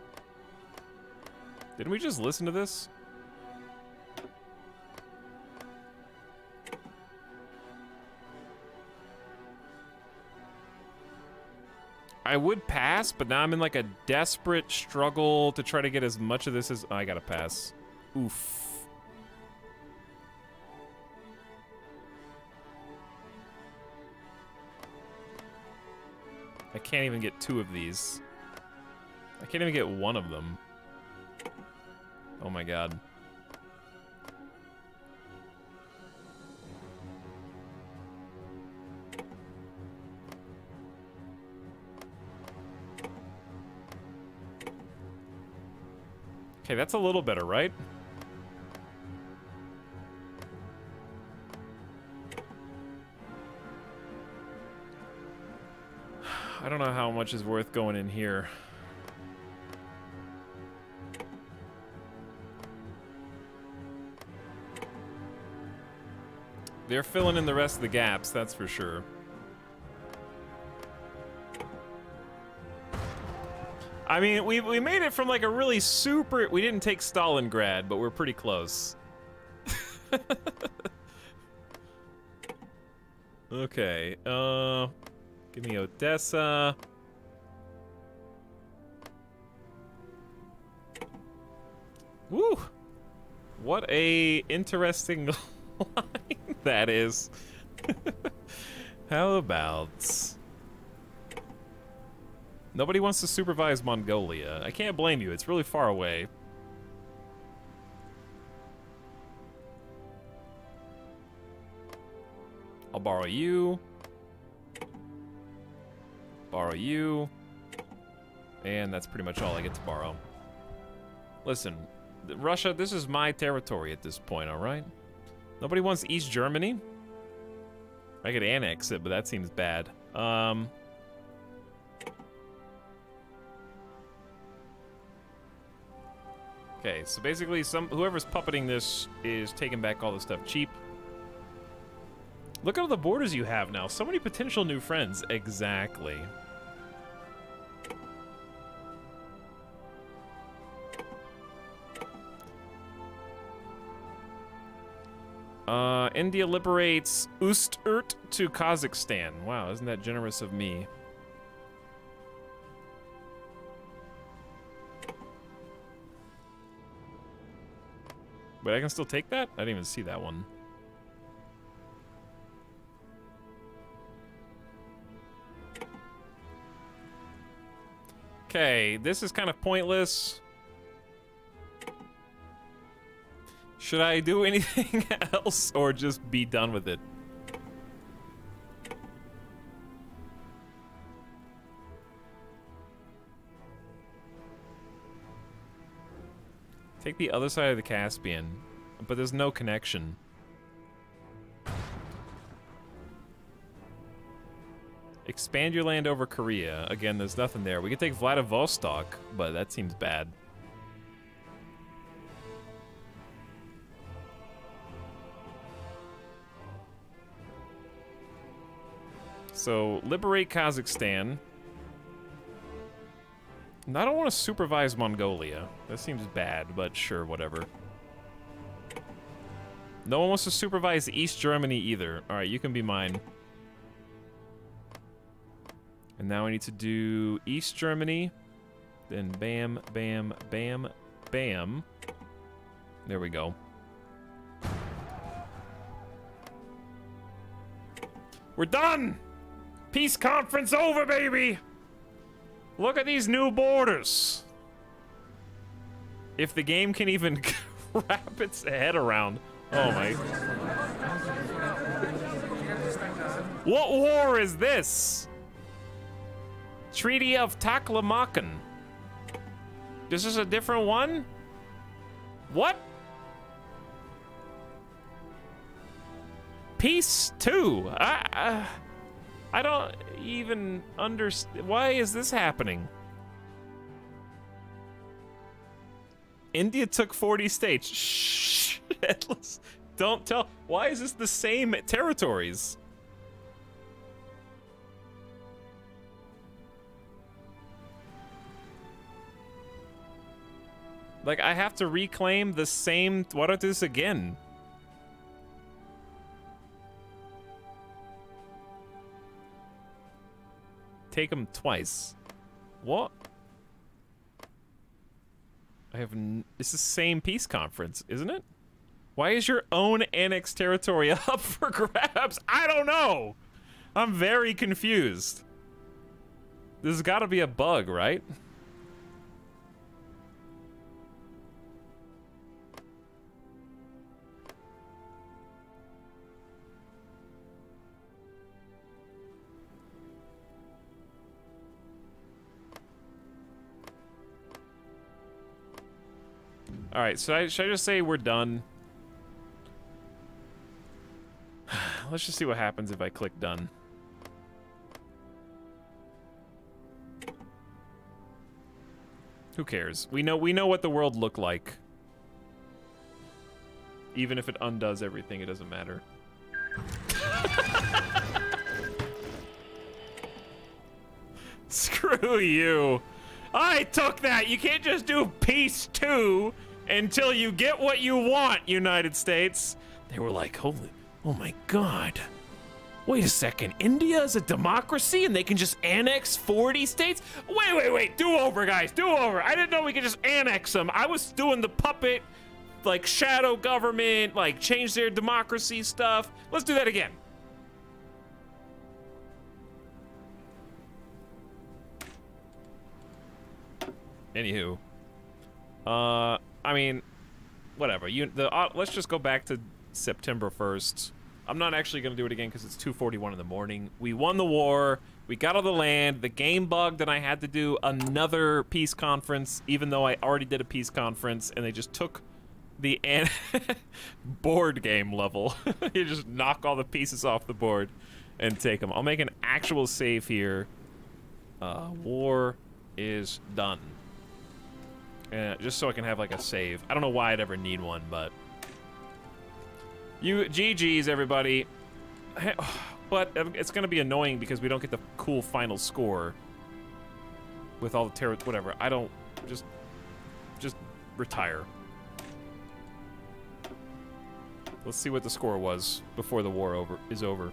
Didn't we just listen to this? I would pass, but now I'm in like a desperate struggle to try to get as much of this as... Oh, I gotta pass. Oof. I can't even get 2 of these. I can't even get 1 of them. Oh my god. Okay, that's a little better, right? I don't know how much is worth going in here. They're filling in the rest of the gaps, that's for sure. I mean, we made it from like a really super... We didn't take Stalingrad, but we're pretty close. Okay, give me Odessa. Woo! What a interesting line that is. How about... Nobody wants to supervise Mongolia. I can't blame you, it's really far away. I'll borrow you. Borrow you. And that's pretty much all I get to borrow. Listen, Russia, this is my territory at this point, alright? Nobody wants East Germany? I could annex it, but that seems bad. Okay, so basically whoever's puppeting this is taking back all the stuff cheap. Look at all the borders you have now. So many potential new friends. Exactly. India liberates Ust-Urt to Kazakhstan. Wow, isn't that generous of me? Wait, I can still take that? I didn't even see that one. Okay, this is kind of pointless. Should I do anything else or just be done with it? Take the other side of the Caspian, but there's no connection. Expand your land over Korea. Again, there's nothing there. We could take Vladivostok, but that seems bad. So, liberate Kazakhstan. And I don't want to supervise Mongolia. That seems bad, but sure, whatever. No one wants to supervise East Germany either. Alright, you can be mine. And now I need to do East Germany. Then bam, bam, bam, bam. There we go. We're done! Peace conference over, baby! Look at these new borders. If the game can even wrap its head around. Oh my. What war is this? Treaty of Taklamakan. This is a different one? What? Peace 2. I don't even understand. Why is this happening? India took 40 states. Shh. Don't tell. Why is this the same territories? Like, I have to reclaim the same. Why don't I do this again? Take them twice. What? It's the same peace conference, isn't it? Why is your own annexed territory up for grabs? I don't know. I'm very confused. This has got to be a bug, right? All right, should I just say we're done? Let's just see what happens if I click done. Who cares? We know what the world looked like. Even if it undoes everything, it doesn't matter. Screw you. I took that. You can't just do peace 2 until you get what you want, United States. They were like, holy, oh my God. Wait a second, India is a democracy and they can just annex 40 states? Wait, do over, guys, do over. I didn't know we could just annex them. I was doing the puppet, like shadow government, like change their democracy stuff. Let's do that again. Anywho, I mean, whatever. Let's just go back to September 1st. I'm not actually going to do it again because it's 2:41 in the morning. We won the war. We got all the land. The game bugged and I had to do another peace conference, even though I already did a peace conference, and they just took the board game level. You just knock all the pieces off the board and take them. I'll make an actual save here. War is done. Just so I can have like a save. I don't know why I'd ever need one, but GG's everybody. But it's gonna be annoying because we don't get the cool final score with all the whatever. I don't just retire. Let's see what the score was before the war is over.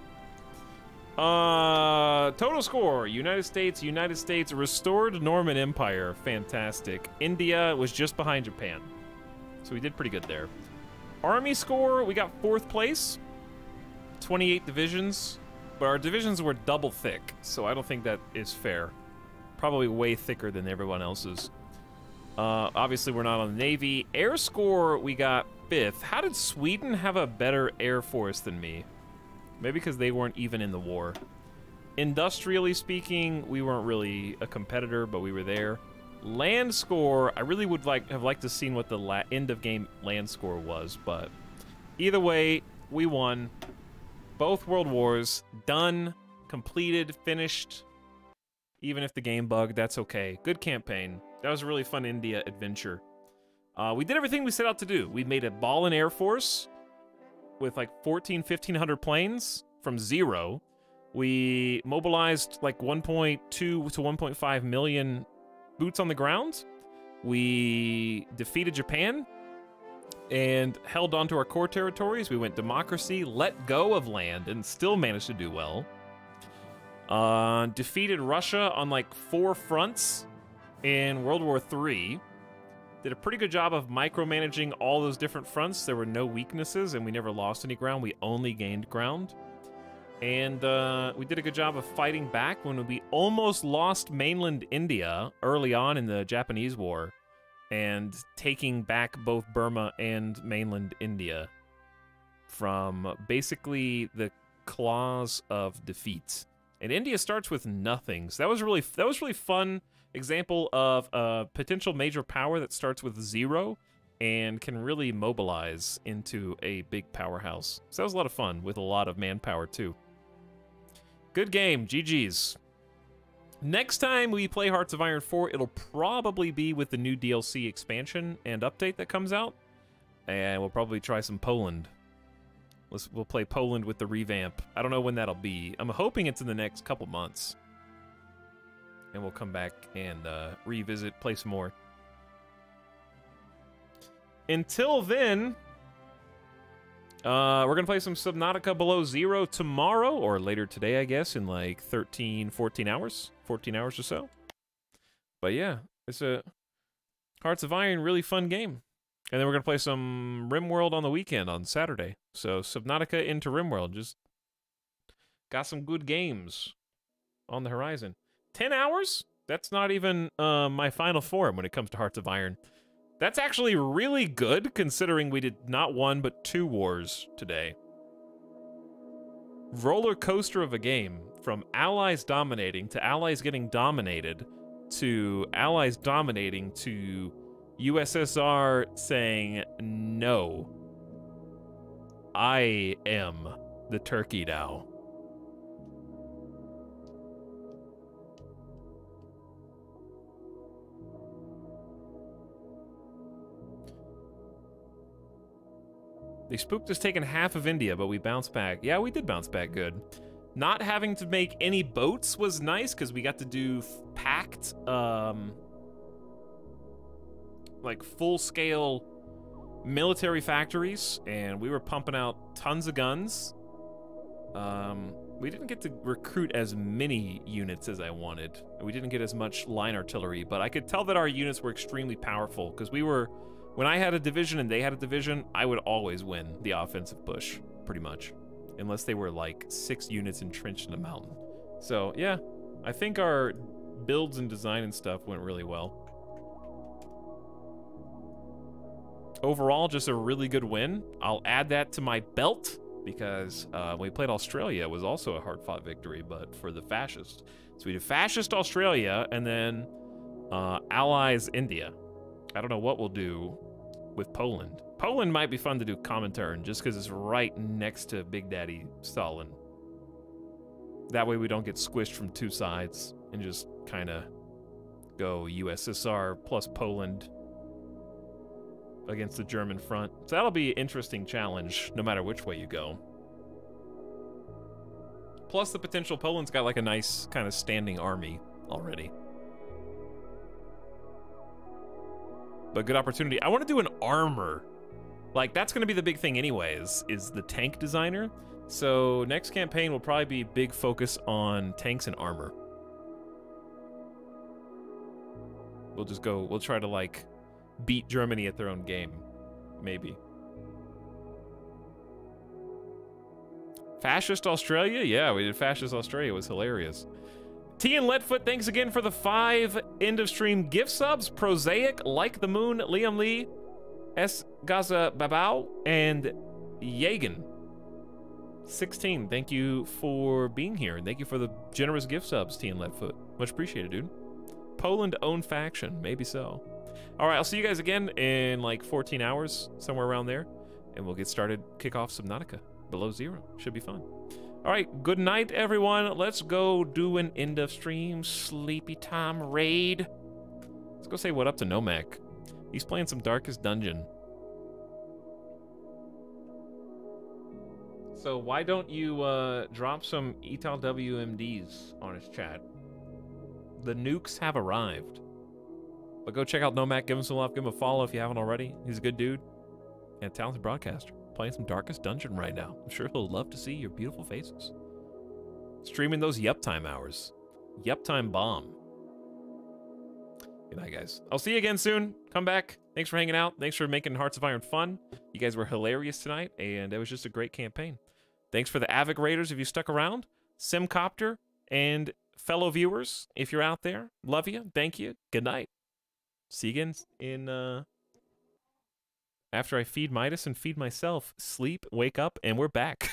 Total score: United States restored Norman Empire. Fantastic. India was just behind Japan, so we did pretty good there. Army score: we got 4th place, 28 divisions, but our divisions were double thick, so I don't think that is fair. Probably way thicker than everyone else's. Obviously we're not on the Navy. Air score: we got 5th. How did Sweden have a better air force than me? Maybe because they weren't even in the war. Industrially speaking, we weren't really a competitor, but we were there. Land score, I really would have liked to seen what the end of game land score was, but either way, we won. Both world wars, done, completed, finished. Even if the game bugged, that's okay. Good campaign. That was a really fun India adventure. We did everything we set out to do. We made a ballin' air force with like 1,500 planes from 0. We mobilized like 1.2 to 1.5 million boots on the ground. We defeated Japan and held onto our core territories. We went democracy, let go of land, and still managed to do well. Defeated Russia on like 4 fronts in World War III. Did a pretty good job of micromanaging all those different fronts. There were no weaknesses, and we never lost any ground. We only gained ground. And we did a good job of fighting back when we almost lost mainland India early on in the Japanese War, and taking back both Burma and mainland India from basically the claws of defeat. And India starts with nothing, so that was really fun example of a potential major power that starts with 0 and can really mobilize into a big powerhouse. So that was a lot of fun with a lot of manpower too. Good game, GG's. Next time we play Hearts of Iron 4, it'll probably be with the new DLC expansion and update that comes out. And we'll probably try some Poland. We'll play Poland with the revamp. I don't know when that'll be. I'm hoping it's in the next couple months. And we'll come back and revisit, play some more. Until then, we're going to play some Subnautica Below Zero tomorrow, or later today, I guess, in like 14 hours. 14 hours or so. But yeah, it's a Hearts of Iron, really fun game. And then we're going to play some RimWorld on the weekend on Saturday. So Subnautica into RimWorld. Just got some good games on the horizon. 10 hours? That's not even my final form when it comes to Hearts of Iron. That's actually really good, considering we did not 1, but 2 wars today. Roller coaster of a game, from allies dominating to allies getting dominated to allies dominating to USSR saying, no, I am the turkey now. They spooked us taking half of India, but we bounced back. Yeah, we did bounce back good. Not having to make any boats was nice, because we got to do packed, like full-scale military factories, and we were pumping out tons of guns. We didn't get to recruit as many units as I wanted. We didn't get as much line artillery, but I could tell that our units were extremely powerful, because we were... When I had a division and they had a division, I would always win the offensive push, pretty much. Unless they were like 6 units entrenched in a mountain. So, yeah, I think our builds and design and stuff went really well. Overall, just a really good win. I'll add that to my belt, because when we played Australia, it was also a hard-fought victory, but for the fascists. So we did fascist Australia, and then allies India. I don't know what we'll do with Poland. Poland might be fun to do Comintern, just because it's right next to Big Daddy Stalin. That way we don't get squished from 2 sides, and just kind of go USSR plus Poland against the German front. So that'll be an interesting challenge, no matter which way you go. Plus the potential Poland's got like a nice kind of standing army already. But good opportunity. I want to do an armor. Like, that's going to be the big thing anyways, is the tank designer. So next campaign will probably be big focus on tanks and armor. We'll just go, we'll try to like beat Germany at their own game. Maybe. Fascist Australia? Yeah, we did Fascist Australia. It was hilarious. T and Leadfoot, thanks again for the 5 end of stream gift subs. Prosaic, Like the Moon, Liam Lee, S. Gaza Babao and Yagan. 16, thank you for being here, and thank you for the generous gift subs, T and Leadfoot. Much appreciated, dude. Poland owned faction, maybe so. All right, I'll see you guys again in like 14 hours, somewhere around there, and we'll get started, kick off Subnautica below zero. Should be fun. All right, good night, everyone. Let's go do an end of stream sleepy time raid. Let's go say what up to Nomak. He's playing some Darkest Dungeon. So why don't you drop some Etal WMDs on his chat? The nukes have arrived. But go check out Nomak, give him some love, give him a follow if you haven't already. He's a good dude and a talented broadcaster. Playing some Darkest Dungeon right now. I'm sure he'll love to see your beautiful faces. Streaming those Yup Time hours. Yup Time bomb. Good night, guys. I'll see you again soon. Come back. Thanks for hanging out. Thanks for making Hearts of Iron fun. You guys were hilarious tonight, and it was just a great campaign. Thanks for the Avic Raiders if you stuck around. Simcopter and fellow viewers, if you're out there. Love you. Thank you. Good night. See you again in, after I feed Midas and feed myself. Sleep, wake up, and we're back.